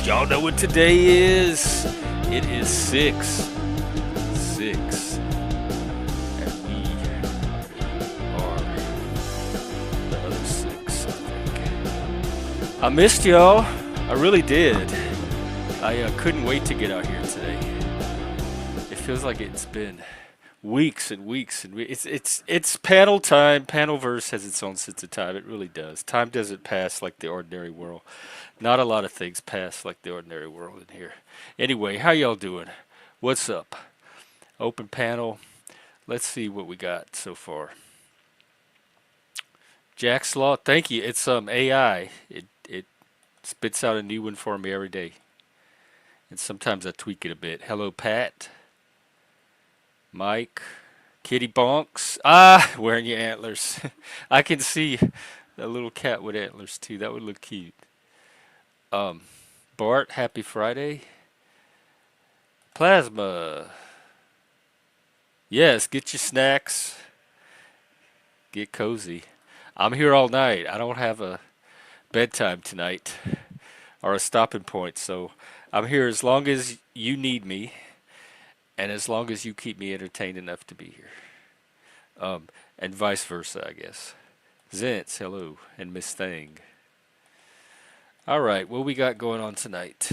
Y'all know what today is? It is 6. And we are the other 6, I think. I missed y'all. I really did. I couldn't wait to get out here today. It feels like it's been weeks and weeks and weeks. It's panel time. Panelverse has its own sense of time. It really does. Time doesn't pass like the ordinary world. Not a lot of things pass like the ordinary world in here. Anyway, how y'all doing? What's up? Open panel. Let's see what we got so far. Jack's Law, thank you. It's AI. It spits out a new one for me every day. And sometimes I tweak it a bit. Hello Pat. Mike. Kitty Bonks. Ah, wearing your antlers. I can see a little cat with antlers too. That would look cute. Um Bart, happy Friday. Plasma. Yes, get your snacks. Get cozy. I'm here all night. I don't have a bedtime tonight or a stopping point, so I'm here as long as you need me and as long as you keep me entertained enough to be here. And vice versa, I guess. Zentz, hello, and Miss Thing. All right, what we got going on tonight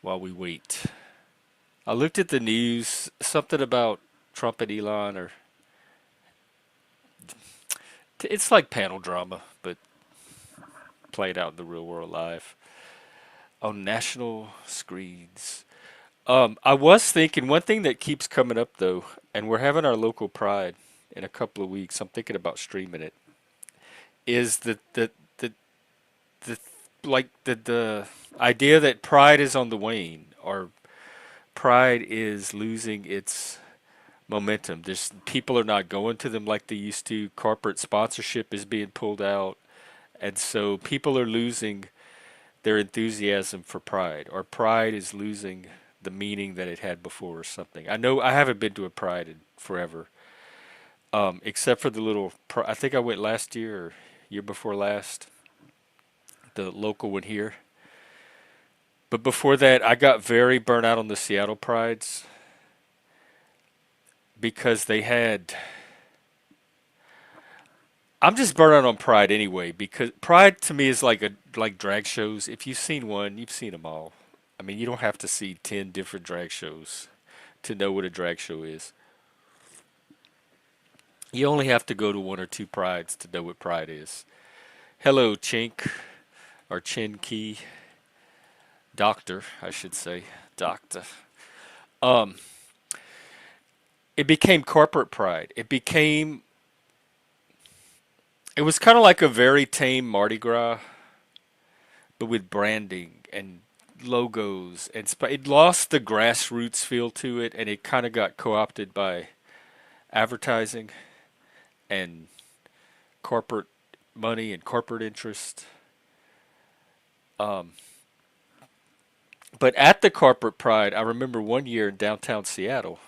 while we wait? I looked at the news, something about Trump and Elon, or it's like panel drama, but played out in the real world live on national screens. I was thinking one thing that keeps coming up though, and we're having our local pride in a couple of weeks. I'm thinking about streaming it. Is the like the idea that pride is on the wane, or pride is losing its momentum. There's people are not going to them like they used to. Corporate sponsorship is being pulled out, and so people are losing their enthusiasm for pride, or pride is losing the meaning that it had before, or something. I know I haven't been to a pride in forever, except for the little. I think I went last year or year before last, the local one here. But before that, I got very burnt out on the Seattle prides because they had. I'm just burnt out on Pride anyway because Pride to me is like drag shows. If you've seen one, you've seen them all. I mean, you don't have to see 10 different drag shows to know what a drag show is. You only have to go to one or two prides to know what Pride is. Hello, Chink, or Chin Key, Doctor, I should say, Doctor. Um, it became corporate pride. It was kind of like a very tame Mardi Gras, but with branding and logos and it lost the grassroots feel to it, and it kind of got co-opted by advertising and corporate money and corporate interest. Um, but at the corporate pride, I remember one year in downtown Seattle,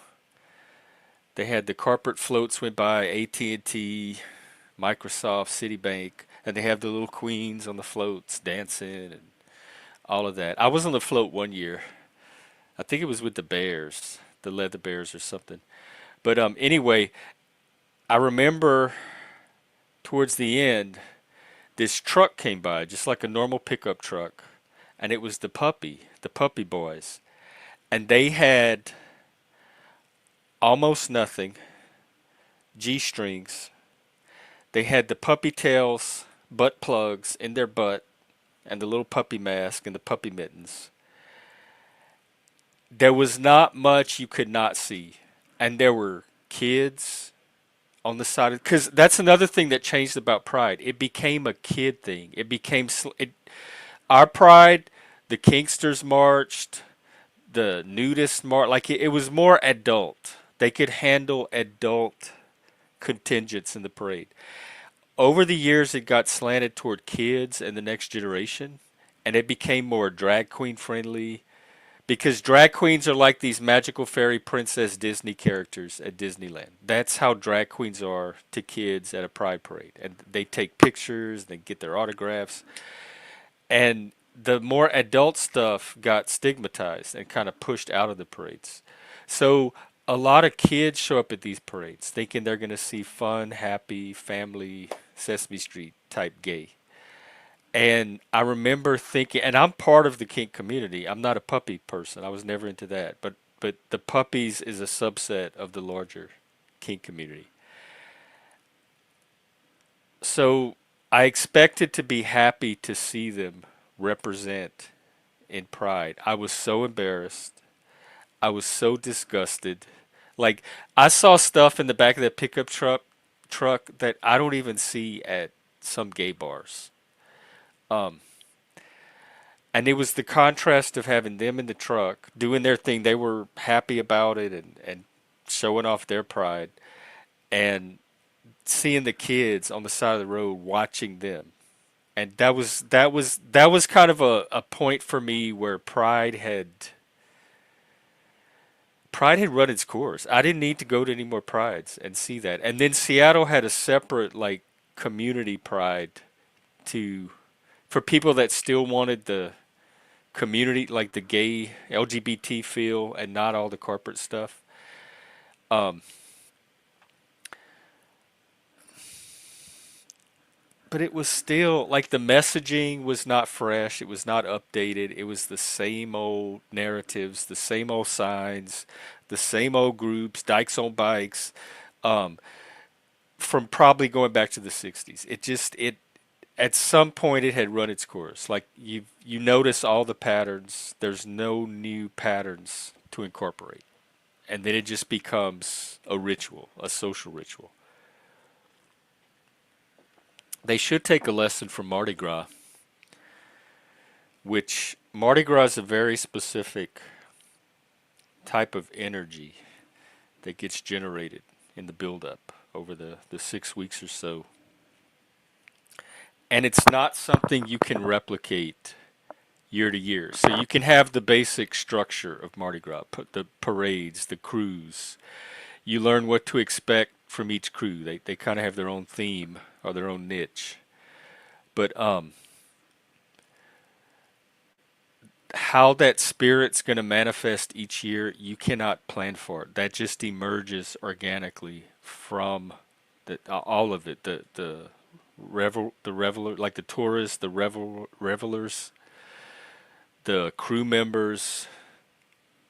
they had the corporate floats went by AT&T, Microsoft, Citibank, and they have the little queens on the floats dancing and all of that. I was on the float one year. I think it was with the Bears, the Leather Bears or something. But anyway, I remember towards the end, this truck came by, just like a normal pickup truck, and it was the puppy boys, and they had almost nothing, G strings. They had the puppy tails, butt plugs in their butt, and the little puppy mask and the puppy mittens. There was not much you could not see, and there were kids on the side of, because that's another thing that changed about Pride. It became a kid thing. It became our Pride. The Kingsters marched, the nudists marched. Like it was more adult. They could handle adult contingents in the parade. Over the years, it got slanted toward kids and the next generation, and it became more drag queen friendly because drag queens are like these magical fairy princess Disney characters at Disneyland. That's how drag queens are to kids at a pride parade, and they take pictures, they get their autographs, and the more adult stuff got stigmatized and kind of pushed out of the parades. So a lot of kids show up at these parades thinking they're going to see fun, happy, family, Sesame Street type gay. And I remember thinking, and I'm part of the kink community. I'm not a puppy person. I was never into that. But the puppies is a subset of the larger kink community. So I expected to be happy to see them represent in Pride. I was so embarrassed. I was so disgusted. Like I saw stuff in the back of that pickup truck that I don't even see at some gay bars. Um, and it was the contrast of having them in the truck doing their thing. They were happy about it and showing off their pride, and seeing the kids on the side of the road watching them. And that was kind of a point for me where Pride had run its course. I didn't need to go to any more prides and see that. And then Seattle had a separate like community pride to for people that still wanted the community like the gay LGBT feel and not all the corporate stuff. Um, but it was still like the messaging was not fresh, it was not updated, it was the same old narratives, the same old signs, the same old groups, dykes on bikes. Um, from probably going back to the 60s. It at some point it had run its course. Like you notice all the patterns. There's no new patterns to incorporate, and then it just becomes a ritual, a social ritual. They should take a lesson from Mardi Gras, which Mardi Gras is a very specific type of energy that gets generated in the buildup over the 6 weeks or so. And it's not something you can replicate year to year. So you can have the basic structure of Mardi Gras, put the parades, the crews. You learn what to expect from each crew. They kind of have their own theme or their own niche. But how that spirit's going to manifest each year, you cannot plan for it. That just emerges organically from all of it. The reveler, like the tourists, the revelers, the crew members,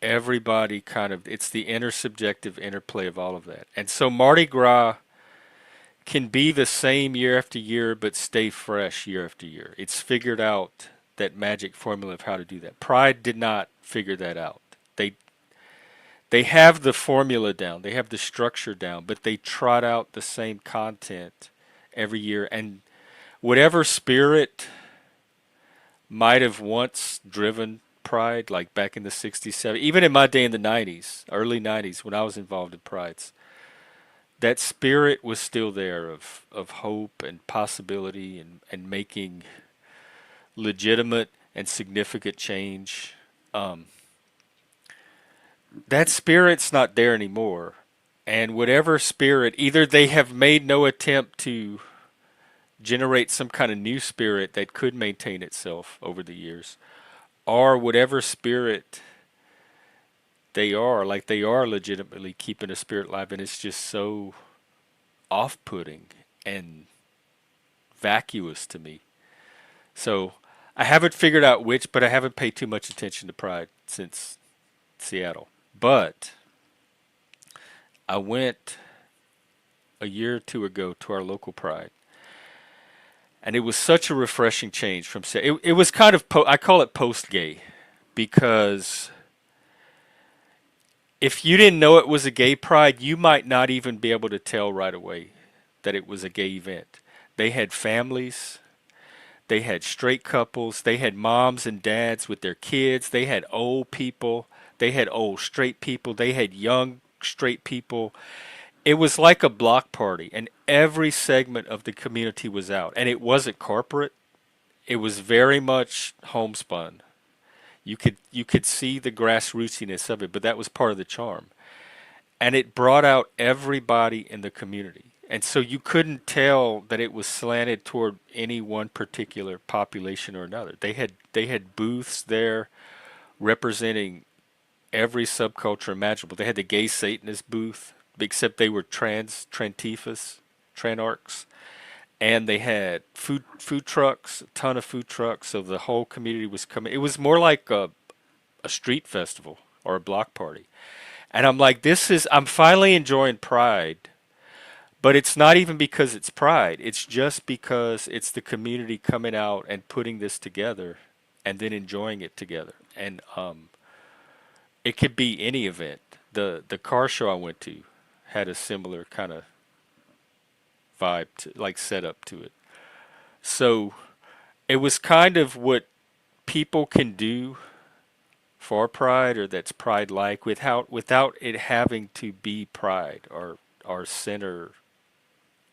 everybody kind of, it's the intersubjective interplay of all of that. And so Mardi Gras can be the same year after year, but stay fresh year after year. It's figured out that magic formula of how to do that. Pride did not figure that out. They they have the formula down, they have the structure down, but they trot out the same content every year. And whatever spirit might have once driven Pride, like back in the 60s, 70s, even in my day in the 90s, early 90s, when I was involved in Prides, that spirit was still there of hope and possibility and making legitimate and significant change. Um, that spirit's not there anymore. And whatever spirit, either they have made no attempt to generate some kind of new spirit that could maintain itself over the years, or whatever spirit they are, like they are legitimately keeping a spirit alive, and it's just so off-putting and vacuous to me. So I haven't figured out which, but I haven't paid too much attention to Pride since Seattle. But I went a year or two ago to our local Pride, and it was such a refreshing change from it was kind of I call it post gay because if you didn't know it was a gay pride, you might not even be able to tell right away that it was a gay event. They had families, they had straight couples, they had moms and dads with their kids, they had old people, they had old straight people, they had young straight people. It was like a block party, and every segment of the community was out. And it wasn't corporate, it was very much homespun. You could see the grassrootsiness of it, but that was part of the charm. And it brought out everybody in the community. And so you couldn't tell that it was slanted toward any one particular population or another. they had booths there representing every subculture imaginable. They had the gay Satanist booth, except they were trantifas, tranarchs, and they had food trucks, a ton of food trucks. So the whole community was coming. It was more like a street festival or a block party. And I'm like, I'm finally enjoying Pride, but it's not even because it's Pride. It's just because it's the community coming out and putting this together and then enjoying it together. And it could be any event. The car show I went to had a similar kind of vibe to like setup to it. So it was kind of what people can do for Pride or that's Pride like without it having to be Pride or center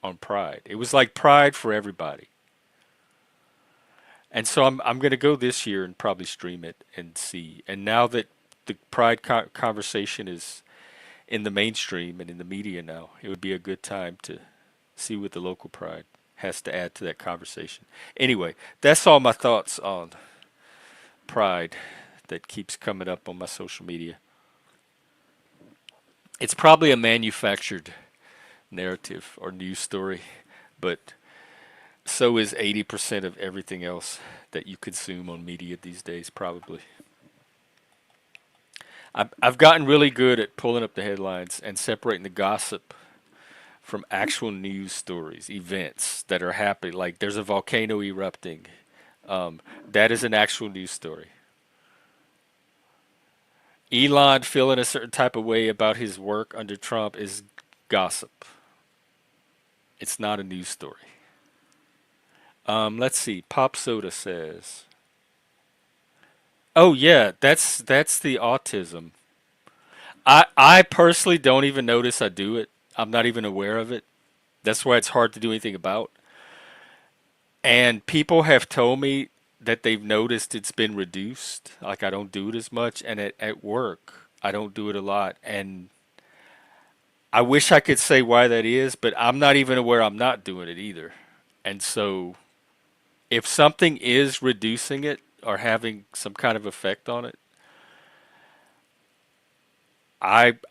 on Pride. It was like Pride for everybody. And so I'm going to go this year and probably stream it and see. And now that the Pride conversation is in the mainstream and in the media now, it would be a good time to see what the local Pride has to add to that conversation. Anyway, that's all my thoughts on Pride that keeps coming up on my social media. It's probably a manufactured narrative or news story, but so is 80% of everything else that you consume on media these days, probably. I've gotten really good at pulling up the headlines and separating the gossip from actual news stories, events that are happening. Like there's a volcano erupting. That is an actual news story. Elon feeling a certain type of way about his work under Trump is gossip. It's not a news story. Let's see. Pop Soda says, "Oh yeah, that's the autism. I personally don't even notice I do it. I'm not even aware of it. That's why it's hard to do anything about. And people have told me that they've noticed it's been reduced. Like I don't do it as much, and at work I don't do it a lot. And I wish I could say why that is, but I'm not even aware I'm not doing it either. And so if something is reducing it or having some kind of effect on it,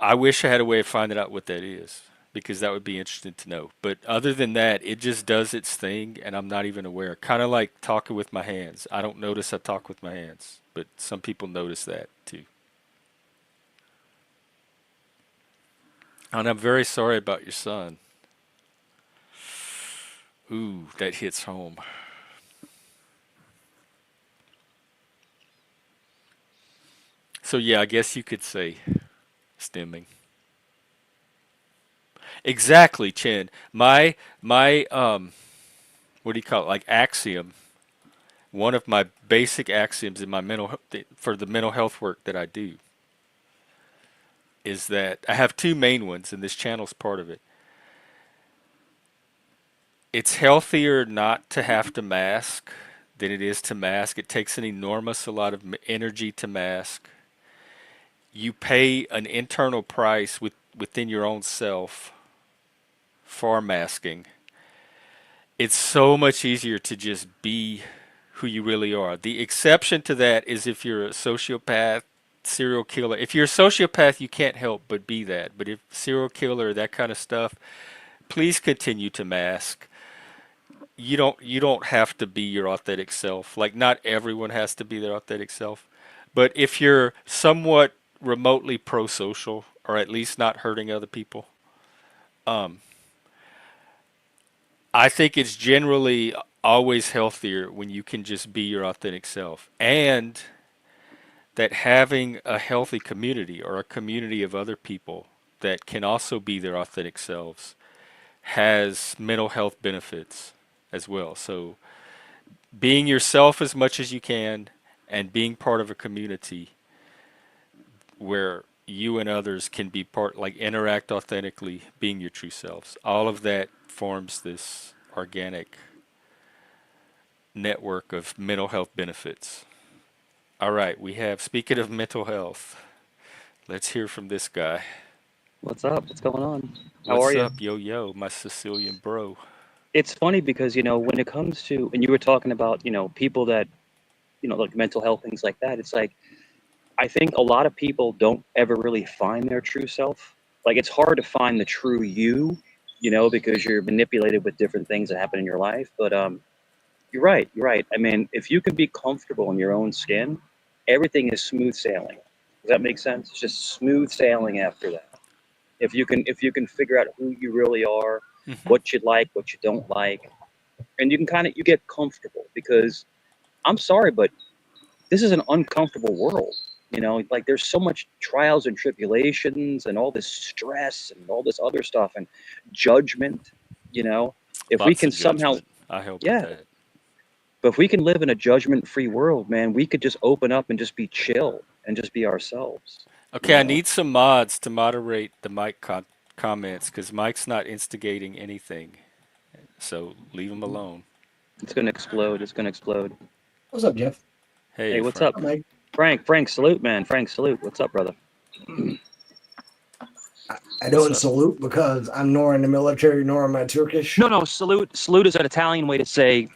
I wish I had a way of finding out what that is because that would be interesting to know. But other than that, it just does its thing and I'm not even aware. Kind of like talking with my hands. I don't notice I talk with my hands, but some people notice that too. And I'm very sorry about your son. Ooh, that hits home. So yeah, I guess you could say stimming. Exactly, Chin. My what do you call it? Like axiom. One of my basic axioms in my for the mental health work that I do is that I have two main ones, and this channel's part of it. It's healthier not to have to mask than it is to mask. It takes an enormous a lot of energy to mask. You pay an internal price within your own self for masking. It's so much easier to just be who you really are. The exception to that is if you're a sociopath, serial killer. If you're a sociopath, you can't help but be that. But if serial killer, that kind of stuff, please continue to mask. You don't have to be your authentic self. Like not everyone has to be their authentic self. But if you're somewhat remotely pro-social or at least not hurting other people, um, I think it's generally always healthier when you can just be your authentic self. And that having a healthy community or a community of other people that can also be their authentic selves has mental health benefits as well. So being yourself as much as you can and being part of a community where you and others can be part, like interact authentically, being your true selves. All of that forms this organic network of mental health benefits. All right, we have, speaking of mental health, let's hear from this guy. What's up? What's going on? How are What's you? up, yo yo, my Sicilian bro? It's funny because, when it comes to, and you were talking about, people that like mental health, things like that. It's like, I think a lot of people don't ever really find their true self. Like, it's hard to find the true you, because you're manipulated with different things that happen in your life. But you're right. You're right. I mean, if you can be comfortable in your own skin, everything is smooth sailing. Does that make sense? It's just smooth sailing after that. If you can figure out who you really are, Hmm. what you like, what you don't like, and you get comfortable, because I'm sorry, but this is an uncomfortable world. Like, there's so much trials and tribulations and all this stress and all this other stuff and judgment. You know, if we Lots can of somehow, judgment. I help with yeah, that. but if we can live in a judgment-free world, man, we could just open up and just be chill and just be ourselves. You Okay, I know, need some mods to moderate the comments because Mike's not instigating anything. So leave him alone. it's gonna explode. It's gonna explode. What's up, Jeff? Hey, Hey, what's up, Hi, Frank. Mike. Frank? Frank, salute, man. Frank, salute. What's up, brother? I What's don't up? salute because I'm nor in the military nor am I Turkish. No, no, salute. Salute is an Italian way to say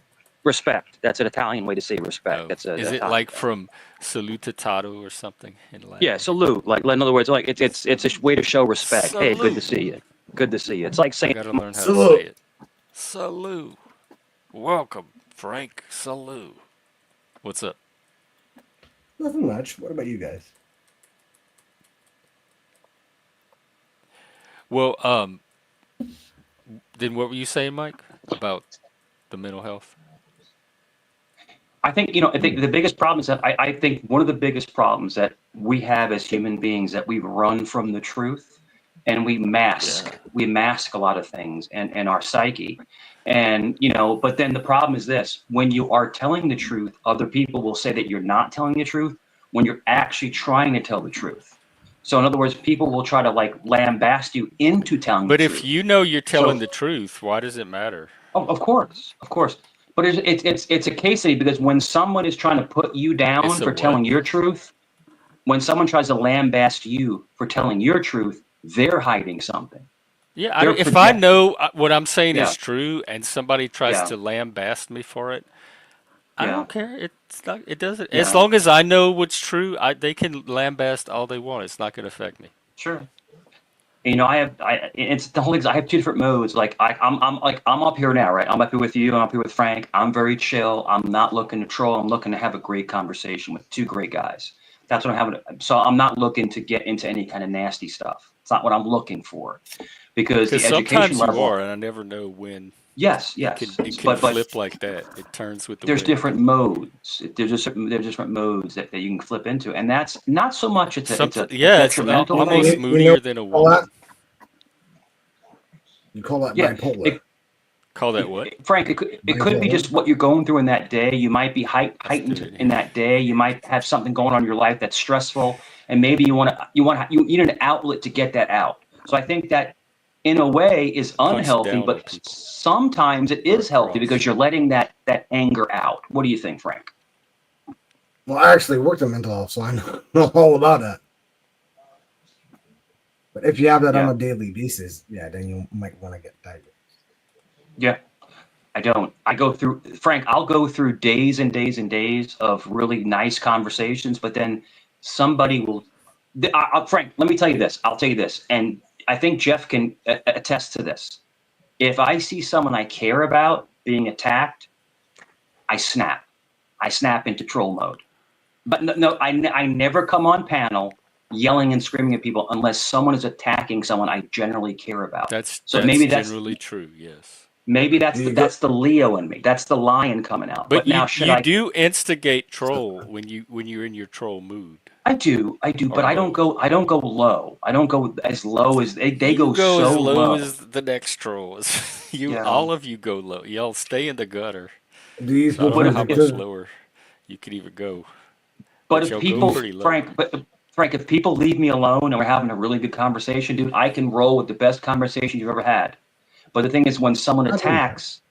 respect. That's an Italian way to say respect. Oh, That's an is it Italian like thing. from salutato or something in Yeah, Latin? salute. Like, in other words, like, it's a way to show respect. Hey, good to Salute. see you. Good to see you. It's like I saying, gotta learn how to say Salute. it. Salute. Welcome, Frank. Salute. What's up? Nothing much. What about you guys? Well, then what were you saying, Mike, about the mental health? I think the biggest problem is that I think one of the biggest problems that we have as human beings, that we run from the truth, and we Yeah. mask we mask a lot of things and our psyche. And but then the problem is this: when you are telling the truth, other people will say that you're not telling the truth when you're actually trying to tell the truth. So in other words, people will try to, like, lambast you into telling the But if truth. you know you're telling So, the truth, why does it matter? oh, of course, of course. But it's a case study, because when someone is trying to put you It's down a for what? telling your truth, when someone tries to lambast you for telling your truth, they're hiding something. Yeah, They're if I projecting. know what I'm saying Yeah, is true and somebody tries yeah, to lambast me for it, I yeah, don't care. It's not. It doesn't. As yeah. long as I know what's true, they can lambast all they want. It's not going to affect me. Sure. It's the whole thing. I have two different modes. Like, I'm up here now, right? I'm up here with you. I'm up here with Frank. I'm very chill. I'm not looking to troll. I'm looking to have a great conversation with two great guys. That's what I'm having. So I'm not looking to get into any kind of nasty stuff. It's not what I'm looking for, because Because the education sometimes you level. are, and I never know when Yes, it yes, can it can but flip like that. It turns with the there's wind. different modes. There's different modes that you can flip into, and that's not so much. It's a Yeah, it's detrimental almost thing. You know moodier what than a you call that? woman. You call that Yeah, bipolar. it, Call that what? Frank, it could be Bipolar. just what you're going through in that day. You might be Let's do heightened it in here. that day. You might have something going on in your life that's stressful, and maybe you need an outlet to get that out. So I think that, in a way, is Punch unhealthy, down on but people sometimes it or is healthy, because across. you're letting that anger out. What do you think, Frank? Well, I actually worked in mental health, so I know all about that. But if you have that on Yeah, a daily basis, yeah, then you might want to get diagnosed. yeah. I don't. I go through, Frank, I'll go through days and days and days of really nice conversations, but then somebody will. Frank, let me tell you this. I'll tell you this, and I think Jeff can attest to this. If I see someone I care about being attacked, I snap. I snap into troll mode. But no, no, I never come on panel yelling and screaming at people unless someone is attacking someone I generally care about. So That's maybe that's generally true. Yes. maybe Do that's the you go? that's the Leo in me. That's the lion coming out. But But now, you should you I? do instigate troll when you're in your troll mood I do, or but I don't mode. go. I don't go low. I don't go as low as they You go go so as low low. as the next troll. You Yeah. all of you go low. Y'all stay in the gutter. Do you So I feel don't But know if how much vindictive? lower you could even go, but but if y'all Do go you? people, pretty low. Frank, if people leave me alone and we're having a really good conversation, dude, I can roll with the best conversation you've ever had. But the thing is, when someone I believe attacks,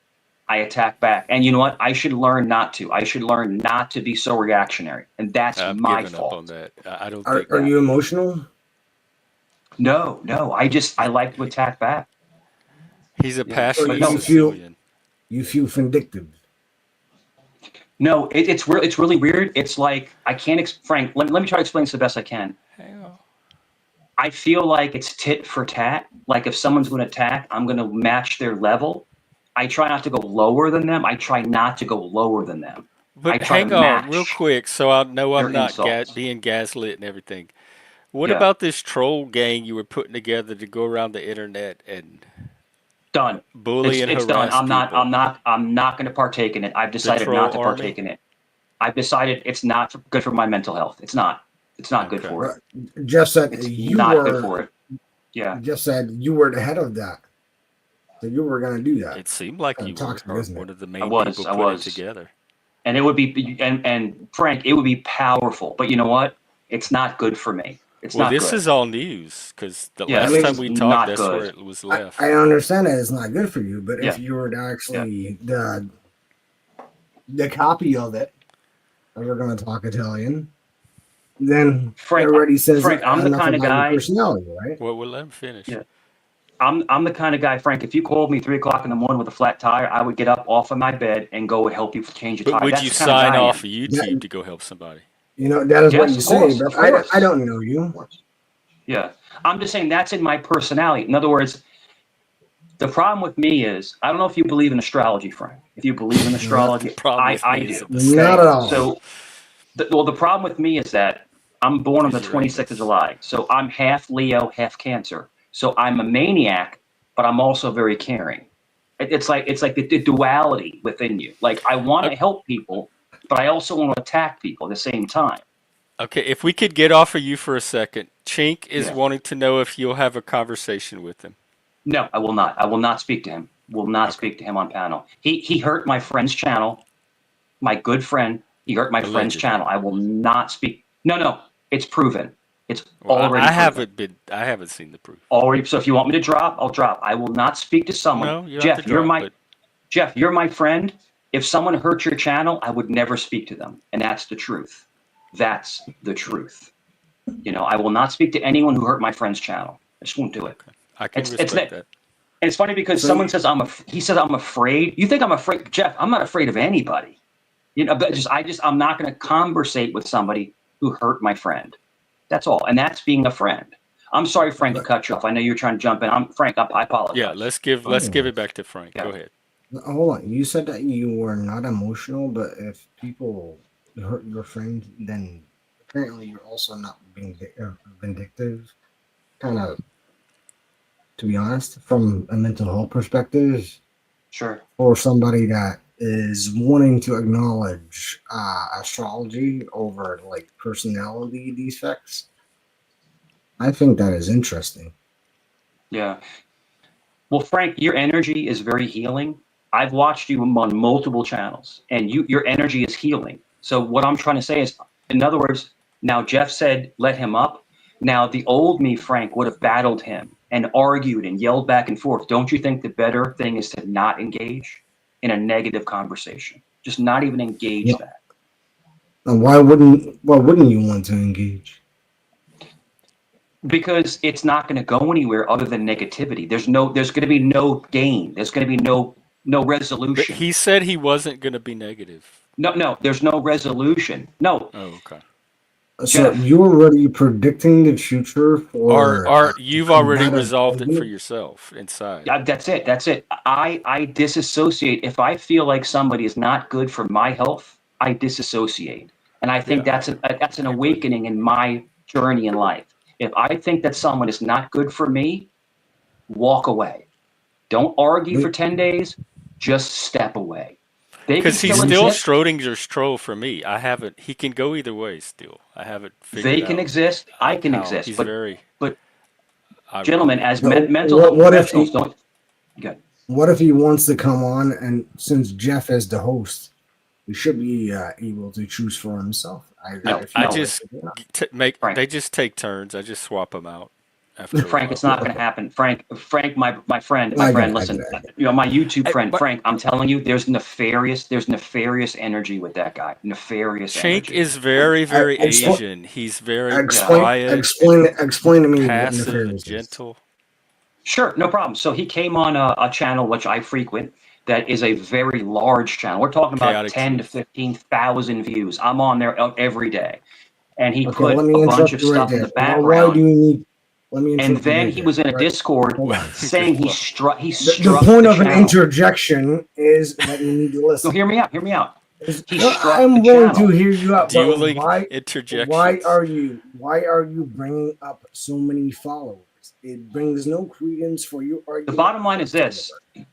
I attack back. And you know what? I should learn not to. I should learn not to be so reactionary. And that's I've my given up on fault. that. I don't Are think are Yeah. you emotional? No, no. I like to attack back. he's a Yeah. Or But passionate no, you feel Sicilian. you feel vindictive? No, it's really weird. It's like I can't, Frank. Let me try to explain this the best I can. Hang on. I feel like it's tit for tat. Like if someone's going to attack, I'm going to match their level. I try not to go lower than them. I try not to go lower than them. I But try to hang on, real match quick, so I know their I'm not insults. being gaslit and everything. What Yeah, about this troll gang you were putting together to go around the internet and done. bully and It's done. harass people? I'm not going to partake in it. I've The decided not troll to army? partake in it. I've decided it's not good for my mental health. It's not. It's not good Okay. for it. But Jeff said It's you not good were. for it. Yeah. Jeff said you were the head of that, so you were gonna do that. It seemed like Kind of you were, toxic, or isn't it? one of the I main people was. I putting it was. together. And it would be and Frank, it would be powerful. But you know what? It's not good for me. It's Well, not this good. is all news because the Yeah, I last this time mean, is we talked, not that's where good. it was I left. understand that it's not good for you, but if Yeah, you were to yeah. actually the copy of it, if we're gonna talk Italian, then it Frank, already says Frank, I'm the enough kind of about your guy. personality, right? Well, we'll let him finish. Yeah, I'm the kind of guy, Frank. If you called me 3 o'clock in the morning with a flat tire, I would get up off of my bed and go and help you change a But tire. would That's you the kind of sign guy I off am. of YouTube That to go help somebody? that is what Yes, you say, but of I course, don't know of you. course. Yeah, I'm just saying that's in my personality. In other words, the problem with me is I don't know if you believe in astrology, Frank. If you believe in No, The astrology, problem with I me is do. I'm a not Okay, at Scorpio all. so the problem with me is that I'm born on the because 26th of Uranus. July. So I'm half Leo, half Cancer. So I'm a maniac, but I'm also very caring. It's like the duality within you. Like I want O- to help people, but I also want to attack people at the same time. Okay, if we could get off of you for a second, Chink is Yeah. wanting to know if you'll have a conversation with him. No, I will not. I will not speak to him. Will not Okay, speak to him on panel. He hurt my friend's channel, my good friend. He hurt my friend's allegedly. channel. I will not speak. No, no, it's proven. It's Well, already proven. I haven't seen the proof. Already. So if you want me to drop, I'll drop. I will not speak to someone. No, you don't have to drop, but Jeff, you're my friend. If someone hurt your channel, I would never speak to them. And that's the truth. That's the truth. I will not speak to anyone who hurt my friend's channel. I just won't do it. okay, I can It's respect and that. it's funny because So someone says he says I'm afraid. You think I'm afraid, Jeff? I'm not afraid of anybody. But I'm not going to conversate with somebody who hurt my friend. That's all, and that's being a friend. I'm sorry, Frank, to but cut you off. I know you're trying to jump in. I'm Frank. I Yeah, apologize. let's hold give on, it back to Frank. Go Yeah. ahead. hold on. You said that you were not emotional, but if people hurt your friend, then apparently you're also not being vindictive. Kind of, to be honest, from a mental health perspective, Sure. or somebody that is wanting to acknowledge astrology over like personality defects. I think that is interesting. Yeah. Well, Frank, your energy is very healing. I've watched you on multiple channels, and your energy is healing. So what I'm trying to say is, in other words, now Jeff said let him up. Now the old me, Frank, would have battled him and argued and yelled back and forth. Don't you think the better thing is to not engage in a negative conversation? Just not even engage No, that. and why wouldn't you want to engage? Because it's not going to go anywhere other than negativity. There's going to be no gain. There's going to be no But resolution. he said he wasn't going to be negative. No, there's no resolution. No, Oh, okay. So Jeff, you're already predicting the future for Or you've a already combative resolved it for argument? yourself inside. that's it. That's it. I disassociate. If I feel like somebody is not good for my health, I disassociate. And I think Yeah, that's an I agree. awakening in my journey in life. If I think that someone is not good for me, walk away. Don't argue But for 10 days. Just step away. They can Because he's still you, still exist. Schrodinger's troll for me. I haven't. He can go either way still. I haven't figured They can out exist. I can how. exist. He's But very but gentlemen, ironic. as but mental what health what if professionals, he don't good. what if he wants to come on, and since Jeff is the host, he should be able to choose for himself. I No, If he I would no, like just to do that. make. Frank. They just take turns. I just swap them out after a Frank, it's while. not going to happen. Frank, my I get friend, it. I get listen, it. I get it. my YouTube friend, But Frank, I'm telling you, there's nefarious energy with that guy. Nefarious Chink energy. is very, I, very explain, Asian. He's very Yeah. quiet and explain to me what passive and nefarious is. gentle. Sure, no problem. So he came on a channel which I frequent that is a very large channel. We're talking about Chaotic 10 to truth. 15,000 views. I'm on there every day. And he Okay, let put a me bunch interrupt of you right stuff in there. the Why do background. you need? Let me And interrupt you then right he there. was in a Right, Discord hold on. saying Good luck. he The struck point the of an channel. interjection is that you need to No, listen. hear me out. Hear me out. He struck the I'm willing to channel. hear you out, but Dueling interjections. why are you bringing up so many followers? It brings no credence for your The argument bottom line is this. whatsoever.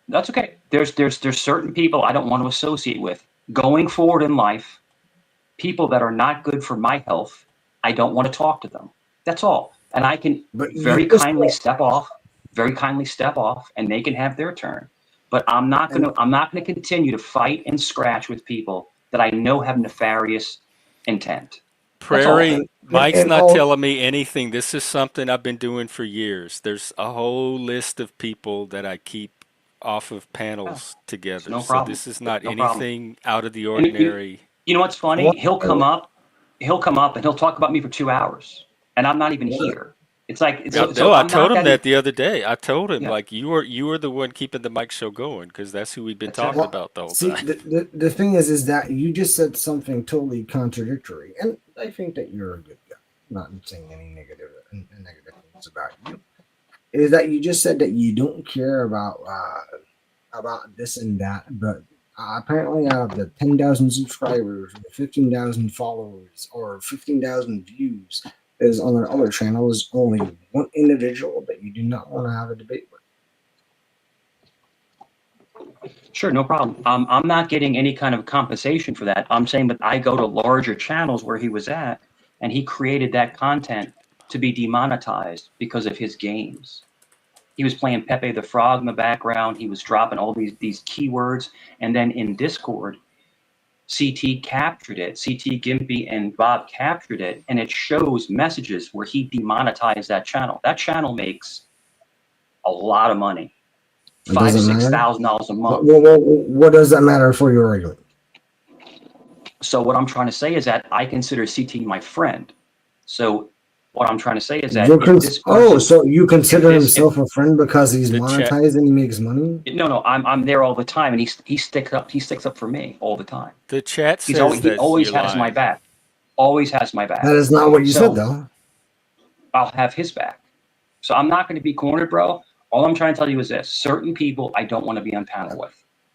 That's okay. There's certain people I don't want to associate with. Going forward in life, people that are not good for my health, I don't want to talk to them. That's all. And I can But you very just kindly step off, and they can have their turn. But I'm not and gonna continue to fight and scratch with people that I know have nefarious intent. That's all. Prairie, Mike's and not all telling me anything. This is something I've been doing for years. There's a whole list of people that I keep off of Yeah, panels it's together. no So problem. this is not No problem. anything out of the And ordinary. you know what's what funny? He'll come up and he'll talk about me for 2 hours, and I'm not even what here. It's like Yep. so No, I I'm told not him that. that the other day. I told him Yeah, like you are the one keeping the Mike show going because that's who we've been that's it. talking what about the whole see time. the thing is that you just said something totally contradictory, and I think that you're a good guy. I'm not saying any negative things about you. Is that you just said that you don't care about this and that, but apparently out of the 10,000 subscribers, or 15,000 followers, or 15,000 views is on their other channel is only one individual that you do not want to have a debate with. Sure, no problem. I'm not getting any kind of compensation for that. I'm saying that I go to larger channels where he was at, and he created that content to be demonetized because of his games. He was playing Pepe the Frog in the background. He was dropping all these keywords, and then in Discord, CT captured it. CT Gimpy and Bob captured it, and it shows messages where he demonetized that channel. That channel makes a lot of money, It five, doesn't six matter. thousand dollars a What, month. what, what, what does that matter for your argument? So what I'm trying to say is that I consider CT my friend. So what I'm trying to say is that You're so you consider if himself a friend because he's The chat. monetized and he makes money? no, I'm there all the time, and he sticks up for me all the time. The chat He says that always you're has my lying. back. Always has my That back. is not what you said, So though. I'll have his back. So I'm not going to be cornered, bro. All I'm trying to tell you is this: certain people I don't want to be on panel with.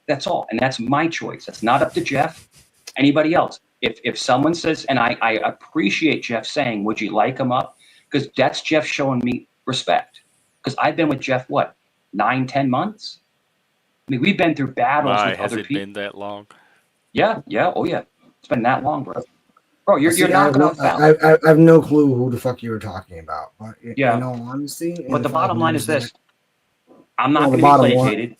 That's all, and that's my choice. That's not up to Jeff, anybody else. If someone says, and I appreciate Jeff saying, "Would you like him up?" Because that's Jeff showing me respect. Because I've been with Jeff what 9, 10 months. I mean, we've been through battles Why with has other it people. been that long? Yeah, yeah, oh yeah. It's been that long, bro. Bro, you're See, I have knocking no, off Val. I have no clue who the fuck you were talking about. But in Yeah, all honesty, but in the 5 bottom line is minutes that this: I'm not well, going to be placated.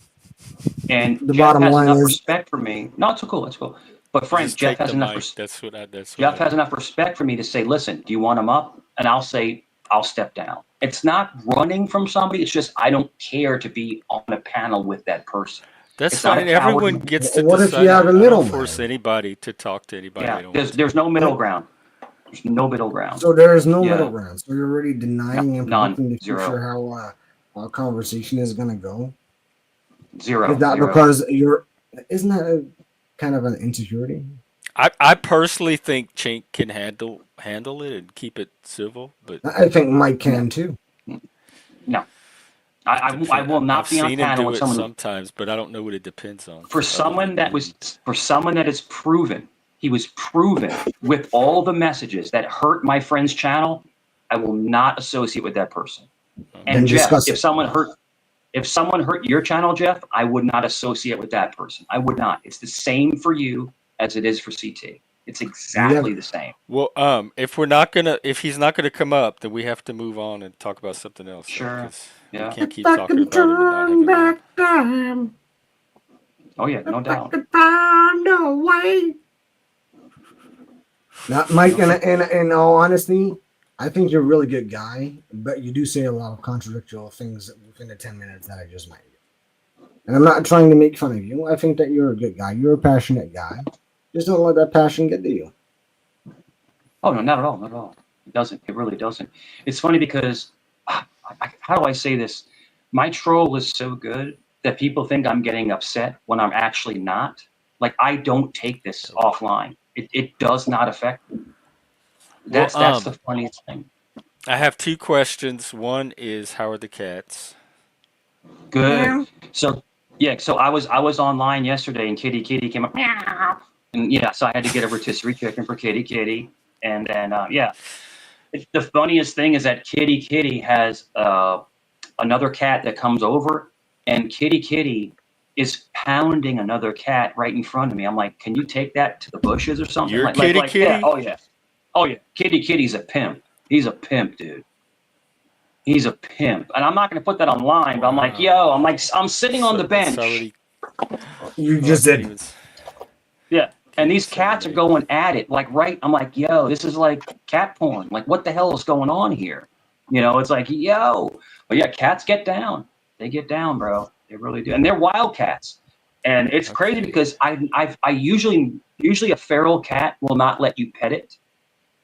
And the Jeff bottom has line enough is respect for me. No, it's cool. It's cool. But Frank, Just take the mic. That's what Jeff I has do. enough respect for me to say, listen, do you want him up? And I'll say, I'll step down. It's not running from somebody. It's just I don't care to be on a panel with that person. That's It's not a fine. Everyone coward. gets to what if you decide have a that. I don't force middleman? anybody to talk to anybody Yeah, they don't want to. there's no middle What? ground. There's no middle ground. So there is no middle Yeah, ground. So you're already no, denying and none, predicting the future zero, how our conversation is gonna go. Is zero, that zero. because you're? Isn't that a kind of an insecurity? I personally think Chink can handle it and keep it civil, but I think Mike No, can too. no. it I depend. will I've not be on seen him panel do with it someone sometimes, but I don't know what it depends on. for Other someone than moods. for someone that is proven, he was proven with all the messages that hurt my friend's channel. I will not associate with that person. Okay. And Then Jeff, discuss it. if someone hurt your channel, Jeff, I would not associate with that person. I would not. It's the same for you as it is for CT. It's You have exactly the same. Well, if he's not gonna come up, then we have to move on and talk about something else, then, Sure. because we Yeah. can't if keep I talking can about him and not have turn him on. back time, Oh yeah, if no I doubt. could find a way. Not Mike, No. in all honesty, I think you're a really good guy, but you do say a lot of contradictory things within the 10 minutes that I just met you. And I'm not trying to make fun of you. I think that you're a good guy. You're a passionate guy. Just don't let that passion get to you. Oh no, not at all, not at all. It doesn't. It really doesn't. It's funny because how do I say this? My troll is so good that people think I'm getting upset when I'm actually not. Like, I don't take this offline. It does not affect me. Well, That's the funniest thing. I have two questions. One is, how are the cats? Good. Meow. So yeah, so I was online yesterday and Kitty came up meow, and yeah, so I had to get a rotisserie chicken for Kitty, and then yeah, the funniest thing is that Kitty has another cat that comes over, and Kitty is pounding another cat right in front of me. I'm like, can you take that to the bushes or something? Your kitty Yeah, kitty? oh yeah, Kitty's a pimp. He's a pimp, dude. He's a pimp, and I'm not going to put that online. But I'm like, Wow. yo, I'm sitting on So the that's bench. already. You Oh, I just can't did. even. Yeah. Can't And even these say your cats are name. going at it like right. I'm like, yo, this is like cat porn. Like, what the hell is going on here? It's like, yo. But yeah, cats get down. They get down, bro. They really do. And they're wild cats. And it's crazy Okay. because I usually a feral cat will not let you pet it,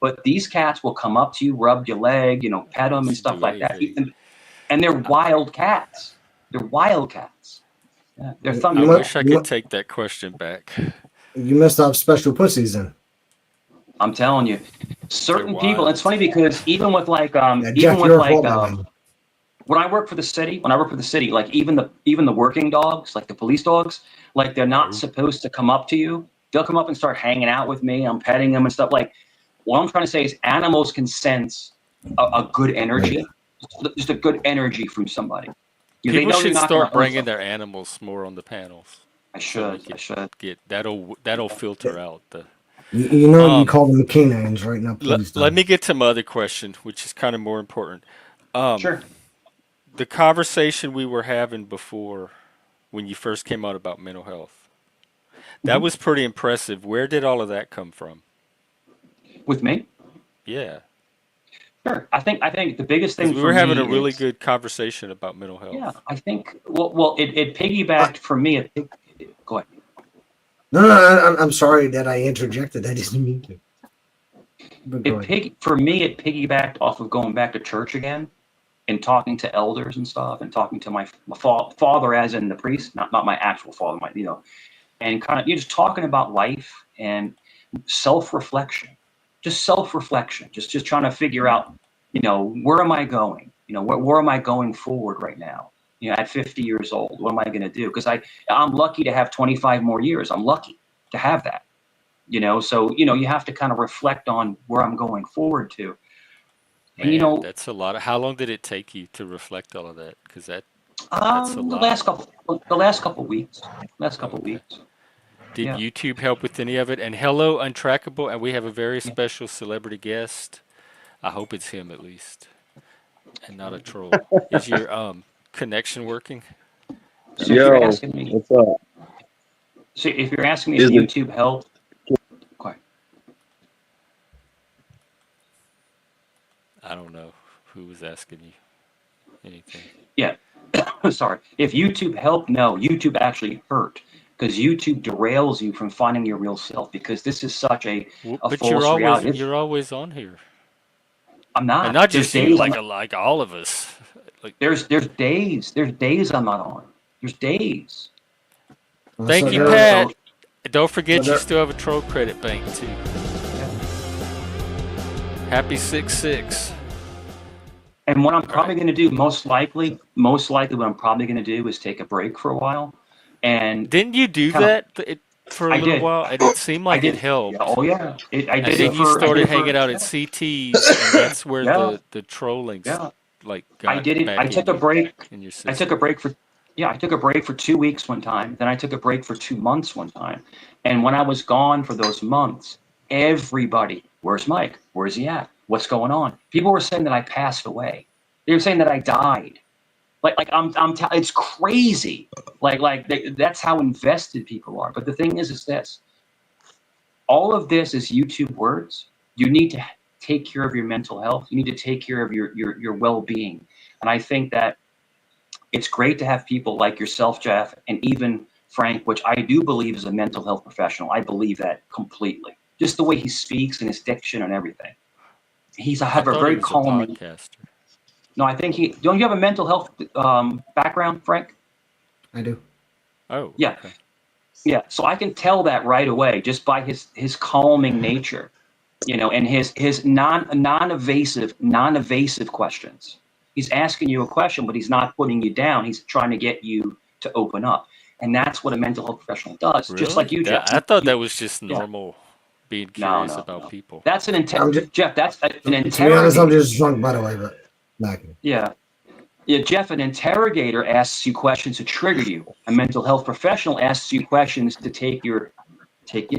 but these cats will come up to you, rub your leg, pet them and Just stuff do like that. anything. And they're wild cats. They're wild cats. Yeah, they're I You, wish thundercats. I could take that question back. you must have special pussies then. I'm telling you, They're certain people. It's wild. funny because Yeah, even Jeff, with you're a like fault, my man. when I work for the city, like even the working dogs, like the police dogs, like they're not Oh. supposed to come up to you. They'll come up and start hanging out with me. I'm petting them and stuff. Like, what I'm trying to say is animals can sense a good Right. energy, just a good energy from somebody. They People know you're should not going start to hurt bringing them. their animals more on the panels, I so we should. I could should. get that'll filter out the. You know you Um, call them canines, right? Not let, police let me dogs. get to my other question, which is kind of more important. Um, Sure. the conversation we were having before, when you first came out about mental health, that Hmm. was pretty impressive. Where did all of that come from? With me. Yeah, Sure. I think the biggest because thing we for were having a me really is, good conversation about mental yeah, health. I think, well, it Uh, piggybacked for me. Go ahead. no, I'm sorry that I interjected. I didn't mean to. But go ahead. For me, it piggybacked off of going back to church again and talking to elders and stuff, and talking to my father, as in the priest, not my actual father, and kind of, you're just talking about life and self-reflection, just trying to figure out, where am I going? Where am I going forward right now? At 50 years old, what am I going to do? Because I'm lucky to have 25 more years. I'm lucky to have that. So you have to kind of reflect on where I'm going forward to. And Man, that's a lot. How long did it take you to reflect all of that? Because that's a the lot. last couple weeks, last Oh, couple okay. weeks. Did Yeah. YouTube help with any of it? And hello, Untrackable, and we have a very Yeah. special celebrity guest. I hope it's him at least, and not a troll. Is your connection working? So if you're Yo, asking me, what's up? if Is it YouTube helped, okay. I don't know who was asking you anything. Yeah. Sorry. If YouTube helped, no, YouTube actually hurt, because YouTube derails you from finding your real self, because this is such Well, a but you're false always reality. on here, I'm and not. not There's just you, days I'm like not, like all of us. Like, there's days I'm not on. There's days. So thank you, there, So Pat. Don't so forget you there. still have a troll credit bank too. yeah. Happy 6/6. And what I'm All right. probably going to do, most likely, what I'm probably going to do is take a break for a while, and Didn't you do kind of. that for a I little did. while, and it seemed I like it did. Yeah. helped? Oh yeah. I And did then it you for. I did started it hanging for. out at Yeah. CT's, and that's where Yeah. the trollings Yeah. like I got did it. I back took a in break. your I took a system. break for. Yeah, I took a break for 2 weeks one time. Then I took a break for 2 months one time. And when I was gone for those months, everybody, where's Mike? Where's he at? What's going on? People were saying that I passed away. They were saying that I died. It's crazy. That's how invested people are. But the thing is this: all of this is YouTube words. You need to take care of your mental health. You need to take care of your well-being. And I think that it's great to have people like yourself, Jeff, and even Frank, which I do believe is a mental health professional. I believe that completely. Just the way he speaks and his diction and everything. He's I I have a thought he very was a calming. podcaster. No, I think he. Don't you have a mental health background, Frank? I do. Oh, Yeah, okay. yeah. So I can tell that right away just by his calming nature, and his non-evasive questions. He's asking you a question, but he's not putting you down. He's trying to get you to open up, and that's what a mental health professional does. Just like Really? you, Jeff. I thought You that was just yeah. normal, being No, curious no, about no. people. That's I'm just, Jeff. That's an to be honest, I'm interrogator. just drunk, by the way, but back. Yeah. Yeah, Jeff, an interrogator asks you questions to trigger you. A mental health professional asks you questions to take you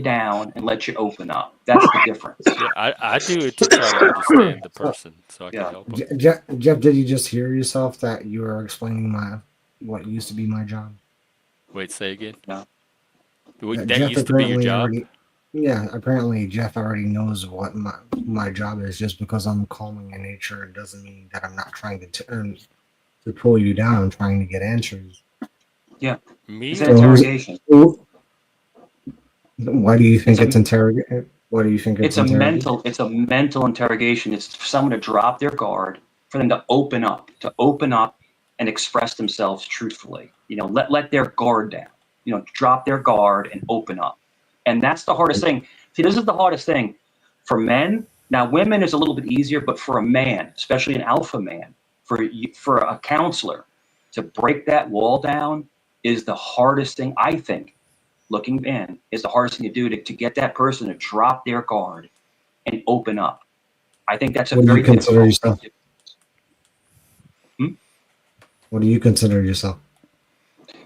down and let you open up. That's the difference. Yeah, I do it to try to understand the So, person so I can Yeah. help them. Jeff, did you just hear yourself that you were explaining my what used to be my job? Wait, say again. Yeah. That Jeff used to be your apparently job? already, yeah, apparently Jeff already knows what my job is. Just because I'm calming in nature doesn't mean that I'm not trying to pull you down. I'm trying to get answers. Yeah. It's Me an So or interrogation. why do you It's think a it's interrogate? Why do you think it's interrogate? it's a mental interrogation. It's for someone to drop their guard, for them to open up and express themselves truthfully. Let their guard down. Drop their guard and open up. And that's the hardest thing. See, this is the hardest thing for men. Now, women is a little bit easier, but for a man, especially an alpha man, for a counselor to break that wall down is the hardest thing, I think, looking in, is the hardest thing to do to get that person to drop their guard and open up. I think that's a What do you very consider difficult thing yourself? to do. What do you consider yourself?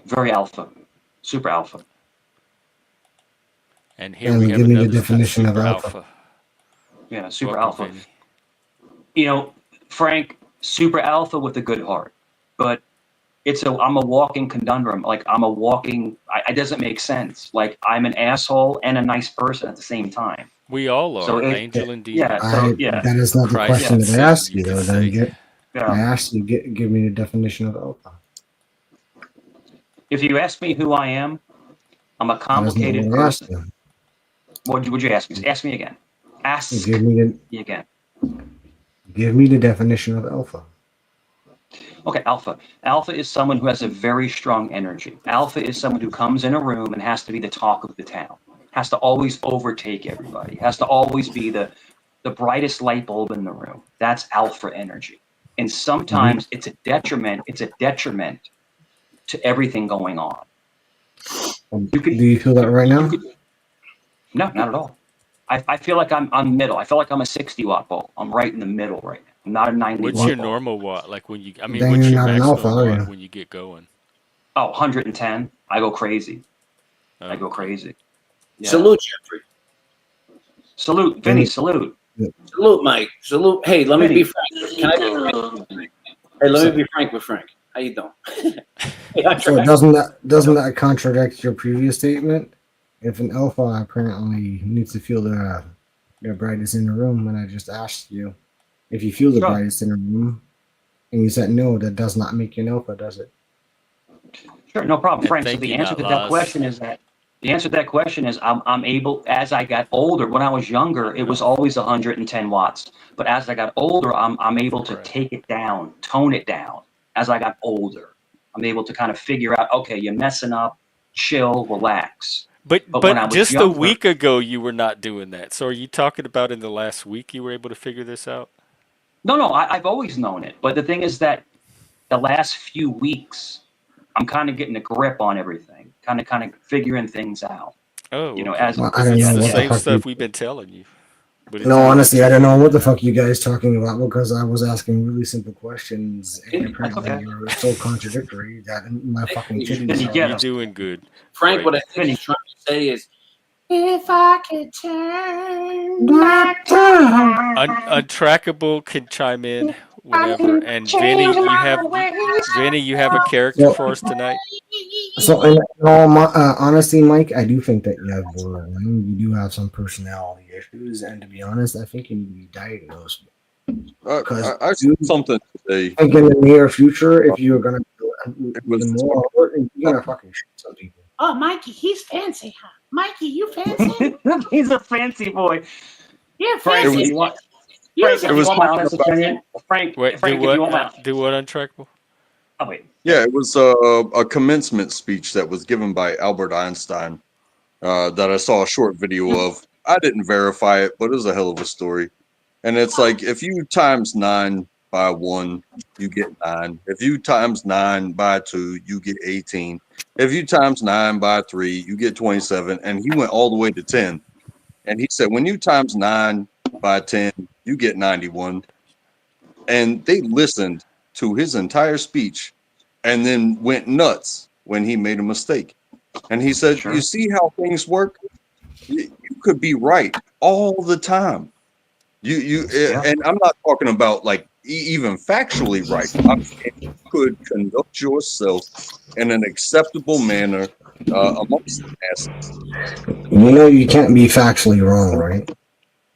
Very alpha, super alpha. and here we And have give me the another definition of super alpha. alpha. Yeah, super Welcome, alpha. Vinny. Frank, super alpha with a good heart, but I'm a walking conundrum. Like I'm a walking, it doesn't make sense. Like I'm an asshole and a nice person at the same time. We all So are, it, angel and yeah, demon. so yeah, That is not the Christ yeah, question and that I Satan, asked you you could though. Then say. get I yeah. asked you give me the definition of alpha. If you ask me who I am, I'm a That is not complicated what I asked person. you. Would you ask me? Ask me again. Ask Give me the me again. give me the definition of alpha. Okay, alpha. Alpha is someone who has a very strong energy. Alpha is someone who comes in a room and has to be the talk of the town, has to always overtake everybody, has to always be the brightest light bulb in the room. That's alpha energy. And Do sometimes it's a detriment. It's a detriment to everything going on. You could, do you feel that right you now? could, no, not at all. I feel like I'm middle. I feel like I'm a 60-watt bulb. I'm right in the middle right now. I'm not a 90 What's your watt bulb. normal watt? Like when you, I mean, Then you're what's your not an alpha, maximum are watt you? when you get going? Oh, 110. I go crazy. Oh, I go okay. crazy. Yeah. Salute, Jeffrey. Salute, Vinny. Vinny, Salute, Salute, Mike. Salute. Hey, let me be Vinny. frank. Can I be frank with Frank? Hey, let me be frank with Frank. How you doing? Hey, I so tried. doesn't that contradict your previous statement? If an alpha apparently needs to feel the brightest in the room, and I just asked you if you feel the Sure, brightest in the room, and you said no, that does not make you an alpha, does it? sure, no problem, And Frank. So the thinking answer out to that loud. question is that the answer to that question is I'm able, as I got older. When I was younger, it was always 110 watts. But as I got older, I'm able to Right. take it down, tone it down. As I got older, I'm able to kind of figure out, okay, you're messing up, chill, relax. But when I But was just a younger, week ago you were not doing that. So are you talking about in the last week you were able to figure this out? no, I've always known it. But the thing is that the last few weeks, I'm kind of getting a grip on everything, kind of figuring things out. Oh, okay. As Well, I Because don't it's know yeah, the what the yeah. same fuck you. stuff we've been telling you, but it's No, a little honestly, I don't different. know what the fuck you guys talking about because I was asking really simple questions, and That's apparently okay. you're so contradictory that my fucking titties Then you are get You're them. busting. doing good, Frank, Frank. what I think Vinny, he's trying to say is, if I could turn Back back time. time, Untrackable can chime in I whenever. can And change my Vinny, you have a ways. character So, for us tonight. in all honesty, Mike, I do think that you have borderline. You do have some personality issues, and to be honest, I think you need to be diagnosed because I saw you something today. think in the near future, if you're gonna It be was more, you're gonna fucking shoot some people. Oh, Mikey, he's fancy, huh? Mikey, you fancy? he's a fancy boy. You're Frank, it if fancy. was you want, You're Frank, it if you was want my fancy. talking honest about opinion, Frank, Wait, do Frank, if you what? want my Do what? Untrackable? Oh wait. Yeah, it was a commencement speech that was given by Albert Einstein that I saw a short video of. I didn't verify it, but it was a hell of a story. And it's like if you times 9 by 1, you get 9. If you times 9 by 2, you get 18. If you times 9 by 3, you get 27. And he went all the way to 10. And he said, when you times 9 by 10, you get 91. And they listened to his entire speech and then went nuts when he made a mistake. And he said, Sure. you see how things work? You could be right all the time. Yeah. And I'm not talking about like even factually right. I'm saying you could conduct yourself in an acceptable manner amongst the masses. You know you can't be factually wrong, right?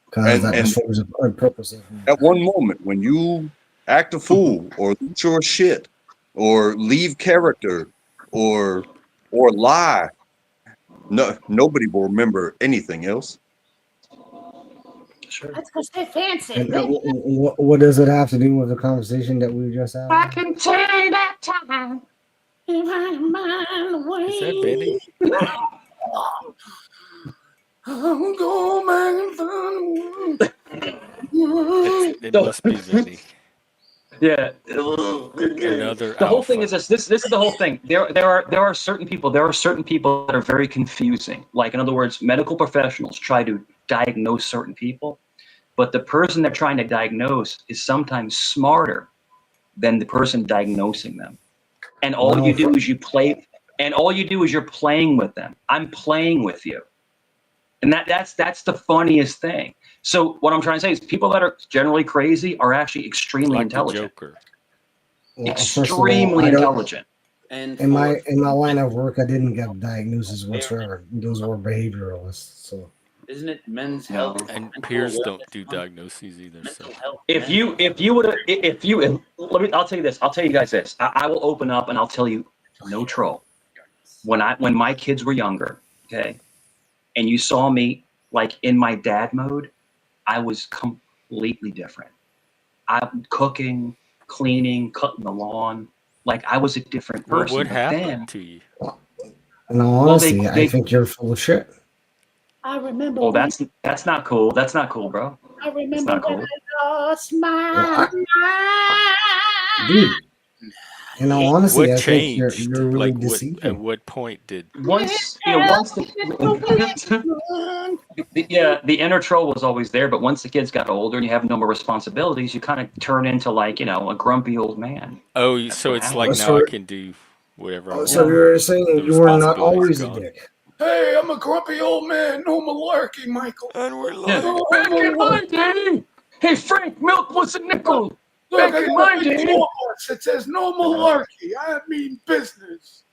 Because that And destroys the purpose of at one moment when you act a fool or lose your shit or leave character or lie, nobody will remember anything else. Sure. That's because they're fancy. And what does it have to do with the conversation that we just had? I can turn back time if I mind the way. Is that Benny? I'm going back and It must be Benny. Yeah. Another The whole thing alpha. is this is the whole thing. There are certain people that are very confusing. Like in other words, medical professionals try to diagnose certain people, but the person they're trying to diagnose is sometimes smarter than the person diagnosing them. And all you do is you're playing with them. I'm playing with you. And that's the funniest thing. So what I'm trying to say is people that are generally crazy are actually extremely Like the intelligent. Joker. Well, first of all, Extremely I don't- intelligent. And In my line of work, I didn't get diagnoses whatsoever. Those were behavioralists. So isn't it men's No. health? And mental peers wellness don't do month? diagnoses either. So Mental health. If you would I'll tell you this. I'll tell you guys this. I will open up and I'll tell you, no troll. When my kids were younger, okay, and you saw me like in my dad mode, I was completely different. I'm cooking, cleaning, cutting the lawn. Like I was a different what person. would But happen then, to you? in all Well, they- honesty, they- I think you're full of shit. I remember. oh, when, that's not cool. That's not cool, bro. I remember not when cool. I lost my Well, mind. Dude, in all honesty, What I think you're changed? really Like what? At deceiving. what point did? Once the inner troll was always there, but once the kids got older and you have no more responsibilities, you kind of turn into like a grumpy old man. Oh, That's so what it's happened. like now So- I can do whatever I want. So you're saying The you were not responsibility's always a gone. dick. Hey, I'm a grumpy old man. No malarkey, Michael. And we're Yeah. like, Back in my day, hey Frank, milk was a nickel. Look, Back I in got my a day. toolbox that says no malarkey. I mean business.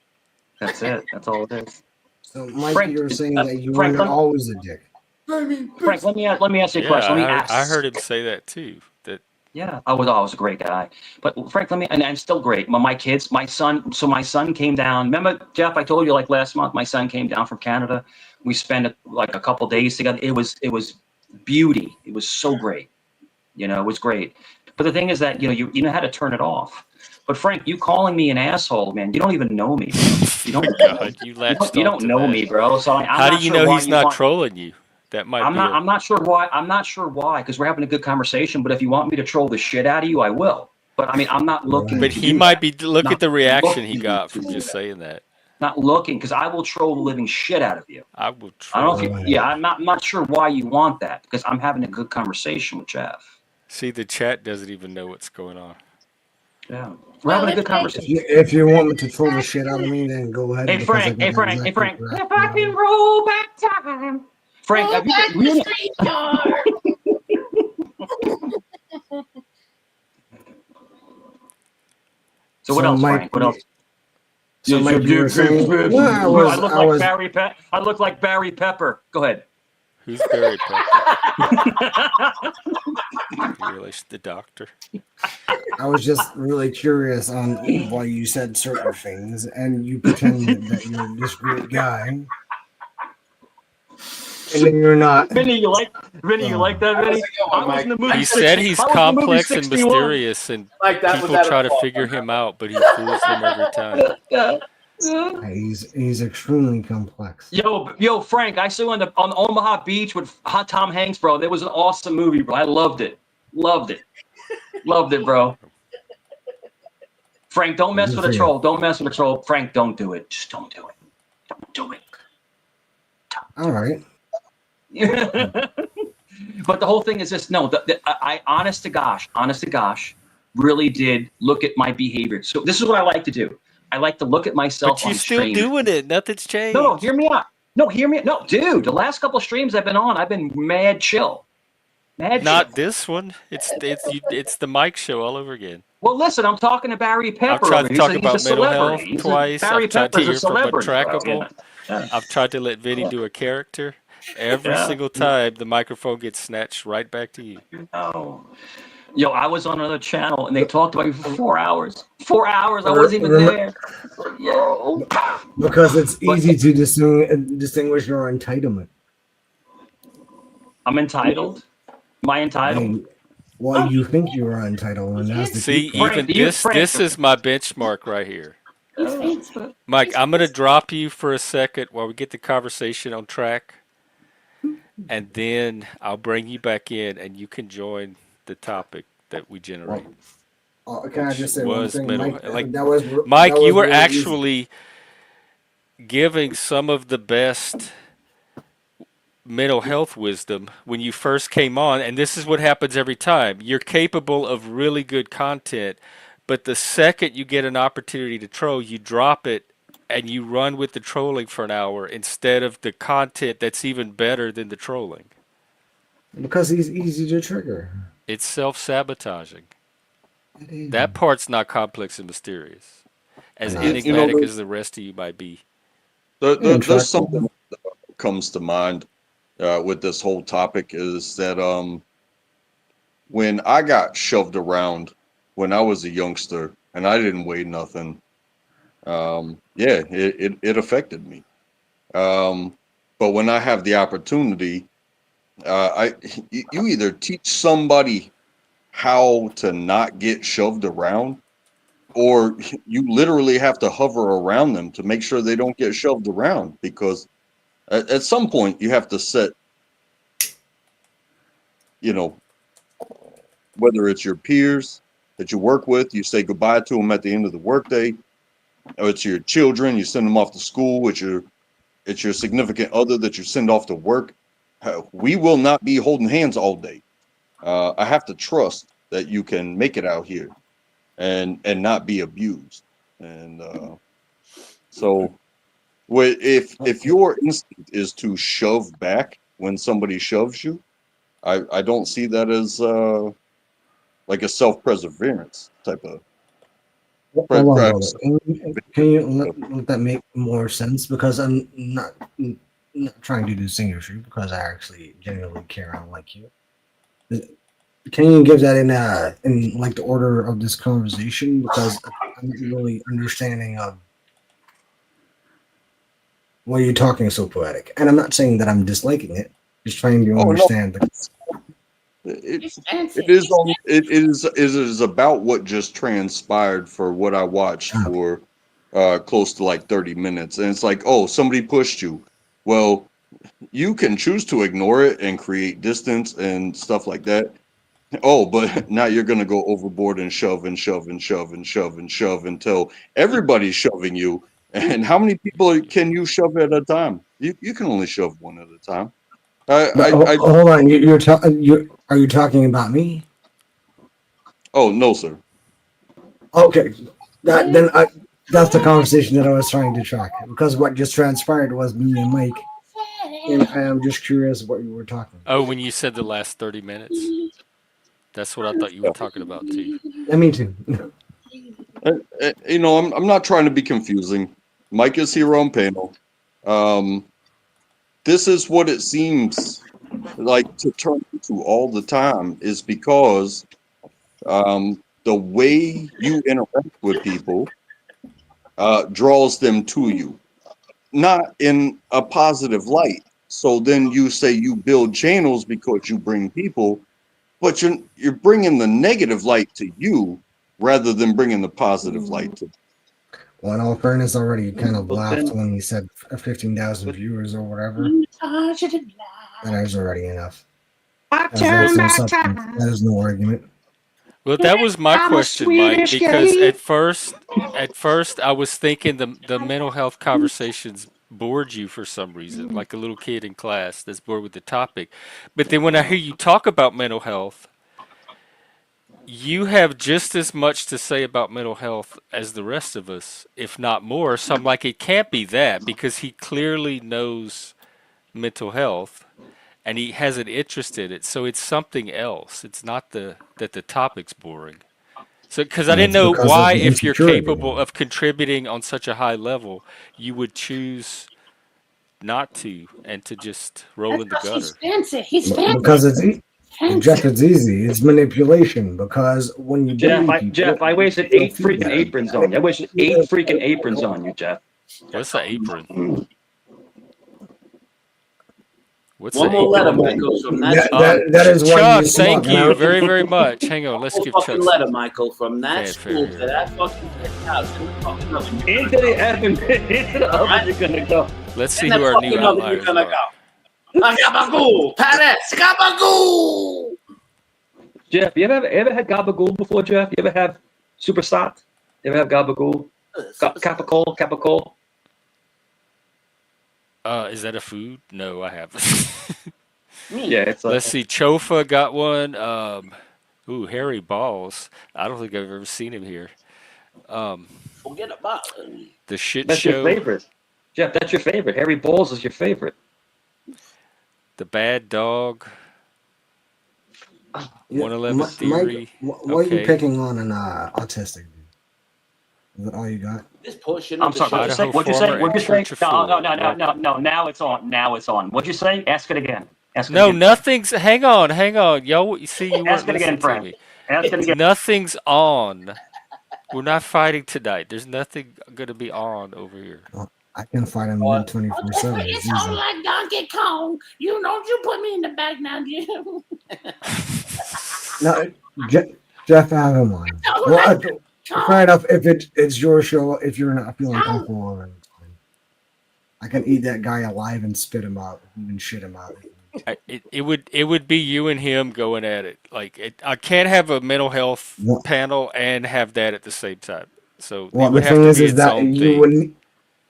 That's it. That's all it is. So, Mike, Frank, you're saying that you Frank, were not let- always a dick. I mean Frank, business. let me ask you a yeah, question. Let me ask. I heard him say that too. That Yeah, I was a great guy. But Frank, and I'm still great. My kids, my son came down. Remember, Jeff, I told you like last month, my son came down from Canada. We spent like a couple days together. It was beauty. It was so great. It was great. But the thing is that, you know how to turn it off. But Frank, you calling me an asshole, man, you don't even know me. Bro. You don't, God, you latched you don't onto know that. me, bro. So I'm How not do you sure know why he's you not want, trolling you? That might I'm be. not. I'm not sure why. I'm not sure why, because we're having a good conversation. But if you want me to troll the shit out of you, I will. But I mean, I'm not looking. But to he do might that. be. Look Not at the reaction he looking got to from do just that. saying that. Not looking, because I will troll the living shit out of you. I will I don't troll. know if you. Yeah, I'm not sure why you want that, because I'm having a good conversation with Jeff. See, the chat doesn't even know what's going on. Yeah, we're having a good conversation. If you want me to troll the shit out of me, then go ahead. Hey because I Frank, got hey Frank, hey exactly Frank. If I can roll back time. Frank, Roll have you back been, the street yard. So what else, Frank? What else? So Mike, you were saying, no, I look like Barry Pepper. Go ahead. Who's Barry Pepper? You relation to the doctor? I was just really curious on why you said certain things, and you pretended that you're this great guy. and then you're not. Vinny, you like that, Vinny? How's I it going, was in the Mike? movie. He said he's I was in the movie complex and 61. mysterious, and Mike, that was people that try to applause. figure him out, but he fools them every time. He's extremely complex. Yo, Frank, I saw on Omaha Beach with Hot Tom Hanks, bro. That was an awesome movie, bro. I loved it, bro. Frank, don't mess with a troll. Don't mess with a troll. Frank, don't do it. Just don't do it. Don't do it. All right. But the whole thing is this. No, I honest to gosh, really did look at my behavior. So this is what I like to do. I like to look at myself. But you're on still stream. doing it. Nothing's changed. No, hear me out. No, dude. The last couple of streams I've been on, I've been mad chill. Not this one. It's the Mike show all over again. Well, listen, I'm talking to Barry Pepper. I've tried to talk he's about a mental health celebrity. twice. Barry I've tried to Pepper's hear a from celebrity. Untrackable. Yeah. I've tried to let Vinny do a character. Every Yeah. single time, the microphone gets snatched right back to you. Oh. Yo, I was on another channel and they talked about me for 4 hours. 4 hours, I wasn't even there. Yo. Because it's easy to distinguish your entitlement. I'm entitled. Am I entitled? Well, you think you are entitled, and that's the See, key part. even this is my benchmark right here. Mike, I'm going to drop you for a second while we get the conversation on track, and then I'll bring you back in, and you can join the topic that we generate. Can I just say one thing, Mike? Mike, you were actually giving some of the best mental health wisdom when you first came on, and this is what happens every time. You're capable of really good content, but the second you get an opportunity to troll, you drop it and you run with the trolling for an hour instead of the content that's even better than the trolling. Because he's easy to trigger. It's self-sabotaging. That part's not complex and mysterious. As enigmatic as the rest of you might be. There's something that comes to mind with this whole topic is that when I got shoved around when I was a youngster and I didn't weigh nothing, it affected me. But when I have the opportunity, you either teach somebody how to not get shoved around, or you literally have to hover around them to make sure they don't get shoved around, because at some point you have to set, whether it's your peers that you work with, you say goodbye to them at the end of the workday, or it's your children, you send them off to school, it's your significant other that you send off to work. We will not be holding hands all day. I have to trust that you can make it out here and not be abused. And so if your instinct is to shove back when somebody shoves you, I don't see that as like a self-perseverance type of. Can you let that make more sense? Because I'm not trying to distinguish you, because I actually genuinely care and like you. Can you give that in like the order of this conversation? Because I'm not really understanding of why you're talking so poetic. And I'm not saying that I'm disliking it. Just trying to understand. It is about what just transpired for what I watched for close to like 30 minutes. And it's like, oh, somebody pushed you. Well, you can choose to ignore it and create distance and stuff like that. Oh, but now you're going to go overboard and shove and shove and shove and shove and shove until everybody's shoving you. And how many people can you shove at a time? You can only shove one at a time. Hold on, are you talking about me? Oh, no, sir. Okay, that's the conversation that I was trying to track, because what just transpired was me and Mike, and I am just curious what you were talking about. Oh, when you said the last 30 minutes? That's what I thought you were talking about too. Me too. I'm not trying to be confusing. Mike is here on panel. This is what it seems like to turn into all the time, is because the way you interact with people draws them to you, not in a positive light, So then you say you build channels because you bring people, but you're bringing the negative light to you rather than bringing the positive light to. Well, in all fairness, already kind of Well, laughed then, when he said 15,000 viewers or whatever. Positive light. That is already enough. I As that's turn no back substance. time. That is no argument. Well, that was my I'm a question, Mike, Swedish because gay. at first I was thinking the mental health conversations bored you for some reason, like a little kid in class that's bored with the topic. But then when I hear you talk about mental health, you have just as much to say about mental health as the rest of us, if not more. So I'm like, it can't be that because he clearly knows mental health and he has an interest in it. So it's something else. It's not that the topic's boring. So, because I And didn't it's know because of why, the if you're insecurity. capable of contributing on such a high level, you would choose not to and to just roll That's in the because he's gutter. fancy. He's fancy. Because it's Jeff, Fancy. it's easy. It's manipulation. Because when you bully Jeff, people, I wasted you don't 8 feel freaking bad. aprons on you. I wasted 8 freaking aprons on you, Jeff. What's the apron? What's One the more letter, apron? Michael, from Nat School. That is why you Chuck, smug, thank you man. very, very much. Hang on, let's One give fucking Chuck some letter, Michael, from Nat fanfare School to here. that fucking kid's house in the fucking oven. Into the oven, into the oven you're gonna go. Let's see In who that our new fucking oven you're outliers gonna are. go. Gabagoo! Paris! Gabagoo! Jeff, you ever had gabagool before, Jeff? You ever have super sot? You ever have gabagool? Capicol, capicol. Is that a food? No, I haven't. Yeah, it's Let's see. Chofa got one. Ooh, Harry Balls. I don't think I've ever seen him here. Forget about it. The Shit that's your Show. favorite. Jeff, that's your favorite. Harry Balls is your favorite. The Bad Dog. Yeah, 111 Mike, Theory. what are you Okay. picking on an autistic dude? Is that all you got? This portion I'm of the sorry. show. What'd you say? Idaho What'd you say? Farmer What'd and you say? Church of No, no, Four. no, no, no, Welcome. no. Now it's on. Now it's on. What'd you say? Ask it again. Ask it No, again. nothing's. Hang on, hang on. Y'all, you see, you Ask weren't it again, listening to Frank. me. Ask it again. Nothing's on. We're not fighting tonight. There's nothing gonna be on over here. Well, I can fight him What? 24/7. It's It's on easy. like Donkey Kong. You don't you put me in the back now, Jim. No, Jeff, have him on. Don't Well, let fair enough. If it's your show, if you're not feeling Don't. comfortable, then it's fine. I can eat that guy alive and spit him out, even shit him out. It would be you and him going at it. I can't have a mental health Well, panel and have that at the same time. So it well, the would have thing to is be its that own you thing. wouldn't.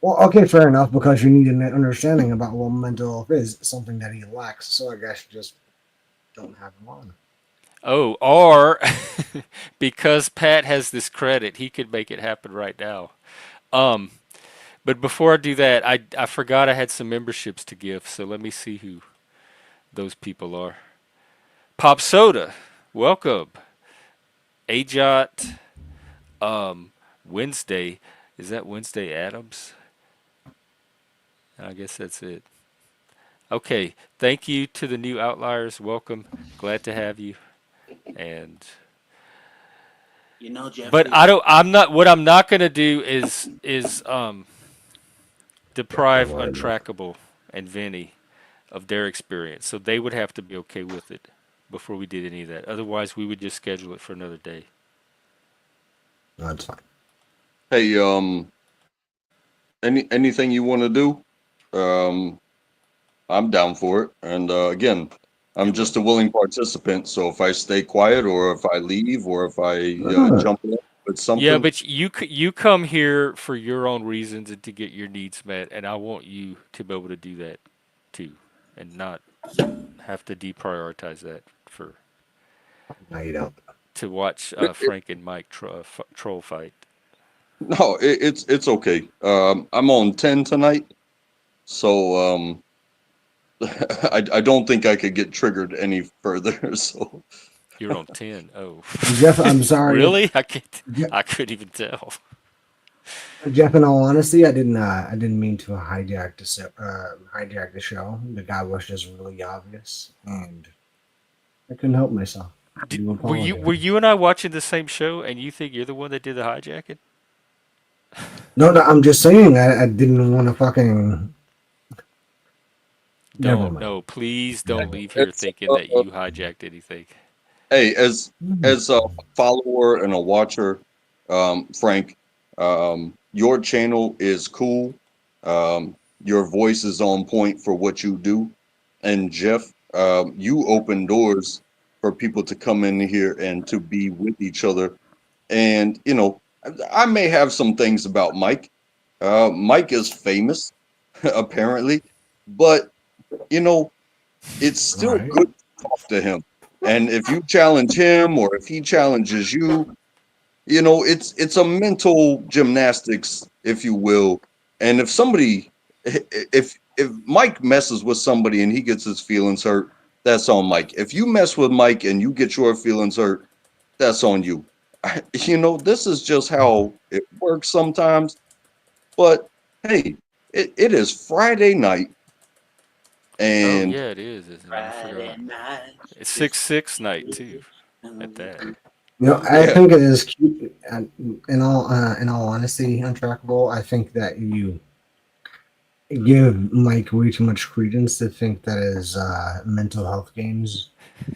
Well, okay, fair enough, because you need an understanding about what mental health is, something that he lacks. So I guess you just don't have him on. Oh, or because Pat has this credit, he could make it happen right now. Um, but before I do that, I forgot I had some memberships to give. So let me see who those people are. Pop Soda, welcome. Ajot, Wednesday. Is that Wednesday Adams? I guess that's it. Okay, thank you to the new outliers. Welcome. Glad to have you. And You know, Jeffrey. but I'm not. What I'm not gonna do is deprive Don't worry about it. Untrackable and Vinny of their experience. So they would have to be okay with it before we did any of that. Otherwise, we would just schedule it for another day. No, it's fine. Hey, anything you want to do? I'm down for it. And again, I'm just a willing participant. So if I stay quiet, or if I leave, or if I jump in with something, Yeah, but you come here for your own reasons and to get your needs met, and I want you to be able to do that too, and not have to deprioritize that for No, you don't. to watch Frank and Mike troll fight. no, it's okay. I'm on 10 tonight, so I don't think I could get triggered any further. So You're on 10. Oh, Jeff, I'm sorry. really? I can't. Je- I couldn't even tell. Jeff, in all honesty, I didn't mean to hijack the show. The guy was just really obvious, and I couldn't help myself. I do Were apologize. you and I watching the same show, and you think you're the one that did the hijacking? No, I'm just saying I didn't want to fucking. Never Don't. mind. No, please Yeah, don't leave here it's thinking that you hijacked anything. hey, Hmm. as a follower and a watcher, Frank, your channel is cool. Your voice is on point for what you do, and Jeff, you open doors for people to come in here and to be with each other. And I may have some things about Mike. Mike is famous, apparently, but you know it's All still right. good to talk to him. And if you challenge him or if he challenges you, it's a mental gymnastics, if you will. And if somebody, if Mike messes with somebody and he gets his feelings hurt, that's on Mike. If you mess with Mike and you get your feelings hurt, that's on you. This is just how it works sometimes. But hey, it is Friday night, Oh and yeah, it is, isn't it? I Friday forgot. night. It's 6-6 night too. At that. I yeah, think it is cute. In all honesty, untrackable. I think that you give Mike way too much credence to think that his mental health games. I'm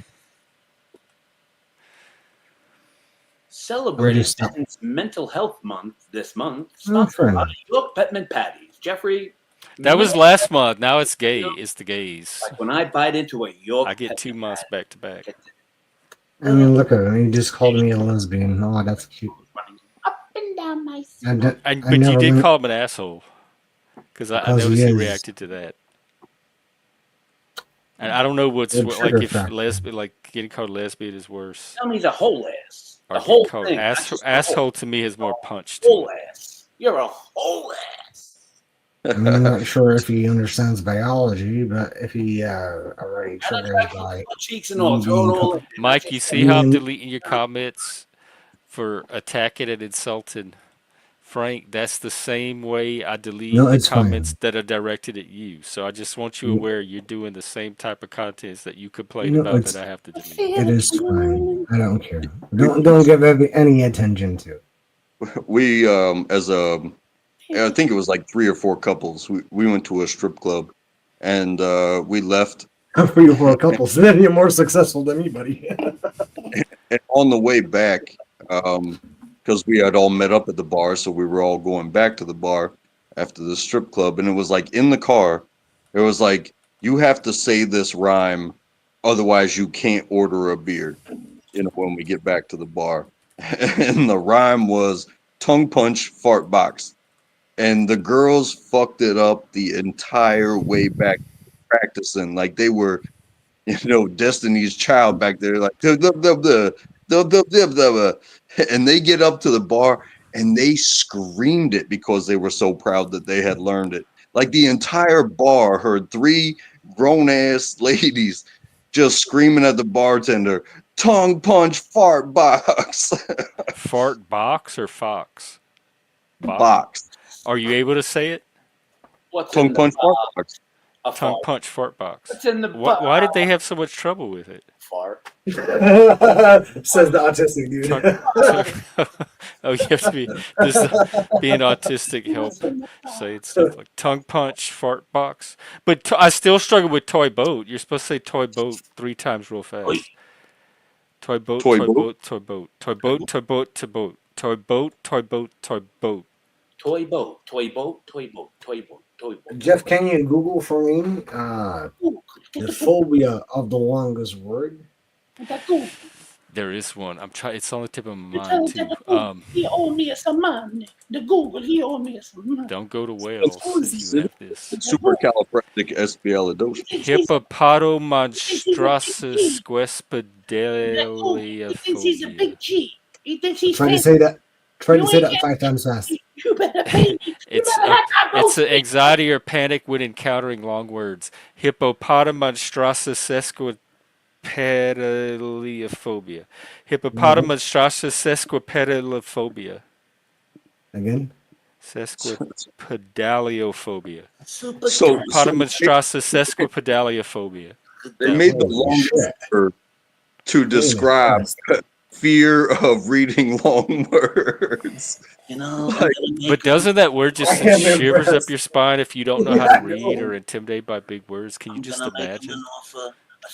Celebrating just not. Men's Mental Health Month this month, Oh, sponsored fair by enough. York Petman Patties. Jeffrey, That man, was last month. Now it's gay. It's the gays. like when I bite into a I York get 2 months Petman back to back. patty, I mean, look at him. He just called me a lesbian. Oh, that's cute. running Up and down my I, spine. d- And I but you never did went call him an asshole because I because he noticed he is reacted to that. And I don't know what's a like trigger if factor. lesbian, like getting called lesbian is worse, Tell me the whole ass. or The getting whole called thing, not asshole. just the whole. Asshole to me has more The punch to whole it. ass. You're a whole ass. I mean, I'm not sure if he understands biology, but if he already And I triggers try to by put my cheeks and all, me throw it being all in. Not Mike, you just see how I'm being deleting your comments for attacking and insulting Frank? That's the same way I delete no, the it's comments fine. that are directed at you. So I just want you aware you're doing the same type of contents that you complain No, about that I have to I delete. feel it it is fine. coming. I don't care. we Don't give any attention to it. we as a I think it was like 3 or 4 couples. We went to a strip club, and we left. For you for a couple, so then you're more successful than anybody. And on the way back, because we had all met up at the bar, so we were all going back to the bar after the strip club, and it was like in the car, it was like you have to say this rhyme, otherwise you can't order a beer. When we get back to the bar, and the rhyme was tongue punch fart box, and the girls fucked it up the entire way back practicing like they were Destiny's Child back there, like "Duh, duh, duh, duh, duh, duh, duh, duh, duh." And they get up to the bar and they screamed it because they were so proud that they had learned it. Like the entire bar heard three grown ass ladies just screaming at the bartender, tongue punch fart box. Fart box or fox? Box. Box. Are you able to say it? what's in Tongue the punch fart box. a Tongue fart? punch fart box. What's in the Why did they have so much trouble with it? fart? Says the autistic Tongue, dude. oh, you have to be. Does being autistic help saying stuff like tongue punch fart box? But I still struggle with toy boat. You're supposed to say toy boat 3 times real Oi. fast. Toy boat, Toy toy boat. boat, toy boat, toy boat, toy boat, toy boat, toy boat, toy boat, toy boat. Toy boat, toy boat, toy boat, toy boat, toy boat. Jeff, can you Google for me the phobia of the longest word? There is one. I'm trying. It's on the tip of my You mind tell too. the Google he owe me some money. The Google he owe me some money. Don't go to It's, Wales if you have this. it's supercalifragilistic. He thinks Hippopotomonstrous he thinks he's a squespedaliophobia. big G. He thinks he's Try to fancy. say that. Try to You say ain't that 5 times fast. You better pay me. You It's better have my it's roast beef. anxiety or panic when encountering long words. Hippopotomonstrous sesquipedaliophobia. Hippopotomonstrous sesquipedaliophobia. Again. Sesquipedaliophobia. Super So Hippopotomonstrous sesquipedaliophobia. they made the Holy longest shit. word to Jesus describe Christ. fear of reading long words. You know, I'm Like, gonna But make doesn't that word just I send am shivers up impressed. your spine if you don't know how Yeah, to I read or know. intimidated by big words? Can you I'm just gonna make him imagine? an offer, a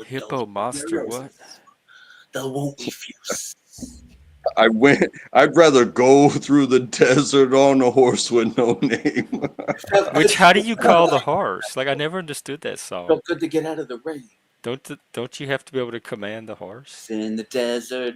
Hippo monster, what? supercalifragilisticexpialidocious that won't refuse. I'd rather go through the desert on a horse with no name. Felt good Which to how do get you out of call the the rain. horse? Like I never understood that song. Felt good to get out of the rain. Don't you have to be able to command the horse It's in the desert.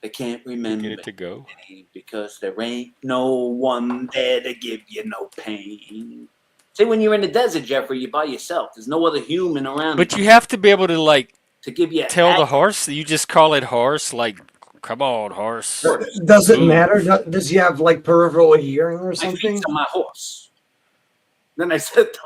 They can't to get remember it to go? your name because there ain't no one there to give you no pain. See, when you're in the desert, Jeffrey, you're by yourself. There's no other human around But you you have to be able to like to give you tell a the horse. You just call it horse. Like, come on, horse, Does it matter? move. Does he have like peripheral hearing or my feet something? on my horse. Then I set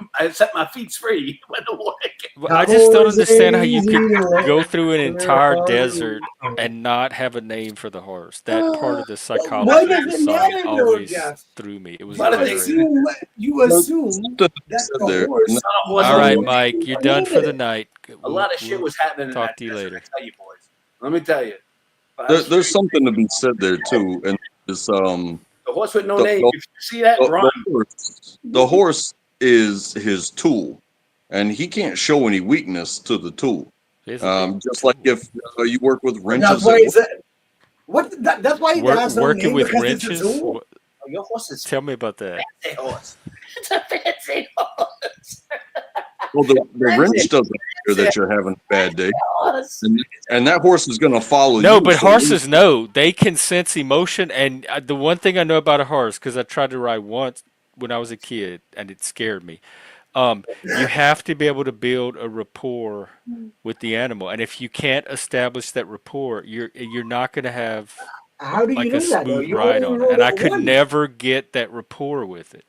my feet free when the water came. Well, I just don't Cowboys understand ain't how you easy could to go let through an when they're entire hard. desert and not have a name for the horse. That part of the Why psychology of does the it song matter though, always Jeff? threw me. It was But You if they infuriating. assume you There's assume something to be that said the there. horse on a horse, All knows right, Um, Mike, you're a done name for it. the night. a lot of shit was happening in Talk that to you desert, I later. tell you, boys. Let me tell you. But I was there's very something to grateful. be said there too, and it's The horse with no the, name. the, If you see that, run. the horse is his tool, and he can't show any weakness to the tool. It is a big Just like tool. if you work with But that's wrenches why at he work. said that's why he has no Working name with because it's a wrenches. tool. Oh, your horse is Tell me about that. fancy horse. It's a fancy horse. Well, the Fancy, wrench doesn't care fancy that you're having a bad day, horse. and that horse is going to follow No, you. but So horses know. They can sense emotion. And the one thing I know about a horse, because I tried to ride once when I was a kid, and it scared me. You have to be able to build a rapport with the animal, and if you can't establish that rapport, you're not going to have How do you like a know that though? smooth You ride only on it. rode And I it could once. never get that rapport with it.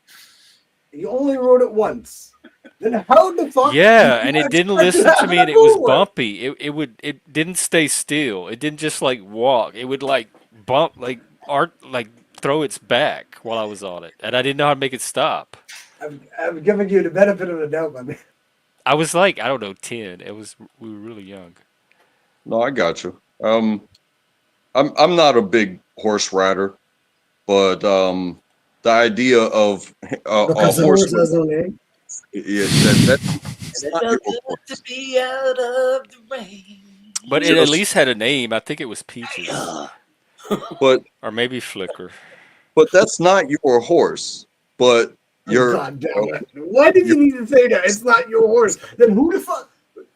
You only rode it once. Then how the fuck do Yeah, you and it didn't expect to listen to have me, a and it was rapport? bumpy. It didn't stay still. It didn't just like walk. It would like bump like throw its back while I was on it, and I didn't know how to make it stop. I'm giving you the benefit of the doubt, my man. I was like, I don't know, 10. It was we were really young. no, I got you. I'm not a big horse rider, but the idea of a Because the horse horse with has no name. yeah, that's And it not felt your good to horse. be out of the But rain. it at Just least had a name. I think it was Peaches Yeah. but or maybe Flicker. that's not your horse. But Oh, your God damn it. Why did your you need to say that? It's not your horse. Then who the fuck?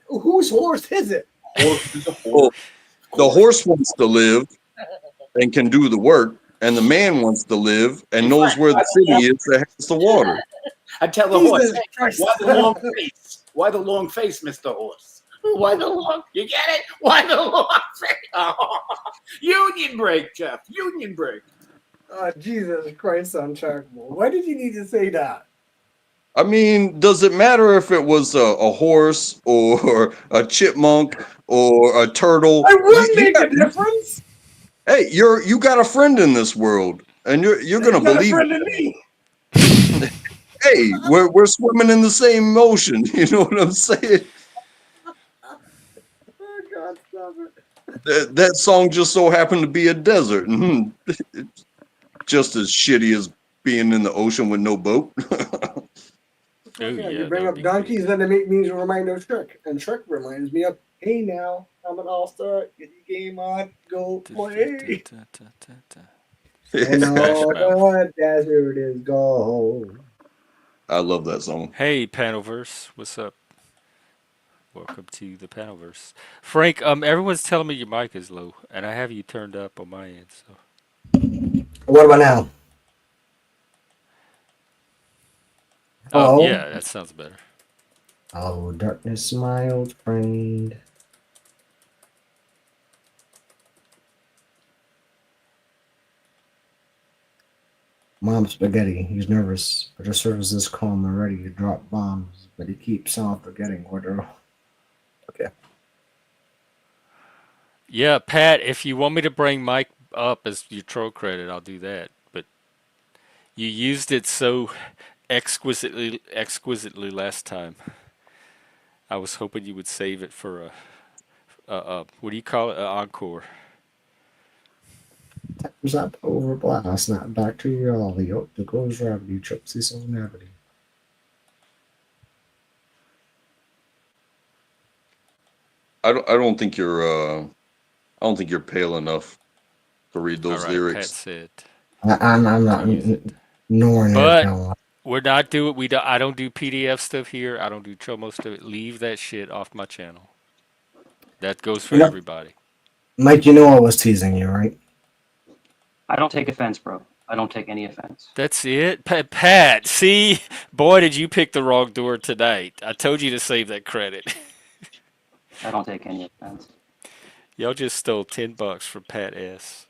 Whose horse is it? Horse is a well, horse. Of the course. horse wants to live and can do the work, and the man wants to live and Hey, knows Frank, where the city is that has the water. I tell the horse, Jesus hey, Christ. why the long face? Why the long face, Mr. Horse? Why the long? You get it? Why the long face? Oh, union break, Jeff. Union break. Jesus Christ, untrackable. Why did you need to say that? I mean, does it matter if it was a horse or a chipmunk or a turtle? I would make a difference. Hey, you got a friend in this world, and you're You gonna got a believe. friend in me. Hey, we're swimming in the same ocean. You know what I'm saying? Oh, God, stop it. That song just so happened to be a desert. It's just as shitty as being in the ocean with no boat. Oh Yeah, you yeah, that bring would up be great. donkeys, then it make me remind of Shrek. And Shrek reminds me of, hey now, I'm an all-star. Get your game on, go play. And Smash all Mouth. the desert is gold. I love that song. Hey, Panelverse, what's up? Welcome to the Panelverse. Frank, everyone's telling me your mic is low, and I have you turned up on my end. So, What about now? Hello? yeah, that sounds better. Oh, darkness, my old friend. Mom spaghetti. He's nervous, but the surface is calm and ready to drop bombs, but he keeps on forgetting where they're. Okay. Yeah, Pat, if you want me to bring Mike up as your troll credit, I'll do that. But you used it so exquisitely last time. I was hoping you would save it for what do you call it? Encore. Time's up over blast, not back to reality. Oh, the goes gravity, trips his own gravity. I don't think I don't think you're pale enough to read All those right, Pat lyrics. said I'm not to use it. nowhere near But pale. we're not doing we don't I don't do PDF stuff here. I don't do Chomo stuff. Leave that shit off my channel. That goes for You know, everybody. Mike, you know I was teasing you, right? I don't take offense, bro. I don't take any offense. That's it. Pat, see? Boy, did you pick the wrong door tonight. I told you to save that credit. I don't take any offense. Y'all just stole $10 from Pat S.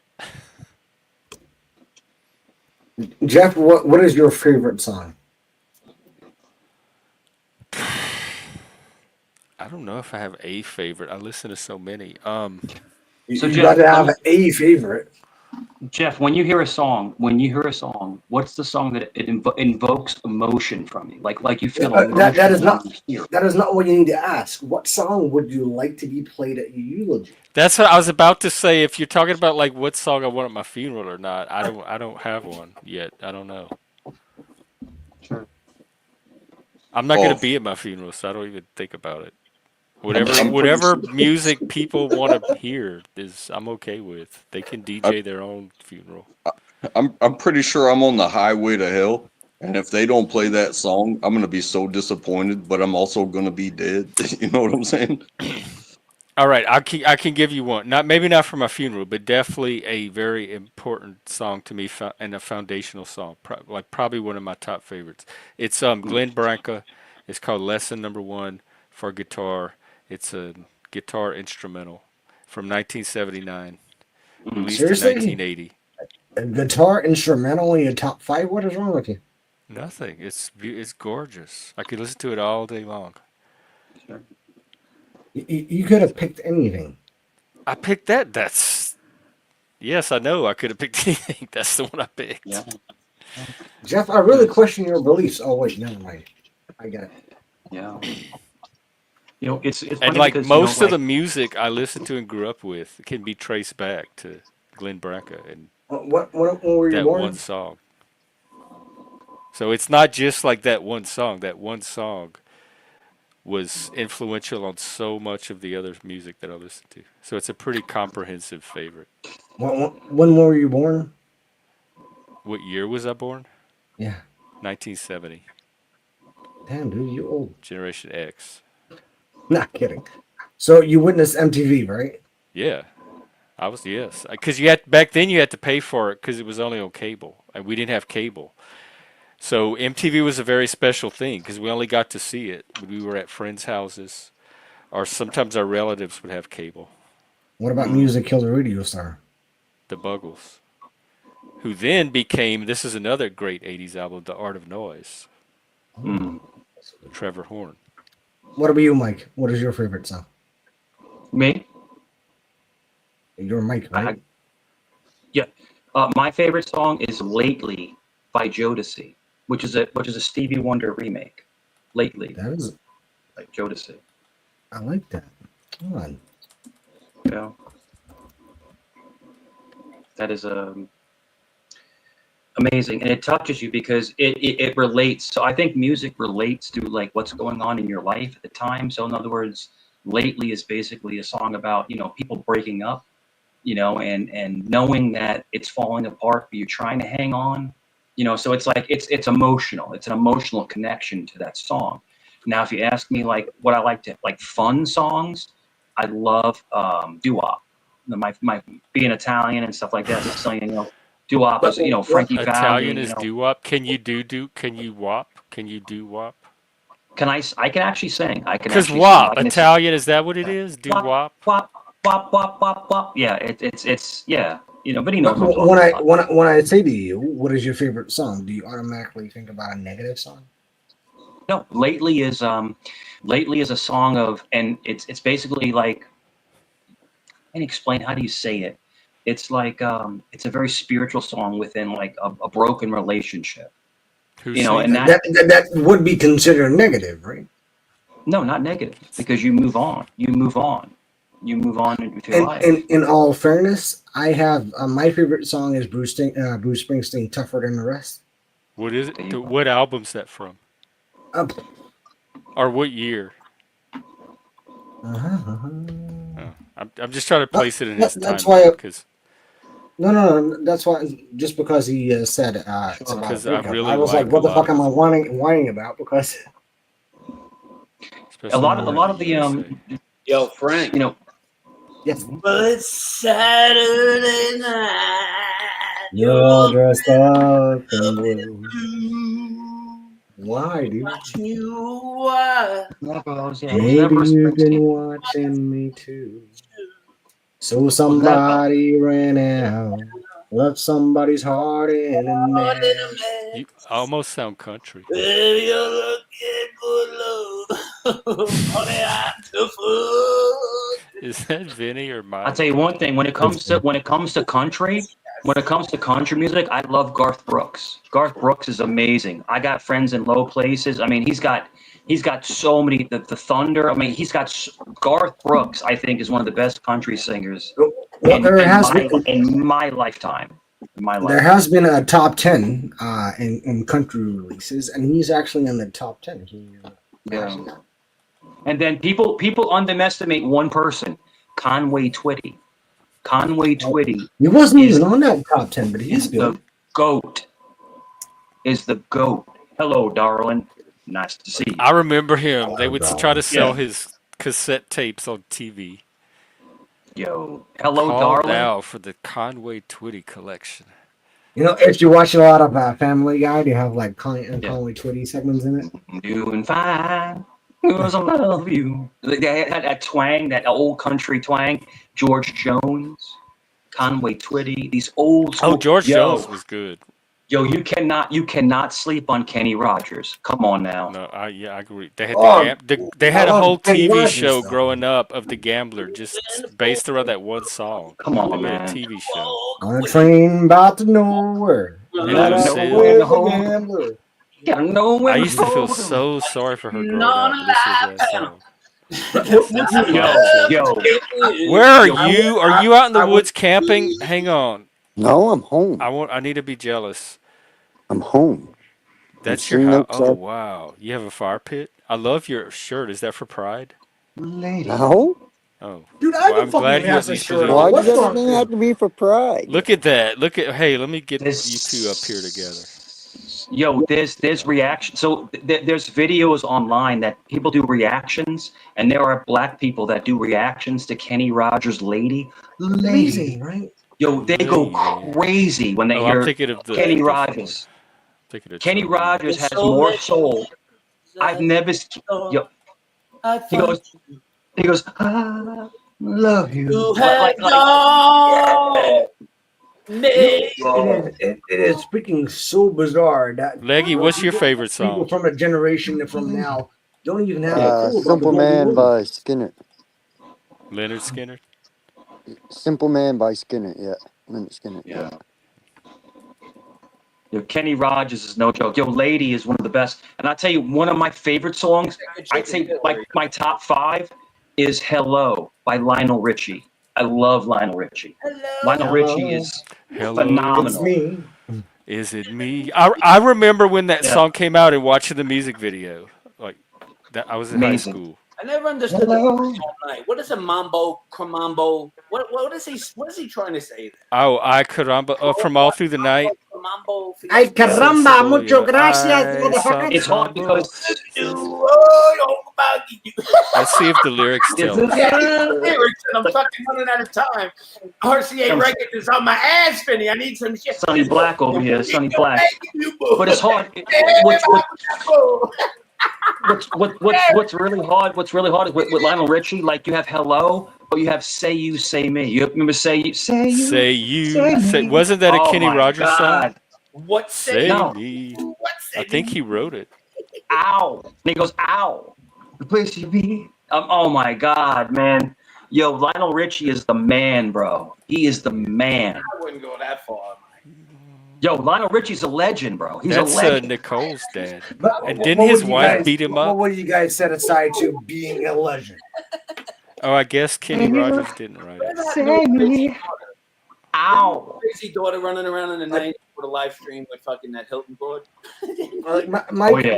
Jeff, what is your favorite song? I don't know if I have a favorite. I listen to so many. So You got Jeff, to have a favorite. Jeff, when you hear a song, what's the song that it invokes emotion from you? Like you feel That emotion is when not you hear it. that is not what you need to ask. What song would you like to be played at your eulogy? That's what I was about to say. If you're talking about like what song I want at my funeral or not, I don't have one yet. I don't know. Sure. I'm not gonna Oh, be at my funeral, so I don't even think about it. I'm Whatever I'm pretty whatever sure music people want to hear is I'm okay with. They can I, DJ their own funeral. I'm pretty sure I'm on the highway to hell. And if they don't play that song, I'm gonna be so disappointed. But I'm also gonna be dead. You know what I'm saying? All right, I can give you one. Not maybe not for my funeral, but definitely a very important song to me and a foundational song. Like probably one of my top favorites. It's Glenn Branca. It's called Lesson Number One for guitar. It's a guitar instrumental from 1979, Mm. released in Seriously? 1980. A guitar instrumental in your top five? What is wrong with you? Nothing. It's gorgeous. I could listen to it all day long. Sure. You could have picked anything. I picked that. That's yes, I know. I could have picked anything. That's the one I Yeah. picked. Jeff, I really Good. question your beliefs. Oh wait, never mind. I get it. Yeah. It's And funny like because most of the like music I listened to and grew up with can be traced back to Glenn Branca and When were you that one born? song. So it's not just like that one song. That one song was influential on so much of the other music that I listened to. So it's a pretty comprehensive favorite. When were you born? What year was I born? Yeah. 1970. Damn, dude, you old. Generation X. Not kidding. So you witnessed MTV, right? Yeah, I was yes. Because you had back then you had to pay for it because it was only on cable and we didn't have cable. So MTV was a very special thing because we only got to see it when we were at friends' houses, or sometimes our relatives would have cable. What about mm, Music Killed a Radio Star? The Buggles, who then became this is another great '80s album, The Art of Noise, mm. Trevor Horn. What about you, Mike? What is your favorite song? Me, You're Mike, I right? yeah. My favorite song is "Lately" by Jodeci, which is a Stevie Wonder remake. "Lately" That is, by Jodeci. I like that. Come on. You know, that is amazing, and it touches you because it relates. So I think music relates to like what's going on in your life at the time. So in other words, "Lately" is basically a song about people breaking up, and knowing that it's falling apart, but you're trying to hang on. So it's like it's emotional. It's an emotional connection to that song. Now, if you ask me like what I like to like fun songs, I love doo-wop. My being Italian and stuff like that. So doo-wop is What? Frankie Italian Valli. is doo wop. Can you do? Can you wop? Can you do wop? I can actually sing. I can Cause actually sing. wop Like, and it's Italian is that what it is? Do wop wop. wop wop wop wop wop. Yeah, it's yeah. But he knows what I'm When talking I about. when I say to you, what is your favorite song? Do you automatically think about a negative song? No, lately is a song of, and it's basically like, and explain how do you say it? It's like it's a very spiritual song within like a broken relationship. Who And sings it? That would be considered negative, right? no, not negative because you move on. You move on. you move on with your life. In all fairness, I have my favorite song is Bruce Springsteen, "Tougher Than the Rest." What is it? There you go. What album's that from? Uh, Or what year? uh-huh. Oh, I'm just trying to place it in his That's why. timeline because No. That's why. Just because he said it's Sure. about a I breakup, really I was like, like a "What the lot fuck of am I his, whining about?" Because especially A Born lot in of the the USA. Yo, Frank. you know, yes, Well, it's Saturday night. you're all You're dressed up in up in blue. blue. Why, dude? Watching you why? Maybe never you've been Springsteen. watching me too. So Was that somebody ran out, left somebody's heart in a Heart in a mess. You mess. almost sound country. Baby, you're looking good, love. Honey, I'm too full. Is that Vinny or I'll Miley? tell you one thing, It's when it comes to country music, I love Garth Brooks. Garth Brooks is amazing. I got friends in low places. I mean, he's got so many the thunder. I mean, Garth Brooks, I think, is one of the best country singers well, in my lifetime. In my there lifetime. has been a top 10 in country releases, and he's actually in the top 10. Yeah. And then people underestimate one person, Conway Twitty. Conway Twitty He wasn't is even on that top 10, but he's is the good. goat. Is the goat. Hello, darling. Nice to see you. I remember him. They Oh, would God. try to sell Yeah. his cassette tapes on TV. Yo, hello, Call darling. now for the Conway Twitty collection. You know, if you watch a lot of Family Guy, they have like Yeah. Conway Twitty segments in it. Doing fine. Cause I love you. They had that twang, that old country twang. George Jones, Conway Twitty, these old school. Oh, George Jones was good. Yo, you cannot sleep on Kenny Rogers. Come on now. No, I agree. They had Oh, they I had a love whole Kenny TV Rogers, show though. growing up of the Gambler, just based around that one song. Come on, They made a man. TV show. On a train about to nowhere. And Got up Lucille. with the gambler. Yeah, no I women used to feel hold 'em. so sorry for her growing Not up listening to that song. Yo, Where are you? Are you out in the woods camping? Hang on. No, I'm home. I need to be jealous. I'm home. That's your seeing house. Oh outside. wow. You have a fire pit? I love your shirt. Is that for pride? No? Oh. Dude, I Well, I'm glad you has at a least shirt believe on. Why it. does What's wrong everything with have to be for pride? Look at that. Hey, let me get This- you two up here together. Yo, there's reaction. So there's videos online that people do reactions, and there are black people that do reactions to Kenny Rogers' "Lady." Amazing, right? Yo, they go Lady. crazy when they Oh, hear I'm thinking of the Kenny different one. Rogers. Thinking of Kenny Trump. Rogers has more soul. I've never. Yo, he goes. He goes. I love you. You Like, had no name. It is freaking so bizarre that Leggy, what's your favorite people song? from a generation from now don't even have a clue about the Simple Golden Man Rule. by Skinner. Leonard Skinner? Simple Man by Skinner, yeah. Leonard Skinner. Yeah. Yo, Kenny Rogers is no joke. Yo, "Lady" is one of the best. And I'll tell you, one of my favorite songs, I'd say like my top 5 is "Hello" by Lionel Richie. I love Lionel Richie. Lionel Richie is Hello. phenomenal. It's me. Is it me? I remember when that Yeah. song came out and watching the music video. Like that I was in high Amazing. school. I never understood that song all night. What is a mambo, cromambo? What is he trying to say there? Oh, I caramba from all through the night. Mambo. Ay, caramba, Sensible, mucho yeah. gracias, Ay, motherfucker. It's hard because Let's see if the lyrics tell us. Yeah, lyrics, and I'm fucking running out of time. RCA Records is on my ass, Finny. I need some shit. Sonny Black over here, Sonny Black. But it's hard. What's really hard? What's really hard is with Lionel Richie. Like you have "Hello," but you have "Say You, Say Me." You remember "Say You, Say You"? Say you. Say, wasn't that a Oh Kenny my Rogers song? God. What Say No. me. What I think he wrote it. Ow. And he goes, "Ow." The place you be. Oh my God, man. Yo, Lionel Richie is the man, bro. He is the man. I wouldn't go that far. Yo, Lionel Richie's a legend, bro. He's That's a legend. Nicole's dad. But And what didn't his would you wife guys- beat him What up? would you guys set aside to being a legend? Oh, I guess Kenny Rogers didn't write it. What about no crazy Sammy. daughter? Ow. Crazy daughter running around in the '90s with a live stream with fucking that Hilton broad. Like, Mike, Oh yeah,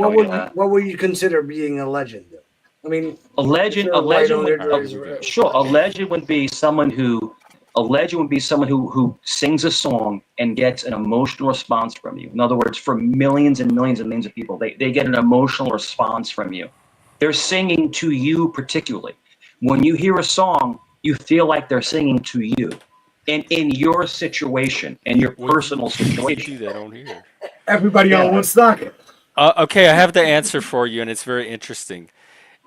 what would you consider being a legend? Though? I mean, A legend, sure, a White legend would, All right, Onager here is we go. sure, a legend would be someone who, who sings a song and gets an emotional response from you. In other words, for millions and millions and millions of people, they get an emotional response from you. They're singing to you particularly. When you hear a song, you feel like they're singing to you. And in your situation, in your Well, personal you do situation. that on here. everybody on Yeah. Woodstock. Okay, I have the answer for you, and it's very interesting.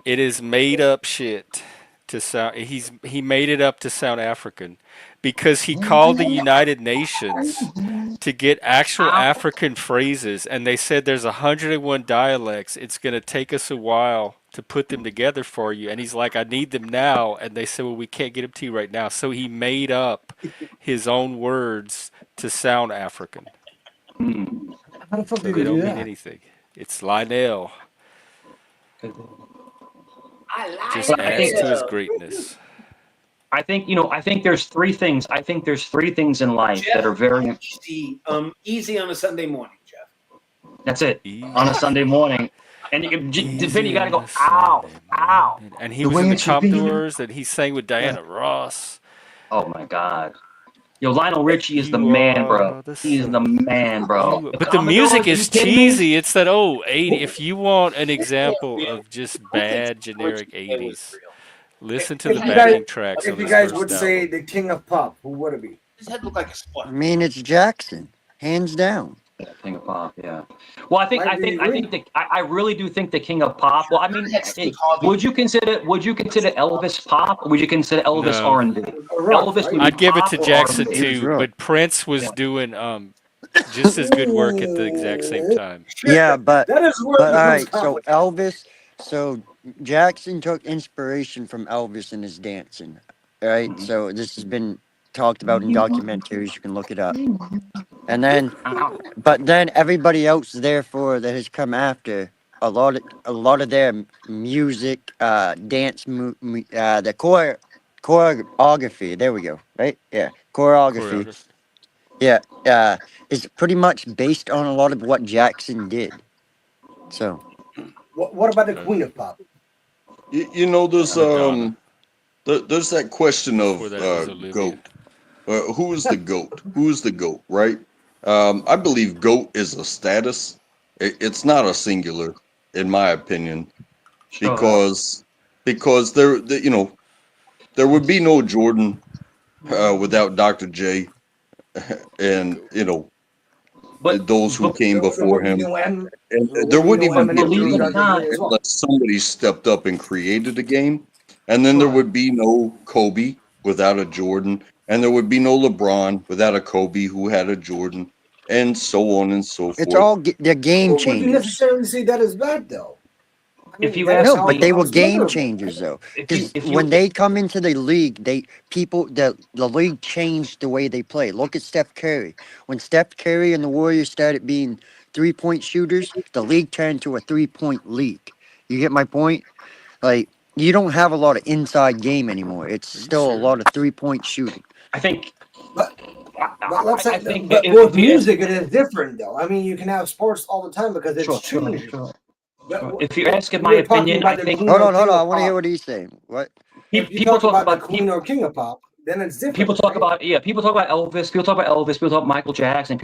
It is made up shit to sound. He made it up to sound African because he called the United Nations to get actual Ow. African phrases, and they said there's 101 dialects. It's gonna take us a while to put them together for you. And he's like, I need them now, and they said, well, we can't get them to you right now. So he made up his own words to sound African, Hmm. How the fuck so did they you do don't mean that? anything. It's Lionel. I Just like But I adds think to his Lionel. greatness. I think there's three things. I think there's three things in life that Jeff, are very. easy on a Sunday morning, Jeff. That's it. On a Easy. Sunday morning, and then Easy you got to on go, a ow, Sunday ow. morning. And he The was in way the it should be. Commodores and he sang with Diana Ross. Oh my God. Yo, Lionel Richie is the You man, bro. are the He is the sun. man, bro. You, The but the music Commodores, are you is kidding me? cheesy. It's that old 80. If you want an This can't example be of just Who thinks bad generic Richie Ray was 80s, real? listen to the If you guys, backing tracks if on you his guys would first say album. the king of pop, who would it be? His head looked like a I spark. mean, it's Jackson, hands down. Yeah, King of Pop, yeah. Well, Mike, do you agree? I really do think the King of Pop. Well, I mean, Had Steve Harvey. would you consider Elvis pop, or would you consider Elvis No. R&B? Rock, Elvis would right? be I'd give it to pop or Jackson He R&B. was too, rough. but Prince was Yeah. doing just as good work at the exact same time. Yeah, but That is where all it becomes right. So complicated. Elvis, so Jackson took inspiration from Elvis in his dancing. All right. Mhm. So this has been talked about in documentaries. You can look it up. And then, Ow. but then everybody else, therefore, that has come after a lot of their music, dance, the choreography. There we go. Right? Yeah, choreography. Choreography. Yeah, is pretty much based on a lot of what Jackson did. So What about the Okay. queen of pop? You know, there's Madonna. there's that question Before of that, it was Olivia. goat. Who is the goat? Who is the goat? Right? I believe goat is a status. It's not a singular, in my opinion, Sure. because you know, there would be no Jordan without Dr. J, and you know But those who came There before would be him, no M. and There there would be wouldn't no even be a Eminem believe it or or league Dr. not, Dre as well. unless somebody stepped up and created a game, and then there sure. would be no Kobe without a Jordan, and there would be no LeBron without a Kobe who had a Jordan, and so on and so it's forth. all they're game Well, would you changers. necessarily say that is bad though? I If mean, you that is ask No, how it but me, they were becomes game memorable. changers though. Because if when you they come into the league, the league changed the way they play. Look at Steph Curry. When Steph Curry and the Warriors started being 3-point shooters, the league turned to a 3-point league. You get my point? Like you don't have a lot of inside game anymore. It's Are you still a lot serious? of 3-point shooting. I think But let's say, I think but with if you ask music, it is different though. I mean, you can have sports all the time because it's sure. changing. But If you're asking my we're talking opinion, I about the think queen Hold or on, hold king on. I of want to hear pop. what he's saying. What? If you people talk talk about the about queen or king of pop, then it's different. people talk right? about people talk about Elvis, people talk about Michael Jackson,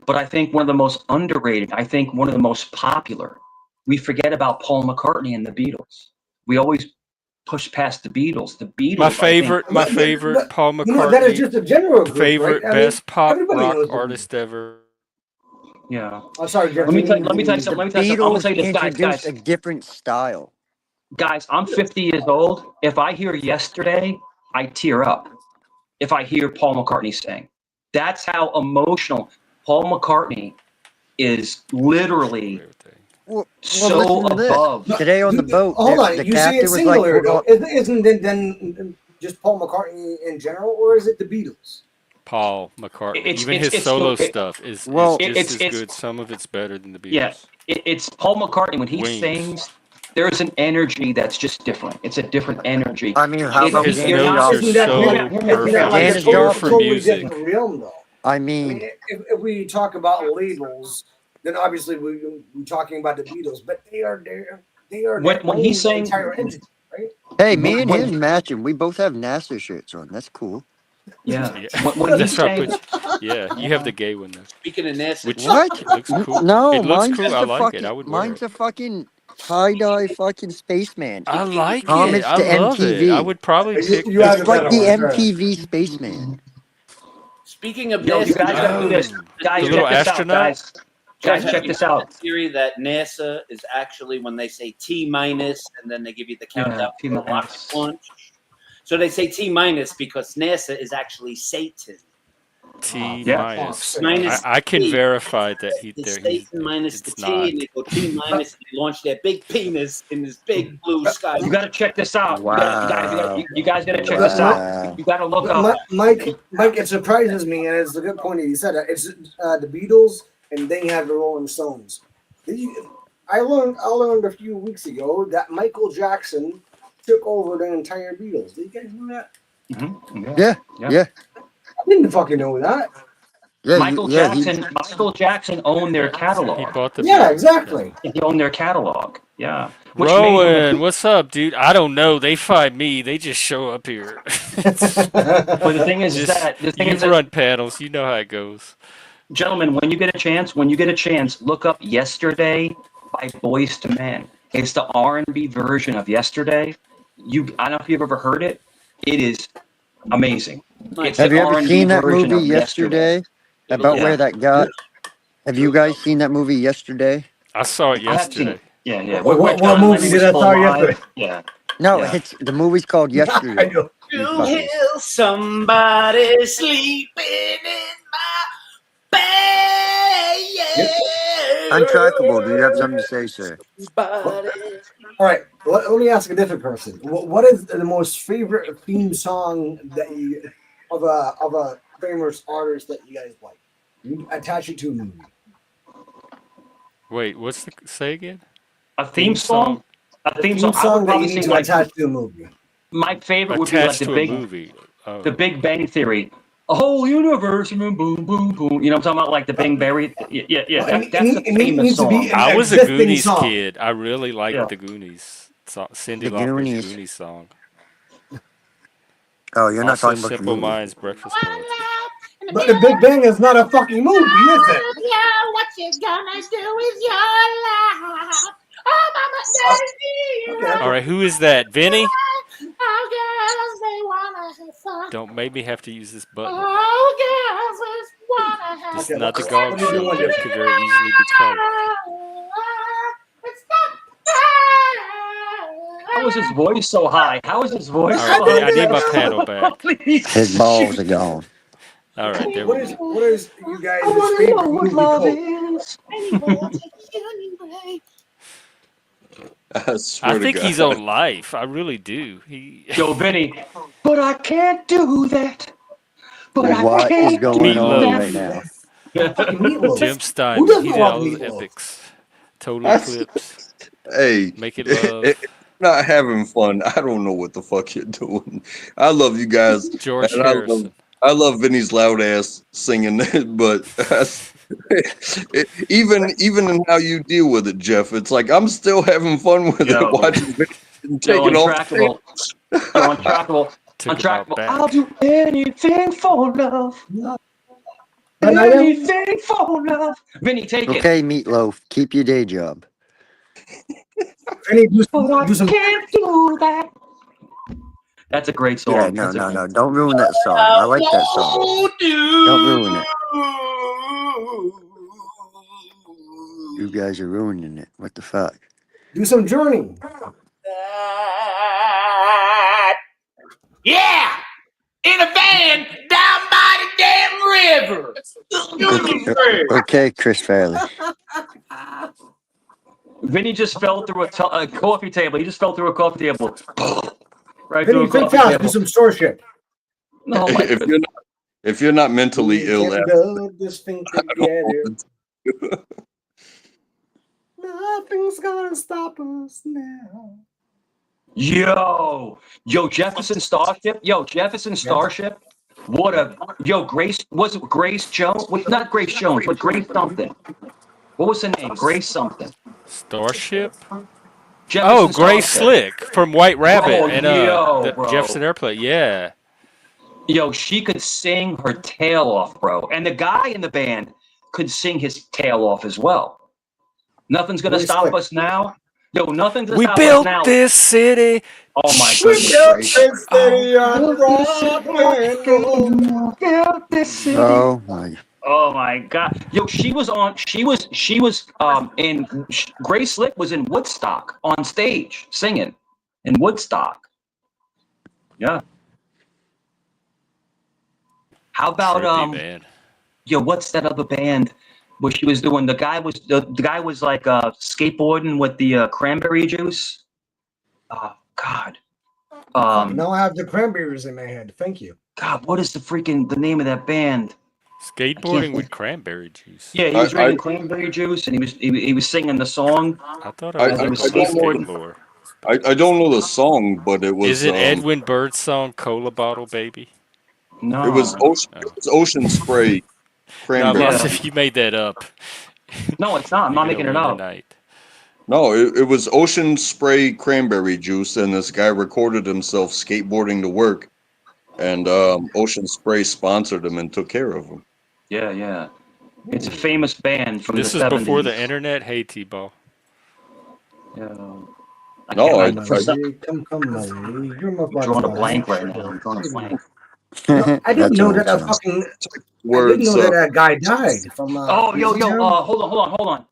but I think one of the most underrated, I think one of the most popular, we forget about Paul McCartney and the Beatles. We always push past the Beatles. The My Beatles, I think, favorite, my favorite But Paul you know that is McCartney, just a general group, right? favorite I mean, best pop everybody rock knows the Beatles. artist ever. yeah. I'm sorry, Jeff. Let me You tell need let me tell you to. something. Let me The tell you something. I'm gonna Beatles tell you this, introduced a different style. guys. I'm 50 years old. If I hear Yesterday, I tear up. If I hear Paul McCartney sing, that's how emotional Paul McCartney is. What's your Literally favorite thing? Well, so listen to this. above. Today on the boat, Hold on. the You say captain it's was like, singular "We're though. going." Isn't it then just Paul McCartney in general, or is it the Beatles? Paul McCartney. It's Even it's his it's solo it, stuff is Well, it, just it's as it's good. Some of it's better than the yeah. Beatles. It's Paul McCartney when he Wings. sings. there's an energy that's just different. It's a different energy. I mean, how about His You're Janis not. notes are Joplin? Isn't that so isn't that like a Janis pure for Joplin. totally music. different realm, though? I I mean, mean, if we talk about labels, then obviously we're talking about the Beatles, but they are their When own he's saying entire entity, right? hey, me and when him matching. We both have NASA shirts on. That's cool. yeah Yeah, when he's that's right. saying Yeah, you have the gay one though, Speaking of NASA, which What? it looks cool. No, It looks mine's cool. just I a like it. I fucking. would wear Mine's it. a fucking tie-dye fucking spaceman. I like it. Homage I to love it. I MTV. would probably pick You the. have It's the like better the one, sure. MTV spaceman. speaking of yo, you NASA, guys got to do this, Oh, guys. the Check little this out, astronaut. guys. Jeff, Check you this know out. the theory that NASA is actually when they say T minus and then they give you the countdown Yeah, for the rocket launch. So they say T minus because NASA is actually Satan. T Yeah. minus. Minus I can T verify that is he's. Satan minus the It's T, not. and they go T minus, and they launch their big penis in this big blue sky. You got to check this out. Wow. You guys got to check But this out. Wow. You got to look But up. Mike, it surprises me, and it's a good point that you said that. It's the Beatles, and then you have the Rolling Stones. I learned a few weeks ago that Michael Jackson took over the entire Beatles. Did you guys know that? Yeah. Yeah. I didn't fucking know that. Yeah. Michael Jackson owned their He catalog. bought the Yeah, Beatles. exactly. He owned their catalog. Yeah. Which made him Rowan, what's up, dude? I don't know. They find me. They just show up here. But the thing is Just that you've run panels. You know how it goes. gentlemen, when you get a chance, look up "Yesterday" by Boys to Men. It's the R&B version of "Yesterday." I don't know if you've ever heard it. It is amazing. It's Have the you ever R&B seen that version movie of "Yesterday." Yesterday? About Yeah. where that got? Have you guys seen that movie Yesterday? I saw it I have seen yesterday. it. Yeah. What John movie Lennon did was I still saw alive. yesterday? Yeah. No, Yeah. it's the movie's called I Yesterday. know. You To fuckers. hear somebody sleeping in my bed. Untrackable. Do you have something to say, sir? All right, let me ask a different person. What is the most favorite theme song that you of a famous artist that you guys like? You attach it to a movie. Wait, what's the say again? A theme song? A The theme theme song. I would song that probably you need sing to like attach to a movie. my favorite would be like Attached to a movie. Oh. the Big Bang Theory. A whole universe, and boom, boom, boom. You know what I'm talking about? Like the Bing Berry. Yeah. Well, That's a famous needs to song. be an I was a existing Goonies song. kid. I really liked Yeah. the Goonies. Cindy The Lauper's Goonies. Goonies song. Oh, you're not Also, talking about the Simple movie. Minds, Breakfast Club. But the Big Bang is not a fucking movie, is it? Yeah, what you gonna do with your life? Oh, mama, daddy, All right, who is that? Vinny? all girls, they wanna have fun. Don't make me have to use this button. All girls just wanna have This is Okay, not the let Gog me do Show. one That different. could very easily be cut. It's not How is his voice so high? How is his voice All so right, high? I need my panel back. Please. His balls are gone. All right, there What we is go. what is you guys' I wanna know favorite what movie love quote? is. I swear I to think God. he's on life. I really do. Yo, Vinny. But I can't do that. But I What is can't going do on Meatloaf. right now? Fucking Meatloaf. Jim Who Steinman. doesn't He did love all those Meatloaf? epics. Total I s- Eclipse. Hey, Make It if Love. not having fun, I don't know what the fuck you're doing. I love you guys, George and Harrison. I love Vinny's loud ass singing, but even in how you deal with it, Jeff, it's like I'm still having fun with Yo. it, watching Vinny and Yo, taking off. untrackable. Yo, untrackable. Took about Untrackable. back. I'll do anything for love. And I don't- Anything for love. Vinny, take it. Okay, Meatloaf, keep your day job. Vinny, do But I some can't do that. That's a great song. Yeah, That's a no. Don't ruin that song. I like that song. Don't ruin it. You guys are ruining it. What the fuck? do some Journey. Yeah, in a van down by the damn river. Okay, Chris Farley. Vinny just fell through a coffee table. He just fell through a coffee table. Right Vinny, through a think coffee fast. Do table. some store shit. Oh my If you're not mentally We ill, can build this thing together. Nothing's gonna stop us now. Yo, Jefferson Starship. Yo, Jefferson Starship. What a Grace. Was it Grace Jones? Not Grace Jones, but Grace something. What was her name? Grace something. Starship. Oh, Jefferson Grace Starship. Slick from White Rabbit Bro, and yo, the Jefferson bro. Airplane. Yeah. Yo, she could sing her tail off, bro. And the guy in the band could sing his tail off as well. Nothing's gonna Very stop slick. us now. Yo, nothing's gonna We stop us built now. this city. Oh my We goodness built gracious. this city on rock and roll. Built this city. Oh my. Oh my God! Yo, she was in Grace Slick was in Woodstock on stage singing in Woodstock. Yeah. How about Trippy, man. yo, what's that other band where she was doing? The guy was like skateboarding with the cranberry juice. Oh God. Now I have the cranberries in my head. Thank you. God, what is the name of that band? Skateboarding with cranberry juice. Yeah, he was drinking cranberry juice and he was singing the song I thought I, I as was he I, was I don't know. skateboarding. I don't know the song, but it Is was it Edwin Bird's song "Cola Bottle Baby"? No. it was Ocean Spray No, Cranberry. Yeah. Ross, if you made that up, No, it's not. I'm not you're making gonna it ruin the up. night. No, it was Ocean Spray Cranberry Juice, and this guy recorded himself skateboarding to work, and Ocean Spray sponsored him and took care of him. Yeah, yeah. It's a famous band from This the is 70s. before the internet. Hey, T-Ball. Yeah. I No, can't. I, Come, For my some, lady. Come, my lady. You're my I'm drawing a blank right butterfly. now. I'm drawing a blank. No, I didn't That's know an that old song. I didn't words. know that that guy died from Oh, yo, Crazy yo. Town. Hold on.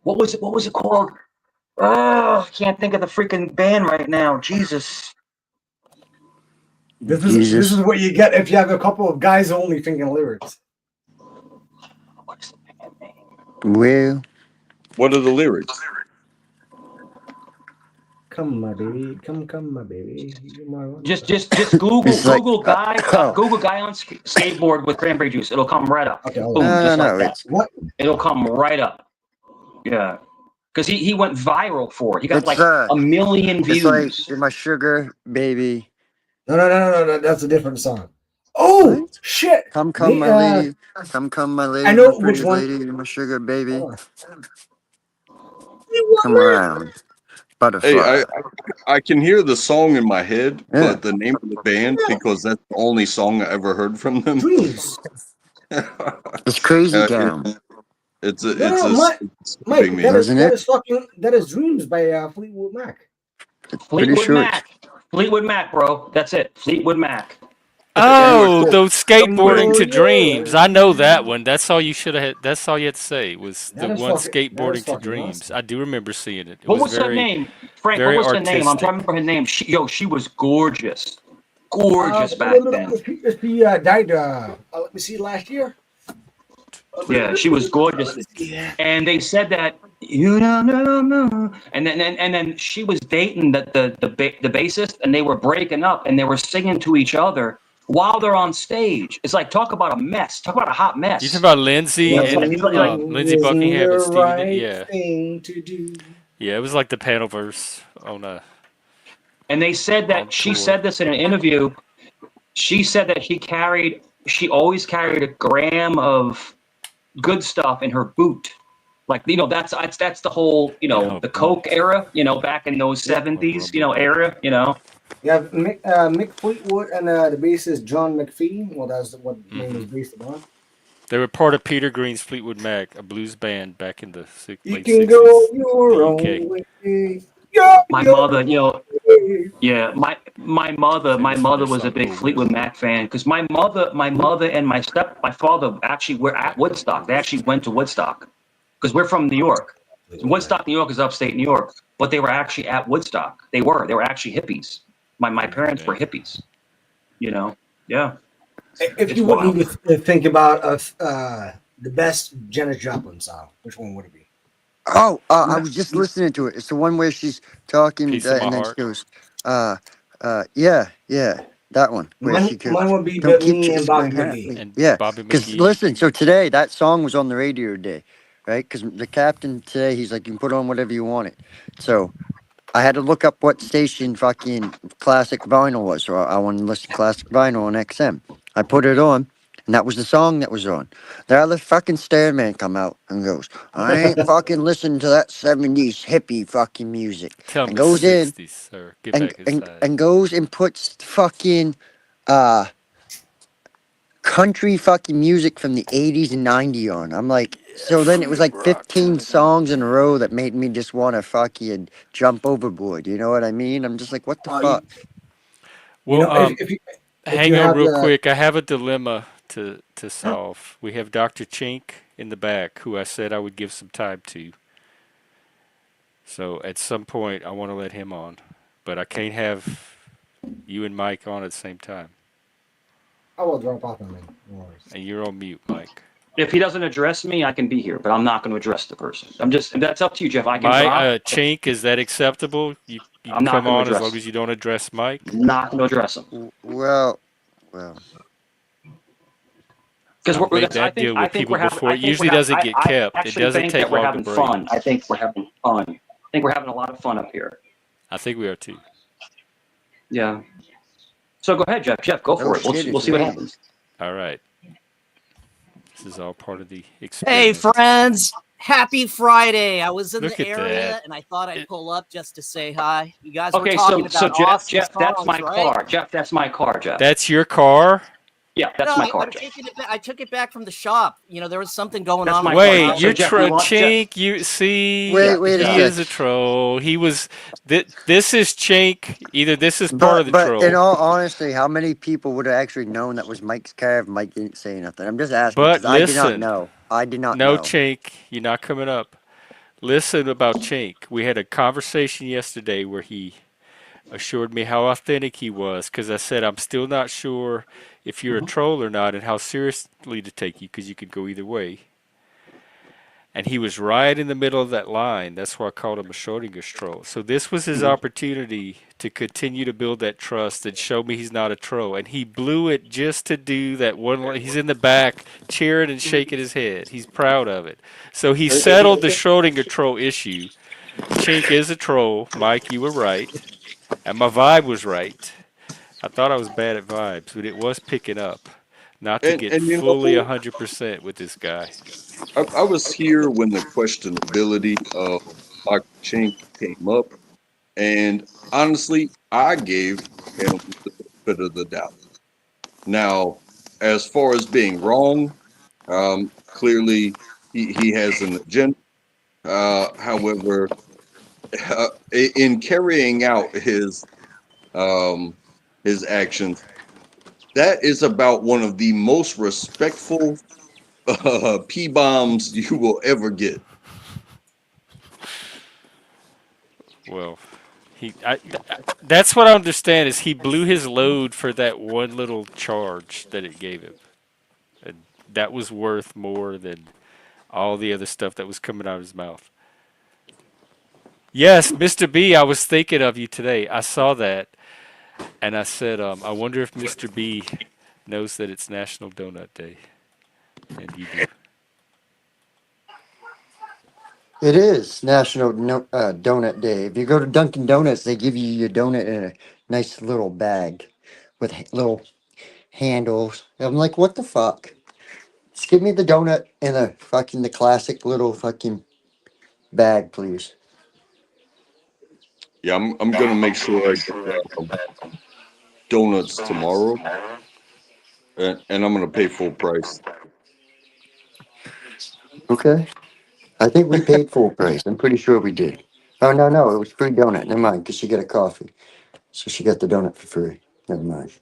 What was it called? Oh, I can't think of the freaking band right now. Jesus. This Jesus. is what you get if you have a couple of guys only thinking lyrics. What's the band name? Well, What are the lyrics? Come, my baby. Come, my baby. You're my one. Just Google it's like guy oh Google guy on skateboard with cranberry juice. It'll come right up. Okay, hold Boom, on. just like no. that. It's What? It'll come right up. Yeah. Because he went viral for it. He got It's, like a million it's like views. my sugar baby. No. That's a different song. Oh What? shit! Come Me, my lady. Come my lady. I know My which pretty one. lady. My sugar baby. Hold on. You Come want around. Hey, Butterfly. I can hear the song in my head, Yeah. but the name of the band, because that's the only song I ever heard from them. Dreams. It's crazy Uh, town. it's No, Mike. escaping me. Wasn't it? That is Dreams by Fleetwood Mac. It's pretty Fleetwood short. Mac. Fleetwood Mac, bro. That's it. Fleetwood Mac. Oh, cool. those skateboarding Oh, to yeah. dreams. I know that one. That's all you should have. That's all you had to say was That the is one fucking- that is skateboarding to fucking dreams. awesome. I do remember seeing it. It What was was her very, name? Frank, very what was her name? I'm trying to artistic. remember her name. She was gorgeous. Gorgeous back then. She died. Let me see. Last year. Yeah, she was gorgeous. And they said that you don't know. And then she was dating the bassist, and they were breaking up, and they were singing to each other while they're on stage. It's like talk about a mess. Talk about a hot You mess. talking about Lindsay Yeah, and it's like- Lindsey Buckingham and Stevie? Yeah, Thing to do. yeah. It was like the panel verse on a. And they said On that she tour. said this in an interview. She said that she always carried a gram of good stuff in her boot. Like, that's the whole, Yeah, the Coke era, back in those 70s, era, You have Mick Fleetwood and the bassist John McPhee. Well, that's what the name is based upon. They were part of Peter Green's Fleetwood Mac, a blues band back in the You late can 60s go in your the own UK. way. my mother, yeah, my mother was a big Fleetwood Mac fan because my mother and my father actually were at Woodstock. They actually went to Woodstock because we're from New York. Woodstock, New York is upstate New York, but they were actually at Woodstock. They were actually hippies. My parents were hippies. Yeah. If It's you would wild. need to think about the best Janis Joplin song, which one would it be? Oh, I was just listening to it. It's the one where she's talking Piece of my and then she heart. goes, yeah, that one. Where Mine, she goes, mine would be don't keep me and chasing Bobby my McGee. hat. And Yeah, Bobby because McGee. listen, so today that song was on the radio today. right? Because the captain today, he's like, you can put on whatever you want it. So I had to look up what station fucking classic vinyl was. So I wanted to listen to classic vinyl on XM. I put it on, and that was the song that was on. The other fucking stairman come out and goes, I ain't fucking listening to that 70s hippie fucking music. Tell him And it's goes in 60s, sir. Get back inside. and goes and puts fucking uh country fucking music from the 80s and 90s on. I'm like, Yeah, so then it was free like rock, turn 15 it up. songs in a row that made me just want to fucking jump overboard. You know what I mean? I'm just like, what the You, fuck? you Well, know, if hang you on have real the quick. I have a dilemma to solve. We have Dr. Chink in the back, who I said I would give some time to. So at some point, I want to let him on, but I can't have you and Mike on at the same time. I will drop off on me. No worries. And you're on mute, Mike. If he doesn't address me, I can be here, but I'm not going to address the person. I'm just that's up to you, Jeff. I can My drop. Chink, is that acceptable? You can I'm not come going to on as address long him. as you don't address Mike. Not going to address him Well, because I've made I that think deal with people we're having. before. It usually doesn't get I kept. It actually doesn't think take that we're long to having break. fun. I think we're having fun. I think we're having a lot of fun up here. I think we are too. Yeah. So go ahead, Jeff. Jeff, go oh for it. shit, We'll it's see what raining. happens. All right. This is all part of the Hey, experiment. friends. Happy Friday. I was in Look the at that. area and I thought I'd It, pull up just to say hi. You guys were Okay, talking so about Jeff, awesome Jeff, that's songs, my right? car. Jeff, that's my car, Jeff. that's your car? Yeah, that's No, my car, I'm Jeff. taking it back. I took it back from the shop. You know, there was something going That's on my with the car. Wait, power. So you're Jeff, you want Jeff? Chink. You see, Yeah, Wait a he yeah. is a sec. troll. He was. This is Chink. Either this is part of the But in troll, all honesty, how many people would have actually known that was Mike's car if Mike didn't say nothing? I'm just asking but because I did not listen, know. I did not no know. Chink, you're not coming up. Listen about Chink. We had a conversation yesterday where he assured me how authentic he was because I said I'm still not sure if you're a troll or not and how seriously to take you because you could go either way. And he was right in the middle of that line. That's why I called him a Schrodinger's troll. So this was his opportunity to continue to build that trust and show me he's not a troll. And he blew it just to do that one. He's in the back cheering and shaking his head. He's proud of it. So he settled the Schrodinger troll issue. Chink is a troll. Mike, you were right. And my vibe was right. I thought I was bad at vibes, but it was picking up. Not to get And fully 100% with this guy. I was here when the questionability of Michael Chink came up, and honestly, I gave him the benefit of the doubt. Now, as far as being wrong, clearly he has an agenda. However, in carrying out um, his actions, that is about one of the most respectful P bombs you will ever get. Well, that's what I understand is he blew his load for that one little charge that it gave him. And that was worth more than all the other stuff that was coming out of his mouth. Yes, Mr. B, I was thinking of you today. I saw that and I said, I wonder if Mr. B knows that it's National Donut Day. And you do. It is National Donut Day. If you go to Dunkin' Donuts, they give you your donut in a nice little bag with little handles. I'm like, what the fuck? Just give me the donut in a fucking the classic little fucking bag, please. Yeah, I'm gonna make sure I get donuts tomorrow, and I'm gonna pay full price. Okay. I think we paid full price. I'm pretty sure we did. Oh no, it was free donut. Never mind, because she got a coffee, so she got the donut for free. Never mind.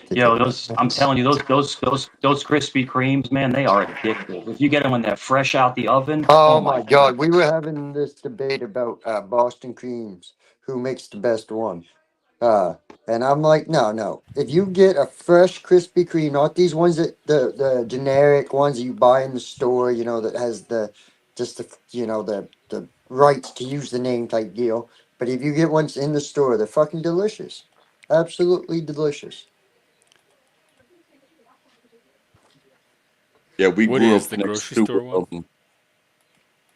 Take Yo, that those back. I'm telling you, those Krispy Kremes, man, they are addictive. If you get them when they're fresh out the oven, oh Oh my my god. God, we were having this debate about Boston creams, who makes the best one. Uh, and I'm like, no. If you get a fresh Krispy Kreme, not these ones that the generic ones that you buy in the store, that has the just the rights to use the name type deal. But if you get ones in the store, they're fucking delicious, absolutely delicious. Yeah, we What grew is up the next grocery to store one?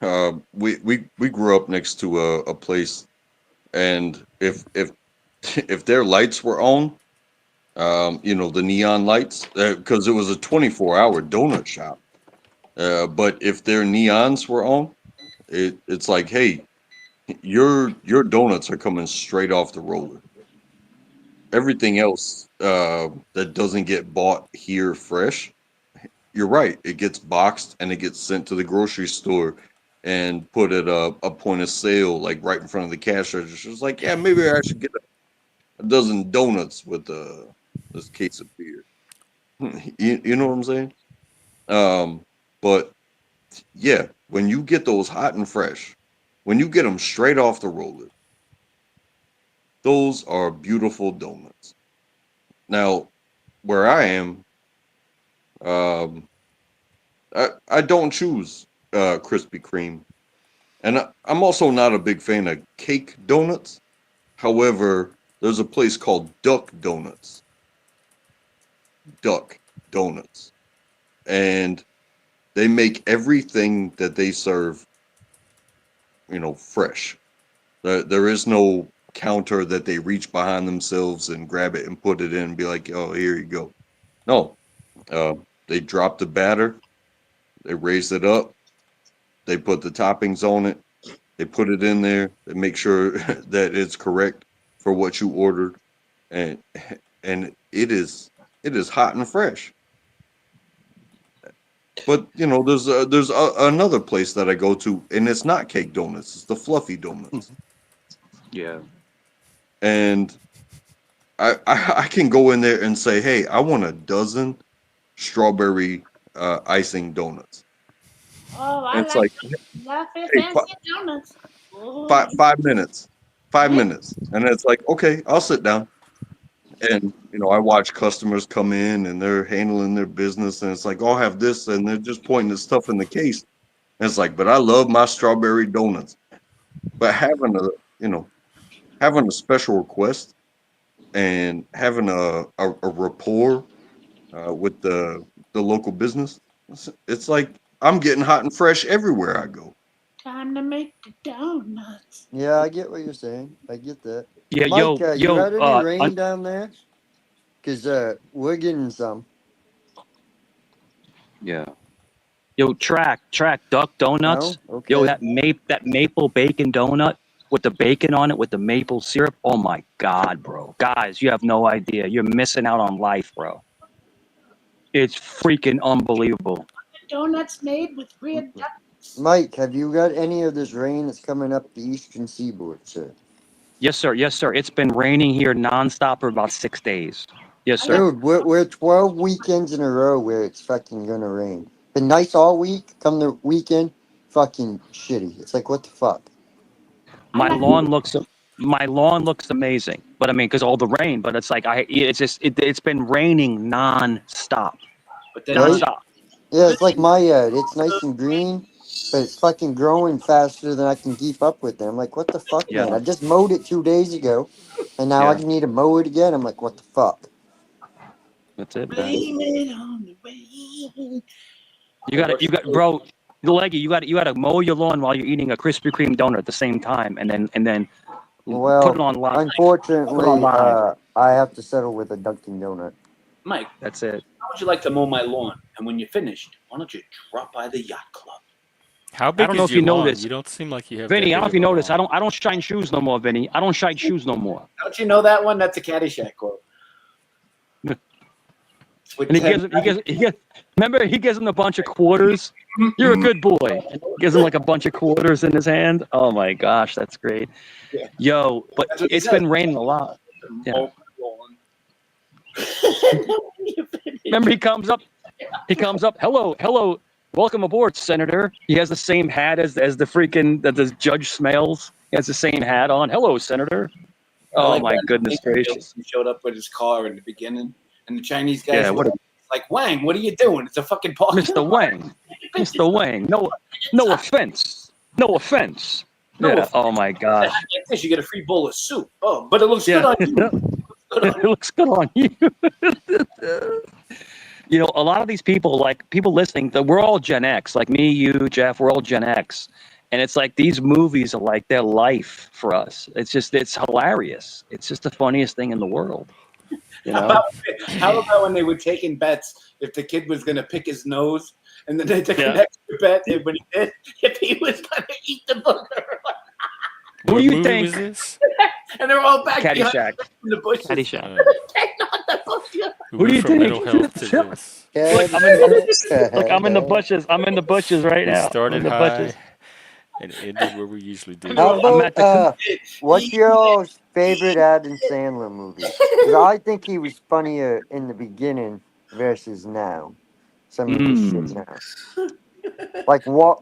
We grew up next to a place, and if if their lights were on, the neon lights, because it was a 24-hour donut shop. But if their neons were on, it's like, hey, your donuts are coming straight off the roller. Everything else that doesn't get bought here fresh, you're right. It gets boxed and it gets sent to the grocery store and put at a point of sale, like right in front of the cash register. It's like, yeah, maybe I should get a dozen donuts with this case of beer. You know what I'm saying? But yeah, when you get those hot and fresh, when you get them straight off the roller, those are beautiful donuts. Now, where I am, um, I don't choose Krispy Kreme, and I'm also not a big fan of cake donuts. However, there's a place called Duck Donuts, and they make everything that they serve, fresh. There is no counter that they reach behind themselves and grab it and put it in and be like, oh, here you go. No, uh, they drop the batter, they raise it up, they put the toppings on it, they put it in there, they make sure that it's correct for what you ordered, and and it is hot and fresh. But there's another place that I go to, and it's not cake donuts; it's the fluffy donuts, Yeah. and I can go in there and say, hey, I want a dozen strawberry icing donuts. Oh, And I it's like like, fluffy hey, fancy donuts. Oh, five, 5 minutes, five yeah. minutes. And it's like, okay, I'll sit down. And, I watch customers come in and they're handling their business. And it's like, I'll have this. And they're just pointing the stuff in the case. And it's like, but I love my strawberry donuts. But having a special request and having a rapport with the local business, it's like I'm getting hot and fresh everywhere I go. Time to make the donuts. Yeah, I get what you're saying. I get that. Yeah, Mike, yo, you yo, had any rain down there? Cause we're getting some. yeah. Yo, track duck donuts. No? Yo, Okay. that maple bacon donut with the bacon on it with the maple syrup. Oh my god, bro. Guys, you have no idea. You're missing out on life, bro. It's freaking unbelievable. Donuts made with real ducks. Mike, have you got any of this rain that's coming up the eastern seaboard, sir? Yes, sir. Yes, sir. It's been raining here nonstop for about 6 days. Yes, sir. Dude, we're 12 weekends in a row where it's fucking gonna rain. Been nice all week. Come the weekend, fucking shitty. It's like, what the fuck? I My like lawn looks my lawn looks amazing. But I mean, because all the rain. But it's like it's been raining nonstop, But then Right? nonstop. Yeah, it's like my yard. It's nice and green, but it's fucking growing faster than I can keep up with it. I'm like, what the fuck, Yeah, man? I just mowed it 2 days ago, and now I yeah. just need to mow it again. I'm like, what the fuck? That's it, man. blame it on the rain. Bro, Leggy, you gotta mow your lawn while you're eating a Krispy Kreme donut at the same time, and then put it Well, on live. Put it on unfortunately, live. I have to settle with a Dunkin' Donut. Mike, That's it. how would you like to mow my lawn? And when you're finished, why don't you drop by the yacht club? How I big don't know is if you your lawn? noticed, You don't seem like you have that Vinny. I don't big know if of you a noticed. lawn. I don't shine shoes no more, Vinny. I don't shine shoes no more. Don't you know that one? That's a Caddyshack quote. And remember he gives him a bunch of quarters. You're a good boy. Gives him like a bunch of quarters in his hand. Oh my gosh, that's great. Yeah. Yo, but That's what he it's said. been raining a lot. Yeah. Mow my lawn. When you finish. Remember he comes up. Hello. Welcome aboard, Senator. He has the same hat as the freaking that the judge smells. He has the same hat on. Hello, Senator. I Oh like my that. goodness gracious. He showed up with his car in the beginning, and the Chinese guys Yeah, were like, "Wang, what are you doing? It's a fucking parking Mr. lot." Wang. Mr. Wang. No offense. No offense. No Yeah. offense. Oh my gosh. Like this, you get a free bowl of soup. Oh, but it looks Yeah. good on you. It looks good on It looks good on you. You know, a lot of these people, like people listening, we're all Gen X. Like me, you, Jeff, we're all Gen X. And it's like these movies are like their life for us. It's hilarious. It's just the funniest thing in the world. You How know? about, how about when they were taking bets if the kid was going to pick his nose, and then they took an Yeah. extra bet if when he did, if he was going to eat the booger, Who What do you movie think? was this? and they're all back behind Caddyshack. in the bushes. Caddyshack. Take on the bush. We Who do went you from think? mental health to this. Look, look, I'm in the bushes. I'm in the bushes right We now. I'm in started the bushes. high and ended where we usually do. How I'm about at the. what's your favorite Adam Sandler movie? Because I think he was funnier in the beginning versus now. Some of his shit now, like what,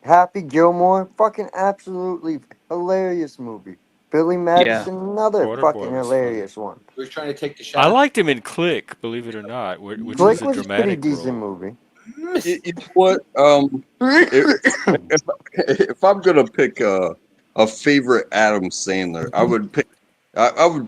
Happy Gilmore, fucking absolutely hilarious movie. Billy Yeah. Madison, another Waterboy fucking was funny. hilarious one. He was trying to take the I shot. liked him in Click, believe it or not, which was Click a was a pretty dramatic decent role. movie. You know what? If I'm gonna pick a favorite Adam Sandler, I would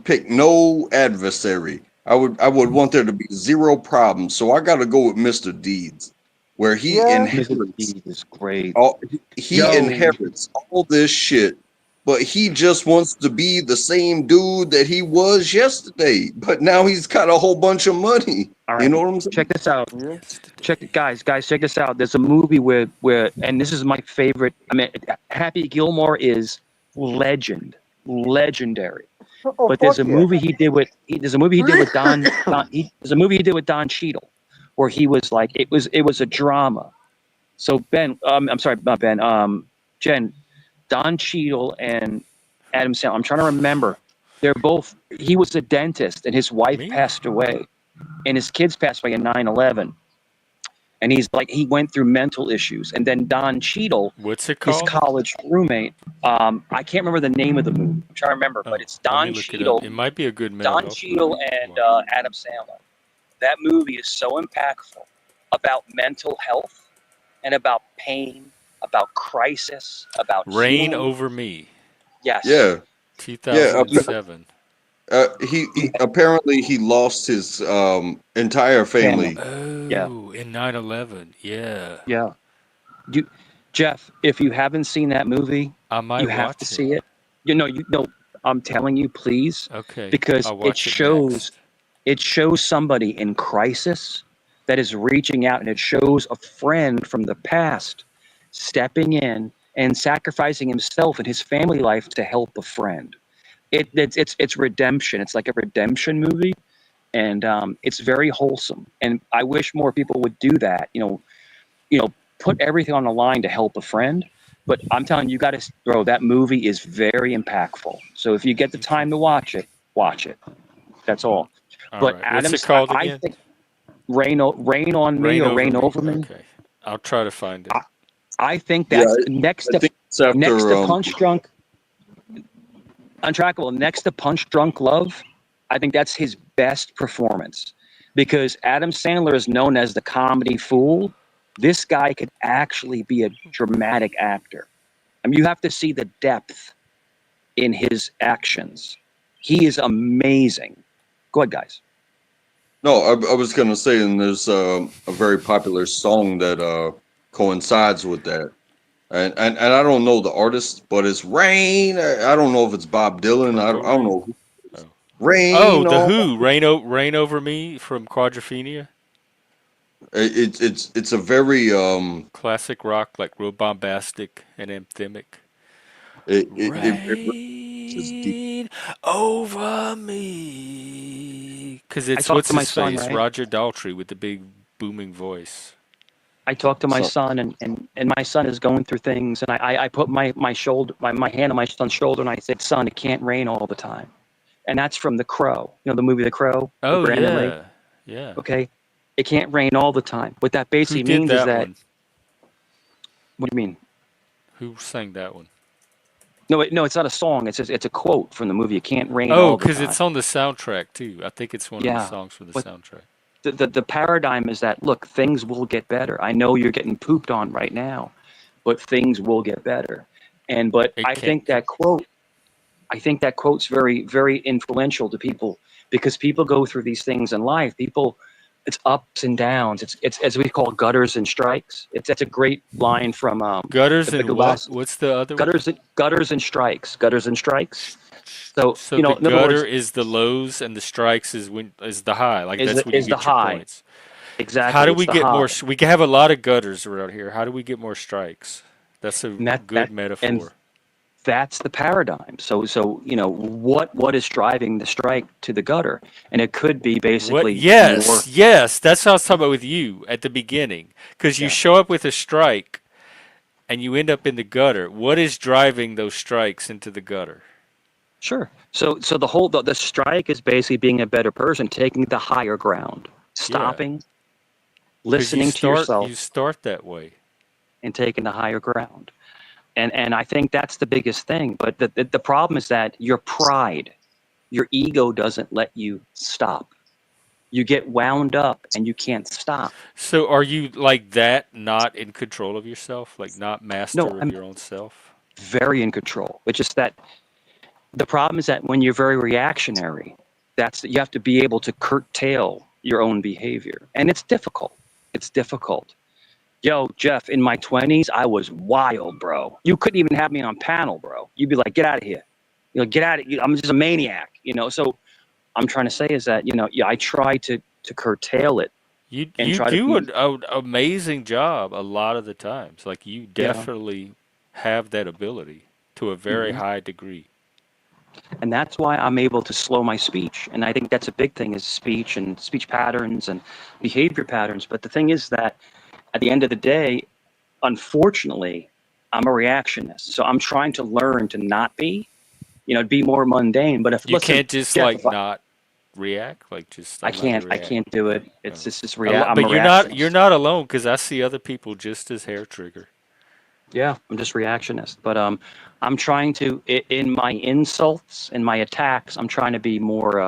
pick No Adversary. I would want there to be zero problems. So I got to go with Mr. Deeds, where he Yeah, Mr. inherits Deeds is great. all he Yo. inherits all this shit, but he just wants to be the same dude that he was yesterday. But now he's got a whole bunch of money. All You right. know what I'm saying? Check this out. yeah. Check guys, check this out. There's a movie where and this is my favorite. I mean, Happy Gilmore is legendary. Oh But there's fuck a yeah. movie he did with there's a movie he did with there's a movie he did with Don Cheadle, where he was like it was a drama. So Ben, I'm sorry, not Ben, Jen, Don Cheadle and Adam Sandler. I'm trying to remember. They're both. He was a dentist, and his wife Me? passed away, and his kids passed away in 9/11. And he's like he went through mental issues, and then Don Cheadle, What's it his called? college roommate. I can't remember the name of the movie. I'm trying to remember, but Oh, it's let me Don look it up. Cheadle, It might be a good mental Don health Cheadle, movie. and Adam Sandler. That movie is so impactful about mental health and about pain, about crisis, about Reign healing. Over Me, Yes. Yeah, yeah. 2007. He apparently he lost his entire family. Family. Yeah. Oh, in 9/11. Yeah. Yeah. You, Jeff, if you haven't seen that movie, I you might have to watch it. see it. You know, I'm telling you, please, Okay, because I'll watch it next. it shows somebody in crisis that is reaching out, and it shows a friend from the past stepping in and sacrificing himself and his family life to help a friend. It's redemption. It's like a redemption movie, and it's very wholesome. And I wish more people would do that. Put everything on the line to help a friend. But I'm telling you, bro, that movie is very impactful. So if you get the Okay. time to watch it, watch it. That's all. All But right. What's it Adams, called I again? think rain on me Reign or Over rain Me. over me. Okay. I'll try to find it. I think Yeah, that's I think it's after Punch Drunk, Untrackable. Next to Punch Drunk Love, I think that's his best performance because Adam Sandler is known as the comedy fool. This guy could actually be a dramatic actor. I mean, you have to see the depth in his actions. He is amazing. Go ahead, guys. no. I was gonna say, and there's a very popular song that coincides with that. And I don't know the artist, but it's Rain. I don't know if it's Bob Dylan. Purple I don't Rain. know. Oh. Oh, Rain The on. Who. Rain Over Me from Quadrophenia. It's a very Classic rock, like real bombastic and anthemic. it is deep. Rain over me. Because I it's talked what's to my his son, face? right? Roger Daltrey with the big booming voice. I talked to my So son, and my son is going through things, and I put my hand on my son's shoulder, and I said, "Son, it can't rain all the time." And that's from The Crow. You know the movie The Crow with Oh, Brandon Lee. yeah. Yeah. Okay, it can't rain all the time. What that Who basically did means is that that. one? What do you mean? Who sang that one? No, it's not a song. It's a quote from the movie. It can't rain Oh, all the because time. it's on the soundtrack, too. I think it's one of the Yeah, songs from the but soundtrack. the paradigm is that look, things will get better. I know you're getting pooped on right now, but things will get better. But It can't. I think that quote's very very influential to people because people go through these things in life. People, it's ups and downs. It's as we call gutters and strikes. It's a great line from Gutters the and what? last What's the other one? gutters and strikes. Gutters and strikes. So So the in other words, gutter is the lows and the strikes is the high. Like that's when you is the get your high. points. How Exactly, do it's we the get high. more? We can have a lot of gutters around here. How do we get more strikes? That's a And good and metaphor. that's the paradigm. So what is driving the strike to the gutter? And it could be What? basically more. Yes, yes. That's what I was talking about with you at the beginning. Because you Yeah. show up with a strike and you end up in the gutter. What is driving those strikes into the gutter? Sure. So the strike is basically being a better person, taking the higher ground, Yeah, stopping, because listening to you yourself, start that way. and taking the higher ground. And I think that's the biggest thing. But the problem is that your pride, your ego doesn't let you stop. You get wound up and you can't stop. So are you like that, not in control of yourself, like not No, master of I'm your own self? very in control. It's just that the problem is that when you're very reactionary, you have to be able to curtail your own behavior. And it's difficult. It's difficult. Yo, Jeff, in my 20s, I was wild, bro. You couldn't even have me on panel, bro. You'd be like, get out of here. Get out of here. I'm just a maniac, So I'm trying to say is that, yeah, I try to curtail it and You try to do be, an amazing job a lot of the times. Like you yeah. definitely have that ability to a very hmm high degree. And that's why I'm able to slow my speech. And I think that's a big thing is speech and speech patterns and behavior patterns. But the thing is that at the end of the day, unfortunately, I'm a reactionist. So I'm trying to learn to not be more mundane. But if You listen, can't just Jeff, like not react. Like just I I'm not gonna can't react. do it. No. It's just react. I'm But a you're reactionist. not alone because I see other people just as hair trigger. Yeah, I'm just reactionist. But I'm trying to in my insults and my attacks, I'm trying to be more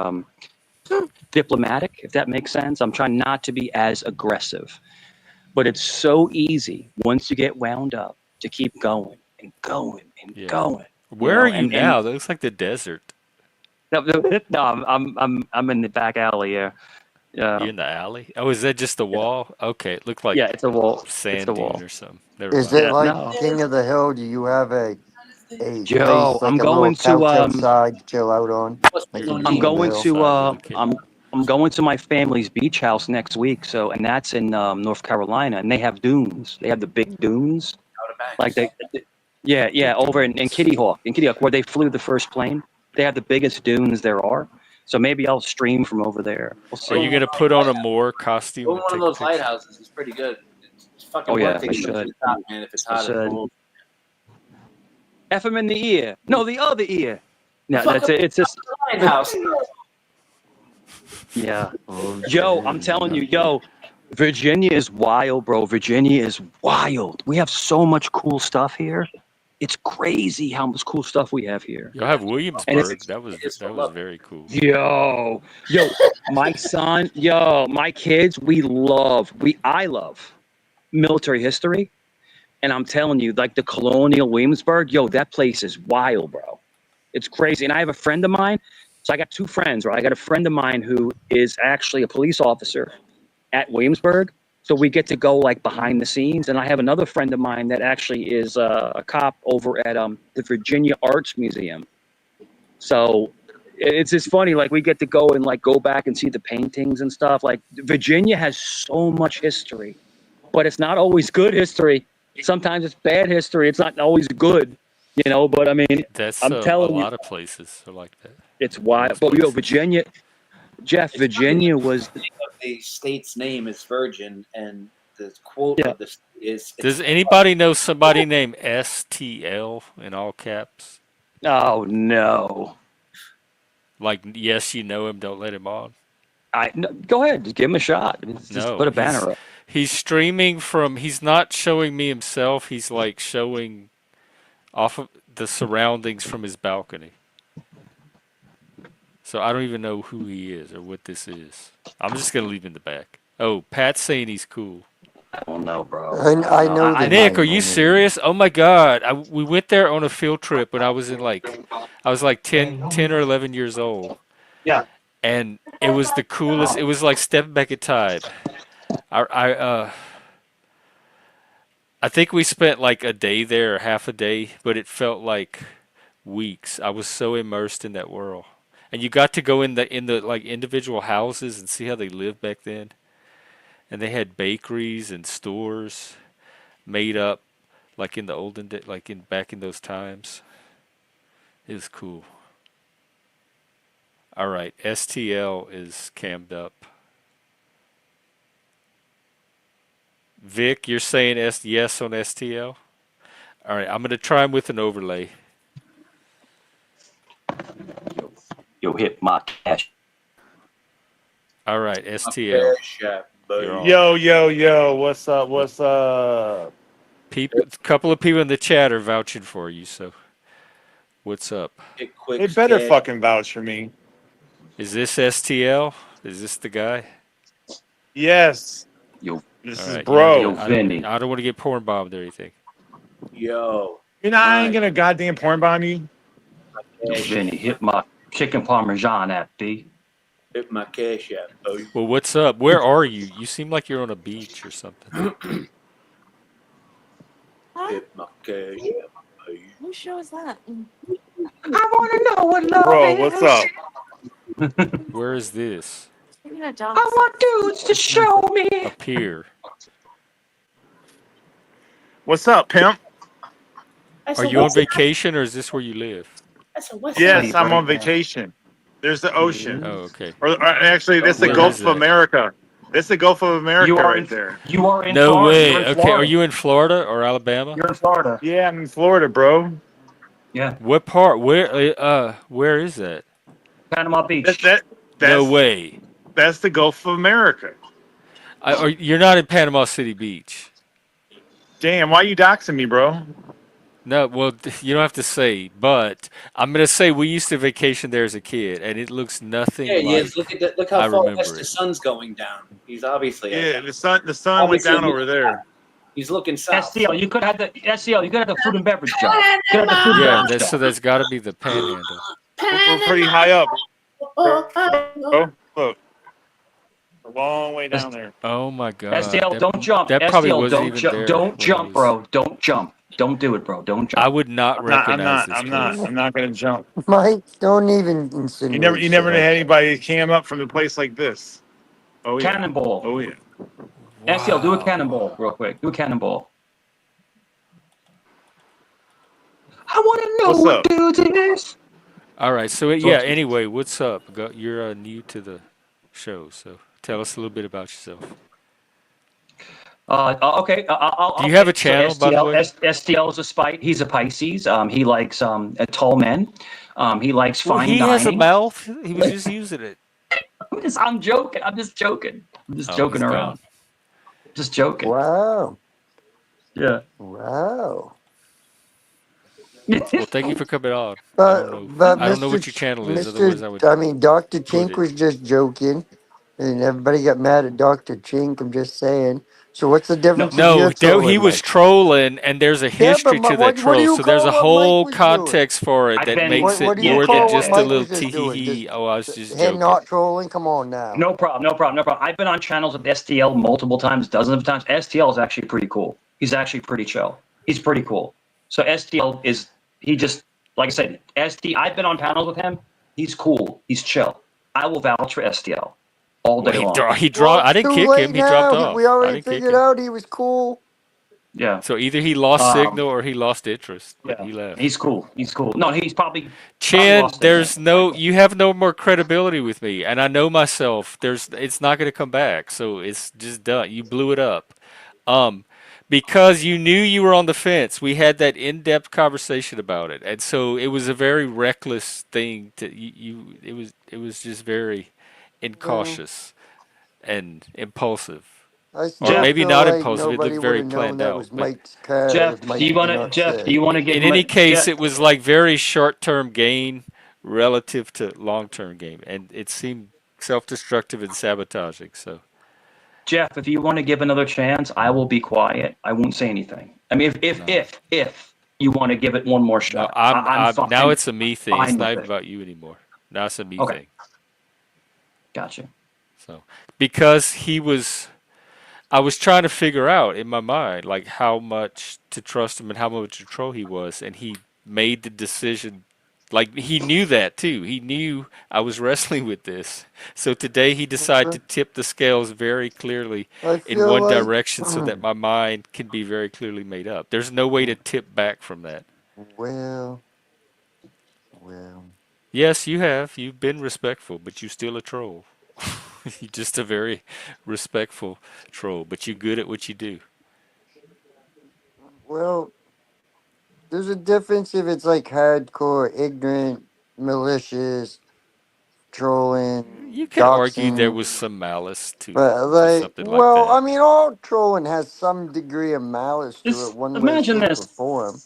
diplomatic, if that makes sense. I'm trying not to be as aggressive. But it's so easy once you get wound up to keep going and going and Yeah. going. Where are you And now? That looks like the desert. no, I'm in the back alley here. You in the alley? Oh, is that just the Yeah, wall? Okay, it looked like yeah, it's a wall. It's sand the dune wall. or something. Never Is mind. it Yeah, like no. King of the Hill? Do you have a Joe, place like a little couch outside to chill out on, What's like no in I'm King need? of the going Hill? to Outside with a kid. I'm going to my family's beach house next week. So, and that's in North Carolina, and they have dunes. They have the big dunes, Outer like Banks. The over in dunes. Kitty Hawk, where they flew the first plane. They have the biggest dunes there are. So maybe I'll stream from over there. We'll Are you see. gonna put on a Moor costume Go to and one of take a those picture? lighthouses. It's pretty good. It's Oh fucking yeah, worth I taking to should. the top, man. If it's I hot, should. cold. F him in the ear. No, the other ear. No, that's Fucking it. It's just lighthouse. yeah. Oh, Yo, I'm telling you, yo, Virginia is wild, bro. Virginia is wild. We have so much cool stuff here. It's crazy how much cool stuff we have here. You'll have And Williamsburg. it's It's That full was up. very cool. yo, my son, my kids, I love military history. And I'm telling you, like the Colonial Williamsburg, yo, that place is wild, bro. It's crazy. And I have a friend of mine. So I got two friends, right? I got a friend of mine who is actually a police officer at Williamsburg. So we get to go like behind the scenes. And I have another friend of mine that actually is a cop over at the Virginia Arts Museum. So it's just funny. Like we get to go and like go back and see the paintings and stuff. Like Virginia has so much history, but it's not always good history. Sometimes it's bad history. It's not always good, But I mean, That's I'm a telling you, lot of places are like that. it's wild. Most But places. Virginia, Jeff, It's funny that Virginia was, the state's name is Virgin, and the quote yeah. of the state is. Does anybody know somebody named STL in all caps? Oh no. Like, yes, you know him. Don't let him on. No, go ahead, just give him a shot. Just No, put a banner up. he's streaming from. He's not showing me himself. He's like showing off of the surroundings from his balcony. So I don't even know who he is or what this is. I'm just gonna leave him in the back. Oh, Pat's saying he's cool. I don't know, bro. I know I the Nick, are name. you serious? Oh my God. We went there on a field trip when I was like 10 or 11 years old. Yeah. and it was the coolest. It was like stepping back in time. I think we spent like a day there, or half a day, but it felt like weeks. I was so immersed in that world. And you got to go in the like individual houses and see how they lived back then. And they had bakeries and stores made up like in the olden day, like in back in those times. It was cool. All right, STL is cammed up. Vic, you're saying yes on STL? All right, I'm going to try him with an overlay. Yo, hit my cash. All right, STL, you're on. Yo, what's up? What's up? People, a couple of people in the chat are vouching for you, so what's up? They better fucking vouch for me. Is this STL? Is this the guy? Yes. Yo, This All is right, bro. Yo, Vinny. I don't want to get porn bombed or anything. Yo, You know, I ain't gonna goddamn porn bomb you. Yo, Vinny, hit my chicken parmesan app, B. hit my cash app, boy. Well, what's up? Where are you? You seem like you're on a beach or something. Hit my cash app, boy. Whose show is that? I want to know what love Bro, is. what's up? Where is this? Maybe a dog. I want dudes to show me. A pier. What's up, pimp? Are you on vacation or is this where you live? Yes, I'm on vacation. There's the ocean. Oh, okay. Or actually, this is the Where Gulf is of that? America. This is the Gulf of America You are right in, there. you are in No Florida. You're way. in Okay, Florida. are you in Florida or Alabama? You're in Florida. Yeah, I'm in Florida, bro. Yeah. What part? Where is that? Panama Beach. That's No way. That's the Gulf of America. You're not in Panama City Beach. Damn, why you doxing me, bro? No, well, you don't have to say, but I'm gonna say we used to vacation there as a kid, and it looks nothing Yeah, like yes. Look how I far remember west the it. sun's going down. He's obviously Yeah, the sun went Obviously, down over there. he's looking south. STL, you could have the STL. You could have the food and beverage job. You could have the food and Yeah, beverage job. that's got to be the Panhandle. We're pretty high up, bro. Look, a long way down there. Oh my God. STL, don't jump. That probably STL, wasn't don't even jump. there Don't when I jump, was- bro. Don't jump. Don't do it, bro. Don't jump. I would not recognize this place. I'm not gonna jump. Mike, don't even insinuate. You never shit had like anybody cam up from a place like this. Oh yeah. Cannonball. Oh yeah. STL, do a Wow. cannonball real quick. Do a cannonball. I want to know What's what up? dudes it is. All right. So yeah. Anyway, what's up? You're new to the show, so tell us a little bit about yourself. Okay. Do you have a channel, by the way? STL is a spite. He's a Pisces. He likes tall men. He likes Well, fine he has a dining. mouth. He was just using it. I'm joking. I'm just joking. I'm just joking he's around. Just joking. Wow. Yeah. Wow. Well, thank you for coming on. But I don't know Mr. what your channel is. Mr. Otherwise, I would. I mean, Dr. put Chink it. was just joking, and everybody got mad at Dr. Chink. I'm just saying. So what's the difference if No, you're trolling, he was Mike? trolling, and there's a Yeah, history but to that what do troll. you So there's call a what whole Mike was doing? context for it I've that been- makes What it do you more call than what just a Mike little was just doing? tee-hee-hee. Oh, I was just Him joking. not trolling? Come on now. No problem. I've been on channels with STL multiple times, dozens of times. STL is actually pretty cool. He's actually pretty chill. He's pretty cool. So STL is, he just, like I said, I've been on panels with him. He's cool. He's chill. I will vouch for STL all day long. Well, I didn't too kick late him. He dropped now. off. We I already didn't kick figured him. out he was cool. Yeah. So either he lost Um, signal or he lost interest. But Yeah. he left. He's cool. No, he's probably Chan, lost there's interest. you have no more credibility with me, and I know myself. It's not going to come back, so it's just done. You blew it up, because you knew you were on the fence. We had that in-depth conversation about it, and so it was a very reckless thing to you. It was just very incautious and impulsive, I or still maybe feel not like impulsive. It nobody looked would very have known planned that out, was but. Mike's card Jeff, if Mike do you did want to not Jeff? say Do you want to give? In any case, Jeff, it was like very short-term gain relative to long-term gain, and it seemed self-destructive and sabotaging. So, Jeff, if you want to give another chance, I will be quiet. I won't say anything. I mean, if you want to give it one more no, shot, I'm fine. now it's a me thing. It's fine not with even it. about you anymore. Now it's a me Okay. thing. Gotcha. So because I was trying to figure out in my mind like how much to trust him and how much to troll he was, and he made the decision. Like he knew that too. He knew I was wrestling with this. So today he decided to Okay. tip the scales very clearly I in feel one like, direction so that my mind can be very clearly made up. There's no way to tip back from that. well, well. Yes, you have. You've been respectful, but you're still a troll. You're just a very respectful troll, but you're good at what you do. Well, there's a difference if it's like hardcore, ignorant, malicious, You trolling, could argue there doxing. was some malice But to like, something like well, that. I mean, all trolling has some degree of malice to it, Just one way, imagine shape, or this. form.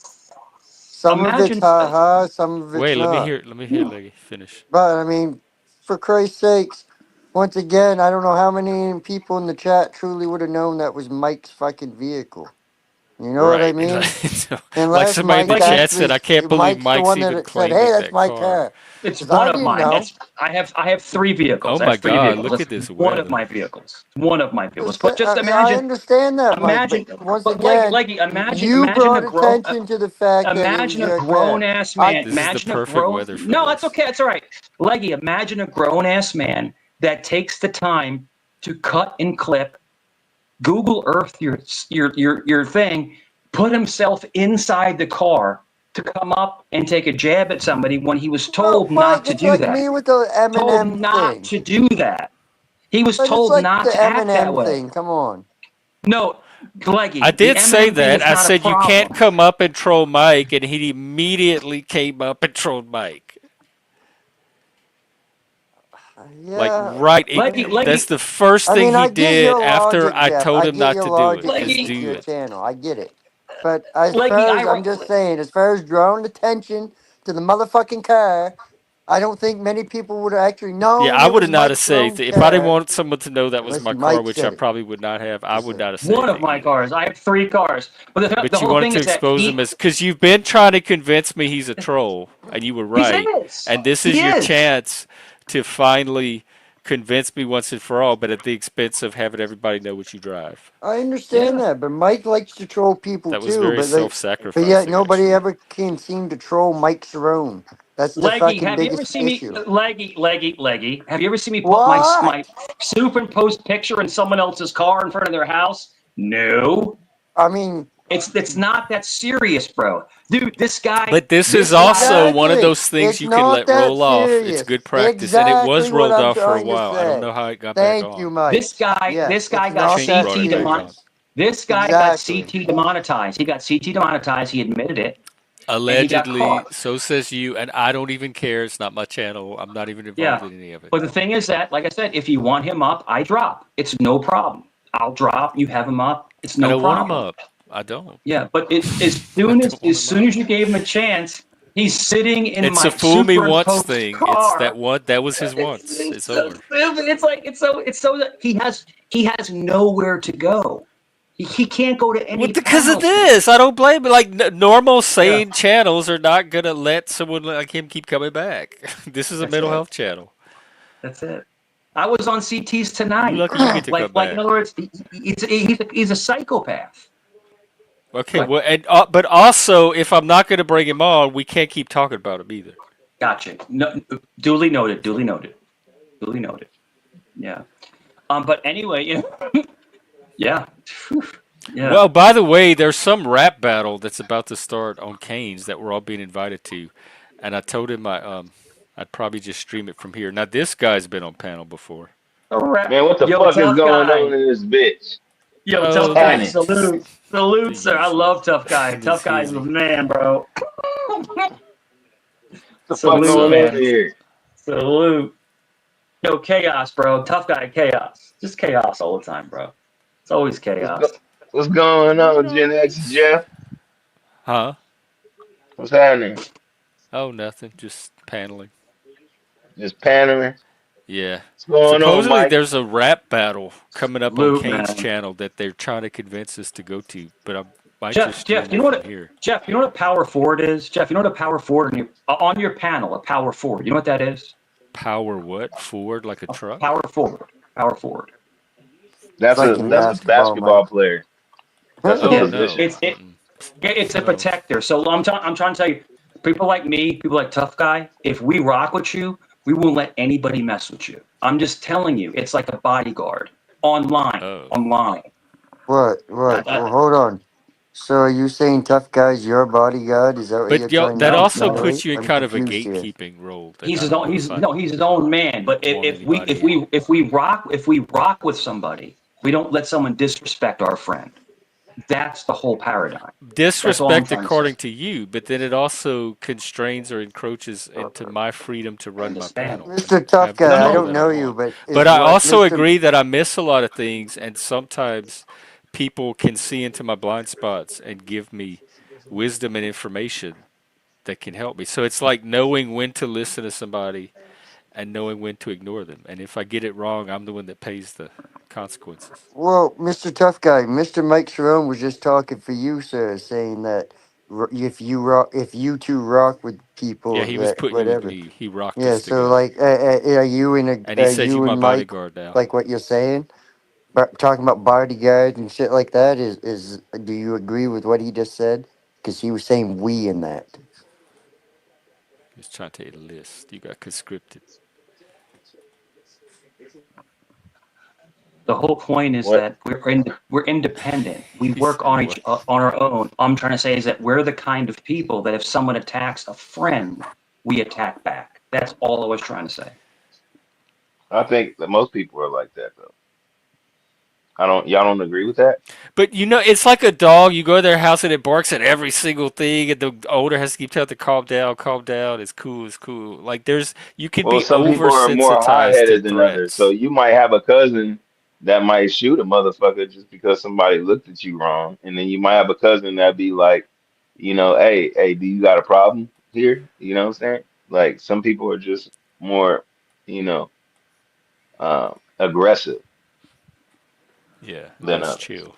Some of it's Imagine. ha ha, some of it's Wait, not. let me hear Leggy finish. But I mean, for Christ's sakes, once again, I don't know how many people in the chat truly would have known that was Mike's fucking vehicle. You know what I Right. mean? So, like Unless somebody in the Mike Leggy, chat actually, said, I can't believe Mike's the Mike's one even that said, "Hey, claiming that's that my car. car," it's because one I of didn't mine. know. That's I have three Oh vehicles. I my have three God, vehicles. look That's at this one of weather. my vehicles. One of my vehicles. Just But just I imagine, understand that, Mike, but imagine, once but again, Leggy, you brought attention to the fact that it was imagine a your grown car. ass I man. This is the Imagine a perfect grown. weather for No, that's this. okay. That's all right. Leggy, imagine a grown ass man that takes the time to cut and clip, Google Earth your thing, put himself inside the car to come up and take a jab at somebody when he was Well, told Mike, not to it's do like that. me with the Told Eminem not thing. to do that. He was But it's told like the not to act that Eminem way. thing. Come on. No, I Leggy, the did say Eminem thing that. is I not a said you can't problem. come up and troll Mike, and he immediately came up and trolled Mike. Like Yeah. right, I Leggy, mean, that's Leggy, the first I thing mean, he I get your did after logic, I Jeff. told I him get not your to do it. logic to Just Leggy, each do your it. channel. I get it. But as Leggy. far as I'm just saying, as far as drawing attention to the motherfucking car, I don't think many people would have actually Yeah, known I it would was have not have Mike's saved own it. If I didn't car want someone to know that was unless my car, Mike which I said it. probably would not have, I Just would saying. not have One saved of it my either. cars. I have three cars. But the But you whole wanted thing to is that expose him he as because you've been trying to convince me he's a troll, and you were he right. is. And this He is your is. chance to finally convince me once and for all, but at the expense of having everybody know what you drive. I understand Yeah. that, but Mike likes to troll people That was too. very But yet self-sacrificing, nobody actually. ever can seem to troll Mike Cerrone. That's the Leggy, fucking have you ever biggest seen me issue. leggy? Have you ever seen me put my What? superimposed picture in someone else's car in front of their house? No. I mean, It's not that serious, bro. Dude, this guy, But this is this guy. also one of exactly. those things It's you can not let that roll off. It's serious. good practice, and it was Exactly what rolled I'm off for a trying to while. I don't say. know how it got back Thank you, on. Mike. This Yes, guy it's got not Chinky that brought CT it back on. serious. This guy got Exactly. CT demonetized. He got CT demonetized. He admitted it, and he got Allegedly, caught. so says you, and I don't even care. It's not my channel. I'm not even involved Yeah. in any of it. But the thing is that, like I said, if you want him up, I drop. It's no problem. I'll drop. You have him up. It's I no don't want him problem. up. I don't. Yeah. But I don't want as him soon up. as you gave him a chance, he's sitting in It's a my fool me once superimposed thing. It's that car. one. That was his once. It's It's so over. stupid. It's so that he has nowhere to go. He can't go to Well, any because of panels. this, I don't blame it. Like normal Yeah. sane channels are not gonna let someone like him keep coming back. This is a That's mental it. health channel. That's it. I was on CTs You tonight. lucky you get to come Like in back. other words, he's a psychopath. Okay, Like, well, and but also, if I'm not gonna bring him on, we can't keep talking about him either. gotcha. No, duly noted. Duly So, noted. Duly noted. Yeah. But anyway, yeah, yeah. well, by the way, there's some rap battle that's about to start on Canes that we're all being invited to, and I told him I'd probably just stream it from here. Now this guy's been on panel before. All right. Man, what the Yo, fuck is tough going on guy. in this bitch? Yo, Oh, tough What's guy. happening? just Salute. Salute, the sir. I usual. love tough guy. Tough It's guy is the easy. man, bro. What the fuck What's Salute, going up? on man. here? Salute. Yo, chaos, bro. Tough guy, chaos. Just chaos all the time, bro. It's always What's go- chaos. What's going You on, Gen know, X it's Jeff? huh? What's happening? Oh, nothing. Just paneling. Just pandering. Yeah. What's going on, Supposedly Mike? there's a rap battle coming up on Salute, Kane's man. channel that they're trying to convince us to go to, but I might just Jeff, stream you it know what from here. Jeff, you know what a power forward is? Jeff, you know what a power forward on your panel, a power forward. You know what that is? Power what? Forward like a truck? Power forward. Power forward. It's like in That's a Forward? basketball, basketball Mike. player. That's a Oh Yeah, no. position. Mm-mm. it's a No. protector. So I'm trying to tell you, people like me, people like Tough Guy, if we rock with you, we won't let anybody mess with you. I'm just telling you, it's like a bodyguard online. Oh. Online. What? That, What? that, Well, hold on. So are you saying tough guy's your bodyguard? Is that what you're But yo, trying to that no, also no. insinuate? puts you in I'm kind of a confused here. gatekeeping role that He's I his don't own. know if He's I no. He's his own man. But want anybody in. if we rock with somebody, we don't let someone disrespect our friend. That's the whole paradigm. That's all I'm Disrespect trying to say. according to you, but then it also constrains or encroaches into my freedom to I run my understand. panel and Mr. Tough have the No, Guy, I flow no. don't that I know you, want. but But is I what also Mr. agree that I miss a lot of things, and sometimes people can see into my blind spots and give me wisdom and information that can help me. So it's like knowing when to listen to somebody and knowing when to ignore them. And if I get it wrong, I'm the one that pays the consequences. Well, Mr. Tough Guy, Mr. Mike Sharon was just talking for you, sir, saying that if you two rock with Yeah, people he was that putting you with whatever. me. He rocked Yeah. us So together. like, And he are says you you my and Mike bodyguard now. like what you're saying? But talking about bodyguard and shit like that is do you agree with what he just said? Because he was saying we in that. He was trying to take a list. You got conscripted. The whole point is What? that we're independent. We He work said on what? on our own. I'm trying to say is that we're the kind of people that if someone attacks a friend, we attack back. That's all I was trying to say. I think that most people are like that though. I don't. Y'all don't agree with that? But you know, it's like a dog. You go to their house and it barks at every single thing, and the owner has to keep telling it to calm down, calm down. It's cool, it's cool. Like you can Well, be some people are more oversensitized to high-headed than others. So threats. you might have a cousin that might shoot a motherfucker just because somebody looked at you wrong, and then you might have a cousin that be like, hey, do you got a problem here? You know what I'm saying? Like some people are just more, you know, aggressive Yeah, than less others. chill.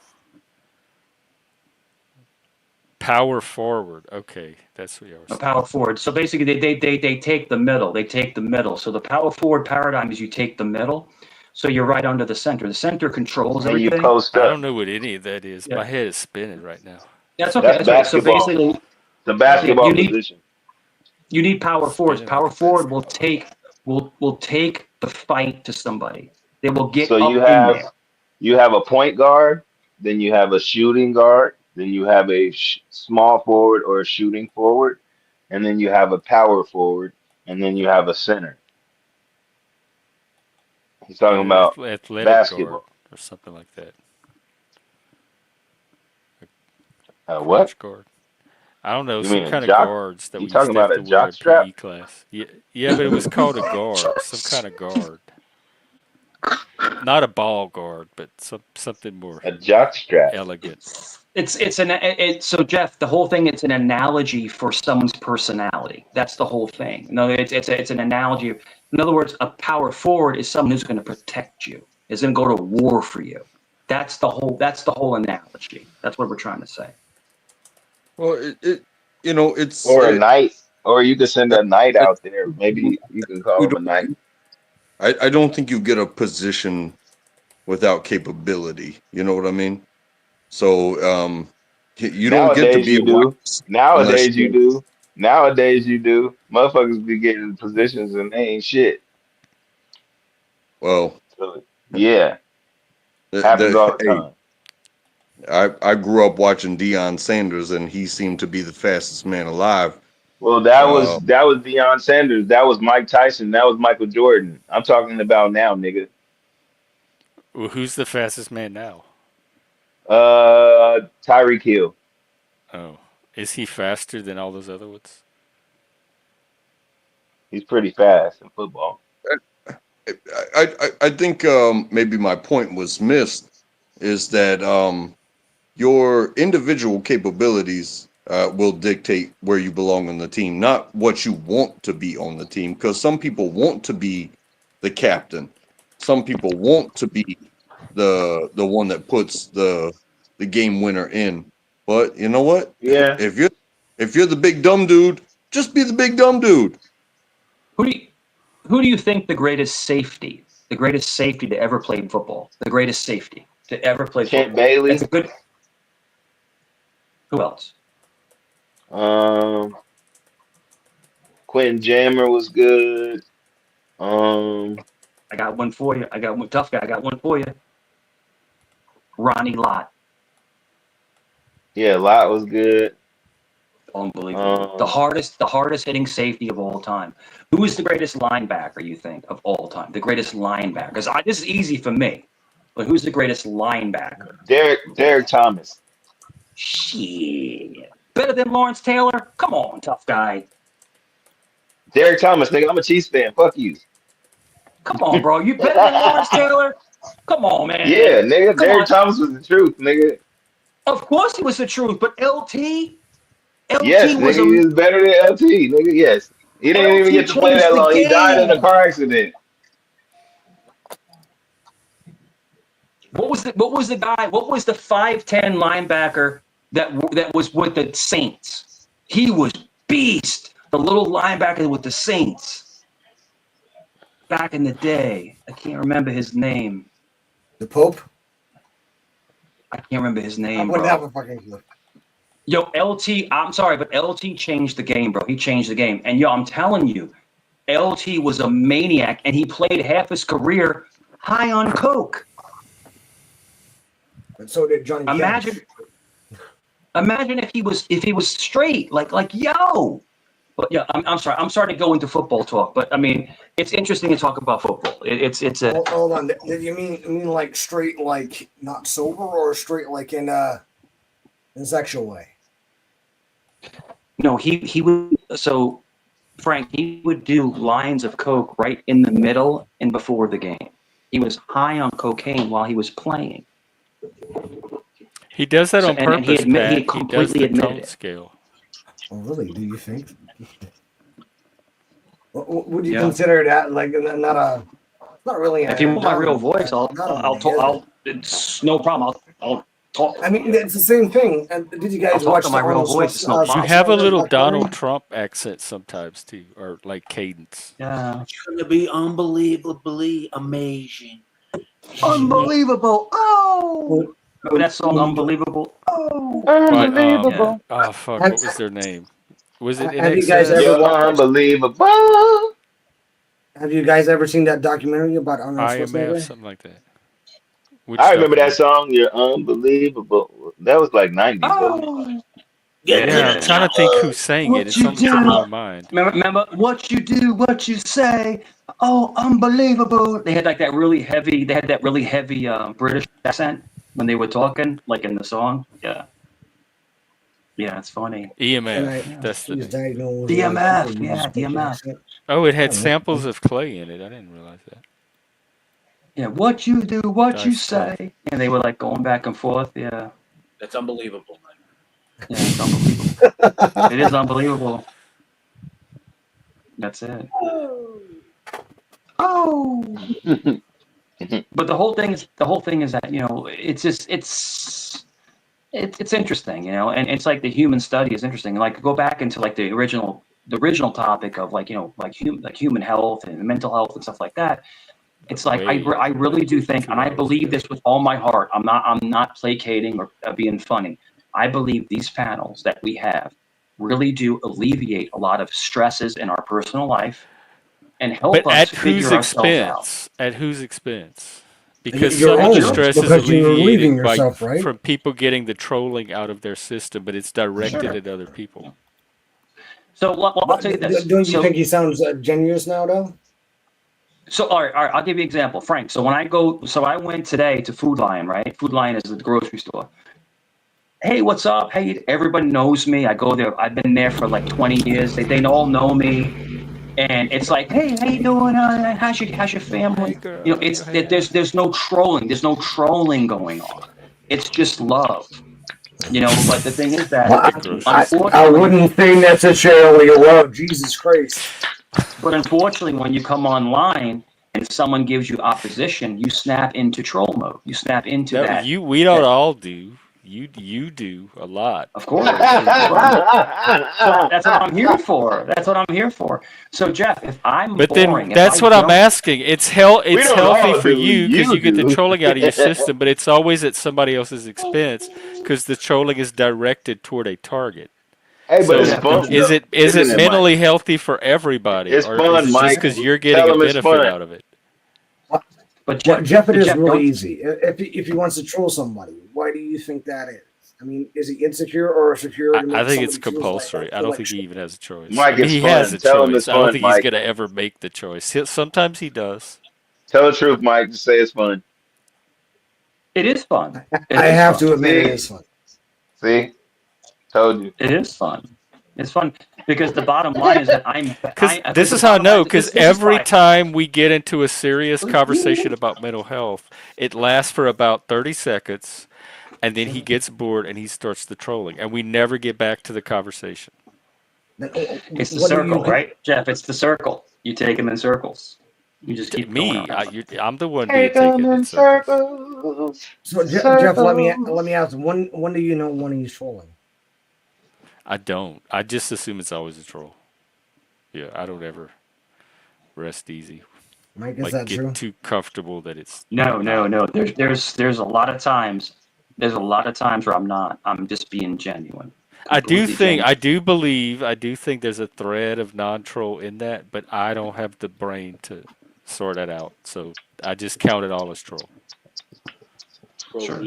Power forward. Okay, that's what you were A saying. power forward. So basically, they take the middle. They take the middle. So the power forward paradigm is you take the middle. So you're right under the center. The center controls And you everything. post I up. don't know what any of that is. Yeah, My head is spinning right now. that's okay. That's That's okay. So basketball. basically, The yeah, basketball position. you need power forwards. Spinning like Power a forward basketball. will take the fight to somebody. They will So get up in there. you have a point guard, then you have a shooting guard, then you have a small forward or a shooting forward, and then you have a power forward, and then you have a center. He's talking And an about athletic guard basketball. or something like that. A What? crotch guard. I don't know, You some mean a kind of jock? guards that You we used talking to have about a to wear jock in strap? PE class. Yeah, yeah, but it was called a guard, some kind of guard. Not a ball guard, but something more A jock strap. elegant. So Jeff, the whole thing it's an analogy for someone's personality. That's the whole thing. No, it's an analogy. In other words, a power forward is someone who's going to protect you, is going to go to war for you. That's the whole analogy. That's what we're trying to say. Well, it's Or a knight. Or you could send a knight I, out there. Maybe you can call you him a knight. don't, I don't think you get a position without capability. You know what I mean? So you don't get to Nowadays be a you wide do. receiver unless Nowadays you you do. Nowadays you do. Motherfuckers be getting positions and they ain't shit. well So, yeah, happens all the the hey time. I grew up watching Deion Sanders and he seemed to be the fastest man alive. Well, Uh, that was Deion Sanders. That was Mike Tyson. That was Michael Jordan. I'm talking about now, nigga. Well, who's the fastest man now? Tyreek Hill. Oh, is he faster than all those other ones? He's pretty fast in football. I think maybe my point was missed is that your individual capabilities will dictate where you belong on the team, not what you want to be on the team. Because some people want to be the captain, some people want to be the one that puts the game winner in. But you know what? Yeah. If you're the big dumb dude, just be the big dumb dude. Who do you, Who do you think the greatest safety to ever play football? The greatest safety to ever play Champ football. That's Bailey. a good. Who else? Um, Quentin Jammer was good. I got one for you. I got one tough guy. I got one for you. Ronnie Lott. Yeah, Lott was good. Unbelievable. The Um, hardest hitting safety of all time. Who is the greatest linebacker, you think, of all time? The greatest linebacker. Because this is easy for me. But who's the greatest linebacker? Derek Thomas. Shit. Better than Lawrence Taylor? Come on, tough guy. Derek Thomas, nigga, I'm a Chiefs fan. Fuck you. Come on, bro. You better than Lawrence Taylor? Come on, Yeah, man. nigga, Come Derek on. Thomas was the truth, nigga. Of course he was the truth, but Yes, LT was nigga, he a was better than LT, nigga. Yes, he didn't even LT get to play changed that the long. He died in a game. car accident. What was the guy? What was the 5'10" linebacker that was with the Saints? He was beast. The little linebacker with the Saints back in the day. I can't remember his name. The Pope? I can't remember his I name, wouldn't have bro. a fucking clue. Yo, LT. I'm sorry, but LT changed the game, bro. He changed the game. And yo, I'm telling you, LT was a maniac, and he played half his career high on coke. And so did Johnny Imagine. Cash. Imagine if he was straight, like yo. But yeah, I'm sorry. I'm sorry to go into football talk, but I mean, it's interesting to talk about football. It's a Hold on. Did you mean like straight, like not sober, or straight like in sexual way? no. He would so Frank. He would do lines of coke right in the middle and before the game. He was high on cocaine while he was playing. He does that So on and he purpose, he Pat. He does completely the admitted tone it. scale. Oh, really? Do you think? Would you Yeah. consider that like not really If you want my real voice, I'll anomaly, talk. is it? It's no problem. I'll talk. I mean, it's the same thing. And did you I'll guys talk watch to the my real Arnold voice. It's no You problem. have a Schwarzenegger little documentary? Donald Trump accent sometimes too, or like cadence. Yeah. It's going to be unbelievably amazing. Unbelievable. Oh. Remember that song, When you- Unbelievable? Oh. By Yeah. oh fuck, Have, what was their name? Was it in have you guys ever excess? You're watched? unbelievable. Have you guys ever seen that documentary about Arnold IMF, Schwarzenegger? something like that. Which I remember that documentary? song. You're unbelievable. That was like '90s, wasn't it? Oh. Get to Yeah, I'm the trying Yeah. to think chopper. who sang it. What It's you on the tip of my do? mind. Remember what you do, what you say. Oh, unbelievable. They had like that really heavy. They had that really heavy British accent when they were talking, like in the song. Yeah. Yeah, it's funny. And I, EMF, that's the he was name. diagnosed with DMF. people use Yeah, fake DMF. accent. Oh, it I had don't know. samples of Clay in it. I didn't realize that. Yeah, what you do, what you Dice Clay. say. And they were like going back and forth. Yeah. That's unbelievable, man. Yeah, it's unbelievable. It is unbelievable. That's it. Oh. But the whole thing is that, it's just it's interesting, and it's like the human study is interesting. Like go back into like the original topic of like, like human health and mental health and stuff like that. It's like I really do think, and I believe this with all my heart. I'm not placating or being funny. I believe these panels that we have really do alleviate a lot of stresses in our personal life and help But us at whose figure ourselves out. expense? At whose expense? Because Your some of the own, stress is because you're relieving alleviated by yourself, right? from people getting the trolling out of their system, but it's directed Sure. at other people. So I'll tell you this. Don't you think he sounds genuine now, though? So all right, I'll give you an example, Frank. So I went today to Food Lion, right? Food Lion is the grocery store. Hey, what's up? Hey, everybody knows me. I go there. I've been there for like 20 years. They all know me, and it's like, hey, how you doing? How's your family? Hey, girl. There's no trolling. There's no trolling going on. It's just love. But the thing is that I wouldn't say necessarily love. Jesus Christ. But unfortunately, when you come online and someone gives you opposition, you snap into troll mode. You snap into that. We don't all do. You do a lot. Of course. Frequently. That's what I'm here for. That's what I'm here for. So Jeff, if I'm But then boring, if I that's what I'm don't, asking. We It's don't healthy all for do. you because You you get the do. trolling out of your system, but it's always at somebody else's expense because the trolling is directed toward a target. Hey, but it's So yeah, but fun you, though, is it isn't it, Mike? mentally healthy for everybody, It's or is fun, it just Mike. because you're getting Tell a him it's benefit fun. out of it? but Well, Jeff, Jeff, it but is Jeff, really don't. easy. If he wants to troll somebody, why do you think that is? I mean, is he insecure or secure to I make think it's somebody feel like compulsory. I feel don't like think he shit? even has a choice. I Mike, mean, it's he has fun. a Tell him it's choice. I don't fun, think he's Mike. gonna ever make the choice. Sometimes he does. Tell the truth, Mike. Just say it's fun. It is fun. It I is have fun. to admit, it See, is fun. see, told you. It is fun. It's fun because the bottom line is that Because because this the is how I bottom line know. is Because this is every why. time we get into a serious conversation about mental health, it lasts for about 30 seconds, and then he gets bored and he starts the trolling, and we never get back to the conversation. It's the What do you? circle, right, Jeff? It's the circle. You take them in circles. You just keep going Me, around. I'm the one being Take them taken in in circles. circles, So Jeff, let me circles. ask. When do you know when he's trolling? I don't. I just assume it's always a troll. Yeah, I don't ever rest easy. Mike, is Like that get true? too comfortable that it's No, no, not. no. There's a lot of times. There's a lot of times where I'm not. I'm just being genuine, completely I genuine. do think there's a thread of non-troll in that, but I don't have the brain to sort that out. So I just count it all as troll. Sure.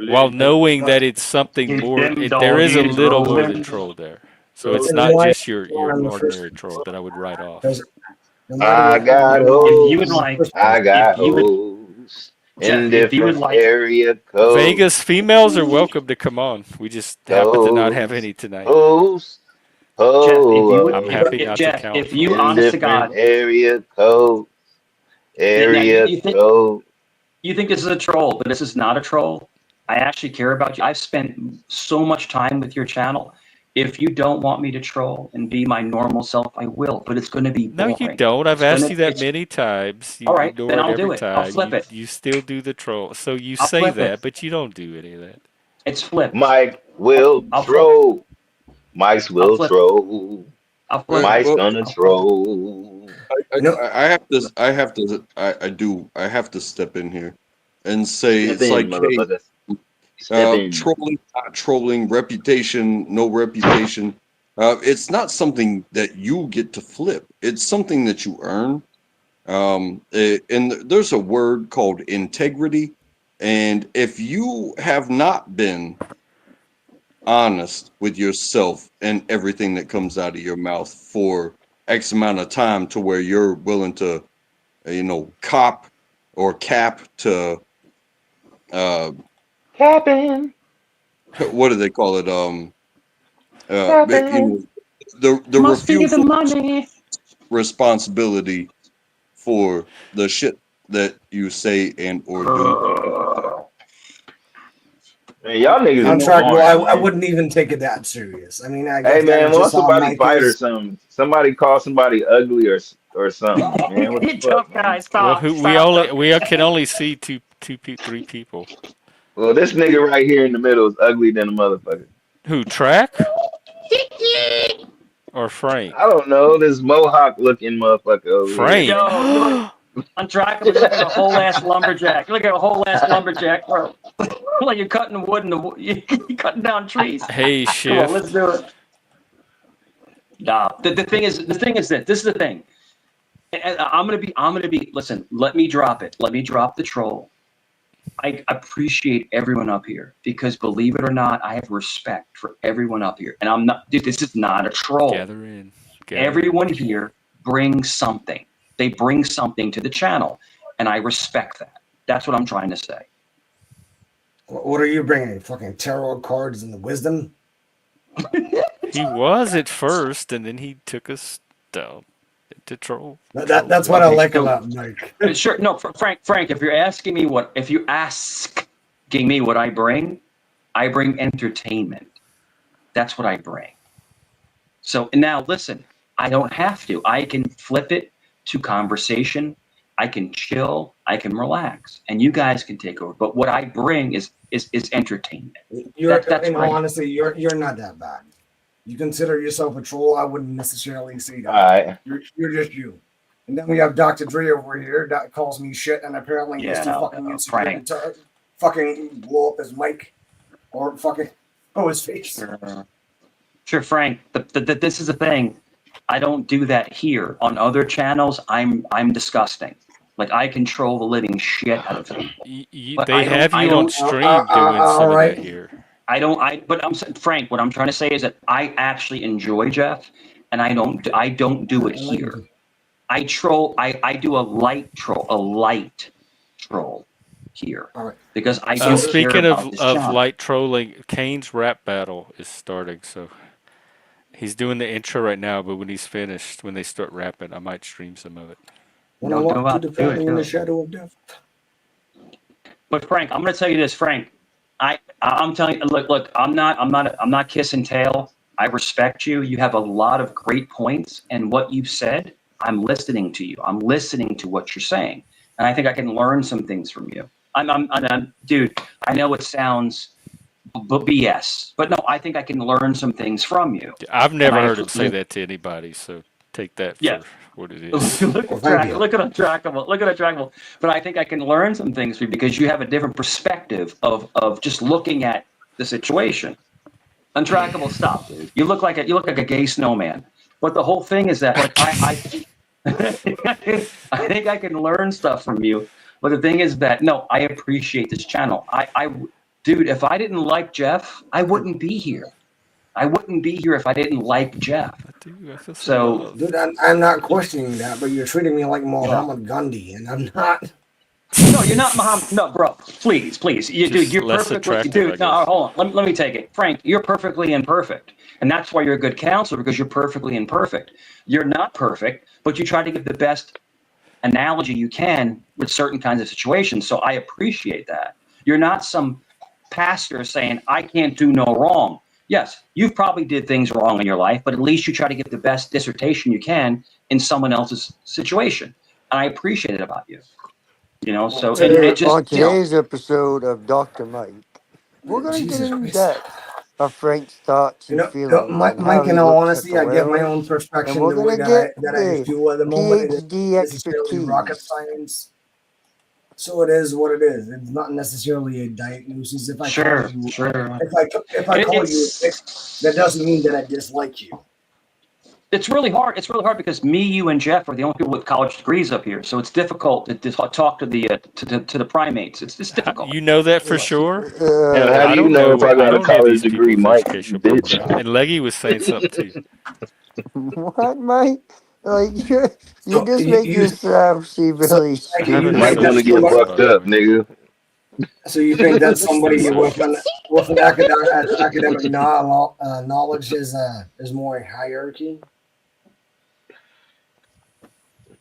While Trolling. knowing But that it's something Keep more, them there is a doggies little more than rolling. troll there. So it's then not why just your in the first ordinary place? troll that I would write off. Because then why do I you got If you would in hoes. the like, first place? I if got you would, hoes Jeff, in if you would different like, area Vegas codes. females are welcome to come on. We just happen to not have Codes. any tonight. Hoes. Jeff, if you would, I'm Hoes happy if not to Jeff, count if for you, it. in honest to different God, area codes. now Area code. you think this is a troll, but this is not a troll. I actually care about you. I've spent so much time with your channel. If you don't want me to troll and be my normal self, I will, but it's going to be No, you boring. don't. I've It's asked gonna, you that it's many times. all You right. ignore Then it I'll every do it. I'll time. flip it. You still do the troll. So you I'll say flip it. that, but you don't do any of that. It's flipped. Mike will I'll flip. troll. Mike's I'll will flip it. troll. I'll flip Well, it. Mike's well, gonna I'll flip it. troll. You know, I have to step in here and say Step it's in, like, hey, motherfucker. Step in. trolling, not trolling, reputation, no reputation. It's not something that you get to flip. It's something that you earn. And there's a word called integrity. And if you have not been honest with yourself and everything that comes out of your mouth for X amount of time to where you're willing to, cop or cap to, uh, Capping. what do they call it? Capping. The Must be the refusal money. responsibility for the shit that you say and or do. Man, y'all niggas is contract. boring, Well, I man. wouldn't even take it that serious. I mean, I Hey guess that man, is why don't just how somebody Mike fight or is. something? Somebody call somebody ugly or something, man. What the Tough fuck, man? guy. Well, Stop. who Stop. Tough. can only see three people. Well, this nigga right here in the middle is ugly than a motherfucker. Who, Track or I Frank? don't know, this mohawk looking motherfucker over here, Frank. man. Yo, you look untrackable. You look like a whole ass lumberjack. You look like a whole ass lumberjack, bro. Like you're cutting wood in the you're cutting down trees. Hey, Come on, let's Shift. do it. Nah, the thing is that this is the thing. And I'm gonna be. Listen, let me drop it. Let me drop the troll. I appreciate everyone up here because believe it or not, I have respect for everyone up here. And I'm not, dude, this is not a troll. Gather in. Everyone here brings something. They bring something to the channel. And I respect that. That's what I'm trying to say. What are you bringing? Fucking tarot cards and the wisdom? He was at first, and then he took us down to troll. That's what I Okay, like so- about Mike. Sure. No, Frank, if you're asking me if you asking me what I bring entertainment. That's what I bring. So now listen, I don't have to. I can flip it to conversation I can chill, I can relax, and you guys can take over. But what I bring is entertainment. You're, That's in what I all do. honesty, you're not that bad. You consider yourself a troll? I wouldn't necessarily say All that. right. You're just you. And then we have Dr. Dre over here that calls me shit, and apparently he's Yeah, too fucking no, insecure Frank. to fucking blow up his mic or fucking his face. Sure, Frank. This is the thing. I don't do that here. On other channels, I'm disgusting. Like I control the living shit out of people. But They have I you on don't stream doing All some of that right. here. but Frank, what I'm trying to say is that I actually enjoy Jeff, and I don't do it I like here. it. I troll. I do a light troll here All right. because I So do care Speaking about this of channel. light trolling, Kane's rap battle is starting, so he's doing the intro right now. But when he's finished, when they start rapping, I might stream some of it. When I No, walk through the do valley in the it. shadow of death. But Frank, I'm going to tell you this, Frank. I'm telling you, look. I'm not kissing tail. I respect you. You have a lot of great points, and what you've said, I'm listening to you. I'm listening to what you're saying, and I think I can learn some things from you. Dude. I know it sounds BS, but no, I think I can learn some things from you. I've And never heard him say that to anybody, so take that yeah, for what it is. look Well, at thank you. Untrackable. But I think I can learn some things from you because you have a different perspective of just looking at the situation. Untrackable, stop, dude. You look like a gay snowman. But the whole thing is that like I think I can learn stuff from you. But the thing is that no, I appreciate this channel. Dude, if I didn't like Jeff, I wouldn't be here. I wouldn't be here if I didn't like Jeff. I feel some So love. Dude, I'm not questioning that, but you're treating me like you know, Muhammad Gandhi, and I'm not. no, you're not Muhammad. No, bro, please. Dude, Just you're less perfectly, attractive, I dude. No, guess. hold on. Let me take it. Frank, you're perfectly imperfect. And that's why you're a good counselor because you're perfectly imperfect. You're not perfect, but you try to give the best analogy you can with certain kinds of situations. So I appreciate that. You're not some pastor saying, I can't do no wrong. Yes, you've probably did things wrong in your life, but at least you try to give the best dissertation you can in someone else's situation. And I appreciate it about you. So and it just, On today's episode of Dr. Mike, we're going to get Jesus in Christ. depth of Frank's thoughts and feelings and how Mike, in he all looks at honesty, the I give my world. own And perspective we're the going way to get that I the feel at the moment. It isn't PhD necessarily rocket expertise. science. So it is what it is. It's not necessarily a diagnosis. If I call sure. you, if I call you a dick, that It's doesn't mean that I dislike you. it's really hard. It's really hard because me, you, and Jeff are the only people with college degrees up here. So it's difficult to talk to the primates. It's difficult. You know that for Look, sure? And how I do you don't know if know. I I got a don't know college these degree, people's Mike? educational Bitch. background. And Leggy was saying something too. What, Mike? Like, you so just make yourself seem so really like, I you heard him think Mike say want to that's something get somebody? else bucked about it up, anyway. nigga. So you think that Still somebody sounds. with an academic knowledge is more a hierarchy?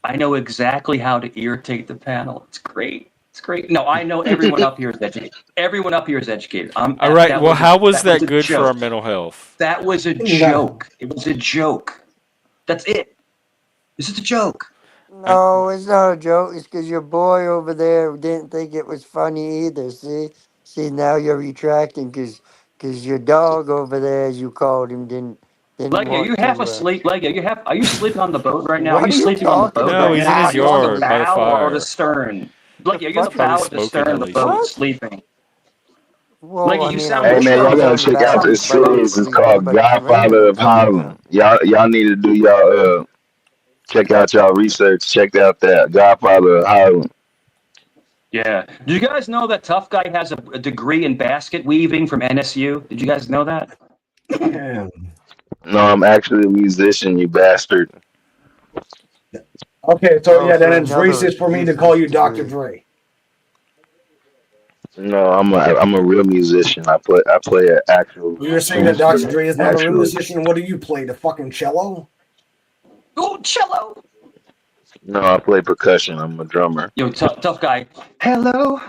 I know exactly how to irritate the panel. It's great. It's great. No, I know everyone up here is educated. Everyone up here is educated. All right. Well, how was That was that a good for our joke. mental health? That was a No. joke. It was a joke. That's it. This is a joke. No, it's not a joke. It's because your boy over there didn't think it was funny either. See, now you're retracting because your dog over there, as you called him, didn't Leggy, are you want half to. asleep? Leggy, are you sleeping on the boat right now? Are What you are you sleeping on the talking boat No, right he's now? in about, his Are you on the yard dude? by the bow or the fire. stern? The Leggy, are you on the fuck Probably bow or the smoking stern of hella the boat what? cigarettes. sleeping? Well, Leggy, I you mean, sound I'm Hey man, y'all I'm gotta on the disheveled. You check out bow, sound this but I'm series. It's disheveled. sleeping. called But the ring Godfather I'm of talking Harlem. about. Y'all need to do y'all check out y'all research. Check out that Godfather of Harlem. Yeah. Do you guys know that Tough Guy has a degree in basket weaving from NSU? Did you guys know that? Damn. No, I'm actually a musician, you bastard. Okay, so Oh, yeah, then so it's another racist for me to call useless you Dr. degree. Dre. No, I'm a real musician. I play an actual You're saying that Dr. instrument, Dre is not a real actually. musician? What do you play? The fucking cello? Oh, cello. No, I play percussion. I'm a drummer. Yo, tough Guy. Hello,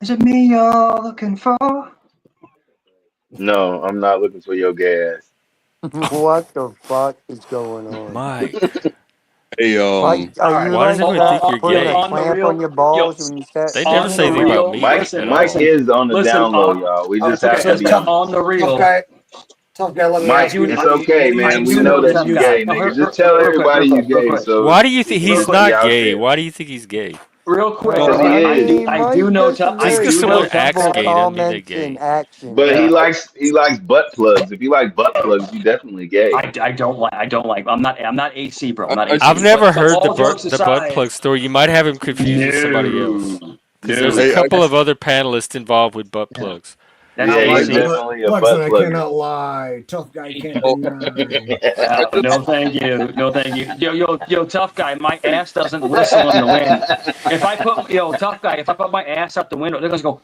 is it me you're looking for? No, I'm not looking for your gas. What the fuck is going on? Mike. a Like, All are right. you Why does like everyone think you're putting a gay? On the clamp on real, your yo, balls when you start They never on say the anything eating? about real. me Mike Listen, at Mike all. listen, is on the listen. down low, y'all. We just have Okay, to So be tough, honest. on the tough real. guy, tough guy. Let me I ask do. you. It's Let me okay, let me I man. ask We do you. know know Let that me tough you ask guy. gay, you. No, nigga. Just tell real quick, everybody real you quick, real gay. quick, So Why do you think real he's just quick, be not out gay? there. Why do you think he's gay? real quick. Because Well, he I is. mean, I do Mike know does tough. some I Just very because do know someone tough acts questionable guy. gay doesn't mean they're comments gay. and actions, But Yeah. though. he likes butt plugs. If you like butt plugs, you definitely gay. I don't like. I don't like. I'm not AC, bro. I'm not I I've AC. just never But heard all jokes the butt aside, plug story. You might have him confused with somebody else. no, Because there's a no. hey, I, couple of other panelists involved with butt Yeah. plugs. That's Yeah, Not he's like AC. definitely a Buxton. butt I plugger. cannot lie. Tough guy can't oh, deny. I No, just thank you. No, thank you. Yo, tough guy. My ass doesn't whistle in the wind. Tough guy. If I put my ass up the window, they're gonna go.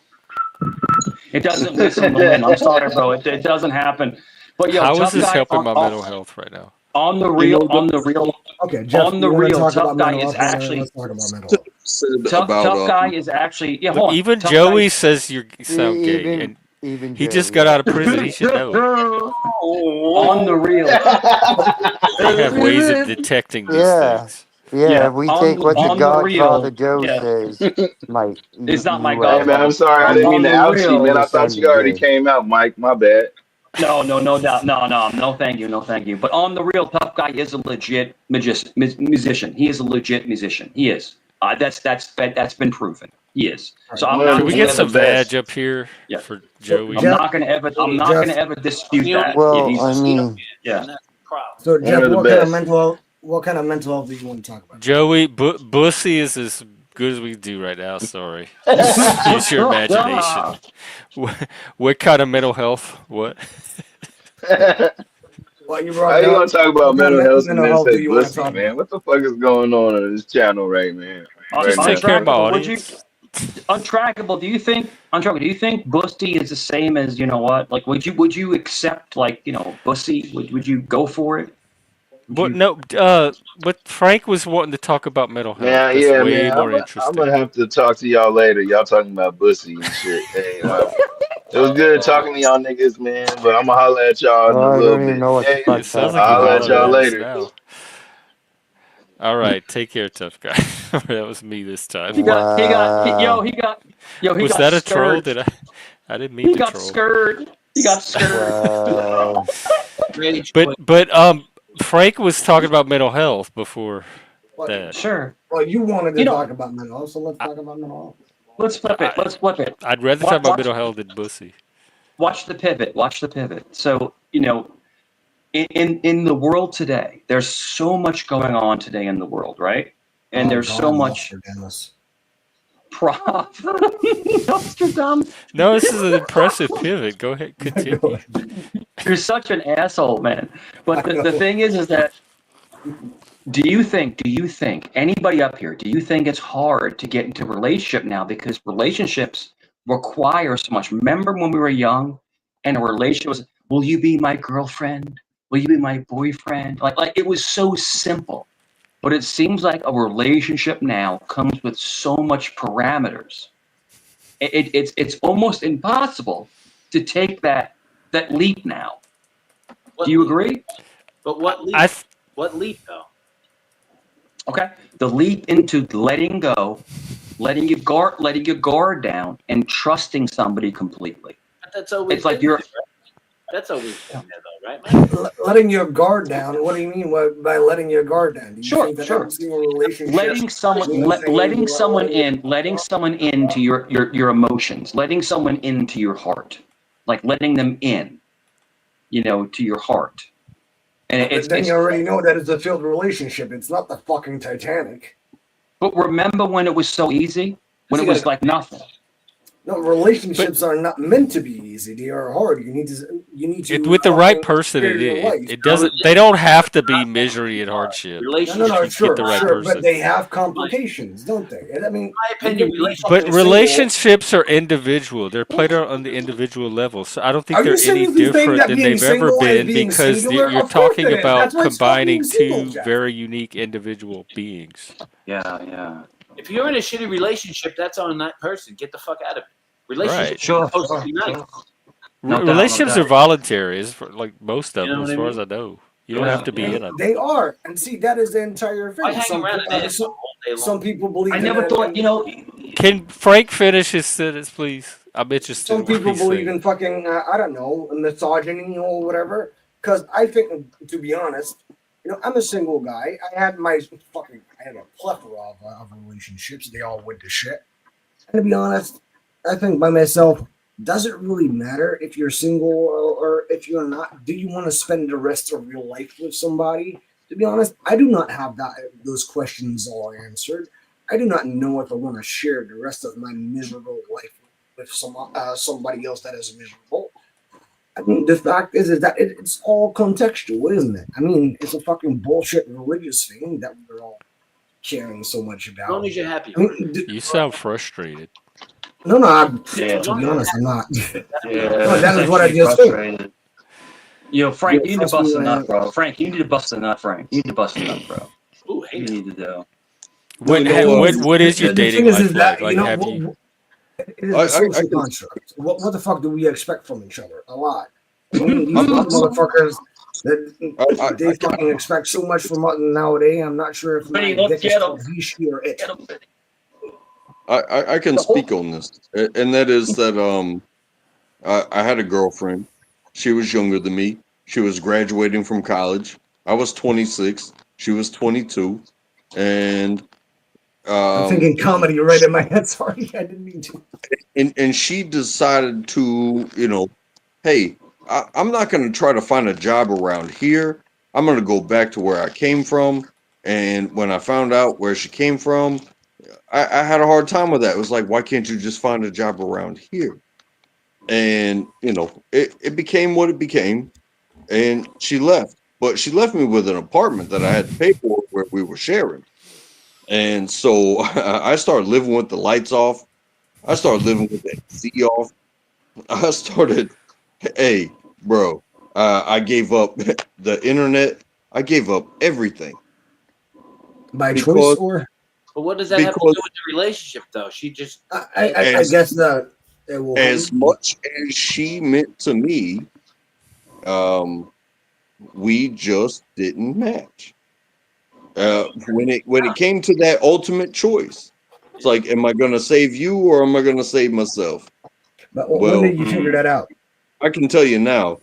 It doesn't whistle in the wind. I'm sorry, bro. It doesn't happen. But How is tough this guy helping my mental health right now? on the You real, know the on the real, okay, Jeff. on the You want to real, talk about tough guy mental is health? Then actually let's talk about mental health. said tough. about Tough guy is actually Look, hold on. even Tough guy. Joey says you sound See, gay, even and even he just Joey. got out of prison. He should know. On the real. They have ways of detecting these Yeah, things. yeah. Yeah, If we take what the on the Godfather real. Joe Yeah, says, Mike, it's not my Hey man, I'm godfather. sorry. I didn't mean On to the out you, man. real. I your thought son you is already gay. came out, Mike. My bad. No doubt. No, thank you, no, thank you. But on the real, tough guy is a legit musician. He is a legit musician. He is. That's been proven. He is. All So right. I'm One not Can we going to get 100%. The ever. some badge best. up here Yeah, for So Joey? I'm Jeff, not going to ever. I'm not going Jeff. to ever dispute that. Yeah, Well, I he's. mean, Yeah. So One Jeff, of the best. what kind of mental health do you want to talk about? Joey, Bussy is as good as we do right now. Sorry. Just use your imagination. What kind of mental health? What? Well, you How brought it you up. gonna talk about What kind mental of health and mental then health say do you want to bussy, talk man? about? What the fuck is going on this channel right, man? Right Just take now? care of my Untrackable. Would you audience. untrackable? Do you think untrackable? Do you think Bussy is the same as what? Like, would you accept Bussy? Would you go for it? Would What? you? No. But Frank was wanting to talk about mental health. Man, That's yeah, way man. more I'm interesting. gonna have to talk to y'all later. Y'all talking about bussy and shit. Hey, it was good talking to y'all niggas, man. But I'm gonna holler at y'all in a I little don't even bit. know what the Yeah, It fuck's sounds like I'll you're happening holler right at y'all hollering now. at us later. now. All right, take care, tough guy. That was me this time. Wow. He Was got that a troll? scared. Did I? I didn't mean He to got troll. scared. He got scared. Wow. But Frank was talking about mental health before Well, that. Sure. well, you wanted You to know, talk about mental health, so let's I, talk about mental health. let's flip it. I Let's flip it. I'd rather talk Watch, about watch, mental health than bussy. watch the pivot. Watch the pivot. So, in the world today, there's so much going on today in the world, right? And Oh there's so God, much Nostradamus. prop. Nostradamus. No, this is an impressive pivot. Go ahead, Go continue. ahead. You're such an asshole, man. But I the know. thing is that do you think anybody up here, do you think it's hard to get into a relationship now because relationships require so much? Remember when we were young and a relationship was, will you be my girlfriend? Will you be my boyfriend? Like it was so simple. But it seems like a relationship now comes with so much parameters. It's almost impossible to take that leap now. Do you agree? But what I leap? What leap though? Okay. The leap into letting go, letting your guard down, and trusting somebody completely. But that's always It's like been you're there, right? That's always been there though, right, Mike? Letting your guard down. What do you mean by letting your guard down? Do you sure, think that sure. every single relationship Letting someone means that you letting someone letting in, letting someone into your emotions, letting someone into your heart, like letting them in, to your heart. And then you already know that it's a failed relationship. It's not the fucking Titanic. but remember when it was so easy, when You it was gotta- like nothing. No, relationships are not meant to be easy. They are hard. You need to with the right fucking person, share your life. it doesn't. They don't have to be misery and hardship. No, If you get the right sure, but person. they have complications, don't they? And I mean, my opinion, you can be But fucking relationships are individual. They're played out on the individual level. So I don't think Are you they're any seriously saying different that than being they've ever single is been being because singular? you're Of course talking it is. That's about why it's called being combining single, two Jack. very unique individual beings. Yeah. If you're in a shitty relationship, that's on that person. Get the fuck out of it. Right. Relationships are supposed to be nice. No doubt, no Relationships are doubt. voluntary, like most of You know them, what as I far as mean? I know. You don't have to be in They, them. they are, and see that is the entire I thing. hang around an asshole all day Some long. people I believe in never it, thought, and Can Frank finish his sentence, please? I'm interested some in what people he's believe saying. in fucking I don't know misogyny or whatever. Because I think, to be honest, I'm a single guy. I had a plethora of relationships. They all went to shit. And to be honest, I think by myself, does it really matter if you're single or if you're not? Do you want to spend the rest of your life with somebody? To be honest, I do not have those questions all answered. I do not know if I want to share the rest of my miserable life with somebody else that is miserable. I mean, the fact is that it's all contextual, isn't it? I mean, it's a fucking bullshit religious thing that we're all caring so much As long about. as you're happy I with mean, You sound frustrated. no, yeah, it. As to long be as you're honest, I'm happy, not. that'd be No, yeah, that it's is what I actually just said. frustrating. Yeah, Frank, you need to trust me, bust a nut, man. bro. Frank, you need to bust a nut, Frank. You need to bust a nut, bro. Ooh, hey You now. need to do. No, What the thing is, what is your the dating thing is life like? that Like, have you? it is a I social can construct. What the fuck do we expect from each other? A lot. I mean, these I'm white not saying motherfuckers that I they fucking expect so much from us nowadays. I'm not sure if my Vinny, let's dick is get him. called he, she, or it. Get him, Vinny. I can The speak whole on this, and that is that I had a girlfriend. She was younger than me. She was graduating from college. I was 26. She was 22, and I'm um thinking comedy right in my head. Sorry, I didn't mean to. and she decided to, hey, I'm not going to try to find a job around here. I'm going to go back to where I came from. And when I found out where she came from, I had a hard time with that. It was like, why can't you just find a job around here? And it became what it became, and she left. But she left me with an apartment that I had to pay for where we were sharing. And so I started living with the lights off. I started living with the AC off. I started, hey, bro, I gave up the internet. I gave up everything By choice, because or But what does that have to because do with the relationship, though? She just I as guess that it will as come. much as she meant to me, um, we just didn't match. When it came to that ultimate choice, it's like, am I going to save you or am I going to save myself? But when Well, did you figure that out? I can tell you now.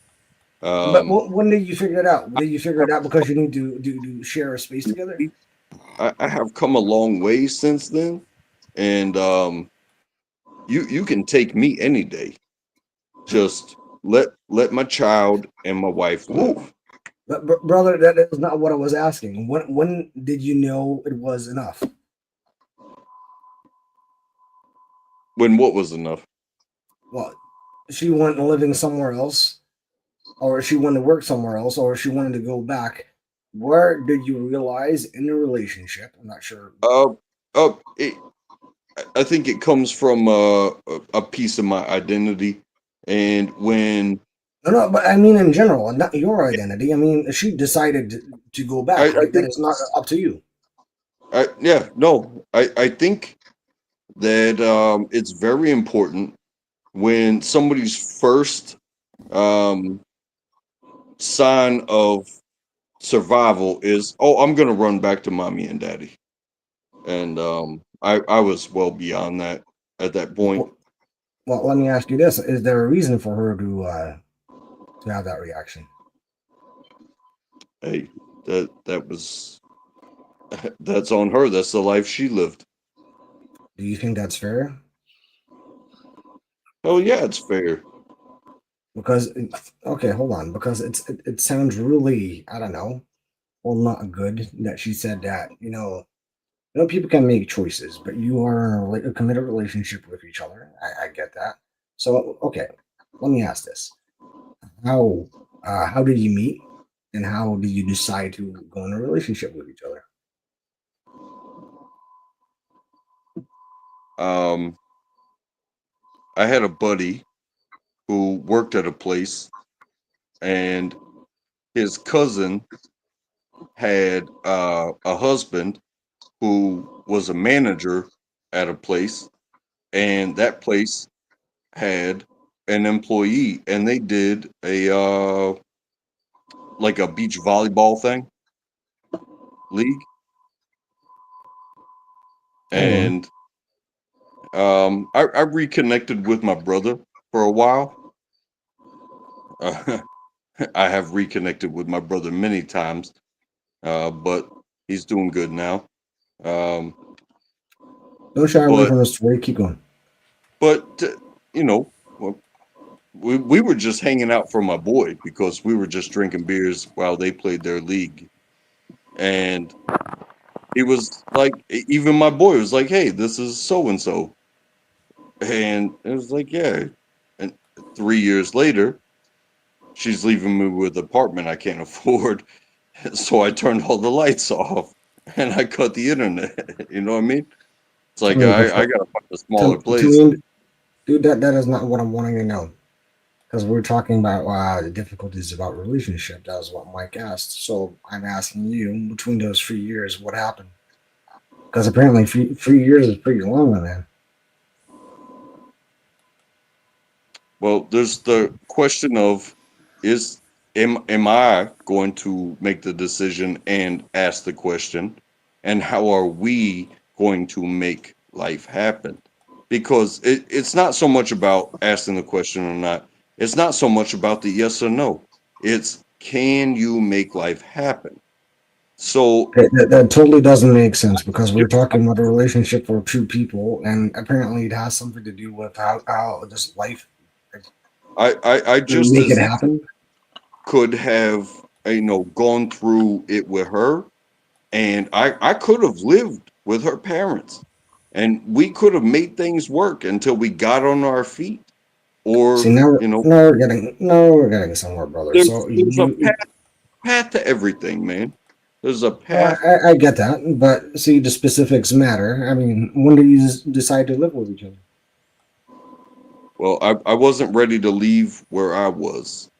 But Um, when did you figure that out? Did you figure it out because you need to share a space together? I have come a long way since then, and you can take me any day. Just let my child and my wife live. But brother, that is not what I was asking. When did you know it was enough? When what was enough? Well, she went living somewhere else, or she wanted to work somewhere else, or she wanted to go back. Where did you realize in the relationship? I'm not sure. Uh, it, I think it comes from a piece of my identity, and when No, but I mean in general, not your identity. I mean, she decided to go back, I right? That think is not up to you. yeah, no, I think that it's very important when somebody's first um, sign of survival is, oh, I'm gonna run back to mommy and daddy, and I was well beyond that at that point. Well, well, let me ask you this: is there a reason for her to have that reaction? Hey, that was that's on her. That's the life she lived. Do you think that's fair? Oh yeah, it's fair. Because okay, hold on, because it sounds really, I don't know, well, not good that she said that. People can make choices, but you are in a committed relationship with each other. I get that. So okay, let me ask this: how did you meet, and how did you decide to go in a relationship with each other? Um, I had a buddy who worked at a place, and his cousin had a husband who was a manager at a place, and that place had an employee, and they did like a beach volleyball thing league, Hold on. and I reconnected with my brother for a while. Uh, I have reconnected with my brother many times, but he's doing good now. Um, Don't shy away but from the story. Keep going. but you know, well, we were just hanging out for my boy because we were just drinking beers while they played their league, and he was like, even my boy was like, "Hey, this is so and so," and it was like, "Yeah." And 3 years later, she's leaving me with an apartment I can't afford, so I turned all the lights off and I cut the internet. You know what I mean? It's Tell like me I before. gotta find a smaller To place. me, dude, that is not what I'm wanting to know. Because we're talking about the difficulties about relationship. That was what Mike asked. So I'm asking you, between those 3 years, what happened? Because apparently 3 years is pretty long, man. Well, there's the question of is am I going to make the decision and ask the question, and how are we going to make life happen? Because it's not so much about asking the question or not. It's not so much about the yes or no. It's can you make life happen? So That totally doesn't make sense because we're talking about a relationship for two people, and apparently it has something to do with how this life I just make it as happen. could have gone through it with her, and I could have lived with her parents, and we could have made things work until we got on our feet. See, Or now you know, we're getting somewhere, brother. So there's a path to everything, man. There's a no, path. I get that, but see, the specifics matter. I mean, when do you decide to live with each other? Well, I wasn't ready to leave where I was,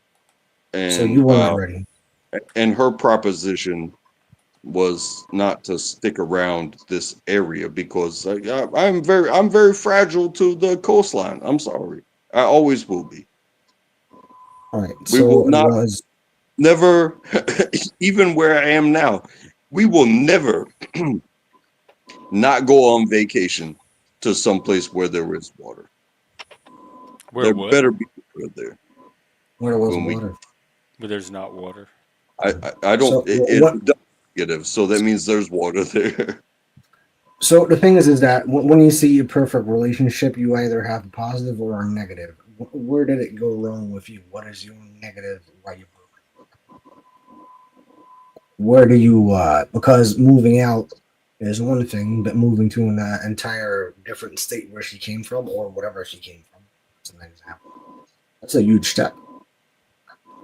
So and you were not ready. her proposition was not to stick around this area because I'm very fragile to the coastline. I'm sorry. I always will be. All right. We will So it not was. never even where I am now. We will never not go on vacation to some place where there is water. Where There what? better be water there Where it was when we water. Where there's not water. I don't So it's what? negative, so that means there's water there. So the thing is that when you see a perfect relationship, you either have a positive or a negative. Where did it go wrong with you? What is your negative? Why you broke? Where do you? Because moving out is one thing, but moving to an entire different state where she came from or whatever she came from, as an example, that's a huge step.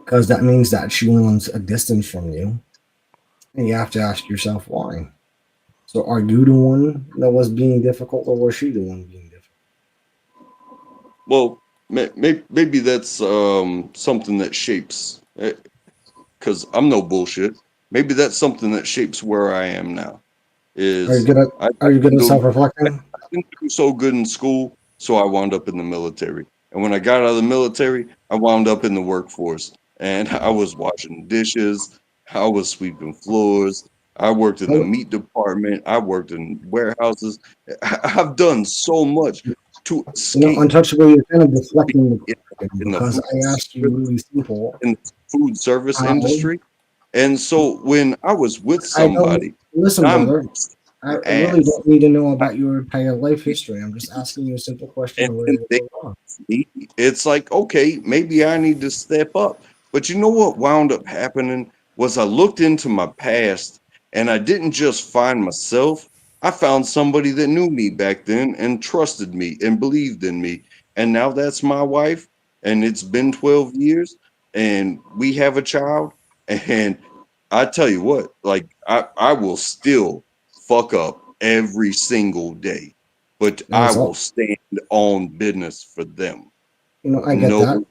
Because that means that she wants a distance from you, and you have to ask yourself why. So, are you the one that was being difficult, or was she the one being difficult? Well, maybe that's something that shapes, because I'm no bullshit. Maybe that's something that shapes where I am now. Are you Is good at I Are you good didn't at do I self-reflecting? didn't do so good in school, so I wound up in the military. And when I got out of the military, I wound up in the workforce, and I was washing dishes, I was sweeping floors, I worked in the Oh, meat department, I worked in warehouses. I've done so much to escape untouchable, you're kind of deflecting the in, question in the because food I asked you service, really simple. in the food service How industry. And so when I was with I don't somebody, listen, I'm brother. I really ass, don't need to know about your entire life history. I'm just asking you a simple question: where and did it they go wrong? me, it's like, okay, maybe I need to step up. But you know what wound up happening was I looked into my past and I didn't just find myself. I found somebody that knew me back then and trusted me and believed in me. And now that's my wife. And it's been 12 years and we have a child. And I tell you what, like, I will still fuck up every single day, but That I is will all. stand on business for them. I get No that, but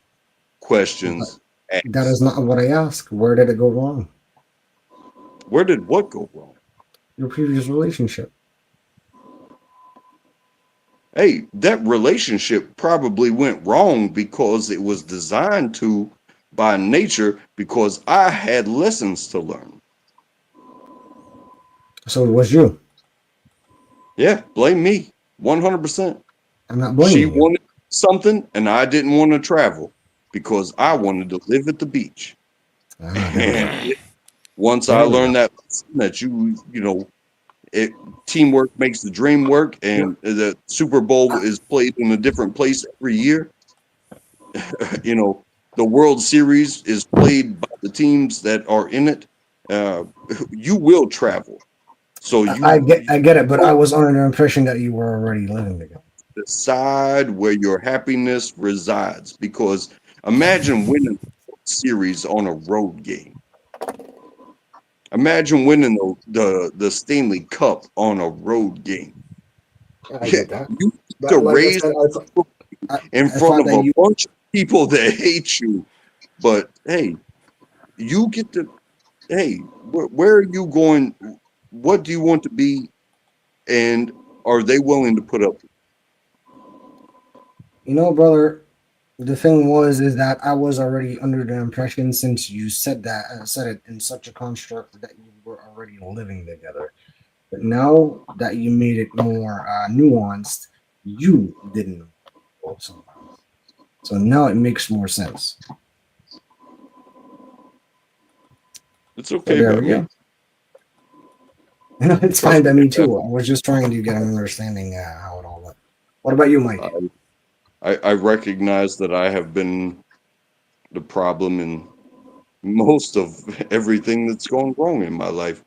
questions that is asked. not what I asked. Where did it go wrong? Where did what go wrong? Your previous relationship. Hey, that relationship probably went wrong because it was designed to, by nature because I had lessons to learn. So it was you. Yeah, blame me 100%. I'm not She blaming you. wanted something and I didn't want to travel because I wanted to live at the beach. Ah, there we And go. once I There we go. learned that lesson, that you know, it teamwork makes the dream work, You know, and the Super Bowl I, is played in a different place every year. You know, the World Series is played by the teams that are in it. Uh, you will travel, so I get it, but I don't was under the impression that you were already living together. decide where your happiness resides. Because imagine winning the World Series on a road game. Imagine winning the Stanley Cup on a road game. I Yeah, get that, you get to but like I raise said, I, in I front thought of that a you, bunch of people that hate you. But hey, you get to, hey, where are you going? What do you want to be? And are they willing to put up? brother. The thing was is that I was already under the impression since you said that said it in such a construct that you were already living together. But now that you made it more nuanced, you didn't know sometimes. So now it makes more sense. It's So okay there by we me. go. It's Trust fine by me. me too. I was just trying to get an understanding how it all went. What about you, I, Mike? I recognize that I have been the problem in most of everything that's gone wrong in my life.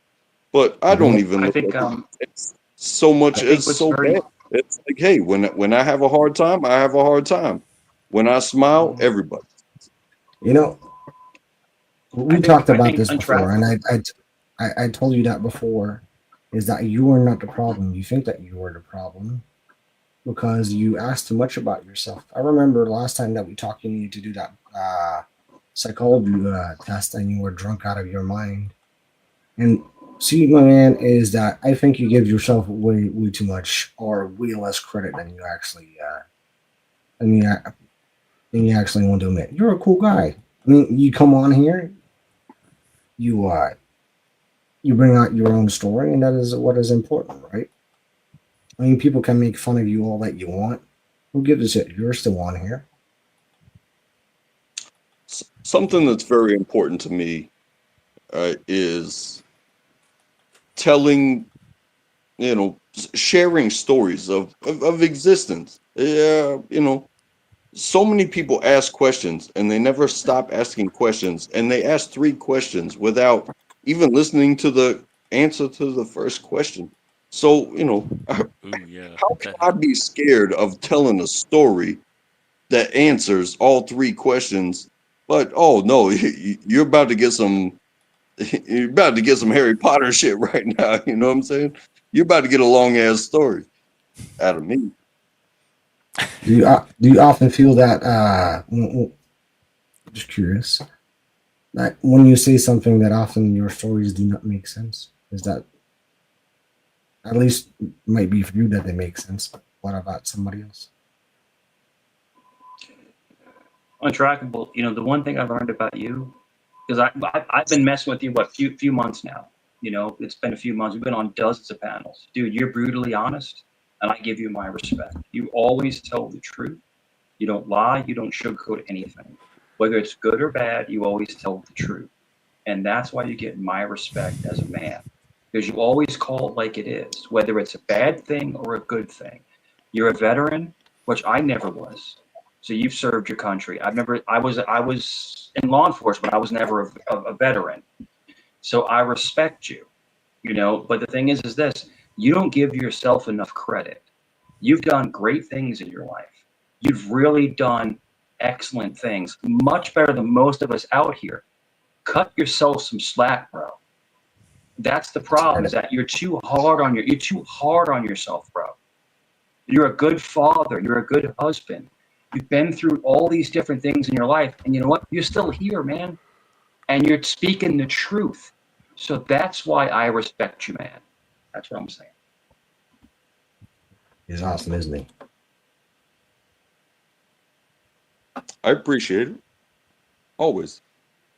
But I You don't know, even I look think at it as so I much think as what's so very bad. It's like, hey, when I have a hard time, I have a hard time. When I smile, everybody. you know, we talked I about think this before, and untrackable. I told you that before. Is that you are not the problem? You think that you are the problem because you ask too much about yourself. I remember last time that we talked, you needed to do that psychology test, and you were drunk out of your mind. And see, my man, is that I think you give yourself way too much or way less credit than you actually than you, than you actually want to admit. You're a cool guy. I mean, you come on here, you you bring out your own story, and that is what is important, right? I mean, people can make fun of you all that you want. Who gives a shit? You're still on here. Something that's very important to me is telling, sharing stories of existence. Yeah, so many people ask questions and they never stop asking questions, and they ask three questions without even listening to the answer to the first question. So, Ooh, yeah, how can that I be happens. scared of telling a story that answers all three questions? But oh no, you're about to get some you're about to get some Harry Potter shit right now. You know what I'm saying? You're about to get a long ass story out of me. Do you often feel that? Just curious. That when you say something that often your stories do not make sense. Is that at least might be for you that they make sense? But what about somebody else? Untrackable. The one thing I've learned about you, because I've been messing with you what few months now. It's been a few months. We've been on dozens of panels, dude. You're brutally honest, and I give you my respect. You always tell the truth. You don't lie. You don't sugarcoat anything, whether it's good or bad. You always tell the truth, and that's why you get my respect as a man, because you always call it like it is, whether it's a bad thing or a good thing. You're a veteran, which I never was. So you've served your country. I was in law enforcement. I was never a veteran. So I respect you, But the thing is this: you don't give yourself enough credit. You've done great things in your life. You've really done excellent things, much better than most of us out here. Cut yourself some slack, bro. That's the That's problem, right. is that you're too hard on yourself, bro. You're a good father, you're a good husband. You've been through all these different things in your life, and you know what? You're still here, man. And you're speaking the truth. So that's why I respect you, man. That's what I'm saying. He's awesome, isn't he? I appreciate it. always.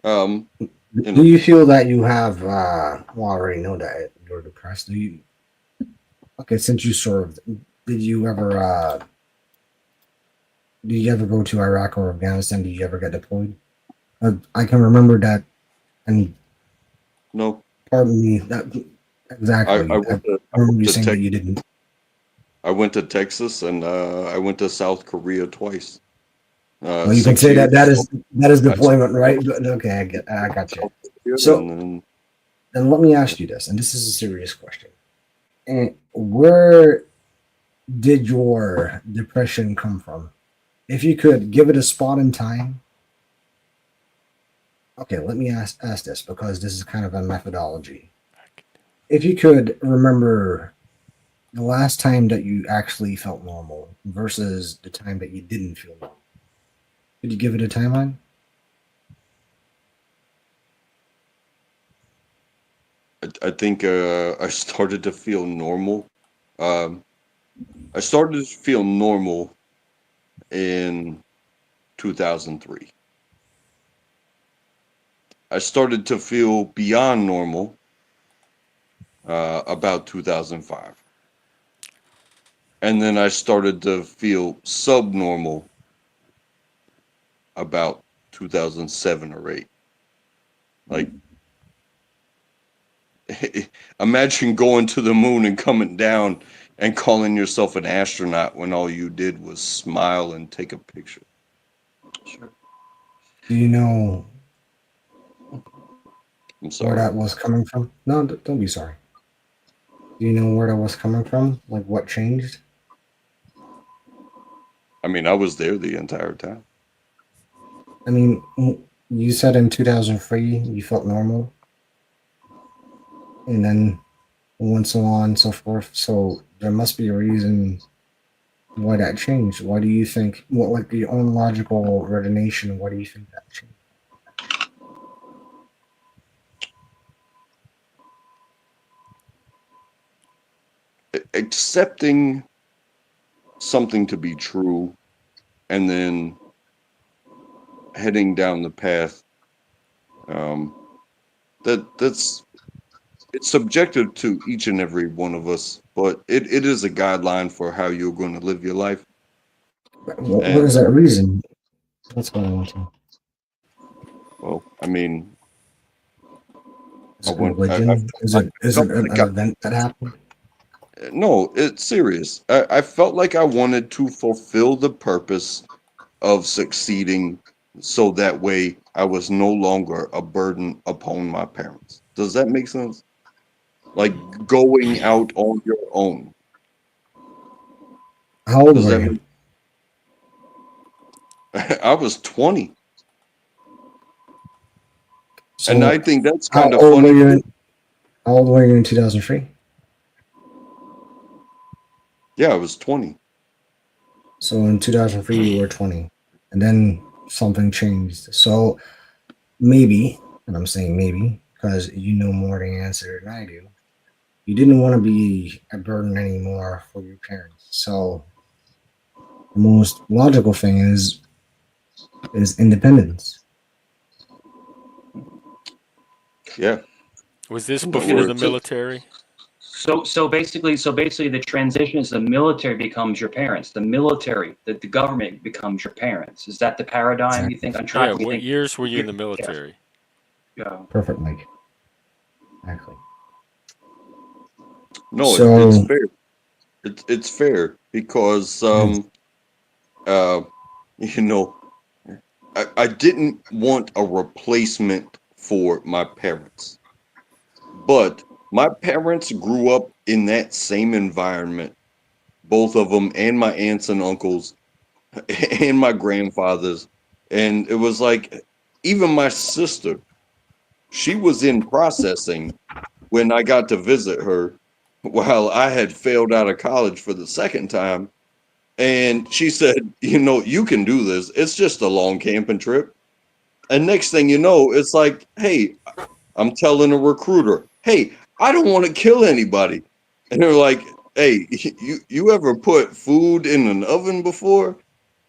Um, you Do know, you feel that you have? Well, I already know that you're depressed. Do you? Okay, since you served, did you ever? Did you ever go to Iraq or Afghanistan? Did you ever get deployed? I can remember that, and no, pardon me. That I exactly. I went to remember you to saying that Tex you didn't. I went to Texas and I went to South Korea twice. Well, you can 6 say years. that that is I spent deployment, right? But, okay, I got you. South Korea So and then then let me ask you this, and this is a serious question. And where did your depression come from? If you could give it a spot in time, okay, let me ask this because this is kind of a methodology. If you could remember the last time that you actually felt normal versus the time that you didn't feel normal, could you give it a timeline? I think I started to feel normal. Um, I started to feel normal in 2003. I started to feel beyond normal about 2005. And then I started to feel subnormal about 2007 or 8. Like, imagine going to the moon and coming down and calling yourself an astronaut when all you did was smile and take a picture. Sure. Do you know I'm where sorry. that was coming from? No, don't be sorry. Do you know where that was coming from? Like what changed? I mean, I was there the entire time. I mean, you said in 2003 you felt normal, and then went so on and so forth. So there must be a reason why that changed. Why do you think? What, like your own logical ordination? Why do you think that changed? Accepting something to be true and then heading down the path um, that's it's subjective to each and every one of us, but it is a guideline for how you're going to live your life. What And is that reason? That's what I want to know. well, I mean, Is it religion? I Is felt it an like event that happened? no, it's serious. I felt like I wanted to fulfill the purpose of succeeding so that way I was no longer a burden upon my parents. Does that make sense? Like going out on your own. How old Does were that you? make I was 20. And I So think that's how kind of old were funny you too. in? How old were you in 2003? Yeah, I was 20. So in 2003 you were 20, and then something changed. So maybe, and I'm saying maybe because you know more the answer than I do. You didn't want to be a burden anymore for your parents. So the most logical thing is independence. Yeah. Was this No before worries. the military? So basically, the transition is the military becomes your parents. The government becomes your parents. Is that the paradigm you Exactly. think? I'm Yeah, trying. You what think? years were you in the Yes. military? Yeah. Perfect, Mike. Exactly. No, it's So fair. It's fair because uh you know I didn't want a replacement for my parents. But my parents grew up in that same environment, both of them, and my aunts and uncles, and my grandfathers. And it was like, even my sister, she was in processing when I got to visit her while I had failed out of college for the second time. And she said, you can do this. It's just a long camping trip. And next thing you know, it's like, hey, I'm telling a recruiter, hey, I don't want to kill anybody. And they're like, hey, you ever put food in an oven before?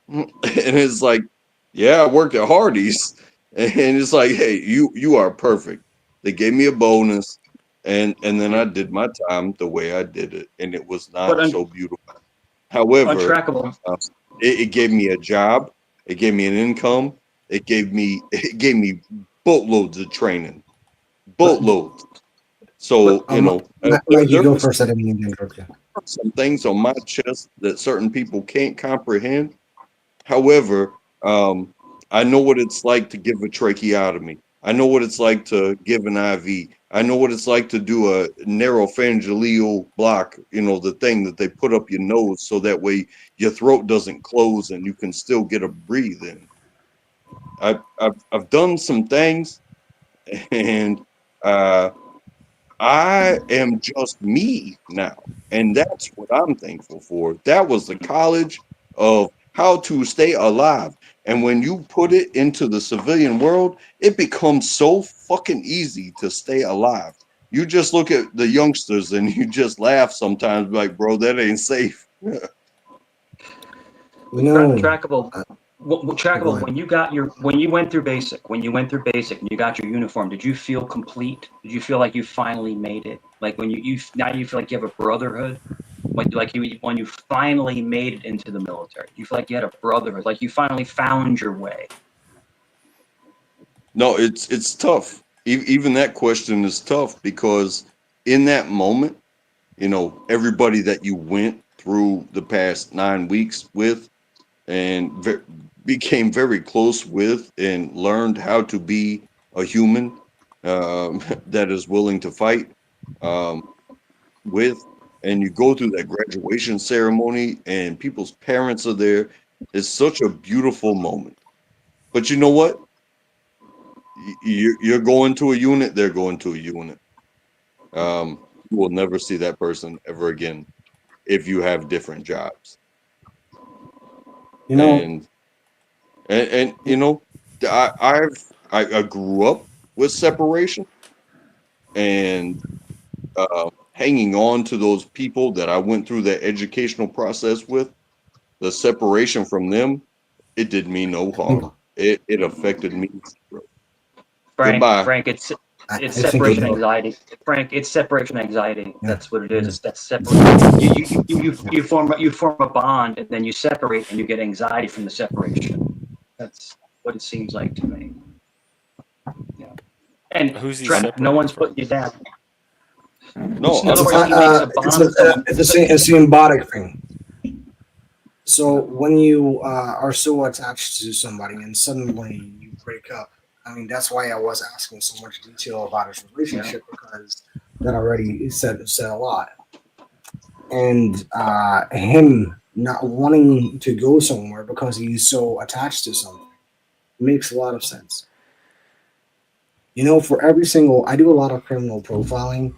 And it's like, yeah, I worked at Hardee's. And it's like, hey, you are perfect. They gave me a bonus, and then Yeah. I did my time the way I did it, and it was But not so beautiful. However, untrackable. uh, it gave me a job, it gave me an income, it gave me boatloads of training, But boatloads. So But Mike, you there go was first. I didn't mean to interrupt you. some things on my chest that certain people can't comprehend. However, I know what it's like to give a tracheotomy. I know what it's like to give an IV. I know what it's like to do a naropharyngeal block, the thing that they put up your nose so that way your throat doesn't close and you can still get a breathe in. I've done some things, and uh, I am just me now. And that's what I'm thankful for. That was the college of how to stay alive. And when you put it into the civilian world, it becomes so fucking easy to stay alive. You just look at the youngsters and you just laugh sometimes, like, bro, that ain't safe. You know, trackable. uh, go Trackable. ahead. When you went through basic, and you got your uniform, did you feel complete? Did you feel like you finally made it? Like when you now you feel like you have a brotherhood? When you finally made it into the military, you feel like you had a brotherhood, like you finally found your way. No, it's tough. Even that question is tough because in that moment, everybody that you went through the past 9 weeks with and became very close with and learned how to be a human that is willing to fight um, with. And you go through that graduation ceremony and people's parents are there. It's such a beautiful moment. But you know what? You're going to a unit, they're going to a unit. You will never see that person ever again if you have different jobs. You know, And I grew up with separation and hanging on to those people that I went through that educational process with. The separation from them, it did me no I think harm. It affected me zero. Frank, Goodbye. Frank, I it's think it separation does. anxiety. Frank, it's separation anxiety. Yeah, That's what it it is. is. It's that separate. You form a bond, and then you separate, and you get anxiety from the separation. That's what it seems like to me. Yeah. And Who's he track, no separating one's from? putting you down. No, In other I'm words, not. he makes a It's bond with someone. a symbiotic thing. So Yeah. when you are so attached to somebody and suddenly you break up, I mean that's why I was asking so much detail about his Yeah. relationship because that already said a lot. And him not wanting to go somewhere because he's so attached to something makes a lot of sense. For every single, I do a lot of criminal profiling,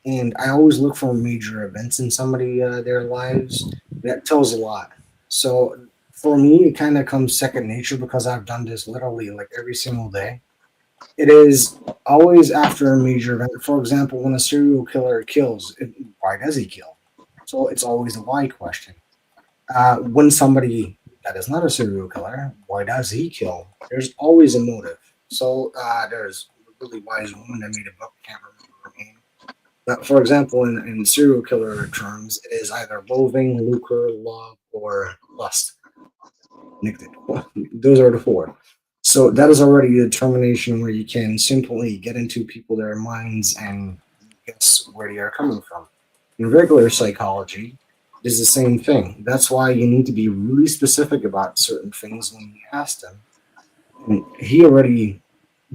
and I always look for major events in somebody their lives. That tells a lot. So for me, it kind of comes second nature because I've done this literally like every single day. It is always after a major event. For example, when a serial killer kills, why does he kill? So it's always a why question. When somebody that is not a serial killer, why does he kill? There's always a motive. So there's a really wise woman that made a book, can't remember her name. But for example, in serial killer terms, it is either loathing, lucre, love, or lust. Addicted. Those are the four. So that is already a determination where you can simply get into people their minds and guess where they are coming from. In regular psychology, it is the same thing. That's why you need to be really specific about certain things when you ask them. And he already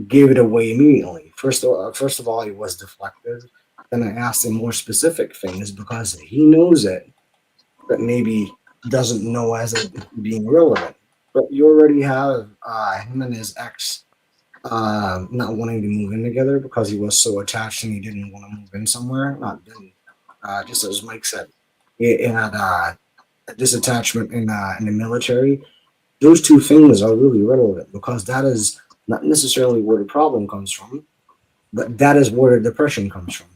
gave it away immediately. First of all, he was deflective. Then I asked him more specific things because he knows it, but maybe doesn't know as it being relevant. But you already have him and his ex not wanting to move in together because he was so attached and he didn't want to move in somewhere. Not didn't. Just as Mike said, he had a disattachment in the military. Those two things are really relevant because that is not necessarily where the problem comes from, but that is where the depression comes from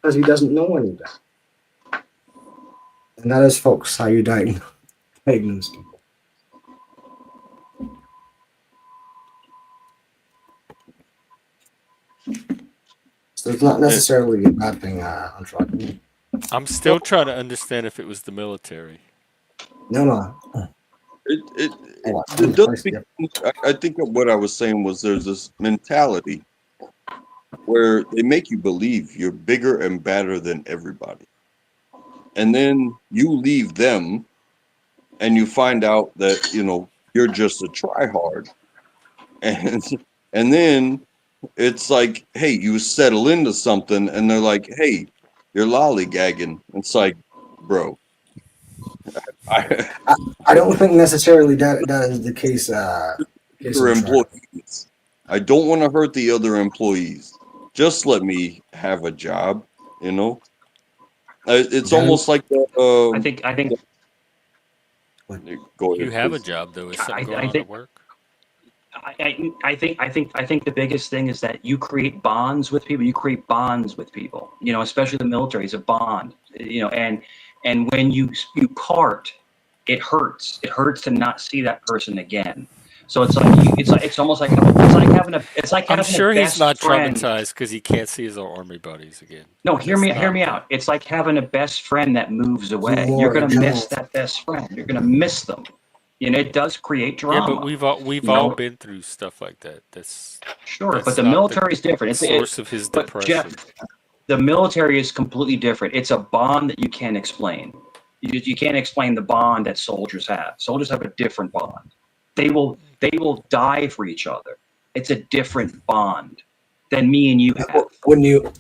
because he doesn't know any better. And that is, folks, how you diagnose people. So it's not necessarily a bad thing. Untrackable. I'm still trying to understand if it was the military. No, no. The Jesus does Christ, yep. I think what I was saying was there's this mentality where they make you believe you're bigger and badder than everybody. And then you leave them and you find out that, you're just a tryhard. And and then it's like, hey, you settle into something and they're like, hey, you're lollygagging. It's like, bro, I I don't think necessarily that is the case. Case other Untrackable. employees. I don't want to hurt the other employees. Just let me have a job, you know? It's That almost like the, I think I think go You ahead, have a please. job though. Is something going I on at think work? I think the biggest thing is that you create bonds with people. You create bonds with people. Especially the military is a bond. And when you part, it hurts. It hurts to not see that person again. So it's almost like I'm having a sure he's best not friend. traumatized because he can't see his army buddies again. No, hear That's me not the. out. It's like having a best friend that moves away. You're more gonna in miss general. that best friend. You're gonna miss them. It does create Yeah, but drama. we've all been through stuff like that. That's Sure, but that's the not the military is different. source of his But Jeff, depression. the military is completely different. It's a bond that you can't explain. You can't explain the bond that soldiers have. Soldiers have a different bond. They will die for each other. It's a different bond than me and you have. When you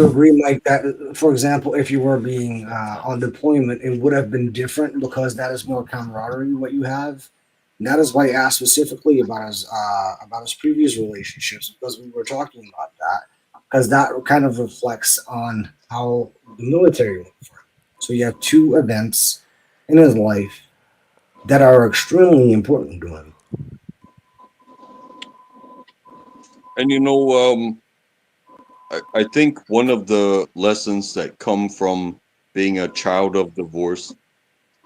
agree, Mike, that for example, if you were being on deployment, it would have been different because that is more camaraderie what you have. And that is why I asked specifically about his previous relationships because we were talking about that because that kind of reflects on how the military went for him. So you have two events in his life that are extremely important to him. And I think one of the lessons that come from being a child of divorce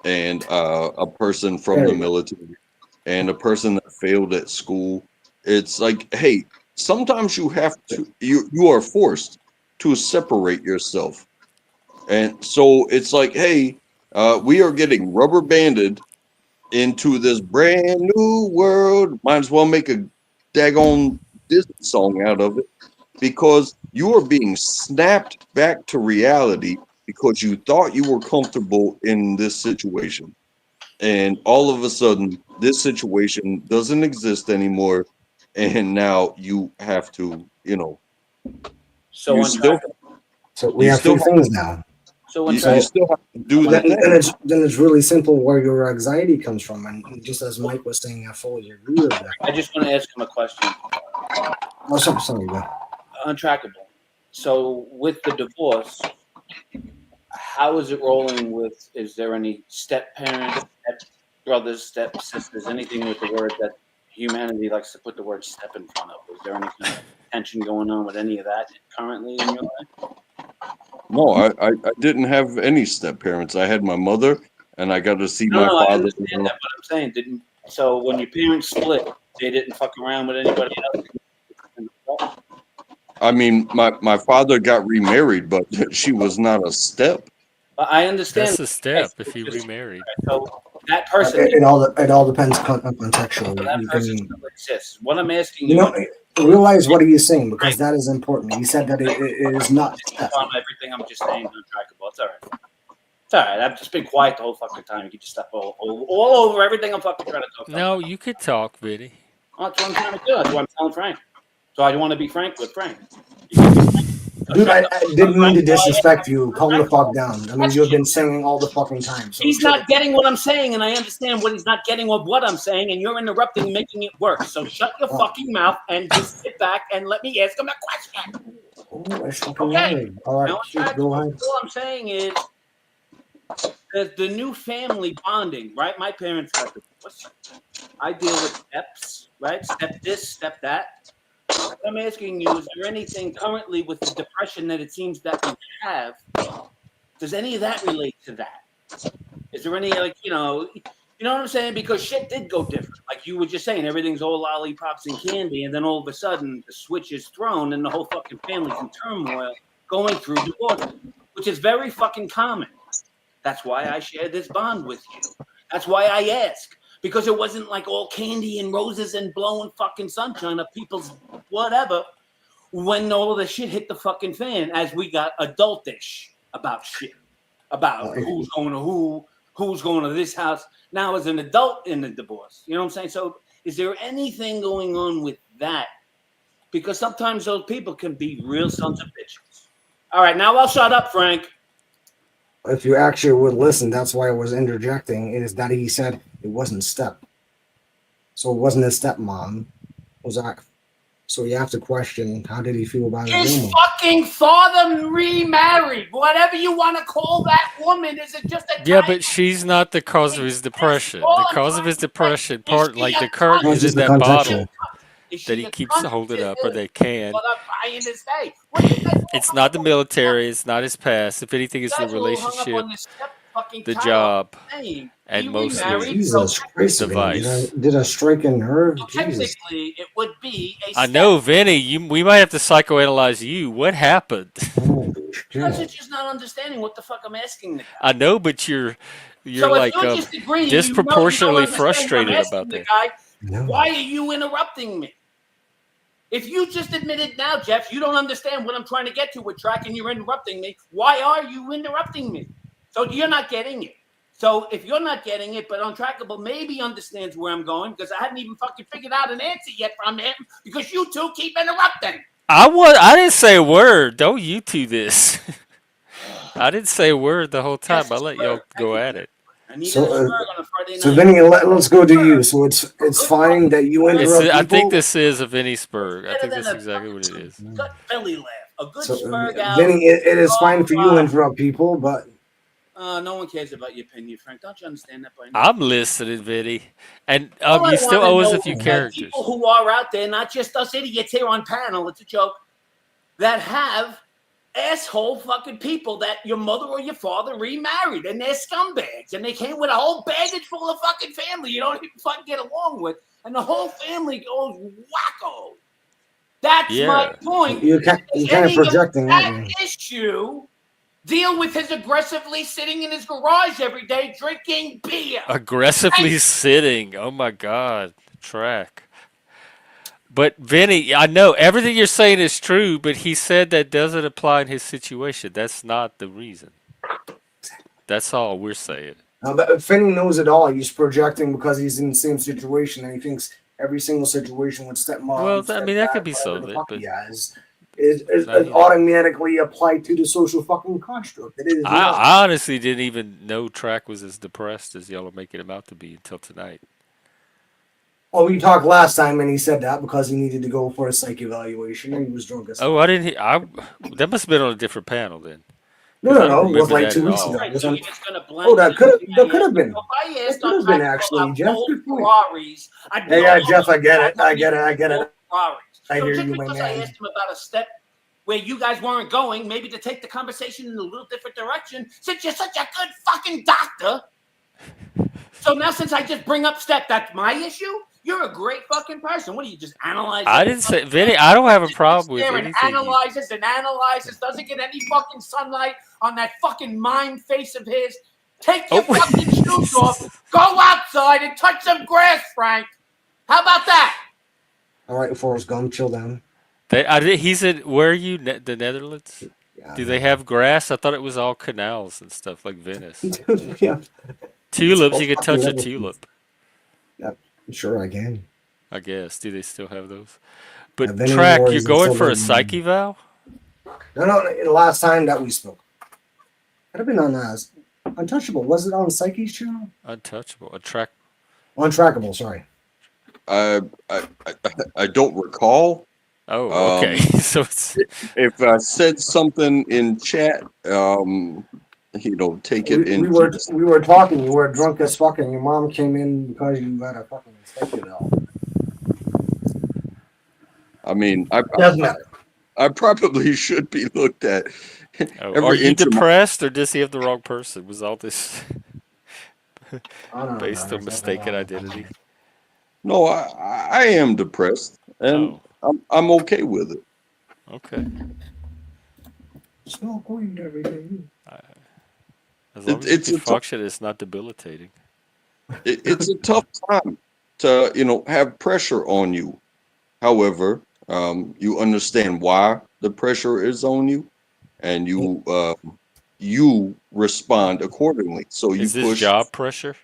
and a person from There the you go. military and a person that failed at school, it's like, hey, sometimes you are forced to separate yourself. And so it's like, hey, we are getting rubber banded into this brand new world. Might as well make a daggone Disney song out of it because you are being snapped back to reality because you thought you were comfortable in this situation. And all of a sudden, this situation doesn't exist anymore. And now you have to, So you still, untrackable. So we you have still, three things now. So you So untrackable. still have to do the then, thing. then it's really simple where your anxiety comes from, and just as Mike was saying, I fully agree with that. I just want to ask him a question. Oh, sorry, go. Untrackable. So with the divorce, how is it rolling with? Is there any step parents, step brothers, step sisters, anything with the word that humanity likes to put the word step in front of? Is there any kind of tension going on with any of that currently in your life? No, I didn't have any step parents. I had my mother, and I got to see No, my no, I father. understand that, but I'm saying didn't. So when your parents split, they didn't fuck around with anybody else. I mean, my father got remarried, but she was not a step. But I understand. That's a I step if he just remarried. so that person, It all depends so contextually. that You person can still exists. What I'm asking you you, know realize what he is saying Frank, because that is important. He said that it is not step. on everything I'm just saying untrackable. It's all right. It's all right. I've just been quiet the whole fucking time. You can just step all over everything I'm fucking trying to talk about. No, you could talk, Vinny. That's what I'm trying to do. That's what I'm telling Frank. So I want to be frank with Frank. You can be frank. So Dude, shut I the fuck up, didn't mean Frank. to No, I asked disrespect you. Calm the Frank. fuck down. I mean, That's you have been singing all the fucking time. So he's chill. not getting what I'm saying, and I understand what he's not getting of what I'm saying, and you're interrupting and making it worse. So shut your fucking mouth and just sit back and let me ask him a question. Oh, it's fucking Okay. right. All right, Now, shoot, go ahead. all I'm saying is the new family bonding, right? My parents got divorced. I deal with steps, right? Step this, step that. What I'm asking you, is there anything currently with the depression that it seems that you have? Does any of that relate to that? Is there any, You know what I'm saying? Because shit did go different. Like you were just saying, everything's all lollipops and candy, and then all of a sudden the switch is thrown, and the whole fucking family's in turmoil, going through divorce, which is very fucking common. That's why I share this bond with you. That's why I ask. Because it wasn't like all candy and roses and blowing fucking sunshine of people's whatever when all of the shit hit the fucking fan as we got adultish about shit. About who's going to who's going to this house. Now as an adult in the divorce. You know what I'm saying? So is there anything going on with that? Because sometimes those people can be real sons of bitches. All right, now I'll shut up, Frank. If you actually would listen, that's why I was interjecting. It is that he said it wasn't step. So it wasn't his stepmom. It was that. So you have to question, how did he feel about his His woman? fucking father remarried. Whatever you want to call that woman, is it just a Yeah, title? but she's not the cause of his depression. All The I'm cause of trying his to say, depression, is part she like a the current No, is it's just in the that bottle contextual. Is that she he a keeps cunt holding to up, or him? they can. What I'm trying to say. What you guys all It's hung up not the on this step? military. It's not his past. If anything, You it's the guys are all hung up on relationship, this step fucking the title. job, I'm saying he and mostly remarried, so Jesus Christ, the Vinny. vice. Did I strike a nerve? Jesus. technically it would be a I step. know, Vinny. We might have to psychoanalyze you. What happened? Holy You guys are shit. just not understanding what the fuck I'm asking the guy. I know, but you're So if like you're just agreeing, you know you don't disproportionately understand what I'm frustrated asking about the that. guy. No. Why are you interrupting me? If you just admitted now, Jeff, you don't understand what I'm trying to get to with track and you're interrupting me, why are you interrupting me? So you're not getting it. So if you're not getting it, but Untrackable maybe understands where I'm going because I hadn't even fucking figured out an answer yet from him because you two keep interrupting. I didn't say a word. Don't you two this. I didn't say a word the whole Yes, time. I a let spur. y'all Thank go you, at Jeff. it. I needed a So, spur on a Friday so night. Vinny, let's go to you. So A it's good fine that you interrupt I think people. this is a Vinny It's Spur. I better think than that's a exactly what it fucking is. gut belly laugh. A good So, spurg out. Vinny, it is fine for you to interrupt people, but No one cares about your opinion, Frank. Don't you understand that by now? I'm listening, Vinny. And All I you still want to owe us know a is few that people characters. who are out there, not just us idiots here on panel, it's a joke, that have asshole fucking people that your mother or your father remarried and they're scumbags and they came with a whole baggage full of fucking family you don't even fucking get along with and the whole family goes wacko. That's my Yeah. point. you're Does kind of any of projecting, aren't that you? issue deal with his aggressively sitting in his garage every day drinking beer? Aggressively sitting. Oh my God. Track. But Vinny, I know everything you're saying is true, but he said that doesn't apply in his situation. That's not the reason. That's all we're saying. But Finney knows it all. He's projecting because he's in the same situation, and he thinks every single situation with Well, stepmom, I mean, that could stepdad, be some whatever of the it, fuck but he has, is not, you know. automatically applied to the social fucking construct. It is not. I honestly didn't even know Track was as depressed as y'all are making him out to be until tonight. Well, we talked last time, and he said that because he needed to go for a psych evaluation, and he was drunk as Oh, fuck. I didn't. That must have been on a different panel then, No, because no, I don't no. It was remember like that at 2 weeks ago. all. It Right, was so on. you're just gonna Oh, blanket that could everything have I been. asked. So if I That asked could on have been track actually, about Jeff. old Good point. Ferraris, I'd Yeah, know yeah, all Jeff. I get it. about I get it. I get old it. Ferraris. I So hear just you, my because I man. asked him about a step where you guys weren't going, maybe to take the conversation in a little different direction, since you're such a good fucking doctor. So now since I just bring up step, that's my issue? You're a great fucking person. What do you just analyze I every didn't say fucking Vinny. thing? I don't have a Sits problem with there and anything you. analyzes, doesn't get any fucking sunlight on that fucking mind face of his. Take your Oh, fucking shoes off, go outside and touch some grass, Frank. How about that? All right, Forrest Gump, chill down. He's in. Where are you? The Netherlands? Yeah, Do they have grass? I thought it was all canals and stuff like Venice. yeah. It's Tulips. all You could fucking touch a Netherlands. tulip. Yeah, sure I can. I guess. Do they still have those? Have But any Track, you're wars going until for a then? psyche vow? No, no. The last time that we spoke, could have been on Untouchable. Was it on Psyche's channel? Untouchable. A track. Untrackable. Sorry. I, I I don't recall. Oh, okay. So it's If I said something in chat, take it We into were we were talking. You were drunk as fuck, and your mom came in because you had a fucking psyche bell. I mean, Doesn't matter. I probably should be looked at Oh, are every you inch of my. depressed or does he have the wrong person? Was all this? Oh no, based on guys, I got mistaken all the identity. time. No, I am depressed, and Oh, I'm okay with it. okay. Smoke weed every day. I, as long as you It's can a tough function, it's not debilitating. it's a tough time to have pressure on you. However, you understand why the pressure is on you, and you respond accordingly. So Is this job pressure?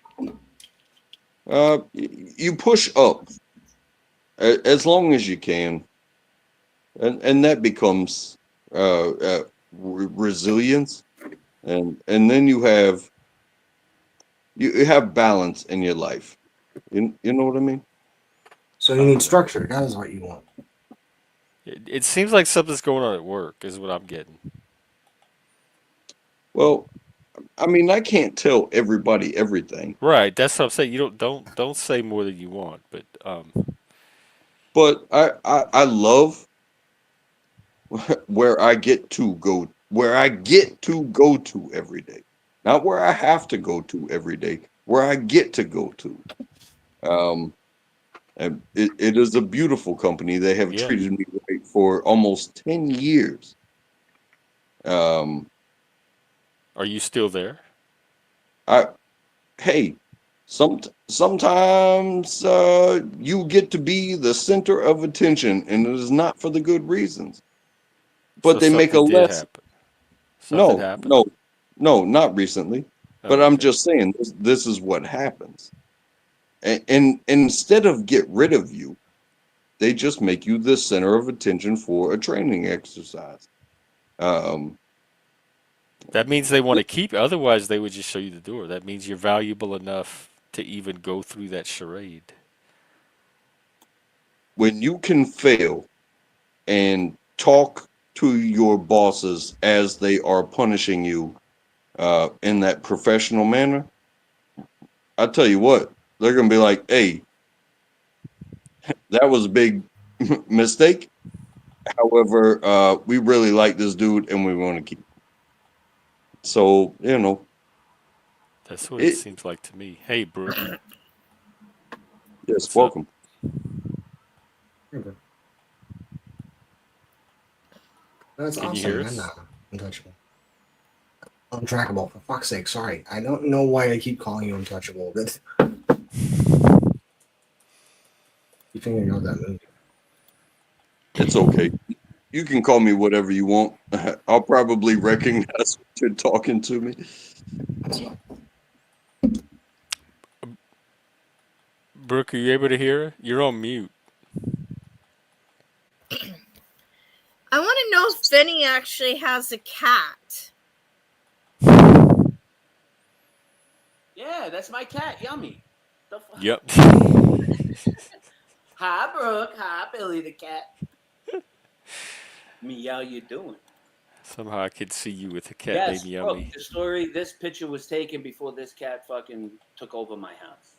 you push up as long as you can, and that becomes resilience, and then you have balance in your life. You know what I mean? So you need structure. That is what you want. It seems like something's going on at work, is what I'm getting. Well, I mean, I can't tell everybody everything, Right, that's what I'm saying. You don't say more than you want, but but I love where I get to go to every day, not where I have to go to every day, where I get to go to. Um, and it is a beautiful company. They have yeah. treated me right for almost 10 years. Um, Are you still there? I hey, sometimes you get to be the center of attention, and it is not for the good reasons. So But they make a something did lesson. happen. Something No, happened? no, no, not recently. But Oh, I'm okay. just saying this is what happens. And instead of get rid of you, they just make you the center of attention for a training exercise. Um, That means they want to keep, otherwise they would just show you the door. That means you're valuable enough to even go through that charade. when you can fail and talk to your bosses as they are punishing you in that professional manner, I tell you what, they're gonna be like, "Hey, that was a big mistake. However, we really like this dude and we want to keep." So That's what it it. seems like to me. Hey, Brooke, Yes, what's up? welcome. Okay. That's Can you awesome, hear man. us? Untouchable. Untrackable, for fuck's sake. Sorry. I don't know why I keep calling you untouchable. But you think you know that movie. It's okay. You can call me whatever you want. I'll probably recognize what you're talking to me. Brooke, are you able to hear her? You're on mute. I want to know if Vinny actually has a cat. Yeah, that's my cat. Yummy. The fuck? Yep. Hi, Brooke. Hi, Billy the cat. Me, how you doing? Somehow I could see you with a cat named Yes, Brooke. Yummy. The story. This picture was taken before this cat fucking took over my house.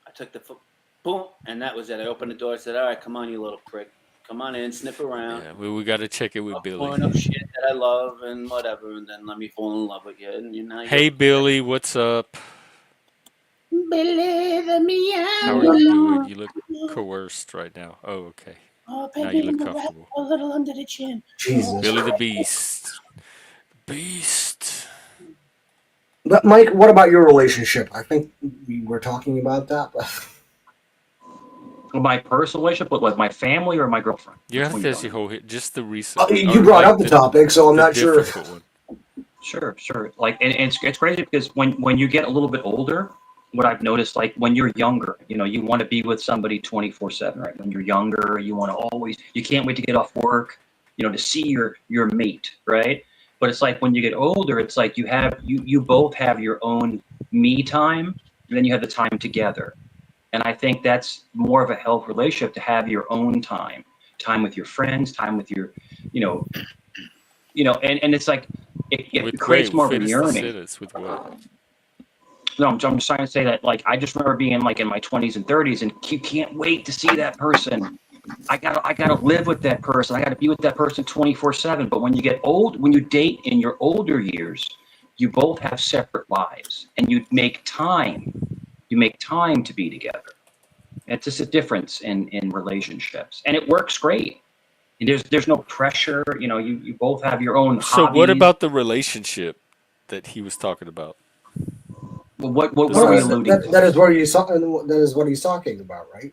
I took the boom, and that was it. I opened the door. I said, "All right, come on, you little prick. Come on in, sniff around. Yeah, we got to check it with Stop Billy. pouring up shit that I love and whatever, and then let me fall in love with you." And you're Hey, Billy, what's up? Billy the How are you doing? meow. You look coerced right now. Oh, okay. Oh, Now you baby, look I'm a rat comfortable. a little under the chin. Jesus Billy the Christ. Beast. Beast. But Mike, what about your relationship? I think we were talking about that. But My personal relationship with my family or my girlfriend? You Which have one to you tell us talking your about? whole hit, just the recent one, you or brought up like the topic, so I'm the not sure. difficult one. Sure. Like, and it's crazy because when you get a little bit older, what I've noticed, like when you're younger, you want to be with somebody 24/7, right? When you're younger, you can't wait to get off work, to see your mate, right? But it's like when you get older, it's like you both have your own me time, and then you have the time together. And I think that's more of a healthy relationship to have your own time with your friends, time with your, you know, and it's like it With wait, creates more of a finish the yearning. sentence with what? No, I'm just trying to say that, like, I just remember being like in my 20s and 30s, and you can't wait to see that person. I gotta live with that person. I gotta be with that person 24/7. But when you get old, when you date in your older years, you both have separate lives, and you make time. You make time to be together. It's just a difference in relationships, and it works great. And there's no pressure. You both have your own So what hobbies. about the relationship that he was talking about? Well, what Does were we No, this? alluding to? that is what you saw. That is what he's talking about, right?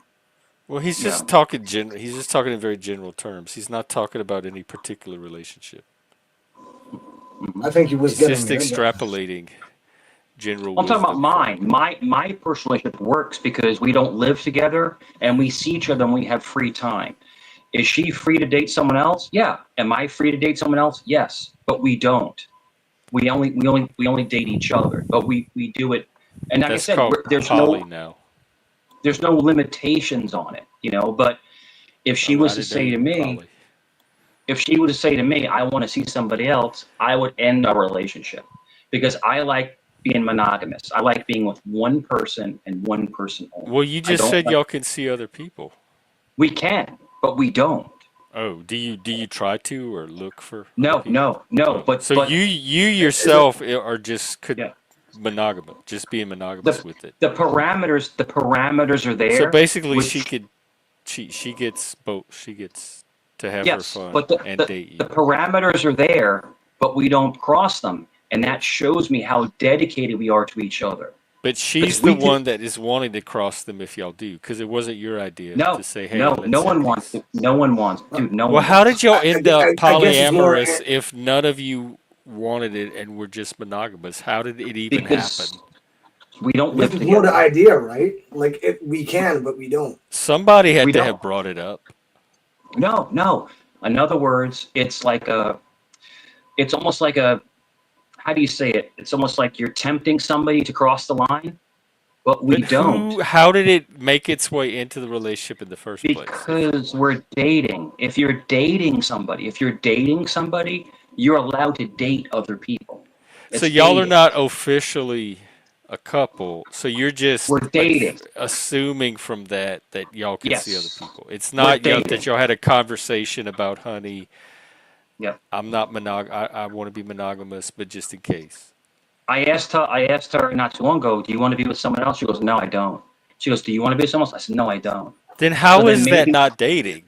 Well, he's Yeah. just talking He's just talking in very general terms. He's not talking about any particular relationship. Mhm. I think he was He's getting just there, but extrapolating general I'm talking about wisdom from. mine. My personal relationship works because we don't live together and we see each other and we have free time. Is she free to date someone else? Yeah. Am I free to date someone else? Yes. But we don't. We only date each other. But we do it. And like I That's said, called there's poly no now. limitations on it. But if she Oh, I was to didn't know say you to were me, poly. I want to see somebody else, I would end our relationship because I like being monogamous. I like being with one person and one person only. Well, you I just don't said like, y'all can see other people. we can, but we don't. Oh, do you try to or look for other No, people? no, no. Oh, But so you is it? yourself are just could yeah, monogamous, just being the monogamous with it. the parameters are So there, basically, which she gets both. She gets to have her yes, fun but the, and the date the you. parameters are there, but we don't cross them, and that shows me how dedicated we are to each other But she's because the we could. one that is wanting to cross them if y'all do, because it wasn't your idea to No, say, "Hey, no, let's no set one wants these." to. No one wants, dude. No Well, one how wants did to. y'all end up I guess it's more polyamorous if none of you wanted it and were just monogamous? How did it even Because happen? we don't I guess live it's more the together. idea, right? Like we can, but we don't. Somebody had We to have don't. brought it up. No, no. In other words, it's almost like a, how do you say it? It's almost like you're tempting somebody to cross the line, but we But don't how did it make its way into the relationship in the first place? because we're dating. If you're dating somebody, you're allowed to date other people. So It's y'all are dating. not officially a couple. So you're We're just dating. assuming from that y'all can see other Yes. people. It's We're not y'all, that dating. y'all had a conversation about, honey, Yep. I'm not I want to be monogamous, but just in case. I asked her not too long ago, do you want to be with someone else? She goes, no, I don't. She goes, do you want to be with someone else? I said, no, I don't. Then So how then is that maybe not dating?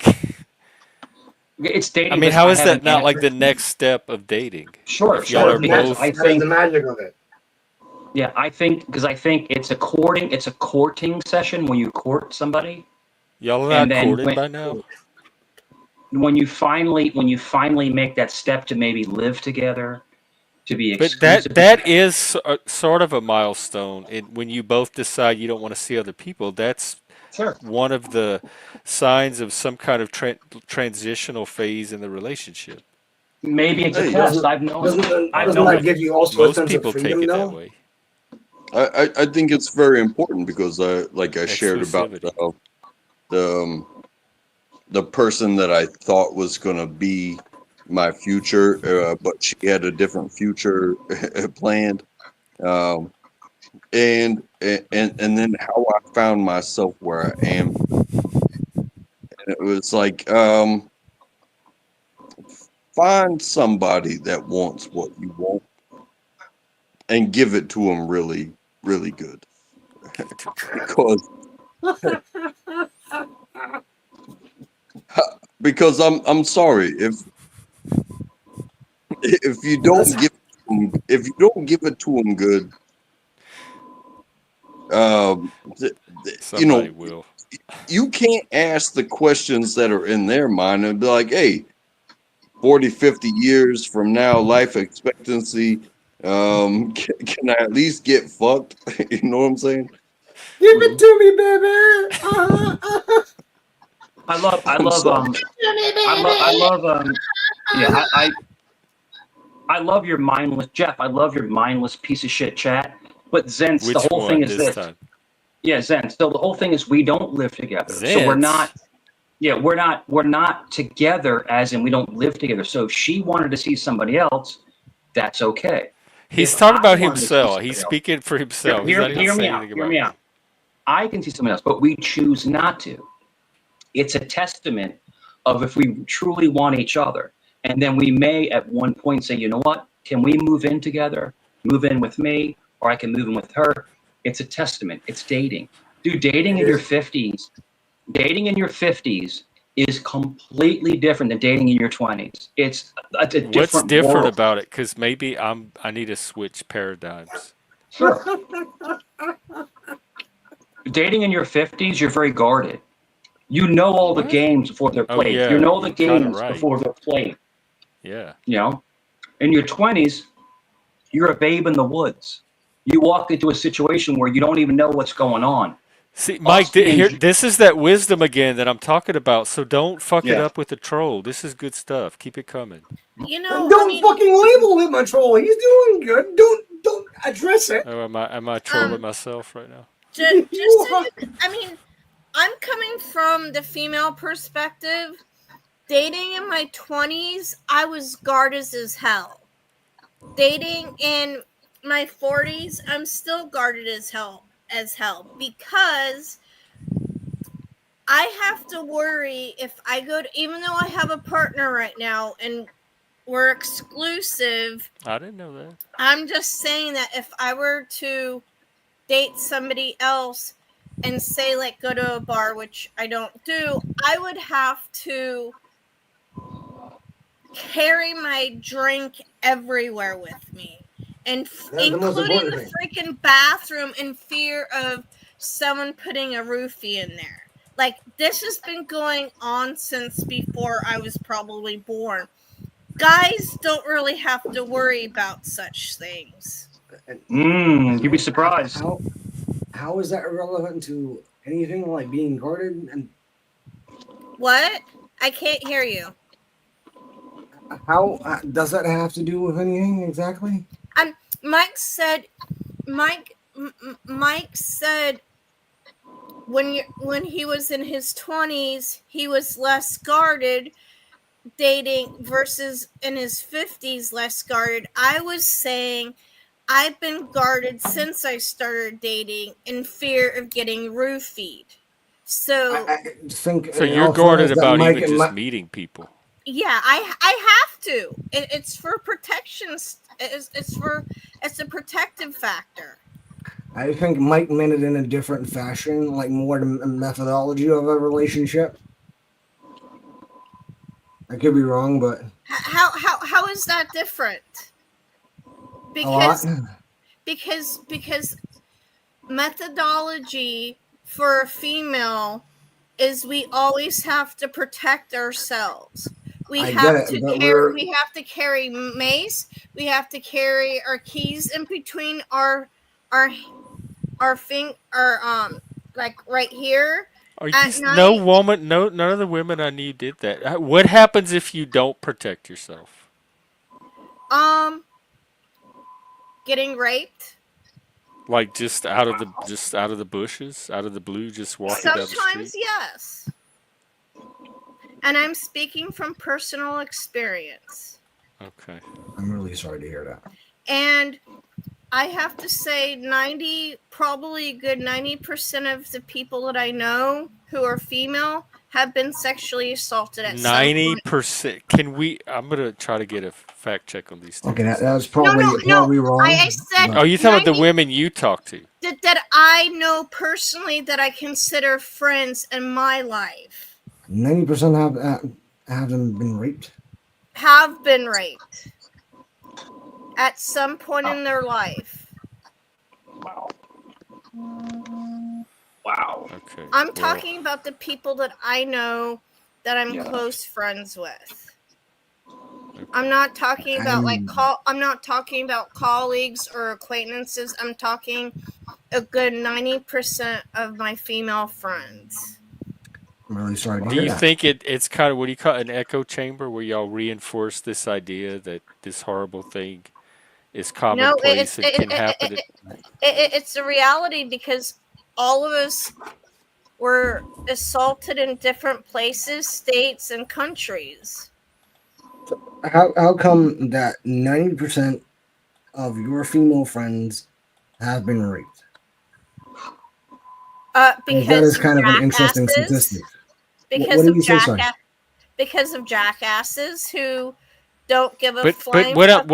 it's I dating mean, because how I is have that an not like answer. the next step of dating? Sure, If y'all That sure. are is the Because magic. I both, That is the think, magic of it. yeah, I think it's a courting session when you court somebody, y'all are and not then courting when by now. when you finally make that step to maybe live together, to be But exclusive. that is sort of a milestone. When you both decide you don't want to see other people, that's Sure. one of the signs of some kind of transitional phase in the relationship. Maybe it's a Hey, test. Doesn't I've known I've doesn't known that Mo- give you also a Most sense of people take freedom, it that though? way. I think it's very important because like I shared about Exclusivity. the person that I thought was going to be my future, but she had a different future planned. Um, and then how I found myself where I am. And it was like, find somebody that wants what you want and give it to them really, really good. Give it to him. Because because I'm sorry if you don't Listen, give if you don't give it to them good, um, th- you Somebody know, will. you can't ask the questions that are in their mind and be like, hey, 40, 50 years from now, life expectancy, can I at least get fucked? You know what I'm saying? give it Mhm. to me, baby. I love I I'm love sorry. To me, I baby. love yeah, I love your mindless Jeff. I love your mindless piece of shit chat. But Zen's the Which whole thing one is this this. time? Yeah, Zen. So the whole thing is we don't live together. So we're Zence. not. Yeah, we're not together. As in, we don't live together. So if she wanted to see somebody else, that's okay. He's If talking I about wanted to see himself. He's somebody else, speaking for hear himself. He's hear, not even hear me saying out. anything Hear about me you. out. I can see somebody else, but we choose not to. It's a testament of if we truly want each other, and then we may at one point say, you know what? Can we move in together? move in with me, or I can move in with her. It's a testament. It's dating. Dude, dating It in your is. 50s, dating in your 50s is completely different than dating in your 20s. It's a What's different different world. about it? Because maybe I need to switch paradigms. Sure. Dating in your 50s, you're very guarded. You know all the What? games before they're Oh played. You yeah, know the you're kind of games right. before they're played. Yeah. You know, in your 20s, you're a babe in the woods. You walk into a situation where you don't even know what's going on. See, Mike, Us being, here, this is that wisdom again that I'm talking about. So don't fuck it yeah. up with the troll. This is good stuff. Keep it coming. I Don't mean, fucking label him a troll. He's doing good. Don't address it. Oh, am I trolling um, myself right now? just so You are. you, I mean, I'm coming from the female perspective. Dating in my 20s, I was guarded as hell. Dating in my 40s, I'm still guarded as hell because I have to worry if I go to, even though I have a partner right now and we're exclusive, I didn't know that. I'm just saying that if I were to date somebody else and say like go to a bar, which I don't do, I would have to carry my drink everywhere with me, and That's the most including important the thing. freaking bathroom, in fear of someone putting a roofie in there. Like, this has been going on since before I was probably born. Guys don't really have to worry about such things. You'd be surprised. How is that irrelevant to anything like being guarded? And What? I can't hear you. how does that have to do with anything exactly? Um, Mike said, Mike said when he was in his 20s, he was less guarded dating versus in his 50s less guarded. I was saying I've been guarded since I started dating in fear of getting roofied. So I think So in you're all guarded fairness that about Mike even and just Mike, meeting people. yeah, I have to. It's for protection. It's a protective factor. I think Mike meant it in a different fashion, like more the methodology of a relationship. I could be wrong, but How is that different? a lot. Because because methodology for a female is we always have to protect ourselves. We I have get it, to but carry we're we have to carry mace. We have to carry our keys in between our like right here Are you at no night. woman? No, none of the women I knew did that. What happens if you don't protect yourself? Um, getting raped. Like just out of the bushes, out of the blue, just walking down the Sometimes street. yes. And I'm speaking from personal experience. Okay. I'm really sorry to hear that. And I have to say 90, probably a good 90% of the people that I know who are female have been sexually assaulted at some point. 90%. Can we? I'm gonna try to get a fact check on these Okay, that was statistics. No, no, no. probably I wrong, said Oh, but you talking about the 90 women you talk to? that I know personally that I consider friends in my life 90% haven't been raped. have been raped at some point in their life. Wow. Okay. I'm Well, talking about the people that I know that I'm Yeah. close friends with. okay. I'm not talking about I'm I'm not talking about colleagues or acquaintances. I'm talking a good 90% of my female friends. really sorry to Do hear you that. think it's kind of what do you call it, an echo chamber where y'all reinforce this idea that this horrible thing is No, commonplace and can happen at it's a reality because all of us were assaulted in different places, states, and countries. How come that 90% of your female friends have been raped? That Because is of kind of an interesting statistic. jackasses, What because do of you say, sorry? because of jackasses who don't give a But flying fuck.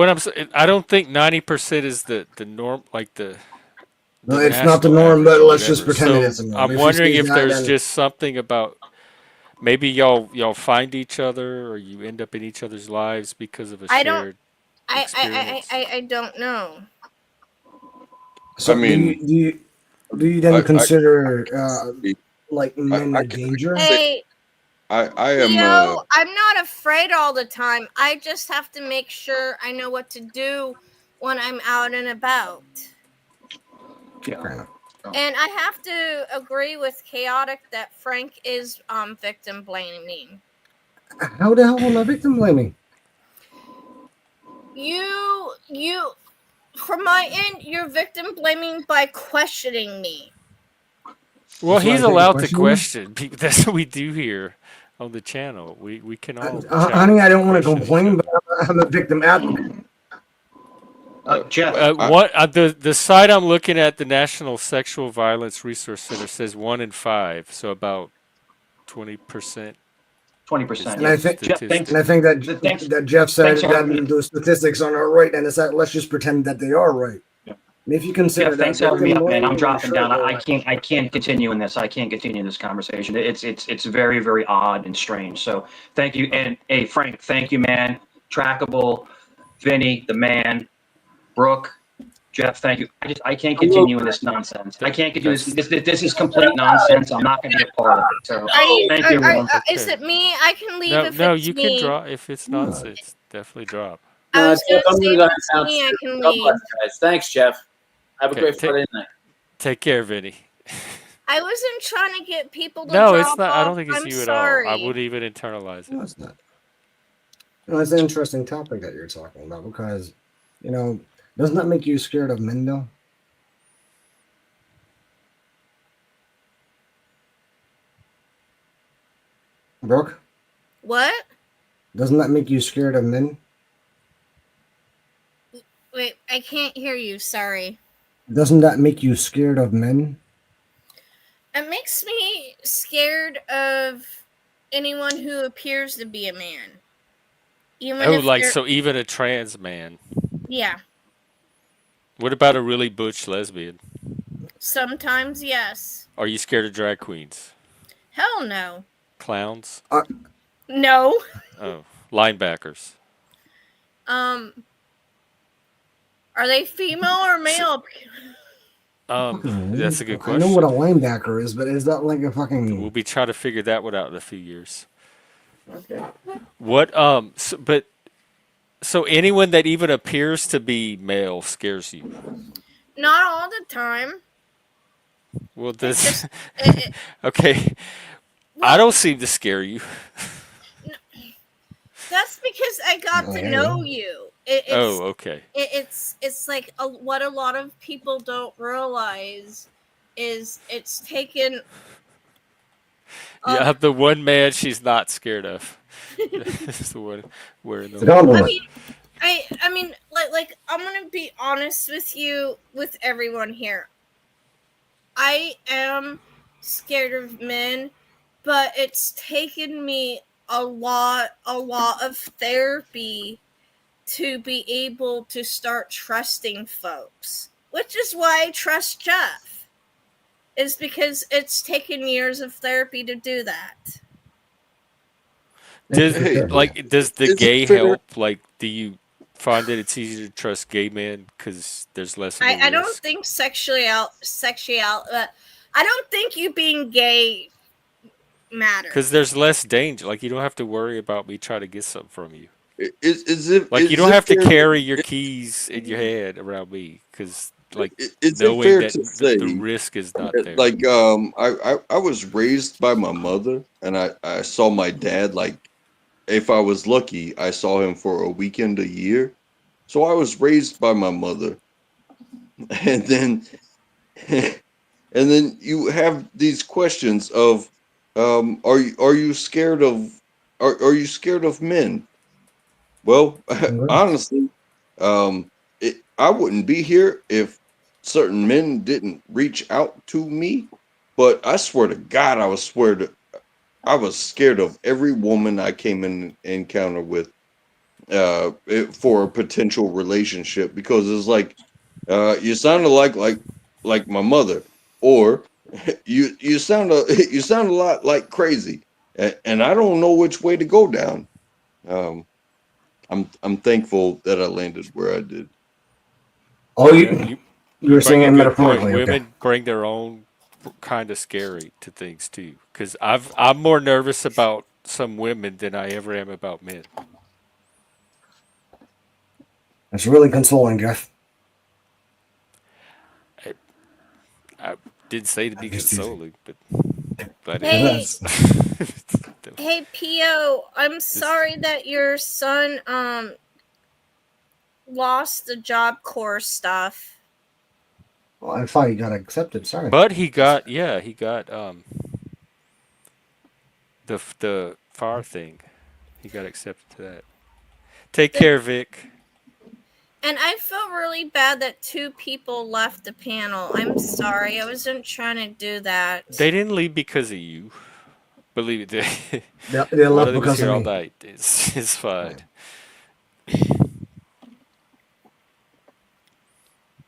I don't think 90% is the norm, like No, the it's not the national norm, average but or let's just whatever. pretend it is So the norm. I'm If he wondering stays if that, there's then just something about maybe y'all find each other or you end up in each other's lives because of a I don't. shared experience. I don't know. I so mean, do you then I consider like men I a can danger? say Hey, I am Theo, I'm not afraid all the time. I just have to make sure I know what to do when I'm out and about. Yeah. Fair enough. And I have to agree with Chaotic that Frank is victim blaming. How the hell am I victim blaming? You from my end, you're victim blaming by questioning me. Well, That's why I he's can't allowed to question you. question. That's what we do here on the channel. We can all Honey, I challenge and don't want to question each complain, but other. I'm a victim advocate. Jeff, I, What the site I'm looking at, the National Sexual Violence Resource Center, says 1 in 5, so about 20% is 20%. And the I Yes, think Jeff. Thanks. and I think that Thanks. that Jeff Thanks, said that everybody. those statistics are not right, and it's that let's just pretend that they are right. Yeah. And if you Jeff, consider that thanks for having me victim up, man. I'm blaming, then dropping sure, down. go I ahead. can't continue in this. I can't continue this conversation. It's very, very odd and strange. So thank you. And hey, Frank, thank you, man. Trackable, Vinny, the man, Brooke, Jeff, thank you. I can't continue in this nonsense. I that can't continue that's this is complete nonsense. I'm not going to be a part of it. So Are you? thank you, everyone. that's Is okay. it me? I can leave No, if no, it's you can me. drop if it's No. nonsense. Definitely drop. I was Jeff, gonna I'm say going to if go it's me, I downstairs. can God leave. bless, guys. Thanks, Jeff. Have a Okay, great Friday night. take care, Vinny. I wasn't trying to get people to No, it's drop not. I off. don't think it's I'm you at all. I sorry. wouldn't even internalize it. No, it's not. No, it's an interesting topic that you're talking about because, you know, doesn't that make you scared of men though? Brooke, What? doesn't that make you scared of men? Wait, I can't hear you. Sorry. Doesn't that make you scared of men? It makes me scared of anyone who appears to be a man. Even Oh, if like they're. so even a trans man. Yeah. What about a really butch lesbian? Sometimes, yes. Are you scared of drag queens? Hell no. Clowns? Uh, No. Oh, linebackers. Um, are they female or S male? That's a good I know what a question. linebacker is, but is that like a We'll fucking be trying to figure that one out in a few years. Okay. What so anyone that even appears to be male scares you? Not all the time. Well, It this just. It, okay. I well, don't seem to scare you. that's because I got to know you. Oh, okay. It's like what a lot of people don't realize is it's taken. Yeah, the one man she's not scared of. Is the one wearing the it's a white. I compliment? mean, I mean, like I'm gonna be honest with you, with everyone here. I am scared of men, but it's taken me a lot of therapy to be able to start trusting folks, which is why I trust Jeff, is because it's taken years of therapy to do that. Thank you for hey, sharing that. Does the is it gay fair? help? Like, do you find that it's easier to trust gay men because there's less of a I don't risk? think I don't think you being gay Because matters. there's less danger. Like, you don't have to worry about me trying to get something from you. Like, you Is don't it have to fair? carry your keys in your hand around me. Because, like, Is it knowing fair that to the say risk is not there. like I was raised by my mother, and I saw my dad, like, if I was lucky, I saw him for a weekend a year. So I was raised by my mother, and then and then you have these questions of are you scared of are you scared of men? Well, Congrats. honestly, I wouldn't be here if certain men didn't reach out to me. But I swear to God, I was scared of every woman I came in encounter with. for a potential relationship because it's like you sounded like my mother, or you sound you sound a lot like crazy, and I don't know which way to go down. Um, I'm thankful that I landed where I did. Oh, Yeah, you you were bring saying a it good point. metaphorically. Okay, Women bring their own kind of scary to things too. Because I'm more nervous about some women than I ever am about men. that's really consoling, Jeff. I, I didn't say to I'm be just teasing. consoling, but it Hey, is. That's hey, Pio, I'm This, sorry that your son lost the Job Corps stuff. well, I thought you got accepted. Sorry. but he got he got the far thing. He got accepted to that. Take care, Vic. And I felt really bad that two people left the panel. I'm sorry. I wasn't trying to do They that. didn't leave because of you. Believe it. They One left of them is because of here all me. night. It's fine. Right.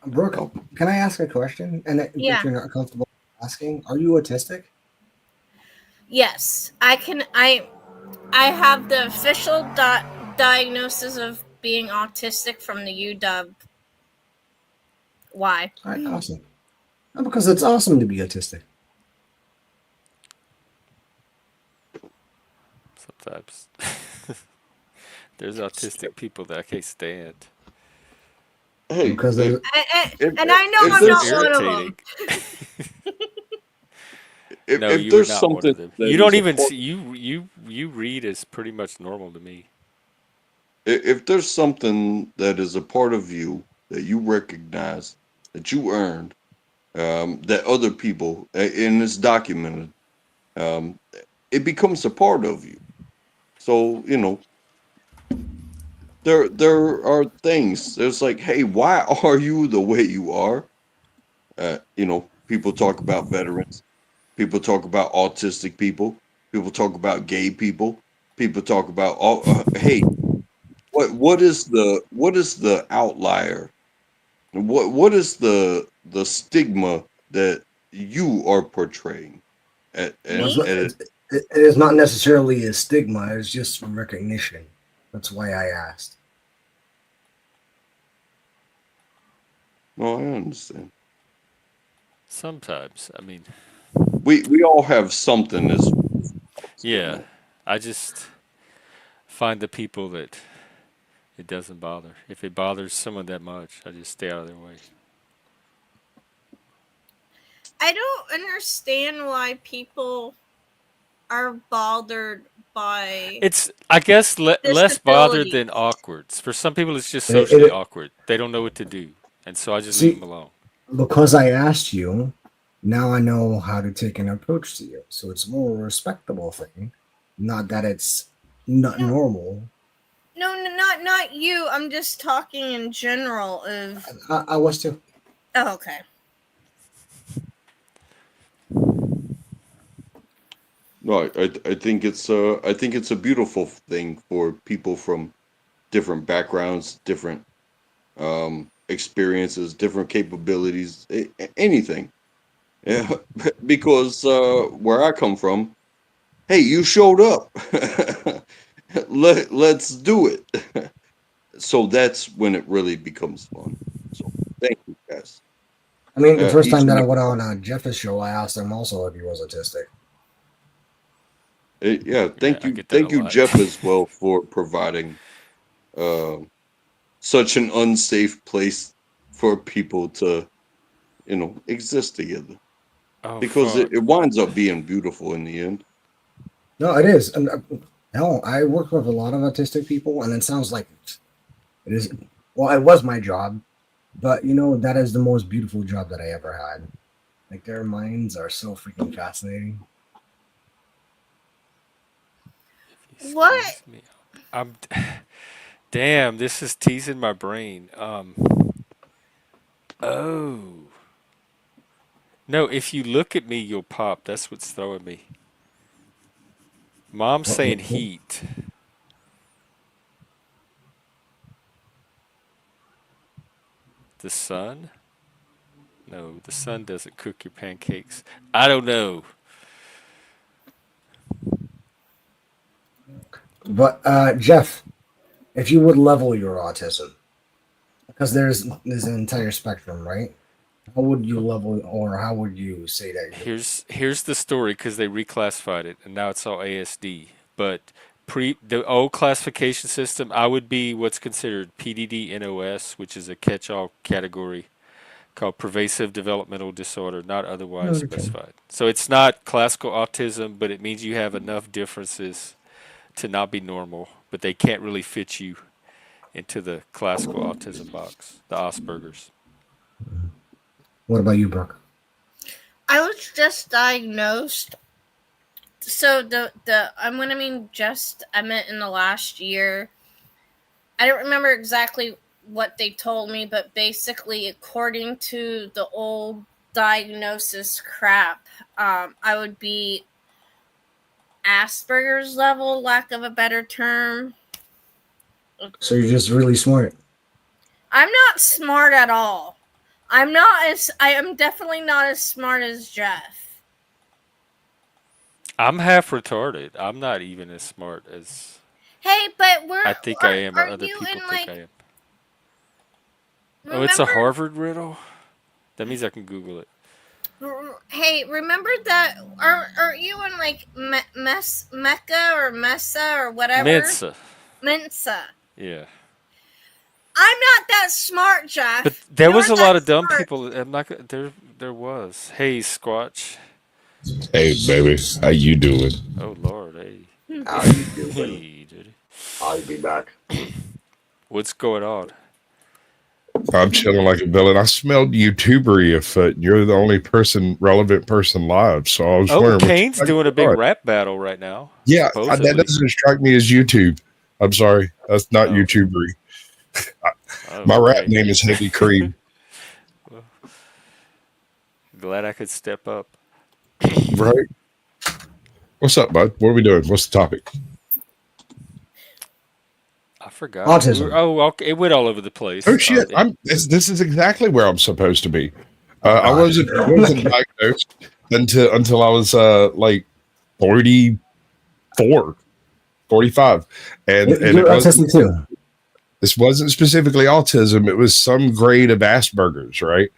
Brooke, Oh, can I ask a question? And if Yeah. you're not comfortable asking, are you autistic? Yes. I have the official diagnosis of being autistic from the UW. Why? All right, awesome. Because it's awesome to be autistic. Sometimes there's autistic people that I can't stand. hey, Because And I know if I'm So not there's one of irritating. them. No, if you are there's not one something of them. that You don't is a even part see you read as pretty much normal to me. if there's something that is a part of you that you recognize that you earned, that other people and it's documented, um, it becomes a part of you. So there are things. There's like, hey, why are you the way you are? People talk about veterans. People talk about autistic people. People talk about gay people. People talk about all. Hey, what is the outlier? What is the stigma that you are portraying? well, Me? it is not necessarily a stigma. It's just recognition. That's why I asked. No, I understand. Sometimes, I mean, We all have something as going yeah. on. I just find the people that it doesn't bother. If it bothers someone that much, I just stay out of their way. I don't understand why people are bothered by It's, I guess, less bothered disabilities. than awkward. For some people, it's just It, socially it awkward. They don't know what to do, and so I just leave them see alone. because I asked you. Now I know how to take an approach to you. So it's more a respectable thing, not that it's not No, normal. not you. I'm just talking in general of. I was too. Oh, okay. No, I think it's a beautiful thing for people from different backgrounds, different experiences, different capabilities, anything. Yeah, because where I come from, hey, you showed up. Let's do it. So that's when it really becomes fun. So thank you guys. I mean, the first Each time that and I every went on one. Jeff's show, I asked him also if he was autistic. Yeah, Yeah, I get that a thank you, lot. Jeff, as well for providing uh, such an unsafe place for people to exist together Oh because it fuck. winds up being beautiful in the end. No, it is. And, hell, I work with a lot of autistic people, and it sounds like it is. Well, it was my job, but that is the most beautiful job that I ever had. Like their minds are so freaking fascinating. If you What? squeeze me, I'm. Damn, this is teasing my brain. Oh. No, if you look at me, you'll pop. That's what's throwing me. Mom's What, saying what, what, heat. The sun? No, the sun doesn't cook your pancakes. I don't know. But Jeff, if you would level your autism, because there's an entire spectrum, right? How would you level, or how would you say that you're? Here's the story because they reclassified it and now it's all ASD. But pre the old classification system, I would be what's considered PDD-NOS, which is a catch-all category called pervasive developmental disorder, not otherwise Okay. specified. So it's not classical autism, but it means you have enough differences to not be normal, but they can't really fit you into the classical autism box, the Asperger's. What about you, Brooke? I was just diagnosed. So the I'm gonna mean just I meant in the last year. I don't remember exactly what they told me, but basically, according to the old diagnosis crap, I would be Asperger's level, lack of a better term. So you're just really smart. I'm not smart at all. I am definitely not as smart as Jeff. I'm half retarded. I'm not even as smart as Hey, but I think I am or are other you people in think I like am. Oh, it's a remember Harvard riddle? That means I can Google it. hey, remember that are you in like Mecca or Mesa or whatever? Mensa. Mensa. Yeah. I'm not that smart, But Jeff. there You're was a that lot of dumb smart. people. I'm not there was. Hey, Squatch. Hey, baby, how you doing? Oh Lord, hey. How you doing? Hey, dude. I'll be back. What's going on? I'm chilling like a villain. I smelled YouTubery if you're the only relevant person live. So I was Oh, wondering what you Kane's got doing a big going on. rap battle right now, Yeah, that supposedly. doesn't strike me as YouTube. I'm sorry, that's not Oh, YouTubery. oh, My rap okay. name is Heavy Cream. Well, glad I could step up. Right? What's up, bud? What are we doing? What's the topic? I forgot. We were, Autism. oh, okay. It went all over the Oh place. shit! This is exactly where I'm supposed to be. Oh I God. wasn't diagnosed until I was like 44, 45, and You're autistic too. this wasn't specifically autism. It was some grade of Asperger's, right?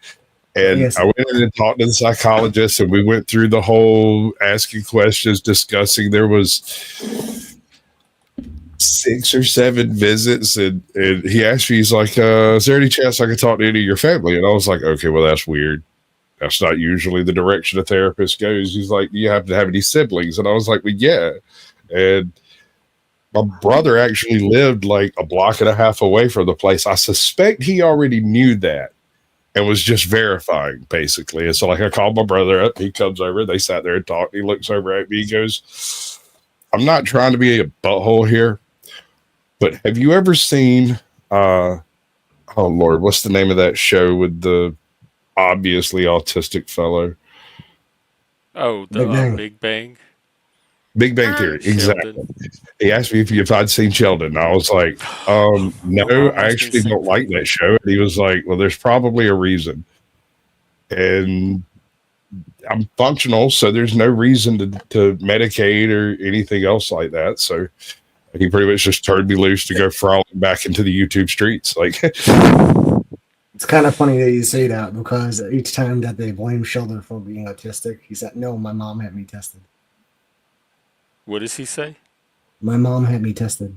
And Yes. I went in and talked to the psychologist, and we went through the whole asking questions, discussing. There was 6 or 7 visits, and he asked me, he's like, "Is there any chance I could talk to any of your family?" And I was like, "Okay, well, that's weird. That's not usually the direction a therapist goes." He's like, "Do you happen to have any siblings?" And I was like, "Well, yeah." And my brother actually lived like a block and a half away from the place. I suspect he already knew that and was just verifying, basically. And so, like, I called my brother up. He comes over. They sat there and talked. He looks over at me. He goes, "I'm not trying to be a butthole here, but have you ever seen, oh Lord, what's the name of that show with the obviously autistic fellow? Oh, the Big Bang. Big Bang. Big Bang Theory." Sheldon. Exactly. He asked me if I'd seen Sheldon. I was like, My no, mom I asked me the actually same don't like thing. that show. And he was like, well, there's probably a reason. And I'm functional, so there's no reason to medicate or anything else like that. So he pretty much just turned me loose to go frolicking back into the YouTube streets. Like, It's kind of funny that you say that because each time that they blame Sheldon for being autistic, he said, "No, my mom had me tested. What does he say? My mom had me tested."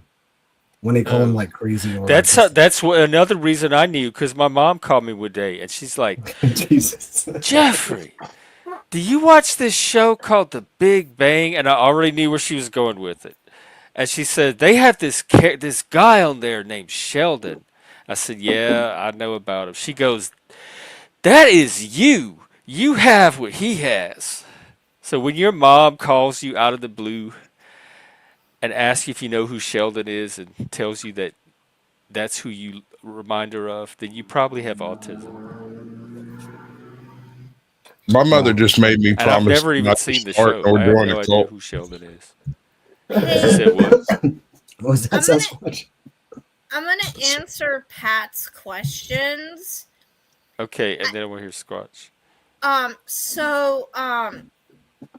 When they call him Oh, like crazy or autistic. that's another reason I knew because my mom called me one day and she's like, Jesus. Jeffrey, do you watch this show called The Big Bang? And I already knew where she was going with it. And she said they have this guy on there named Sheldon. I said, yeah, I know about him. She goes, that is you. You have what he has. So when your mom calls you out of the blue and asks you if you know who Sheldon is and tells you that that's who you remind her of, then you probably have autism. my mother Wow. just made me And I've promise never even not to seen the start show. or I have join a no idea cult. who Sheldon is. She Hey, said what? What was that I'm gonna Sasquatch? I'm gonna answer Pat's questions. Okay, and then we'll hear Squatch. So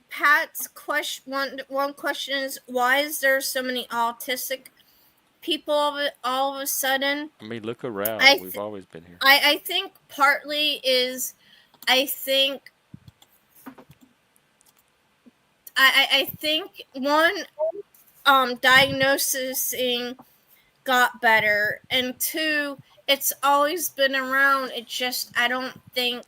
Pat's question, one question is, why is there so many autistic people all of a sudden? I mean, look around. I We've th- always been here. I think partly is, I think I think one, diagnosing got better, and two, it's always been around. It just, I don't think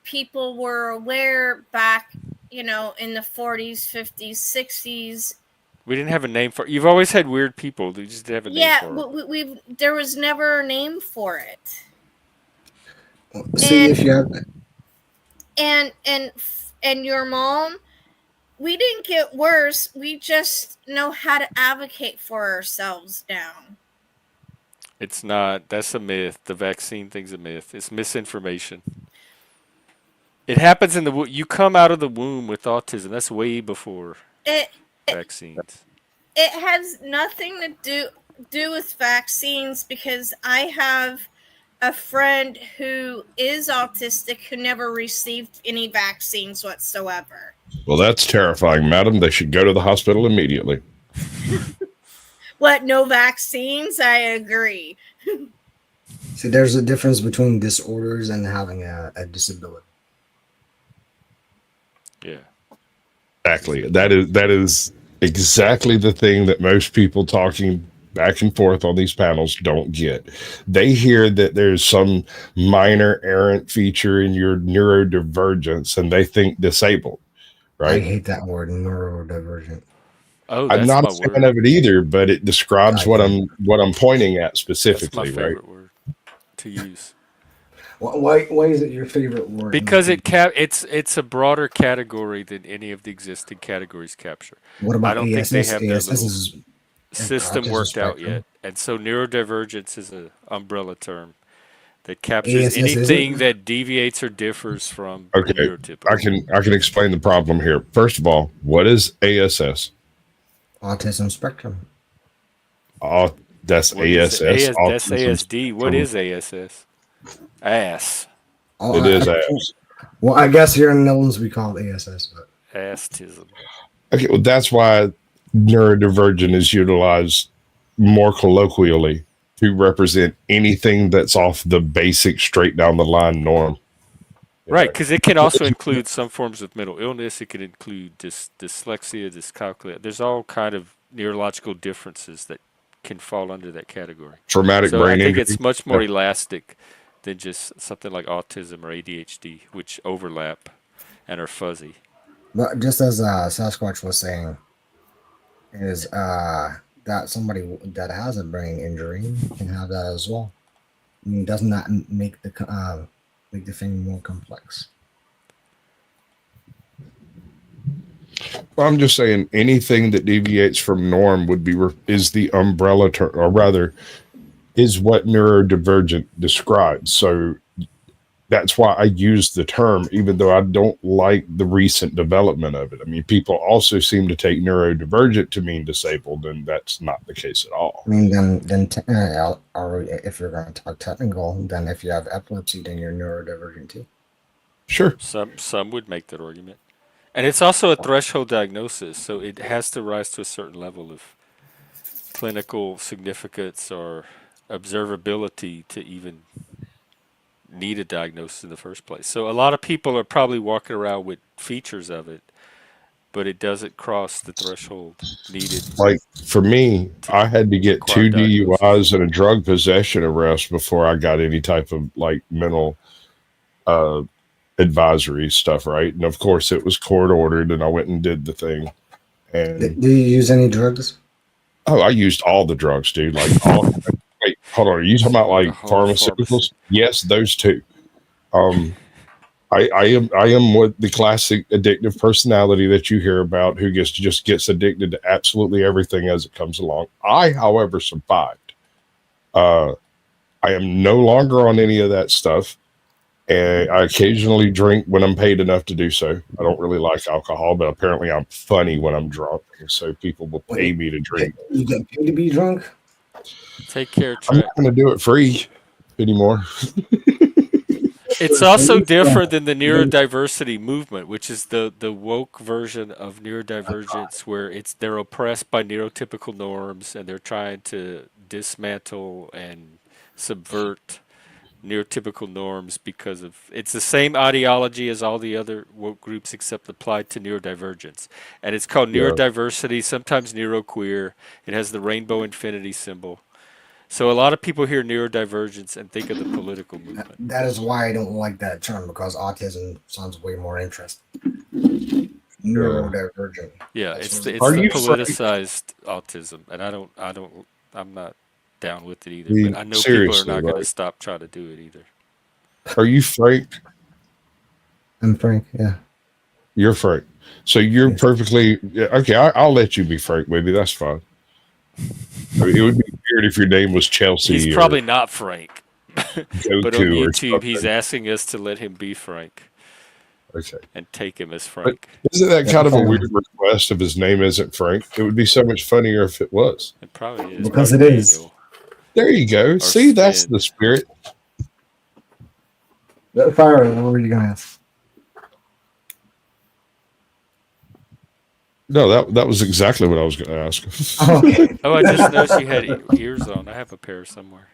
people were aware back, in the 40s, 50s, 60s. We didn't have a name for. You've always had weird people. We just didn't have a name Yeah, for there was never a name for it. See, And if you have and your mom, we didn't get worse. We just know how to advocate for ourselves now. It's not. That's a myth. The vaccine thing's a myth. It's misinformation. It happens in the. You come out of the womb with autism. That's way before It vaccines. it has nothing to do with vaccines, because I have a friend who is autistic who never received any vaccines whatsoever. Well, that's terrifying, madam. They should go to the hospital immediately. What, no vaccines? I agree. see, there's a difference between disorders and having a disability. Yeah. Exactly. That is exactly the thing that most people talking back and forth on these panels don't get. They hear that there's some minor errant feature in your neurodivergence and they think disabled, I right? hate that word, neurodivergent. Oh, I'm that's not my a fan word. of it either, but it describes I what I'm pointing at That's my specifically, right? favorite word to use. why is it your favorite word? Because it's a broader category than any of the existing categories capture. What I about don't think they ASS? have their ASS little is system autism worked out yet. spectrum. And so neurodivergence is an umbrella term that captures ASS is it? anything that deviates or differs from the Okay. I neurotypical. can explain the problem here. First of all, what is ASS? Autism spectrum. That's What is ASS, That's autism ASD. What spectrum. is ASS? Ass. Oh, It is ass. well, I guess here in the Netherlands we call it ASS, but Astism. Okay, well, that's why neurodivergent is utilized more colloquially to represent anything that's off the basic, straight down the line norm. You Right, know, because it can also include some forms of mental illness. It can include dyslexia, dyscalculia. There's all kind of neurological differences that can fall under that category. traumatic So I brain think injury. it's much Yeah. more elastic than just something like autism or ADHD, which overlap and are fuzzy. just as Sasquatch was saying, is that somebody that has a brain injury can have that as well. I mean, doesn't that make the thing more complex? Well, I'm just saying anything that deviates from norm would be is the umbrella term, or rather, is what neurodivergent describes. So that's why I use the term, even though I don't like the recent development of it. I mean, people also seem to take neurodivergent to mean disabled, and that's not the case at all. I mean, if you're going to talk technical, then if you have epilepsy, then you're neurodivergent too. Sure. Some would make that argument. And it's also a threshold diagnosis, so it has to rise to a certain level of clinical significance or observability to even need a diagnosis in the first place. So a lot of people are probably walking around with features of it, but it doesn't cross the threshold needed Like for me, to I had to get require 2 diagnosis. DUIs and a drug possession arrest before I got any type of like mental uh, advisory stuff, right? And of course, it was court ordered, and I went and did the thing. And Do you use any drugs? oh, I used all the drugs, dude. Like all. Wait, hold on. Are you talking about The like whole pharmaceuticals? pharmacy. Yes, those two. Um, I am what the classic addictive personality that you hear about, who just gets addicted to absolutely everything as it comes along. I, however, survived. Uh, I am no longer on any of that stuff. And I occasionally drink when I'm paid enough to do so. I don't really like alcohol, but apparently I'm funny when I'm drunk. So people will pay me to drink. You get paid to be drunk? Take care, I'm Trek. not going to do it free anymore. It's also different than the neurodiversity movement, which is the woke version of neurodivergence, where they're oppressed by neurotypical norms and they're trying to dismantle and subvert neurotypical norms because of it's the same ideology as all the other woke groups except applied to neurodivergence. And it's called Yeah. neurodiversity, sometimes neuroqueer. It has the rainbow infinity symbol. So a lot of people hear neurodivergence and think of the political movement. That is why I don't like that term, because autism sounds way more interesting. Neurodivergent. Yeah, That's it's really the, it's Are the you politicized autism, and I'm not down with it either. But mean, I know people are seriously, not going to like, stop trying to do it either. are you Frank? I'm Frank. Yeah. You're Frank. So you're Yes. perfectly okay. I'll let you be Frank. Maybe that's fine. I mean, it would be weird if your name was Chelsea He's or probably not Frank, but on Goku or YouTube he's something. asking us to let him be Frank Okay, and take him as but Frank. isn't that Yeah, kind of a fine. weird request if his name isn't Frank? It would be so much funnier if it was. It probably is. Because Probably it is. Daniel There you go. or See, that's Sven. the spirit. Fire. What were you gonna ask? No, that was exactly what I was going to ask. Oh, okay. Oh, I just noticed you had ears on. I have a pair somewhere.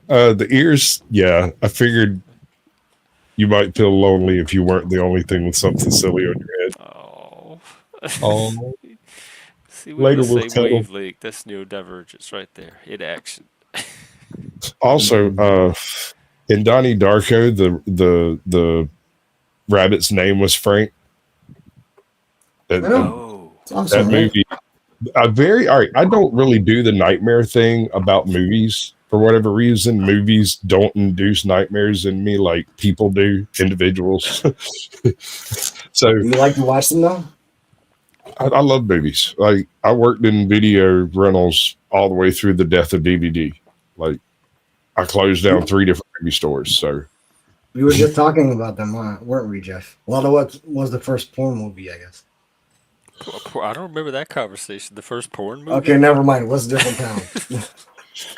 The ears, yeah. I figured you might feel lonely if you weren't the only thing with something silly on your head. Oh. Oh, See, we're on later the we'll same cuddle. wavelength. That's neurodivergence right there in action. Also, in Donnie Darko, the rabbit's name was Frank. That, I know. Oh. It's awesome, that right? movie, all right. I don't really do the nightmare thing about movies for whatever reason. Movies don't induce nightmares in me like people do, individuals. So Do you like to watch them though? I love movies. Like I worked in video rentals all the way through the death of DVD. Like I closed down 3 different movie stores. So We were just talking about them, weren't we, Jeff? Well, what was the first porn movie? I guess. I don't remember that conversation. The first porn movie? Okay, never mind. What's a different town?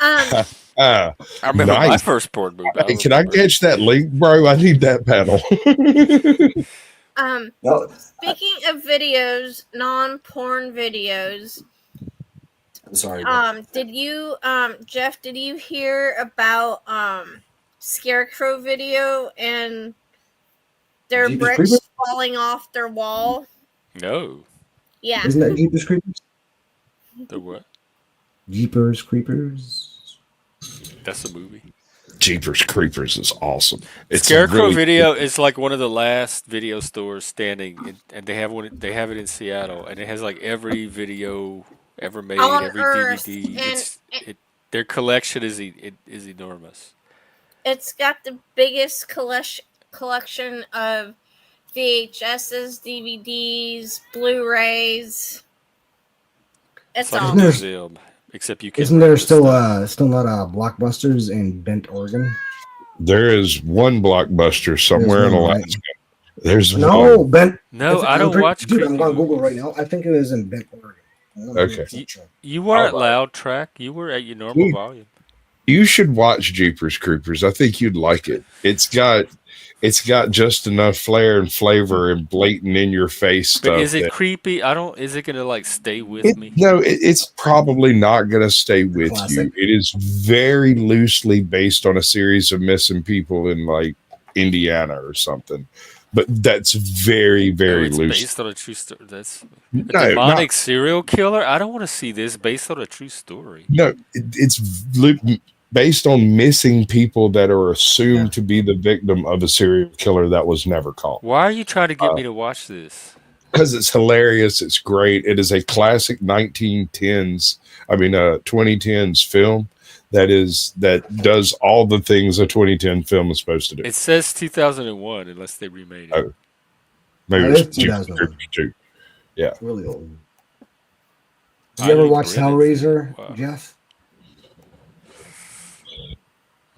ah, I remember my nice. first porn movie. I Hey, don't can I remember. catch that link, bro? I need that panel. No, Speaking of videos, non-porn videos, I'm sorry. Bro. did you, Jeff, did you hear about, Scarecrow video and their Jeepers bricks Creepers? falling off their wall? No. Yeah. Isn't that Jeepers Creepers? The what? Jeepers Creepers. That's a movie. Jeepers Creepers is awesome. It's Scarecrow really Video is like one of the last video stores standing, and they have one. They have it in Seattle, and it has like every video ever made, On every Earth, DVD. and Their collection is is enormous. it's got the biggest collection of VHSs, DVDs, Blu-rays. It's It's like a all. museum, except you can. Isn't there still not Blockbusters in Bend, Oregon? there is one Blockbuster somewhere There's in one, right? Alaska. There's No, one. Bent. No, I don't watch. Dude, I'm creepy going to Google movies. right now. I think it is in Bend, Oregon. I'm not Okay. 100% sure. You were I'll at buy it. Loud Track. You were at your normal Dude, volume. you should watch Jeepers Creepers. I think you'd like it. It's got just enough flair and flavor and blatant in your face But stuff. is it that- creepy? I don't. Is it gonna like stay with me? no, it's probably not going to stay with Classic. you. It is very loosely based on a series of missing people in like Indiana or something, but that's very, No, very it's loose. based on a true story. That's a No, demonic serial killer. I don't want to see this based on a true story. no, it's based on missing people that are assumed to be the victim of a serial killer that was never caught. Why are you trying to get me to watch this? Because it's hilarious. It's great. It is a classic 2010s film that does all the things a 2010 film is supposed to do. It says 2001, unless they remade it. Oh. Maybe That it was is 2001. 2002. Yeah. It's really old. Did I you ever didn't watch read it. Hellraiser, Wow. Jeff?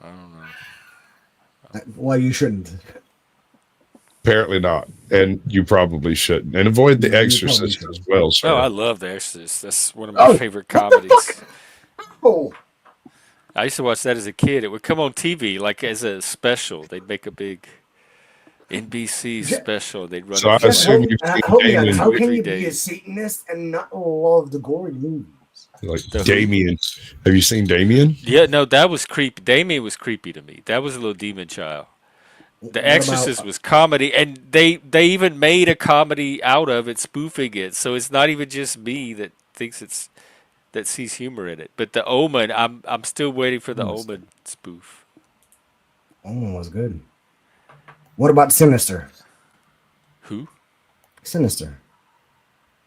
I don't know. Well, you shouldn't. Apparently not. And you probably shouldn't. And avoid The You probably Exorcist shouldn't. as well, sir. Oh, I love The Exorcist. That's one of my favorite comedies. Oh, I used to watch that as a kid. It would come on TV like as a special. They'd make a big NBC Je- special. They'd run So it I for Jeff, like assume you've seen help me out. Damien. How two or can three you be a days. Satanist and not love the gory movies? Like The who? Damien. Have you seen Damien? Yeah, no, that was creepy. Damien was creepy to me. That was a little demon child. The What about Exorcist was comedy, and they even made a comedy out of it, spoofing it. So it's not even just me that thinks it's that sees humor in it. But the Omen, I'm still waiting for the Sinister? Omen spoof. Oh, was good. What about Sinister? Who? Sinister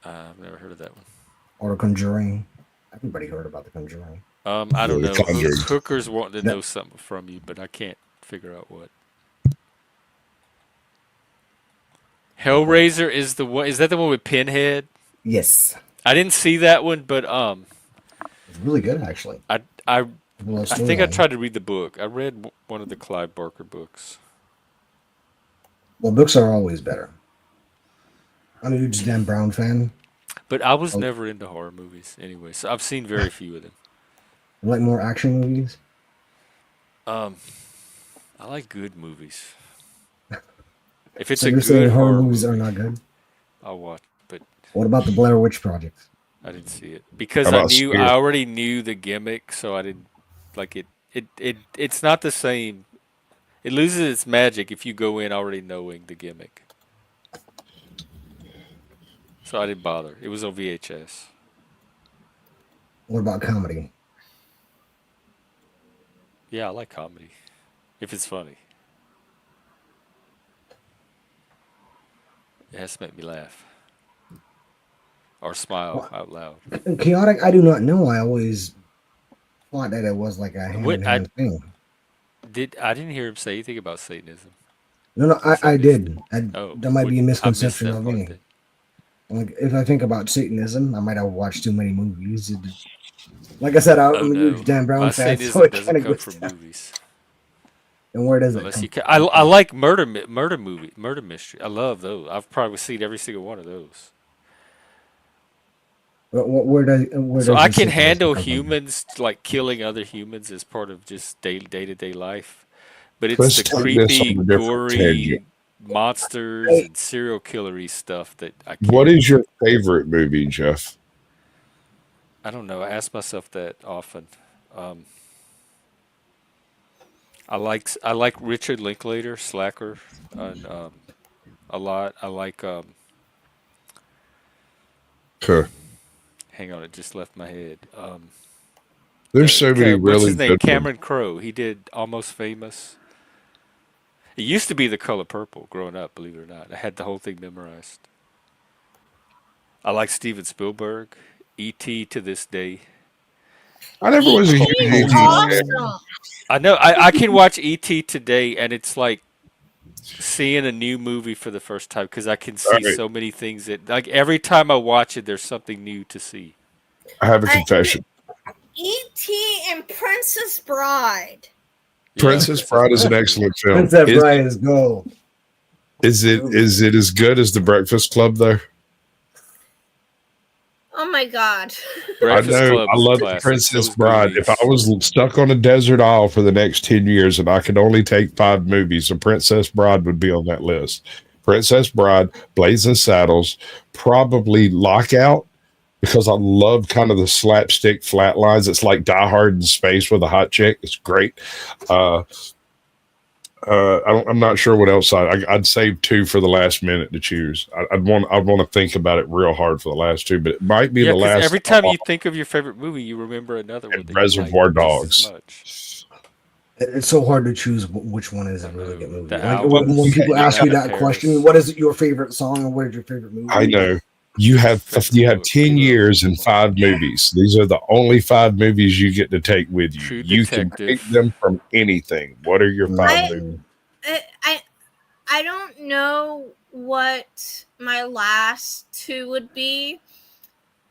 I've never heard of that one. or Conjuring? Everybody heard about the Conjuring. I don't The know. Conjuring. Hookers wanting to No, know something from you, but I can't figure out what. Hellraiser is the one. Is that the one with Pinhead? yes, I didn't see that one, but it's really good actually. I I Well, I think I storyline. tried to read the book. I read one of the Clive Barker books, Well, books are always better. I'm a huge Dan Brown fan. but I was I never into horror movies anyway. So I've seen very few of them. like more action movies. Um, I like good movies. If it's So a you're saying good horror horror movies are movie, not good? I'll watch. But What about the Blair Witch Project? I didn't see it How because about I Spirit? already knew the gimmick, so I didn't like it. It's not the same. It loses its magic if you go in already knowing the gimmick. So I didn't bother. It was on VHS. What about comedy? Yeah, I like comedy if it's funny. It has to make me laugh or smile Well, out loud. chaotic, I do not know. I always thought that it was like a hand What in hand thing. I didn't hear him say anything about Satanism. No, no, Unless I I missed it. did. Oh, That might what be a I missed misconception that of part me. then. Like, if I think about Satanism, I might have watched too many movies. Like I said, Oh I'm a huge no, Dan my Brown fan, so Satanism it doesn't kind of come goes from down. movies. And where does it Unless come you can, from? I like murder mystery. I love those. I've probably seen every single one of those. Where So does I the can Satanism handle come from? humans like killing other humans as part of just day to day life, but it's Let's the take this creepy, on a different tangent. gory monsters Hey, and serial killery stuff that I What can't. is your favorite movie, Jeff? I don't know. I ask myself that often. Um, I like Richard Linklater, Slacker, and a lot. I like. Huh. Hang on, it just left my head. There's so many What's really his name? good ones. Cameron Crowe. He did Almost Famous. It used to be The Color Purple growing up, believe it or not. I had the whole thing memorized. I like Steven Spielberg. E.T. to this day. I never was a E.T. huge is ET Oh, fan. awesome. I know. I can watch E.T. today, and it's like seeing a new movie for the first time because I can All see right, so many things that, like, every time I watch it, there's something new to see. I have a I, confession. E.T. and Princess Bride. Yeah, Princess Princess Bride is an Bride's good. excellent film. Princess Bride is gold. Is it as good as The Breakfast Club though? Oh my god. I Breakfast know. Club I is a love The classic. Princess Those Bride. If I movies. was stuck on a desert isle for the next 10 years and I could only take 5 movies, The Princess Bride would be on that list. Princess Bride, Blazing Saddles, probably Lockout, because I love kind of the slapstick flat lines. It's like Die Hard in space with a hot chick. It's great. Uh, I'm not sure what else I'd save 2 for the last minute to choose. I'd want to think about it real hard for the last 2, but it might be Yeah, the because last every time you think of your favorite movie, you remember another one and that you like Reservoir just as Dogs. much. It's so hard to choose which one is I a really good know. movie. The Like Well, when albums, people ask you Midnight in that question, Paris, what is your favorite song or what is your favorite I movie? know you have favorite 10 book, years and 5 movies. These are the only 5 movies you get to take with you. True You can pick Detective. them from anything. What are your 5 movies? Mm, I I I don't know what my last 2 would be,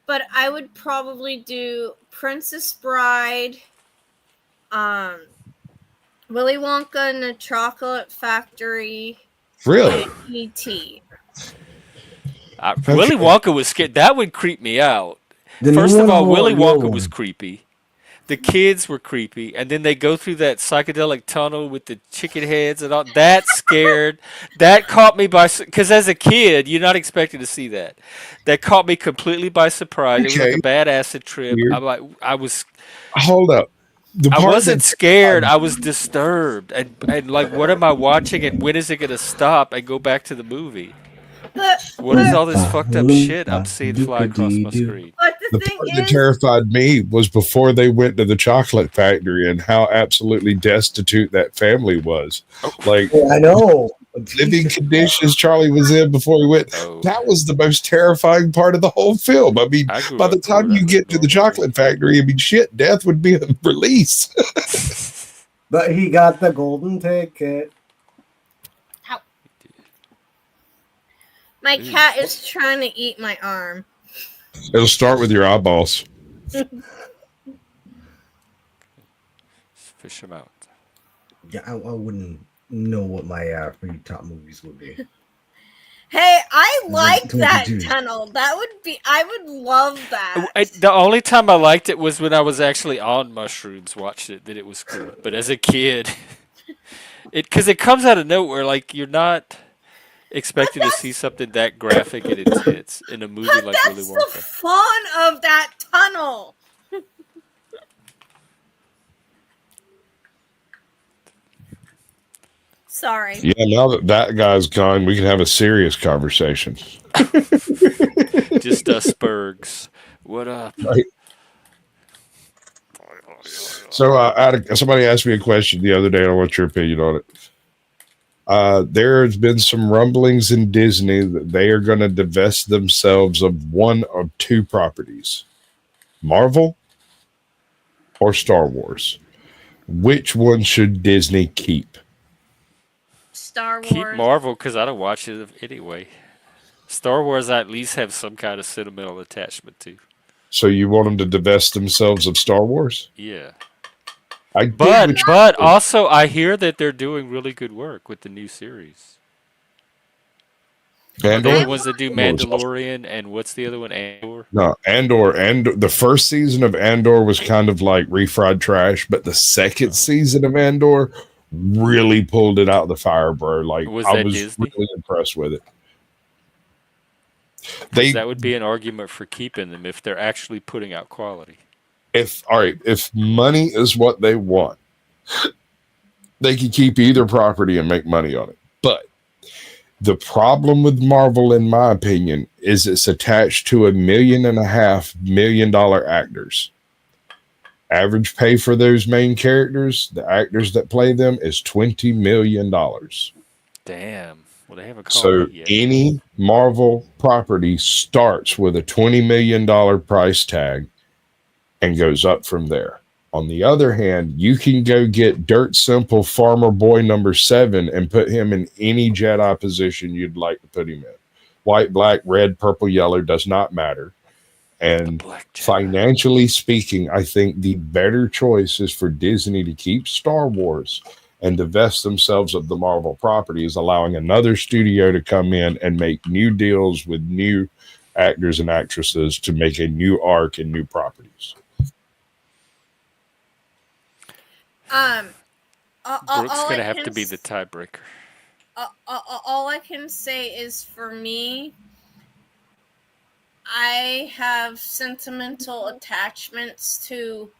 but I would probably do Princess Bride, um, Willy Wonka and the Chocolate Factory, Really? and E.T. Willy okay. Wonka was scared. That would creep me out. The new First of one all, or Willy the old Wonka was one? creepy. The kids were creepy, and then they go through that psychedelic tunnel with the chicken heads and all. That scared. That caught me by because as a kid, you're not expecting to see that. That caught me completely by surprise. It was like Okay, a bad acid trip. weird. I'm like, Hold up. The I part wasn't that scared. I was disturbed, and like, what am I watching, and when is it gonna stop and go back to the movie? What is all this Oompa fucked up shit I'm loompa seeing fly across my dookity doo. screen? But the the thing part that is, terrified me was before they went to the chocolate factory and how absolutely destitute that family was. Oh, Like Yeah, I know. living Jesus conditions Charlie was in before he went. oh, That was the most terrifying part of the whole film. I mean, I grew by the up to where time that you was get to the normal too. chocolate factory, I mean, shit, death would be a release. But he got the golden ticket. how, my Ooh, cat is trying to eat my arm. It'll start with your eyeballs. fish them out. Yeah, I wouldn't know what my three top movies would be. Hey, I like that 22. tunnel. That would be. I would love that. The only time I liked it was when I was actually on mushrooms, watched it, that it was cool. But as a kid, because it comes out of nowhere, like you're not But expecting to see that's something that graphic and intense in a movie but like Willy that's the Wonka. fun of that tunnel. Sorry. Yeah, now that that guy's gone, we can have a serious conversation. Just us Spurgs. What up? Right. So, somebody asked me a question the other day, and I want your opinion on it. There's been some rumblings in Disney that they are going to divest themselves of one of two properties, Marvel or Star Wars. Which one should Disney keep? Star Keep Wars. Marvel because I don't watch it anyway. Star Wars, I at least have some kind of sentimental attachment to. So you want them to divest themselves of Star Wars? Yeah. I dig But what but also I hear that they're doing really good work with the new series. Are they Andor? the ones that do Mandalorian and what's the other one? Andor? No, Andor. And the first season of Andor was kind of like refried trash, but the second season of Andor really pulled it out of the fire, bro. Like Was I that was Disney? really impressed with it. Because They that would be an argument for keeping them if they're actually putting out quality. if money is what they want, they can keep either property and make money on it. But the problem with Marvel, in my opinion, is it's attached to $1.5 million actors. Average pay for those main characters, the actors that play them, is $20 million. Damn. Well, they haven't called So me yet. any Marvel property starts with a $20 million price tag and goes up from there. On the other hand, you can go get Dirt Simple Farmer Boy number 7 and put him in any Jedi position you'd like to put him in. White, black, red, purple, yellow, does not matter. The And Black Jedi. financially speaking, I think the better choice is for Disney to keep Star Wars and divest themselves of the Marvel properties, allowing another studio to come in and make new deals with new actors and actresses to make a new arc and new properties. Um, Brooke's all going to I have can to be the tiebreaker. all I can say is for me, I have sentimental attachments to,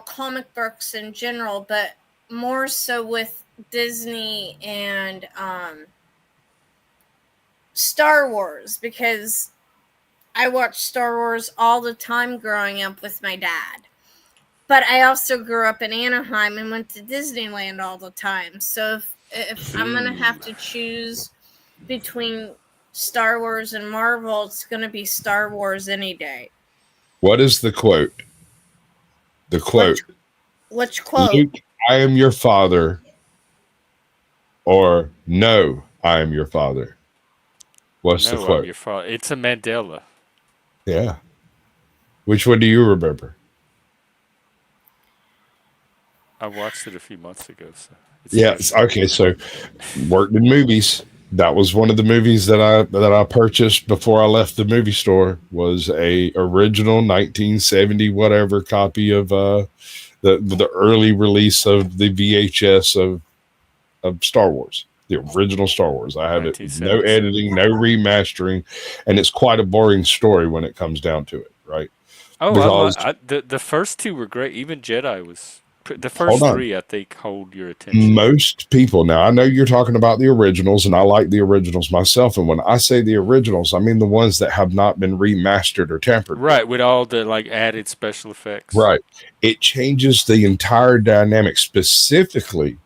comic books in general, but more so with Disney and Star Wars, because I watched Star Wars all the time growing up with my dad. But I also grew up in Anaheim and went to Disneyland all the time. So if I'm going to have to choose between Star Wars and Marvel, it's going to be Star Wars any day. What is the quote? The quote, Which quote? Luke, I am your father, or no, I am your father. What's the No, I'm quote? your father. It's a Mandela. Yeah. Which one do you remember? I watched it a few months ago. So it's Yeah. fresh. Okay. So worked in movies. That was one of the movies that I purchased before I left the movie store. Was a original 1970 whatever copy of the early release of the VHS of Star Wars, the original Star Wars. I have it with no 1977. editing, no remastering, and it's quite a boring story when it comes down to it, right? Oh, Because the first two were great. Even Jedi was the hold first on, three. I think hold your attention. most people now, I know you're talking about the originals, and I like the originals myself. And when I say the originals, I mean the ones that have not been remastered or tampered with. Right, with all the like added special effects. Right. It changes the entire dynamic, specifically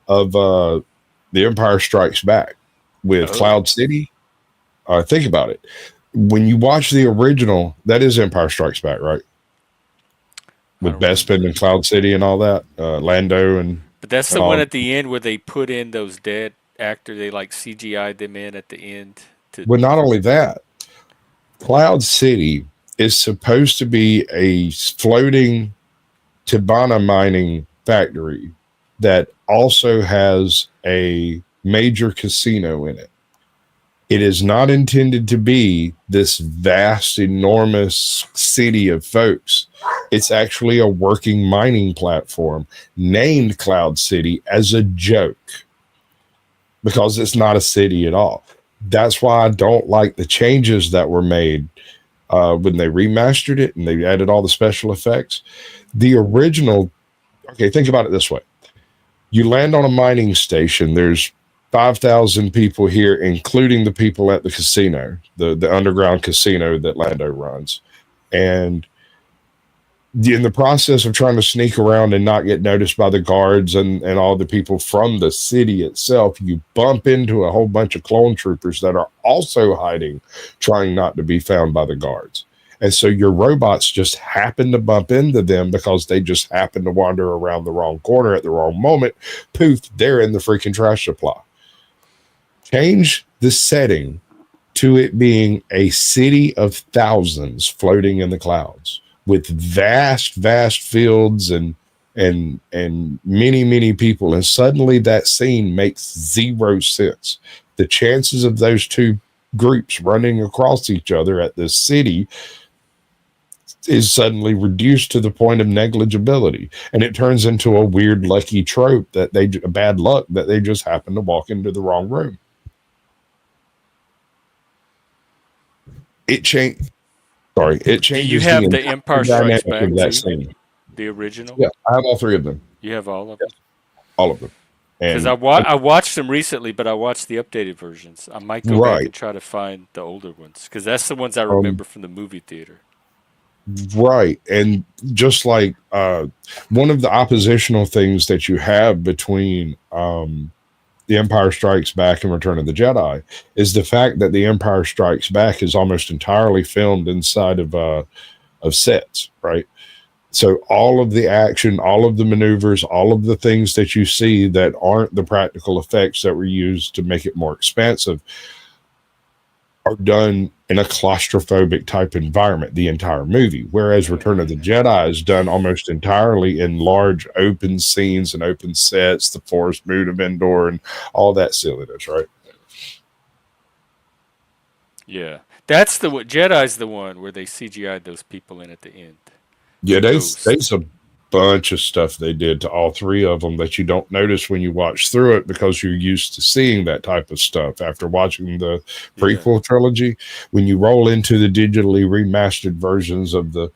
of The Empire Strikes Back with Oh, Cloud City. Think about it. When you watch the original, that is Empire Strikes Back, right? I With don't remember Bespin that. and Cloud City and all that, Lando But that's and the one all. at the end where they put in those dead actors. They like CGI'd them in at the end to. Well, not only that, Cloud City is supposed to be a floating Tibanna mining factory that also has a major casino in it. It is not intended to be this vast, enormous city of folks. It's actually a working mining platform named Cloud City as a joke because it's not a city at all. That's why I don't like the changes that were made when they remastered it and they added all the special effects. The original, okay, think about it this way. You land on a mining station, there's 5,000 people here, including the people at the casino, the underground casino that Lando runs. And in the process of trying to sneak around and not get noticed by the guards and all the people from the city itself, you bump into a whole bunch of clone troopers that are also hiding, trying not to be found by the guards. And so your robots just happen to bump into them because they just happen to wander around the wrong corner at the wrong moment. Poof, they're in the freaking trash supply. Change the setting to it being a city of thousands floating in the clouds with vast fields and many people, and suddenly that scene makes zero sense. The chances of those two groups running across each other at this city is suddenly reduced to the point of negligibility, and it turns into a weird lucky trope that they bad luck that they just happen to walk into the wrong room. It changed. Sorry, it Do you changes the have the entire Empire Strikes dynamic of Back that too? scene. The original? Yeah, I have all three of them. You have all of Yes, them? all of them. Because And I watched them recently, but I watched the updated versions. I might go back right, and try to find the older ones because that's the ones I um, remember from the movie theater. right, and just like one of the oppositional things that you have between the Empire Strikes Back and Return of the Jedi is the fact that the Empire Strikes Back is almost entirely filmed inside of sets, right? So all of the action, all of the maneuvers, all of the things that you see that aren't the practical effects that were used to make it more expansive are done in a claustrophobic type environment the entire movie. Whereas Return of the Jedi is done almost entirely in large open scenes and open sets, the forest moon of Endor and all that silliness, right? Yeah, that's the one. Jedi's the one where they CGI'd those people in at the end. Yeah, The there's ghost. a bunch of stuff they did to all three of them that you don't notice when you watch through it because you're used to seeing that type of stuff after watching the Yeah. prequel trilogy. When you roll into the digitally remastered versions of the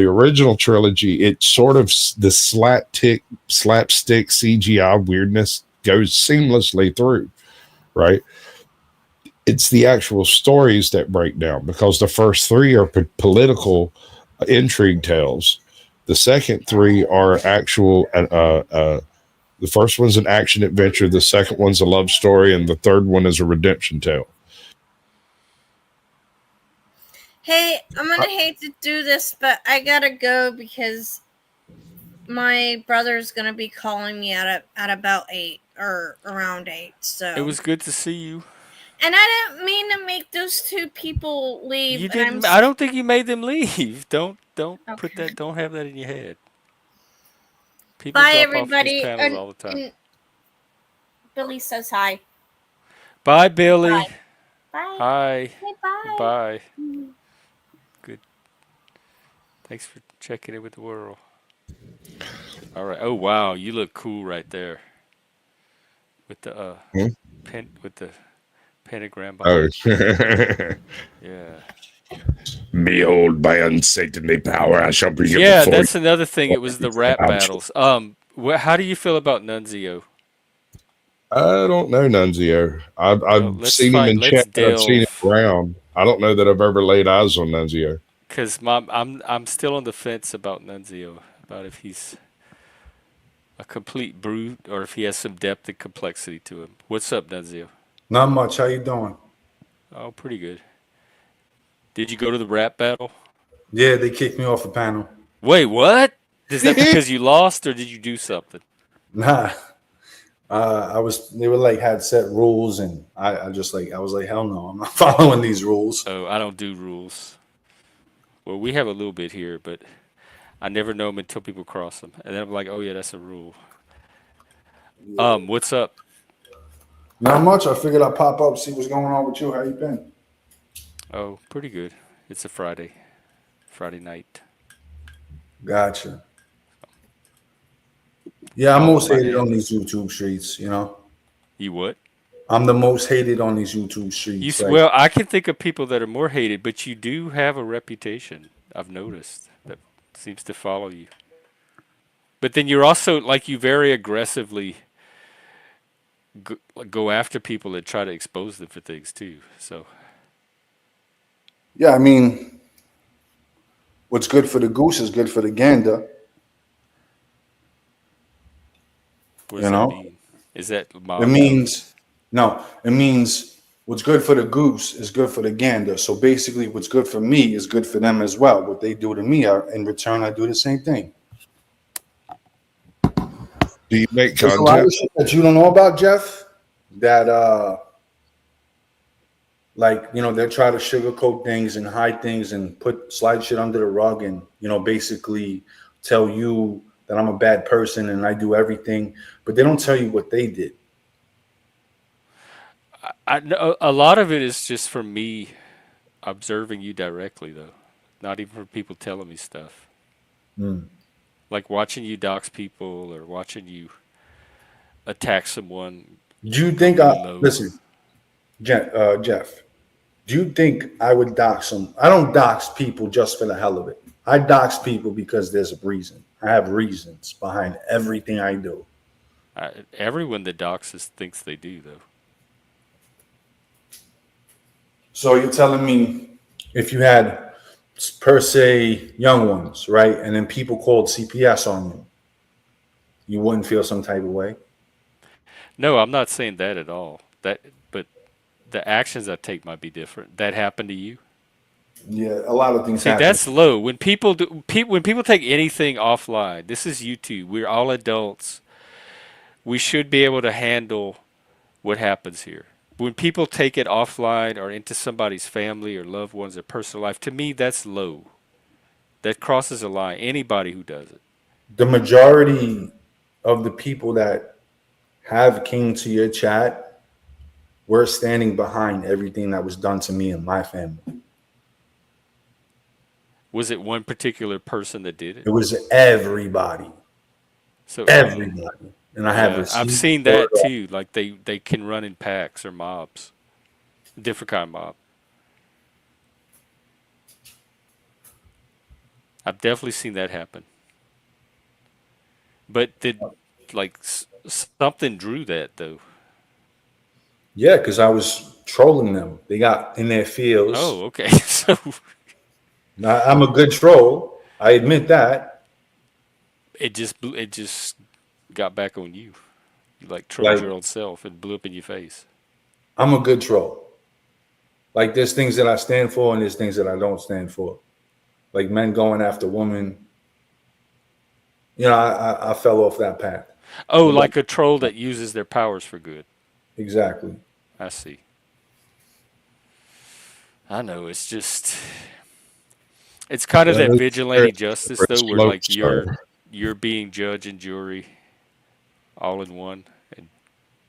original trilogy, it sort of the slapstick CGI weirdness goes seamlessly through, right? It's the actual stories that break down because the first three are political intrigue tales. The second three are actual. The first one's an action adventure. The second one's a love story, and the third one is a redemption tale. Hey, I'm gonna hate to do this, but I gotta go because my brother's gonna be calling me at about 8 or around 8. It So, was good to see you. and I didn't mean to make those two people leave. You And didn't. I don't think you made them leave. Don't put okay. that. Don't have that in your head. People Bye, drop off these everybody. panels all the time. And Billy says hi. Bye, Billy. Bye. Hi. Say bye. Goodbye. Good. Thanks for checking in with the world. All right. Oh wow, you look cool right there with the Hmm? with the pentagram Oh, behind you. Yeah. behold, by unsaintly power, I shall bring it Yeah, before that's another thing. It was the rap you. battles. How do you feel about Nunzio? I don't know Nunzio. Well, I've let's seen him fight. in Let's chat. I've seen him delve, around. I don't know that I've ever laid eyes on Nunzio. cause I'm still on the fence about Nunzio, about if he's a complete brute or if he has some depth and complexity to him. What's up, Nunzio? Not much. How you doing? Oh, pretty good. Did you go to the rap battle? Yeah, they kicked me off the panel. Wait, what? Is that because you lost or did you do something? Nah, I was. They were like had set rules, and I just like I was like, hell no, I'm not following these rules. Oh, I don't do rules. Well, we have a little bit here, but I never know them until people cross them, and then I'm like, oh yeah, that's a rule. What's up? Not much. I figured I'd pop up, see what's going on with you. How you been? Oh, pretty good. It's a Friday night. Gotcha. Yeah, I'm All in most my hated head. on these YouTube streets. You know, You what? I'm the most hated on these YouTube streets. Like, Well, I can think of people that are more hated, but you do have a reputation. I've noticed that seems to follow you. But then you're also like you very aggressively go after people that try to expose them for things too. So yeah, I mean, what's good for the goose is good for the gander. what does You that know, mean? Is that it mob talk? means no. It means what's good for the goose is good for the gander. So basically, what's good for me is good for them as well. What they do to me, in return, I do the same thing. Do you make There's a lot content? of shit that you don't know about, Jeff. That like they try to sugarcoat things and hide things and put slide shit under the rug and basically tell you that I'm a bad person and I do everything, but they don't tell you what they did. I know a lot of it is just from me observing you directly, though. Not even from people telling me stuff. Mm. Like watching you dox people or watching you attack someone, Do you go think really low. listen, Jeff? Do you think I would dox them? I don't dox people just for the hell of it. I dox people because there's a reason. I have reasons behind everything I do. Everyone that doxes thinks they do, though. So you're telling me if you had per se young ones, right, and then people called CPS on you, you wouldn't feel some type of way? No, I'm not saying that at all. But the actions I take might be different. That happened to you. Yeah, a lot of things See, happen. that's low. When people when people take anything offline, this is YouTube. We're all adults. We should be able to handle what happens here. When people take it offline or into somebody's family or loved ones or personal life, to me, that's low. That crosses a line. Anybody who does it. The majority of the people that have came to your chat were standing behind everything that was done to me and my family. Was it one particular person that did it? It was everybody, So, everybody, and I have yeah, I've receipts seen for it that all. too. Like they can run in packs or mobs, different kind of mob. I've definitely seen that happen. But did like something drew that though? Yeah, because I was trolling them. They got in their Oh, feels. okay. So Now, I'm a good troll. I admit that. it just got back on you. You like trolled Like, your own self and blew up in your face. I'm a good troll. Like, there's things that I stand for and there's things that I don't stand for. Like men going after women. I fell off that path. Oh, But like a troll that uses their powers for good. exactly. I see. I know. It's kind of Yeah, that that's vigilante justice though, where smoke like star. you're being judge and jury all in one. And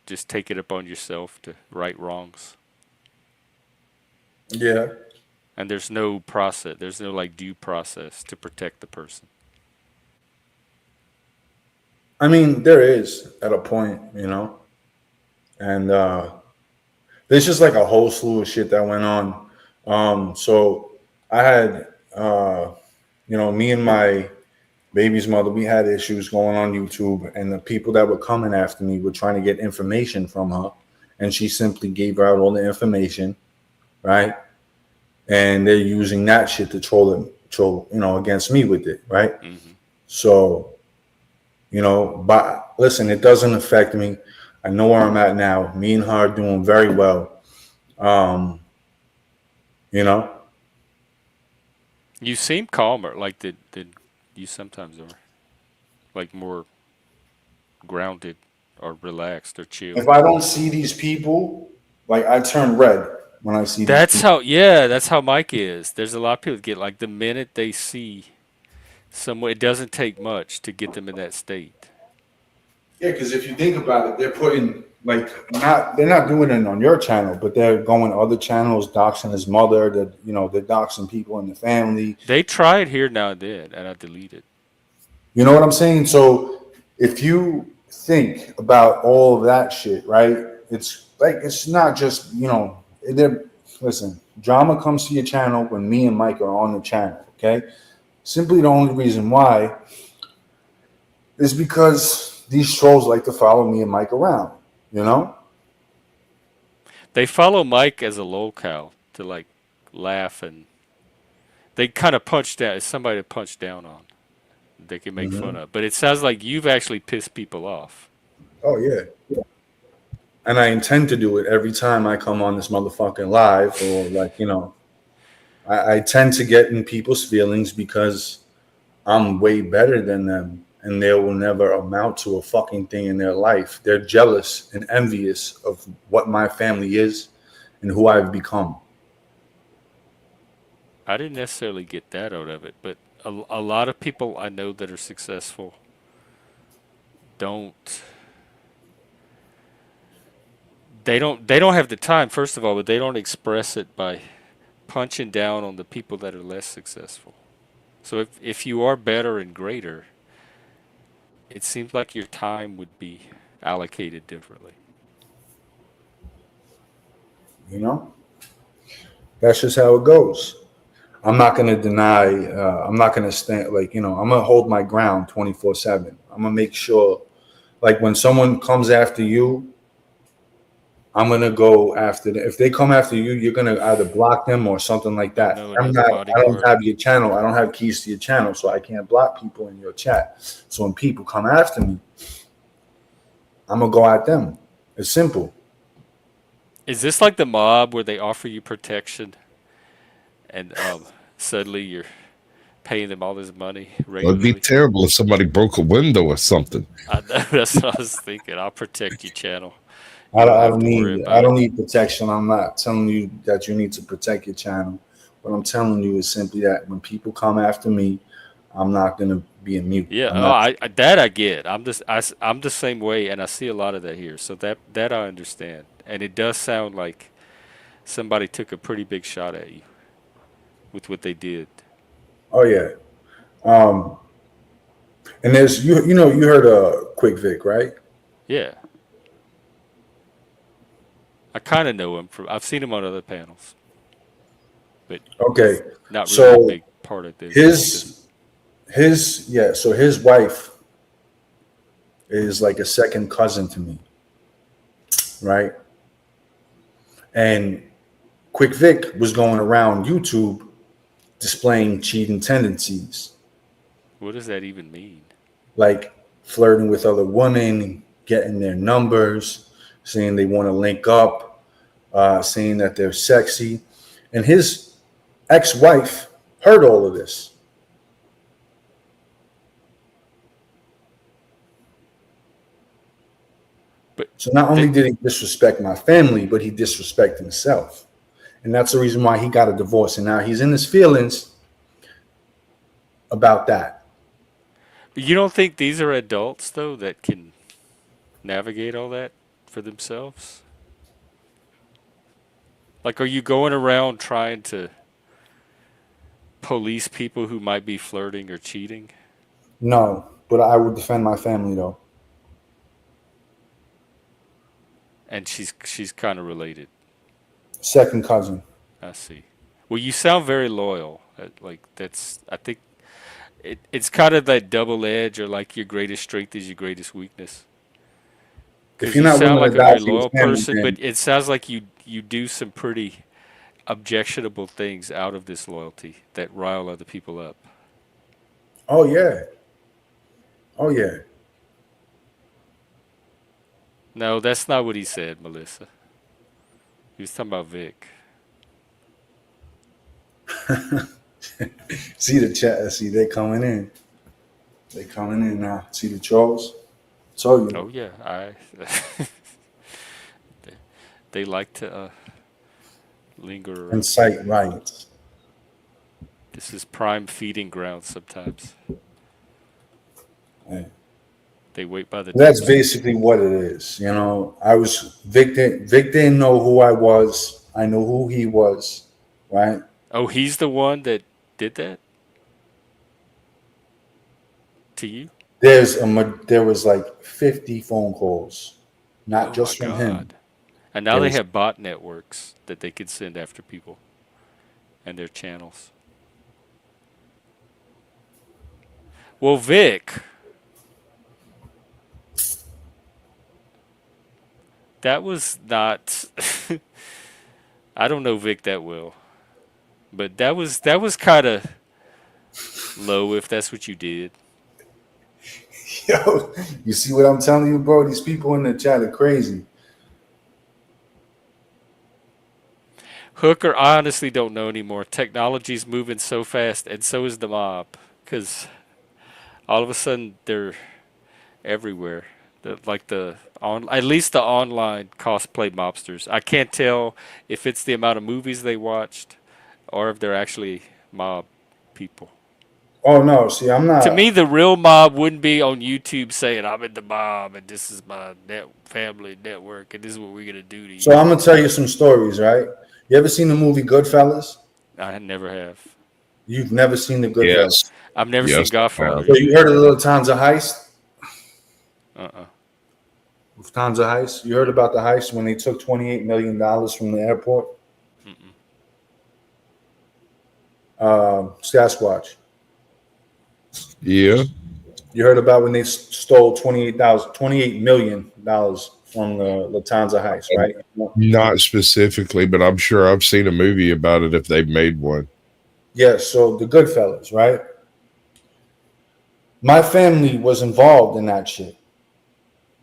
just take it upon yourself to right wrongs. Yeah. And there's no process. There's no like due process to protect the person. I mean, there is at a point, and there's just like a whole slew of shit that went on. So I had, me and my baby's mother, we had issues going on YouTube, and the people that were coming after me were trying to get information from her, and she simply gave out all the information, right? And they're using that shit to troll, against me with it, right? Hmm. So, but listen, it doesn't affect me. I know where I'm at now. Me and her are doing very well. Um, you know, You seem calmer, like did you sometimes are, like more grounded or relaxed or chill. if I don't see these people, like I turn red when I see these That's people. how, yeah, that's how Mike is. There's a lot of people that get like the minute they see someone, it doesn't take much to get them in that state. Yeah, because if you think about it, they're putting like they're not doing it on your channel, but they're going to other channels, doxing his mother. They're doxing people in the family. They try it here now and then, and I delete it. You know what I'm saying? So if you think about all of that shit, right? It's like it's not just they're listen. Drama comes to your channel when me and Mike are on the channel. Okay, simply the only reason why is because these trolls like to follow me and Mike around. You know? They follow Mike as a lolcow to like laugh, and they kind of punch down. It's somebody to punch down on. They can make fun Hmm. of. But it sounds like you've actually pissed people off. Oh yeah. And I intend to do it every time I come on this motherfucking live, or I tend to get in people's feelings because I'm way better than them, and they will never amount to a fucking thing in their life. They're jealous and envious of what my family is and who I've become. I didn't necessarily get that out of it, but a lot of people I know that are successful don't they don't have the time, first of all, but they don't express it by punching down on the people that are less successful. So if you are better and greater, it seems like your time would be allocated differently. You know, that's just how it goes. I'm not gonna deny. I'm not gonna stand I'm gonna hold my ground 24/7. I'm gonna make sure, like when someone comes after you, I'm gonna go after them. If they come after you, you're gonna either block them or something like Or that. know I'm another not. I don't bodyguard. have your channel. I don't have keys to your channel, so I can't block people in your chat. So when people come after me, I'm gonna go at them. It's simple. Is this like the mob where they offer you protection and suddenly you're paying them all this money It'd be regularly? terrible if somebody broke a window or something. I know, that's what I was thinking. I'll protect your channel. You I don't don't, I have don't to worry need. I about it. don't need protection. I'm not telling you that you need to protect your channel. What I'm telling you is simply that when people come after me, I'm not gonna be a mute. Yeah, I'm oh, not. that I get. I'm the same way, and I see a lot of that here. So that I understand, and it does sound like somebody took a pretty big shot at you with what they did. Oh yeah. Um, and there's you heard Quick Vic, right? Yeah, I kind of know him from. I've seen him on other panels, but Okay. he's not really a So big part of this. his so his wife is like a second cousin to me, right? And Quick Vic was going around YouTube displaying cheating tendencies, What does that even mean? like flirting with other women, getting their numbers, saying they want to link up, saying that they're sexy. And his ex-wife heard all of this. But So not only th- did he disrespect my family, but he disrespected himself. And that's the reason why he got a divorce. And now he's in his feelings about that. you don't think these are adults though that can navigate all that? for themselves? Like, are you going around trying to police people who might be flirting or cheating? No, but I would defend my family though. And she's kind of related. Second cousin. I see. Well, you sound very loyal. Like that's I think it's kind of that double edge, or like your greatest strength is your greatest weakness. If Because you're you not sound willing like to a die very for your loyal family, person, but then it sounds like you do some pretty objectionable things out of this loyalty that rile other people up. oh yeah, oh yeah. No, that's not what he said, Melissa. He was talking about Vic. See the chat. See they coming in. They coming in now. See the trolls. Told you. Oh yeah, I. they, they like to linger around here. Incite riots. This is prime feeding ground sometimes. Yeah. They wait by the That's dumpsters. basically what it is. You know, I was Vic. Vic didn't know who I was. I know who he was. Right. Oh, he's the one that did that to you? There was like 50 phone calls, not Oh my just from him. God. And now There they was have bot networks that they could send after people and their channels. Well, Vic, that was not. I don't know Vic that well, but that was kind of low if that's what you did. yo. You see what I'm telling you, bro? These people in the chat are crazy. Hooker, I honestly don't know anymore. Technology's moving so fast, and so is the mob. Because all of a sudden they're everywhere. Like at least the online cosplay mobsters. I can't tell if it's the amount of movies they watched or if they're actually mob people. Oh no, see, I'm To not. me, the real mob wouldn't be on YouTube saying I'm in the mob and this is my family network and this is what we're gonna do to So you. I'm gonna tell you some stories, right? You ever seen the movie Goodfellas? I never have. You've never seen the Goodfellas. Yes. I've never seen Yes, I have. Godfather. So you heard of the little Tons of Heist? Uh-uh. Tons of Heist. You heard about the heist when they took $28 million from the airport? Mm-mm. Sasquatch. Yeah. You heard about when they stole $28 million from the Lufthansa heist, right? Not specifically, but I'm sure I've seen a movie about it if they've made one. Yeah, so the Goodfellas, right? My family was involved in that shit.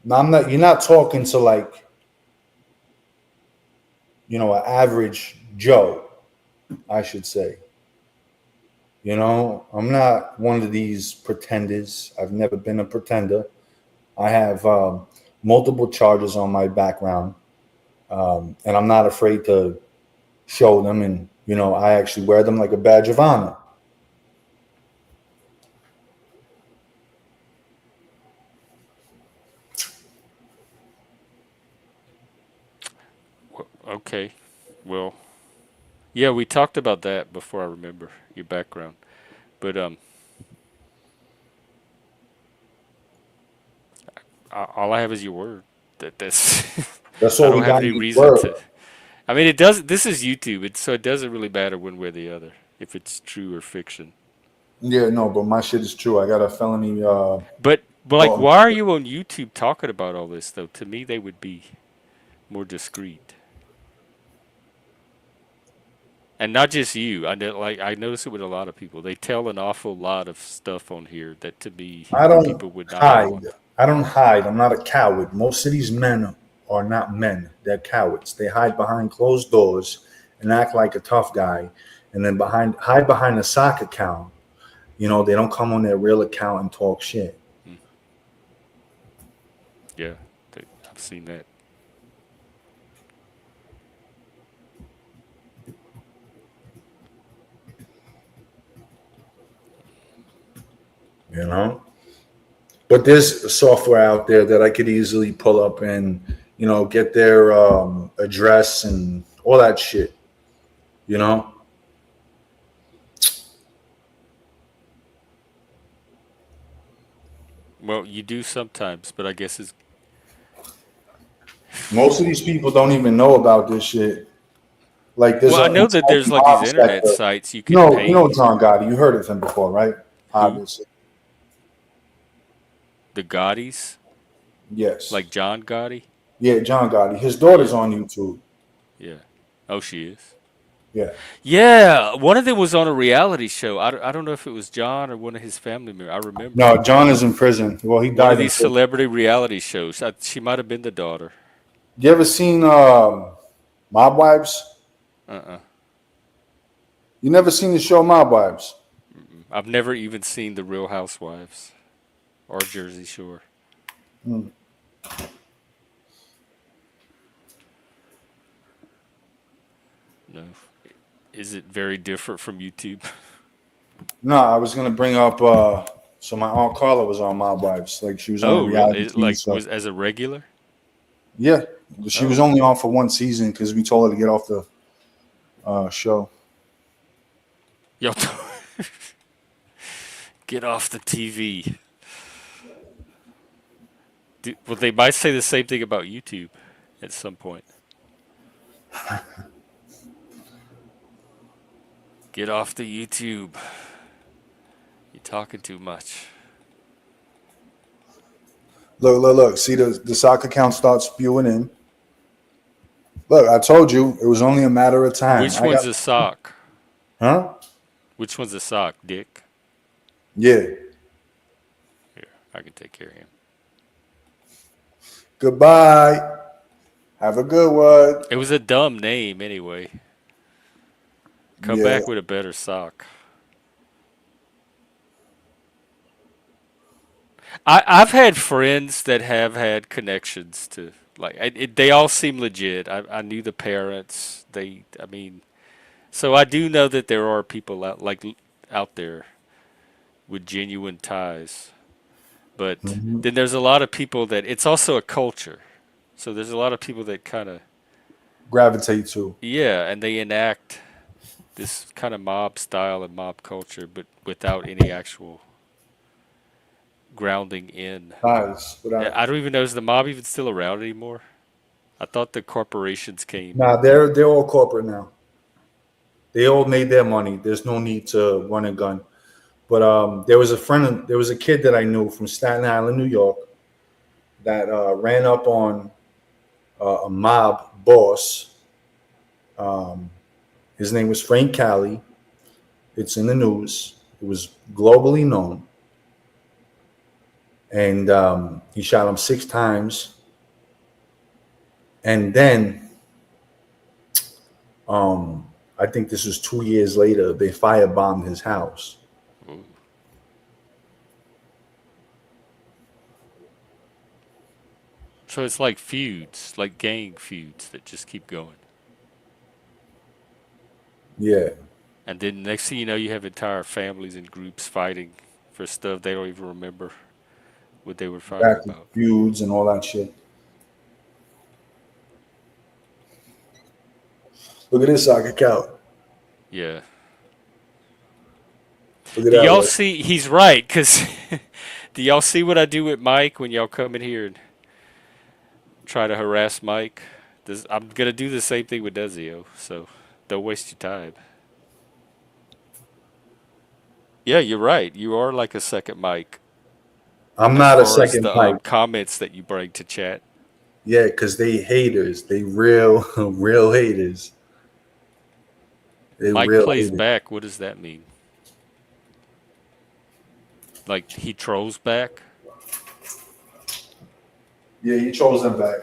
Now you're not talking to like, an average Joe, I should say. I'm not one of these pretenders. I've never been a pretender. I have multiple charges on my background, and I'm not afraid to show them. And I actually wear them like a badge of honor. Okay. Well, yeah, we talked about that before. I remember your background, but all I have is your word. That's That's I all we don't have got any in the reason world. to. I mean, it does. This is YouTube, so it doesn't really matter one way or the other if it's true or fiction. Yeah, no, but my shit is true. I got a felony. But like, Oh, why are you on YouTube talking about all this though? To me, they would be more discreet, and not just you. I notice it with a lot of people. They tell an awful lot of stuff on here that to me I don't people would not hide. want. I don't hide. I'm not a coward. Most of these men are not men. They're cowards. They hide behind closed doors and act like a tough guy, and then hide behind a sock account. They don't come on their real account and talk shit. Mm, yeah, I've seen that. You know. But there's software out there that I could easily pull up and get their address and all that shit. You know, Well, you do sometimes, but I guess it's most of these people don't even know about this shit. Like, there's well. I an know that entire there's like these mob internet sector. sites you can You know pay. John Gotti. You heard of him before, right? Who? Obviously, The Gaudis, yes. like John Gotti. Yeah, John Gotti. His Yeah, daughter's on YouTube. yeah. Oh, she is. Yeah. Yeah, one of them was on a reality show. I don't know if it was John or one of his family members. I remember No, John is in prison. Well, he one of died in these prison. celebrity reality shows. She might have been the daughter. You ever seen Mob Wives? Uh-uh. You never seen the show Mob Wives? I've never even seen The Real Housewives or Jersey Shore. Hmm. No. Is it very different from YouTube? No, I was gonna bring up. So my aunt Carla was on Mob Wives. Like, she was on a Oh, really? reality It TV like show. was as a regular? Yeah, she was Oh, only on for one season because we told her to get off the show. yo, get off the TV. Well, they might say the same thing about YouTube at some point. Get off the YouTube. You're talking too much. Look, look, look. See the soccer account starts spewing in. Look, I told you it was only a matter of time. Which I one's got, a sock? huh? Which one's a sock, Dick? Yeah. Here, I can take care of him. Goodbye. Have a good one. It was a dumb name anyway. Come Yeah. back with a better sock. I've had friends that have had connections to they all seem legit. I knew the parents. I mean, so I do know that there are people out there with genuine ties. But Hmm. then there's a lot of people that it's also a culture. So there's a lot of people that kind of Gravitate to. yeah, and they enact this kind of mob style and mob culture, but without any actual grounding in. Nice. I don't even know, is the mob even still around anymore? I thought the corporations came Nah, and they're all corporate now. They all made their money. There's no need to run a gun. But there was a kid that I knew from Staten Island, New York, that ran up on a mob boss. Um, his name was Frank Cali. It's in the news. It was globally known, and he shot him 6 times. And then, I think this was 2 years later, they firebombed his house. ooh. So it's like feuds, like gang feuds that just keep going. Yeah, And then next thing you know, you have entire families and groups fighting for stuff they don't even remember what they were fighting back to about. feuds and all that shit. Look at this soccer count. Yeah. Look at Do that y'all one. see? He's right, because do y'all see what I do with Mike when y'all come in here and try to harass Mike? I'm going to do the same thing with Dezio, so don't waste your time. Yeah, you're right. You are like a second Mike I'm as not a far as second the Mike. comments that you bring to chat. Yeah, because they haters. They real, real haters. They Mike real plays haters. back. What does that mean? Like he trolls back? Yeah, you chose them back.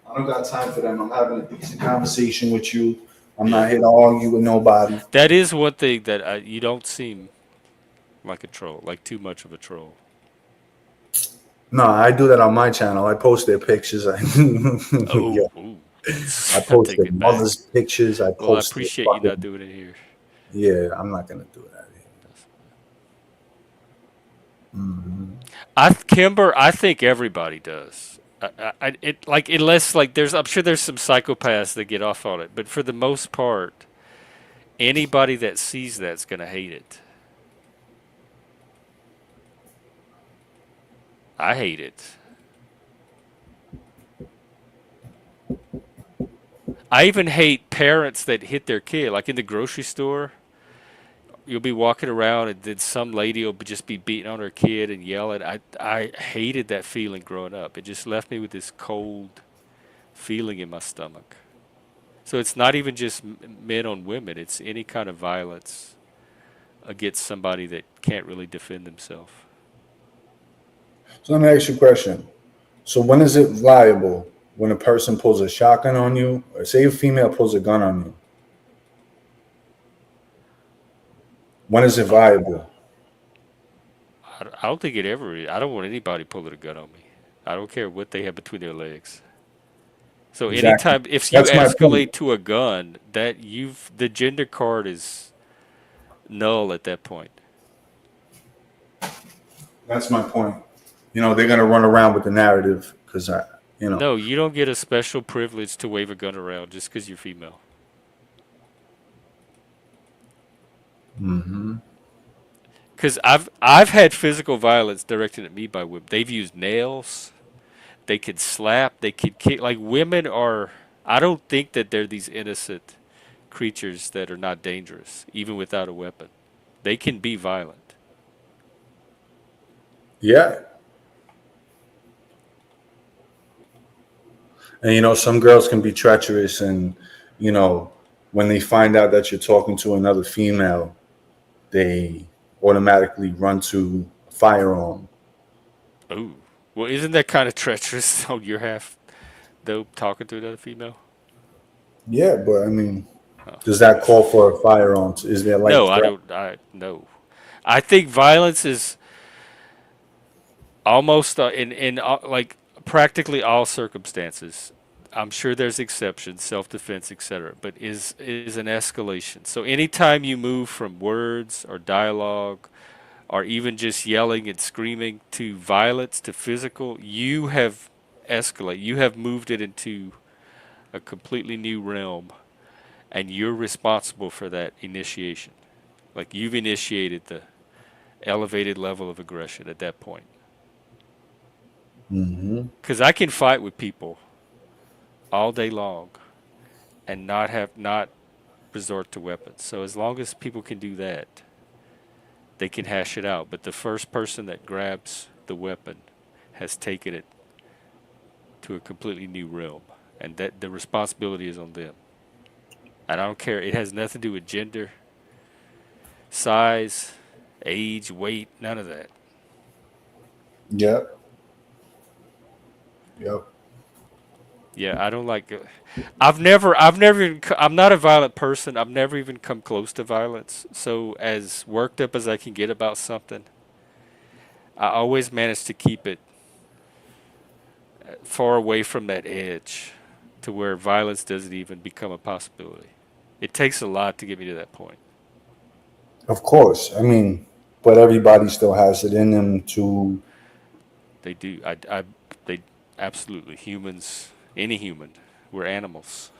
I don't got time for them. I'm having a decent conversation with you. I'm Yeah. not here to argue with nobody. That is one thing that you don't seem like a troll, like too much of a troll. No, I do that on my channel. I post their pictures. Yeah, Oh, ooh, I I post take their it back. mother's pictures. I Well, I post their appreciate you not fucking. doing it here. Yeah, I'm not gonna do that. Hmm. Kimber, I think everybody does. It like unless like there's I'm sure there's some psychopaths that get off on it, but for the most part, anybody that sees that's gonna hate it. I hate it. I even hate parents that hit their kid, like in the grocery store. You'll be walking around and then some lady will just be beating on her kid and yelling. I hated that feeling growing up. It just left me with this cold feeling in my stomach. So it's not even just men on women. It's any kind of violence against somebody that can't really defend themselves. So let me ask you a question. So when is it viable when a person pulls a shotgun on you, or say a female pulls a gun on you? When is it Oh, viable? I don't think it ever is. I don't want anybody pulling a gun on me. I don't care what they have between their legs. So Exactly. anytime if you That's my point. escalate to a gun, that you've the gender card is null at that point. That's my point. They're gonna run around with the narrative because you know. No, you don't get a special privilege to wave a gun around just because you're female. Hmm. Because I've had physical violence directed at me by women. They've used nails. They could slap. They could kick. Like women are. I don't think that they're these innocent creatures that are not dangerous, even without a weapon. They can be violent. Yeah, and some girls can be treacherous, and you know when they find out that you're talking to another female, they automatically run to a firearm. Ooh. Well, isn't that kind of treacherous on your half, though, talking to another female? Yeah, but I mean, Oh. does that call for a firearm? Is there No, life I threat? don't. No. I think violence is almost in like practically all circumstances. I'm sure there's exceptions, self-defense, etc., but is an escalation. So anytime you move from words or dialogue or even just yelling and screaming to violence to physical, you have escalated. You have moved it into a completely new realm, and you're responsible for that initiation. Like you've initiated the elevated level of aggression at that point. Hmm. Because I can fight with people all day long and not resort to weapons. So as long as people can do that, they can hash it out. But the first person that grabs the weapon has taken it to a completely new realm, and that the responsibility is on them. And I don't care. It has nothing to do with gender, size, age, weight, none of that. Yep. Yep. Yeah, I don't like. I'm not a violent person. I've never even come close to violence. So as worked up as I can get about something, I always manage to keep it far away from that edge, to where violence doesn't even become a possibility. It takes a lot to get me to that point. Of course. I mean, but everybody still has it in them to. They do. They absolutely humans. Any human, we're animals.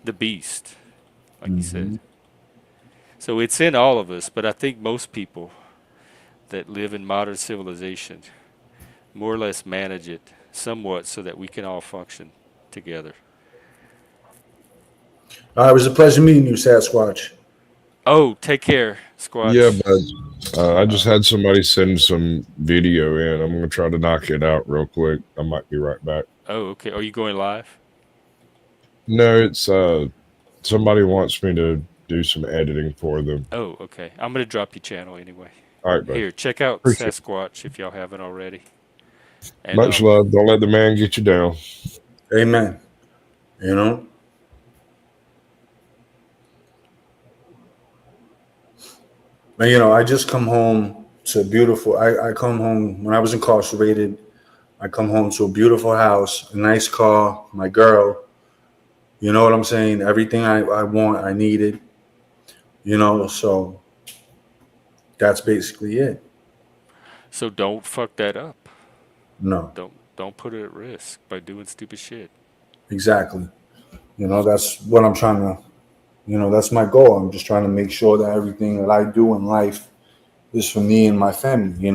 The beast, like you said. Hmm. So it's in all of us, but I think most people that live in modern civilization more or less manage it somewhat so that we can all function together. It was a pleasure meeting you, Sasquatch. Oh, take care, Yeah, Squatch. but I just Uh, had somebody send some video in. I'm gonna try to knock it out real quick. I might be right back. oh, okay. Are you going live? No, it's somebody wants me to do some editing for them. Oh, okay. I'm gonna drop your channel anyway. All right, bud. Here, check out Appreciate it. Sasquatch if y'all haven't already. And Much love. Don't let the man get you down. Amen. You know, and I just come home to beautiful. I come home when I was incarcerated. I come home to a beautiful house, a nice car, my girl. You know what I'm saying? Everything I want, I needed. So that's basically it. so don't fuck that up. No. Don't. Don't put it at risk by doing stupid shit. Exactly. That's what I'm trying to. That's my goal. I'm just trying to make sure that everything that I do in life is for me and my family.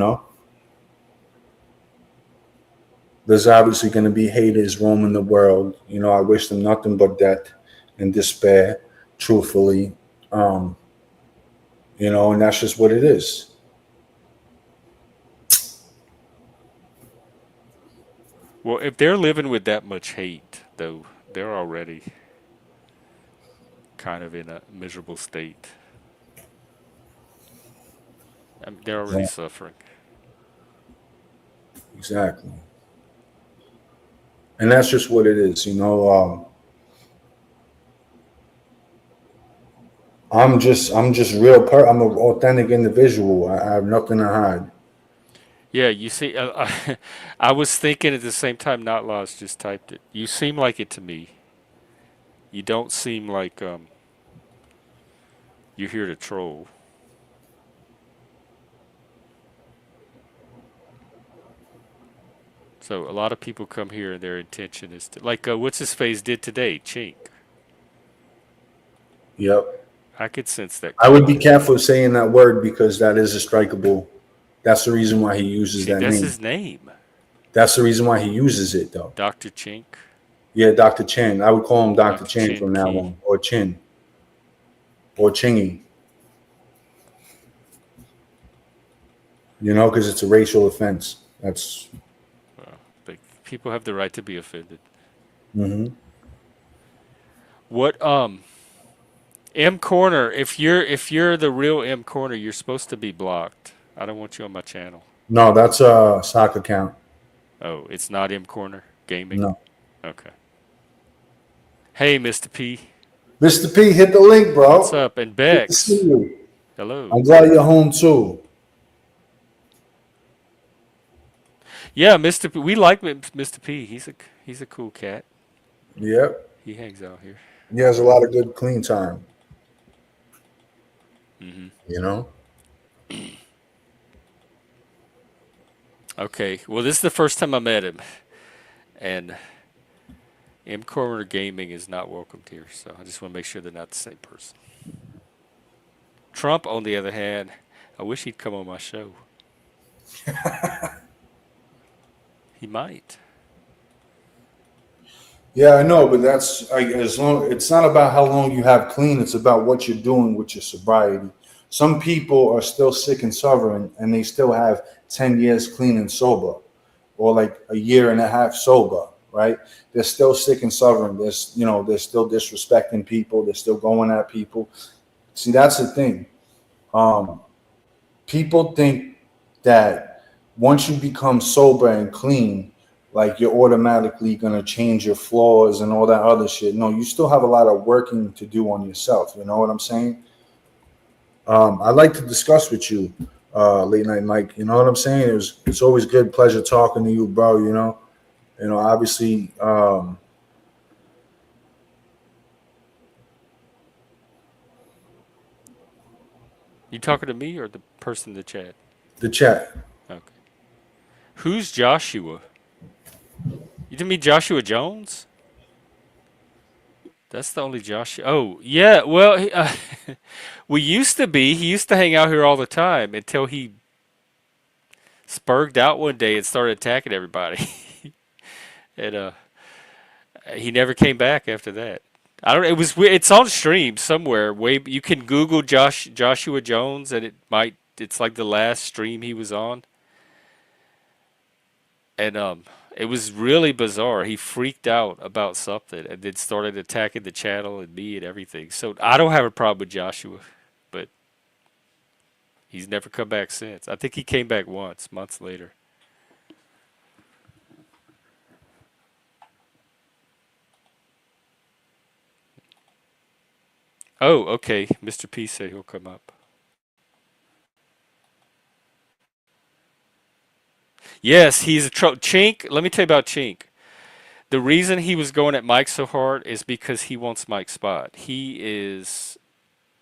There's obviously going to be haters roaming the world. I wish them nothing but death and despair, truthfully. Um, and that's just what it is. Well, if they're living with that much hate, though, they're already kind of in a miserable state. I mean, they're already Yeah, suffering. exactly. And that's just what it is. I'm just real. I'm an authentic individual. I have nothing to hide. Yeah, you see, I was thinking at the same time, not lost, just typed it. You seem like it to me. You don't seem like you're here to troll. So a lot of people come here and their intention is to, like, what's his face did today, Chink. Yep. I could sense that I would coming. be careful saying that word because that is a strikeable. That's the reason why he uses See, that that's name. his name, That's the reason why he uses it, though. Dr. Chink, Yeah, Dr. Chin. I would call him Dr. Dr. Chin Chin from now Key. on, or Chin, or Chingy. Because it's a racial offense. That's. Well, but people have the right to be offended. Hmm. What M Corner, if you're the real M Corner, you're supposed to be blocked. I don't want you on my channel. No, that's a sock account. Oh, it's not M Corner Gaming. No. Okay. Hey, Mr. P. Mr. P, hit the link, What's bro. up? And Good to see Bex. you. Hello. I'm glad you're home too. Yeah, Mr. P. We like Mr. P. He's a cool cat. Yep. He hangs out here. He has a lot of good clean time. Hmm. You know. Okay. Well, this is the first time I met him, and M Corner Gaming is not welcomed here. So I just want to make sure they're not the same person. Trump, on the other hand, I wish he'd come on my show. He might. Yeah, I know, but that's as long. It's not about how long you have clean. It's about what you're doing with your sobriety. Some people are still sick and suffering, and they still have 10 years clean and sober, or like a year and a half sober. Right? They're still sick and suffering. They're still disrespecting people. They're still going at people. See, that's the thing. Um, People think that once you become sober and clean, like you're automatically gonna change your flaws and all that other shit. No, you still have a lot of working to do on yourself. You know what I'm saying? I'd like to discuss with you, late night Mike. You know what I'm saying? It's always good, pleasure talking to you, bro. Obviously, You talking to me or the person in the chat? the chat. Okay. Who's Joshua? You didn't mean Joshua Jones? That's the only Joshua. Oh, yeah. Well, we used to be. He used to hang out here all the time until he spurged out one day and started attacking everybody. and he never came back after that. I don't. It was. It's on stream somewhere. You can Google Joshua Jones, and it might. It's like the last stream he was on, and it was really bizarre. He freaked out about something, and then started attacking the channel and me and everything. So I don't have a problem with Joshua, but he's never come back since. I think he came back once, months later. Oh, okay. Mr. P said he'll come up. Yes, he's a Chink. Let me tell you about Chink. The reason he was going at Mike so hard is because he wants Mike's spot. He is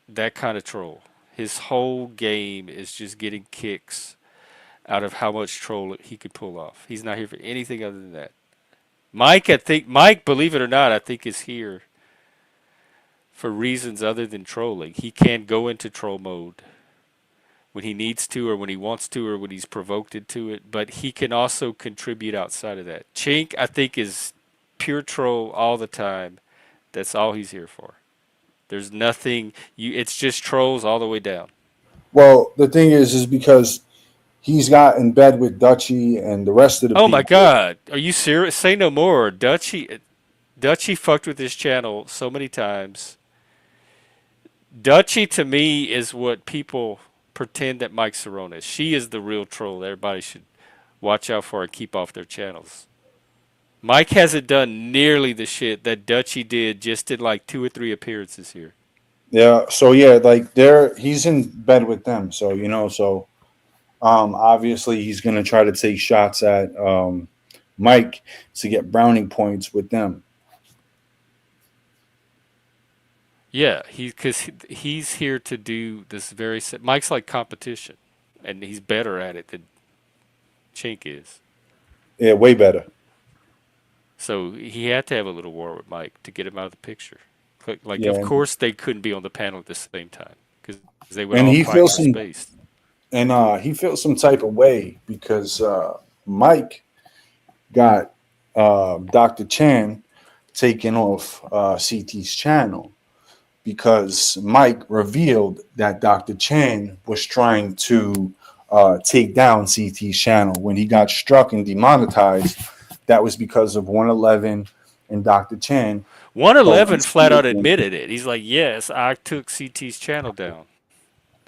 that kind of troll. His whole game is just getting kicks out of how much troll he could pull off. He's not here for anything other than that. Mike, believe it or not, I think is here for reasons other than trolling. He can go into troll mode when he needs to or when he wants to or when he's provoked into it, but he can also contribute outside of that. Chink, I think, is pure troll all the time. That's all he's here for. There's nothing it's just trolls all the way down. Well, the thing is because he's got in bed with Dutchy and the rest of the Oh my people. god. Are you serious? Say no more. Dutchy fucked with this channel so many times. Dutchy to me is what people pretend that Mike Cerrone is. She is the real troll. Everybody should watch out for and keep off their channels. Mike hasn't done nearly the shit that Dutchy did just in like 2 or 3 appearances here. Yeah, so yeah, like he's in bed with them. So obviously he's gonna try to take shots at Mike to get browning points with them. Yeah, because he's here to do this very. Mike's like competition, and he's better at it than Chink is. Yeah, way better. So he had to have a little war with Mike to get him out of the picture. Like, Yeah, of course, they couldn't be on the panel at the same time because they would and all he fight feels for some space. he feels some type of way because Mike got Dr. Chan taken off CT's channel because Mike revealed that Dr. Chan was trying to take down CT's channel when he got struck and demonetized. That was because of 111 and Dr. Chan. told 111 flat out him- admitted it. He's like, yes, I took CT's channel down.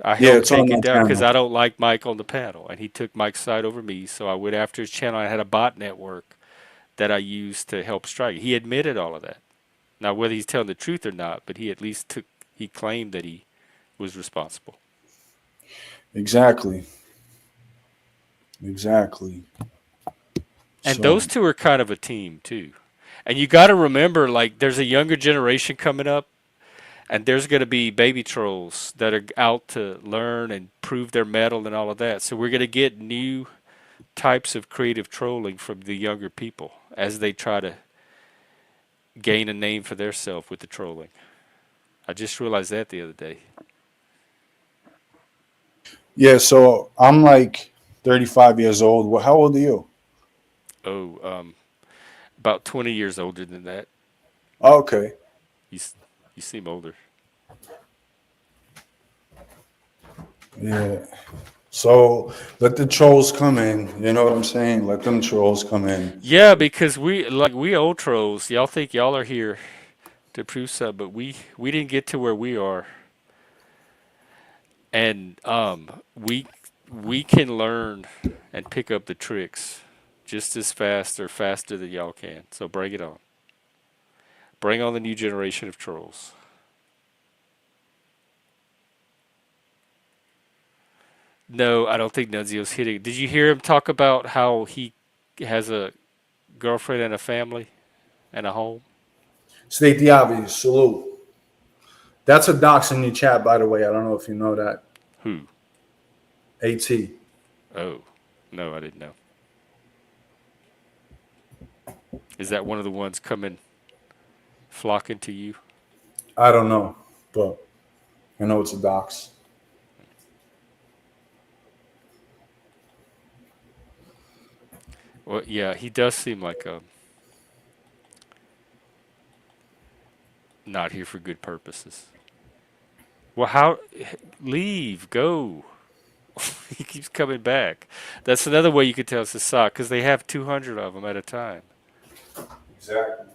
I Yeah, helped it's on take it that down because channel. I don't like Mike on the panel, and he took Mike's side over me. So I went after his channel. I had a bot network that I used to help strike. He admitted all of that. Now, whether he's telling the truth or not, but he at least he claimed that he was responsible. Exactly. Exactly. And So those two are kind of a team too. And you got to remember, like, there's a younger generation coming up, and there's going to be baby trolls that are out to learn and prove their mettle and all of that. So we're going to get new types of creative trolling from the younger people as they try to gain a name for themselves with the trolling. I just realized that the other day. yeah, so I'm like 35 years old. Well, how old are you? Oh, about 20 years older than that. Okay. You, you seem older. Yeah. So let the trolls come in. You know what I'm saying? Let them trolls come in. Yeah, because we old trolls. Y'all think y'all are here to prove something, but we didn't get to where we are, and we can learn and pick up the tricks just as fast or faster than y'all can. So bring it on. Bring on the new generation of trolls. No, I don't think Nunzio's hitting. Did you hear him talk about how he has a girlfriend and a family and a home? State the obvious. Salute. That's a dox in the chat, by the way. I don't know if you know that. Who? AT. Oh, no, I didn't know. Is that one of the ones coming flocking to you? I don't know, but I know it's a dox. Well, yeah, he does seem like not here for good purposes. Well, how leave, go. He keeps coming back. That's another way you could tell it's a sock because they have 200 of them at a time. Exactly.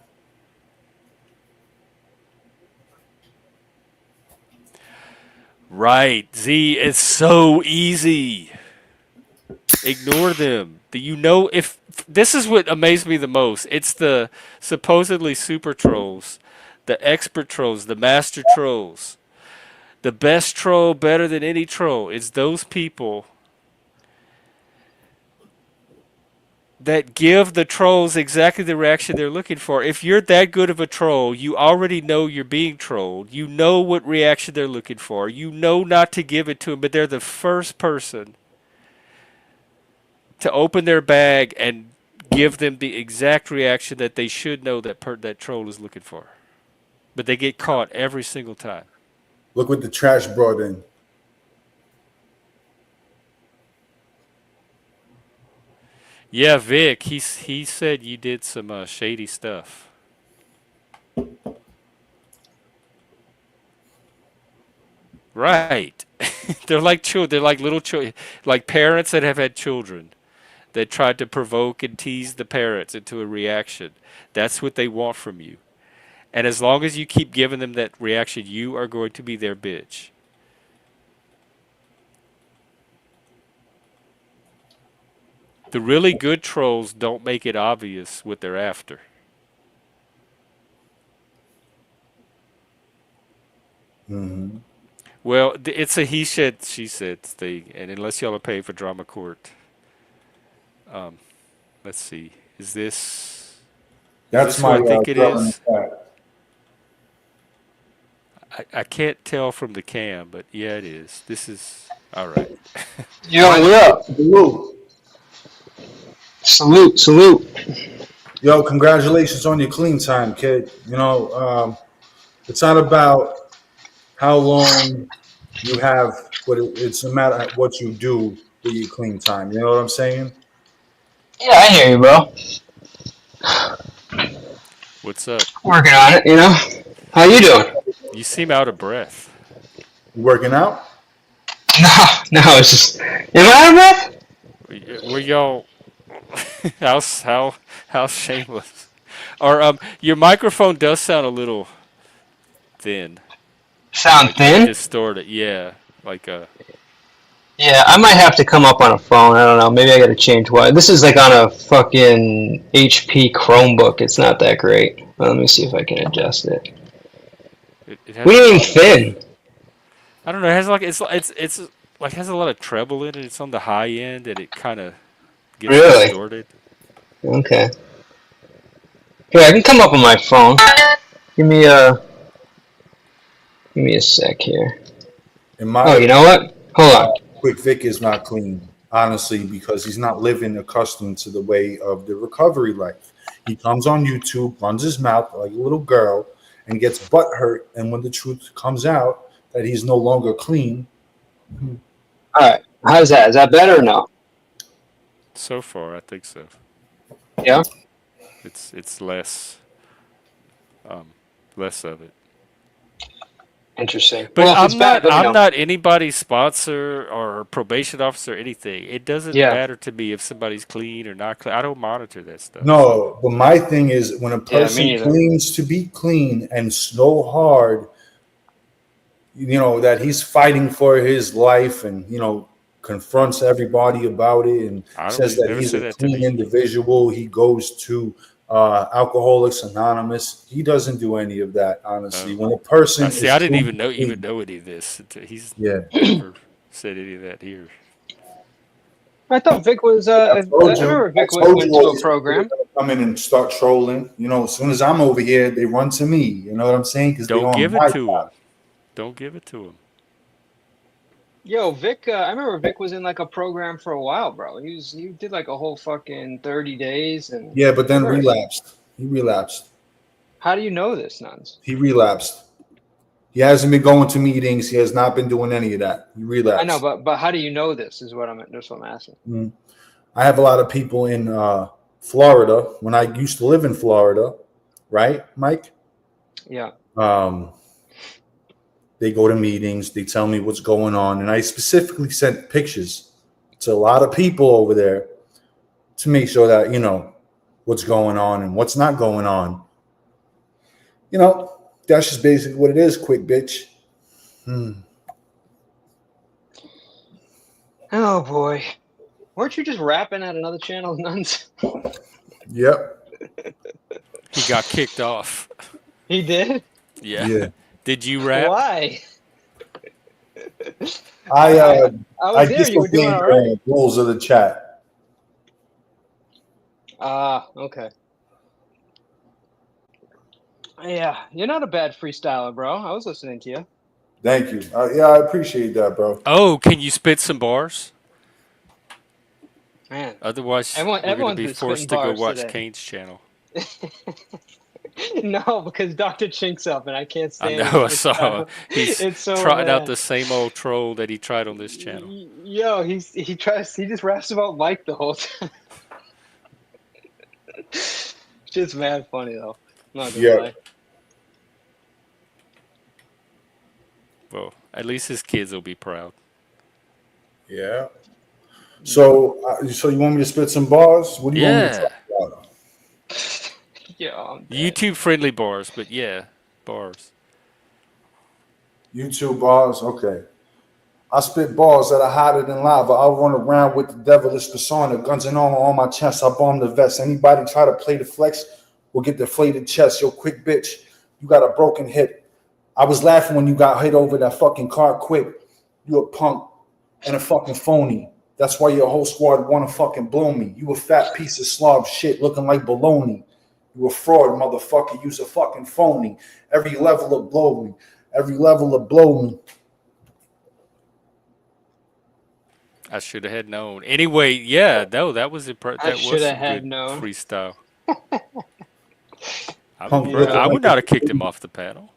Right, Z. It's so easy. Ignore them. Do you know if this is what amazed me the most? It's the supposedly super trolls, the expert trolls, the master trolls, the best troll better than any troll. It's those people that give the trolls exactly the reaction they're looking for. If you're that good of a troll, you already know you're being trolled. You know what reaction they're looking for. You know not to give it to them, but they're the first person to open their bag and give them the exact reaction that they should know that that troll is looking for. But they get caught every single time. Look what the trash brought in. Yeah, Vic, he said you did some shady stuff. Right. They're like children. They're like little children, like parents that have had children that tried to provoke and tease the parents into a reaction. That's what they want from you. And as long as you keep giving them that reaction, you are going to be their bitch. The really good trolls don't make it obvious what they're after. Mm-hmm. Well, it's a he said, she said thing, and unless y'all are paying for drama court, um, let's see, is That's this who my I think it girl in the is? chat. I can't tell from the cam, but yeah, it is. This is all right. Yo, My what up? salute. Salute, salute. Yo, congratulations on your clean time, kid. It's not about how long you have, but it's a matter of what you do with your clean time. You know what I'm saying? Yeah, I hear you, bro. What's up? Working on it, you know. How you doing? You seem out of breath. You working out? No, no, it's just. Am I out of breath? Were y'all how shameless? Or your microphone does sound a little thin, Sound like thin? distorted. Yeah, like Yeah, I might have to come up on a phone. I don't know. Maybe I got to change what. This is like on a fucking HP Chromebook. It's not that great. Well, let me see if I can adjust it. it What has do a you mean lot of. thin? I don't know. It has like it's like has a lot of treble in it. It's on the high end, and it kind of gets Really? distorted. Okay. Here, I can come up on my phone. Give me a give me a sec here. In my Oh, you know what? Hold on. Quick Vic is not clean, honestly, because he's not living accustomed to the way of the recovery life. He comes on YouTube, runs his mouth like a little girl, and gets butt hurt. And when the truth comes out that he's no longer clean, All right. How's that? Is that better or no? So far, I think so. Yeah. It's um, less of it. Interesting. But Well, if it's back, let me I'm know. not anybody's sponsor or probation officer or anything. It doesn't Yeah. matter to me if somebody's clean or not clean. I don't monitor that stuff. So no. But my thing is, when a Yeah, me person neither. claims to be clean and so hard, that he's fighting for his life and, confronts everybody about it and I don't says even that never he's say a that to clean me. individual. He goes to Alcoholics Anonymous. He doesn't do any of that, honestly. Oh, When a person I see. is I didn't truly even clean, know any of this. He's yeah. never said any of that here. I thought Vic was. I I told you. remember I Vic told you went all to a these people are program. going to come in and start trolling. As soon as I'm over here, they run to me. You know what I'm saying? Because they're Don't on give it my to him. side. Don't give it to him. Yo, Vic. I remember Vic was in like a program for a while, bro. He did like a whole fucking 30 days, and Yeah, but I then remember. relapsed. He relapsed. How do you know this, Nuns? He relapsed. He hasn't been going to meetings. He has not been doing any of that. He I know, relapsed. but how do you know this? Is what I'm. That's what I'm asking. Mm. I have a lot of people in Florida. When I used to live in Florida, right, Mike? Yeah. Um, they go to meetings. They tell me what's going on, and I specifically sent pictures to a lot of people over there to make sure that what's going on and what's not going on. That's just basically what it is. Quick, bitch. Hmm. Oh boy, weren't you just rapping at another channel, Nuns? Yep. He got kicked off. He did. Yeah. Yeah. Did you rap? Why? I uh, I I was there. You were doing disobeyed all right. the rules of the chat. Ah, okay. Yeah, you're not a bad freestyler, bro. I was listening to you. Thank you. Yeah, I appreciate that, bro. Oh, can you spit some bars? Man, Otherwise, we're going to everyone's be been spitting forced to go bars watch today. Kane's channel. No, because Dr. Chink's up and I can't I stand know. his I saw. style. He's It's so trotting out bad. the same old troll that he tried on this channel. Yo, he just raps about Mike the whole time. Just mad funny though. I'm not gonna Yeah, lie. Well, at least his kids will be proud. yeah. So, so you want me to spit some bars? What do you want me to Yeah. talk about? Yo, I'm dead. YouTube friendly bars, but yeah, bars. YouTube bars, okay. I spit bars that are hotter than lava. I run around with the devilish persona, guns and armor on my chest. I bomb the vest. Anybody try to play the flex will get deflated chest. Yo, quick bitch, you got a broken hip. I was laughing when you got hit over that fucking car quick. You a punk and a fucking phony. That's why your whole squad wanna fucking blow me. You a fat piece of slob shit looking like baloney. You a fraud, motherfucker. You's a fucking phony. Every level of blow me. Every level of blow me. I should have had known. Anyway, yeah, no, that was I that should was have some had good known. freestyle. I'm Punk impressed. looking I Yeah. like would not have kicked him off the panel.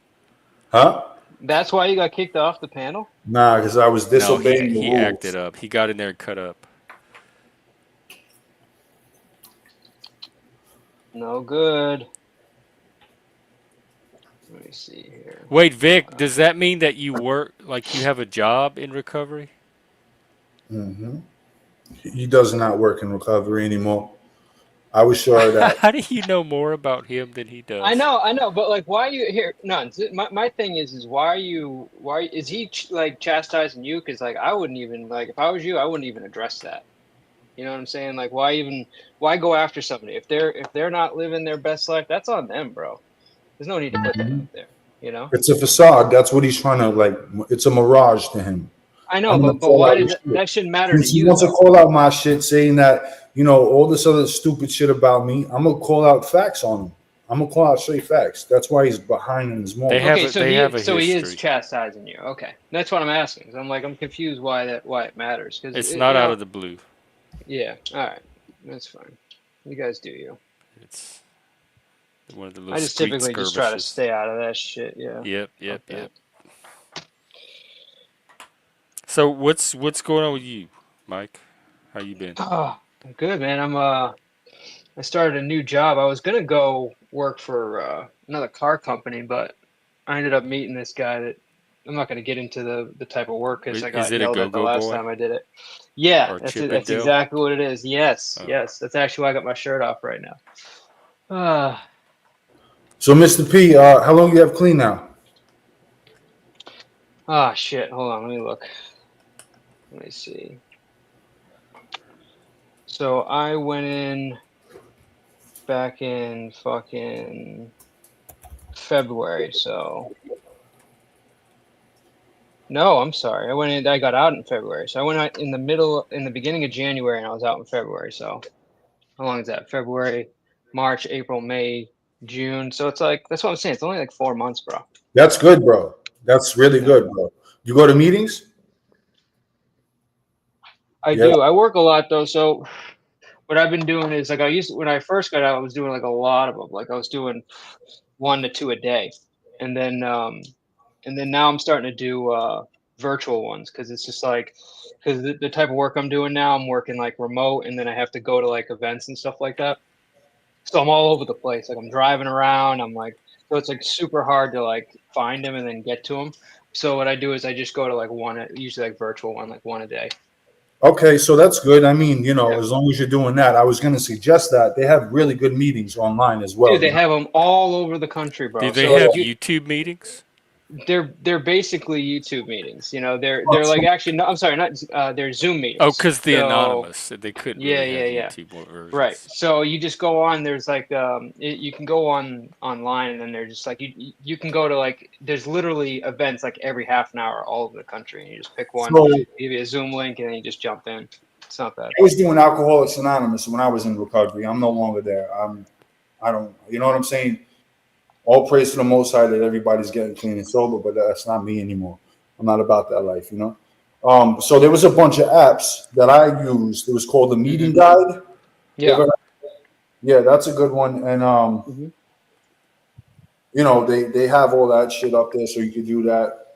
huh? That's why you got kicked off the panel? Nah, because I was No, disobeying the he acted rules. up. He got in there and cut up. No good. Let me see here. Wait, Vic, does that mean that you work like you have a job in recovery? Hmm. He does not work in recovery anymore. I was sure of that. How do you know more about him than he does? I know, but like, why are you here? No, my thing is why are you? Why is he like chastising you? Because like, I wouldn't even like if I was you, I wouldn't even address that. You know what I'm saying? Like, why go after somebody if they're not living their best life? That's on them, bro. There's no need to put that out there. You know? It's a facade. That's what he's trying to like. It's a mirage to him. I know, I'm gonna but call why out your does shit. that shouldn't matter to Since he you wants to though? call out my shit, saying that all this other stupid shit about me, I'm gonna call out facts on him. I'm gonna call out straight facts. That's why he's behind in his They moment. have Okay, a they have a so he is history. chastising you. Okay, that's what I'm asking. I'm confused why it matters because It's not you out know of the blue. yeah. All right, that's fine. You guys do you. It's one of the little I just street typically just try to skirmishes. stay out of that shit. Yeah. Yep, yep, Fuck that. yep. So what's going on with you, Mike? How you been? Oh, good man. I started a new job. I was gonna go work for another car company, but I ended up meeting this guy that I'm not gonna get into the type of work because I Is got it a yelled at the go-go last boy time I did it. Yeah, or that's it. Chip and That's Dale? exactly what it is. Yes, Oh. yes. That's actually why I got my shirt off right now. So, Mr. P, how long you have clean now? Shit. Hold on. Let me look. Let me see. So I went in back in fucking February. So no, I'm sorry. I got out in February. So I went out in the beginning of January, and I was out in February. So how long is that? February, March, April, May, June. So it's like that's what I'm saying. It's only like 4 months, bro. That's good, bro. That's really Yeah. good, bro. You go to meetings? I Yeah. do. I work a lot though. So what I've been doing is like when I first got out, I was doing like a lot of them. Like I was doing 1 to 2 a day, and then now I'm starting to do virtual ones because it's just like because the type of work I'm doing now, I'm working like remote, and then I have to go to like events and stuff like that. So I'm all over the place. Like I'm driving around. I'm like so it's like super hard to like find them and then get to them. So what I do is I just go to like one, usually like virtual one, like 1 a day. Okay, so that's good. I mean, Yeah. as long as you're doing that, I was going to suggest that they have really good meetings online as well. Dude, they have them all over the country, bro. Do they So have like YouTube meetings? they're basically YouTube meetings. They're Oh, like actually no, I'm sorry, not they're Zoom meetings. Oh, because the So anonymous. They couldn't yeah, really have yeah. YouTube Right. versions. So you just go on. There's like you can go online, and then they're just like you can go to like there's literally events like every half an hour all over the country, and you just pick one, So give you a Zoom link, and then you just jump in. It's not bad. I was doing Alcoholics Anonymous when I was in recovery. I'm no longer there. I don't, you know what I'm saying? All praise to the Most High that everybody's getting clean and sober, but that's not me anymore. I'm not about that life, So there was a bunch of apps that I used. It was called the Meeting Guide. You Yeah. ever- yeah, that's a good one. And hmm they have all that shit up there, so you could do that.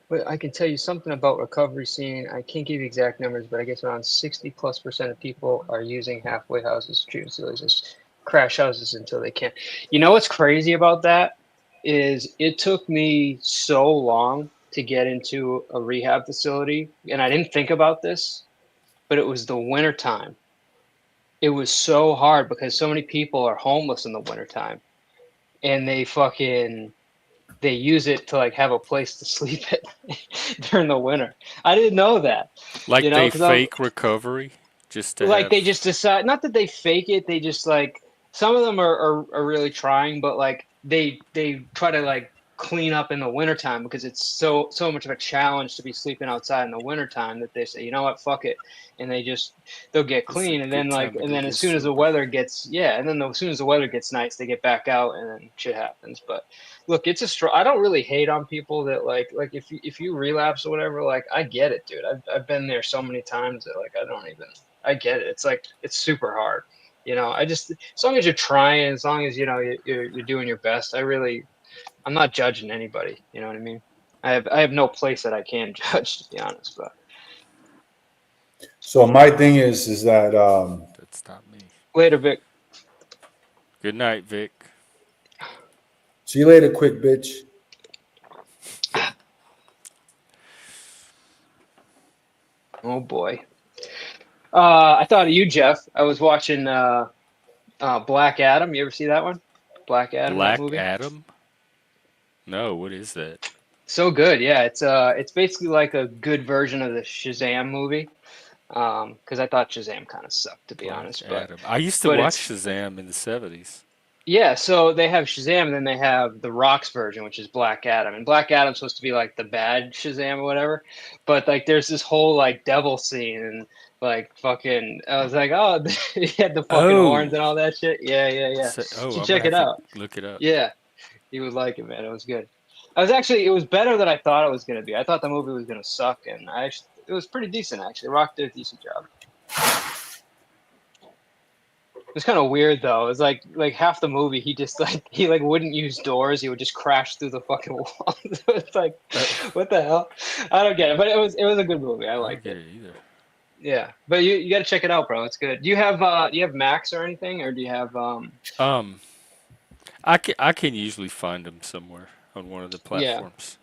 But I can tell you something about recovery scene. I can't give you exact numbers, but I guess around 60+% of people are using halfway houses, treatment facilities, just crash houses until they can. You know what's crazy about that is it took me so long to get into a rehab facility, and I didn't think about this, but it was the winter time. It was so hard because so many people are homeless in the wintertime, and they use it to like have a place to sleep at during the winter. I didn't know that, Like they because I was fake recovery just to like, have. they just decide, not that they fake it, they just like, some of them are really trying, but like they try to like clean up in the wintertime because it's so much of a challenge to be sleeping outside in the wintertime that they say, you know what, fuck it, and they'll get It's a clean, and then good like, time to and go then get as soon as the sober. weather gets, yeah, and then as soon as the weather gets nice, they get back out, and then shit happens. But look, it's I don't really hate on people that like if you relapse or whatever, like I get it, dude. I've been there so many times that like I don't even, I get it. It's like it's super hard. I just, as long as you're trying, as long as you're doing your best. I'm not judging anybody. You know what I mean? I have no place that I can judge, to be honest. But So my thing is that That's not me. later, Vic. Good night, Vic. see you later, quick bitch. Oh boy. I thought of you, Jeff. I was watching Black Adam. You ever see that one? Black Adam, that Black movie. Adam? No, what is that? So good, yeah. It's basically like a good version of the Shazam movie. Because I thought Shazam kind of sucked, to be Black honest. But Adam. I used to but watch it's Shazam in the 70s. yeah. So they have Shazam, and then they have the Rock's version, which is Black Adam. And Black Adam's supposed to be like the bad Shazam or whatever. But like, there's this whole like devil scene, and like fucking, I was like, oh, he had the fucking horns Oh, and all that shit. Yeah, yeah, yeah. You should I'm gonna check it have to out. look it up. Yeah, you would like it, man. It was good. It was better than I thought it was gonna be. I thought the movie was gonna suck, and it was pretty decent actually. Rock did a decent job. It's kind of weird though. It's like half the movie he just like he like wouldn't use doors. He would just crash through the fucking wall. So it's like, what the hell? I don't get it. But it was a good movie. I I don't liked get it. it either. Yeah. But you got to check it out, bro. It's good. Do you have Max or anything, or do you have Um, I can usually find them somewhere on one of the yeah. platforms.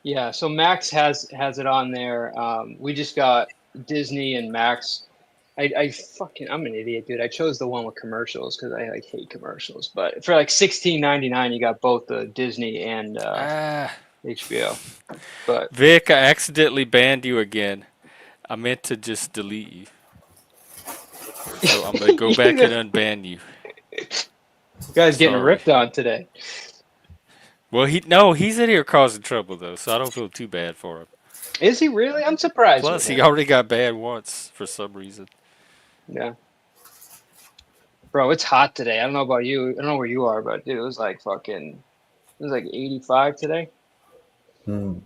Yeah, so Max has it on there. We just got Disney and Max. I'm an idiot, dude. I chose the one with commercials because I like hate commercials. But for like 16.99, you got both the Disney and Ah, HBO. But Vic, I accidentally banned you again. I meant to just delete you. So I'm gonna go back you and unban you. guys getting Sorry. ripped on today. Well, he's in here causing trouble though, so I don't feel too bad for him. Is he really? I'm surprised with Plus, he him. already got banned once for some reason. Yeah, bro, it's hot today. I don't know about you. I don't know where you are, but dude, it was like fucking. It was like 85 today. Hmm.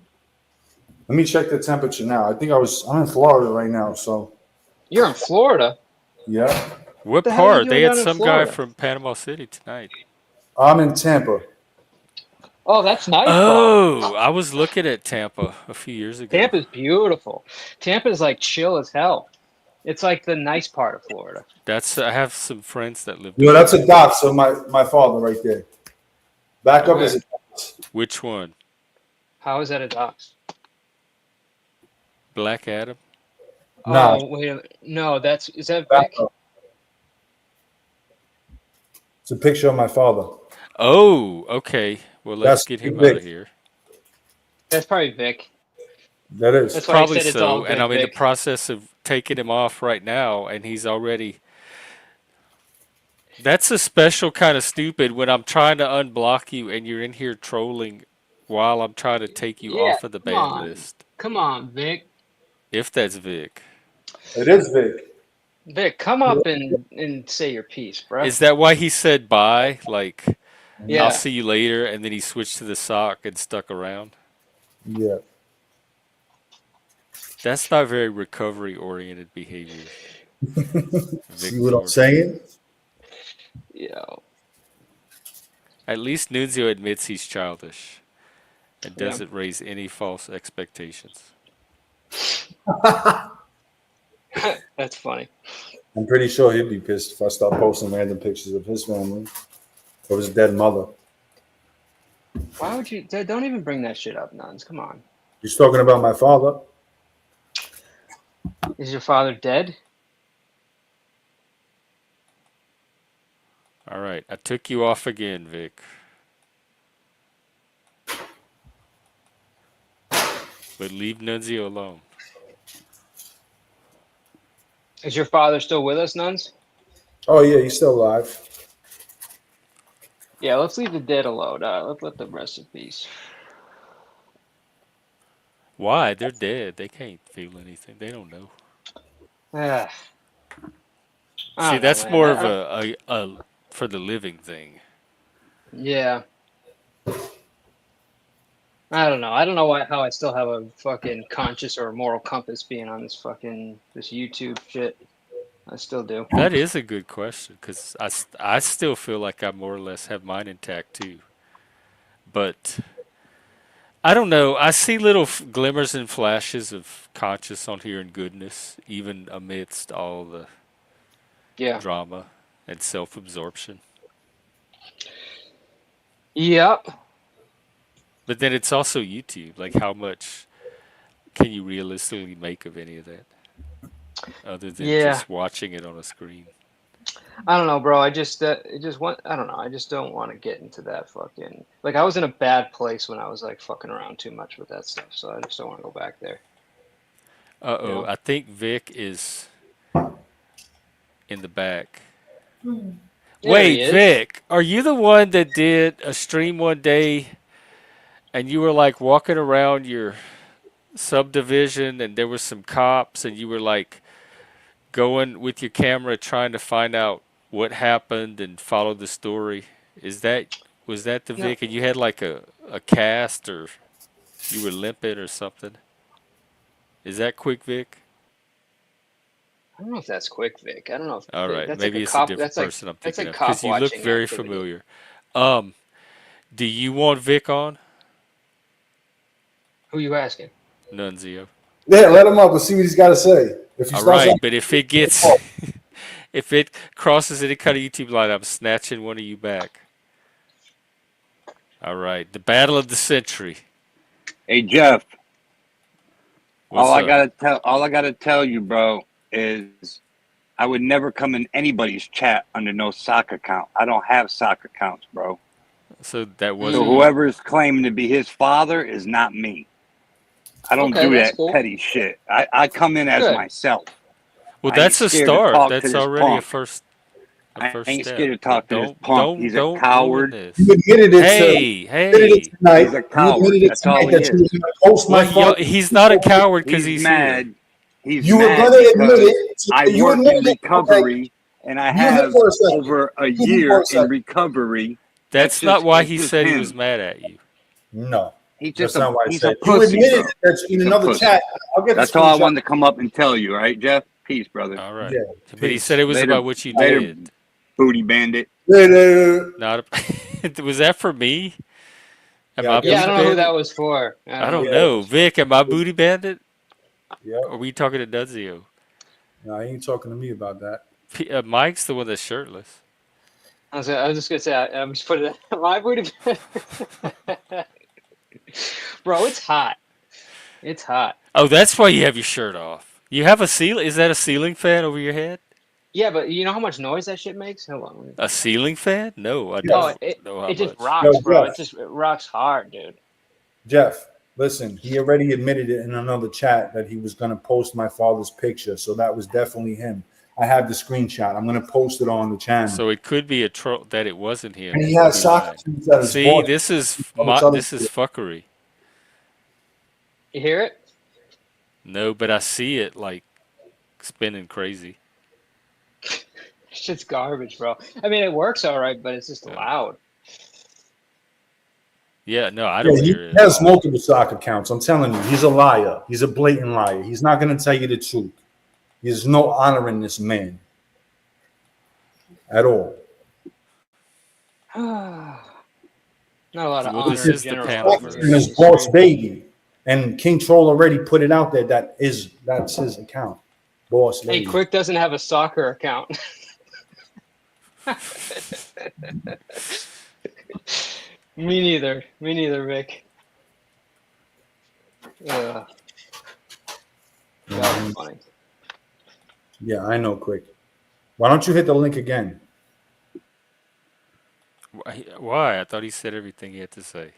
Let me check the temperature now. I'm in Florida right now, so You're in Florida. yeah. What What the hell are you part? doing They had down in some guy Florida? from Panama City tonight. I'm in Tampa. Oh, that's nice, bro. Oh, I was looking at Tampa a few years ago. Tampa's beautiful. Tampa's like chill as hell. It's like the nice part of Florida. I have some friends that lived Yo, over that's a there. dox of my father right there. Back up Okay. is a Where? dox. Which one? How is that a dox? Black Adam? Nah, Oh, wait. No, is that back Vic? up. It's a picture of my father. Oh, okay. Well, let's That's get him out Vic. of here. That's probably Vic. That is. That's why he Probably said it's all so. And good, I'm in the Vic. process of taking him off right now, and he's already. That's a special kind of stupid when I'm trying to unblock you and you're in here trolling while I'm trying to take you Yeah, off of the come ban on. list. Come on, Vic. If that's Vic. It is Vic. Vic, come up and say your piece, bruh. Is that why he said bye? Like, I'll Yeah. see you later, and then he switched to the sock and stuck around. Yeah. That's not very recovery-oriented behavior, See what I'm Victor. saying? Yeah. At least Nunzio admits he's childish and Yeah. doesn't raise any false expectations. That's funny. I'm pretty sure he'd be pissed if I start posting random pictures of his family or his dead mother. Why would you? Don't even bring that shit up, nuns. Come on. He's talking about my father. Is your father dead? All right, I took you off again, Vic. But leave Nunzio alone. Is your father still with us, nuns? Oh yeah, he's still alive. Yeah, let's leave the dead alone. Let's let them rest in peace. Why? They're dead. They can't feel anything. They don't know. Ah, I See, don't know, that's man. more of I don't. a for the living thing. Yeah, I don't know. I don't know how I still have a fucking conscious or moral compass being on this YouTube shit. I still do. That is a good question because I still feel like I more or less have mine intact too. But I don't know. I see little glimmers and flashes of conscious on here and goodness, even amidst all the Yeah. drama and self absorption. Yep. But then it's also YouTube. Like, how much can you realistically make of any of that other than Yeah. just watching it on a screen? I don't know, bro. It just want. I don't know. I just don't want to get into that fucking. Like, I was in a bad place when I was like fucking around too much with that stuff. So I just don't want to go back there. Uh You oh, know. I think Vic is in the back. There he Wait, is. Vic, are you the one that did a stream one day and you were like walking around your subdivision and there was some cops and you were like going with your camera trying to find out what happened and follow the story? Is that was that the No, Vic and you had like a cast or you were limping or something? Is that quick Vic? I don't know if that's quick, Vic. I don't know All if right, that's like a maybe it's a cop. different person I'm That's thinking like of cop because you look watching very activity. familiar. Um, do you want Vic on? Who you asking? Nunzio. Yeah, let him up and see what he's got to say. If he All starts, right, but if it gets, if it crosses any kind of YouTube line, I'm snatching one of you back. All right, the battle of the century. Hey Jeff, What's up? all I gotta tell you, bro, is I would never come in anybody's chat under no sock account. I don't have sock accounts, bro. So that So wasn't you. whoever is claiming to be his father is not me. I don't Okay, do that's that cool. petty shit. I come in as Good. myself. Well, I ain't that's a scared to start. talk to That's this already punk. a I first ain't step. scared to talk But to this don't punk. don't He's a don't ruin coward. you this. admitted it to Hey, admitted it hey. tonight. He's a You coward. admitted it That's all tonight he that you were is. going to post my Well, father. he's not a coward because He's he's here. mad. He's You were going mad to admit because it. I You work in admitted it. Okay. recovery and I Mute him have for a second. over a Mute him for year a in second. recovery. That's not why That's he just said he was him. mad at you. No, He's that's not what I he's a said. You pussy, admitted bro. that in He's a another pussy. chat. I'll get the That's all I screenshot. wanted to come up and tell you, right, Jeff? Peace, brother. All right, Yeah. but he said Peace. it was Later, about what you later, did. booty bandit. Later. Not a, was that for me? Am Yeah, I I Yeah, guess I booty so. don't know who that bandit? was for. I I don't know don't who that Yeah. know. was for. Vic, am I booty bandit? Yep. Or are we talking to Nunzio? No, he ain't talking to me about that. Mike's the one that's shirtless. I was just gonna say. I'm just putting it. My booty. Bro, it's hot. It's hot. Oh, that's why you have your shirt off. You have a ceiling. Is that a ceiling fan over your head? Yeah, but you know how much noise that shit makes? Hold on. A ceiling fan? No, I Jeff. Oh, don't know how it just much. Yo, rocks, bro. Jeff. It rocks hard, dude. Jeff, listen, he already admitted it in another chat that he was going to post my father's picture. So that was definitely him. I have the screenshot. I'm going to post it on the channel. So it could be a troll that it wasn't him. And he He could has be soccer lying. shoes that is See, bought. this is All this other this is shit. fuckery. You hear it? No, but I see it like spinning crazy. Shit's garbage, bro. I mean, it works all right, but it's just Uh, loud. Yeah, no, I Yeah, don't he hear it at has all. multiple stock accounts. I'm telling you, he's a liar. He's a blatant liar. He's not going to tell you the truth. There's no honor in this man at all. Not a lot of Well, It's this honor and is the general panel talking here and in his verse. these boss streets. baby. And King Troll already put it out there that's his account. Boss Hey, lady. Quick doesn't have a soccer account. Me neither. Me neither, Vic. That was funny. Yeah, I know, quick. Why don't you hit the link again? Why? I thought he said everything he had to say.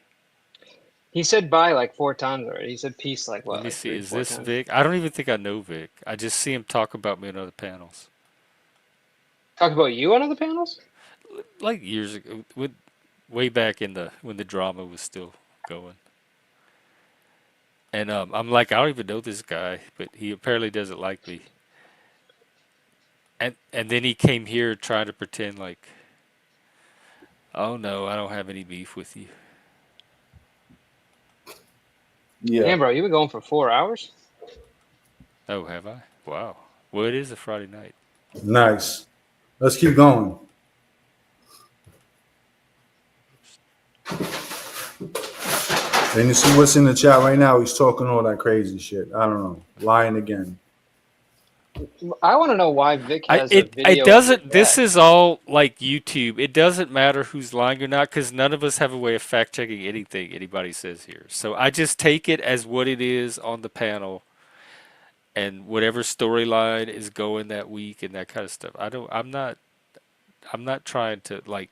He said bye like 4 times already. He said peace like Let what, me like see. three, Is four this times. Vic? I don't even think I know Vic. I just see him talk about me on other panels. Talk about you on other panels? Like years ago, way back in the when the drama was still going. And I'm like, I don't even know this guy, but he apparently doesn't like me. And then he came here trying to pretend like, oh no, I don't have any beef with you. Yeah. Damn, bro, you've been going for 4 hours? Oh, have I? Wow. Well, it is a Friday night. Nice. Let's keep going. And you see what's in the chat right now? He's talking all that crazy shit. I don't know. Lying again. I want to know why Vic I has a it video of your doesn't. This dad. is all like YouTube. It doesn't matter who's lying or not because none of us have a way of fact checking anything anybody says here. So I just take it as what it is on the panel, and whatever storyline is going that week and that kind of stuff. I don't. I'm not trying to like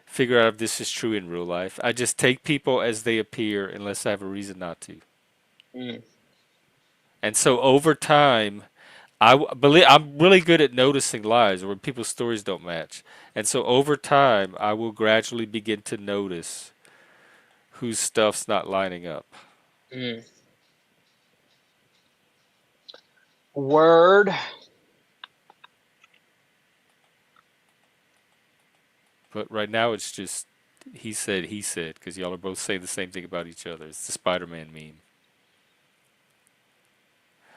figure out if this is true in real life. I just take people as they appear unless I have a reason not to. Mm. And so over time, believe I'm really good at noticing lies or when people's stories don't match. And so over time, I will gradually begin to notice whose stuff's not lining up. Mm. Word. But right now, it's just he said, because y'all are both saying the same thing about each other. It's the Spider-Man meme.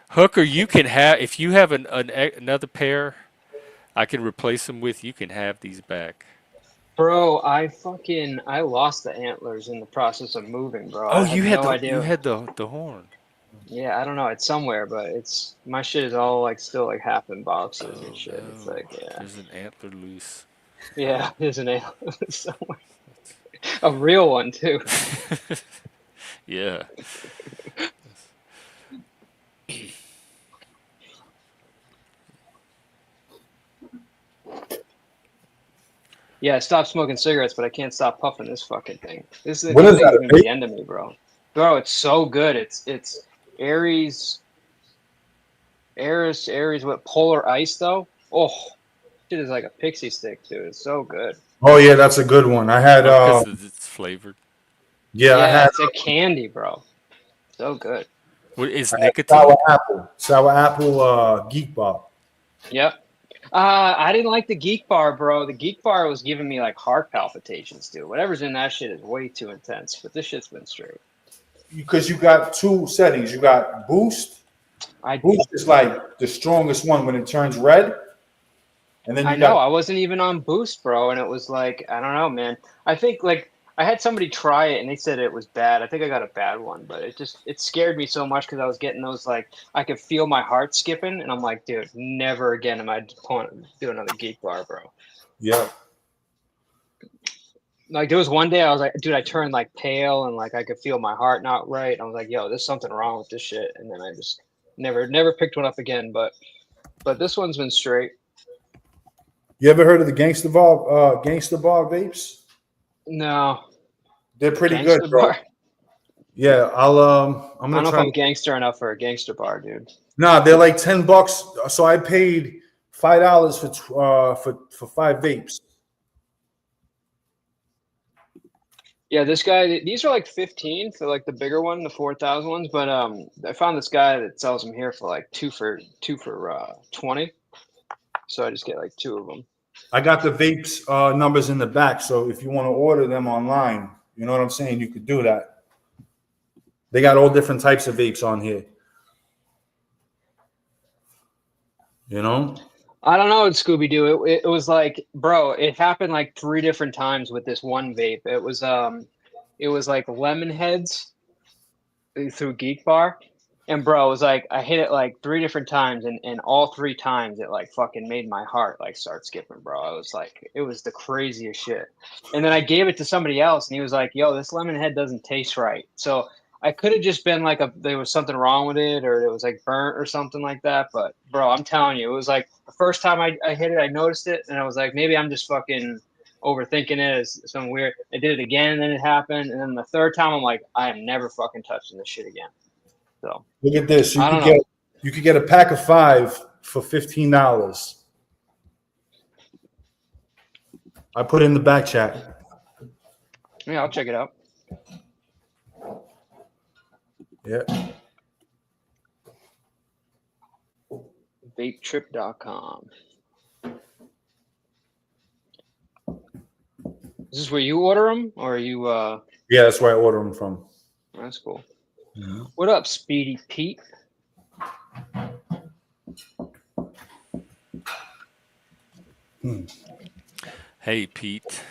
Hooker, you can have if you have another pair, I can replace them with. You can have these back. Bro, I lost the antlers in the process of moving, bro. Oh, I have no you idea. had the horn. Yeah, I don't know. It's somewhere, but it's my shit is all like still like half in boxes and Oh shit. It's no, like, yeah. there's an antler loose. Yeah, there's an antler somewhere. A real one too. Yeah. Yeah, I stopped smoking cigarettes, but I can't stop puffing this fucking thing. What These is things that? are A gonna be vape? the end of me, bro. Bro, it's so good. It's Aries what polar ice though? Oh, shit is like a pixie stick, dude. It's so good. Oh yeah, that's a good one. I had Oh, because it's flavored. yeah, Yeah, it's like candy, bro. So good. What is I had sour nicotine? apple. Sour apple geek bar. Yep. I didn't like the Geek Bar, bro. The Geek Bar was giving me like heart palpitations, dude. Whatever's in that shit is way too intense. But this shit's been straight. Because you got two settings. You got boost. Boost is like the strongest one when it turns red. And then I you know got I wasn't even on Boost, bro, and it was like I don't know, man. I think like I had somebody try it and they said it was bad. I think I got a bad one, but it scared me so much because I was getting those like I could feel my heart skipping, and I'm like, dude, never again am I do another Geek Bar, bro. yeah. Like there was one day I was like, dude, I turned like pale and like I could feel my heart not right. I was like, yo, there's something wrong with this shit, and then I just never picked one up again. But this one's been straight. You ever heard of the Gangster Bar vapes? No, They're pretty good, Gangster bro. Bar. Yeah, I'm I don't gonna know if try. I'm gangster enough for a gangster bar, dude. Nah, they're like $10. So I paid $5 for 5 vapes. Yeah, this guy. These are like 15 for like the bigger one, the 4,000 ones. But I found this guy that sells them here for like two for 20. So I just get like two of them. I got the vapes numbers in the back, so if you want to order them online, You know what I'm saying? You could do that. They got all different types of vapes on here. You know? I don't know, Scooby Doo. It was like, bro, it happened like 3 different times with this one vape. It was like lemon heads through Geek Bar. And bro, it was like I hit it like 3 different times, and all 3 times it like fucking made my heart like start skipping, bro. I was like, it was the craziest shit. And then I gave it to somebody else, and he was like, "Yo, this lemon head doesn't taste right." So I could have just been like there was something wrong with it, or it was like burnt or something like that. But bro, I'm telling you, it was like the first time I hit it, I noticed it, and I was like, maybe I'm just fucking overthinking it as something weird. I did it again, and then it happened, and then the third time, I'm like, I am never fucking touching this shit again. So Look at this. I don't know. You could get a pack of 5 for $15. I put it in the back chat. Yeah, I'll check it out. Yeah. Vapetrip.com. Is this where you order them, or are you? Yeah, that's where I order them from. That's cool. Mm-hmm. What up, Speedy Pete? Hey, Pete.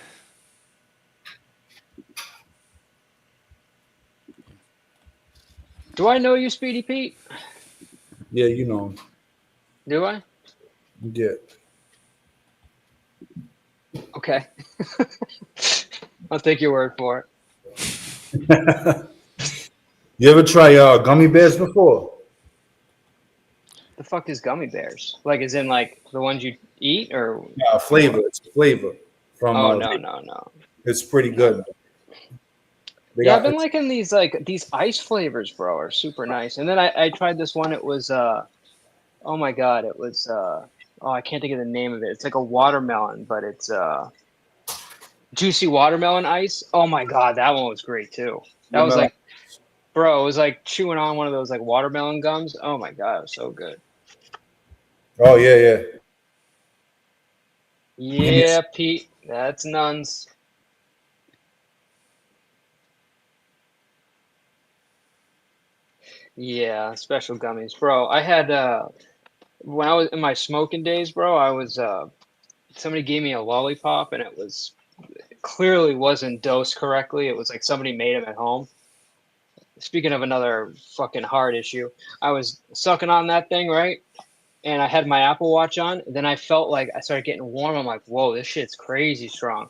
Do I know you, Speedy Pete? Yeah, you know him. Do I? Yeah. Okay. I'll take your word for it. You ever try gummy bears before? The fuck is gummy bears? Like, as in like the ones you eat, or Flavor. It's a flavor from. Oh no. It's pretty good. I've been liking these ice flavors, bro. Are super nice. And then I tried this one. It was oh my god, it was I can't think of the name of it. It's like a watermelon, but it's juicy watermelon ice. Oh my god, that one was great too. That was like, bro, it was like chewing on one of those like watermelon gums. Oh my god, it was so good. Oh yeah. Yeah, Pete, that's nuns. Yeah, special gummies, bro. I had when I was in my smoking days, bro. I was somebody gave me a lollipop, and it clearly wasn't dosed correctly. It was like somebody made them at home. Speaking of another fucking heart issue, I was sucking on that thing, right? And I had my Apple Watch on. Then I felt like I started getting warm. I'm like, whoa, this shit's crazy strong.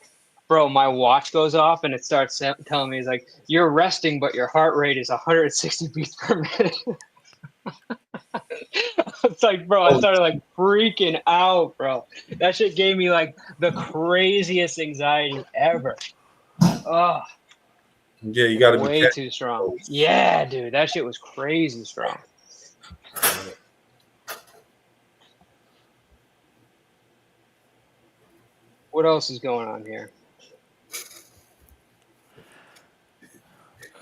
Bro, my watch goes off, and it starts telling me, it's like, you're resting, but your heart rate is 160 beats per minute. It's like, bro, I started like freaking out, bro. That shit gave me like the craziest anxiety ever. Oh, yeah, you gotta be way too strong. Yeah, dude, that shit was crazy strong. What else is going on here?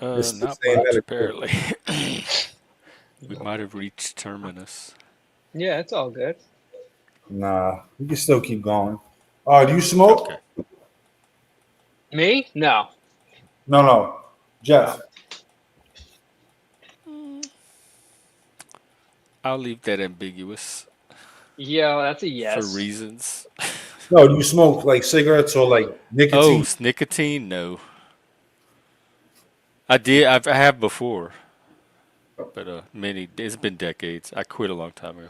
Not much, apparently. We might have reached terminus. Yeah, it's all good. Nah, we can still keep going. Do you smoke? Okay. Me? No. No. Jeff. I'll leave that ambiguous. Yo, that's a yes. For reasons. No, do you smoke like cigarettes or like nicotine? Oh, nicotine? No. I did. I have before, but it's been decades. I quit a long time ago.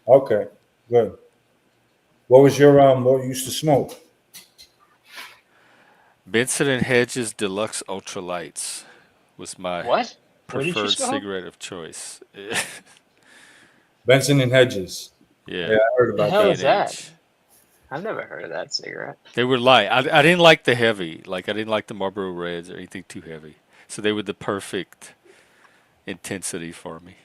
Okay, good. What was your what you used to smoke? Benson and Hedges Deluxe Ultralights was my preferred cigarette of choice. Benson and Hedges. Yeah, I heard about that. What the hell is that? I've never heard of that cigarette. They were light. I didn't like the heavy. Like, I didn't like the Marlboro Reds or anything too heavy. So they were the perfect intensity for me.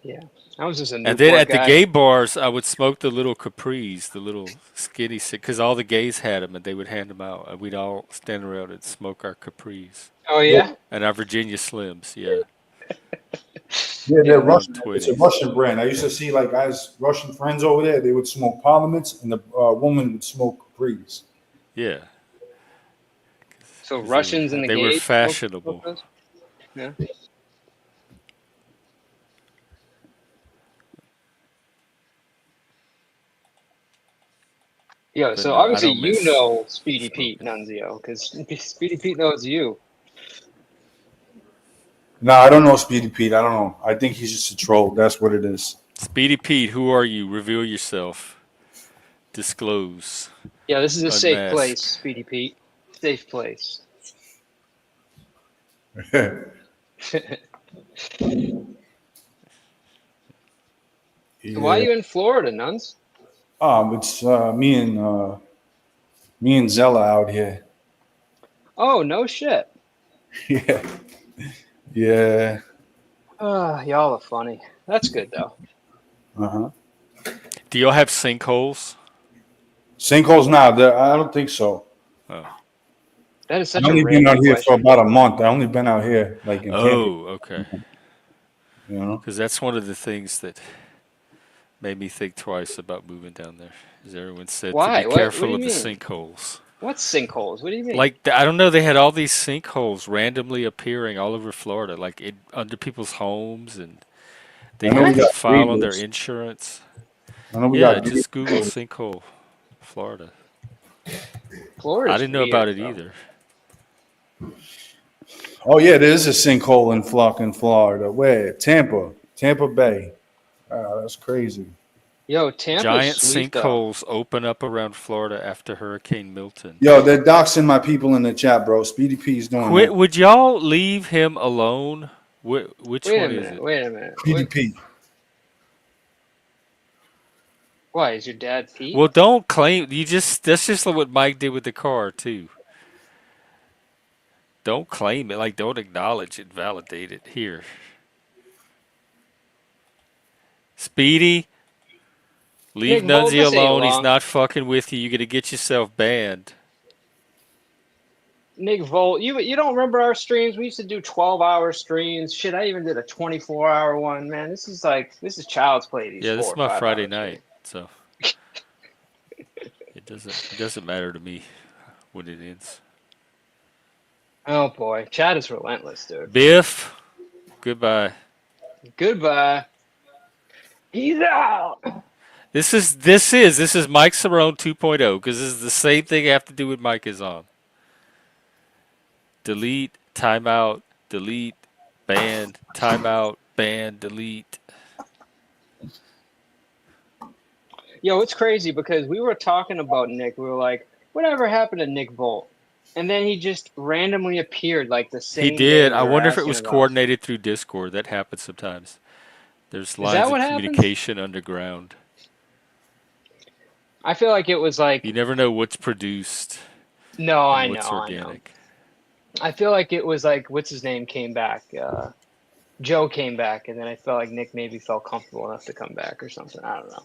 Yeah, I was just a Newport And then at guy. the gay bars, I would smoke the little Capris, the little skinny, because all the gays had them, and they would hand them out. And we'd all stand around and smoke our Capris. Oh yeah. And our Virginia Slims, yeah. Yeah, they're Russian. It's a Russian brand. I used to see like guys, Russian friends over there. They would smoke Parliaments, and the woman would smoke Capris. Yeah. So 'cause Russians in the they were gauge smoke fashionable. those? Yeah. Yo, But so no, I obviously don't you miss know Speedy Pete smoking. Nunzio, because Speedy Pete knows you. No, I don't know Speedy Pete. I don't know. I think he's just a troll. That's what it is. Speedy Pete, who are you? Reveal yourself. Disclose. Yeah, this is a safe place, Unmask. Speedy Pete. Safe place. So why are Yeah. you in Florida, Nuns? It's me and Zella out here. Oh, no shit. Yeah. Yeah. Y'all are funny. That's good though. Uh-huh. Do y'all have sinkholes? Sinkholes now. I don't think so. Oh. That is I've such a only been out random here for question. about a month. I only been out here like in camping. Oh, okay. You know. Because that's one of the things that made me think twice about moving down there. Is everyone said to be Why? What do careful you of the mean? sinkholes. What's sinkholes? What do you mean? Like I don't know, they had all these sinkholes randomly appearing all over Florida, like under people's homes, and they I know we had to got What? file on their gables. insurance. I know we Yeah, got just Google gables. sinkhole, Florida. I Florida's didn't know weird, about it bro. either. Oh yeah, there is a sinkhole in Florida. Where? Tampa Bay. That's crazy. Yo, Tampa's Giant sweet though. sinkholes open up around Florida after Hurricane Milton. Yo, they're doxing my people in the chat, bro. Speedy P's doing Quit! that. Would y'all leave him alone? Which Wait a one is minute. it? Wait a minute. Speedy P. Why is your dad Pete? Well, don't claim you just. That's just like what Mike did with the car too. Don't claim it. Like don't acknowledge it. Validate it. Here, Speedy, leave Nick Volt, Nunzi this ain't alone. He's long. not fucking with you. You're gonna get yourself banned. Nick Volt, you don't remember our streams? We used to do 12-hour streams. Shit, I even did a 24-hour one. Man, this is child's play. These Yeah, this four is or my five Friday hour night, streams. so it doesn't matter to me when it ends. Oh boy, Chad is relentless, dude. Biff, goodbye. Goodbye. He's out. This is Mike Cerrone 2.0 because this is the same thing I have to do when Mike is on. Delete, timeout, delete, ban, timeout, ban, delete. Yo, it's crazy because we were talking about Nick. We were like, whatever happened to Nick Volt? And then he just randomly appeared like the He same day did. we I were wonder if it asking was about him. coordinated through Discord. That happens sometimes. There's Is that lines of what happens? communication underground. I feel like it was You like, never know what's produced no, and I what's know, I know. organic. I feel like it was like, what's his name came back? Joe came back, and then I felt like Nick maybe felt comfortable enough to come back or something. I don't know.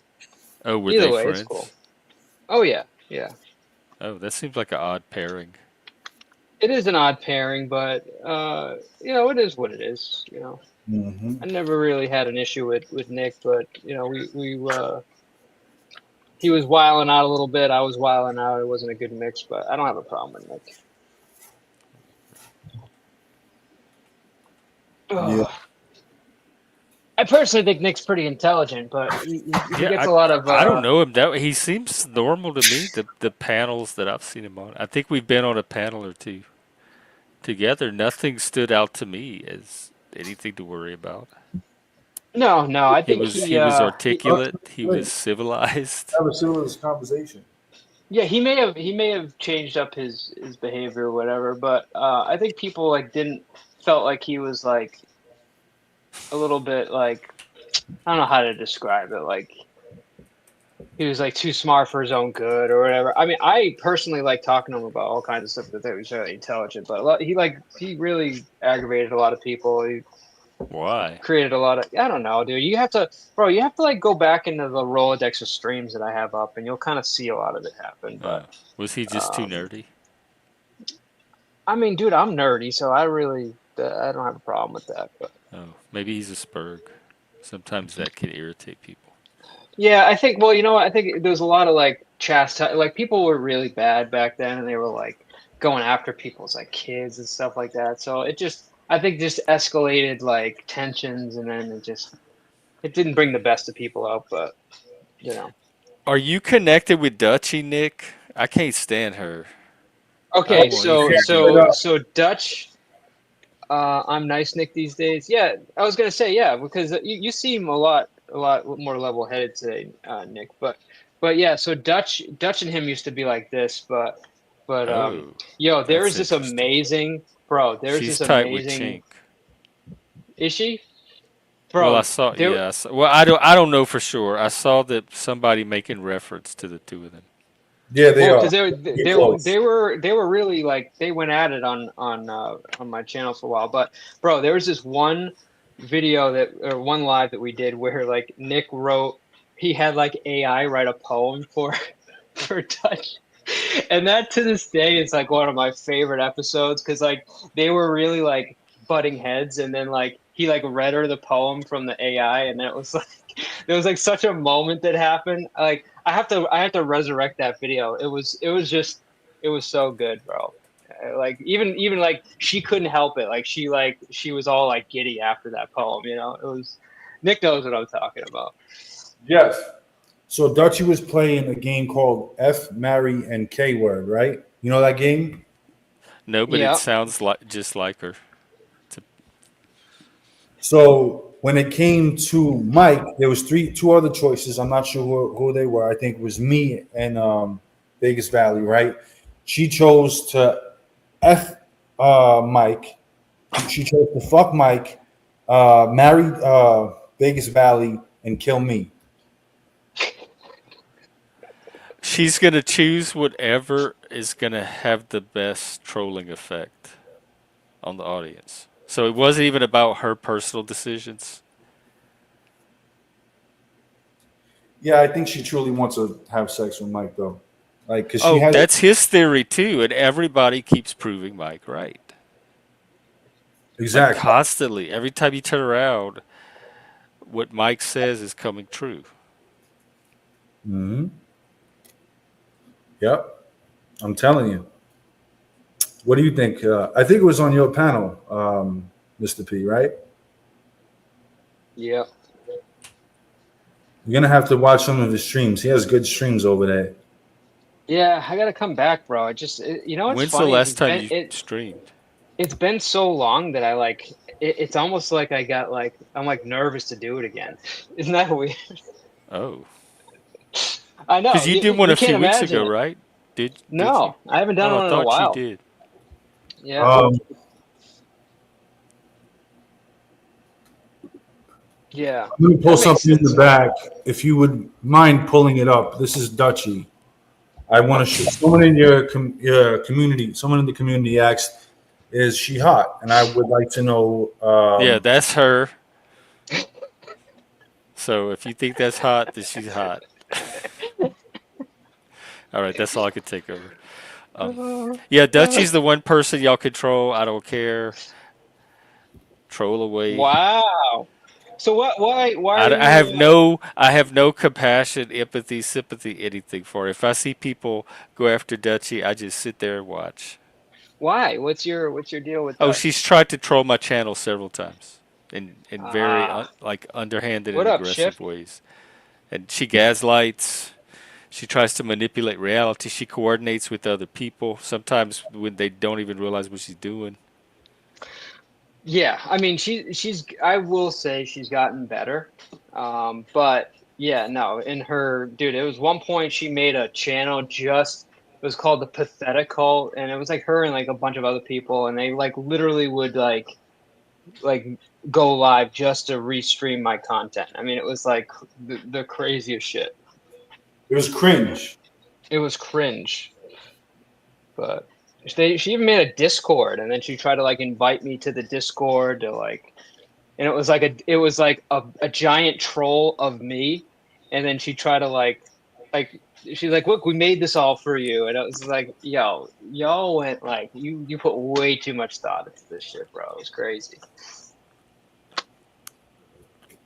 Oh, were Either they way, it's cool. friends? Oh yeah, yeah. Oh, that seems like an odd pairing. It is an odd pairing, but it is what it is. Mm-hmm. I never really had an issue with Nick, but he was wiling out a little bit. I was wiling out. It wasn't a good mix, but I don't have a problem with Nick. Yeah. Ugh. I personally think Nick's pretty intelligent, but he Yeah, gets a lot of. I don't know him that he seems normal to me. The panels that I've seen him on, I think we've been on a panel or two together. Nothing stood out to me as anything to worry about. No, I He think was he was he articulate. He was civilized. Have a serious conversation. yeah he may have changed up his behavior or whatever, but I think people like didn't felt like he was like a little bit like, I don't know how to describe it, like he was like too smart for his own good or whatever. I mean, I personally like talking to him about all kinds of stuff that he was really intelligent, but he really aggravated a lot of people. He Why? created a lot of, I don't know, dude. You have to like go back into the Rolodex of streams that I have up, and you'll kind of see a lot of it happen. But Was he just too nerdy? I mean, dude, I'm nerdy, so I don't have a problem with that. But Oh, maybe he's a spurg. Sometimes that can irritate people. yeah, I think, well, you know what? I think there's a lot of like chastise, like people were really bad back then, and they were like going after people's like kids and stuff like that. So it just, I think, just escalated like tensions, and then it didn't bring the best of people out. But you know, Are you connected with Dutchie, Nick? I can't stand her. I okay, don't want so anything to do But, with her. Dutch. I'm nice, Nick, these days. Yeah, I was gonna say yeah, because you seem a lot more level-headed today, Nick. But yeah, so Dutch and him used to be like this, but Oh, yo, there is that's this interesting. amazing bro. There's She's this tight with amazing. Chink. Is she, Well, I bro? saw. There. Yeah. Well, I don't know for sure. I saw that somebody making reference to the two of them. yeah, they Well, are. because they Get close. they were really like they went at it on my channel for a while. But bro, there was this one video that or one live that we did where like Nick wrote he had like AI write a poem for for Dutch. And that to this day is like one of my favorite episodes because like they were really like butting heads, and then like he like read her the poem from the AI, and it was like there was like such a moment that happened. Like I have to resurrect that video. It was so good, bro. Like even like she couldn't help it. Like she was all like giddy after that poem. You know, it was Nick knows what I'm talking about. Yes. So Dutchie was playing a game called F, Marry, and K Word, right? You know that game? No, but it Yeah. sounds like just like her. It's a, So when it came to Mike, there was two other choices. I'm not sure who they were. I think it was me and Vegas Valley, right? She chose to F Mike. She chose to fuck Mike, marry Vegas Valley, and kill me. she's gonna choose whatever is gonna have the best trolling effect on the audience. So it wasn't even about her personal decisions. Yeah, I think she truly wants to have sex with Mike, though. Like, cause she Oh, has that's his theory too, and everybody keeps proving Mike right. Like exactly. constantly, every time you turn around, what Mike says is coming true. Hmm. Yep, I'm telling you. What do you think? I think it was on your panel, Mr. P. Right? Yeah. You're gonna have to watch some of his streams. He has good streams over there. Yeah, I gotta come back, bro. You know what's When's the funny is last time you streamed? it's been so long that I like it's almost like I got like I'm like nervous to do it again. Isn't that weird? Oh, I know because you did one you a can't few weeks imagine ago, it. right? Did you? No, I haven't done Oh, I one in a thought you while. did. Yeah, Um, yeah, I'm gonna pull that makes something in the sense. back. If you would mind pulling it up, this is Dutchy. I want to show someone in your community. Someone in the community asked, "Is she hot?" And I would like to know. Yeah, that's her. So if you think that's hot, then she's hot. All right, that's all I could take over. Um, yeah, Dutchie's the one person y'all control. I don't care. Troll away. Wow. So why are I you have no compassion, empathy, sympathy, anything for it. If I see people go after Dutchie, I just sit there and watch. why? What's your deal with Oh, Dutch? she's tried to troll my channel several times in very Ah, like underhanded what and up, aggressive Shift? ways. And she gaslights. She tries to manipulate reality. She coordinates with other people. Sometimes when they don't even realize what she's doing. Yeah, I mean she's I will say she's gotten better. But yeah, no, in her dude, it was one point she made a channel just it was called the Pathetic Cult, and it was like her and like a bunch of other people, and they like literally would like go live just to restream my content. I mean, it was like the craziest shit. It was cringe. It was cringe. But she even made a Discord, and then she tried to like invite me to the Discord to like, and it was like a giant troll of me, and then she tried to like she's like, look, we made this all for you, and it was like, yo, y'all went like you put way too much thought into this shit, bro. It was crazy.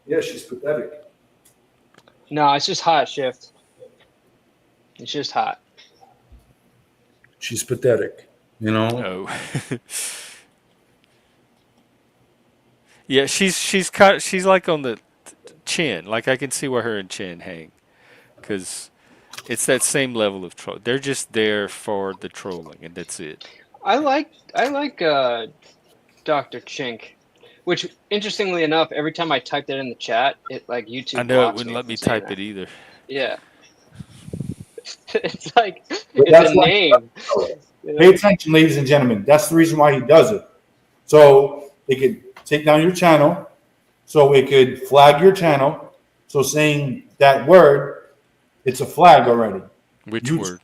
Yeah, she's pathetic. No, it's just hot shift. It's just hot. She's pathetic. You know, Oh. Yeah, she's kind of, she's like on the chin. Like I can see where her and Chin hang, because it's that same level of troll. They're just there for the trolling, and that's it. I like Dr. Chink, which interestingly enough, every time I type that in the chat, it like I YouTube know it blocks wouldn't me let from me saying type that. it either. Yeah, it's like but it's a that's why he does name, it, though. you Pay know. attention, ladies and gentlemen. That's the reason why he does it. So it could take down your channel. So it could flag your channel. So saying that word, it's a flag already. Which YouTube word?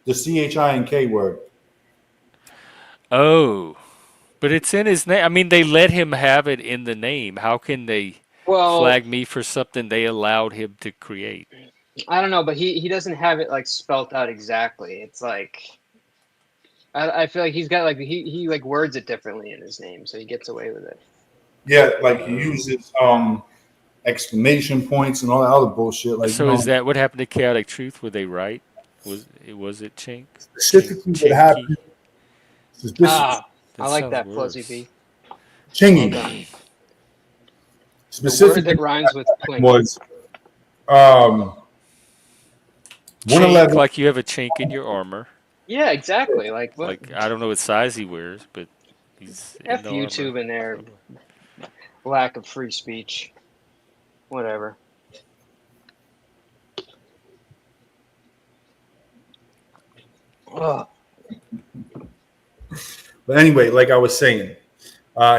does the CHINK word. Oh, but it's in his name. I mean, they let him have it in the name. How can they Well, flag me for something they allowed him to create? I don't know, but he doesn't have it like spelt out exactly. It's like I feel like he's got like he like words it differently in his name, so he gets away with it. Yeah, like he Oh. uses exclamation points and all that other bullshit. Like, you So is know, that what happened to Chaotic Truth? Were they right? Was it Chink? specifically what Chinky? happened. Specific, Ah, I That like sounds that Fuzzy worse. B. Well Chingy. done. A word Specifically, that what rhymes with happened plink. was um, Chink, 111. like you have a chink in your armor. Yeah, exactly. Like what? Like I don't know what size he wears, but he's in F the armor. YouTube and their Okay. lack of free speech. Whatever. Ugh. But anyway, like I was saying,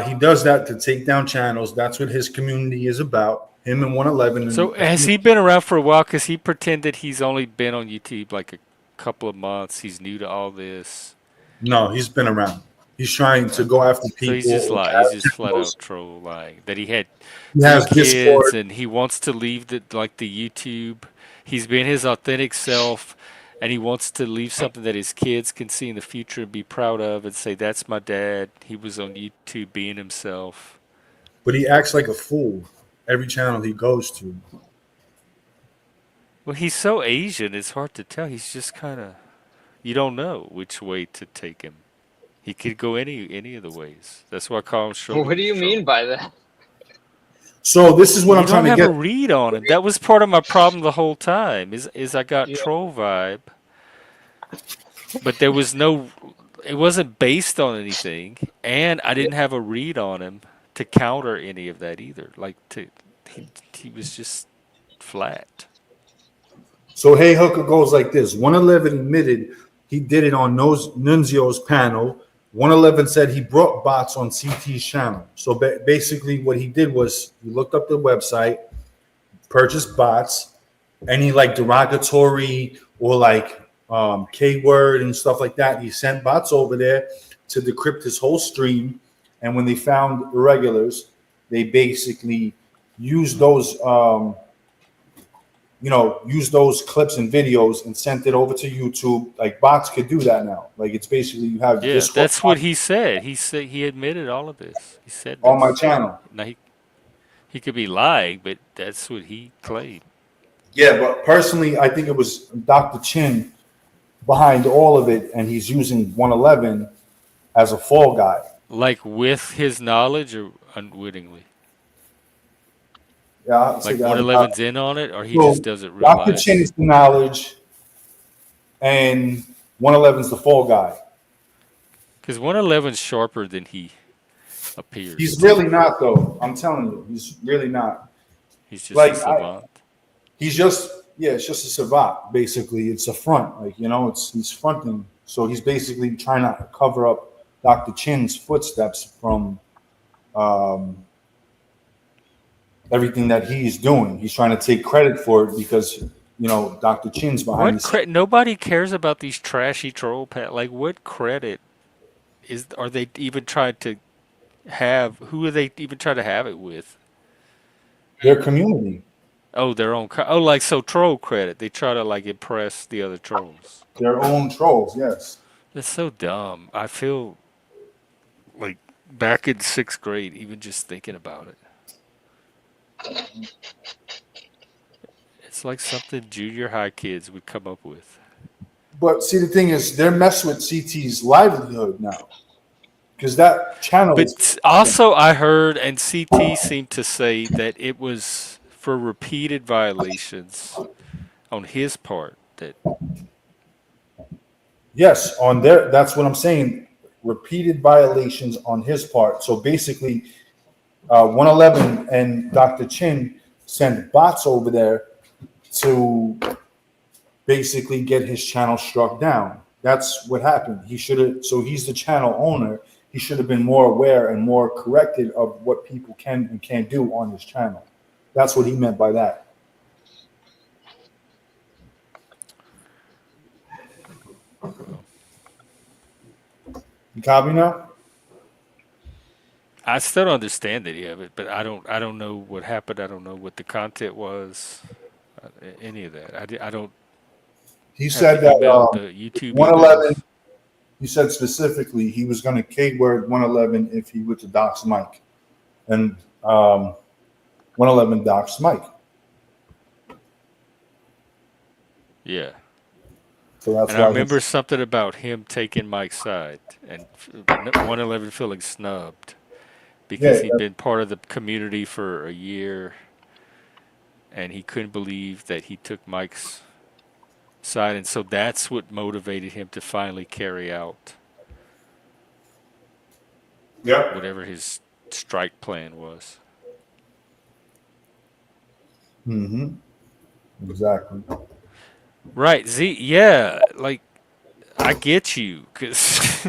he does that to take down channels. That's what his community is about. Him and 111 So and a has few. he been around for a while? Because he pretended he's only been on YouTube like a couple of months. He's new to all this. No, he's been around. He's trying to go Okay. after So he's people just who lying. He's have just flat channels. out troll lying that he had He three has kids Discord, and he wants to leave the YouTube. He's being his authentic self, and he wants to leave something that his kids can see in the future and be proud of and say, "That's my dad. He was on YouTube being himself." but he acts like a fool every channel he goes to. Well, he's so Asian. It's hard to tell. He's just kind of you don't know which way to take him. He could go any of the ways. That's why I call him What do Schrodinger's you mean troll. by that? So this is what You I'm trying don't to have a get. read on him. That was part of my problem the whole time. Is I got Yeah. troll vibe, but there was no. It wasn't based on anything, and I didn't have a read on him to counter any of that either. Like he he was just flat. So Hey Hooker goes like this. 111 admitted he did it on Nunzio's panel. 111 said he brought bots on CT's channel. So basically, what he did was he looked up the website, purchased bots, any like derogatory or like K word and stuff like that. He sent bots over there to decrypt his whole stream. And when they found irregulars, they basically used those use those clips and videos and sent it over to YouTube. Like bots could do that now. Like it's basically you have Yeah, Discord that's what he said. He said he admitted all of this. He said on my this. channel. Now he could be lying, but that's what he claimed. Yeah, but personally, I think it was Dr. Chin behind all of it, and he's using 111 as a fall guy. Like with his knowledge or unwittingly? Yeah, I'll say Like that. 111's in on it, or he just So doesn't Dr. Chin realize? is the knowledge, and 111 is the fall guy. Because 111's sharper than he appears He's to really be. not, though. I'm telling you, he's really not. He's just a Like savant. he's just it's just a savant. Basically, it's a front. Like he's fronting. So he's basically trying to cover up Dr. Chin's footsteps from um, everything that he's doing. He's trying to take credit for it because Dr. Chin's behind the What scenes. Nobody cares about these trashy troll Like, what credit are they even trying to have? Who are they even trying to have it with? Their community, Oh, their own. Oh, like so troll credit. They try to like impress the other trolls. their own trolls. Yes. That's so dumb. I feel like back in sixth grade, even just thinking about it. It's like something junior high kids would come up with. But see, the thing is, they're messing with CT's livelihood now because that channel is But also, I heard, and CT seemed to say that it was for repeated violations on his part. That yes on their. That's what I'm saying. Repeated violations on his part. So basically, 111 and Dr. Chin sent bots over there to basically get his channel struck down. That's what happened. He should have. So he's the channel owner. He should have been more aware and more corrected of what people can and can't do on his channel. That's what he meant by that. well, You copy now? I still don't understand any of it. But I don't know what happened. I don't know what the content was. Any of that. I don't He have said the that email, the YouTube 111. emails. He said specifically he was going to K-word 111 if he were to dox Mike, and 111 doxed Mike. Yeah. So that's And I why remember he's something about him taking Mike's side and 111 feeling snubbed because yeah. he'd been part of the community for a year and he couldn't believe that he took Mike's side. And so that's what motivated him to finally carry out Yep. whatever his strike plan was. Mm-hmm. Exactly. Right, Z. Yeah, like I get you because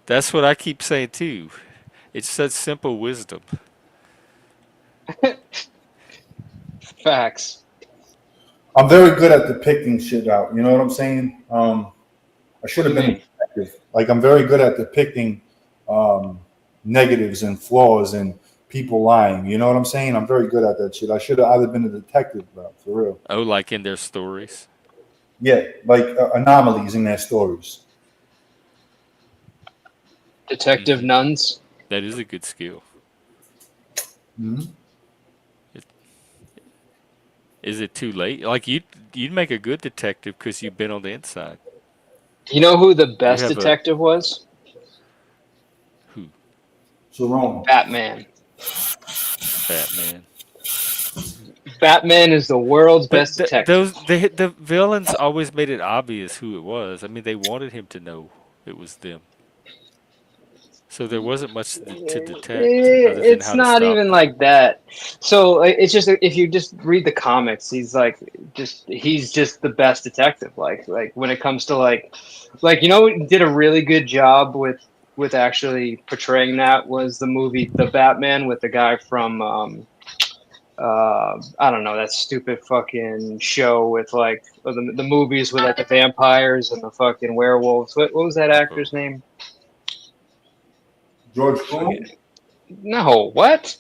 that's what I keep saying too. It's such simple wisdom. Facts. I'm very good at depicting shit out. You know what I'm saying? I What should do have you been a mean? detective. Like I'm very good at depicting um, negatives and flaws and people lying. You know what I'm saying? I'm very good at that shit. I should have either been a detective, bro, for real. Oh, like in their stories. Yeah, like anomalies in their stories. Detective Hmm. nuns. That is a good skill. Mm-hmm. Is it too late? Like you'd make a good detective because you've been on the inside. You know who the You best have a detective was? who? So wrong. Batman. Batman. Batman is the world's But best detective. the villains always made it obvious who it was. I mean, they wanted him to know it was them. So there wasn't much to detect other than It's how to not stop even them. like that. So it's just if you just read the comics, he's just the best detective. Like when it comes to you know, who did a really good job with actually portraying that was the movie The Batman with the guy from I don't know that stupid fucking show with the movies with like the vampires and the fucking werewolves. What was that Oh, actor's name? George Fucking Clooney. no, what?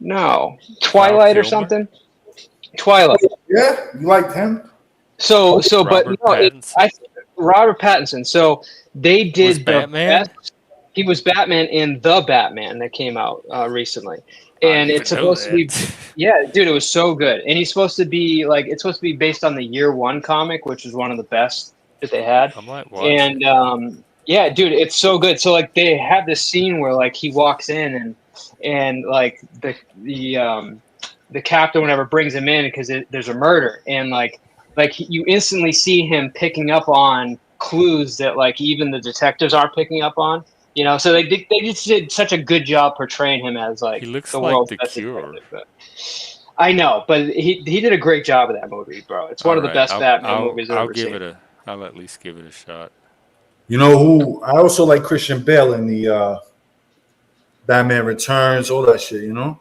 No, Val Twilight or Kilmer, something. Twilight. Yeah, you liked him? But Robert no, Pattinson Robert Pattinson. So they was did the Batman. best. He was Batman in the Batman that came out recently, I and didn't it's even know supposed to be. that. Yeah, dude, it was so good, and he's supposed to be it's supposed to be based on the Year One comic, which is one of the best that they had, I might watch it. and yeah, dude, it's so good. So they have this scene where he walks in and the captain whenever brings him in because there's a murder and you instantly see him picking up on clues that even the detectives aren't picking up on, so they just did such a good job portraying him as He looks the like world's the best Cure. detective. But I know, but he did a great job of that movie, bro. It's one All of the right, best Batman movies I've I'll ever give seen. it a. I'll at least give it a shot. You know who? I also like Christian Bale in the Batman Returns, all that shit. You know,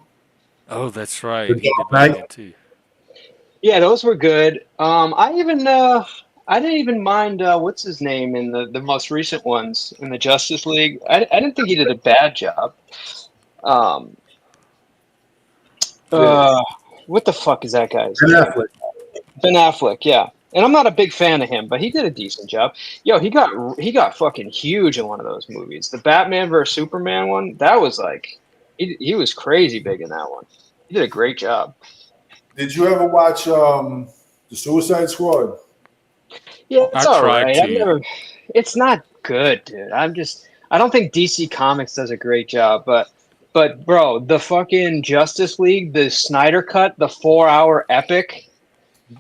Oh, that's The right. He did Dark Knight. Batman too. Yeah, those were good. I didn't even mind what's his name in the most recent ones in the Justice League. I didn't think he did a bad job. Um, Yeah. uh, what the fuck is that guy's Ben name? Affleck. Ben Affleck, yeah. And I'm not a big fan of him, but he did a decent job. Yo, he got fucking huge in one of those movies. The Batman versus Superman one, that was he was crazy big in that one. He did a great job. Did you ever watch the Suicide Squad? Yeah, it's I all tried right. I've to. never. It's not good, dude. I don't think DC Comics does a great job, but bro, the fucking Justice League, the Snyder cut, the 4 hour epic,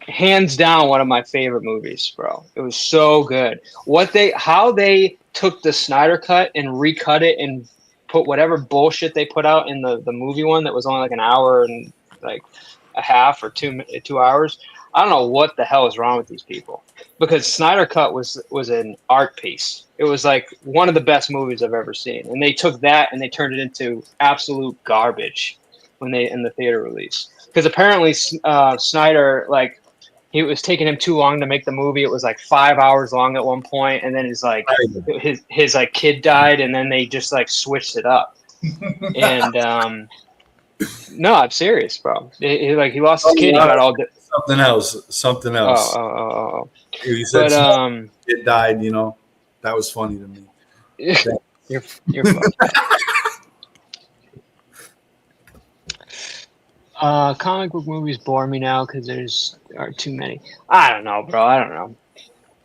hands down one of my favorite movies, bro. It was so good. How they took the Snyder cut and recut it and put whatever bullshit they put out in the movie one that was only like an hour and like a half or 2 hours. I don't know what the hell is wrong with these people, because Snyder cut was an art piece. It was like one of the best movies I've ever seen, and they took that and they turned it into absolute garbage when they in the theater release. Because apparently Snyder, like, it was taking him too long to make the movie. It was like 5 hours long at one point, and then his like kid died, and then they just like switched it up. And no, I'm serious, bro. Like, he lost his kid. He got all. Something else. Something Oh, else. oh, oh, oh. You said But it died. You know, that was funny to me. you're fucked. Comic book movies bore me now because there are too many. I don't know, bro. I don't know.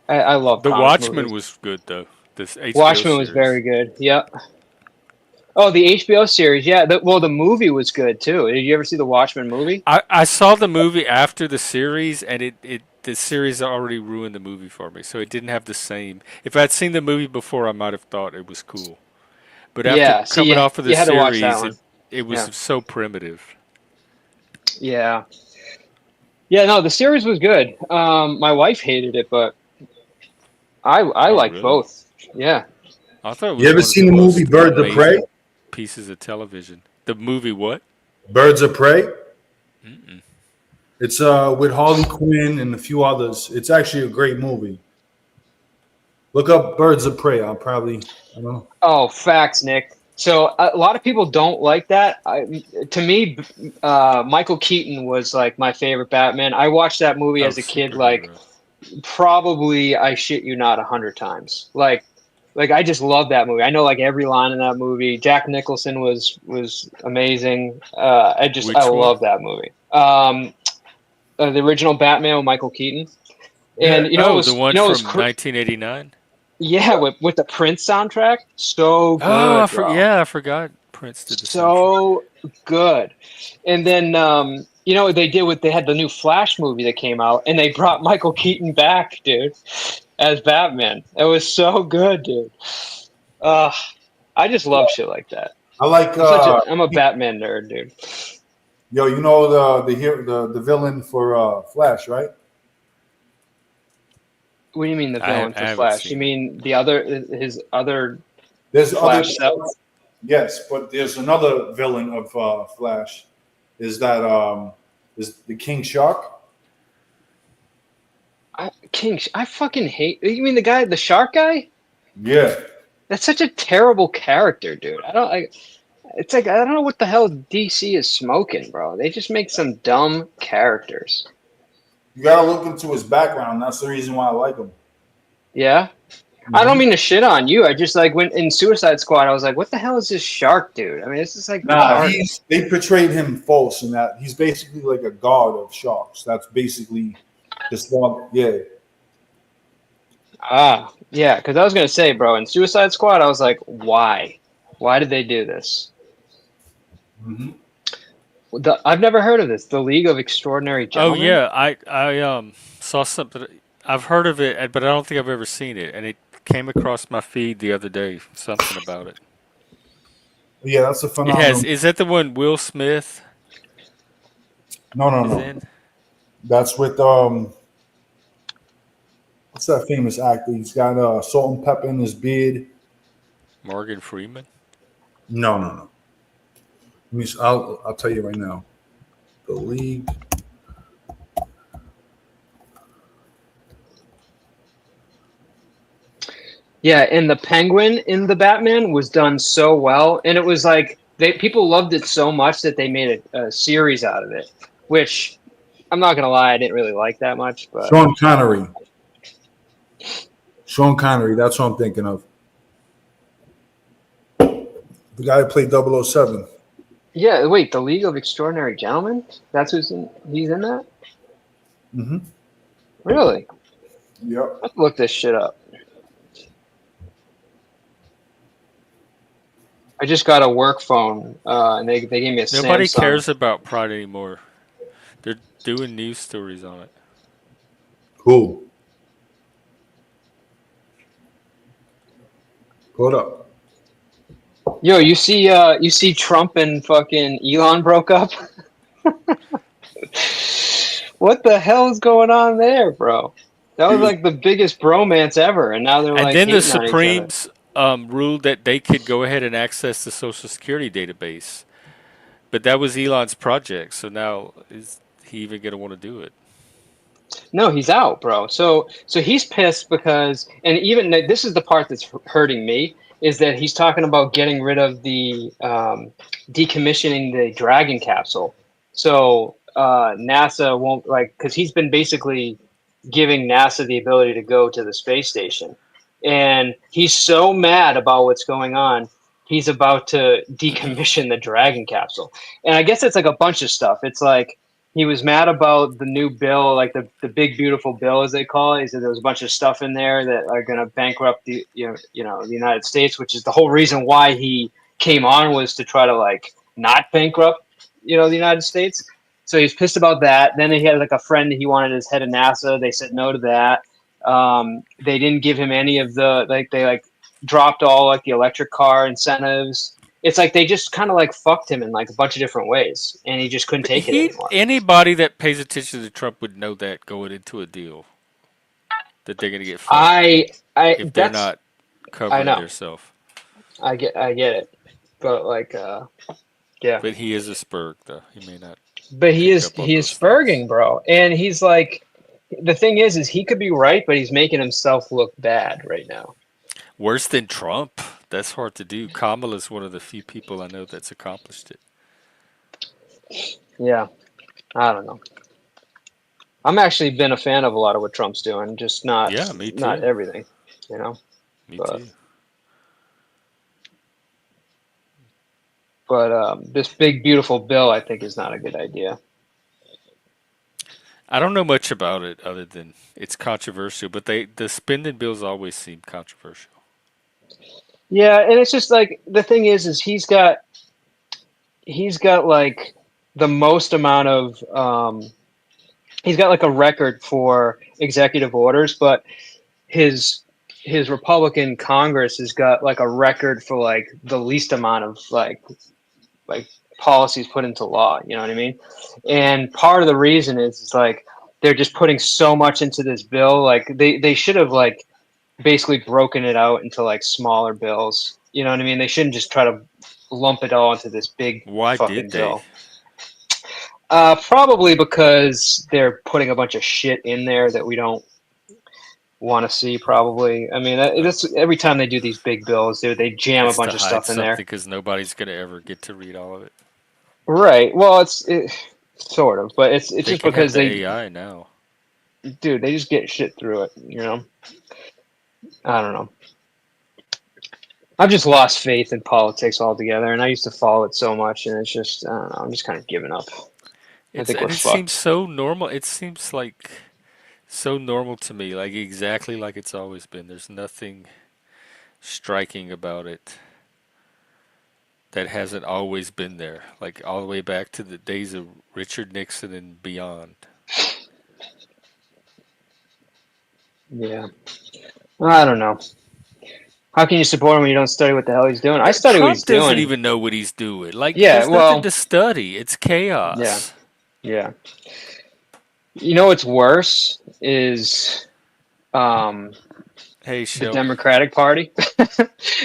I love The comic Watchmen movies. was good though. This HBO Watchmen was series. very good. Yep. Oh, the HBO series. Yeah. The movie was good too. Did you ever see the Watchmen movie? I saw the movie after the series, and the series already ruined the movie for me. So it didn't have the same. If I'd seen the movie before, I might have thought it was cool. But after Yeah. See, coming off of the you had to watch that series, one. it was Yeah. so primitive. Yeah. Yeah. No, the series was good. My wife hated it, but I Oh, liked really? both. Yeah. I thought it You was ever one of the seen the movie most Birds of Prey? amazing pieces of television. The movie what? Birds of Prey. Mm-mm. It's with Harley Quinn and a few others. It's actually a great movie. Look up Birds of Prey. I don't know. Oh, facts, Nick. So a lot of people don't like that. To me, Michael Keaton was like my favorite Batman. I watched that movie Oh, as a kid, like superhero. probably, I shit you not, 100 times. Like I just love that movie. I know like every line in that movie. Jack Nicholson was amazing. I Which one? love that movie. The original Batman with Michael Keaton. Yeah. And Oh, the one it was from 1989. yeah, with the Prince soundtrack, so Oh, good, bro. I forgot Prince did the soundtrack. So good. And then what they did they had the new Flash movie that came out, and they brought Michael Keaton back, dude, as Batman. It was so good, dude. Uh I just love shit like that. I like. I'm a Batman nerd, dude. Yo, you know the villain for Flash, right? What do you mean the villain I for haven't Flash? You seen it. mean his other There's other. Flash self? Yes, but there's another villain of Flash. Is that is the King Shark? I fucking hate. You mean the shark guy? Yeah. That's such a terrible character, dude. It's like, I don't know what the hell DC is smoking, bro. They just make some dumb characters. You gotta look into his background. That's the reason why I like him. Yeah? I don't mean to shit on you. I just like went in Suicide Squad. I was like, what the hell is this shark dude? I mean, this is like Nah, retarded. they portrayed him false in that he's basically like a god of sharks. That's basically his one. Yeah. Ah, yeah. Because I was gonna say, bro, in Suicide Squad, I was like, why? Why did they do this? Mm-hmm. I've never heard of this. The League of Extraordinary Oh Gentlemen. yeah, I saw something. I've heard of it, but I don't think I've ever seen it. And it came across my feed the other day. Something about it. Yeah, that's a It has. phenomenal. Is that the one Will Smith No, no, is no. in? That's with what's that famous actor? He's got salt and pepper in his beard. Morgan Freeman. No, no, no. I'll tell you right now. The League. Yeah, and the Penguin in the Batman was done so well, and it was like people loved it so much that they made a series out of it. Which I'm not gonna lie, I didn't really like that much. But Sean Connery. Sean Connery. That's what I'm thinking of. The guy who played 007. yeah, wait, the League of Extraordinary Gentlemen? That's he's in that? Mm-hmm. Really? Yep. Let's look this shit up. I just got a work phone, and they gave me a Nobody Samsung. cares about Pride anymore. They're doing news stories on it. Cool. Hold up. Yo, you see Trump and fucking Elon broke up? What the hell is going on there, bro? That He was was like the biggest bromance ever, and now they're And like then the hating on each other. Supremes ruled that they could go ahead and access the Social Security database. But that was Elon's project, so now is he even going to want to do it? No, he's out, bro. So he's pissed because, and even this is the part that's hurting me, is that he's talking about getting rid of the decommissioning the Dragon capsule. So NASA won't like, because he's been basically giving NASA the ability to go to the space station, and he's so mad about what's going on. He's about to decommission the Dragon capsule, and I guess it's like a bunch of stuff. It's like he was mad about the new bill, like the big beautiful bill as they call it. He said there was a bunch of stuff in there that are going to bankrupt the the United States, which is the whole reason why he came on, was to try to like not bankrupt the United States. So he's pissed about that. Then he had like a friend he wanted as head of NASA. They said no to that. They didn't give him any of the they like dropped all like the electric car incentives. It's like they just kind of like fucked him in like a bunch of different ways, and he just couldn't But take it anymore. anybody that pays attention to Trump would know that going into a deal that they're going to get fucked I if they're that's not I covering know. themselves. I get it. But like yeah. But he is a spurg, though. He may not But pick up on he is those things. spurging, bro. And he's like, the thing is he could be right, but he's making himself look bad right now. Worse than Trump? That's hard to do. Kamala's one of the few people I know that's accomplished it. Yeah. I don't know. I'm actually been a fan of a lot of what Trump's doing, just Yeah, me not too. everything, you know. Me But too. this big beautiful bill, I think, is not a good idea. I don't know much about it other than it's controversial, but the spending bills always seem controversial. Yeah, and it's just like the thing is he's got like the most amount of he's got like a record for executive orders, but his his Republican Congress has got like a record for like the least amount of like policies put into law. You know what I mean? And part of the reason is like they're just putting so much into this bill. Like they should have like basically broken it out into like smaller bills. You know what I mean? They shouldn't just try to lump it all into this big Why fucking did they? bill. Probably because they're putting a bunch of shit in there that we don't want to see. Probably. I mean, Oh, that's every time they do these big bills, they jam a it's to bunch of hide stuff in something there. because nobody's going to ever get to read all of it. Right. Well, sort of, but it's They just can have because the they, AI now. dude, they just get shit through it. You know. I don't know. I've just lost faith in politics altogether, and I used to follow it so much, and it's just I don't know. I'm just kind of giving up. I think we're It seems fucked. so normal. It seems like so normal to me, like exactly like it's always been. There's nothing striking about it that hasn't always been there, like all the way back to the days of Richard Nixon and beyond. Yeah. I don't know. How can you support him when you don't study what the hell he's doing? I study what he's Trump doesn't doing. even know what he's doing. Like, Yeah. there's nothing Well. to study. It's Yeah. chaos. Yeah. You know what's worse is um, Hey, the Shell. Democratic Party.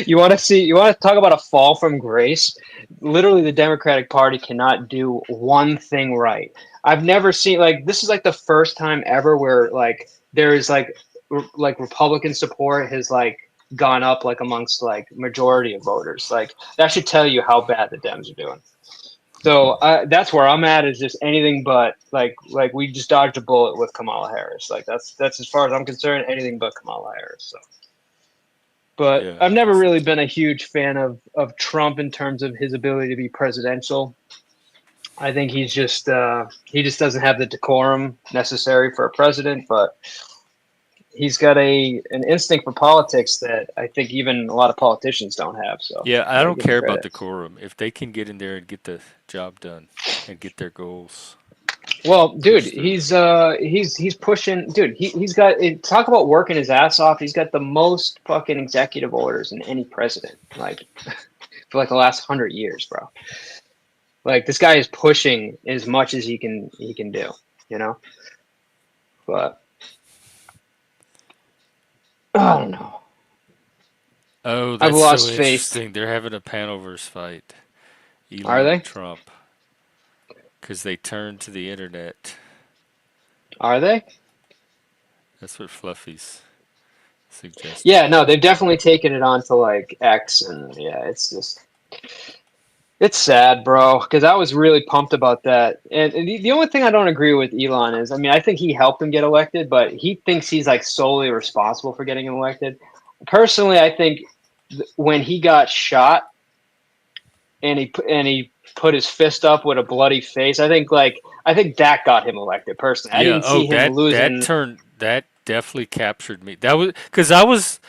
You want to see? You want to talk about a fall from grace? Literally, the Democratic Party cannot do one thing right. I've never seen like this is like the first time ever where like there is like Republican support has like gone up like amongst like majority of voters. Like that should tell you how bad the Dems are doing. So that's where I'm at. Is just anything but like we just dodged a bullet with Kamala Harris. Like that's as far as I'm concerned, anything but Kamala Harris. So. But Yeah, I've I never guess so really too. been a huge fan of Trump in terms of his ability to be presidential. I think he just doesn't have the decorum necessary for a president. But he's got an instinct for politics that I think even a lot of politicians don't have. So Yeah, I I got to don't give him care about credit. decorum. If they can get in there and get the job done and get their goals Well, dude, pushed through. he's pushing. Dude, he's got talk about working his ass off. He's got the most fucking executive orders than any president, like for like the last 100 years, bro. Like this guy is pushing as much as he can do, you know. But I don't know. Oh, I've that's so lost faith. interesting. They're having a Panoverse fight, Are Elon and they? Trump, because they turned to the internet. Are they? That's what Fluffy's suggesting. Yeah, no, they've definitely taken it on to like X, and yeah, it's just it's sad, bro. Because I was really pumped about that. And the only thing I don't agree with Elon is, I mean, I think he helped him get elected, but he thinks he's like solely responsible for getting him elected. Personally, I think when he got shot and he put his fist up with a bloody face, I think that got him elected. Personally, I Yeah. didn't Oh, see him that losing. turned that definitely captured me. That was because I was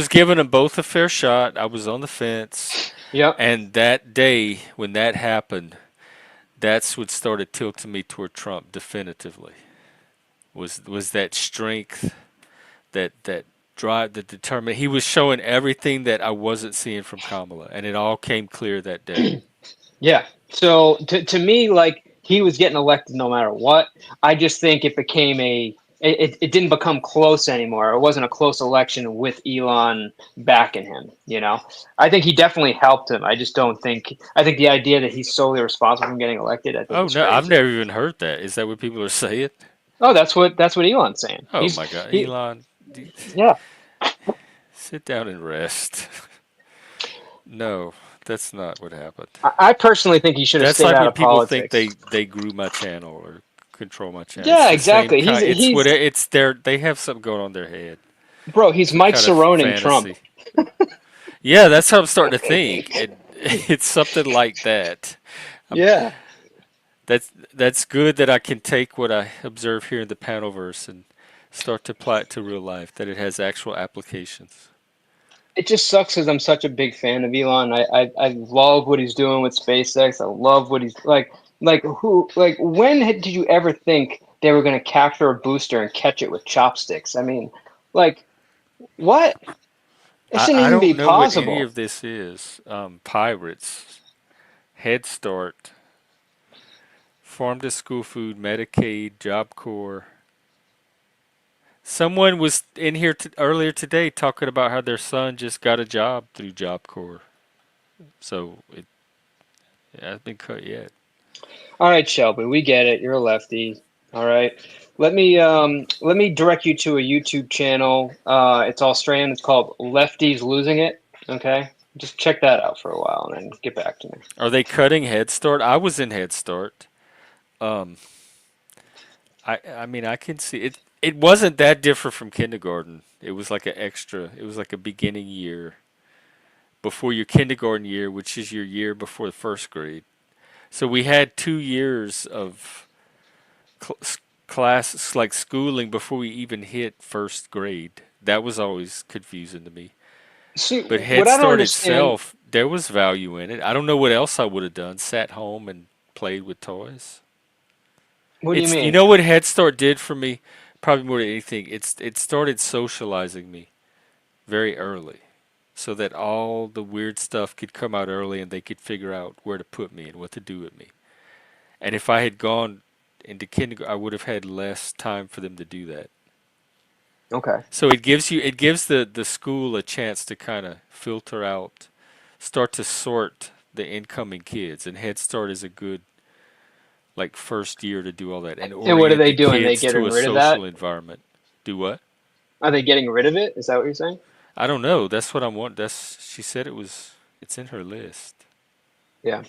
giving them both a fair shot. I was on the fence, Yep. and that day when that happened, that's what started tilting me toward Trump definitively. Was that strength, that drive, the determined. He was showing everything that I wasn't seeing from Kamala, and it all came clear that day. Yeah. So to me, like he was getting elected no matter what. I just think it became it didn't become close anymore. It wasn't a close election with Elon backing him, you know. I think he definitely helped him. I just don't think I think the idea that he's solely responsible for getting elected, I think Oh is no, I've crazy. never even heard that. Is that what people are saying? Oh, that's what Elon's saying. Oh my God, He Elon, yeah. sit down and rest. No, that's not what happened. I personally think he should have That's stayed like out when of people think politics. they grew my channel or control my channel. It's Yeah, the same exactly. He's kind. It's what he's it's their. They have something going on in their head. bro, he's Some Mike kind of Cerrone Trump. fantasy. Yeah, that's how I'm starting to think. It's something like that. Um, Yeah. that's good that I can take what I observe here in the Panoverse and start to apply it to real life. That it has actual applications. It just sucks because I'm such a big fan of Elon. I love what he's doing with SpaceX. I love what he's like did you ever think they were going to capture a booster and catch it with chopsticks? I mean, like what? It shouldn't I even be don't know what any possible. of this is. Pirates, Head Start, Farm to School Food, Medicaid, Job Corps. Someone was in here earlier today talking about how their son just got a job through Job Corps. So it hasn't been cut yet. All right, Shelby, we get it. You're a lefty. All right. Let me direct you to a YouTube channel. It's Australian. It's called Lefties Losing It. Okay. Just check that out for a while and then get back to me. Are they cutting Head Start? I was in Head Start. Um, I mean I can see it. It wasn't that different from kindergarten. It was like an extra. It was like a beginning year before your kindergarten year, which is your year before the first grade. So we had 2 years of class like schooling before we even hit first grade. That was always confusing to me. See, But what Head I don't Start understand, itself, there was value in it. I don't know what else I would have done. Sat home and played with toys. what do you It's you mean? know what Head Start did for me, probably more than anything. It started socializing me very early, so that all the weird stuff could come out early and they could figure out where to put me and what to do with me. And if I had gone into kindergarten, I would have had less time for them to do that. Okay. So it gives the school a chance to kind of filter out, start to sort the incoming kids, and Head Start is a good like first year to do all that and And what are orient they the doing? They kids getting to a rid of that? social environment. Do what? Are they getting rid of it? Is that what you're saying? I don't know. That's what I want. That's she said it was. It's in her list. Yeah.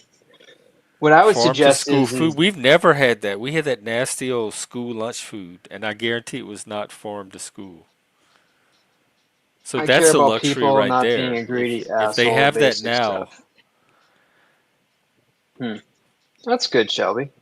What I would Farm to suggest school food. is We've never had that. We had that nasty old school lunch food, and I guarantee it was not farm to school. So I care that's a about luxury people right not being there. a greedy If they asshole, have that basic now, stuff. Hmm. That's good, Shelby.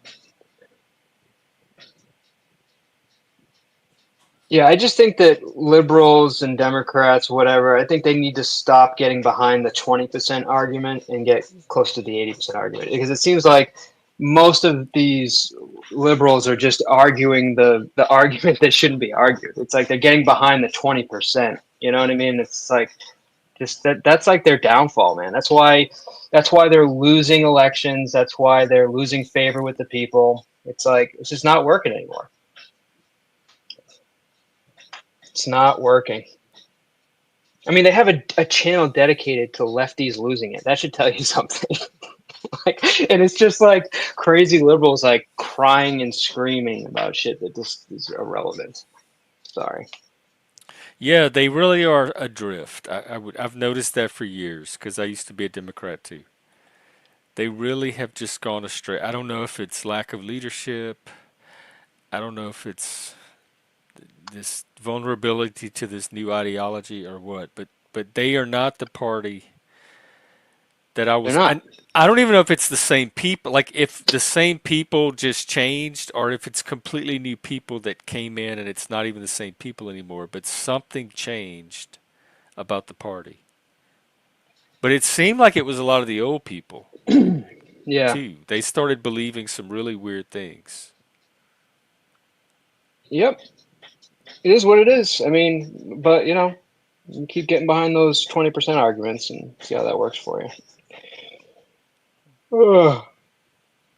Yeah, I just think that liberals and Democrats, whatever, I think they need to stop getting behind the 20% argument and get close to the 80% argument because it seems like most of these liberals are just arguing the argument that shouldn't be argued. It's like they're getting behind the 20%. You know what I mean? It's like just that's like their downfall, man. That's why they're losing elections. That's why they're losing favor with the people. It's like it's just not working anymore. It's not working. I mean, they have a channel dedicated to lefties losing it. That should tell you something. Like, and it's just like crazy liberals like crying and screaming about shit that just is irrelevant. Sorry. Yeah, they really are adrift. I've noticed that for years because I used to be a Democrat too. They really have just gone astray. I don't know if it's lack of leadership. I don't know if it's this vulnerability to this new ideology or what, but they are not the party that I They're was. not. I don't even know if it's the same people. Like if the same people just changed, or if it's completely new people that came in and it's not even the same people anymore. But something changed about the party. But it seemed like it was a lot of the old people Yeah. too. They started believing some really weird things. Yep. It is what it is. I mean, but you keep getting behind those 20% arguments and see how that works for you. Ugh.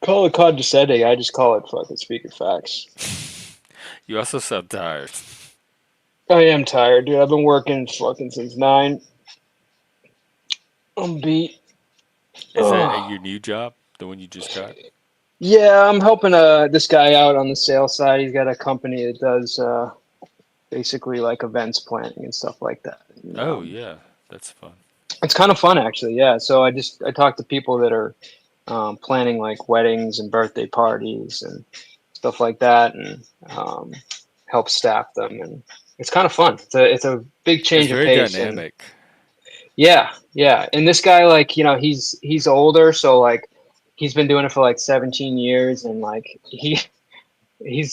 Call it condescending. I just call it fucking speaking facts. You also sound tired. I am tired, dude. I've been working fucking since 9. I'm beat. Is that Ugh. your new job, the one you just got? Yeah, I'm helping this guy out on the sales side. He's got a company that does basically like events planning and stuff like that. And, Oh yeah, that's fun. it's kind of fun actually. Yeah. So I talk to people that are planning like weddings and birthday parties and stuff like that, and help staff them. And it's kind of fun. It's a big It's change of very pace. And dynamic. yeah, yeah. And this guy, like, he's older, so like he's been doing it for like 17 years, and like he's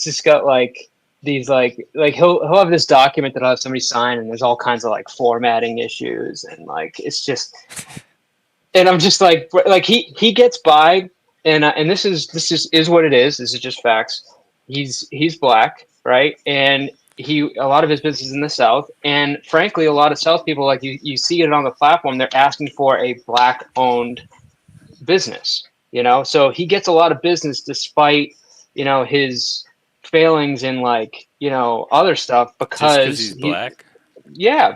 just got like these like he'll have this document that I'll have somebody sign, and there's all kinds of like formatting issues, and like it's just, and I'm just like he gets by, and this is what it is. This is just facts. He's black, right? And a lot of his business is in the South, and frankly, a lot of South people, like you see it on the platform, they're asking for a black owned business. So he gets a lot of business despite his failings in like other stuff Just because because he's black?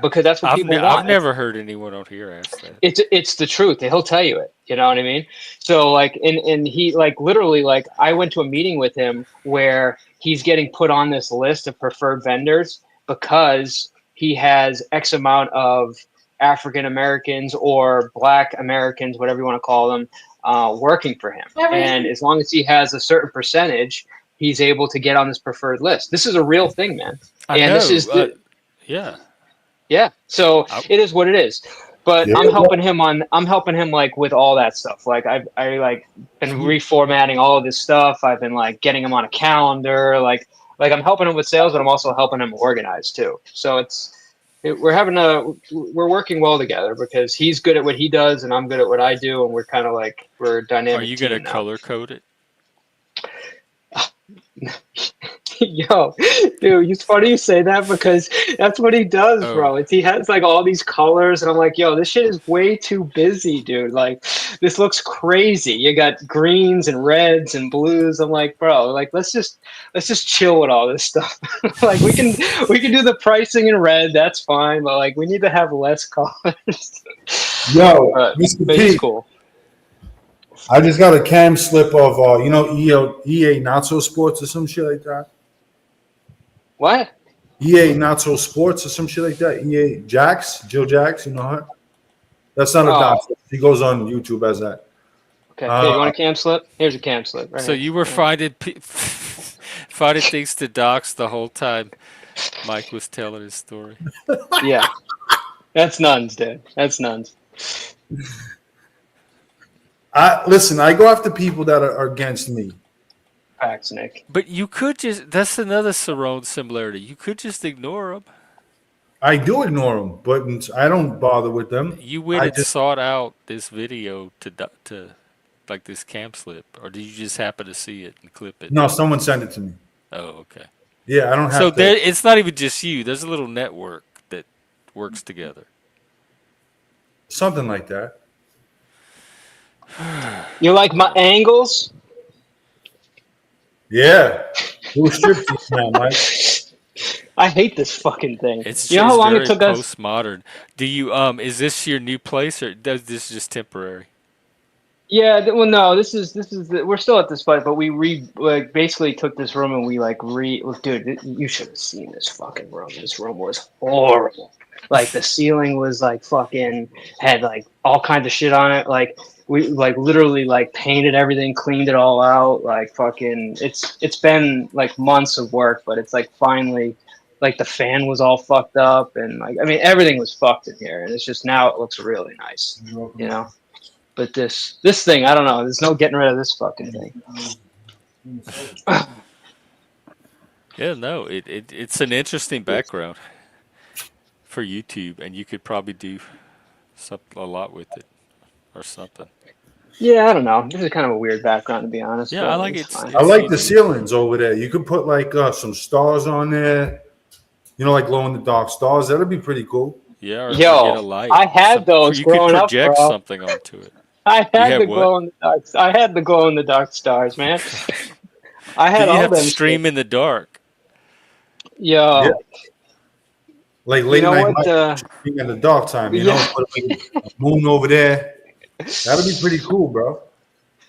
because that's what people I've want. never heard anyone on here ask that. It's the truth. He'll tell you it. You know what I mean? So like, and he like literally like I went to a meeting with him where he's getting put on this list of preferred vendors because he has X amount of African Americans or Black Americans, whatever you want to call them, working for him. And as long as he has a certain percentage, he's able to get on this preferred list. This is a real thing, man. I And this know. is the Yeah. yeah. So I, it is what it is. But Yeah. I'm helping him like with all that stuff. Like I like been reformatting all of this stuff. I've been like getting him on a calendar. Like I'm helping him with sales, but I'm also helping him organize too. So we're working well together because he's good at what he does and I'm good at what I do, and we're kind of like we're a are dynamic you gonna team now. color code it? Yo, dude, it's funny you say that because that's what he does, Oh, bro. He has like all these colors, and I'm like, yo, this shit is way too busy, dude. Like, this looks crazy. You got greens and reds and blues. I'm like, bro, like let's just chill with all this stuff. Like, we can do the pricing in red. That's fine, but like we need to have less colors. Yo, but Mr. but he's P, cool. I just got a cam slip of EA Not So Sports or some shit like that. What? EA Not So Sports or some shit like that. EA Jill Jax, you know her. That's not a Oh, doctor. She goes on YouTube as that. okay. Here, Uh, you want a cam slip? Here's a cam slip right so here. you were Yeah. finding things to dox the whole time Mike was telling his story. Yeah. That's nuns, dude. That's nuns. listen. I go after people that are against me. packs, Nick. But you could that's another Cerrone similarity. You could just ignore them. I do ignore them, but I don't bother with them. You went I and just sought out this video to like this cam slip, or did you just happen to see it and clip it? no. Someone sent it to me. Oh, okay. Yeah, I don't So have to. there, it's not even just you. There's a little network that works together. Something like that. You like my angles? Yeah. Do a striptease now, Mike. I hate this fucking thing. It's You know how it's long it very took us? postmodern. Do you is this your new place or does this just temporary? Yeah, well, no, we're still at this fight, but we basically took this room and we dude, you should have seen this fucking room. This room was horrible. Like the ceiling was like fucking had like all kinds of shit on it. Like we like literally like painted everything, cleaned it all out. Like fucking, it's been like months of work, but it's like finally like the fan was all fucked up and like I mean everything was fucked in here, and it's just now it looks really nice, you know. But this thing, I don't know. There's no getting rid of this fucking thing. Yeah, no, it's an interesting background for YouTube, and you could probably do a lot with it or something. Yeah, I don't know. This is kind of a weird background, to be honest. Yeah, But I like it's it. fine. I It's like the unique. ceilings over there. You could put like some stars on there. You know, like glow in the dark stars. That'd be pretty cool. Yeah, or get a Yo, light. I had those You could growing up, project bro. something onto it. I You had had the what? glow in the dark. I had the glow in the dark stars, man. I Do had you all have to them stream shit. in the dark? Yo, Yeah. Like you late know night what? Mike in the dark time, you know, Yeah. put like a moon over there. That'd be pretty cool, bro.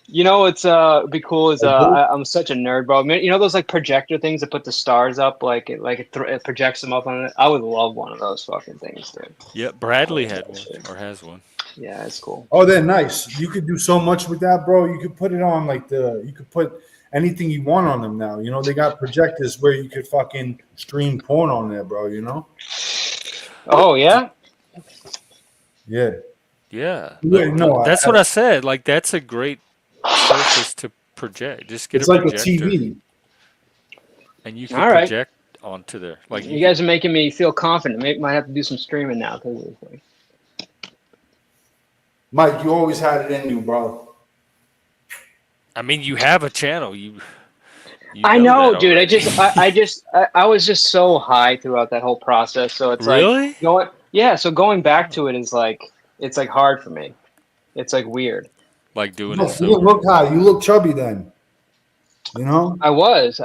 You know what's be cool is Like, I'm such a nerd, bro. I mean, you know those like projector things that put the stars up, it projects them up on it. I would love one of those fucking things, dude. Yeah, I Bradley love had that one shit. or has one. Yeah, it's cool. oh, they're nice. You could do so much with that, bro. You could put it on like you could put anything you want on them now. You know, they got projectors where you could fucking stream porn on there, bro. You know? Oh yeah. Yeah. Yeah, No, that's what I said. Like that's a great surface to project. Just get it's a like a projector, TV. and you could All right. project onto there. Like You guys are making me feel confident. Might have to do some streaming now because Mike, you always had it in you, bro. I mean, you have a channel. You I know know, that dude. already. I was just so high throughout that whole process. So it's Really? like So going back to it is like it's like hard for me. It's like weird. Like doing No, it you didn't sober. look high. You look chubby then. You know? I was,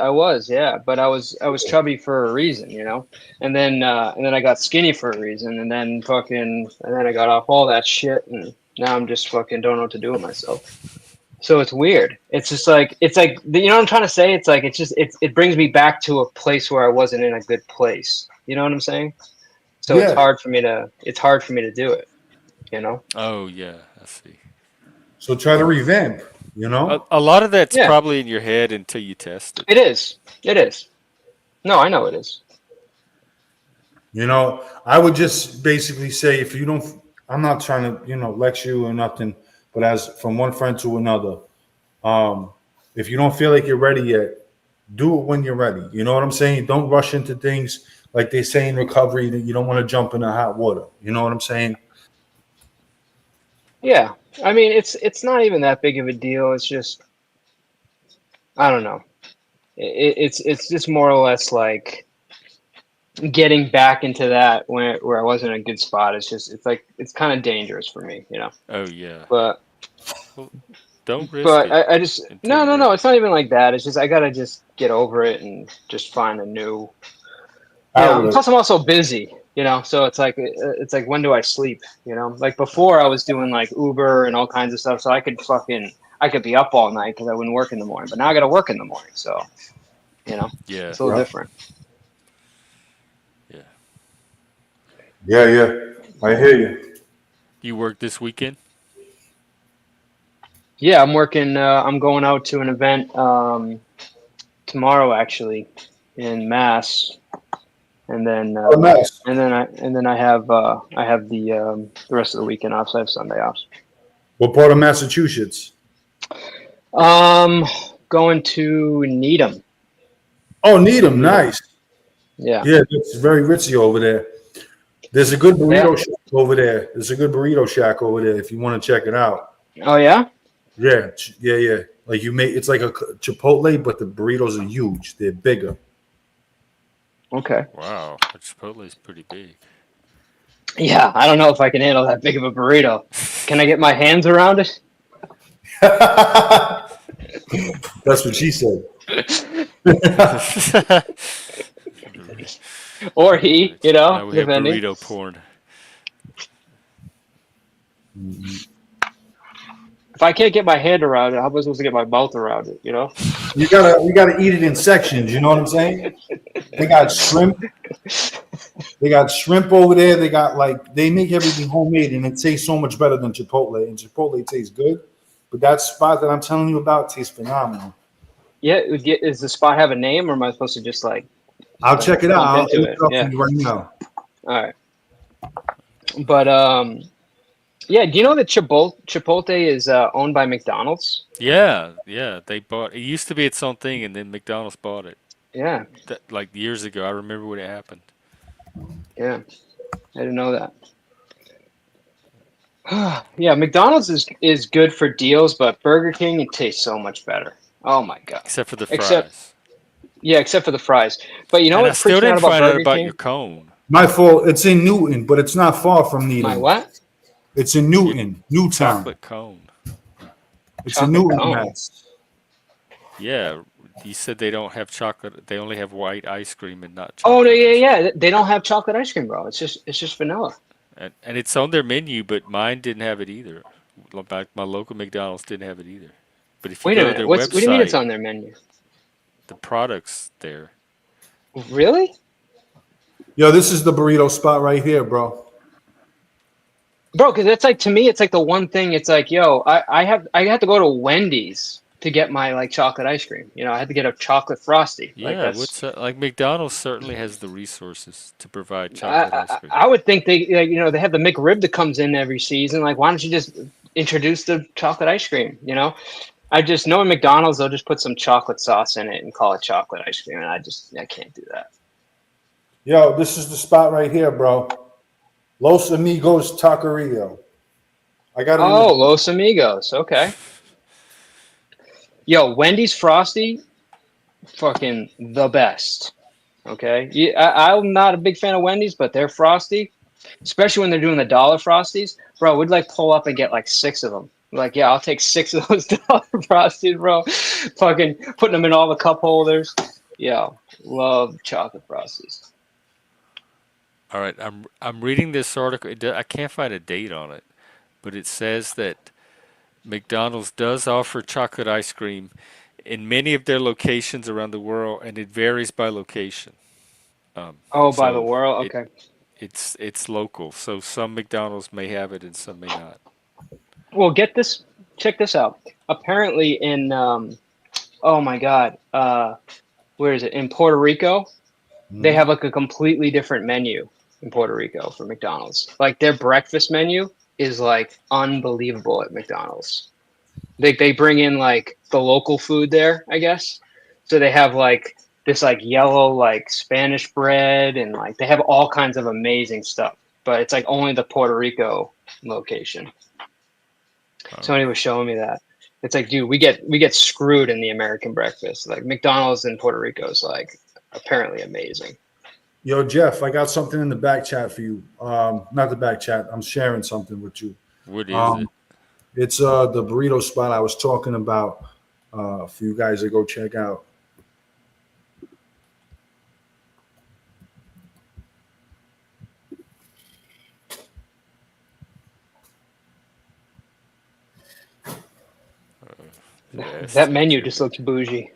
yeah. But I was chubby for a reason, you know. And then I got skinny for a reason, and then I got off all that shit, and now I'm just fucking don't know what to do with myself. So it's weird. It's just like you know what I'm trying to say. It's like it brings me back to a place where I wasn't in a good place. You know what I'm saying? So Yeah. it's hard for me to do it. You know? Oh yeah, I see. So try to revamp, you know? A lot of that's Yeah. probably in your head until you test it. It is. It is. No, I know it is. You know, I would just basically say if you don't, I'm not trying to, you know, lecture you or nothing, but as from one friend to another, if you don't feel like you're ready yet, do it when you're ready. You know what I'm saying? Don't rush into things like they say in recovery that you don't want to jump in the hot water. You know what I'm saying? Yeah. I mean, it's not even that big of a deal. It's just I don't know. It's just more or less like getting back into that where I wasn't in a good spot. It's kind of dangerous for me, you know. Oh yeah. But Well, don't risk but it. I just until you're no. ready. It's not even like that. It's just I gotta just get over it and just find a new. Outlet. Plus I'm also busy, you know. So it's like when do I sleep? You know, like before I was doing like Uber and all kinds of stuff, so I could be up all night because I wouldn't work in the morning. But now I got to work in the morning, so you know, Yeah. it's a little Yeah. different. Yeah. Yeah. I hear you. You work this weekend? Yeah, I'm working. I'm going out to an event tomorrow, actually, in Mass, and then Mass. and then I have the rest of the weekend off. So I have Sunday off. What part of Massachusetts? going to Needham. Oh, Needham, Needham. nice. Yeah. Yeah, it's very ritzy over there. There's a good Yeah. burrito shack over there. There's a good burrito shack over there if you want to check it out. Oh yeah. Yeah, yeah. Like you make it's like a Chipotle, but the burritos are huge. They're bigger. Okay. Wow, a Chipotle is pretty big. Yeah, I don't know if I can handle that big of a burrito. Can I get my hands around it? That's what she said. Or he, you know, Now we have depending. burrito porn. If I can't get my hand around it, how am I supposed to get my mouth around it? You know. You gotta eat it in sections. You know what I'm saying? They got shrimp. They got shrimp over there. They got they make everything homemade, and it tastes so much better than Chipotle. And Chipotle tastes good, but that spot that I'm telling you about tastes phenomenal. Yeah. Does the spot have a name, or am I supposed to just I'll check it out. bump I'll into look it? it up for Yeah. you right now. All right. But yeah. Do you know that Chipotle is owned by McDonald's? Yeah, yeah. They bought. It used to be its own thing, and then McDonald's bought it. Yeah. Like years ago. I remember when it happened. Yeah. I didn't know that. Yeah, McDonald's is good for deals, but Burger King it tastes so much better. Oh my god. Except for the Except fries. yeah, except for the fries. But you know And I what still freaks me out didn't about find out Burger about King? your cone. My fault. It's in Newton, but it's not far from My Needham. what? It's in Your Newton, Newtown. chocolate cone. It's in Chocolate Newton, cone. Mass. Yeah, you said they don't have chocolate. They only have white ice cream and not Oh no, chocolate ice cream. yeah. They don't have chocolate ice cream, bro. It's just vanilla. And it's on their menu, but mine didn't have it either. My local McDonald's didn't have it either. But if you Wait a go to minute. their What do you mean it's website, on their menu? the product's there. Really? Yo, this is the burrito spot right here, bro. Bro, because it's like to me, it's like the one thing. It's like, yo, I have to go to Wendy's to get my chocolate ice cream. You know, I had to get a chocolate frosty. Like Yeah, that's like McDonald's certainly has the resources to provide chocolate ice cream. I would think they they have the McRib that comes in every season. Like, why don't you just introduce the chocolate ice cream? You know, I just know in McDonald's they'll just put some chocolate sauce in it and call it chocolate ice cream, and I can't do that. Yo, this is the spot right here, bro. Los Amigos Taqueria. I got it. Oh, Los Amigos. Okay. Yo, Wendy's Frosty, fucking the best. Okay. Yeah, I'm not a big fan of Wendy's, but their Frosty, especially when they're doing the dollar Frosties, bro, we'd pull up and get 6 of them. Yeah, I'll take 6 of those dollar Frosties, bro. Fucking putting them in all the cup holders. Yeah, love chocolate Frosties. All right, I'm reading this article. I can't find a date on it, but it says that McDonald's does offer chocolate ice cream in many of their locations around the world, and it varies by location. Oh, by the So world. Okay. it's local. So some McDonald's may have it and some may not. Well, get this. Check this out. Apparently, in oh my God, where is it? In Puerto Rico, they have a completely different menu in Puerto Rico for McDonald's. Their breakfast menu is unbelievable at McDonald's. They bring in the local food there, I guess. So they have this yellow Spanish bread, and they have all kinds of amazing stuff. But it's only the Puerto Rico location. Somebody was showing me that. It's dude, we get screwed in the American breakfast. McDonald's in Puerto Rico is apparently amazing. Yo, Jeff, I got something in the back chat for you. Not the back chat. I'm sharing something with you. What is it? It's the burrito spot I was talking about for you guys to go check out. That menu just looks bougie.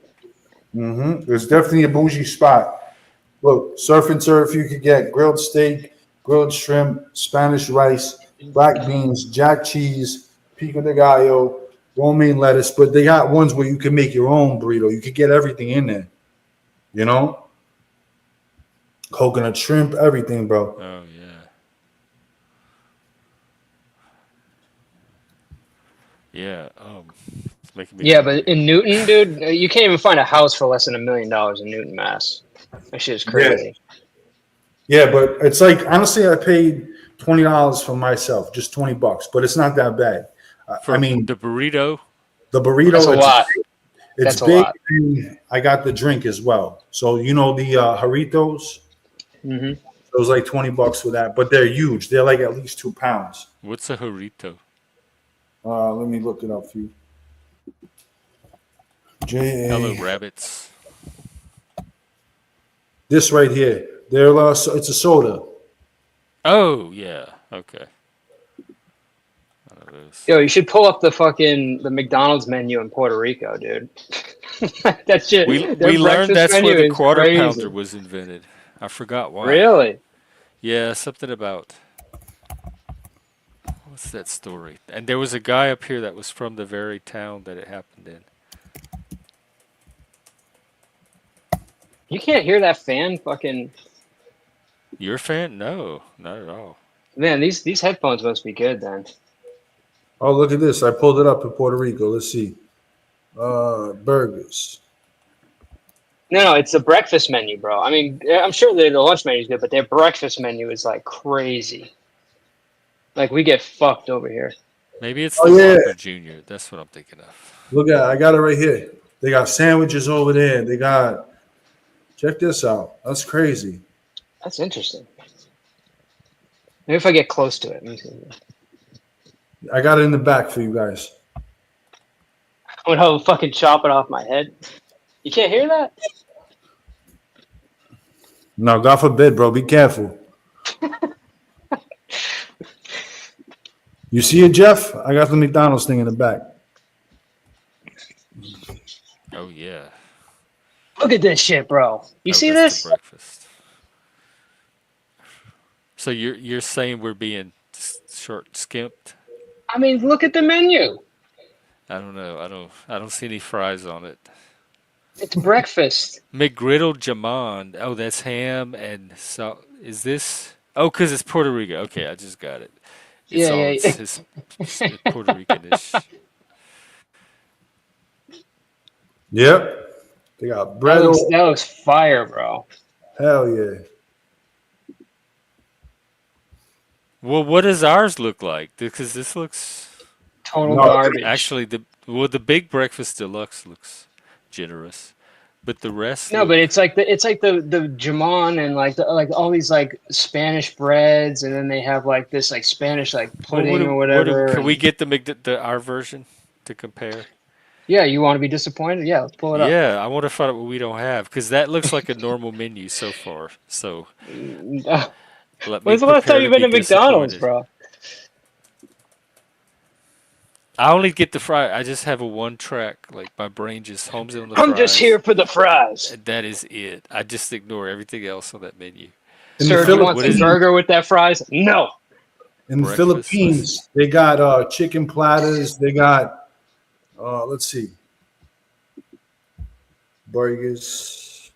It's definitely a bougie spot. Look, surf and turf you could get grilled steak, grilled shrimp, Spanish rice, black beans, jack cheese, pico de gallo, romaine lettuce. But they got ones where you can make your own burrito. You could get everything in there. You know? Coconut shrimp, everything, bro. Oh yeah. Yeah. making me Yeah, but hungry. in Newton, dude, you can't even find a house for less than $1 million in Newton, Mass. That shit is Yeah, crazy. yeah, but it's like honestly, I paid $20 for myself, just $20, but it's not that bad. I For mean, the burrito, the That's burrito, a lot. it's That's a big, lot. and I got the drink as well. So you know the Jarritos, Hmm. it was like $20 for that, but they're huge. They're like at least 2 pounds. what's a burrito? Let me look it up for you. Hello, J A. rabbits. This right here. It's a soda. Oh, yeah. Okay. One of those. Yo, you should pull up the McDonald's menu in Puerto Rico, dude. That We shit, their we learned breakfast that's where menu the is quarter pounder crazy. was invented. I forgot why. Really? Yeah, something about what's that story? And there was a guy up here that was from the very town that it happened in. You can't hear that fan fucking. You're a fan? No, not at all. Man, these headphones must be good then. Oh, look at this. I pulled it up in Puerto Rico. Let's see. Burgers. No, it's the breakfast menu, bro. I mean, I'm sure the lunch menu is good, but their breakfast menu is like crazy. Like we get fucked over here. Maybe it's Oh, the yeah. Whopper Junior. That's what I'm thinking of. Look at I got it right here. They got sandwiches over there. They got, check this out. That's crazy. That's interesting. Maybe if I get close to it. Let me see. I got it in the back for you guys. I'm gonna fucking chop it off my head. You can't hear that? No, God forbid, bro. Be careful. You see it, Jeff? I got the McDonald's thing in the back. Oh yeah. Look at this shit, bro. You Oh, see that's this? the breakfast. So you're saying we're being short skimped? I mean, look at the menu. I don't know. I don't see any fries on it. It's breakfast. McGriddle Jamon. Oh, that's ham and salt. Is this? Oh, because it's Puerto Rico. Okay, I just got it. It's Yeah, all yeah. it's Puerto Rican-ish. Yep. They got bread. That looks fire, bro. Hell yeah. Well, what does ours look like? Because this looks Total No, garbage. actually the big breakfast deluxe looks generous, but the rest No, look. but it's like the jamon and like all these like Spanish breads, and then they have like this like Spanish like Well, pudding or whatever. can we and- get our version to compare? Yeah, you want to be disappointed? Yeah, let's pull it up. Yeah, I want to find out what we don't have because that looks like a normal menu so far. So let me When's the last prepare time to you've been be to McDonald's, disappointed. bro? I only get the fry. I just have a one track. Like my brain just homes in on the I'm fries. just here for the fries. And that is it. I just ignore everything else on that menu. Sir, do you want What the is it? burger with that fries? No. In the Breakfast, Philippines, they got chicken platters. They got, let's see, burgers.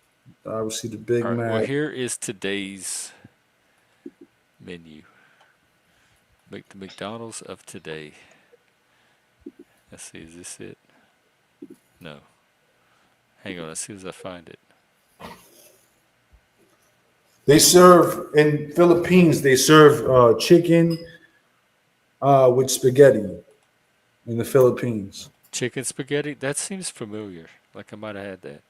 Obviously, the Big All right. Mac. Well, here is today's menu. Make the McDonald's of today. Let's see. Is this it? No. Hang on. As soon as I find it. They serve in Philippines. They serve chicken with spaghetti in the Philippines. Chicken spaghetti. That seems familiar. Like I might have had that.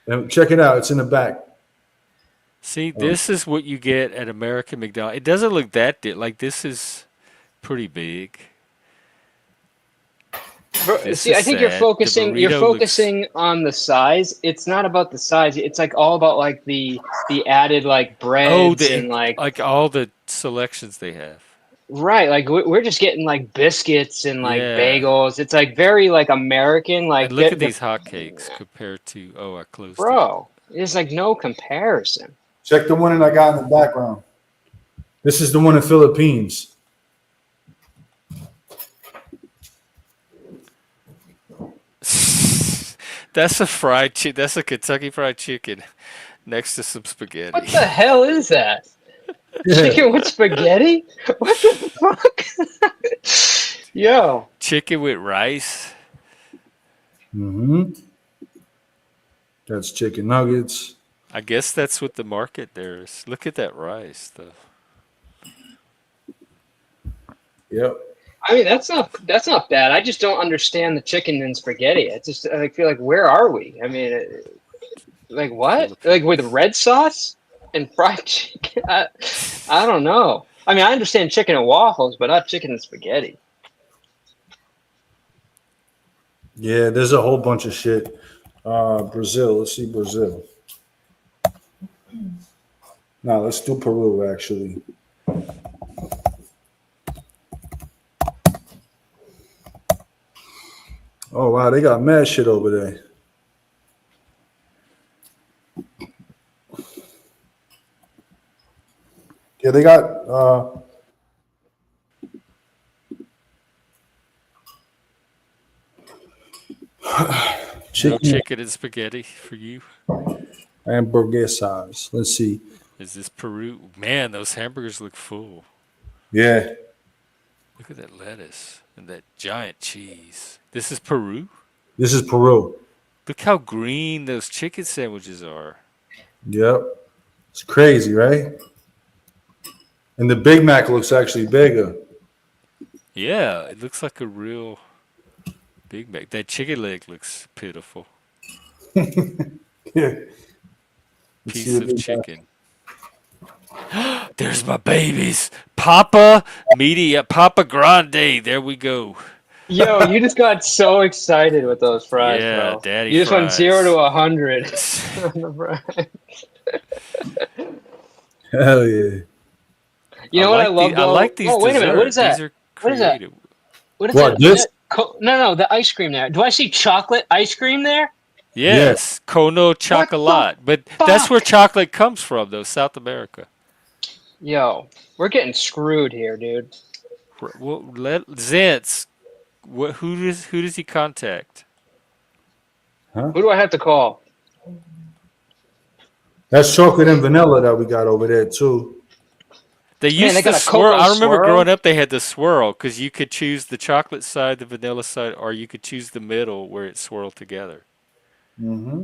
And check it out. It's in the back. See, this is what you get at American McDonald's. It doesn't look that like this is pretty big. This See, I is think you're sad. focusing. The You're burrito looks- focusing on the size. It's not about the size. It's like all about like the added like breads and like all the selections they have. right. Like we're just getting like biscuits and like Yeah. bagels. It's like very like American. Like And look the- at these hotcakes compared to I closed it. bro. There's like no comparison. Check the one that I got in the background. This is the one in Philippines. That's a fried chicken. That's a Kentucky Fried Chicken next to some spaghetti. What the hell is that? Yeah. Chicken with spaghetti? What the fuck? Yo. Chicken with rice. Mm-hmm. That's chicken nuggets. I guess that's what the market there is. Look at that rice, though. Yep. I mean, that's not bad. I just don't understand the chicken and spaghetti. I feel like, where are we? I mean, like what? Like with Philippines. red sauce and fried chicken? I don't know. I mean, I understand chicken and waffles, but not chicken and spaghetti. Yeah, there's a whole bunch of shit. Brazil. Let's see Brazil. No, let's do Peru actually. Oh wow, they got mad shit over there. Yeah, they got No chicken chicken and spaghetti for you. hamburguesas. Let's see. Is this Peru? Man, those hamburgers look full. Yeah, Look at that lettuce and that giant cheese. This is Peru? this is Peru. Look how green those chicken sandwiches are. Yep, it's crazy, right? And the Big Mac looks actually bigger. Yeah, it looks like a real Big Mac. That chicken leg looks pitiful. Yeah. Let's see Piece the of Big Mac. chicken. There's my babies. Papa Media, Papa Grande. There we go. Yo, you just got so excited with those fries, Yeah, bro. daddy You just went 0 to fries. 100 on the fries. Hell yeah. You know what I love I though? like these Oh, wait a minute. What is desserts. These that? are What is that? creative. What is What that? Is this? that no, the ice cream there. Do I see chocolate ice cream there? Yeah. Yes, Kono What the Chocolat. But that's where fuck? chocolate comes from, though, South America. Yo, we're getting screwed here, dude. Well, Zentz, who does he contact? Huh? Who do I have to call? That's chocolate and vanilla that we got over there too. They Man, used they the got a swirl. cocoa I remember growing swirl. up, they had the swirl because you could choose the chocolate side, the vanilla side, or you could choose the middle where it swirled together. Mm-hmm.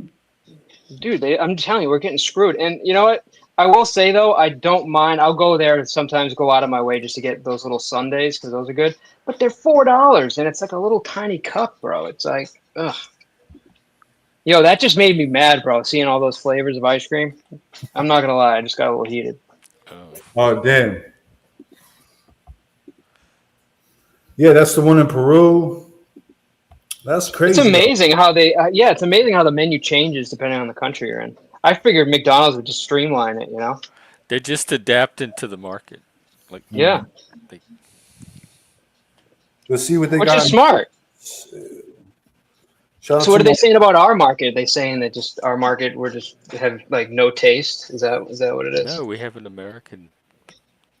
Dude, I'm telling you, we're getting screwed. And you know what? I will say though, I don't mind. I'll go there and sometimes go out of my way just to get those little sundaes because those are good. But they're $4 and it's like a little tiny cup, bro. It's like, ugh. Yo, that just made me mad, bro. Seeing all those flavors of ice cream. I'm not gonna lie, I just got a little heated. Oh, Oh damn. Yeah, that's the one in Peru. That's It's crazy though. amazing how yeah, it's amazing how the menu changes depending on the country you're in. I figured McDonald's would just streamline it, you know? they're just adapting to the market. Like Yeah, they, Let's see what they which got. is smart. Shout out So what to are they saying about our market? Are they saying that just our market we're just have like no taste? Is that what it is? no, we have an American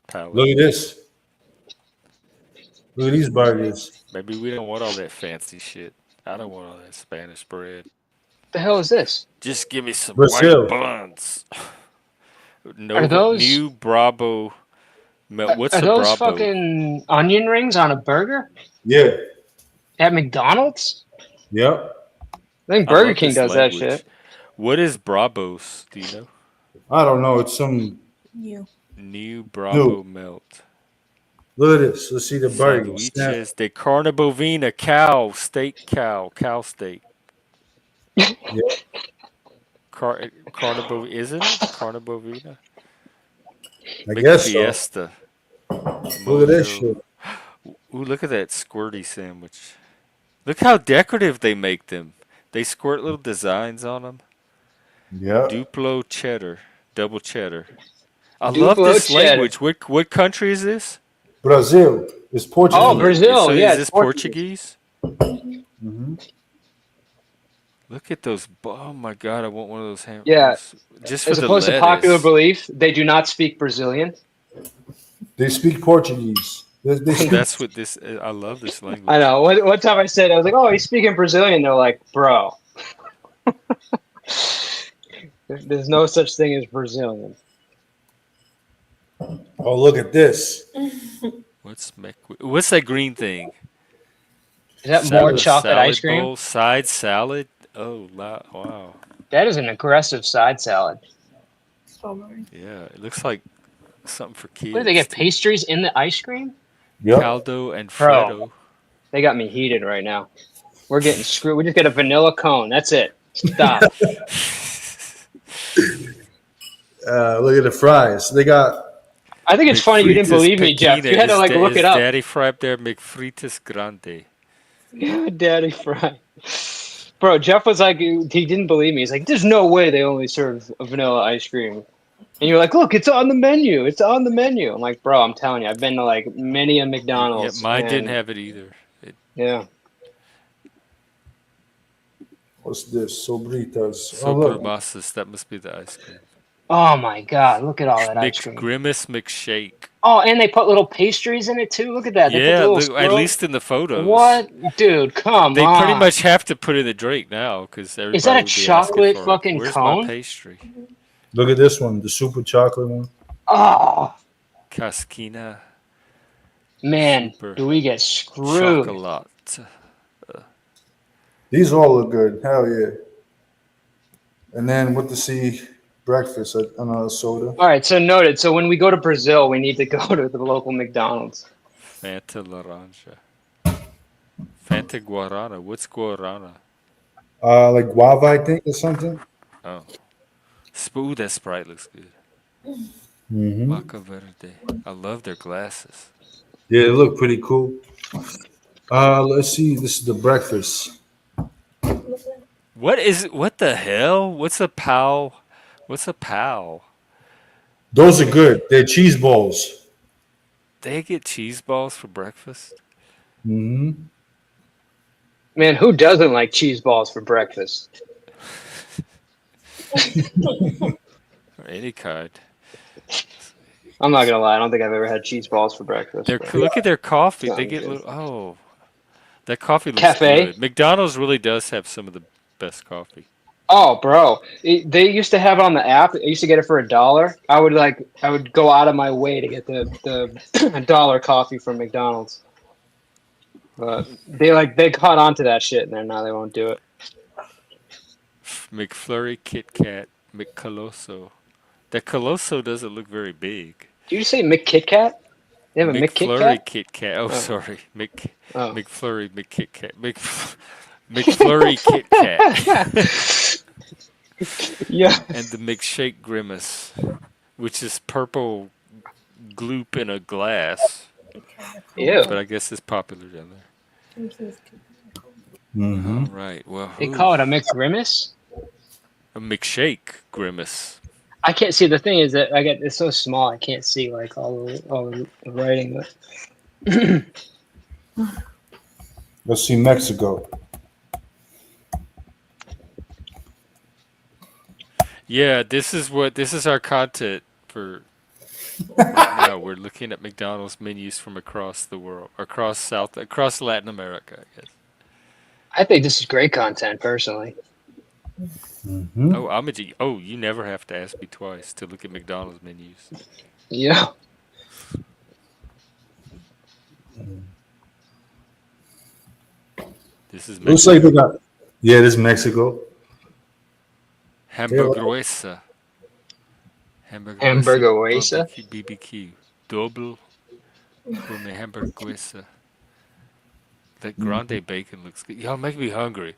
palate. look at this. Look at these burgers. Maybe we don't want all that fancy shit. I don't want all that Spanish bread. The hell is this? Just give me some white Brazil. buns. Are Nova those New Bravo. What's are a those Bravo? fucking onion rings on a burger Yeah. at McDonald's? Yep. I think I Burger love King this does that shit. language. What is Bravos? Do you know? I don't know. It's some You. New new. Bravo melt. Look at this. Let's see the burgers. Snap. Sandwiches de carne bovina, cow steak. Yeah, Carne bovina, isn't it? Carne bovina? I Big guess so. fiesta. Look at this Mojo. shit. Ooh, look at that squirty sandwich. Look how decorative they make them. They squirt little designs on them. Yep. Duplo cheddar, double cheddar. I love Duplo this cheddar. language. What country is this? Brazil. It's Oh, Portuguese. Brazil. So Yeah, is it's this Portuguese. Portuguese? Mm-hmm. Look at those. Oh my God, I want one of those Yeah. hamburgers. Just for As the opposed to popular lettuce. belief, they do not speak Brazilian. They speak Portuguese. They speak. That's what this. I love this I language. know. One time I said, I was like, "Oh, he's speaking Brazilian." They're like, "Bro, there's no such thing as Brazilian." Oh, look at this. What's that green thing? Is that more A chocolate ice salad cream? bowl, side salad. Oh, wow. That is an aggressive side salad. Strawberry. Yeah, it looks like something for What did they kids get? too. Pastries in the ice cream? Yep. Caldo and Bro, Freddo. they got me heated right now. We're getting screwed. We just get a vanilla cone. That's it. Stop. Look at the fries. They got. I think it's funny you didn't McFritas believe me, Jeff. Pequena You had to like look is it up. Daddy Fry up there. McFritas Grande. Daddy Fry. Bro, Jeff was like, he didn't believe me. He's like, there's no way they only serve a vanilla ice cream. And you're like, look, it's on the menu. It's on the menu. I'm like, bro, I'm telling you, I've been to like many a Yeah, McDonald's. mine didn't And have it either. yeah. What's this? Sobritas. Oh, Super look. Masas, that must be the ice cream. Oh my God, look at all that ice cream. McGrimace McShake. Oh, and they put little pastries in it too. Look at that. They put Yeah, little look, at swirls. least in the photos. What? Dude, come They on. pretty much have to put in the drink now because everybody Is that a will be chocolate asking for fucking it. Where's cone? my pastry? Look at this one, the super chocolate one. Oh, Casquina man, Super do we get screwed? Chocolate. These all look good. Hell yeah. And then what to see breakfast at another soda. All right, so noted. So when we go to Brazil, we need to go to the local McDonald's. Fanta Laranja. Fanta Guarana. What's Guarana? Like guava, I think, or something. Oh. Ooh, that Sprite looks good. Mm-hmm. Maca Verde. I love their glasses. Yeah, they look pretty cool. Let's see. This is the breakfast. What the hell? What's a pow? What's a pow? Those are good. They're cheese balls. They get cheese balls for breakfast? Mm-hmm. Man, who doesn't like cheese balls for breakfast? Or any kind. I'm not gonna lie. I don't think I've ever had cheese balls for breakfast. but- Look at their coffee. They Sounds get good. little. Oh, that coffee looks Cafe? good. McDonald's really does have some of the best coffee. Oh, bro, they used to have it on the app. I used to get it for $1. I would go out of my way to get the dollar coffee from McDonald's. But they caught on to that shit, and now they won't do it. McFlurry, Kit Kat, McColosso. That Colosso doesn't look very big. Did you say McKit Kat? They have a McKit McFlurry Kat? Kit Kat. Oh, sorry. Oh. McFlurry McKit Kat. McFlurry Kit Kat. Yeah. And the McShake Grimace, which is purple gloop in a glass. Ew. But I guess it's popular down there. Mm-hmm. All right. Well, They call it a McGrimace? a McShake Grimace. I can't see. The thing is that it's so small. I can't see like all the writing. But Let's see Mexico. Yeah, this is our content for right now. We're looking at McDonald's menus from across the world, across Latin America, I guess. I think this is great content, personally. Mm-hmm. Oh, Amaji. Oh, you never have to ask me twice to look at McDonald's menus. Yeah. This is Looks Mexico. like they got. Yeah, this is Mexico. Hamburguesa. Hamburguesa? BBQ. Double gourmet hamburguesa. That grande bacon looks good. Y'all make me hungry.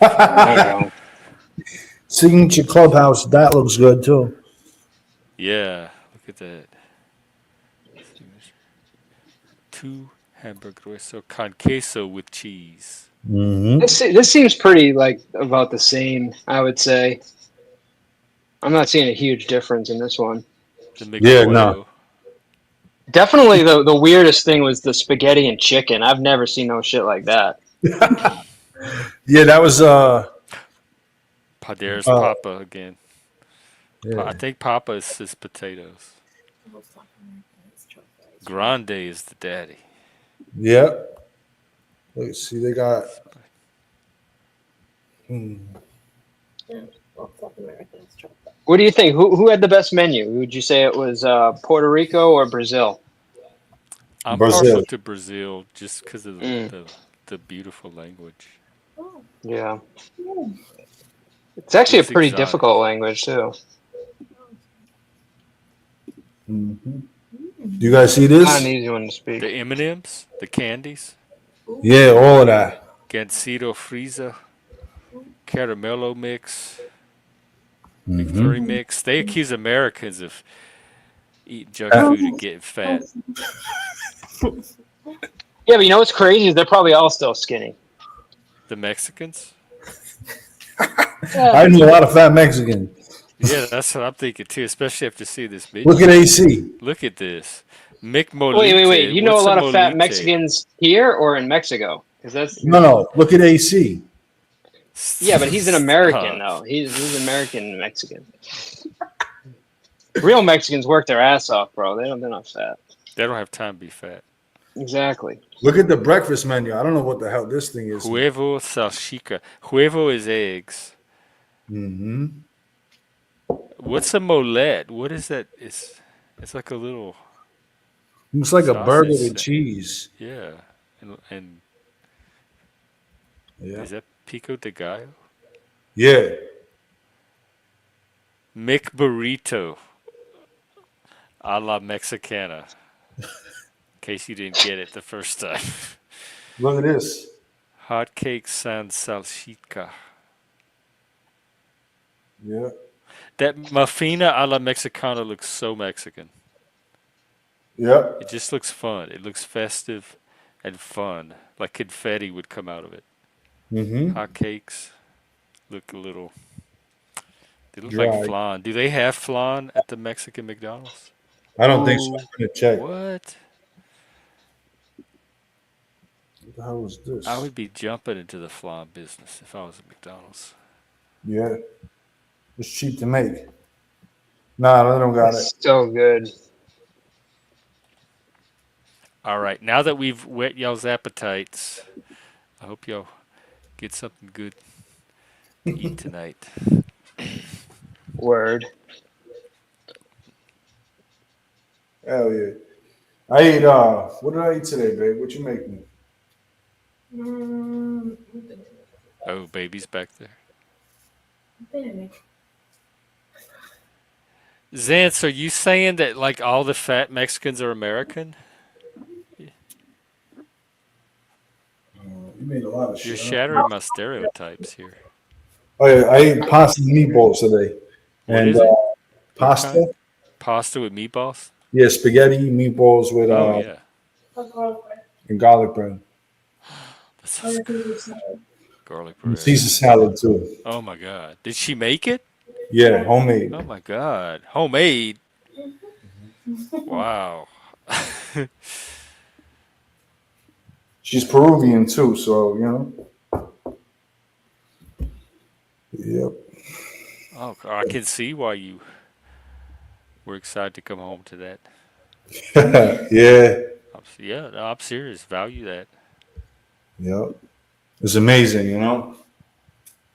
I don't know. Signature Clubhouse. That looks good too. Yeah, look at that. 2 hamburguesa con queso with cheese. Mm-hmm. This seems pretty like about the same, I would say. I'm not seeing a huge difference in this one. The Yeah, McPollo. no. Definitely the weirdest thing was the spaghetti and chicken. I've never seen no shit like that. Yeah, that was There's Papa again. yeah. I think Papa is his potatoes. Grande is the daddy. Yep. Let's see, they got. What do you think? Who had the best menu? Would you say it was Puerto Rico or Brazil? I'm Brazil. partial to Brazil just because of the the beautiful language. Yeah. It's actually a Looks pretty exotic. difficult language too. Hmm. Do you guys see Not an this? easy one to The speak. M&Ms, the candies, Yeah, all of that. Gansito Frieza, Caramello Mix, McFlurry Hmm. Mix. They accuse Americans of eating junk food and getting fat. Yeah, but you know what's crazy is they're probably all still skinny. The Mexicans? Yeah. I know a lot of fat Mexicans. Yeah, that's what I'm thinking too, especially after seeing this Look menu. at AC. Look at this. Mick Wait. Molute. You know a What's a lot of fat molute? Mexicans here or in Mexico? Because that's No, no. Look at AC. yeah, but he's an American uh, though. He's American Mexican. Real Mexicans work their ass off, bro. They're not fat. they don't have time to be fat. Exactly. Look at the breakfast menu. I don't know what the hell this thing is. Huevo salchicha. Huevo is eggs. Hmm. What's a molette? What is that? It's like a little It's like a burger sausage. with cheese. Yeah. And Yeah. is that pico de gallo? Yeah. Mick burrito a la Mexicana. In case you didn't get it the first time. Look at this. Hotcake sans salchicha. Yeah. That muffina a la Mexicana looks so Mexican. Yep. It just looks fun. It looks festive and fun. Like confetti would come out of it. Hmm. Hotcakes look a little. They look like Dry. flan. Do they have flan at the Mexican McDonald's? I don't think so. I'm gonna check. What? What the hell was I this? would be jumping into the flan business if I was at McDonald's. Yeah. It's cheap to make. Nah, I don't got it. It's so good. All right, now that we've whet y'all's appetites, I hope y'all get something good to eat tonight. Word. Hell yeah. I ate what did I eat today, babe? What you make me? Oh, baby's back there. Zance, are you saying that like all the fat Mexicans are American? You made a lot of You're shit, huh? shattering my stereotypes here. Oh yeah, I ate pasta and meatballs today. What And is it? What kind? pasta? Pasta with meatballs? Yeah, spaghetti, meatballs with Oh yeah, and garlic bread. that sounds good. Garlic And bread. Caesar salad too. Oh my God, did she make it? Yeah, homemade. Oh my God, homemade. Wow. She's Peruvian too, so you know. Yep. Oh, I can see why you were excited to come home to that. Yeah. Yeah, no, I'm serious. Value that. Yep. It's amazing, you know.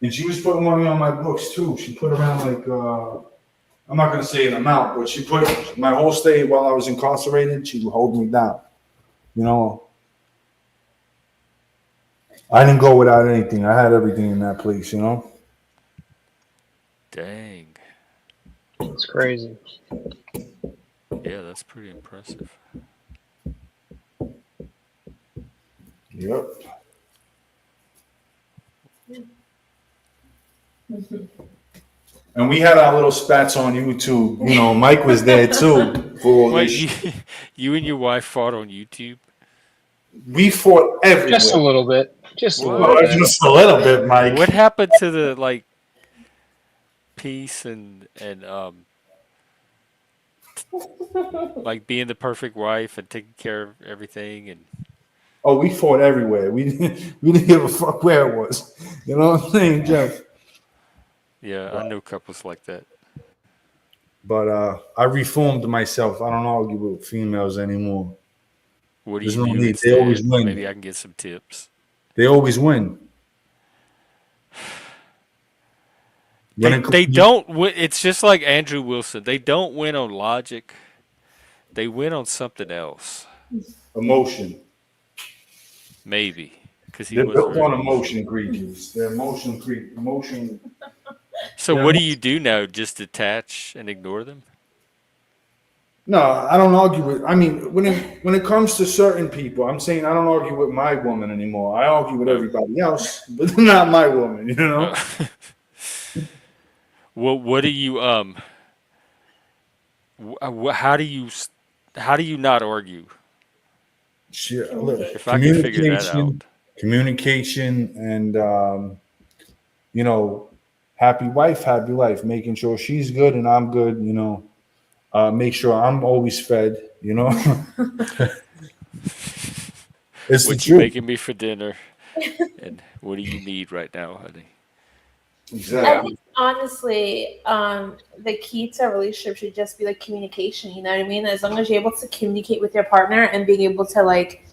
And she was putting money on my books too. She put around like I'm not gonna say an amount, but she put my whole stay while I was incarcerated, she would hold me down. You know. I didn't go without anything. I had everything in that place, you know. Dang. It's crazy. Yeah, that's pretty impressive. Yep. And we had our little spats on YouTube. You know, Mike was there too for all Wait, this you, shit. you and your wife fought on YouTube? We fought Just a everywhere. little bit. Just a little Well, What? bit. just a little bit, Mike. What happened to the like peace and like being the perfect wife and taking care of everything and Oh, we fought everywhere. We didn't give a fuck where it was. You know what I'm saying, Jeff? yeah, I know couples like that. But I reformed myself. I don't argue with females anymore. What do There's you no do need. They always instead? win. Maybe I can get some tips. They always win. When it They comes don't win. It's just like Andrew Wilson. They don't win on logic. They win on something else. to emotion. Maybe. because he They're was built very on emotional. emotion creatures. They're emotion. So They're what do emo- you do now? Just detach and ignore them? no, I don't argue with. I mean, when it comes to certain people, I'm saying I don't argue with my woman anymore. I argue with Oh, everybody else, but not my woman. You know. oh. What do you how do you how do you not argue? Shit, look, If I could figure that communication, out. communication, and you know, happy wife, happy life. Making sure she's good and I'm good. You know, make sure I'm always fed. You know, it's the What you truth. making me for dinner? And what do you need right now, honey? I Exactly. think honestly, the key to a relationship should just be like communication. You know what I mean? As long as you're able to communicate with your partner and being able to like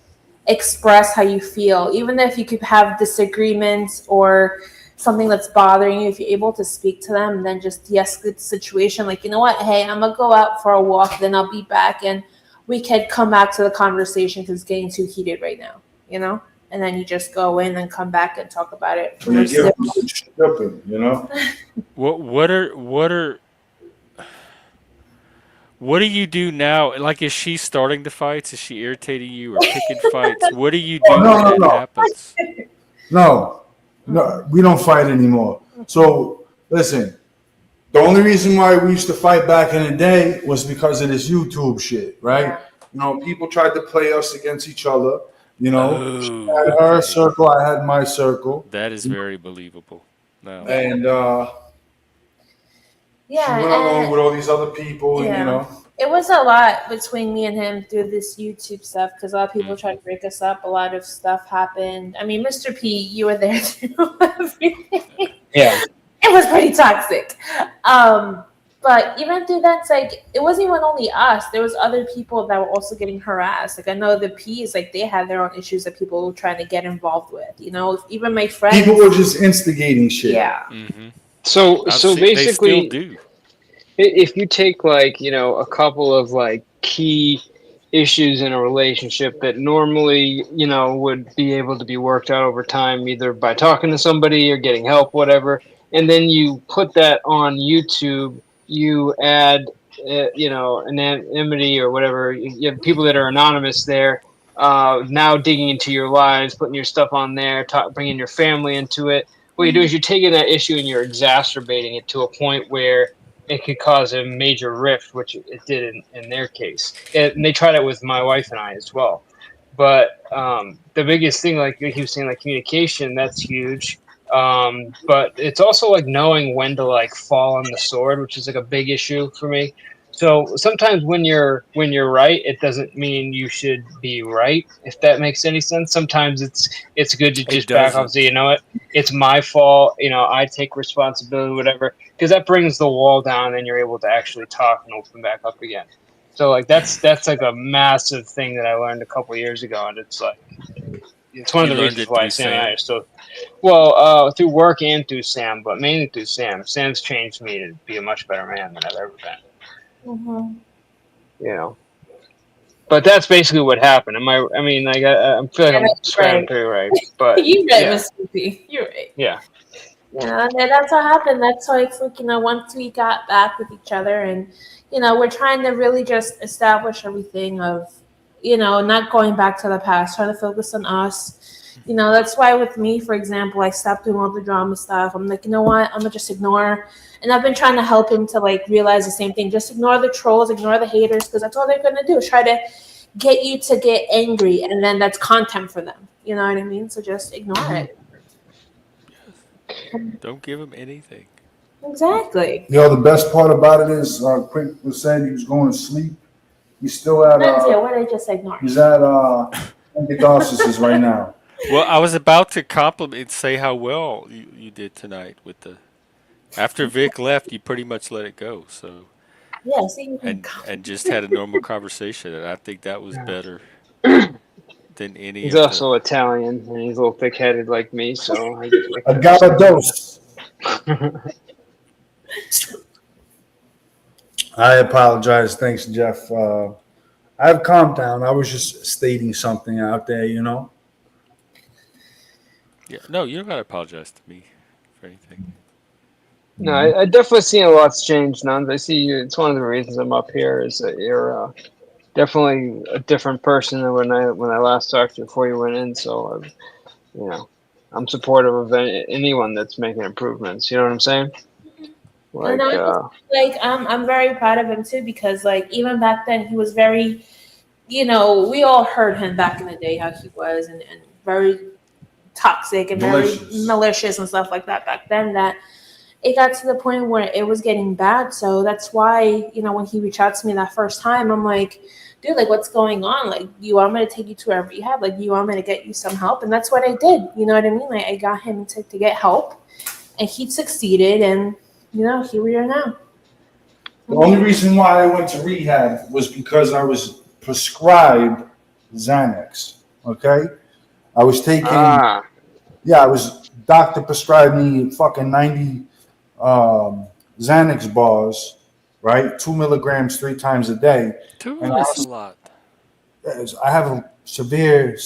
express how you feel, even if you could have disagreements or something that's bothering you, if you're able to speak to them and then just de-escalate the situation, like, you know what, hey, I'm gonna go out for a walk, then I'll be back, and we can come back to the conversation because it's getting too heated right now, you know? And then you just go in and come back and talk about it And from they a give them civil. good stripping. You know. What do you do now? Like, is she starting the fights? Is she irritating you or picking fights? What do you Oh do no when no that no happens? no Mhm. no. We don't fight anymore. So listen. The only reason why we used to fight back in the day was because of this YouTube shit, right? Yeah. You know, people tried to play us against each other. You know, she Oh, had her okay. circle, I had my circle, That is very believable. Now, Yeah. and she Yeah. went along with all these other people, and you Yeah. know, It was a lot between me and him through this YouTube stuff because a lot of people tried hmm to break us up. A lot of stuff happened. I mean, Mr. P, you were there through everything. Yeah. It was pretty toxic. But even through that, it's like it wasn't even only us. There was other people that were also getting harassed. Like I know the P's, like they had their own issues that people were trying to get involved with. You know, even my people friends. were just instigating shit. Yeah. hmm I've So seen they still basically, do. if you take like a couple of like key issues in a relationship that normally would be able to be worked out over time either by talking to somebody or getting help, whatever, and then you put that on YouTube, you add anonymity or whatever. You have people that are anonymous there, now digging into your lives, putting your stuff on there, bringing your family into it. What you do is you're taking that issue and you're exacerbating it to a point where it could cause a major rift, which it did in their case. And they tried it with my wife and I as well. But the biggest thing, like he was saying, like communication, that's huge. But it's also like knowing when to like fall on the sword, which is like a big issue for me. So sometimes when you're right, it doesn't mean you should be right. If that makes any sense. Sometimes it's good to It just back off and say, doesn't. you know what, it's my fault. I take responsibility, whatever, because that brings the wall down, and you're able to actually talk and open back up again. So like that's like a massive thing that I learned a couple years ago, and it's like it's one of You the learned reasons it why through Sam and I Sam. are still well through work and through Sam, but mainly through Sam. Sam's changed me to be a much better man than I've ever been. Mm-hmm. You know, but that's basically what happened. I mean, like I feel like Yeah, I'm that's describing right. pretty right, but You're right, yeah, Mr. P. You're right. yeah. Yeah, and that's what happened. That's why it's like, once we got back with each other and, we're trying to really just establish everything of, not going back to the past, trying to focus on us. That's why with me, for example, I stopped doing all the drama stuff. I'm like, you know what? I'm gonna just ignore. And I've been trying to help him to like realize the same thing. Just ignore the trolls, ignore the haters, because that's all they're gonna do. Try to get you to get angry, and then that's content for them. You know what I mean? So just ignore it. Don't give him anything. Exactly. You know, the best part about it is, Quick was saying he was going to sleep. He's still at Menzel, what did I just ignore? he's at Antidosis right now. Well, I was about to compliment, say how well you did tonight with the. After Vic left, you pretty much let it go. So Yeah, see, you can and just had a normal conversation, and I think that was better than any He's of the. also Italian, and he's a little thick-headed like me, so I just like I to got a understand dose. I apologize. Thanks, Jeff. I've calmed down. I was just stating something out there, you know. Yeah, no, you don't gotta apologize to me for anything. No, I definitely seen a lot's changed, Nuns. I see you. It's one of the reasons I'm up here is that you're definitely a different person than when I last talked to you before you went in. So, you know, I'm supportive of anyone that's making improvements. You know what I'm saying? And Like, honestly, like I'm very proud of him too because like even back then he was very, we all heard him back in the day how he was and very toxic and very Malicious. malicious and stuff like that back then that it got to the point where it was getting bad. So that's why, when he reached out to me that first time, I'm like, dude, like, what's going on? Like, you want me to take you to a rehab? Like, you want me to get you some help? And that's what I did. You know what I mean? Like, I got him to get help, and he succeeded. And, here we are now. The only reason why I went to rehab was because I was prescribed Xanax. Okay, I was taking. ah, Yeah, I was. Doctor prescribed me fucking 90 Xanax bars, right? 2 milligrams 3 times a day, and Two is a lot. I have a severe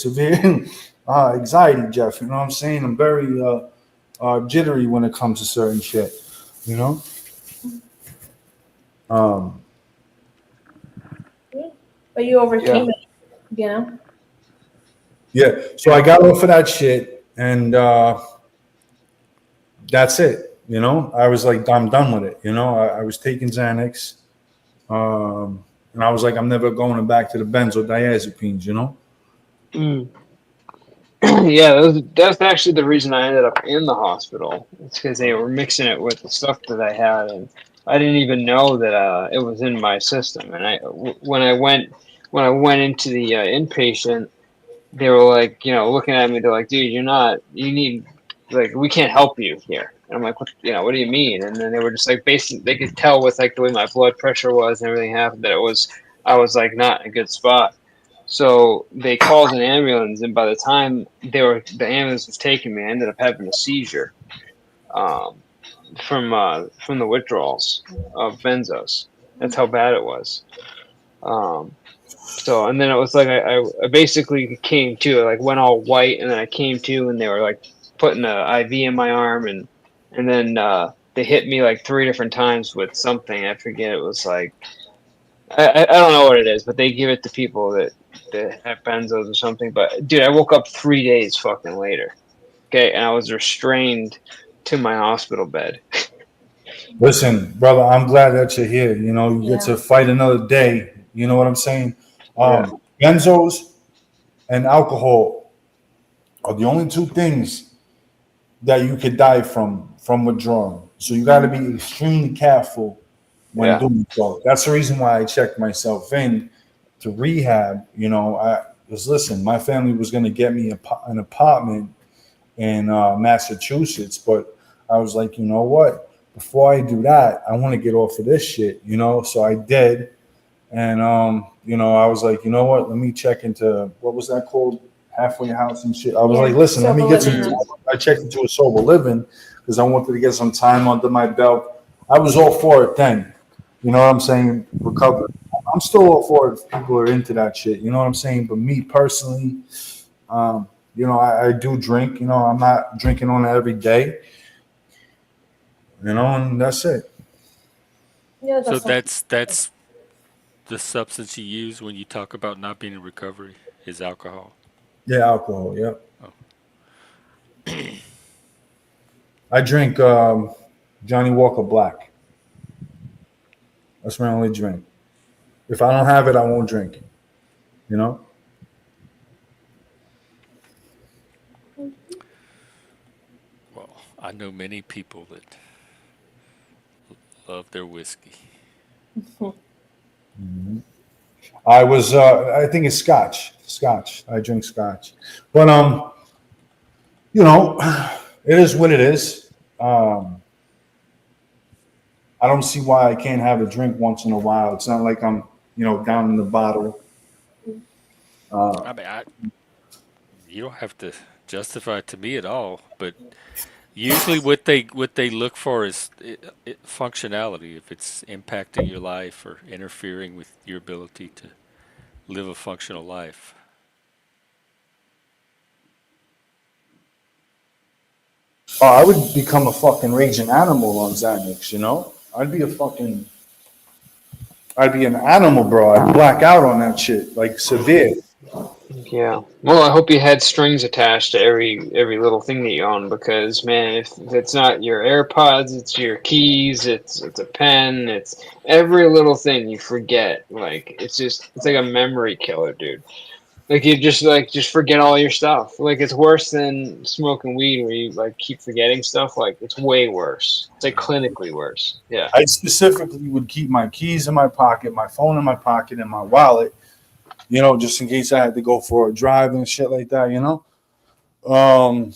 anxiety, Jeff. You know what I'm saying? I'm very jittery when it comes to certain shit. You know. Um, Yeah. But you yeah, overcame it. yeah. So I got off of that shit, and that's it. You know, I was like, I'm done with it. You know, I was taking Xanax, and I was like, I'm never going back to the benzodiazepines. You know. mm. Yeah. That's actually the reason I ended up in the hospital. It's because they were mixing it with the stuff that I had, and I didn't even know that it was in my system. And when I went into the inpatient, they were like, looking at me. They're like, dude, you need, like, we can't help you here. And I'm like, what do you mean? And then they were just like, basically, they could tell with like the way my blood pressure was and everything happened that I was like not in a good spot. So they called an ambulance, and by the time the ambulance was taking me, I ended up having a seizure um, from the withdrawals of benzos. That's how bad it was. Um, so, and then it was like I basically came to, like, went all white, and then I came to, and they were like putting a IV in my arm, and then they hit me like three different times with something. I forget. It was like I don't know what it is, but they give it to people that have benzos or something. But dude, I woke up 3 days fucking later. Okay, and I was restrained to my hospital bed. Listen, brother, I'm glad that you're here. You know, you get Yeah. to fight another day. You know what I'm saying? Yeah, Benzos and alcohol are the only two things that you could die from withdrawing. So you got to be extremely careful when yeah. doing so. That's the reason why I checked myself in to rehab. You know, I was listen. My family was going to get me an apartment in Massachusetts, but I was like, you know what? Before I do that, I want to get off of this shit. You know, so I did, and I was like, you know what? Let me check into what was that called? Halfway house and shit. I was like, Yeah. listen, let Sober me get some living time. Mm. rooms. I checked into a sober living because I wanted to get some time under my belt. I was all for it then. You know what I'm saying? Recover. I'm still all for it if people are into that shit. You know what I'm saying? But me personally, I do drink. You know, I'm not drinking on it every day. You know, and that's it. Yeah, So that's some that's the substance you use when you talk about not being in recovery is alcohol. Yeah, alcohol. Yep. Oh, I drink Johnny Walker Black. That's my only drink. If I don't have it, I won't drink. You know. well, I know many people that love their whiskey. I think it's Scotch. Scotch. I drink Scotch, but you know, it is what it is. Um, I don't see why I can't have a drink once in a while. It's not like I'm, down in the bottle. Uh, I mean, you don't have to justify it to me at all, but usually what they look for is functionality. If it's impacting your life or interfering with your ability to live a functional life. Oh, I would become a fucking raging animal on Xanax, you know? I'd be an animal, bro. I'd black out on that shit, like severe. Yeah. Well, I hope you had strings attached to every little thing that you own because man, if it's not your AirPods, it's your keys, it's a pen, it's every little thing you forget. Like it's like a memory killer, dude. Like you just forget all your stuff. Like it's worse than smoking weed where you like keep forgetting stuff. Like it's way worse. It's like clinically worse. Yeah. I specifically would keep my keys in my pocket, my phone in my pocket, and my wallet, you know, just in case I had to go for a drive and shit like that, you know? Um,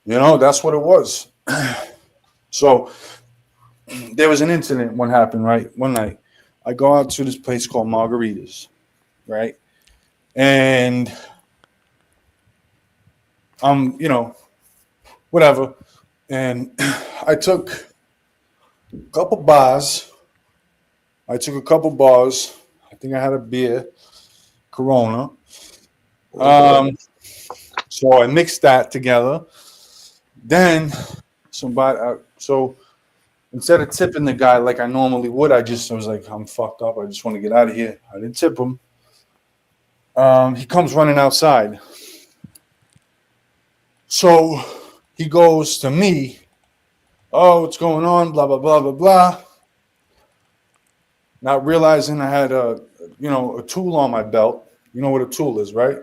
that's what it was. So there was an incident what happened, right? One night. I go out to this place called Margaritas, right? And whatever. And I took a couple bars. I took a couple bars. I think I had a beer, Corona. Oh boy. So I mixed that together. Then so instead of tipping the guy like I normally would, I was like, I'm fucked up. I just want to get out of here. I didn't tip him. He comes running outside. So he goes to me. Oh, what's going on? Blah, blah, blah, blah, blah. Not realizing I had a tool on my belt. You know what a tool is, right?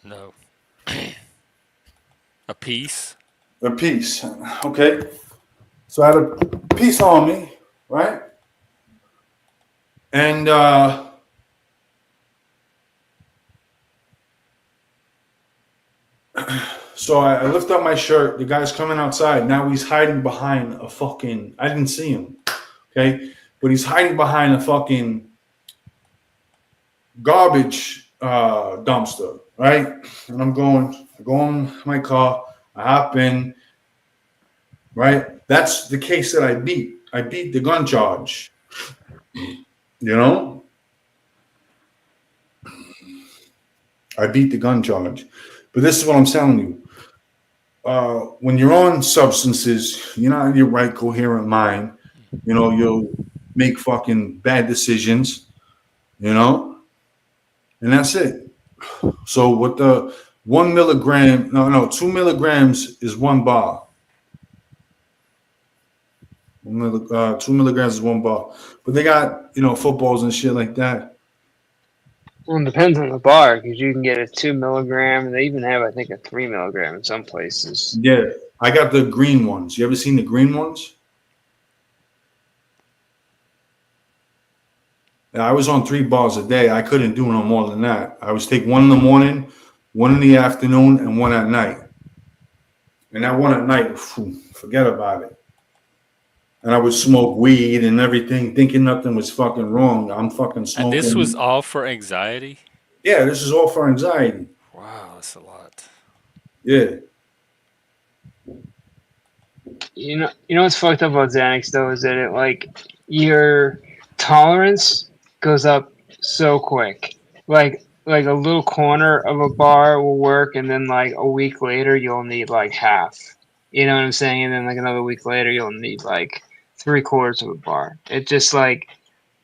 No. A piece? A piece. Okay. So I had a piece on me, right? And so I lift up my shirt. The guy's coming outside. Now he's hiding behind a fucking. I didn't see him. Okay. But he's hiding behind a fucking garbage dumpster, right? And I go in my car. I hop in, right? That's the case that I beat. I beat the gun charge. You know? I beat the gun charge. But this is what I'm telling you. When you're on substances, you're not in your right coherent mind. You know, you'll make fucking bad decisions, you know? And that's it. So what the 1 milligram, no, 2 milligrams is 1 bar. 2 milligrams is 1 bar. But they got, footballs and shit like that. Well, it depends on the bar because you can get a 2 milligram, and they even have, I think, a 3 milligram in some places. Yeah, I got the green ones. You ever seen the green ones? Yeah, I was on 3 bars a day. I couldn't do no more than that. I was take 1 in the morning, 1 in the afternoon, and 1 at night. And that 1 at night, forget about it. And I would smoke weed and everything, thinking nothing was fucking wrong. I'm fucking And this was smoking. all for anxiety? Yeah, this is all for anxiety. Wow, that's a lot. Yeah. You know what's fucked up about Xanax though is that it like your tolerance goes up so quick. Like a little corner of a bar will work, and then like a week later you'll need like half. You know what I'm saying? And then like another week later you'll need like 3/4 of a bar. It just like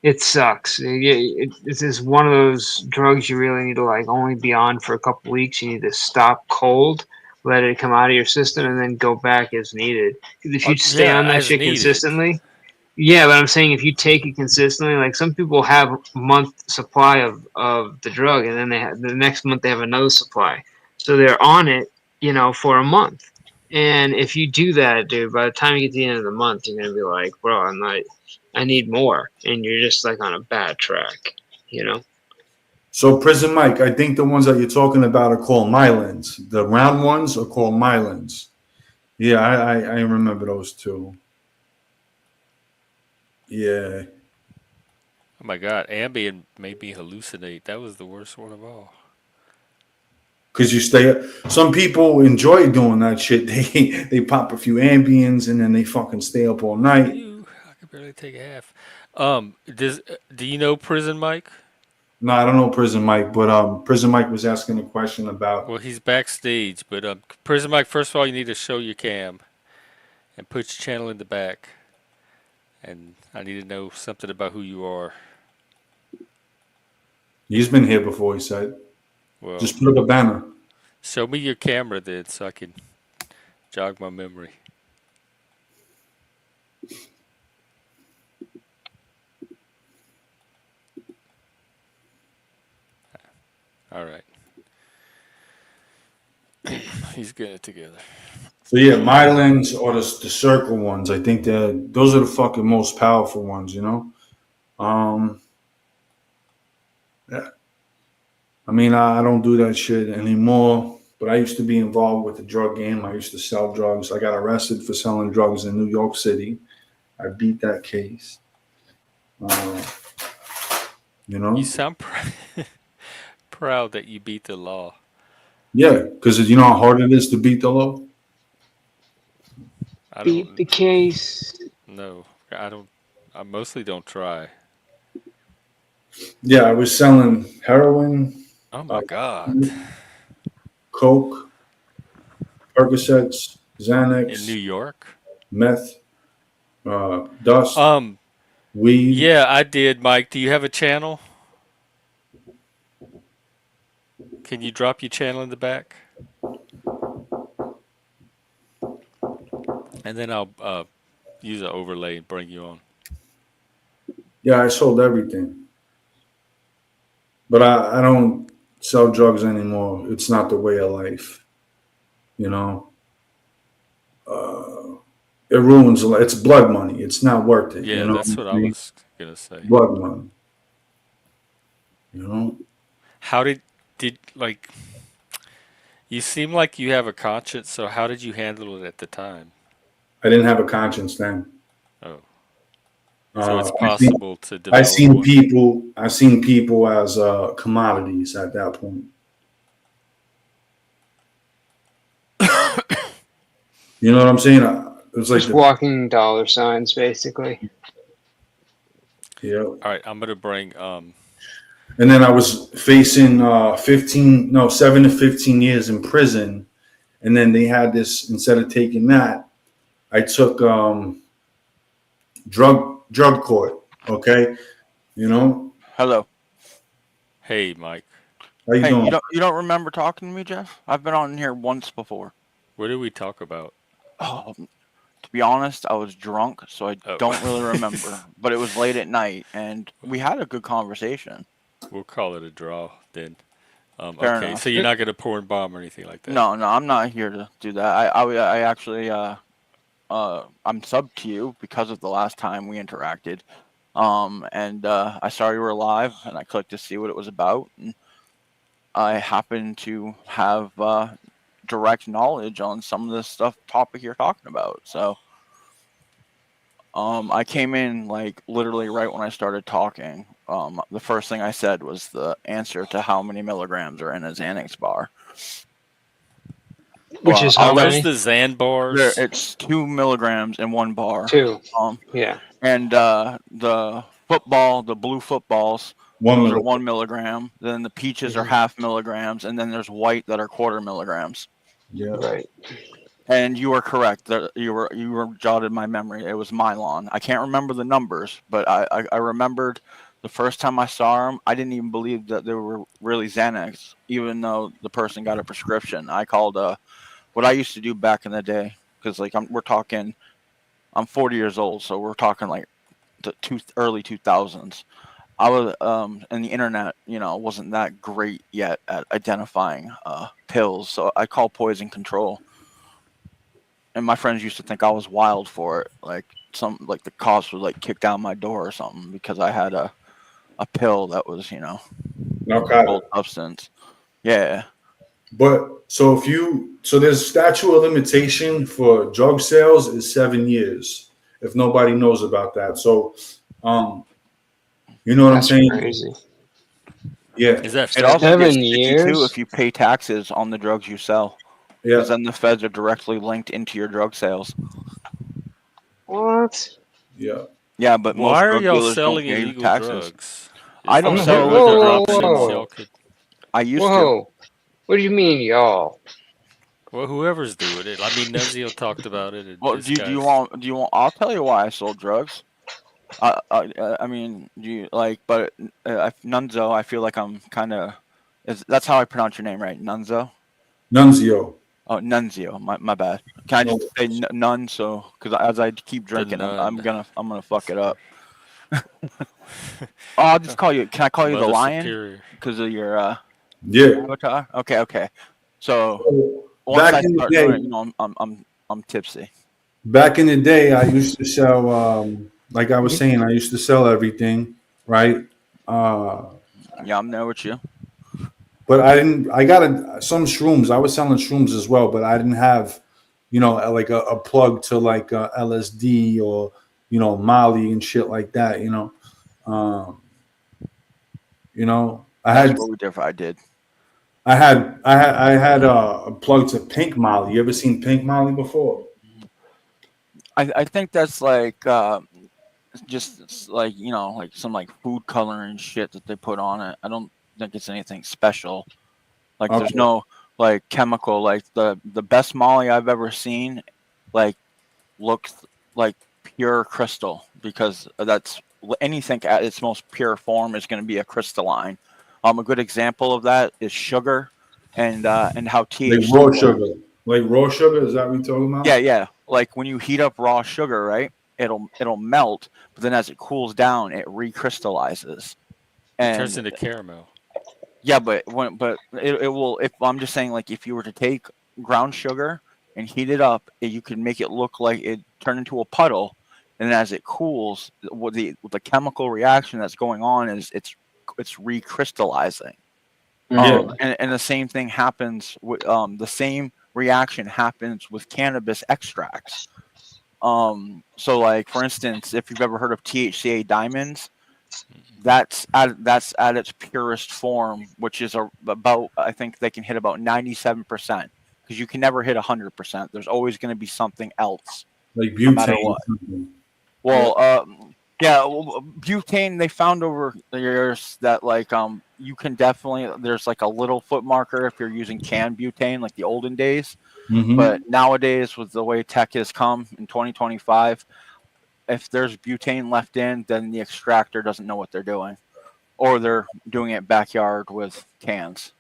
it sucks. It's just one of those drugs you really need to like only be on for a couple weeks. You need to stop cold, let it come out of your system, and then go back as needed. Because if you stay Yeah, on that as shit needed. consistently, yeah, but I'm saying if you take it consistently, like some people have a month supply of the drug, and then the next month they have another supply, so they're on it, for a month. And if you do that, dude, by the time you get to the end of the month, you're gonna be like, bro, I need more, and you're just like on a bad track, you know. So Prison Mike, I think the ones that you're talking about are called Mylans. The round ones are called Mylans. Yeah, I remember those too. Yeah. Oh my God, Ambien made me hallucinate. That was the worst one of all. Because you stay. Some people enjoy doing that shit. They pop a few Ambiens and then they fucking stay up all night. Phew, I could barely take a half. Do you know Prison Mike? No, I don't know Prison Mike, but Prison Mike was asking a question Well, about. he's backstage, but Prison Mike. First of all, you need to show your cam and put your channel in the back, and I need to know something about who you are. He's been here before. He said, Well, just put up a banner. show me your camera then, so I can jog my memory. All right. He's getting it together. So yeah, Mylins or the circle ones. I think those are the fucking most powerful ones. You know. Yeah. I mean, I don't do that shit anymore. But I used to be involved with the drug game. I used to sell drugs. I got arrested for selling drugs in New York City. I beat that case. Uh, you You know. sound proud that you beat the law. Yeah, because you know how hard it is to beat the law. I Beat don't the case. know. I don't. I mostly don't try. Yeah, I was selling heroin, Oh uh, my God. coke, Percocets, In New Xanax, York? meth, dust, Um, weed. yeah, I did, Mike. Do you have a channel? Can you drop your channel in the back? And then I'll use an overlay and bring you on. Yeah, I sold everything, but I don't sell drugs anymore. It's not the way of life. You know, uh, it ruins a lot. It's blood money. It's not worth it. You Yeah, know, that's what I was gonna say. blood money. You know, How did like you seem like you have a conscience, so how did you handle it at the time? I didn't have a conscience then. Oh, so it's I think possible to develop one. I seen people as commodities at that point. You know what I'm saying? It was like Just walking dollar signs, basically. yeah. All right, I'm gonna bring And then I was facing 7 to 15 years in prison. And then they had this, instead of taking that, I took drug court. Okay. You know, Hello. hey Mike. how you Hey, doing? you don't remember talking to me, Jeff? I've been on here once before. What did we talk about? Oh, to be honest, I was drunk, so I Oh. don't really remember. But it was late at night, and we had a good conversation. We'll call it a draw then. Fair Okay, so enough. you're not gonna porn bomb or anything like that. No, I'm not here to do that. I actually I'm subbed to you because of the last time we interacted. And I saw you were live, and I clicked to see what it was about, and I happen to have direct knowledge on some of this topic you're talking about. So I came in like literally right when I started talking. The first thing I said was the answer to how many milligrams are in a Xanax bar. Which is Are how those many? the Xan bars? It's 2 milligrams in one bar. 2. Yeah. And the blue footballs, those are 1 milligram. Then the peaches are half milligrams, and then there's white that are quarter milligrams. Yeah. Right. And you are correct. You were jotted my memory. It was Mylon. I can't remember the numbers, but I remembered the first time I saw them. I didn't even believe that they were really Xanax, even though the person got a prescription. I called what I used to do back in the day, because like I'm 40 years old, so we're talking like the early 2000s. I was and the internet, wasn't that great yet at identifying pills, so I called poison control. And my friends used to think I was wild for it, like the cops would like kick down my door or something because I had a pill that was controlled substance. Yeah. But so there's statute of limitation for drug sales is 7 years if nobody knows about that. So, you know what I'm saying? Crazy. Yeah. Is that It also 7 gets sticky too years? if you pay taxes on the drugs you sell. Yeah. Because then the feds are directly linked into your drug sales. What? Yeah. Yeah, but most Why are drug y'all dealers don't selling pay illegal taxes. drugs? Is I there don't other sell other illegally options anymore. y'all could? I used to. Whoa. What do you mean, y'all? Well, whoever's doing it. I mean, Nunzio talked about it, and Well, his do you guys. want? I'll tell you why I sold drugs. I mean, do you like? But Nunzo, I feel like I'm kind of. That's how I pronounce your name, right? Nunzo. Nunzio. Oh, Nunzio. My bad. Can I No. just say Nun? So, because as I keep The drinking, nun. I'm gonna fuck it up. Oh, I'll just call you. Can I call you the Mother Lion? Superior. Because of your Yeah. avatar. Okay, okay. So So once back I in the start doing day, it, I'm tipsy. back in the day, I used to sell, like I was saying, I used to sell everything, right? Uh, Yeah, I'm there with you. but I didn't. I got some shrooms. I was selling shrooms as well, but I didn't have, like a plug to like LSD or Molly and shit like that. Um, I That's had what we did. I did. I had a plug to Pink Molly. You ever seen Pink Molly before? I think that's like just like like some like food coloring shit that they put on it. I don't think it's anything special. Like there's Okay. no like chemical. Like the best Molly I've ever seen, like looks like pure crystal because that's anything at its most pure form is going to be a crystalline. A good example of that is sugar, and how Like THC raw works. sugar. Like raw sugar, is that what you're talking Yeah, about? yeah. Like when you heat up raw sugar, right? It'll melt, but then as it cools down, it recrystallizes. It turns And into caramel. yeah, but it will. If I'm just saying, like if you were to take ground sugar and heat it up, you can make it look like it turn into a puddle, and then as it cools, what the chemical reaction that's going on is it's recrystallizing. Yeah. And the same thing happens with the same reaction happens with cannabis extracts. So like for instance, if you've ever heard of THCA diamonds, that's at its purest form, which is about I think they can hit about 97% because you can never hit 100%. There's always going to be something else, Like no matter butane. what. Yeah. Well, yeah, butane they found over the years that like you can definitely there's like a little foot marker if you're using canned butane like the olden days, but Mm-hmm. nowadays with the way tech has come in 2025, if there's butane left in, then the extractor doesn't know what they're doing, or they're doing it backyard with cans.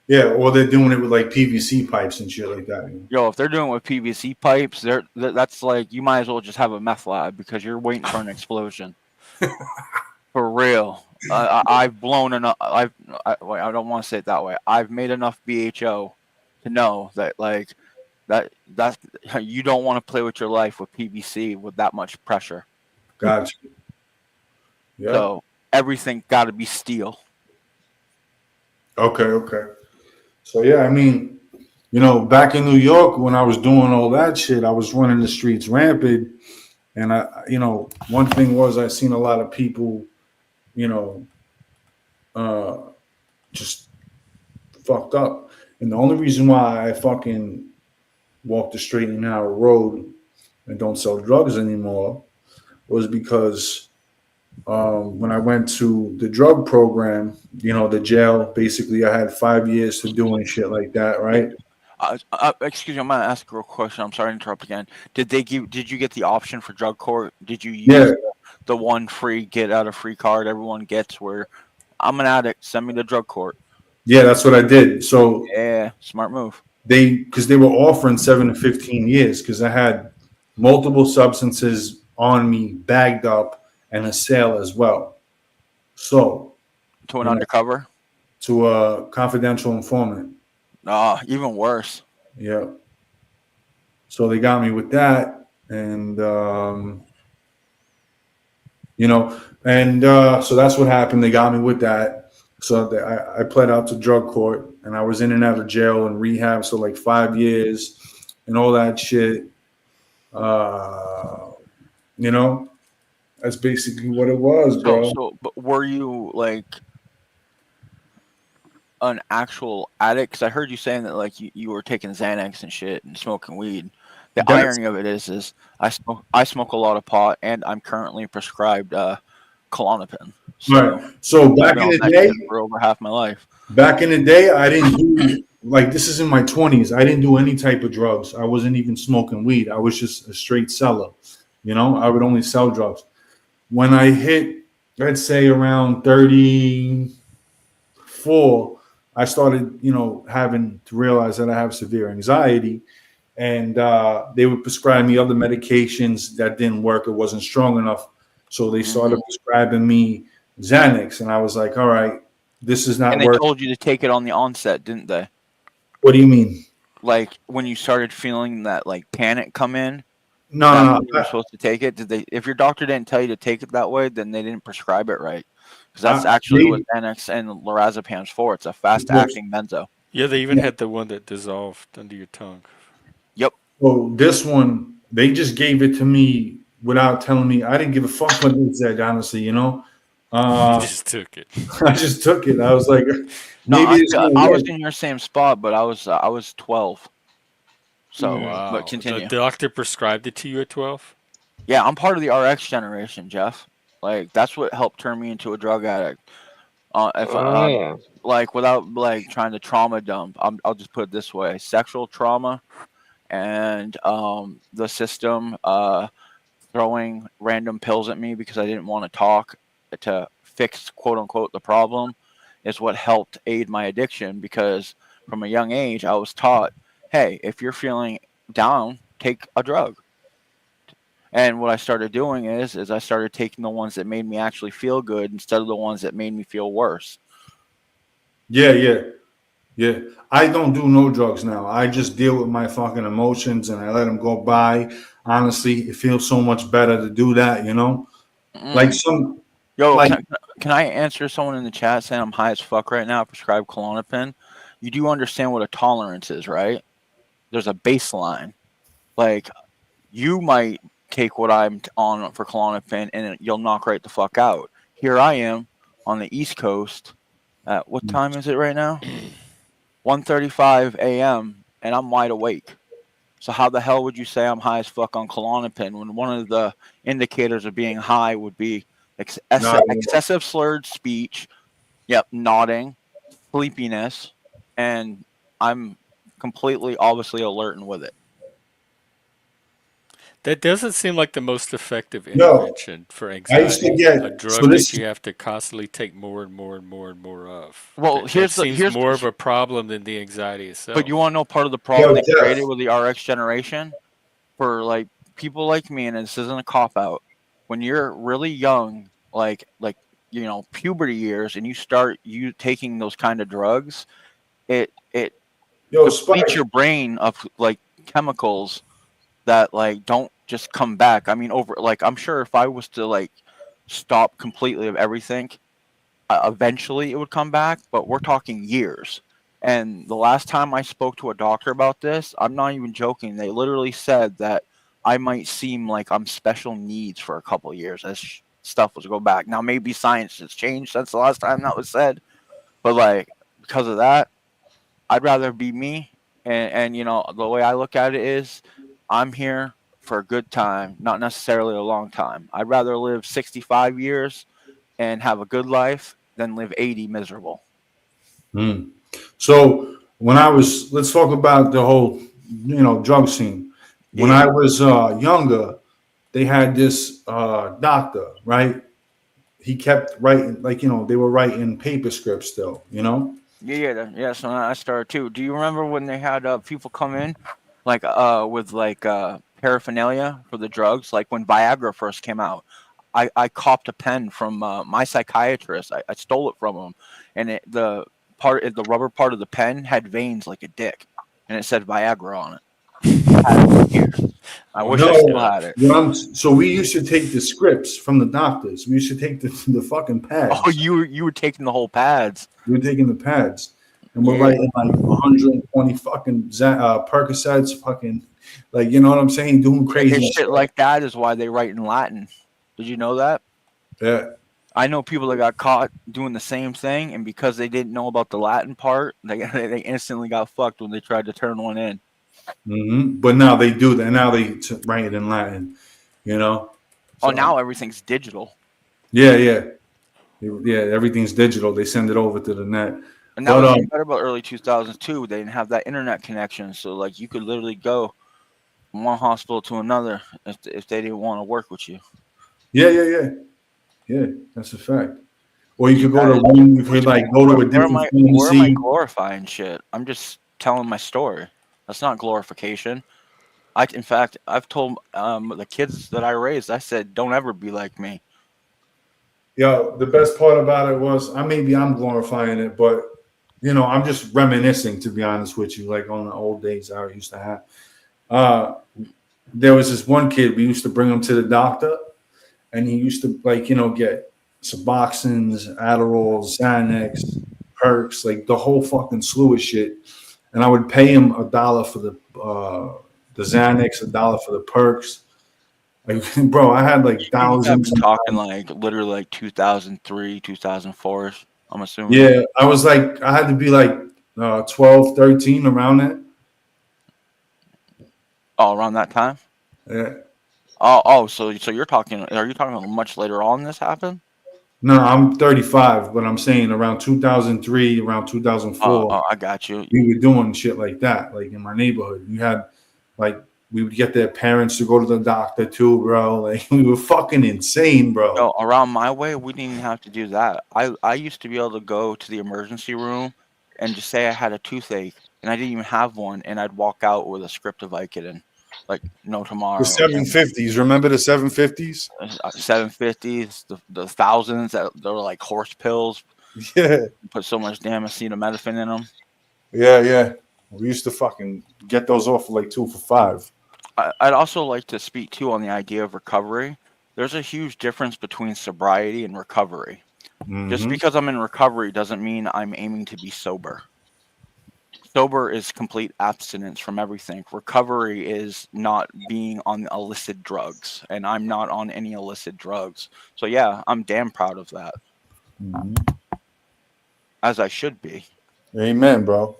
Yeah, or they're doing it with like PVC pipes and shit like that. Yo, if they're doing it with PVC pipes, that's like you might as well just have a meth lab because you're waiting for an explosion. For real. I've blown enough. Wait, I don't want to say it that way. I've made enough BHO to know that like that you don't want to play with your life with PVC with that much pressure. Gotcha. Yeah. So everything got to be steel. Okay, okay. So yeah, I mean, back in New York when I was doing all that shit, I was running the streets rampant. And one thing was I seen a lot of people, you know, uh, just fucked up. And the only reason why I fucking walk the straight and narrow road and don't sell drugs anymore was because when I went to the drug program, the jail, basically I had 5 years to do and shit like that, right? Excuse me, I'm gonna ask a real question. I'm sorry to interrupt again. Did you get the option for drug court? Did you Yeah, use the one free get out of free card everyone gets where I'm an addict, send me to drug court? yeah, that's what I did. So Yeah, smart move. because they were offering 7 to 15 years because I had multiple substances on me, bagged up, and a sale as well. So, To an you know, undercover? to a confidential informant. Even worse. Yeah. So they got me with that, and so that's what happened. They got me with that. So I pled out to drug court, and I was in and out of jail and rehab, so like 5 years and all that shit. Uh, you know, that's basically what it was, bro. But were you like an actual addict? Because I heard you saying that like you were taking Xanax and shit and smoking weed. The That's irony of it is I smoke a lot of pot and I'm currently prescribed Klonopin. Right. So So I've back been in on the that day, shit for over half my life. I didn't do like this is in my 20s. I didn't do any type of drugs. I wasn't even smoking weed. I was just a straight seller. You know, I would only sell drugs. When I hit, let's say around 34, I started, having to realize that I have severe anxiety, and they would prescribe me other medications that didn't work. It wasn't strong enough, so they started prescribing me Xanax, and I was like, all right, this is not And they working. told you to take it on the onset, didn't they? What do you mean? Like when you started feeling that like panic come in, No, that's no, when you were no. supposed to take it. Did they? If your doctor didn't tell you to take it that way, then they didn't prescribe it right. Because that's actually what They, Xanax and lorazepam's for. It's a fast yes, acting benzo. Yeah, they even yeah. had the one that dissolved under your tongue. Yep. So this one, they just gave it to me without telling me. I didn't give a fuck what they said, honestly. You Uh, just took it. I just took it. I was like, No, maybe it's gonna I was work. in your same spot, but I was 12. So, Yeah. but Wow. The continue. doctor prescribed it to you at 12? Yeah, I'm part of the RX generation, Jeff. Like that's what helped turn me into a drug addict. If Oh yeah. like without like trying to trauma dump, I'll just put it this way: sexual trauma and the system throwing random pills at me because I didn't want to talk to fix quote unquote the problem is what helped aid my addiction because from a young age I was taught, hey, if you're feeling down, take a drug. And what I started doing is I started taking the ones that made me actually feel good instead of the ones that made me feel worse. Yeah, yeah, yeah. I don't do no drugs now. I just deal with my fucking emotions and I let them go by. Honestly, it feels so much better to do that. Like Mm. some, Yo, like, can I answer someone in the chat saying I'm high as fuck right now, prescribed Klonopin? You do understand what a tolerance is, right? There's a baseline. Like, you might take what I'm on for Klonopin and you'll knock right the fuck out. Here I am on the East Coast. At what time is it right now? 1:35 a.m. and I'm wide awake. So how the hell would you say I'm high as fuck on Klonopin when one of the indicators of being high would be not, excessive slurred speech, yep, nodding, sleepiness, and I'm completely obviously alert and with it. That doesn't seem like the most effective yo, intervention for I used to anxiety. A get, so drug that this, you have to constantly take more and more and more and more of. Well, That seems more of a problem than the anxiety but you itself. want to know part of the problem yo, they Jeff, created with the RX generation for like people like me, and this isn't a cop out. When you're really young, like puberty years, and you start taking those kind of drugs, it yo, depletes Spike. your brain of like chemicals that like don't just come back. I mean, over like I'm sure if I was to like stop completely of everything, eventually it would come back, but we're talking years. And the last time I spoke to a doctor about this, I'm not even joking. They literally said that I might seem like I'm special needs for a couple of years as stuff was go back. Now maybe science has changed since the last time that was said, but like because of that, I'd rather be me. And the way I look at it is, I'm here for a good time, not necessarily a long time. I'd rather live 65 years and have a good life than live 80 miserable. Hmm. So when let's talk about the whole, drug scene. When Yeah, I was younger, they had this doctor, right? He kept writing, like, they were writing paper scripts still. yeah. So I started too. Do you remember when they had people come in, like with like paraphernalia for the drugs? Like when Viagra first came out, I copped a pen from my psychiatrist. I stole it from him, and the rubber part of the pen had veins like a dick, and it said Viagra on it. I had it for years. I I wish want I to see still No, that. had it. so we used to take the scripts from the doctors. We used to take the fucking Oh, pads. you were taking the whole pads. We were taking the pads, and we're Yeah. writing like 120 fucking Percocets, fucking, like, you know what I'm saying, doing crazy It's shit. shit like that is why they write in Latin. Did you know that? Yeah. I know people that got caught doing the same thing, and because they didn't know about the Latin part, they instantly got fucked when they tried to turn one in. But now they do that. Now they write it in Latin. Oh, So now everything's digital. Yeah, yeah, yeah. Everything's digital. They send it over to the net. And that But was even better about early 2000s too. They didn't have that internet connection, so like you could literally go from one hospital to another if they didn't want to work with you. yeah, yeah, yeah, yeah. That's a fact. Or you You could go to guys, one. You could like go to a different where am I pharmacy. glorifying shit? I'm just telling my story. That's not glorification. In fact, I've told the kids that I raised, I said, don't ever be like me. Yo, the best part about it was, I maybe I'm glorifying it, but I'm just reminiscing, to be honest with you, like on the old days I used to have. Uh, there was this one kid, we used to bring him to the doctor, and he used to like, get Suboxones, Adderall, Xanax, Perks, like the whole fucking slew of shit. And I would pay him $1 for the Xanax, $1 for the Perks. Like, bro, I had like You gotta thousands be and talking like literally like 2003, 2004. I'm assuming. yeah, I was like, I had to be like 12, 13 around that. Oh, around that time. Yeah. Oh, so you're talking? Are you talking much later on this happened? No, I'm 35, but I'm saying around 2003, around 2004, I got you. we were doing shit like that, like in my neighborhood. We had, like, we would get their parents to go to the doctor too, bro. Like, we were fucking insane, bro. No, around my way, we didn't even have to do that. I used to be able to go to the emergency room and just say I had a toothache, and I didn't even have one, and I'd walk out with a script of Vicodin, like no The tomorrow. And 750s, remember the 750s? 750s, the thousands that they were like horse pills, Yeah, put so much damn acetaminophen in them. yeah, yeah. We used to fucking get those off for like 2 for $5. I'd also like to speak too on the idea of recovery. There's a huge difference between sobriety and recovery. Just Mm-hmm. because I'm in recovery doesn't mean I'm aiming to be sober. Sober is complete abstinence from everything. Recovery is not being on illicit drugs, and I'm not on any illicit drugs. So yeah, I'm damn proud of that, Mm-hmm. as I should be. Amen, bro.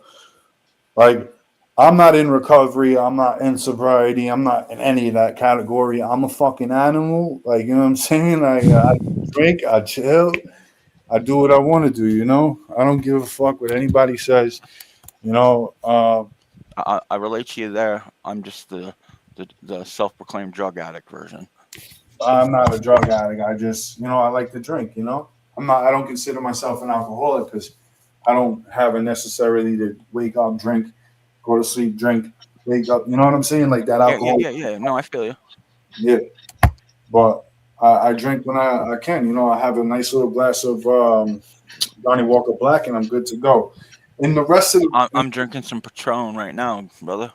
Like, I'm not in recovery. I'm not in sobriety. I'm not in any of that category. I'm a fucking animal. Like, you know what I'm saying? I drink, I chill, I do what I want to do, I don't give a fuck what anybody says, you know. I relate to you there. I'm just the self-proclaimed drug addict version. I'm not a drug addict. I just, I like to drink, I don't consider myself an alcoholic because I don't have a necessarily to wake up, drink, go to sleep, drink, wake up. You know what I'm saying? Like that Yeah, yeah, alcohol. yeah, yeah. No, I feel you. Yeah. But I drink when I can. I have a nice little glass of Johnny Walker Black, and I'm good to go. And the rest of the I'm drinking some Patron right now, brother.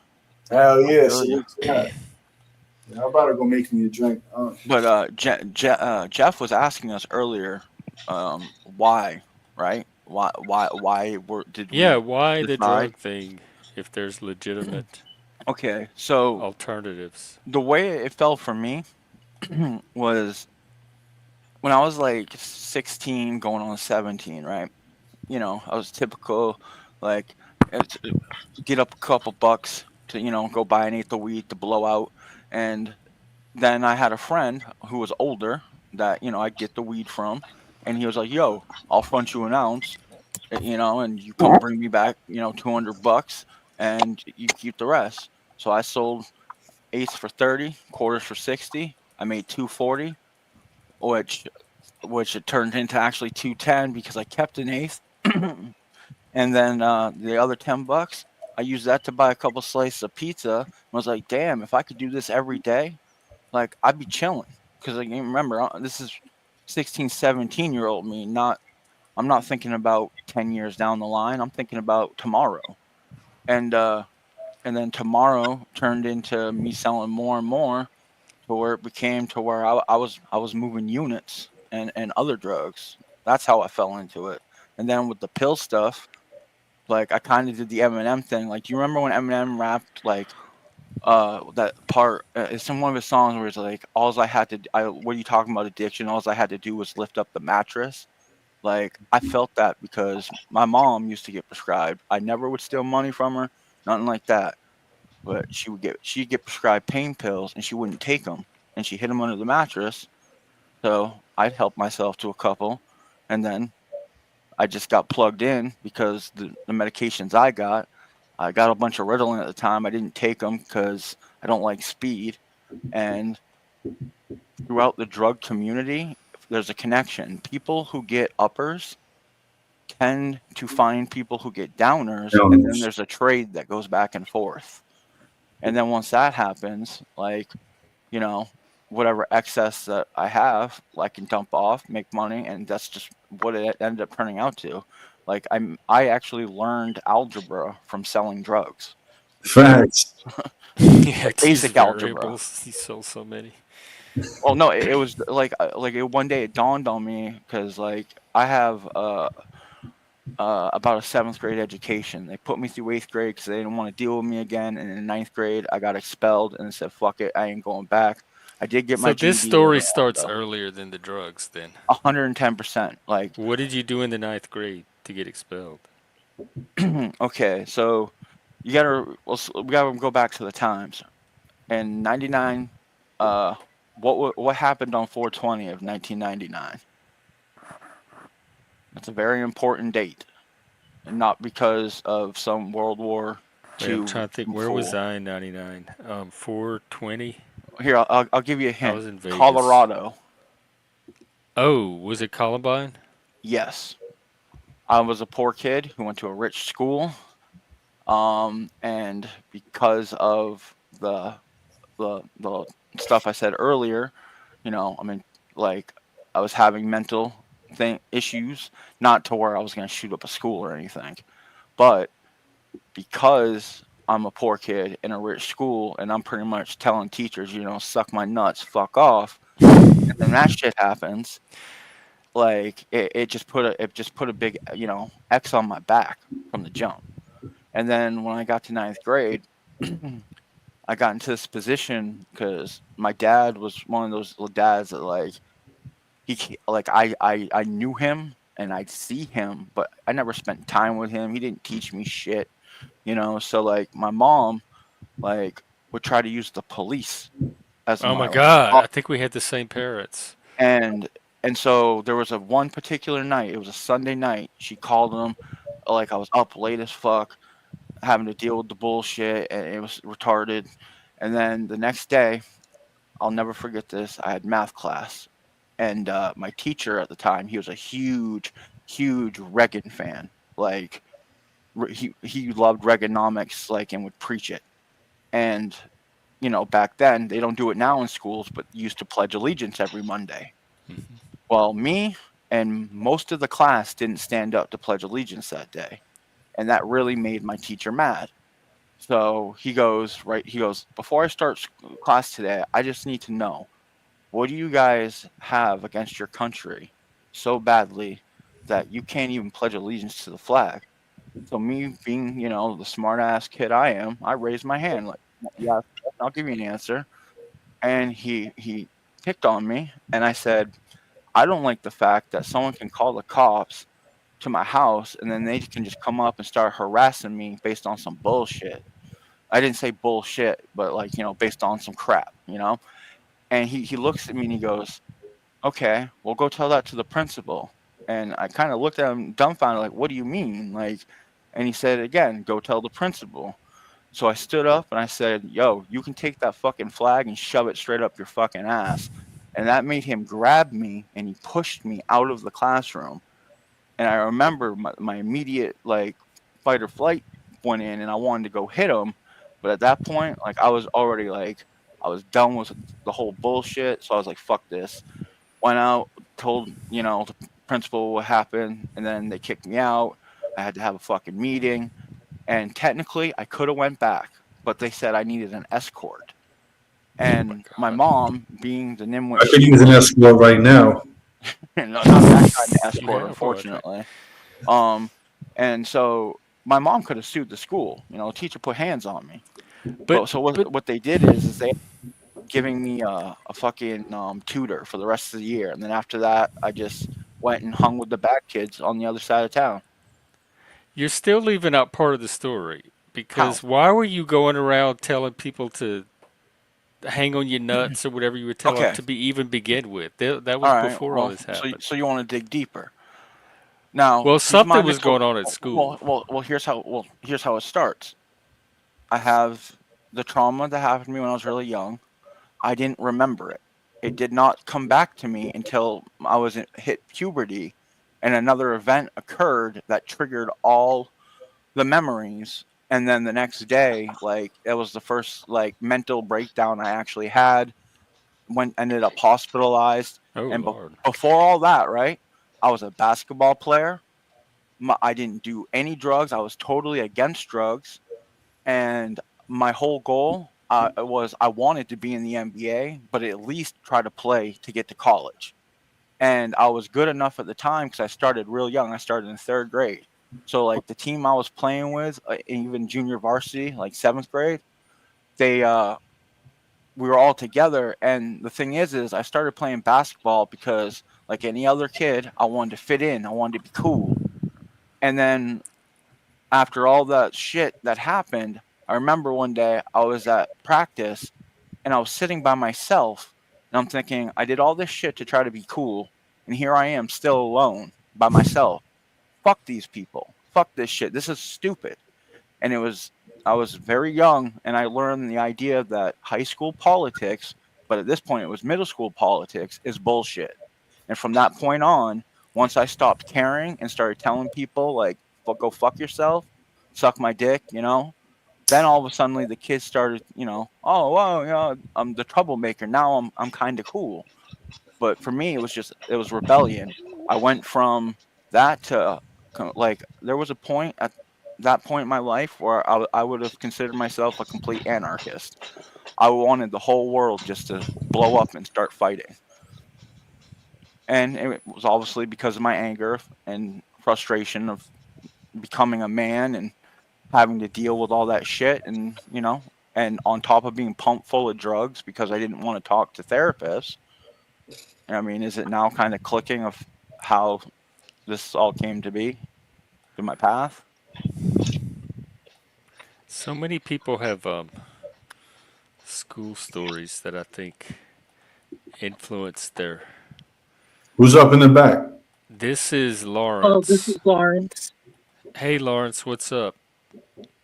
hell I yeah, feel you. salute to that. Yeah, I'm about to go make me a drink. But Jeff was asking us earlier, why, right? Did Yeah, we why the decide? drug thing if there's legitimate Okay, so alternatives? the way it felt for me was when I was like 16, going on 17, right? I was typical, like, it's, get up a couple bucks to, go buy an eighth of weed to blow out. And then I had a friend who was older that, I'd get the weed from. And he was like, yo, I'll front you an ounce, and you come bring me back, $200 and you keep the rest. So I sold eighths for 30, quarters for 60. I made 240, which it turned into actually 210 because I kept an eighth. And then the other $10, I used that to buy a couple slices of pizza. And was like, damn, if I could do this every day, like I'd be chilling. Because remember, this is 16, 17-year-old me. I'm not thinking about 10 years down the line. I'm thinking about tomorrow. And then tomorrow turned into me selling more and more to where it became to where I was moving units and other drugs. That's how I fell into it. And then with the pill stuff, like I kind of did the Eminem thing. Like, do you remember when Eminem rapped like that part? It's in one of his songs where it's like, "All I had to, what are you talking about addiction? All I had to do was lift up the mattress." Like I felt that because my mom used to get prescribed. I never would steal money from her, nothing like that. But she'd get prescribed pain pills and she wouldn't take them, and she hid them under the mattress. So I'd help myself to a couple, and then I just got plugged in because the medications I got a bunch of Ritalin at the time. I didn't take them because I don't like speed. And throughout the drug community, there's a connection. People who get uppers tend to find people who get downers, and then Downers. there's a trade that goes back and forth. And then once that happens, like, you know, whatever excess that I have, I can dump off, make money, and that's just what it ended up turning out to. Like I actually learned algebra from selling drugs. So Facts. Yeah, like to use basic algebra. variables. He sold so many. Well, no, it was one day it dawned on me because like I have about a seventh grade education. They put me through eighth grade because they didn't want to deal with me again. And in ninth grade, I got expelled and said, "Fuck it, I ain't going back." I did get So my this GED and story all that starts stuff. earlier than the drugs, then. 110%. Like, What did you do in the ninth grade to get expelled? okay, so we gotta go back to the times. In '99, what happened on 420 of 1999? That's a very important date, and not because of some World War Wait, I'm II trying to think. Where was fool. I in '99? 420. Here, I'll give you a I hint. was in Vegas. Colorado. Oh, was it Columbine? Yes, I was a poor kid who went to a rich school. And because of the stuff I said earlier, I mean, like I was having mental thing issues, not to where I was going to shoot up a school or anything, but because I'm a poor kid in a rich school and I'm pretty much telling teachers, suck my nuts, fuck off, and then that shit happens, like it just put a big X on my back from the jump. And then when I got to ninth grade, I got into this position because my dad was one of those little dads that like I knew him and I'd see him, but I never spent time with him. He didn't teach me shit. So like my mom like would try to use the police as Oh my my like God! I think we had the same parents. and so there was a one particular night. It was a Sunday night. She called him like I was up late as fuck having to deal with the bullshit and it was retarded. And then the next day, I'll never forget this. I had math class, and my teacher at the time, he was a huge, huge Reagan fan. Like he loved Reaganomics, like, and would preach it. And back then they don't do it now in schools, but used to pledge allegiance every Monday. Well, me and most of the class didn't stand up to pledge allegiance that day, and that really made my teacher mad. So he goes, before I start class today, I just need to know, what do you guys have against your country so badly that you can't even pledge allegiance to the flag? So me being, the smart ass kid I am, I raised my hand like, yeah, I'll give you an answer. And he picked on me and I said, I don't like the fact that someone can call the cops to my house and then they can just come up and start harassing me based on some bullshit. I didn't say bullshit, but like, based on some crap. And he looks at me and he goes, okay, well, go tell that to the principal. And I kind of looked at him dumbfounded, like, what do you mean? Like, and he said again, go tell the principal. So I stood up and I said, yo, you can take that fucking flag and shove it straight up your fucking ass. And that made him grab me and he pushed me out of the classroom. And I remember my immediate like fight or flight went in and I wanted to go hit him. But at that point, like I was already like, I was done with the whole bullshit. So I was like, fuck this. Went out, told, the principal what happened. And then they kicked me out. I had to have a fucking meeting. And technically I could have went back, but they said I needed an escort. Oh my And my God! mom, being the nimwit I could she use an was, escort right now. no, not that kind of You escort, have one, right? unfortunately. Um, and so my mom could have sued the school. A teacher put hands on me. But But so but what they did is they giving me a fucking tutor for the rest of the year, and then after that, I just went and hung with the bad kids on the other side of town. you're still leaving out part of the story How? because why were you going around telling people to hang on your nuts or whatever you would tell them Okay. to be even begin with. That was All right. before all Well, this so happened. so you want to dig deeper. Now, Well, these something my was mental going on at school. here's how it starts. I have the trauma that happened to me when I was really young. I didn't remember it. It did not come back to me until hit puberty, and another event occurred that triggered all the memories. And then the next day, like it was the first like mental breakdown I actually had. Ended up hospitalized, Oh and Lord. before all that, right? I was a basketball player. I didn't do any drugs. I was totally against drugs, and my whole goal was I wanted to be in the NBA, but at least try to play to get to college. And I was good enough at the time because I started real young. I started in third grade. So like the team I was playing with, even junior varsity, like seventh grade, they we were all together. And the thing is I started playing basketball because like any other kid, I wanted to fit in. I wanted to be cool. And then after all that shit that happened, I remember one day I was at practice and I was sitting by myself and I'm thinking, I did all this shit to try to be cool, and here I am still alone by myself. Fuck these people. Fuck this shit. This is stupid. And I was very young and I learned the idea that high school politics, but at this point it was middle school politics, is bullshit. And from that point on, once I stopped caring and started telling people like go fuck yourself, suck my dick, then all of a sudden the kids started, oh wow, yeah, I'm the troublemaker. Now I'm kind of cool. But for me, it was rebellion. I went from that to like there was a point at that point in my life where I would have considered myself a complete anarchist. I wanted the whole world just to blow up and start fighting. And it was obviously because of my anger and frustration of becoming a man and having to deal with all that shit, and and on top of being pumped full of drugs because I didn't want to talk to therapists. I mean, is it now kind of clicking of how this all came to be through my path? So many people have school stories that I think influence their. Who's up in the back? This is Oh, this is Lawrence. Lawrence. Hey Lawrence, what's up?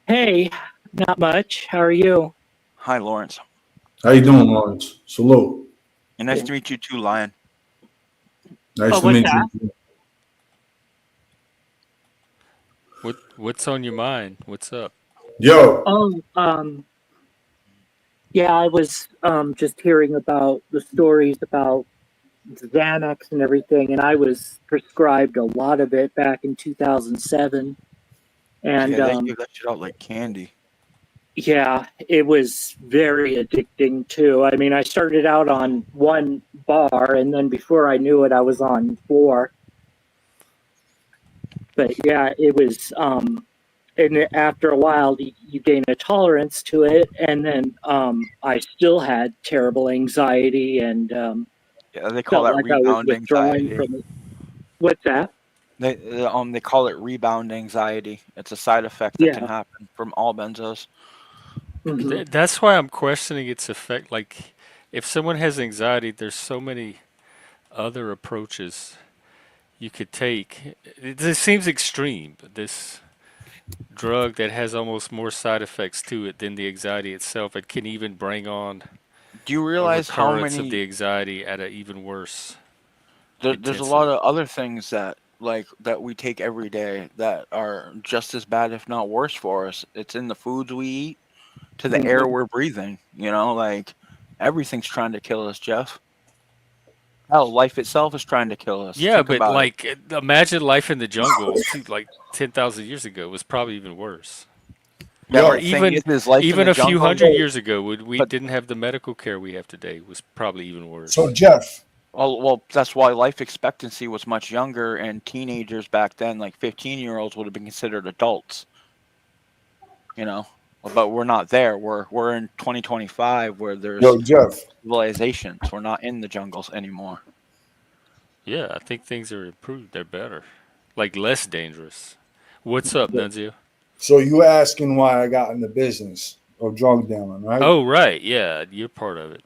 Hey, not much. How are you? Hi, Lawrence. How you doing, Lawrence? Salute. And nice to meet you too, Lion. Nice Oh, to what's meet that? you. What's on your mind? What's up? Yo. Oh, yeah, I was just hearing about the stories about Xanax and everything, and I was prescribed a lot of it back in 2007. And Yeah, they give that shit out like candy. yeah, it was very addicting too. I mean, I started out on one bar, and then before I knew it, I was on four. But yeah, it was and after a while you gain a tolerance to it, and then I still had terrible anxiety and Yeah, they call felt that like I was rebound withdrawing anxiety. from it. What's that? They call it rebound anxiety. It's a side effect that can Yeah. happen from all benzos. Hmm. That's why I'm questioning its effect. Like, if someone has anxiety, there's so many other approaches you could take. This seems extreme. This drug that has almost more side effects to it than the anxiety itself. It can even bring on Do you a realize how recurrence of many the anxiety at an even worse there's a lot intensity. of other things that that we take every day that are just as bad if not worse for us. It's in the foods we eat to the air Hmm. we're breathing, like everything's trying to kill us, Jeff. Hell, life itself is trying to kill us. Yeah, Think but about it. like, imagine life in the jungle, like 10,000 years ago was probably even worse. Yeah, but Or the thing even is life in even the a few jungle. hundred years ago, when we But didn't have the medical care we have today, was probably even So worse. Jeff, well, that's why life expectancy was much younger, and teenagers back then, like 15-year-olds, would have been considered adults. You know, but we're not there. We're in 2025 where there's yo, Jeff. civilizations. We're not in the jungles anymore. Yeah, I think things are improved. They're better, like less dangerous. What's up, Nunzio? So you asking why I got in the business? of drug dealing, right? Oh, right. Yeah, you're part of it.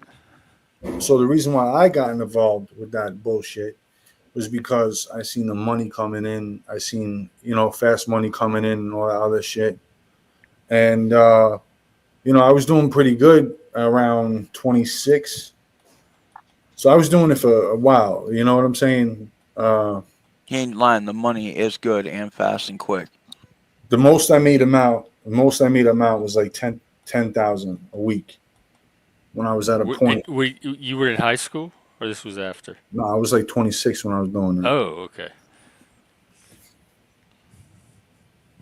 So the reason why I got involved with that bullshit was because I seen the money coming in. I seen, fast money coming in and all that other shit. And I was doing pretty good around 26. So I was doing it for a while. You know what I'm saying? He ain't lying. The money is good and fast and quick. The most I made amount was like 10,000 a week when I was at a And point. you were in high school, or this was after? No, I was like 26 when I was doing that. Oh, okay.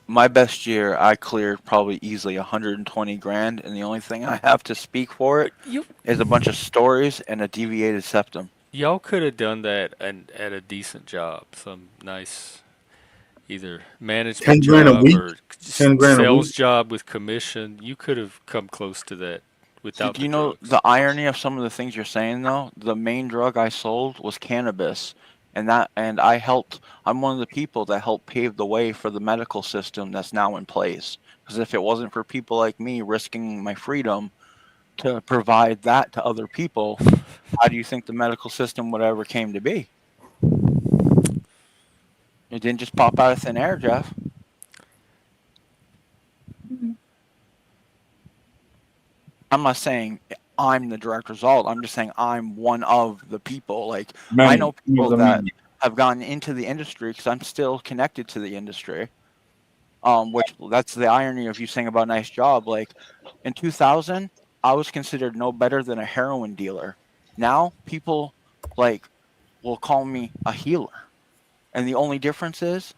My best year, I cleared probably easily 120 grand, and the only thing I have to speak for it You is a bunch of stories and a deviated septum. y'all could have done that at a decent job, some nice either management 10 grand a job week. or 10 grand a week. sales job with commission. You could have come close to that See, without do the you know drugs. the irony of some of the things you're saying though? The main drug I sold was cannabis, and I'm one of the people that helped pave the way for the medical system that's now in place. Because if it wasn't for people like me risking my freedom to provide that to other people, how do you think the medical system would ever came to be? It didn't just pop out of thin air, Jeff. I'm not saying I'm the direct result. I'm just saying I'm one of the people. Like, I know Many of people the that many. have gotten into the industry because I'm still connected to the industry. Which that's the irony of you saying about nice job. Like in 2000, I was considered no better than a heroin dealer. Now people like will call me a healer, and the only difference is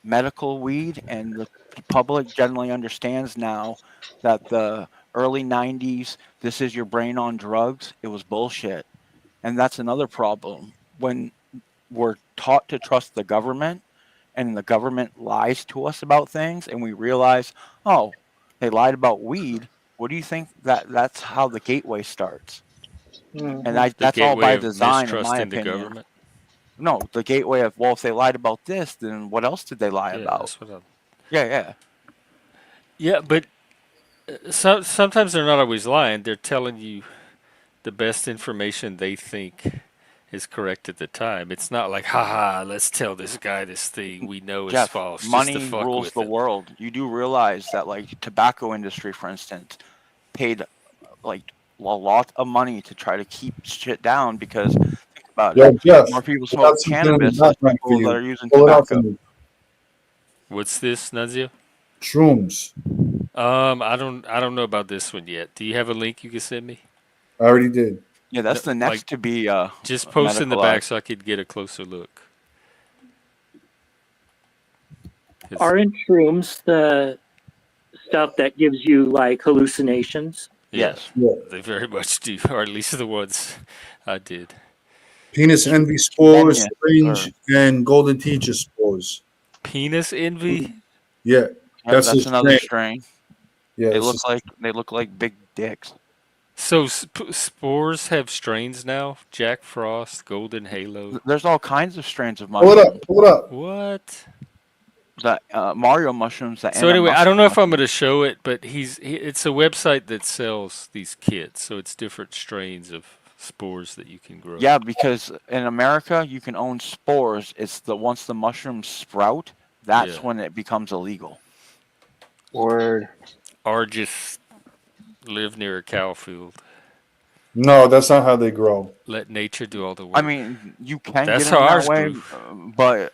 medical weed, and the public generally understands now that the early 90s, this is your brain on drugs, it was bullshit. And that's another problem. When we're taught to trust the government and the government lies to us about things and we realize, oh, they lied about weed, what do you think that's how the gateway starts? And Mhm. The that's all gateway by of design, in my mistrusting the opinion. government. No, the gateway of, well, if they lied about this, then what else did they lie Yeah, about? that's what I'm. Yeah, yeah. Yeah, but sometimes they're not always lying. They're telling you the best information they think is correct at the time. It's not like, haha, let's tell this guy this thing we know is Jeff, false just to money fuck rules with the him. world. You do realize that, like, tobacco industry, for instance, paid like a lot of money to try to keep shit down because think about it, Yo, Jeff, more people I got smoke something in the cannabis, less background for people that you. are using Pull it out for tobacco. me. What's this, Nunzio? Shrooms. I don't know about this one yet. Do you have a link you can send me? I already did. Yeah, No, that's the like, next to be just post in the back medicalized. so I could get a closer look. 'Cause- Aren't shrooms the stuff that gives you like hallucinations? yeah, Yes. Yeah. they very much do, or at least the ones I did. Penis envy spores, Genius, syringe, and golden teacher spores. Penis envy. Yeah, Yep, that's the that's another strain. strain. Yeah, They it's look just, like big dicks. So spores have strains now. Jack Frost, Golden Halo. There's all kinds of strains of pull it up. mushrooms. Pull it up. What? The Mario mushrooms, the So anyway, I antimuscle don't know if I'm going mushroom. to show it, but it's a website that sells these kits, so it's different strains of spores that you can grow. Yeah, because in America you can own spores. It's the once the mushrooms sprout, Yeah. that's when it becomes illegal. Word. Or just live near a cow field. No, that's not how they grow. Let nature do all the I work. mean, you can get That's how them that ours way, grew. but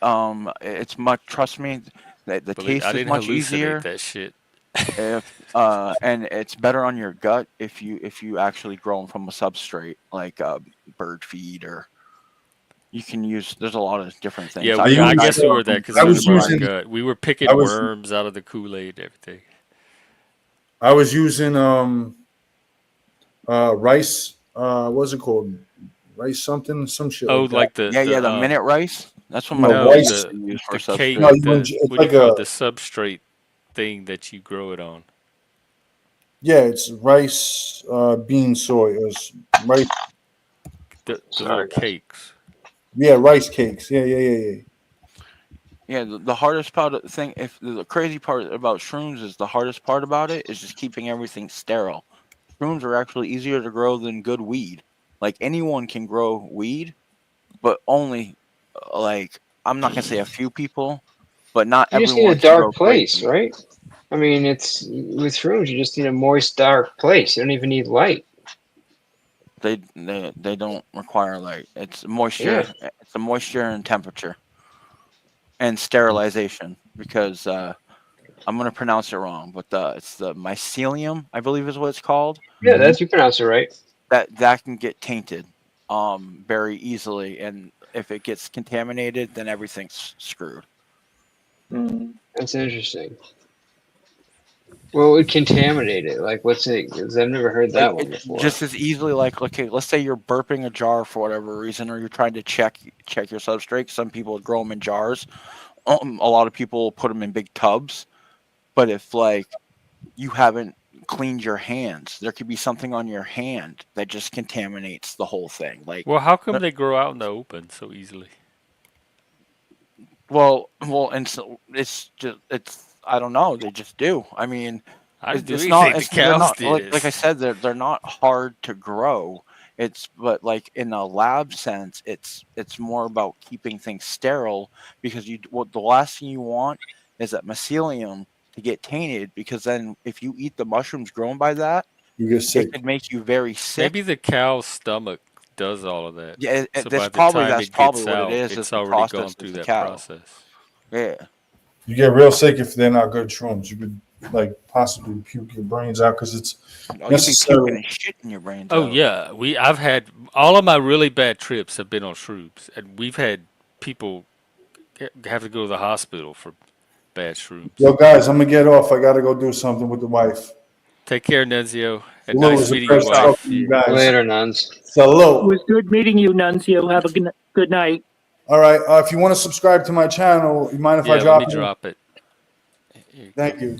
it's much. Trust me, the Believe I taste is didn't much hallucinate easier. that shit. If and it's better on your gut if you actually grow them from a substrate like bird feed, or you can use. There's a lot of different Yeah, things. I I've got I used. guess guys we that were grow that them because I it was was from our using. gut. We were I picking was. worms out of the Kool-Aid and everything. I was using rice. What's it called? Rice something, some shit Oh, like that. like the Yeah, the the minute rice. That's what my No no mom rice. used the to use for the a cake No, substrate. it's what do you like call it? a The substrate thing that you grow it on. yeah. It's rice, bean, soy. It was rice. The little Sorry, guys. cakes. Yeah, rice cakes. Yeah, yeah, yeah, yeah. Yeah, the hardest part of the thing, if the crazy part about shrooms is the hardest part about it is just keeping everything sterile. Shrooms are actually easier to grow than good weed. Like anyone can grow weed, but only like I'm not gonna say a few people, but not You just need a everyone can grow dark great place, weed. right? I mean, it's with shrooms. You just need a moist, dark place. You don't even need light. They don't require light. It's Yeah. moisture. It's the moisture and temperature and sterilization because I'm gonna pronounce it wrong, but it's the mycelium, I believe is what it's called. Yeah, that's you pronounce it right. That can get tainted very easily, and if it gets contaminated, then everything's screwed. That's interesting. What would contaminate it? Like, what's it? Because I've never heard that one It before. just as easily like okay, let's say you're burping a jar for whatever reason, or you're trying to check your substrate. Some people grow them in jars. A lot of people put them in big tubs. But if like you haven't cleaned your hands, there could be something on your hand that just contaminates the whole thing. Like, Well, how come they grow out in the open so easily? and so it's just it's I don't know. They just do. I mean, I didn't do it's not. anything. The It's they're cows not did like I it. said. They're not hard to grow. It's but like in a lab sense, it's more about keeping things sterile because what the last thing you want is that mycelium to get tainted because then if you eat the mushrooms grown by that, You get it sick. could make you very Maybe sick. the cow's stomach does all of that. Yeah, So by the time that's it probably gets what it out, is it's the already process gone of through the that cow. process. Yeah. You get real sick if they're not good shrooms. You could like possibly puke your brains out because it's Oh, you'd be puking necessary. and shitting your brains Oh out. yeah, I've had all of my really bad trips have been on shrooms, and we've had people have to go to the hospital for bad Yo, shrooms. guys, I'm gonna get off. I gotta go do something with the wife. Take care, Nunzio, and Salute. It nice was a meeting you, pleasure Stuff. talking wife. to you guys. Later, nuns. It Salute. was good meeting you, Nunzio. Have a good night. All right. If you want to subscribe to my channel, you mind if I Yeah, let me drop it? drop it. Here you go. Thank you.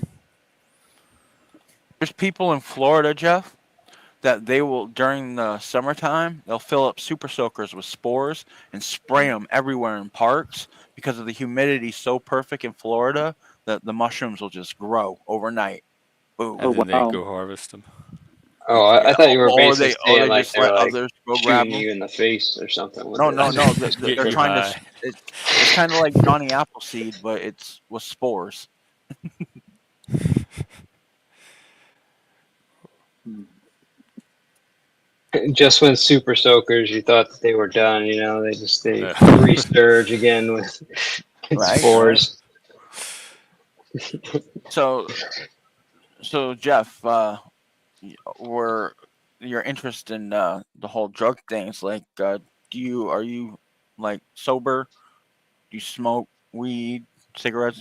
There's people in Florida, Jeff, that they will during the summertime they'll fill up super soakers with spores and spray them everywhere in parks because of the humidity so perfect in Florida that the mushrooms will just grow overnight. Boom. And Oh then they wow. go harvest them. Oh, Yeah, I thought you were or basically they saying like just they're let like others go grab shooting them. you in the face or something with No, it. no, no. Just getting They're you trying to. high. It's kind of like Johnny Appleseed, but it's with spores. Just when super soakers, you thought that they were done. You know, they No. resurge again with Right, right. spores. So, Jeff, were your interest in the whole drug things like are you like sober? Do you smoke weed, cigarettes,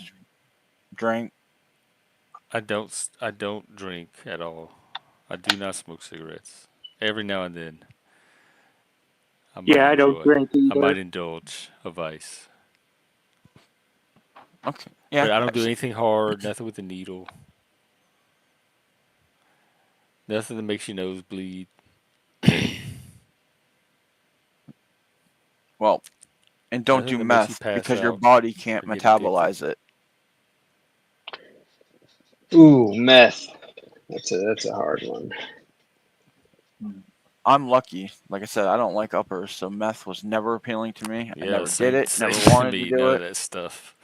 drink? I don't drink at all. I do not smoke cigarettes. Every now and then, I might Yeah, I don't enjoy. drink I might either. indulge a vice, Okay, but yeah. I don't do anything hard. Nothing with a needle. Nothing that makes your nose bleed. Well, and don't Nothing do that makes you meth pass because your out body can't or get addicted. metabolize it. Ooh, meth. That's a hard one. I'm lucky. Like I said, I don't like uppers, so meth was never appealing to me. I Yeah, never did same it, same never to wanted to me. do None of it. that stuff.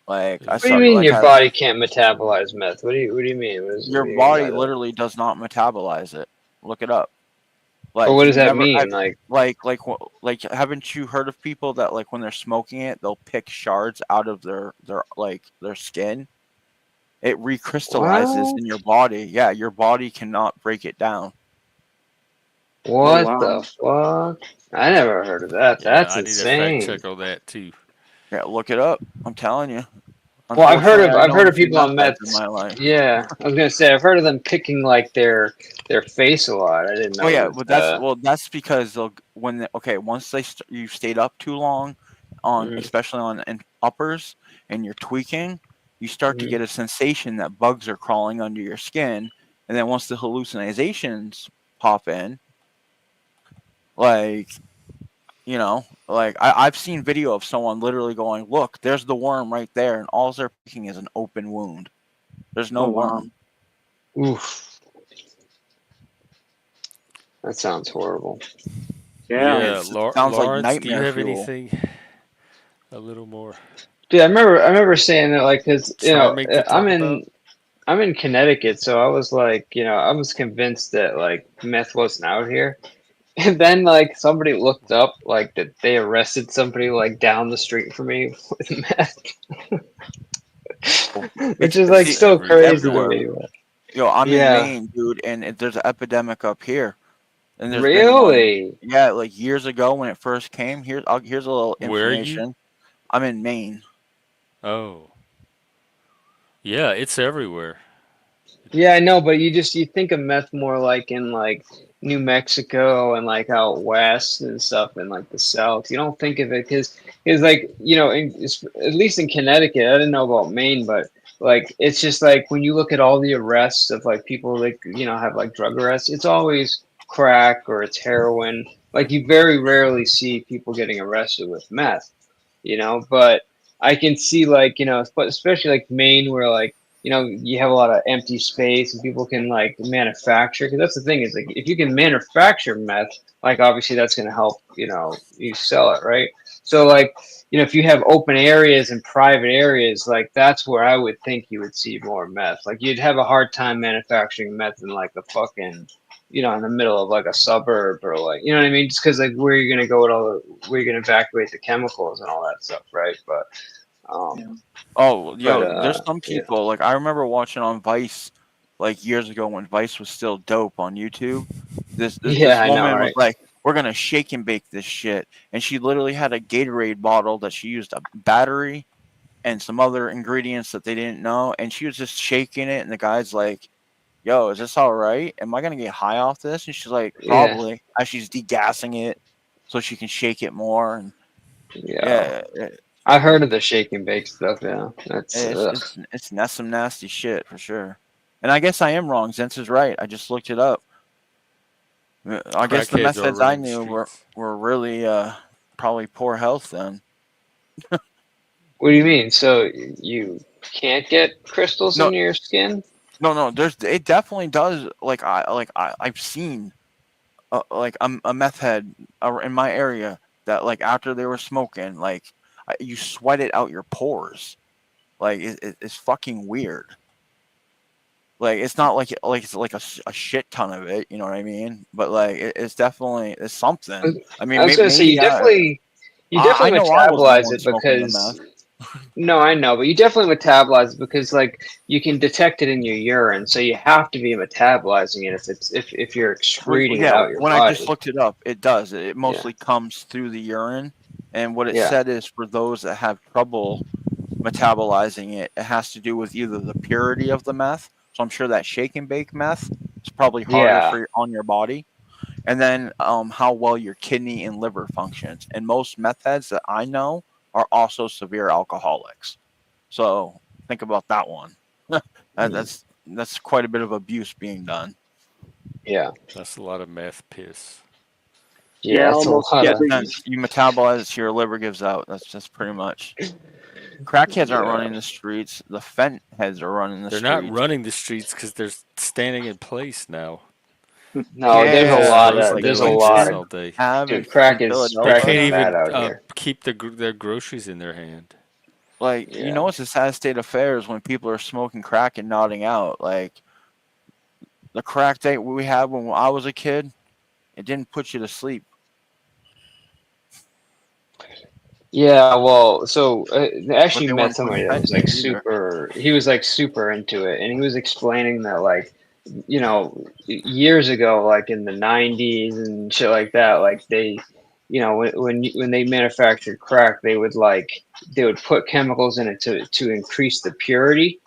Like I What do you saw, mean like your I, body can't metabolize meth? What do you mean? What your do you mean body by that? literally does not metabolize it. Look it up. But Like what does you've that never, mean? Like, like haven't you heard of people that like when they're smoking it, they'll pick shards out of their skin? It recrystallizes what? in your body. Yeah, your body cannot break it down. Oh What wow. the fuck? I never heard of that. Yeah, That's I need a fact insane. check on that too. Yeah, look it up. I'm telling you. Well, I've heard Unfortunately, of I I've known heard a of few people meth on heads meth. in my life. Yeah, I was gonna say I've heard of them picking like their face a lot. I didn't Oh know yeah, that. but that's because they'll once you stayed up too long on Mhm, especially on uppers and you're tweaking, you start to mhm. get a sensation that bugs are crawling under your skin, and then once the hallucinations pop in, like You know, like I've seen video of someone literally going, "Look, there's the worm right there," and all they're picking is an open wound. There's no Oh wow. worm. Oof, that sounds horrible. Yeah. Yeah, It sounds like Lawrence, do you nightmare have fuel. anything a little more Dude, I remember saying that like because charming to I'm talk about? in Connecticut, so I was like I was convinced that like meth wasn't out here. And then like somebody looked up like that they arrested somebody like down the street from me with meth, Oh, which is like see, It's so it's everywhere, crazy to man. everywhere. me. Yo, I'm in Yeah, Maine, dude, and there's an epidemic up here. And there's been one, really? yeah, like years ago when it first came. Here's a little Where are you? information. I'm in Maine. Oh, yeah, it's everywhere. Yeah, I know, but you think of meth more like in like New Mexico and like out west and stuff in like the South. You don't think of it because like at least in Connecticut, I didn't know about Maine, but like it's just like when you look at all the arrests of like people like have like drug arrests, it's always crack or it's heroin. Like you very rarely see people getting arrested with meth, but I can see like but especially like Maine where like you have a lot of empty space and people can like manufacture because that's the thing is like if you can manufacture meth like obviously that's going to help you sell it, right? So like if you have open areas and private areas, like that's where I would think you would see more meth. Like you'd have a hard time manufacturing meth in like the fucking in the middle of like a suburb or like what I mean, just because like where you're going to go with all the where you're going to evacuate the chemicals and all that stuff, right? Yeah. Oh, But yo, there's some yeah. people like I remember watching on Vice like years ago when Vice was still dope on YouTube. This Yeah, I know, woman was right? like, "We're gonna shake and bake this shit," and she literally had a Gatorade bottle that she used a battery and some other ingredients that they didn't know, and she was just shaking it, and the guy's like, "Yo, is this all right? Am I gonna get high off this?" And she's like, Yeah, "Probably." As she's degassing it so she can shake it more, and yeah. yeah, I heard of the shake and bake stuff. Yeah, that's it's some nasty shit for sure. And I guess I am wrong. Zentz is right. I just looked it up. I guess the Crackheads are methods I running the knew streets. were really probably poor health then. What do you mean? So you can't get crystals No, in your skin? no. There's it definitely does. I've seen a meth head in my area that like after they were smoking you sweat it out your pores. Like it's fucking weird. Like it's not like it's like a shit ton of it, you know what I mean? But like it's I something. I I mean, was gonna say maybe you I definitely know I wasn't the metabolize one it smoking the because meth. no, I know, but you definitely metabolize it because like you can detect it in your urine, so you have to be metabolizing it if you're Well, excreting it yeah, out your when I just body. looked it up, it does. It Yeah, mostly comes through the urine, and what it yeah, said is for those that have trouble metabolizing it, it has to do with either the purity of the meth. So I'm sure that shake and bake meth is probably harder yeah, for on your body, and then how well your kidney and liver functions. And most meth heads that I know are also severe alcoholics. So think about that one. That's quite a bit of abuse being done. yeah, That's a lot of meth piss. yeah. Yeah, It's a almost lot Yeah, of every since you metabolize it, your liver gives out. That's pretty much. Crackheads aren't yeah. running the streets. The fent heads are running the They're not streets. running the streets because they're standing in place now. No, They can Yeah, stay like there there's a like this lot. all day. Ave Dude, in They crack can't is Philadelphia. bad even out here. keep their groceries in their hand. Like you Yeah. know, it's a sad state of affairs when people are smoking crack and nodding out. Like the crack date we had when I was a kid, it didn't put you to sleep. Yeah, well, so I But actually they met weren't putting somebody that fent was in like it either. super, he was like super into it, and he was explaining that like, years ago, like in the 90s and shit like that, like they, when they manufactured crack, they would put chemicals in it to increase the purity,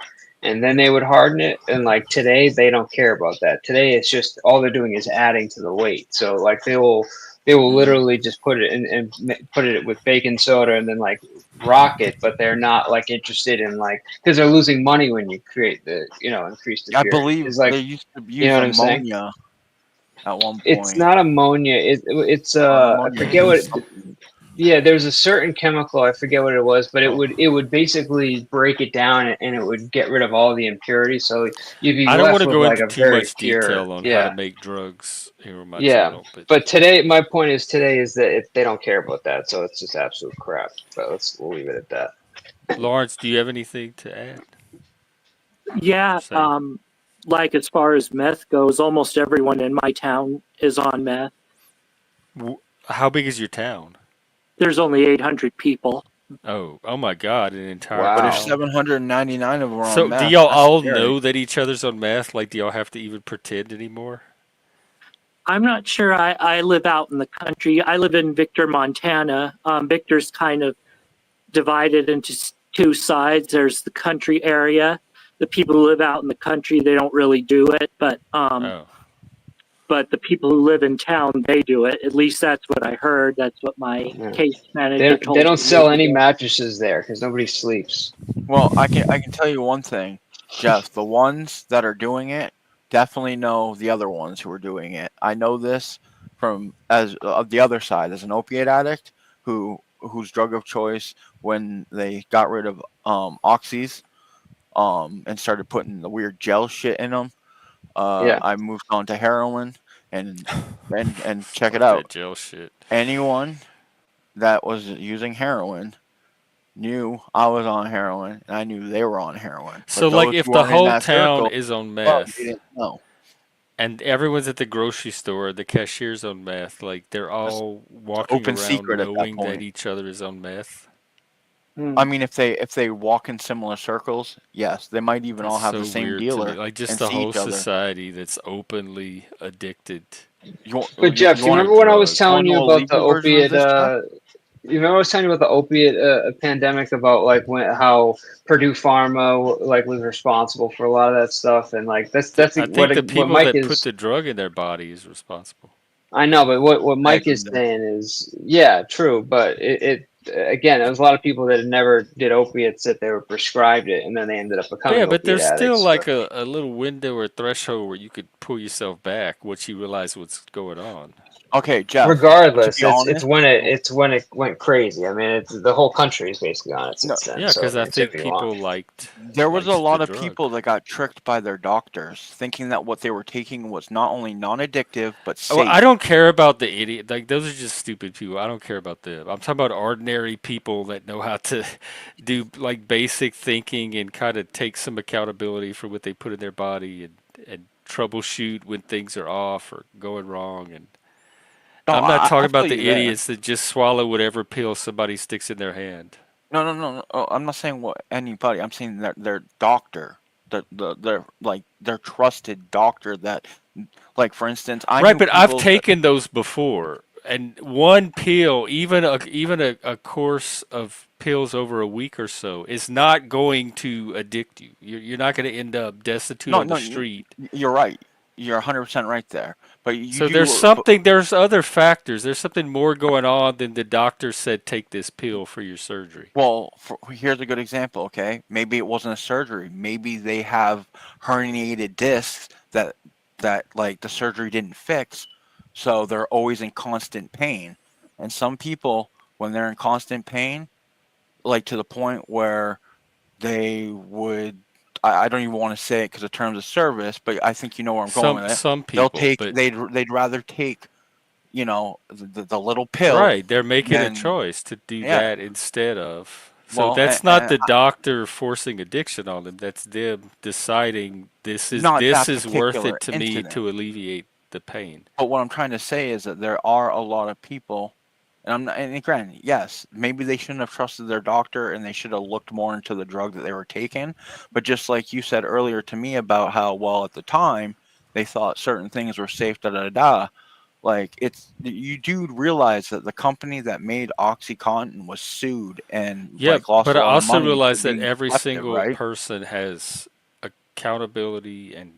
and then they would harden it. And like today, they don't care about that. Today, it's just all they're doing is adding to the weight. So like they will Mm. literally just put it in and put it with baking soda and then like rock it, but they're not like interested in like because they're losing money when you create the increase the I purity. believe It's like they used to you know use what I'm saying? ammonia. at one It's point. not ammonia. It's I Ammonia forget what. is something. Yeah, there's a certain chemical. I forget what it was, but it would basically break it down and it would get rid of all the impurities. So you'd be I don't want left to with go like into a too very much pure. detail on how to Yeah, make drugs here on my yeah. channel, but But today, my point is today is that they don't care about that, so it's just absolute crap. But we'll leave it at that. Lawrence, do you have anything to add? Yeah, Say, like as far as meth goes, almost everyone in my town is on meth. how big is your town? There's only 800 people. Oh my God, an entire But if Wow. town. 799 of them are on So do meth, y'all that's all scary. know that each other's on meth? Like, do y'all have to even pretend anymore? I'm not sure. I live out in the country. I live in Victor, Montana. Victor's kind of divided into two sides. There's the country area. The people who live out in the country, they don't really do it, Oh, but the people who live in town, they do it. At least that's what I heard. That's what my Yeah. case They manager they told don't me sell years any ago. mattresses there because nobody sleeps. Well, I can tell you one thing, Jeff. The ones that are doing it definitely know the other ones who are doing it. I know this from as of the other side as an opiate addict whose drug of choice when they got rid of oxys and started putting the weird gel shit in them. Yeah. I moved on to heroin and check it fuck out. that gel shit. Anyone that was using heroin knew I was on heroin, and I knew they were on heroin. So, But like, those if who the weren't in whole that town circle, is on well, they meth didn't know. and everyone's at the grocery store, the cashier's on meth, like, they're It's, all it's walking open around secret at that knowing that point. each other is on meth. I mean, if they walk in similar circles, yes, they might even That's all have the so same weird to me. dealer Like, just and the see whole each other. society that's openly addicted But You Jeff, do you to want remember when I was drugs. to telling you know a about the legal version of opiate? this, Jeff? You remember I was telling you about the opiate pandemic about like how Purdue Pharma like was responsible for a lot of that stuff, and like that's I what think the what people Mike that put is. the drug in their body is responsible. I know, but what I Mike agree is there. saying is, yeah, true, but it again, there was a lot of people that never did opiates that they were prescribed it, and then they ended up But yeah, becoming but opiate there's still addicts. like But a little window or threshold where you could pull yourself back once you realize what's going on. Okay, Jeff. To regardless, be it's honest, when it went crazy. I mean, it's the whole country is basically on it no, since then. Yeah, So because I I mean, say think what you want. people there was a liked the lot of drug. people that got tricked by their doctors, thinking that what they were taking was not only non-addictive but Oh, I safe. don't care about the idiot. Like, those are just stupid people. I don't care about them. I'm talking about ordinary people that know how to do like basic thinking and kind of take some accountability for what they put in their body and troubleshoot when things are off or going wrong. And No, I'm not talking I about feel you the there. idiots that just swallow whatever pill somebody sticks in their hand. No. Oh, I'm not saying what anybody. I'm saying that their doctor, their like their trusted doctor. That, like for instance, I Right, knew but I've people that taken those before, and one pill, even a course of pills over a week or so, is not going to addict you. You're not going to end up destitute no on the no street. you're right. You're 100% right there. But you So there's do. But, something, there's other factors. There's something more going on than the doctor said take this pill for your surgery. well, here's a good example. Okay, maybe it wasn't a surgery. Maybe they have herniated discs that like the surgery didn't fix, so they're always in constant pain. And some people, when they're in constant pain, like to the point where they would, I don't even want to say it because of terms of service, but I think you know where I'm going Some with it. some They'll people, take but they'd rather take the little pill right, they're making a than choice to do yeah. that instead of. So Well, that's not and the doctor forcing addiction on them. That's them deciding not this that is worth particular it to me incident. to alleviate the pain. But what I'm trying to say is that there are a lot of people, and I'm not, and granted, yes, maybe they shouldn't have trusted their doctor and they should have looked more into the drug that they were taking. But just like you said earlier to me about how, well, at the time they thought certain things were safe, da da da. Like you do realize that the company that made OxyContin was sued and Yeah, like lost but a I lot of also money for realize that being every deceptive, single right? person has accountability and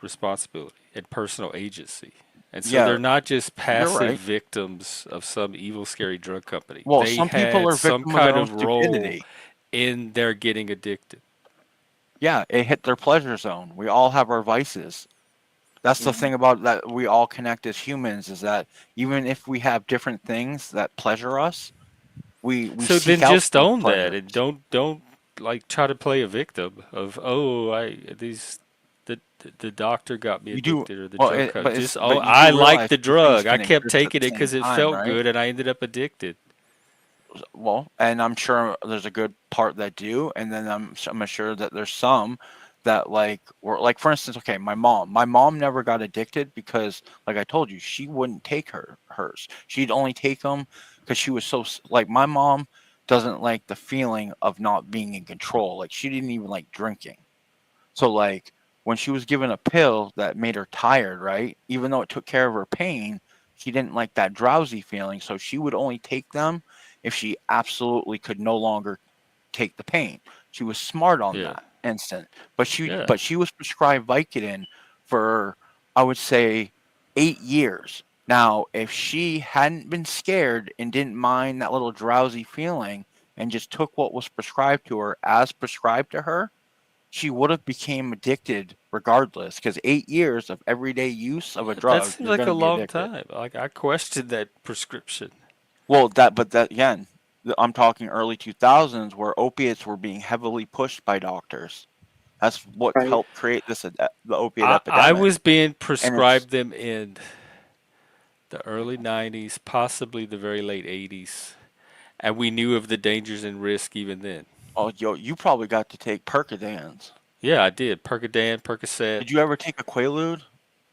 responsibility and personal agency. And so Yeah, they're not just you're passive right. victims of some evil, scary drug company. Well, They some people had are some victim of their kind own of role stupidity. in their getting addicted. Yeah, it hit their pleasure zone. We all have our vices. That's the thing about that we all connect as humans is that even if we have different things that pleasure us, we So seek then out just those own that pleasures. and don't like try to play a victim of, oh, I these the doctor got me You do addicted or the well, drug cut. Just, oh, but you I do like realize the two things drug. I can kept exist at taking the it same because it time, felt right? good and I ended up addicted. Well, and I'm sure there's a good part that do, and then I'm sure that there's some that like were like for instance, okay, my mom. My mom never got addicted because, like I told you, she wouldn't take hers. She'd only take them because she was so like my mom doesn't like the feeling of not being in control. Like she didn't even like drinking. So like when she was given a pill that made her tired, right? Even though it took care of her pain, she didn't like that drowsy feeling. So she would only take them if she absolutely could no longer take the pain. She was smart on Yeah. that instant. But she Yeah. was prescribed Vicodin for I would say 8 years. Now, if she hadn't been scared and didn't mind that little drowsy feeling and just took what was prescribed to her as prescribed to her, she would have became addicted regardless because 8 years of everyday use of a That drug, seems you're like going a to be long addicted. time. Like I questioned that prescription. Well, that again, I'm talking early 2000s where opiates were being heavily pushed by doctors. That's what Right. helped create the opiate I epidemic. was being And it's prescribed them in the early 90s, possibly the very late 80s, and we knew of the dangers and risk even then. oh, yo, you probably got to take Percodans. Yeah, I did. Percodan, Percocet. Did you ever take a Quaalude?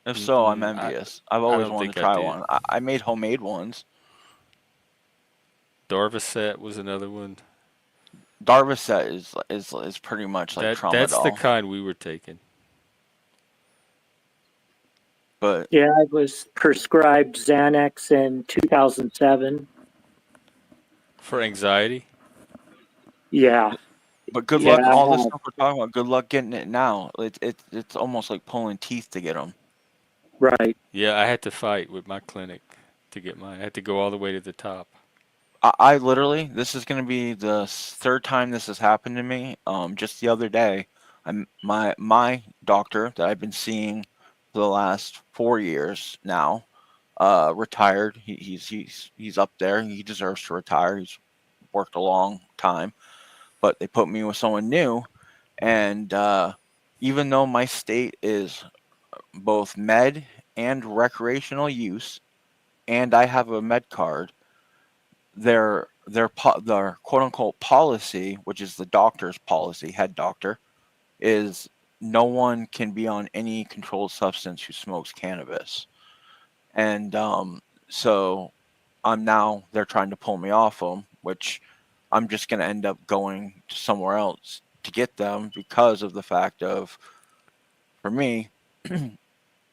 If so, I'm Mm-mm, envious. I've I always don't wanted think to I try did. one. I made homemade ones. Darvocet was another one. Darvocet is pretty much like That's the tramadol, kind we were taking. but Yeah, I was prescribed Xanax in 2007. For anxiety. Yeah, But good yeah, luck. I All this have. stuff we're talking about. Good luck getting it now. It's almost like pulling teeth to get them. Right. Yeah, I had to fight with my clinic to get mine. I had to go all the way to the top. I literally, this is going to be the third time this has happened to me. Just the other day, my doctor that I've been seeing for the last 4 years now, retired. He's up there. He deserves to retire. He's worked a long time, but they put me with someone new, and even though my state is both med and recreational use, and I have a med card, their quote unquote policy, which is the doctor's policy, head doctor, is no one can be on any controlled substance who smokes cannabis. And so they're trying to pull me off them, which I'm just going to end up going to somewhere else to get them because of the fact of, for me,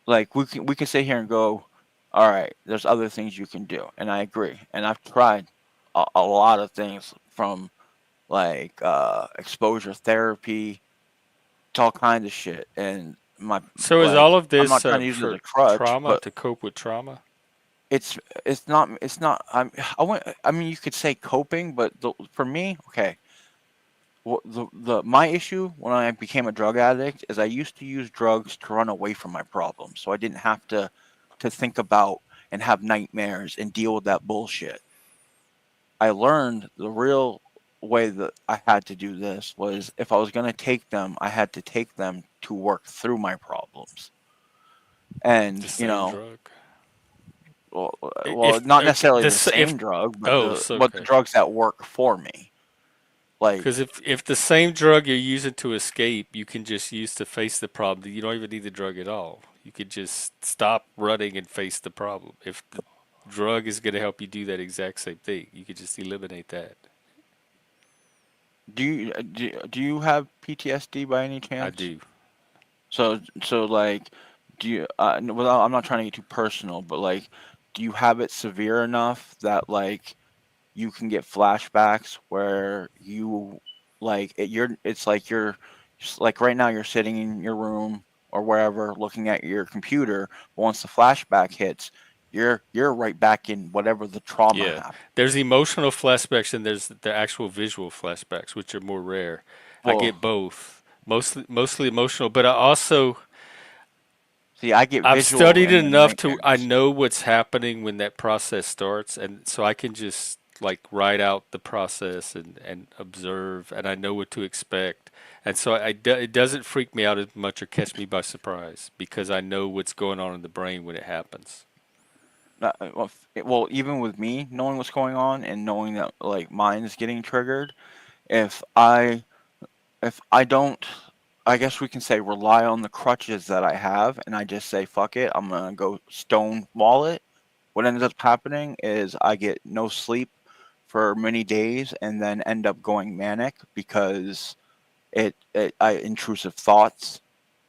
like we can sit here and go, all right, there's other things you can do, and I agree, and I've tried a lot of things from like exposure therapy to all kinds of shit, and So is all like of I'm not this trying to use it as for a crutch, trauma but to cope with trauma? it's it's not I mean you could say coping, but for me, okay, the my issue when I became a drug addict is I used to use drugs to run away from my problems, so I didn't have to think about and have nightmares and deal with that bullshit. I learned the real way that I had to do this was if I was going to take them, I had to take them to work through my problems. The And, same drug. well, not Okay, necessarily the same drug, but oh, so the okay. drugs that work for me. Like, Because if the same drug you're using to escape, you can just use to face the problem. You don't even need the drug at all. You could just stop running and face the problem. If the drug is going to help you do that exact same thing, you could just eliminate that. do you have PTSD by any I chance? do. So like, do you? Well, I'm not trying to get too personal, but like, do you have it severe enough that like you can get flashbacks where you like it's like you're like right now you're sitting in your room or wherever looking at your computer, but once the flashback hits, you're right back in whatever the trauma Yeah. happened. There's emotional flashbacks and there's the actual visual flashbacks, which are more rare. I Well, get both. Mostly emotional, but I also See, I get I've visual studied in it the enough to I nightmares. know what's happening when that process starts, and so I can just like write out the process and observe, and I know what to expect, and so it doesn't freak me out as much or catch me by surprise because I know what's going on in the brain when it happens. Well, even with me knowing what's going on and knowing that like mine is getting triggered, if I if I don't, I guess we can say rely on the crutches that I have, and I just say fuck it, I'm gonna go stonewall it. What ends up happening is I get no sleep for many days, and then end up going manic because it I intrusive thoughts,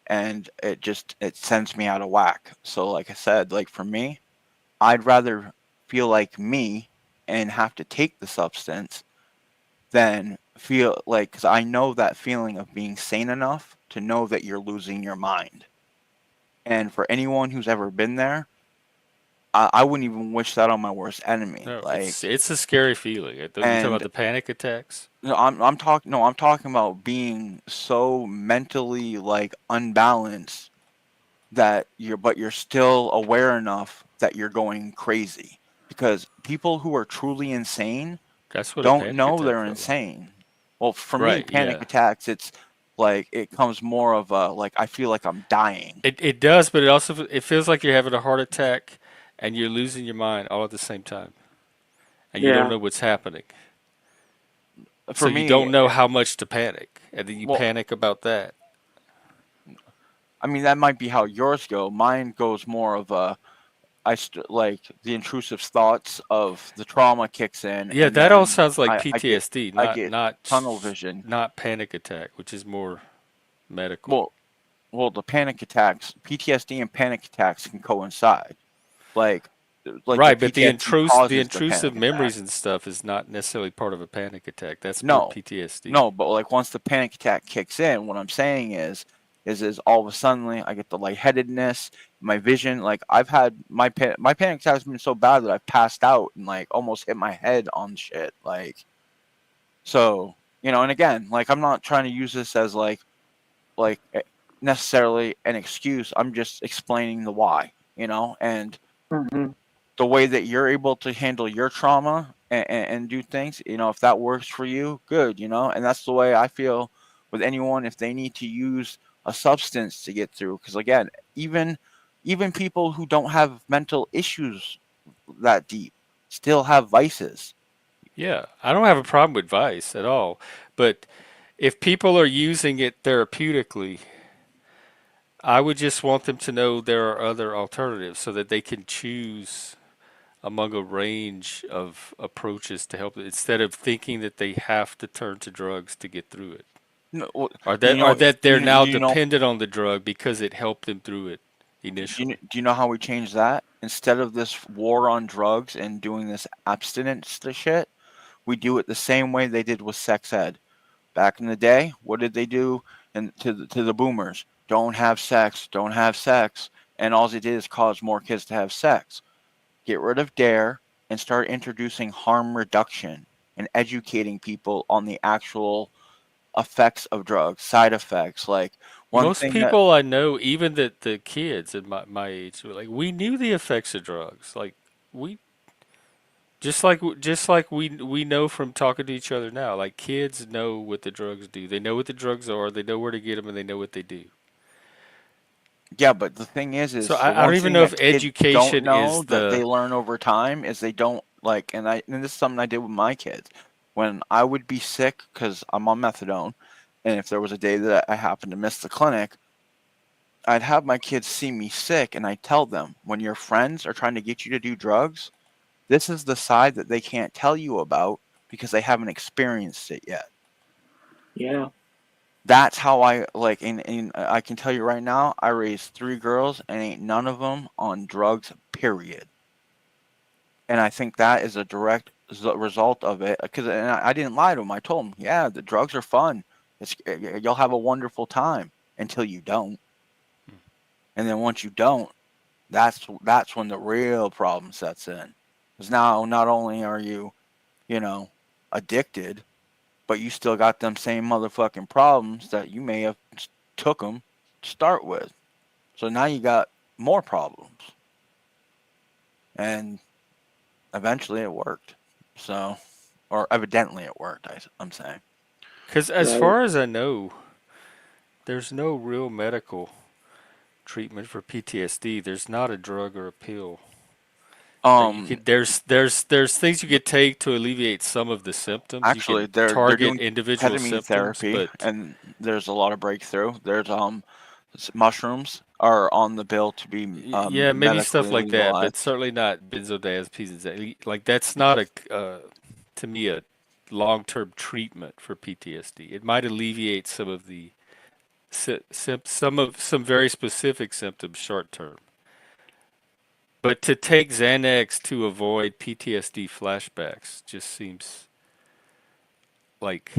and it sends me out of whack. So like I said, like for me, I'd rather feel like me and have to take the substance than feel like, because I know that feeling of being sane enough to know that you're losing your mind. And for anyone who's ever been there, I wouldn't even wish that on my worst enemy. No, Like, it's a scary feeling. You talking about and the panic attacks? no, I'm talking. No, I'm talking about being so mentally like unbalanced that you're still aware enough that you're going crazy. Because people who are truly insane That's what a don't panic know attack they're feels like. insane. Well, for me, Right? panic Yeah. attacks, it's like it comes more of a like I feel like I'm dying. It does, but it also it feels like you're having a heart attack and you're losing your mind all at the same time, and you don't Yeah. know what's happening. So For you me, don't know how much to panic, and then you well, panic about that. I mean that might be how yours go. Mine goes more of a like the intrusive thoughts of the trauma kicks in, Yeah, and that all then sounds like I get PTSD, I not get tunnel vision. not panic attack, which is more medical. Well, the panic attacks, PTSD and panic attacks can coincide. Like the Right, but PTSD the causes the intrusive panic attack. memories and stuff is not necessarily part of a panic attack. That's more No, PTSD. no, but like once the panic attack kicks in, what I'm saying is all of a sudden I get the lightheadedness, my vision. Like I've had my panic attack has been so bad that I've passed out and like almost hit my head on shit. Like so, and again, like I'm not trying to use this as like necessarily an excuse. I'm just explaining the why, and Hmm. the way that you're able to handle your trauma and do things, if that works for you, good, and that's the way I feel with anyone if they need to use a substance to get through. Because again, even even people who don't have mental issues that deep still have vices. Yeah, I don't have a problem with vice at all, but if people are using it therapeutically, I would just want them to know there are other alternatives so that they can choose among a range of approaches to help it instead of thinking that they have to turn to drugs to get through it. No, well, Or that they're now do you know dependent on the drug because it helped them through it initially. do you know how we change that? Instead of this war on drugs and doing this abstinence to shit, we do it the same way they did with sex ed. Back in the day, what did they do? And to the boomers, don't have sex, don't have sex, and all they did is cause more kids to have sex. Get rid of dare and start introducing harm reduction and educating people on the actual effects of drugs, side effects. Like one Most thing that people I know, even the kids at my age, were like we knew the effects of drugs. Like we just like we know from talking to each other now. Like kids know what the drugs do. They know what the drugs are. They know where to get them, and they know what they do. Yeah, but the thing So is the I don't one even thing know if that kids don't education know is that the they learn over time is they don't like, and this is something I did with my kids. When I would be sick because I'm on methadone, and if there was a day that I happened to miss the clinic, I'd have my kids see me sick, and I tell them when your friends are trying to get you to do drugs, this is the side that they can't tell you about because they haven't experienced it yet. Yeah. That's how I like, and I can tell you right now, I raised 3 girls and ain't none of them on drugs, period. And I think that is a direct result of it. Because I didn't lie to them. I told them, yeah, the drugs are fun. You'll have a wonderful time until you don't, and then once you don't, that's when the real problem sets in. Because now not only are you, you know, addicted, but you still got them same motherfucking problems that you may have took them to start with. So now you got more problems. And eventually it worked. So, or evidently it worked, I'm saying. Because as Right. far as I know, there's no real medical treatment for PTSD. There's not a drug or a pill that you Um, could. There's things you could take to alleviate some of the symptoms. You Actually, can they're target doing individual ketamine symptoms, therapy, but and there's a lot of breakthrough. There's mushrooms are on the bill to be yeah, maybe stuff medically like that, but legalized. certainly not benzodiazepines. Like that's not to me a long-term treatment for PTSD. It might alleviate some of the some very specific symptoms short term. But to take Xanax to avoid PTSD flashbacks just seems like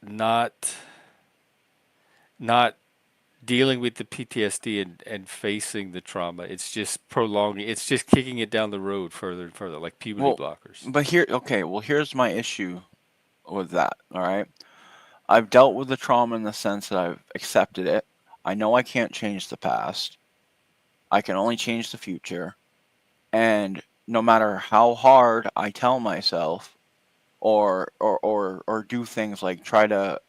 not not dealing with the PTSD and facing the trauma. It's just prolonging. It's just kicking it down the road further and further, like puberty Well, blockers. but here's my issue with that. All right, I've dealt with the trauma in the sense that I've accepted it. I know I can't change the past. I can only change the future. And no matter how hard I tell myself or do things like try to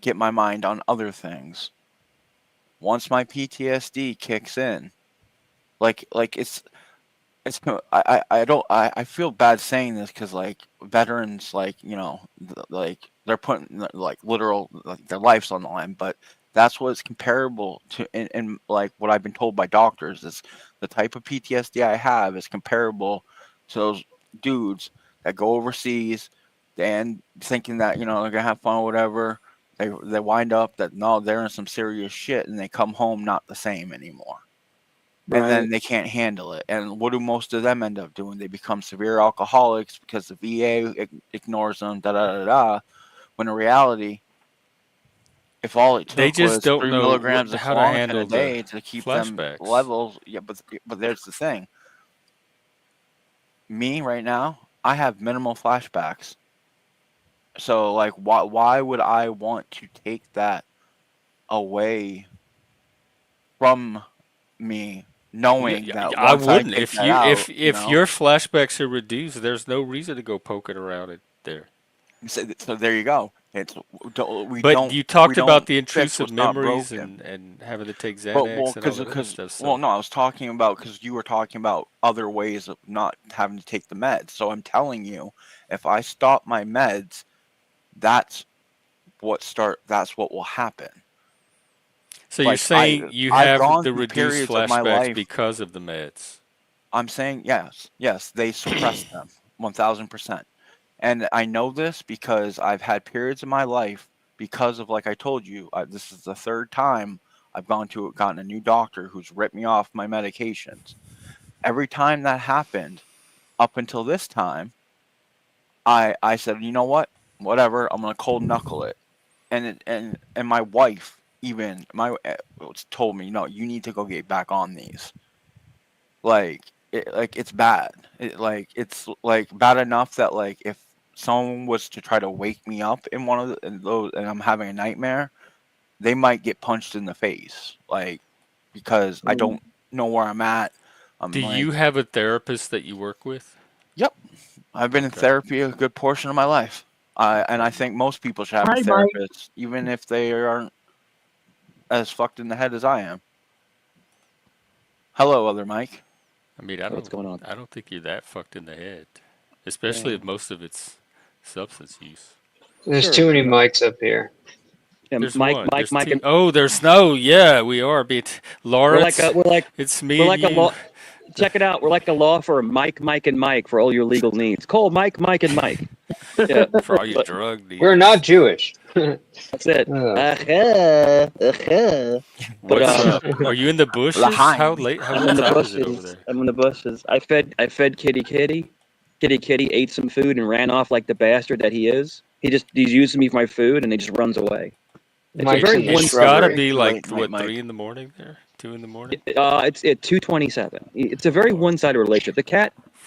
get my mind on other things, once my PTSD kicks in, like it's I don't I feel bad saying this because like veterans like like they're putting like literal like their lives on the line, but that's what it's comparable to in like what I've been told by doctors is the type of PTSD I have is comparable to those dudes that go overseas and thinking that they're gonna have fun or whatever. They wind up that no, they're in some serious shit and they come home not the same anymore, and then Right. they can't handle it. And what do most of them end up doing? They become severe alcoholics because the VA ignores them. Da da da da. When in reality, if all it They took just was don't three know milligrams of how to Klonopin a handle the day to keep them flashbacks. levels, yeah, but there's the thing. Me right now, I have minimal flashbacks. So like, why would I want to take that away from me, knowing that I once I wouldn't. take If that you out, if your flashbacks are reduced, there's no reason to go poking around it there. So there you go. We But don't you talked about the fix intrusive what's not memories broken. and having to take But well, Xanax and all that other stuff. So no, I was talking about because you were talking about other ways of not having to take the meds. So I'm telling you, if I stop my meds, that's That's what will happen. So you're Like saying you I've have gone the through reduced periods of my flashbacks life. because of the meds. I'm saying yes, they suppress them 1000%. And I know this because I've had periods in my life because of, like I told you, this is the third time I've gotten a new doctor who's ripped me off my medications. Every time that happened, up until this time, I said, you know what, whatever, I'm gonna cold knuckle it. And my wife even told me, no, you need to go get back on these. It's bad. It's like bad enough that like if someone was to try to wake me up in one of those and I'm having a nightmare, they might get punched in the face. Like because I don't know where I'm at. Do I'm you like, have a therapist that you work with? yep. I've been in Okay. therapy a good portion of my life. And I think most people should have a Hi, Mike. therapist, even if they aren't as fucked in the head as I am. Hello, other Mike. I mean, What's going on? I don't think you're that fucked in the head, especially Yeah. if most of it's substance use. There's Sure, too many but mics up here. yeah, There's Mike, one. Mike, There's Mike, two. and Oh, there's no. Yeah, we are. Lawrence, it's me we're and like a you. law. Check it out. We're like a law firm. Mike, Mike, and Mike for all your legal needs. Call Mike, Mike, and Mike. Yeah, For all your but drug needs. We're not Jewish. that's it. But What's up? Are you in the bushes? How Lahaim. late? I'm What in the time is it over bushes. there? I'm in the bushes. I fed Kitty Kitty. Kitty ate some food and ran off like the bastard that he is. He's using me for my food and he just runs away. It's a Mike's very in the one. It's gotta shrubbery. be Too like late night, what, Mike. 3 in the morning there? 2 in the morning? It's at 2:27. It's a very Oh, one-sided relationship.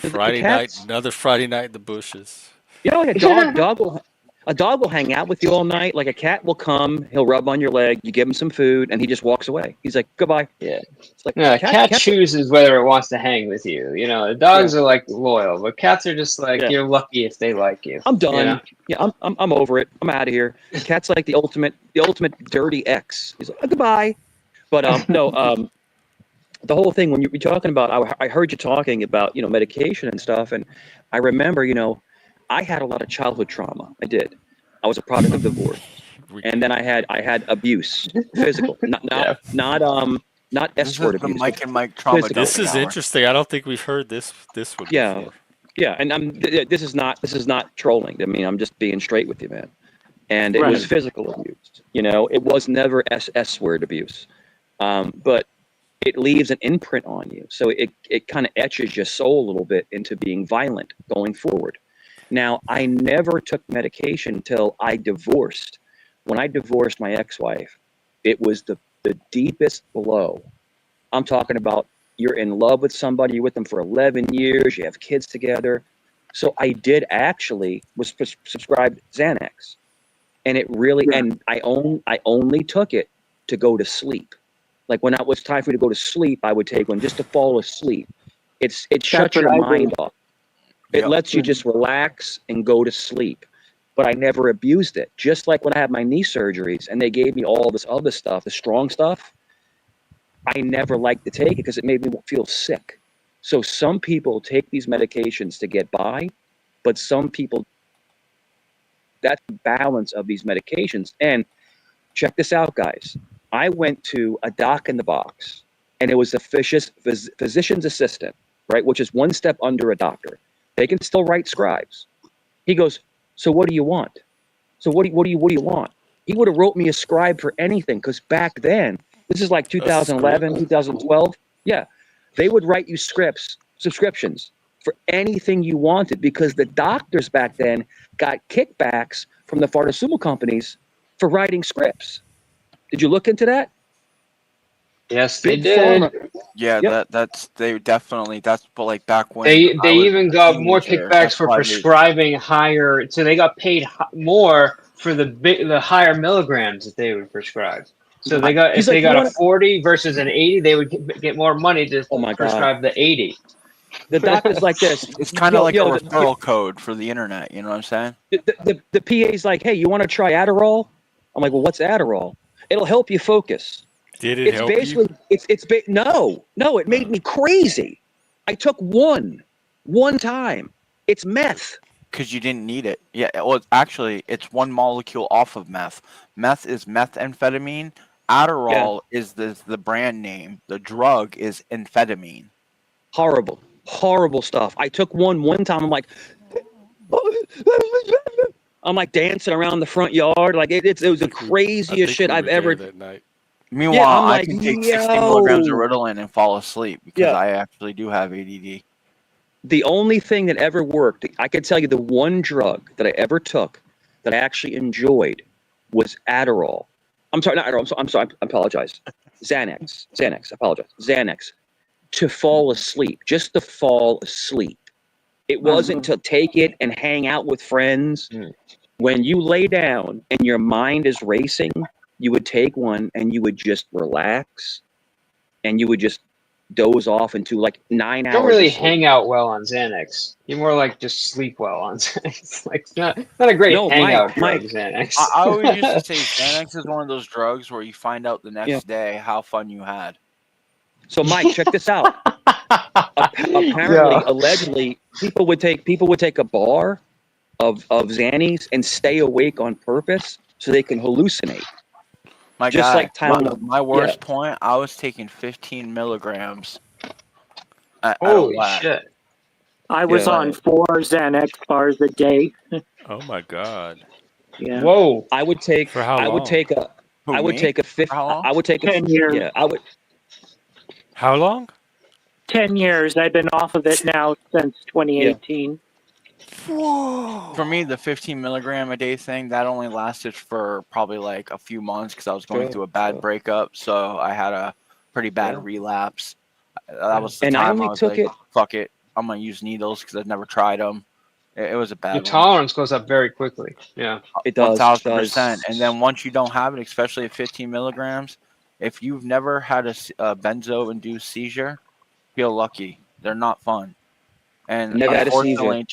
The Friday night, cat's another Friday night in the bushes. like a dog will A dog will hang out with you all night. Like a cat will come, he'll rub on your leg, you give him some food, and he just walks away. He's like, goodbye. Yeah. It's like No, cat cats. chooses whether it wants to hang with you. You know, dogs are like loyal, but cats are just like you're lucky if they like you. I'm done. You know? Yeah, I'm over it. I'm out of here. Cat's like the ultimate dirty ex. He's like, goodbye. But no, the whole thing when you're talking about, I heard you talking about, you know, medication and stuff, and I remember, you know, I had a lot of childhood trauma. I did. I was a product of divorce, and then I had abuse, physical, not This escort is the abuse. Mike and Mike trauma. Physical. This is interesting. I don't think we've heard this one Yeah, before. yeah, and this is not trolling. I mean, I'm just being straight with you, man. And it was Right. physical abuse. You know, it was never S word abuse, but it leaves an imprint on you. So it kind of etches your soul a little bit into being violent going forward. Now, I never took medication until I divorced. When I divorced my ex-wife, it was the deepest blow. I'm talking about you're in love with somebody, you're with them for 11 years, you have kids together. So I did actually was subscribed Xanax. And it really, and I only took it to go to sleep. Like when it was time for me to go to sleep, I would take one just to fall asleep. It shuts your mind off. It lets you just relax and go to sleep. But I never abused it. Just like when I had my knee surgeries and they gave me all this other stuff, the strong stuff, I never liked to take it because it made me feel sick. So some people take these medications to get by, but some people, that's the balance of these medications. And check this out, guys. I went to a doc in the box, and it was a physician's assistant, right, which is one step under a doctor. They can still write scribes. He goes, so what do you want? So what do you want? He would have wrote me a scribe for anything, because back then, this is like 2011, 2012. Yeah, they would write you subscriptions for anything you wanted, because the doctors back then got kickbacks from the pharmaceutical companies for writing scripts. Did you look into that? Yes, they Big did. Pharma. Yeah, Yep. that's they definitely but like back when They I was even a got more teenager, kickbacks that's for why prescribing higher. So they got paid more for the higher milligrams that they would prescribe. So they got, if He's they like, you got a want 40 versus an 80, they would get more money to Oh my God. prescribe the 80. The doctor's like this. it's kind of like a Yo, referral code for the internet. You know what I'm saying? the PA's like, hey, you want to try Adderall? I'm like, well, what's Adderall? It'll help you focus. Did it It's help you? basically, no, it made me crazy. I took one time. It's meth. Because you didn't need it. Yeah, well, actually, it's one molecule off of meth. Meth is methamphetamine. Adderall is the brand name. The drug is amphetamine. Horrible stuff. I took one time. I'm like dancing around the front yard. Like it was the craziest shit I've ever. that night. Meanwhile, I'm I like, can take 60 milligrams of yo. Ritalin and fall asleep because I actually do have ADD. The only thing that ever worked, I can tell you the one drug that I ever took that I actually enjoyed was Adderall. I'm sorry, not Adderall. I'm sorry. I apologize. Xanax. I apologize. Xanax. To fall asleep, just to fall asleep. It wasn't to take it and hang out with friends. When you lay down and your mind is racing, you would take one and you would just relax and you would just doze off into like 9 hours. You don't really of sleep. hang out well on Xanax. You more like just sleep well on Xanax. Like it's not a great hangout drug, Xanax. I always used to say Xanax is one of those drugs where you find out the next day how fun you had. So Mike, check this out. Apparently, allegedly, people would take a bar of Xannies and stay awake on purpose so they can hallucinate. My Just guy, like Tylenol. my worst point, I was taking 15 milligrams at Holy a whack. shit. I was on 4 Xanax bars a day. Oh my God. Yeah. Whoa. I would take. For how I would long? take a. Who, I would me? take a fifth. For how long? I would take a 10 years. Yeah, I would. How long? 10 years. I've been off of it now since 2018. For me, the 15 milligram a day thing, that only lasted for probably like a few months because I was going through a bad breakup. So I had a pretty bad relapse. That was the And I time only I was took like, it. fuck it. I'm going to use needles because I've never tried them. It was a Your bad one. tolerance goes up very quickly. Yeah. It does. 1000%. And then once you don't have it, especially at 15 milligrams, if you've never had a benzo-induced seizure, feel lucky. They're not fun. And Never had a seizure. unfortunately,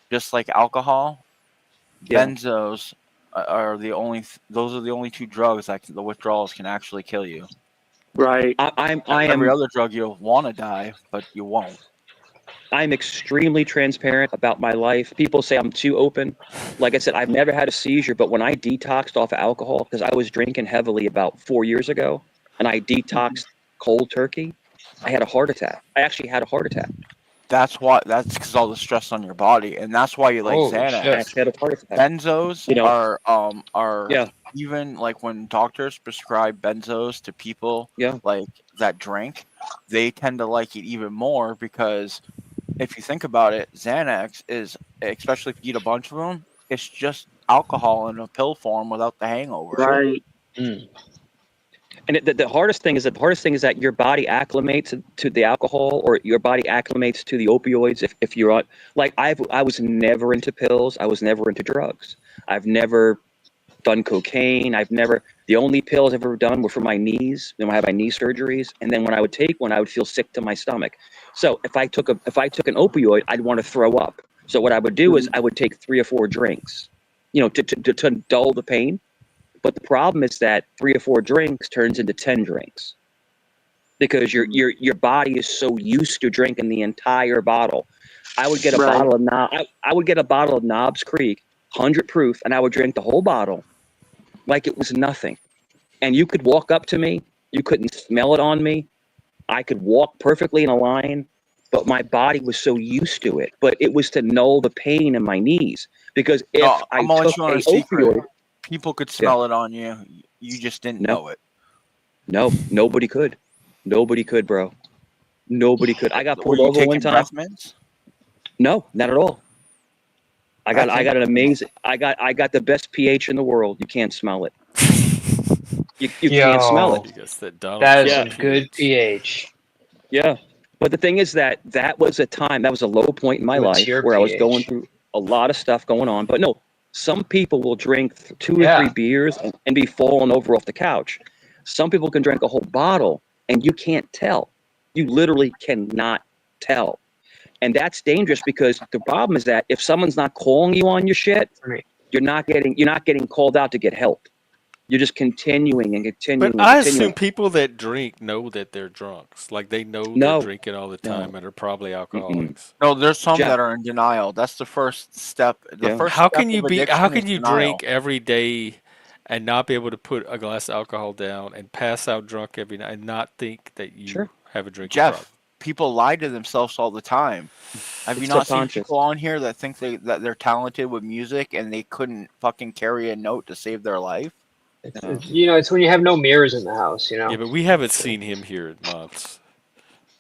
just like alcohol, Yeah. benzos are the only. Those are the only two drugs that the withdrawals can actually kill you. Right. Every other drug you'll want to die, but you won't. I'm extremely transparent about my life. People say I'm too open. Like I said, I've never had a seizure, but when I detoxed off of alcohol, because I was drinking heavily about 4 years ago, and I detoxed cold turkey, I had a heart attack. I actually had a heart attack. That's because all the stress on your body, and that's why you like Holy Xanax. shit. I actually had a heart attack. Benzos You know, are yeah. even like when doctors prescribe benzos to people like that drink, they tend to like it even more because if you think about it, Xanax is, especially if you eat a bunch of them, it's just alcohol in a pill form without the hangover. Right. And the hardest thing is that your body acclimates to the alcohol, or your body acclimates to the opioids. If you're on, like I was never into pills. I was never into drugs. I've never done cocaine. The only pills I've ever done were for my knees. Then I had my knee surgeries, and then when I would take one, I would feel sick to my stomach. So if I took an opioid, I'd want to throw up. So what I would do is I would take 3 or 4 drinks, to dull the pain. But the problem is that 3 or 4 drinks turns into 10 drinks because your body is so used to drinking the entire bottle. I would get a bottle of I would get a bottle of Knobs Creek, 100 proof, and I would drink the whole bottle like it was nothing. And you could walk up to me, you couldn't smell it on me. I could walk perfectly in a line, but my body was so used to it. But it was to null the pain in my knees because if I took an opioid. People could smell it on you. You just didn't know it. No, nobody could. Nobody could, bro. Nobody could. I got pulled Were you over taking one time. breath mints? No, not at all. I got an amazing. I got the best pH in the world. You can't smell it. You can't smell it. That is some good pH. Yeah, but the thing is that was a low point in my What's life your where I was pH? going through a lot of stuff going on. But no, some people will drink 2 or 3 beers and be falling over off the couch. Some people can drink a whole bottle and you can't tell. You literally cannot tell. And that's dangerous because the problem is that if someone's not calling you on your shit, you're not getting called out to get help. You're just continuing and continuing. But I assume people that drink know that they're drunks. Like they know they're drinking all the time and are probably alcoholics. No, there's some that are in denial. That's the first step. How can you drink every day and not be able to put a glass of alcohol down and pass out drunk every night and not think that you have a drinking problem? People lie to themselves all the time. Have you not seen people on here that think that they're talented with music and they couldn't fucking carry a note to save their life? It's when you have no mirrors in the house, Yeah, but we haven't seen him here in months.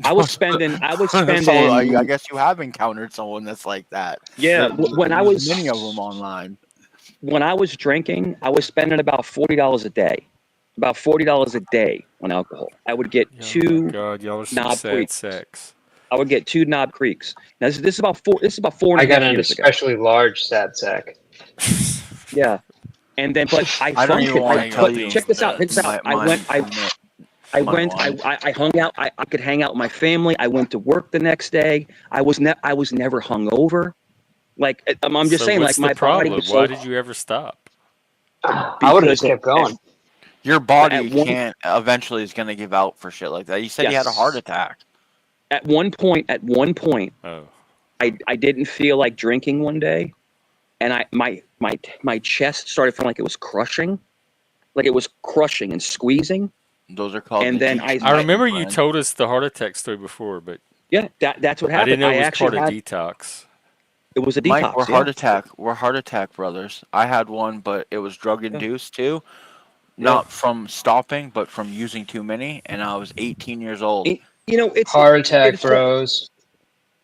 I was spending. So I guess you have encountered someone that's like that. Yeah, There's many of them online. When I was drinking, I was spending about $40 a day. About $40 a day on alcohol. I would get 2 Knob Creeks. Sex. I would get 2 Knob Creeks. Now this is about 4 and a half years ago. I got an especially large sad sack. Yeah. And then, but I don't even want to tell you. Check this out. I hung out. I could hang out with my family. I went to work the next day. I was never hungover. Like I'm just saying, like my body was Why did you ever stop? I would have just kept going. Your body can't eventually is going to give out for shit like that. You said you had a heart attack. At one point, I didn't feel like drinking one day, and my chest started feeling like it was crushing and squeezing. Those are called. And then I remember you told us the heart attack story before, but yeah, that's what happened. I didn't know it was part of detox. It was a detox. Mike, we're heart attack brothers. I had one, but it was drug induced too. Not from stopping, but from using too many, and I was 18 years old. It's heart attack, bros.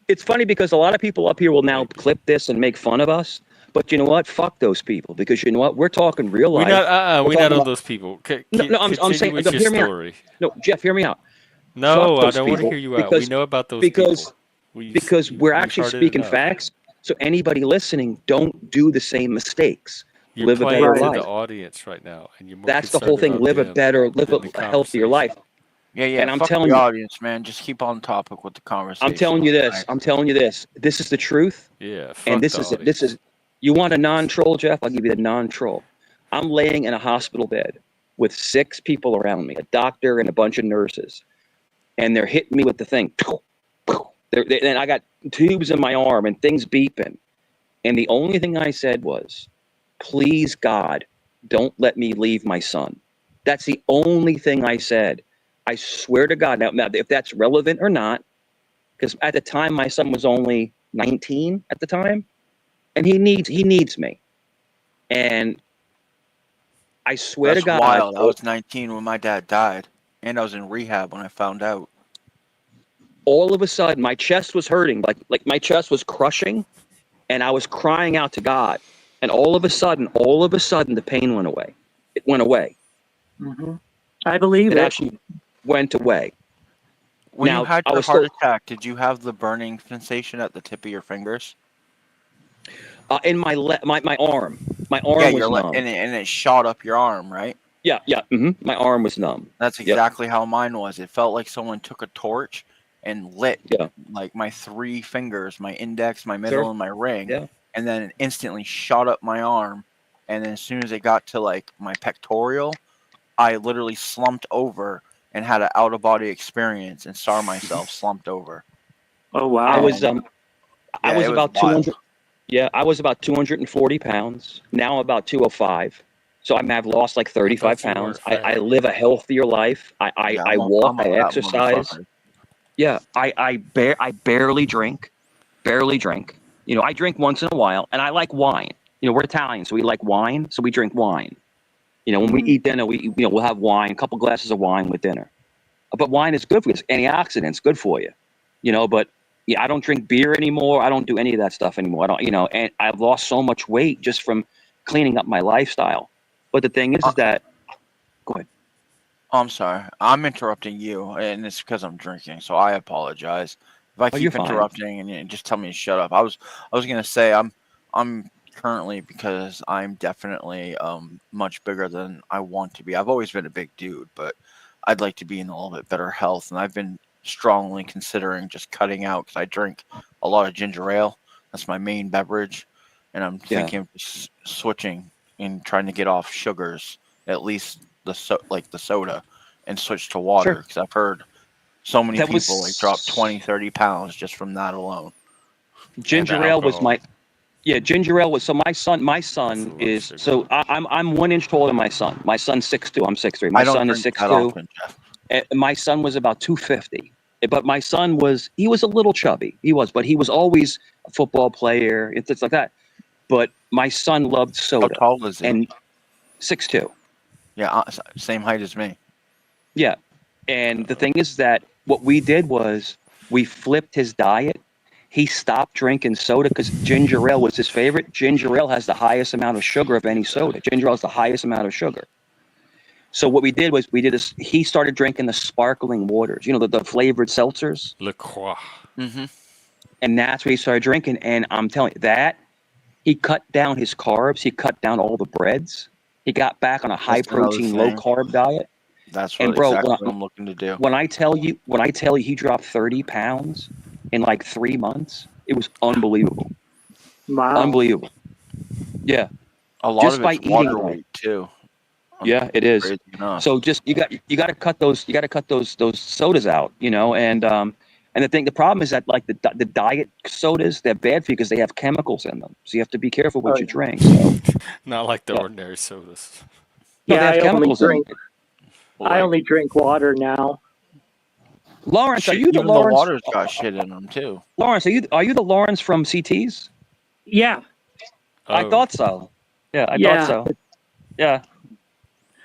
It's funny because a lot of people up here will now clip this and make fun of us. But you know what? Fuck those people, because you know what? We're talking real life. We're not on those people. I'm saying, hear me out. No, Jeff, hear me out. No, I don't want to hear you out. We know about those people. Because we're actually speaking facts. So anybody listening, don't do the same mistakes. You're Live a playing better to the life. audience right now, and you're more That's the whole concerned thing. about Live a them better, live than the a healthier conversation. life. Yeah. And I'm Fuck telling the you, audience, man. Just keep on topic with the conversation. I'm telling you this. I'm telling you this. This is the truth. Yeah, And fuck the this audience. is. You want a non-troll, Jeff? I'll give you the non-troll. I'm laying in a hospital bed with 6 people around me, a doctor and a bunch of nurses, and they're hitting me with the thing. And I got tubes in my arm and things beeping. And the only thing I said was, please, God, don't let me leave my son. That's the only thing I said. I swear to God. Now if that's relevant or not, because at the time my son was only 19 at the time, and he needs me. And I swear to That's God, wild. I was 19 when my dad died, and I was in rehab when I found out. all of a sudden my chest was hurting, like my chest was crushing, and I was crying out to God. And all of a sudden, the pain went away. It went away. Mm-hmm. I believe It it. actually went away. When you Now had I your was heart still attack, did you have the burning sensation at the tip of your fingers? in my arm. My Yeah, arm was you're like, numb. and it shot up your arm, right? Yeah. My arm was numb. That's Yep. exactly how mine was. It felt like someone took a torch and lit Yeah. like my 3 fingers, my index, my Sure. middle, and my ring, Yeah. and then it instantly shot up my arm. And then as soon as it got to like my pectoral, I literally slumped over and had an out of body experience and saw myself slumped over. Oh wow. I was And I yeah, was it was about wild. 200. Yeah, I was about 240 pounds. Now I'm about 205. So I've lost like I 35 thought you weren't pounds. I fat. live a healthier life. Yeah, I walk. I'm a I fat exercise. motherfucker. Yeah, I barely drink. Barely drink. You know, I drink once in a while, and I like wine. You know, we're Italian, so we like wine, so we drink wine. You know, when we eat dinner, we'll have wine, a couple glasses of wine with dinner. But wine is good for you. It's antioxidants, good for you. You know, but yeah, I don't drink beer anymore. I don't do any of that stuff anymore. I don't, and I've lost so much weight just from cleaning up my lifestyle. But the thing is that, go ahead. Oh, I'm sorry. I'm interrupting you, and it's because I'm drinking, so I apologize. If I Oh, you're keep fine. interrupting and you just tell me to shut up. I was gonna say I'm currently, because I'm definitely much bigger than I want to be. I've always been a big dude, but I'd like to be in a little bit better health, and I've been strongly considering just cutting out because I drink a lot of ginger ale. That's my main beverage, and I'm Yeah. thinking of switching and trying to get off sugars, at least the soda, and switch to water, Sure. because I've heard so many That people like drop was 20, 30 pounds just from that alone. And the ginger ale was alcohol. my yeah ginger ale was so my That's a son lot of is sugar. so I'm 1 inch taller than my son. My son's 6'2". I'm 6'3". My I don't son is drink that 6'2". often, Jeff. And my son was about 250. But my son was a little chubby. But he was always a football player and things like that. But my son loved How soda. tall is he? And 6'2". Yeah, same height as me. Yeah. And the thing is that what we did was we flipped his diet. He stopped drinking soda because ginger ale was his favorite. Ginger ale has the highest amount of sugar of any soda. Ginger ale has the highest amount of sugar. So what we did was he started drinking the sparkling waters, the flavored seltzers. Le Croix. Mm-hmm. And that's what he started drinking. And I'm telling you that he cut down his carbs. He cut down all the breads. He got back on a high That's another protein, low thing. carb diet. That's And bro, exactly what I'm looking to do. when I tell you he dropped 30 pounds in like 3 months, it was unbelievable. Wow. Unbelievable. Yeah. A lot Just of by it's eating water right. weight too. Yeah, it is. Crazy enough. So just you got to cut those sodas out, and the problem is that like the diet sodas, they're bad for you because they have chemicals in them. So you have to be careful what you drink. So Not like the yeah. ordinary sodas. No, Yeah, they have chemicals in them. I only drink water now. Lawrence, Shit, are you the even the Lawrence? water's got shit in them too. Lawrence, are you the Lawrence from CTs? Yeah. I Oh, thought so. Yeah, I Yeah. thought so. Yeah.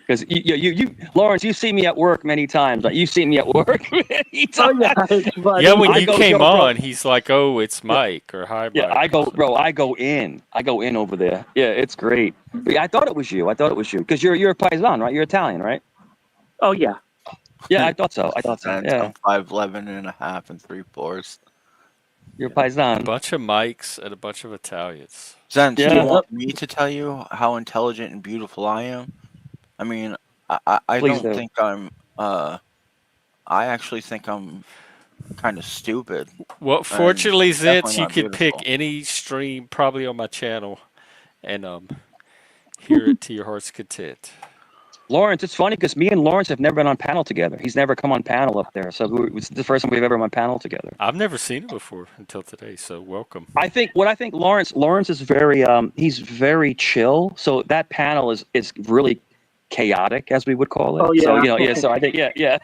Because you, Lawrence, you've seen me at work many times. Like, you've seen me at work many times. Oh yeah. It's funny. yeah. When I you go, came yo, bro. on, he's like, "Oh, it's Yeah. Mike or hi, Yeah, Mike." I go in over there. Yeah, it's great. But yeah, I thought it was you because you're a paisan, right? You're Italian, right? Oh yeah. Yeah, I thought so. Depends. Yeah. I'm 5'11 and a half and 3/4. Your paisan. Bunch of Mikes and a bunch of Italians. Zen, do you Yeah. want me to tell you how intelligent and beautiful I am? I mean, I Please don't do. think I'm. I actually think I'm kind of stupid Well, and fortunately, definitely Zitz, you not could pick beautiful. any stream probably on my channel and hear it to your heart's content. Lawrence, it's funny because me and Lawrence have never been on panel together. He's never come on panel up there. So it's the first time we've ever been on panel together. I've never seen it before until today, so welcome. I think Lawrence is very he's very chill. So that panel is really chaotic, as we would call it. Oh So yeah. so I think yeah.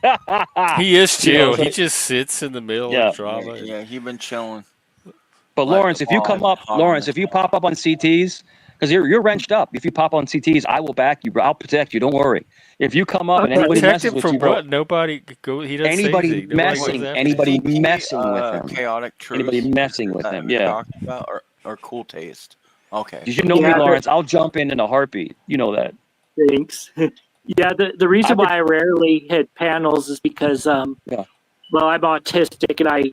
He is chill. So, He just sits in the middle yeah. of drama. Yeah, he been chilling. But Lawrence, if you come up, Lawrence, if you pop up on CTs, because you're wrenched up. If you pop on CTs, I will back you, bro. I'll protect you. Don't worry. If you come up and anybody Protect messes him with from you, bro, what? Nobody go. He doesn't say anybody anything. Nobody goes messing, after anybody him. messing with him, Chaotic truth. anybody messing with that him, you're yeah. talking about, or cool taste. Okay. Did you know me, Lawrence? I'll jump in a heartbeat. You know that. Thanks. Yeah, the reason why I rarely hit panels is because well, I'm autistic and I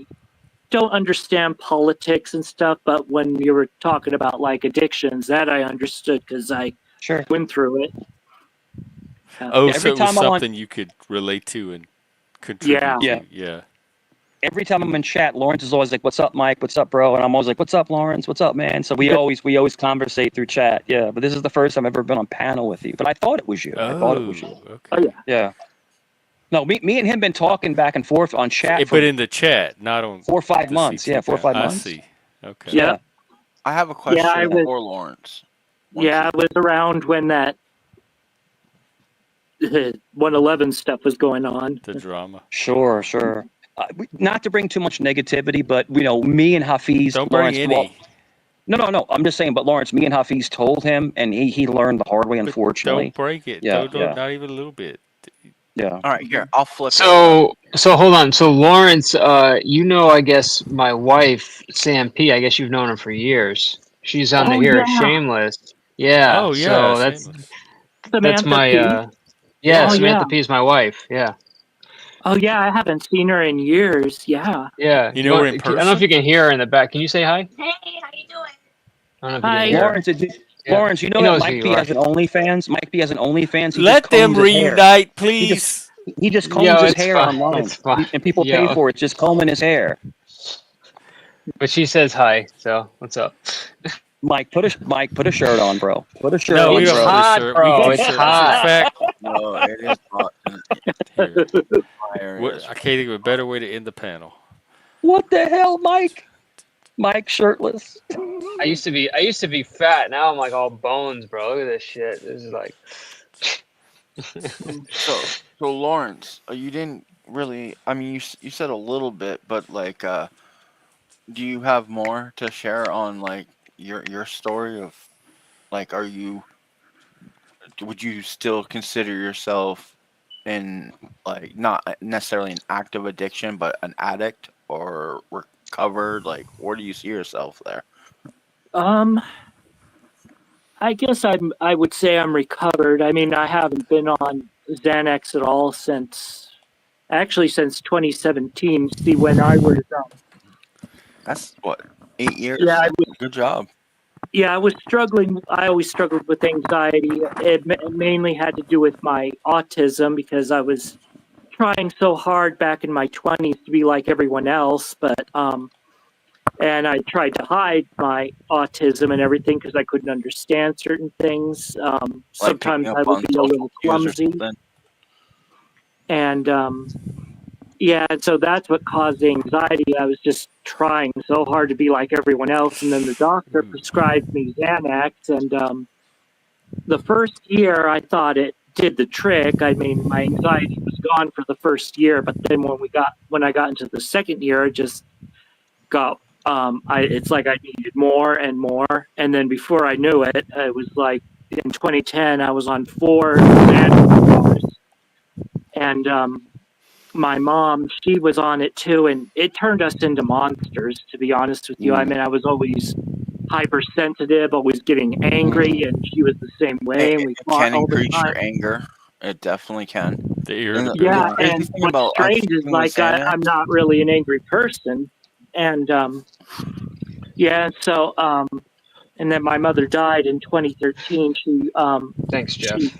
don't understand politics and stuff. But when you were talking about like addictions, that I understood because I went through it. Oh, Every so it was time I'm on- something you could relate to and contribute Yeah. to. Yeah. Every time I'm in chat, Lawrence is always like, "What's up, Mike? What's up, bro?" And I'm always like, "What's up, Lawrence? What's up, man?" So we always conversate through chat. Yeah, but this is the first time I've ever been on panel with you. But I thought it was you. I thought it was you. Okay. Yeah. No, me and him been talking back and forth on chat for But in the chat, not on 4 or 5 the months. CT Yeah, 4 or 5 I months. see. Okay. Yeah. I have a question I was- for Lawrence. Yeah, I was around when that 111 stuff was going on. The drama. Sure. Not to bring too much negativity, but me and Hafiz. Don't bring Lawrence, any. No. I'm just saying. But Lawrence, me and Hafiz told him, and he learned the hard way. Unfortunately, Don't break it. Yeah, Don't, not even a little bit. Yeah. All right, here I'll flip. So hold on. So Lawrence, I guess my wife Sam P. I guess you've known her for years. She's on the here at Shameless. Yeah. Oh yeah. So that's Samantha my P? Samantha P. is my wife. Yeah. Oh yeah, I haven't seen her in years. Yeah. Yeah. You know her in I don't know if person? you can hear her in the back. Can you say hi? Hey, how you doing? I don't know if Hi. you can hear her. Lawrence, you know He that knows Mike who P you has an OnlyFans. Mike P has an OnlyFans. He Let just them combs his hair. reunite, please. He just combs Yo, his it's hair fine. online, It's fine. and people Yo. pay for it. Just combing his hair. But she says hi. So what's up? Mike, put a shirt on, bro. Put a shirt No, on, we don't bro. put a hot, shirt. bro. We keep It's shirtless. hot. In fact, No, it is hot. I can't think of a better way to end the panel. What the hell, Mike? Mike shirtless. I used to be fat. Now I'm like all bones, bro. Look at this shit. This is like. So Lawrence, you didn't really. I mean, you said a little bit, but like, do you have more to share on like your story of, like, would you still consider yourself in, like, not necessarily an active addiction, but an addict or recovered? Like, where do you see yourself there? I guess I would say I'm recovered. I mean, I haven't been on Xanax at all since 2017. See, when I was That's what, 8 years. Yeah, Good job. I was struggling. I always struggled with anxiety. It mainly had to do with my autism because I was trying so hard back in my 20s to be like everyone else, but and I tried to hide my autism and everything because I couldn't understand certain things. Sometimes I would be a little clumsy. And and so that's what caused the anxiety. I was just trying so hard to be like everyone else, and then the doctor prescribed me Xanax, and the first year I thought it did the trick. I mean, my anxiety was gone for the first year, but then when I got into the second year, it just got it's like I needed more and more, and then before I knew it, it was like in 2010 I was on 4 Xanax bars, and my mom, she was on it too, and it turned us into monsters, to be honest with you. I mean, I was always hypersensitive, always getting angry, and she was the same way, and we It fought can all the increase time. your anger. It definitely can. The Yeah, irritability. and what's strange is like I'm not really an angry person, and yeah, so and then my mother died in 2013. Thanks, Jeff. She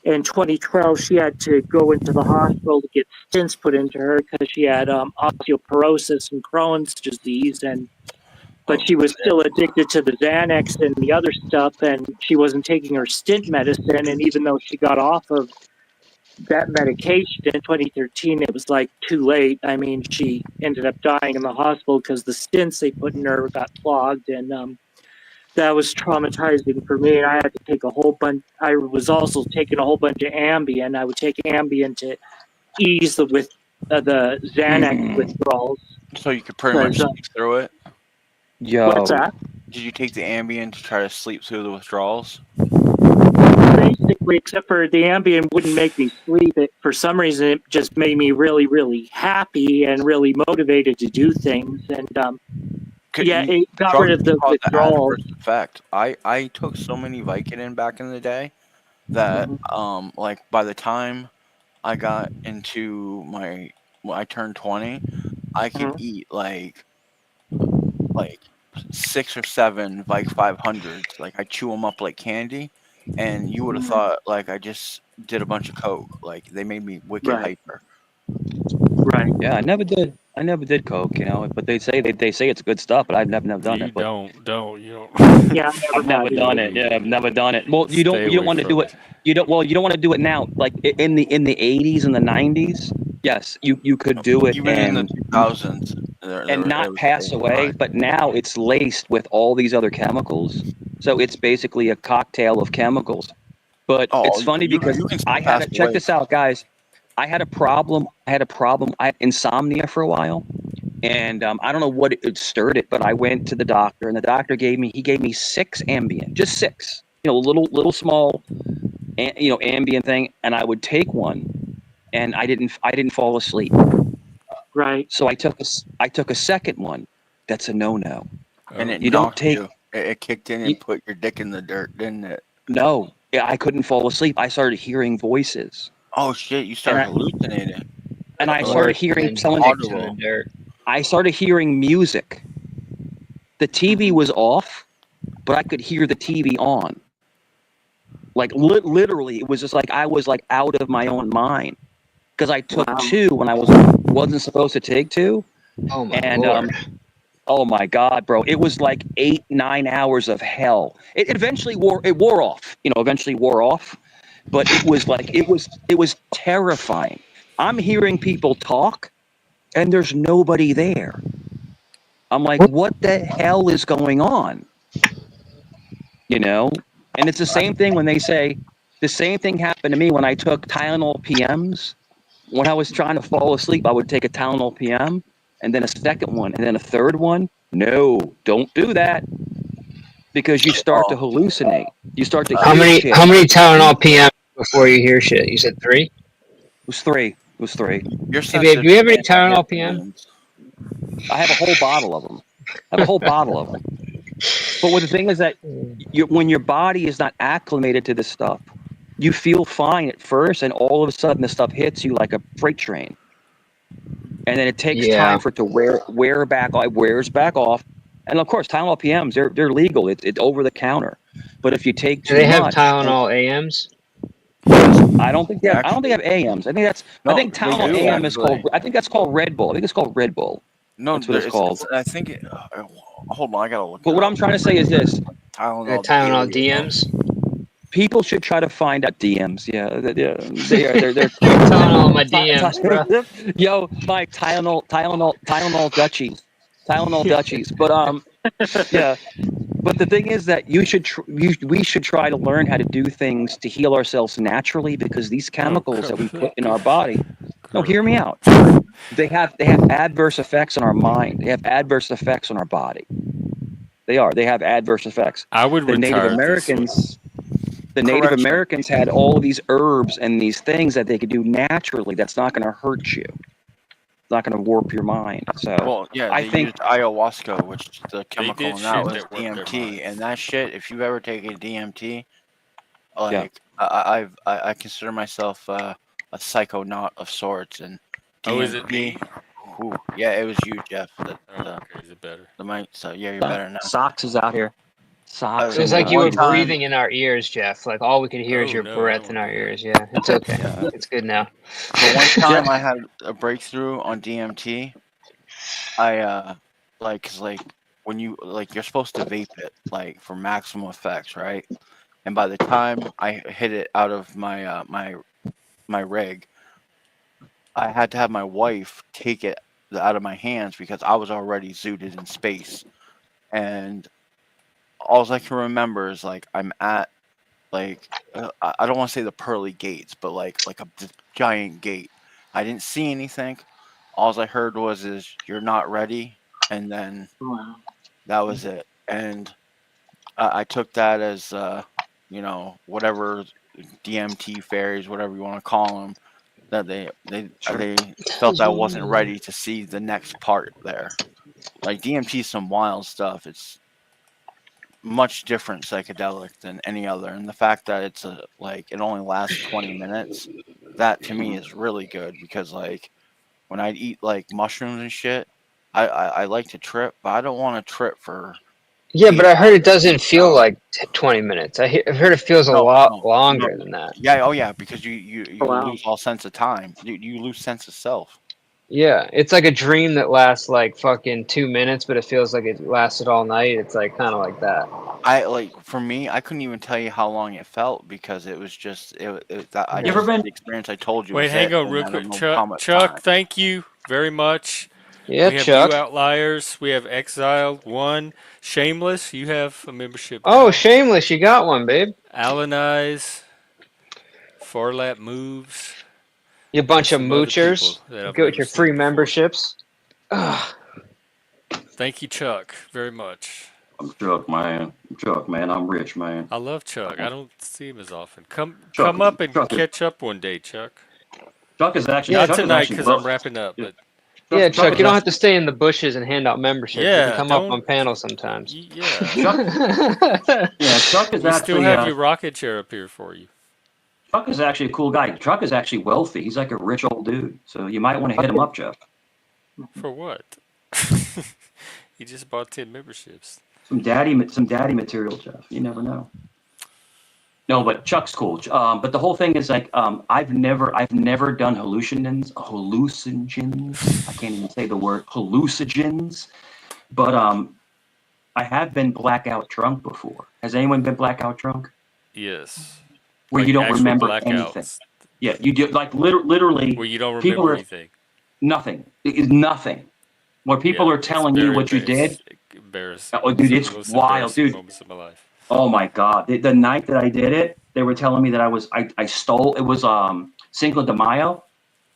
in 2012 she had to go into the hospital to get stents put into her because she had osteoporosis and Crohn's disease, and but she was still addicted to the Xanax and the other stuff, and she wasn't taking her stint medicine. And even though she got off of that medication in 2013, it was like too late. I mean, she ended up dying in the hospital because the stints they put in her got clogged, and that was traumatizing for me. And I had to take a whole bunch. I was also taking a whole bunch of Ambien. I would take Ambien to ease the Xanax withdrawals. So you could pretty much sleep through it. What's that? Did you take the Ambien to try to sleep through the withdrawals? Basically, except for the Ambien wouldn't make me sleep. For some reason, it just made me really, really happy and really motivated to do things. And it got rid of the withdrawals. Effect. I took so many Vicodin back in the day that like by the time I got into when I turned 20, I could eat like 6 or 7 Vic 500s. Like I chew them up like candy, and you would have thought like I just did a bunch of coke. Like they made me wicked hyper. Right. Yeah, I never did coke, you know, but they say it's good stuff, but I've never done it. But You don't. Yeah, I've never done it. Yeah, I've never done it. Well, you don't want to do it. You don't want to do it now. Like in the 80s and the 90s, yes, you could do it even in the 2000s and not pass away. But now it's laced with all these other chemicals, so it's basically a cocktail of chemicals. But it's funny because I had to check this out, guys. I had a problem. I had insomnia for a while, and I don't know what it stirred it, but I went to the doctor, and the doctor gave me 6 Ambien, just 6, little small, Ambien thing, and I would take one, and I didn't fall asleep. Right. So I took a second one. That's a no-no. And it you don't take. It kicked in and put your dick in the dirt, didn't it? No, I couldn't fall asleep. I started hearing voices. Oh shit! You started hallucinating. And I started hearing someone. I started hearing music. The TV was off, but I could hear the TV on. Like literally, it was just like I was like out of my own mind because I took 2 when I wasn't supposed to take 2. Oh my Lord. Oh my God, bro! It was like 8-9 hours of hell. It eventually wore off. Eventually wore off. But it was like it was terrifying. I'm hearing people talk, and there's nobody there. I'm like, what the hell is going on? And it's the same thing when they say the same thing happened to me when I took Tylenol PMs. When I was trying to fall asleep, I would take a Tylenol PM, and then a second one, and then a third one. No, don't do that. Because you start to hallucinate. You start to hear shit. How many Tylenol PM before you hear shit? You said 3? It was 3. You're Hey babe, do you have any Tylenol PM? I have a whole bottle of them. But what the thing is that when your body is not acclimated to this stuff, you feel fine at first, and all of a sudden the stuff hits you like a freight train. And then it takes time for it to wears back off. And of course, Tylenol PMs, they're legal. It's over the counter. But if you take too much, do they have Tylenol AMs? I don't think they have AMs. I think Tylenol AM is called. I think that's called Red Bull. I think it's called Red Bull. No, that's what it's called. I think. Hold on, I gotta look. But what I'm trying to say is this: Tylenol DMs. People should try to find out DMs. Yeah, they're Tylenol my DMs, bro. Yo, Mike, Tylenol Dutchies. But yeah. But the thing is that we should try to learn how to do things to heal ourselves naturally, because these chemicals that we put in our body. No, hear me out. They have adverse effects on our mind. They have adverse effects on our body. They have adverse effects. I would the Native Americans. The Native Americans had all these herbs and these things that they could do naturally. That's not going to hurt you. It's not going to warp your mind. So I think used ayahuasca, which the chemical in that was DMT, and that shit. If you've ever taken DMT, I consider myself a psychonaut of sorts, and DMT, is it me? whew. Yeah, it was you, Jeff. Okay, is it better? The mic. So yeah, you're better now. Socks is out here. Socks It was and like you One were time, breathing in our ears, Jeff. Like all we could hear is Oh your no, I don't breath in want to our do that. ears. Yeah, it's okay. yeah. It's good now. The one time Jeff. I had a breakthrough on DMT, I like, 'cause like when you like you're supposed to vape it like for maximum effects, right? And by the time I hit it out of my my rig, I had to have my wife take it out of my hands because I was already zooted in space. And all I can remember is like I'm at like I don't want to say the pearly gates, but like a giant gate. I didn't see anything. All I heard was is you're not ready, and then Wow. that was it. And I took that as whatever DMT fairies, whatever you want to call them, that they felt I wasn't ready to see the next part there. Like DMT is some wild stuff. It's much different psychedelic than any other, and the fact that it's like it only lasts 20 minutes, that to me is really good because like when I eat like mushrooms and shit, I like to trip, but I don't want to trip for Yeah, but 8 I heard it hours, doesn't 6 feel hours. like 20 minutes. I've heard it feels a No, lot no, no. longer than that. Yeah, oh yeah, because Oh, you wow. lose all sense of time. You lose sense of self. Yeah, it's like a dream that lasts like fucking 2 minutes, but it feels like it lasted all night. It's like kind of like that. I like for me, I couldn't even tell you how long it felt because it was just that I You ever just been? the experience I told you Wait, was hang it, on and real I don't quick. know Chuck, how much Chuck, time. thank you very much. Yeah, We have you, Chuck. Outliers. We have Exiled One, Shameless. You have a membership Oh, now. shameless, you got one, babe. Alan Eyes, Farlap Moves, You and bunch of some other people moochers. that I've Go with never your free seen before. memberships. Ugh. Thank you, Chuck, very much. I'm Chuck, man. I'm Chuck, man. I'm rich, man. I love Chuck. I don't see him as often. Chuck, Come up and Chuck, catch up one day, Chuck. Yeah, Not Chuck is tonight actually because I'm well. wrapping up, Yeah, but yeah, Chuck Chuck. is You don't have actually to stay in the bushes and hand out memberships. You can yeah, come up don't. on panels sometimes. Yeah, Chuck. Yeah, Chuck is we still actually have your rocket chair up here for you. Chuck is actually a cool guy. Chuck is actually wealthy. He's like a rich old dude. So you might want to hit him up, Jeff. For what? He just bought 10 memberships. Some daddy material, Jeff. You never know. No, but Chuck's cool. But the whole thing is like, I've never done hallucinogens. I can't even say the word hallucinogens. But I have been blackout drunk before. Has anyone been blackout drunk? Yes. Where Like you don't actual remember anything. blackouts. Yeah, you do like literally. Where you don't People remember are anything. nothing. It is nothing. Where people Yeah, are it's telling you very what you did. embarrassing. Oh, dude, Some of it's the most wild, embarrassing dude. moments of my life. Oh my God! The night that I did it, they were telling me that I stole. It was Cinco de Mayo,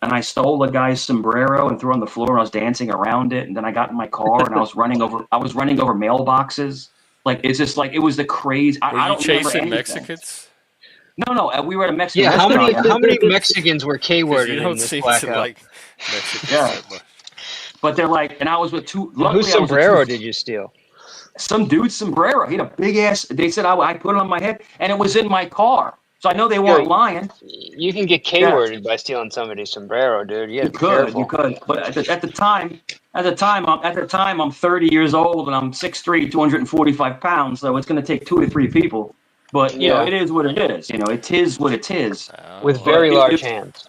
and I stole a guy's sombrero and threw it on the floor, and I was dancing around it. And then I got in my car and I was running over mailboxes. Like it's just like it was the crazy. Were I you don't remember chasing anything. Mexicans? No, we were at a Mexican Yeah, restaurant. how many Mexicans were Because K-worded you in don't this seem to blackout? like Mexicans Yeah, that much. but they're like, and I was with two. Whose Luckily, I was with sombrero two. did you steal? Some dude's sombrero. He had a big ass. They said I put it on my head, and it was in my car. So I know they weren't Yo, lying. you can get Yeah, K-worded by stealing somebody's sombrero, dude. You you gotta be you careful. could. But at the time, I'm 30 years old and I'm 6'3", 245 pounds. So it's going to take 2 to 3 people. But Yeah, it is what it is. It is what it is. with Oh, very But large hands.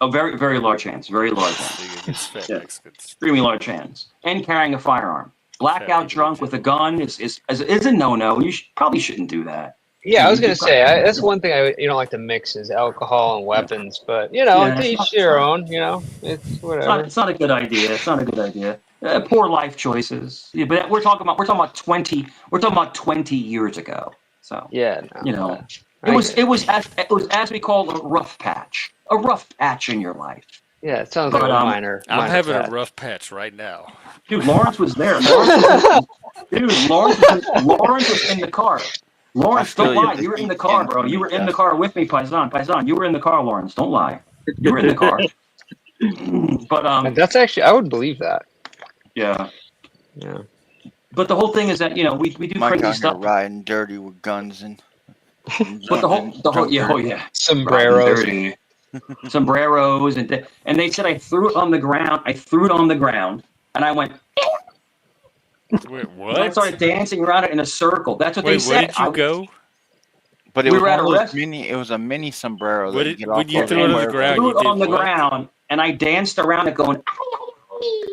a very very large hands, very large so hands. against fat Yeah, Mexicans. extremely large hands, and carrying a firearm. Fat Blackout people in drunk with a general. gun is a no-no. You probably shouldn't do that. Yeah, I was You gonna say probably, that's one thing you don't like to mix is alcohol and yeah, weapons, but yeah. to each their own. It's whatever. It's not a good idea. It's not a good idea. Poor life choices. Yeah, but we're talking about 20 years ago. So Yeah, no, you know, I get it was as we call a rough patch in your life. Yeah, it sounds like But a minor I'm having a patch. rough patch right now. dude, Lawrence was there. Lawrence was in the car. I Lawrence, feel don't you. lie. The You were in heat the car, came bro. through You me, were in the Jeff. car with me, Paisan. You were in the car, Lawrence. Don't lie. You were in the car. But And that's actually, I would believe that. yeah. Yeah. But the whole thing is that we do Mike crazy out here stuff. riding dirty with guns and But the whole yeah, oh yeah, riding Sombreros. dirty. sombreros, and they said I threw it on the ground. I threw it on the ground, and I went. Wait, And I what? started dancing around it in a circle. That's what they Wait, where said. did you go? But it We was were one at of a those rest. mini. It was a mini sombrero What that you did, get when off you those threw it on the anywhere ground, Threw you it did on the what? ground, and I danced around it, going.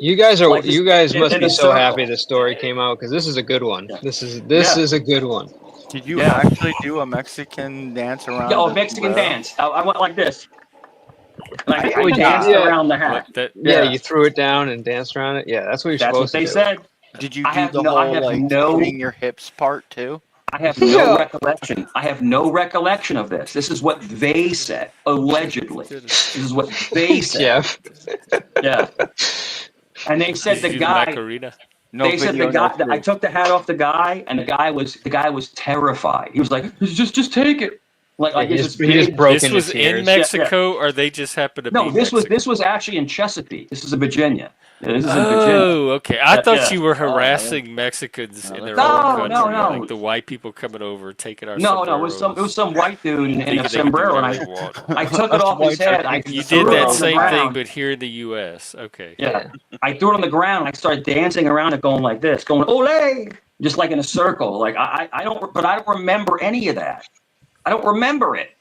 You guys are Like this you guys must in be a so circle. happy this story came out because this is a good one. Yeah. This Yeah. is a good one. Did you Yeah. actually do a Mexican dance Yeah, around oh, the Mexican sombrero? dance. I went like this, and I Well, danced yeah, around the hat. Like that? yeah. Yeah, You threw it down and danced around it. Yeah, that's what you're that's what supposed to they do. said. Did you I do have the no, I whole have like no, spinning your hips part too? I have no Yeah. recollection. I have no recollection of this. This is what they said, allegedly. This is what they said. Jeff. Yeah, and they Did said you the do the guy. Macarena? No They said the video, no guy. I proof. took the hat off the guy, and the guy was terrified. He was like, "Just take it." Yeah, Like he it's just this he just big. broke This into was in tears. Yeah, yeah. Mexico, or they just happened to No, be this Mexican? was actually in Chesapeake. This is in Virginia. Yeah, this is in Virginia. Oh, okay. I thought Yeah. you were Oh, harassing Mexicans in their that's own No, no, country, no, like the white people coming over, taking our no, no. It was sombreros, some white dude in a thinking they could do sombrero, and whatever they want. I took it Us off his whites are head. I taking You the did threw it that on the sombreros same thing, ground. but here in the U.S. Okay. Yeah, I threw it on the ground. I started dancing around it, going like this, going ole, just like in a circle. Like I don't, but I don't remember any of that. I don't remember it.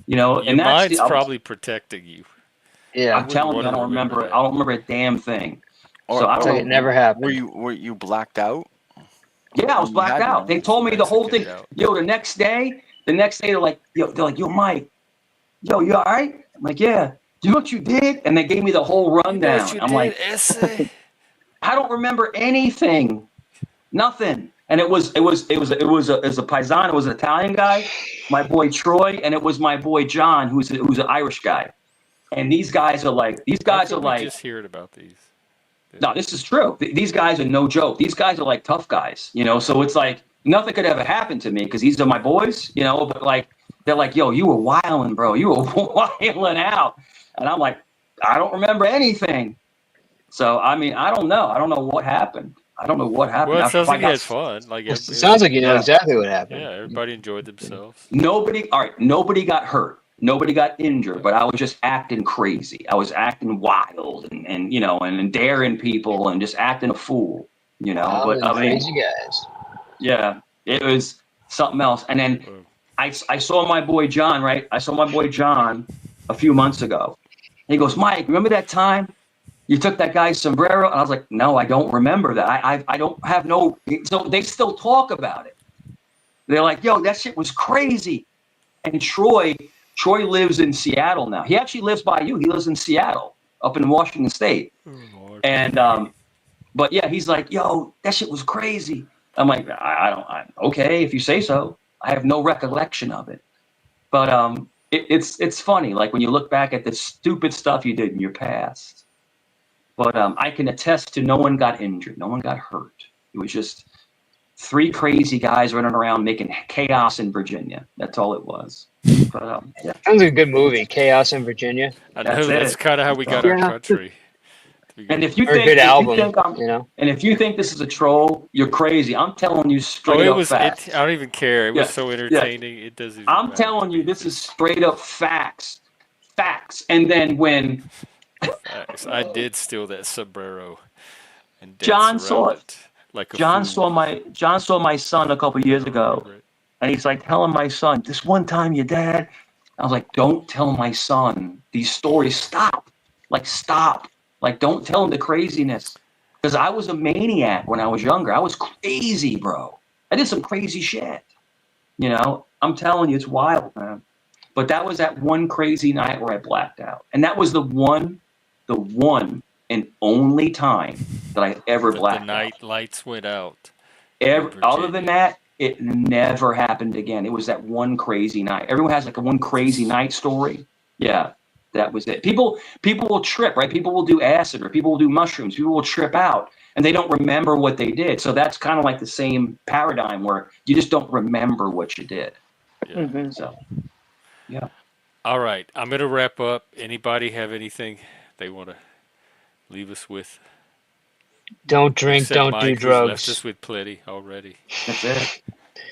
You know, Your and that's mind's probably protecting you. I Yeah, I'm wouldn't telling you, want I to don't remember remember it. that. I don't remember a damn thing. So I it's like don't. it never were happened. you blacked out? Yeah, I was When you blacked had out. one? They told me the whole thing. Mexicaned out. Yo, the next day they're like, yo, Mike, yo, you all right? I'm like, yeah. Do you know what you did? And they gave me the whole You know what rundown. you I'm did, like, essay? I don't remember anything, nothing. And it was a paisan. It was an Italian guy, my boy Troy, and it was my boy John, who's an Irish guy. And these guys are like, How come we just hearing about these? no, this is true. These guys are no joke. These guys are like tough guys, you know. So it's like nothing could ever happen to me because these are my boys, you know. But like they're like, yo, you were wilding, bro. You were wilding out, and I'm like, I don't remember anything. So I mean, I don't know. I don't know what happened. I don't know what happened. Well, it If sounds I like you got had fun. Like Well, it it sounds was, like you know yeah. exactly what happened. yeah, everybody enjoyed themselves. Nobody, all right, nobody got hurt. Nobody got injured, but I was just acting crazy. I was acting wild and you know, and daring people and just acting a fool, you know. Wild But and I mean, crazy guys. yeah, it was something else. And then I saw my boy John, right? I saw my boy John a few months ago. He goes, Mike, remember that time you took that guy's sombrero? And I was like, no, I don't remember that. I don't have no. So they still talk about it. They're like, yo, that shit was crazy. And Troy lives in Seattle now. He actually lives by you. He lives in Seattle, up in Washington State. And but yeah, he's like, yo, that shit was crazy. I'm like, okay, if you say so. I have no recollection of it. But it's funny, like when you look back at the stupid stuff you did in your past. But I can attest to no one got injured, no one got hurt. It was just three crazy guys running around making chaos in Virginia. That's all it was. But yeah. Sounds like a good movie, Chaos in Virginia. I know that's kind of how we got our country. And if you Or a think, good if you album, think I'm, you know. and if you think this is a troll, you're crazy. I'm telling you Oh, straight it up was. facts. I don't even care. It Yeah, was so yeah. entertaining. It doesn't. Even I'm matter. telling you, this is straight up facts. And then when Facts. I did steal that sombrero and dance John around saw it like a John fool. saw my son a couple years ago, and he's like telling my son, this one time your dad. I was like, don't tell my son these stories. Stop. Like, don't tell him the craziness. Because I was a maniac when I was younger. I was crazy, bro. I did some crazy shit. You know, I'm telling you, it's wild, man. But that was that one crazy night where I blacked out. And that was the one and only time that I ever The blacked out. night lights went out. Other than that, it never happened again. It was that one crazy night. Everyone has like a one crazy night story. Yeah, that was it. People will trip, right? People will do acid or people will do mushrooms. People will trip out and they don't remember what they did. So that's kind of like the same paradigm where you just don't remember what you did. Yeah. So, yeah. All right, I'm gonna wrap up. Anybody have anything they want to leave us with? Don't drink, Except don't Mike, do who's drugs. left us with plenty already. That's it.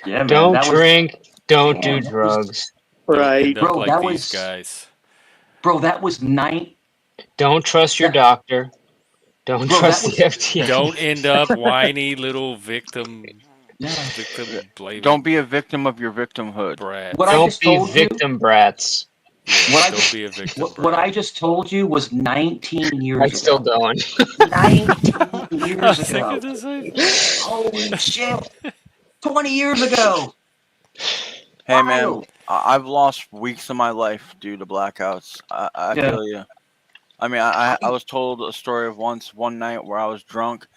Yeah, man. Don't That was, drink, don't do damn, that was, drugs. Don't Right. end up bro, like that these was, guys. Bro, that was Don't trust your that, doctor. Don't bro, that trust the was FDA. Don't end up whiny little victim yeah. Don't blaming be a victim of your victimhood. What I brats. Don't just be told you, victim brats. what Yes, I don't just be a victim what I brat. just told you was 19 I years still ago. don't. 19 I years was thinking ago. the same thing. Holy shit. 20 years ago. Hey man, Wild. I've lost weeks of my life due to blackouts. I Yeah. feel you. I mean, I was told a story of one night where I was drunk.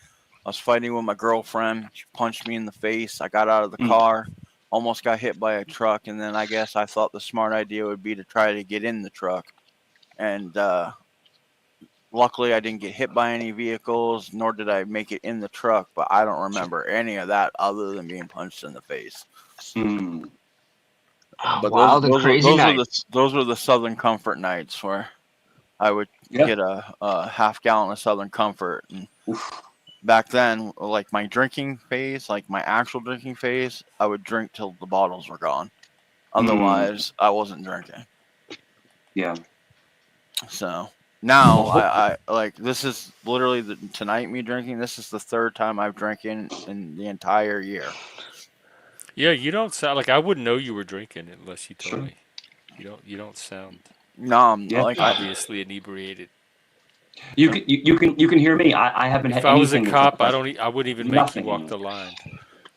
I was fighting with my girlfriend. She punched me in the face. I got out of the Mm. car, almost got hit by a truck, and then I guess I thought the smart idea would be to try to get in the truck. And luckily, I didn't get hit by any vehicles, nor did I make it in the truck. But I don't remember any of that other than being punched in the face. Mm. But Wild and crazy night. those were the Southern Comfort nights where I would Yeah. get a half gallon of Southern Comfort. And Oof. back then, like my drinking phase, like my actual drinking phase, I would drink till the bottles were gone. Mm. Otherwise, I wasn't drinking. Yeah. So now Well, I like this is literally tonight me drinking. This is the third time I've drank in the entire year. Yeah, you don't sound like I wouldn't know you were drinking unless you told sure. me. You don't sound No, Yeah. like obviously inebriated. You can hear me. I haven't If had I was a anything that's cop, like I wouldn't even make you walk nothing. the line.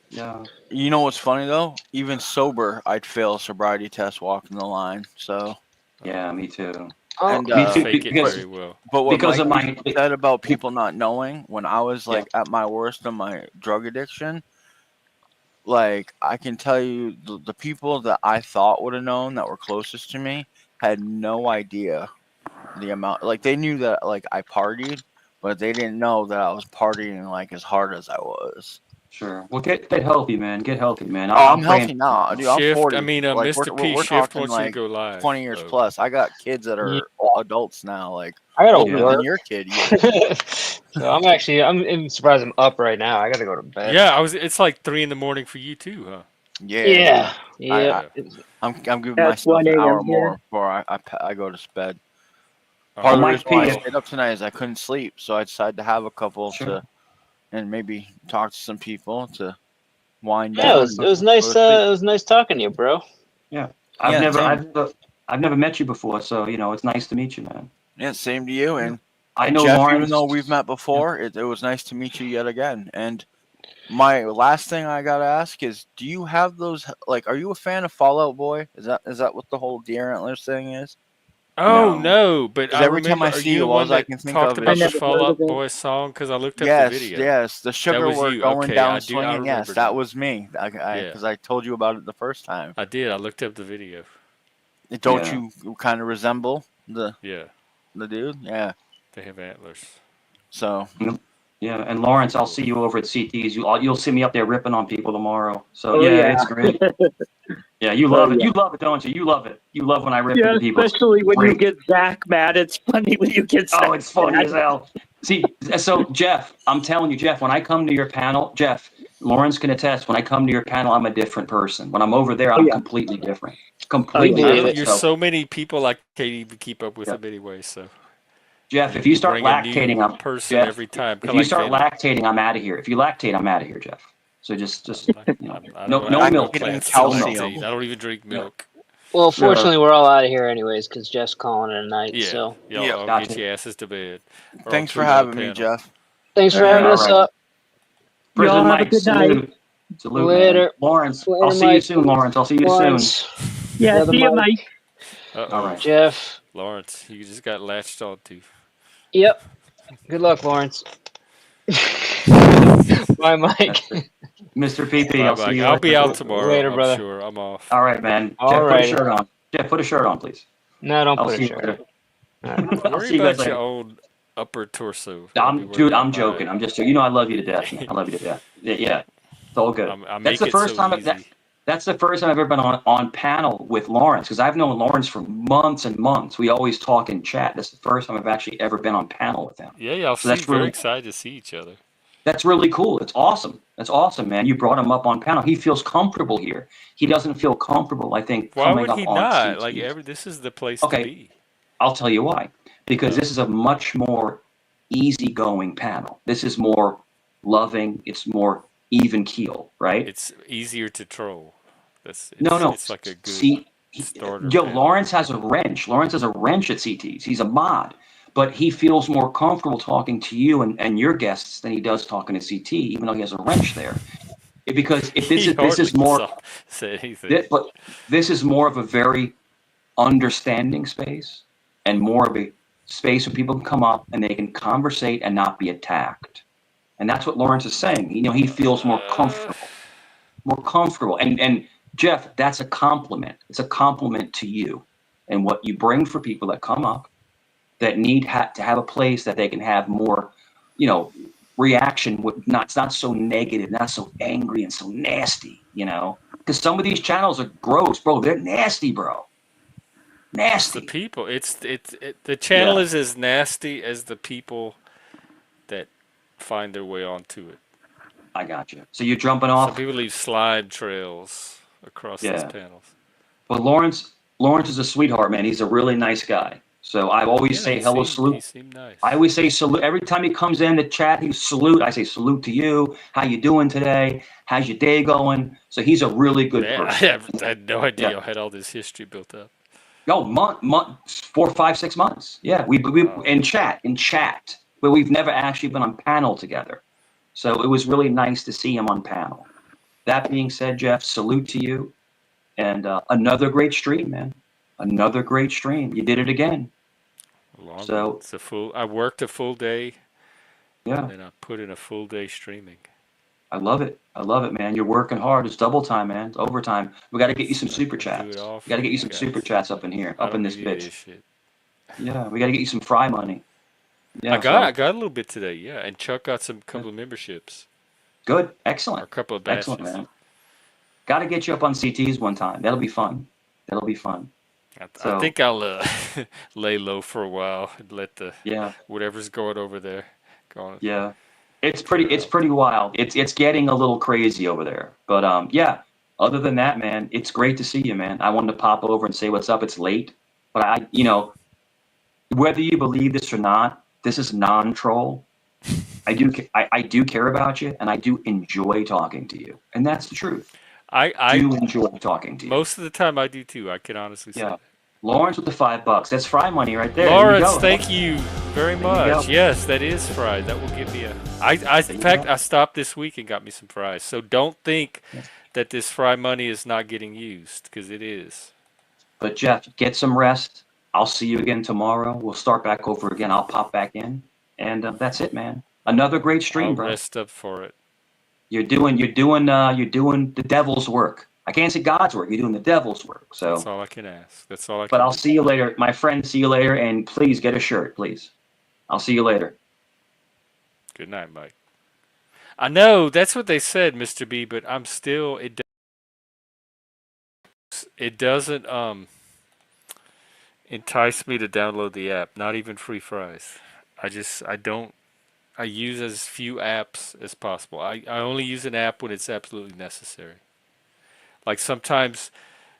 Yeah. you know what's funny though? Even sober, I'd fail a sobriety test walking the line. So Yeah, me too. Oh, and Me You too fake it because very well. but what because of Mikey my said about people not knowing, when I was yeah. like at my worst of my drug addiction, like I can tell you the people that I thought would have known that were closest to me had no idea the amount, like they knew that like I partied, but they didn't know that I was partying like as hard as I was. Sure. Well, get healthy, man. Get healthy, man. Oh, I'm I'm praying healthy for you, now, man. dude. I'm Shift. I 40. mean, Like Mr. P we're Shift talking wants you to like go live. 20 years Logan. plus. I got kids that yeah. are adults now, like I gotta older Yeah. than work. your kid even. So I'm surprised I'm up right now. I gotta go to bed. Yeah, It's like 3 in the morning for you too, huh? Yeah, dude. Yeah. I, Yeah. I Yeah. I'm giving That's myself 1 an a.m. hour here. more before I go to bed. All Part Well, of the right. Mike reason why I P. Well, stayed up tonight is I couldn't sleep, so I decided to have a couple Sure. and maybe talk to some people to wind Yeah, down it and was go nice. to sleep. It was nice talking to you, bro. Yeah. Yeah, same. I've never met you before, so it's nice to meet you, man. Yeah, same to you. I And know Jeff, even though Lawrence. we've met Yeah. before, it was nice to meet you yet again. And my last thing I gotta ask is, do you have those? Like, are you a fan of Fallout Boy? Is that what the whole deer antlers thing is? oh No. no, but Because I every time remember. I Are see you the you, all one I that can think talked of I about the never is heard Fall of Out it. Boy song? Because I looked up the yes, video. yes, the That sugar was were you. going Okay, down I do. I swinging. Yes, remember that now. was me. Yeah, Because I told you about it the first time. I did. I looked up the video. Don't Yeah. you kind of resemble Yeah, the dude? Yeah. they have antlers. So Yeah. And Lawrence, I'll Cool. see you over at CT's. You'll see me up there ripping on people tomorrow. So Oh yeah, yeah. it's great. Yeah, you Oh love it. yeah. You love it, don't you? You love it. You love when I rip Yeah, into people. It's especially when you great. get Zach mad. It's funny when you get Zach Oh, it's funny mad. as hell. See, so Jeff, I'm telling you, Jeff, when I come to your panel, Jeff, Lawrence can attest, when I come to your panel, I'm a different person. When I'm over there, Oh I'm yeah. completely different. Oh We yeah. Completely I believe don't. different. it. You're So, so many people. I can't even keep up with yeah. them anyway. So Jeff, if you you start bring a new lactating, person Jeff, every time, if kind of you like start Venom. lactating, I'm out of here. If you lactate, I'm out of here, Jeff. So just I no don't. I no have no milk, lactating Jeff. plans to No milk. calcium. lactate. I don't even drink Yeah. milk. Well, Yeah. fortunately, we're all out of here anyways because Jeff's calling it a night. Yeah, So y'all. Yep. I'll get Gotcha. your asses to bed, or I'll Thanks for kill you on having me, panel. Jeff. thanks for All having right. All us right. up. Prison Y'all have a Mike, good night. salute. Salute, man. Later. Lawrence, I'll Later, see you Mike. soon, Lawrence. I'll see you soon. Lawrence. Yeah. Brother See you, Mike. Mike. Uh All oh, right. Jeff. Lawrence, you just got latched onto. Yep. Good luck, Lawrence. Bye, Mike. Mr. PP, Bye I'll see bye. you I'll be out later. tomorrow. Later, I'm brother. sure. I'm off. All right, man. All Jeff, put a righty. shirt on. Jeff, put a shirt on, please. No, don't I'll put a see you shirt. later. All right. I'll Worry see you guys about your later. own upper torso. Don't be worried Dude, about I'm mine. joking. I'm just joking. I love you to death, man. I love you to death. Yeah, it's all good. I That's make the it first so time easy. that's the first time I've ever been on panel with Lawrence, because I've known Lawrence for months and months. We always talk in chat. That's the first time I've actually ever been on panel with him. Yeah, y'all So seem very excited to see each other. that's really cool. It's awesome. That's awesome, man. You brought him up on panel. He feels comfortable here. He doesn't feel comfortable, I think, Why coming would up he on not? Like CT. this is the place to Okay. be. I'll tell you why. Because this is a much more easygoing panel. This is more loving. It's more even keel, right? It's easier to troll. No. It's like a good See, starter panel. Lawrence has a wrench. Lawrence has a wrench at CTs. He's a mod, but he feels more comfortable talking to you and your guests than he does talking to CT, even though he has a wrench there. Because if this He is this hardly is more, say anything. but this is more of a very understanding space and more of a space where people can come up and they can conversate and not be attacked. And that's what Lawrence is saying. He feels more comfortable. And Jeff, that's a compliment. It's a compliment to you and what you bring for people that come up that need to have a place that they can have more, reaction. It's not so negative, not so angry and so nasty, because some of these channels are gross, bro. They're nasty, bro. Nasty. It's the people. The channel is as nasty as the people that find their way onto it. I got you. So you're jumping off. Some people leave slime trails across these panels. But Lawrence is a sweetheart, man. He's a really nice guy. So I always say hello, salute. He seemed nice. I always say salute. Every time he comes in the chat, he salute. I say salute to you. How you doing today? How's your day going? So he's a really good person. I had no idea I had all this history built up. No, month, 4, 5, 6 months. Yeah, we in chat, but we've never actually been on panel together. So it was really nice to see him on panel. That being said, Jeff, salute to you, and another great stream, man. Another great stream. You did it again. I worked a full day. Yeah. And I put in a full day streaming. I love it, man. You're working hard. It's double time, man. It's overtime. We got to get you some super chats. We got to get you some super chats up in here, up in this bitch. Yeah, we got to get you some fry money. Yeah, I got a little bit today. Yeah, and Chuck got some couple of memberships. Good, excellent. Or a couple of badges. Excellent, man. Got to get you up on CTs one time. That'll be fun. I think I'll lay low for a while and let whatever's going over there go on. Yeah, it's pretty wild. It's getting a little crazy over there. But other than that, man, it's great to see you, man. I wanted to pop over and say what's up. It's late, but whether you believe this or not, this is non-troll. I do care about you, and I do enjoy talking to you, and that's the truth. I do enjoy talking to you. Most of the time, I do too. I can honestly say that. Lawrence with the $5. That's fry money right there. Lawrence, thank you very much. Yes, that is fry. That will give me in fact, I stopped this week and got me some fries. So don't think that this fry money is not getting used, because it is. But Jeff, get some rest. I'll see you again tomorrow. We'll start back over again. I'll pop back in, and that's it, man. Another great stream, bro. Rest up for it. You're doing the devil's work. I can't say God's work. You're doing the devil's work. So that's all I can ask. That's all I can. But I'll see you later, my friend. See you later, and please get a shirt, please. I'll see you later. Good night, Mike. I know that's what they said, Mr. B, but I'm still it doesn't entice me to download the app. Not even free fries. I use as few apps as possible. I only use an app when it's absolutely necessary. Like sometimes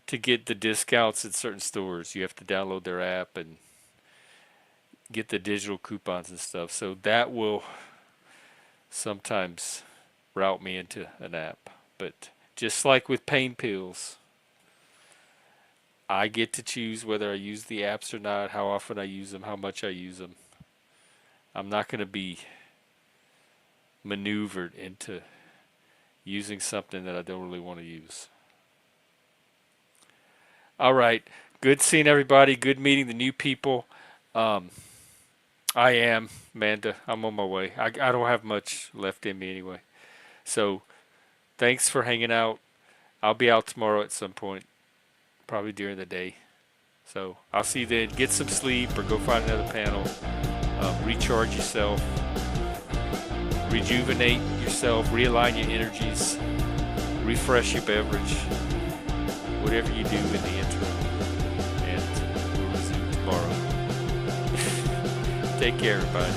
to get the discounts at certain stores, you have to download their app and get the digital coupons and stuff. So that will sometimes route me into an app. But just like with pain pills, I get to choose whether I use the apps or not, how often I use them, how much I use them. I'm not going to be maneuvered into using something that I don't really want to use. All right. Good seeing everybody. Good meeting the new people. I am, Amanda. I'm on my way. I don't have much left in me anyway. So thanks for hanging out. I'll be out tomorrow at some point, probably during the day. So I'll see you then. Get some sleep or go find another panel. Recharge yourself. Rejuvenate yourself. Realign your energies. Refresh your beverage. Whatever you do in the interim. And we'll resume tomorrow. Take care, everybody.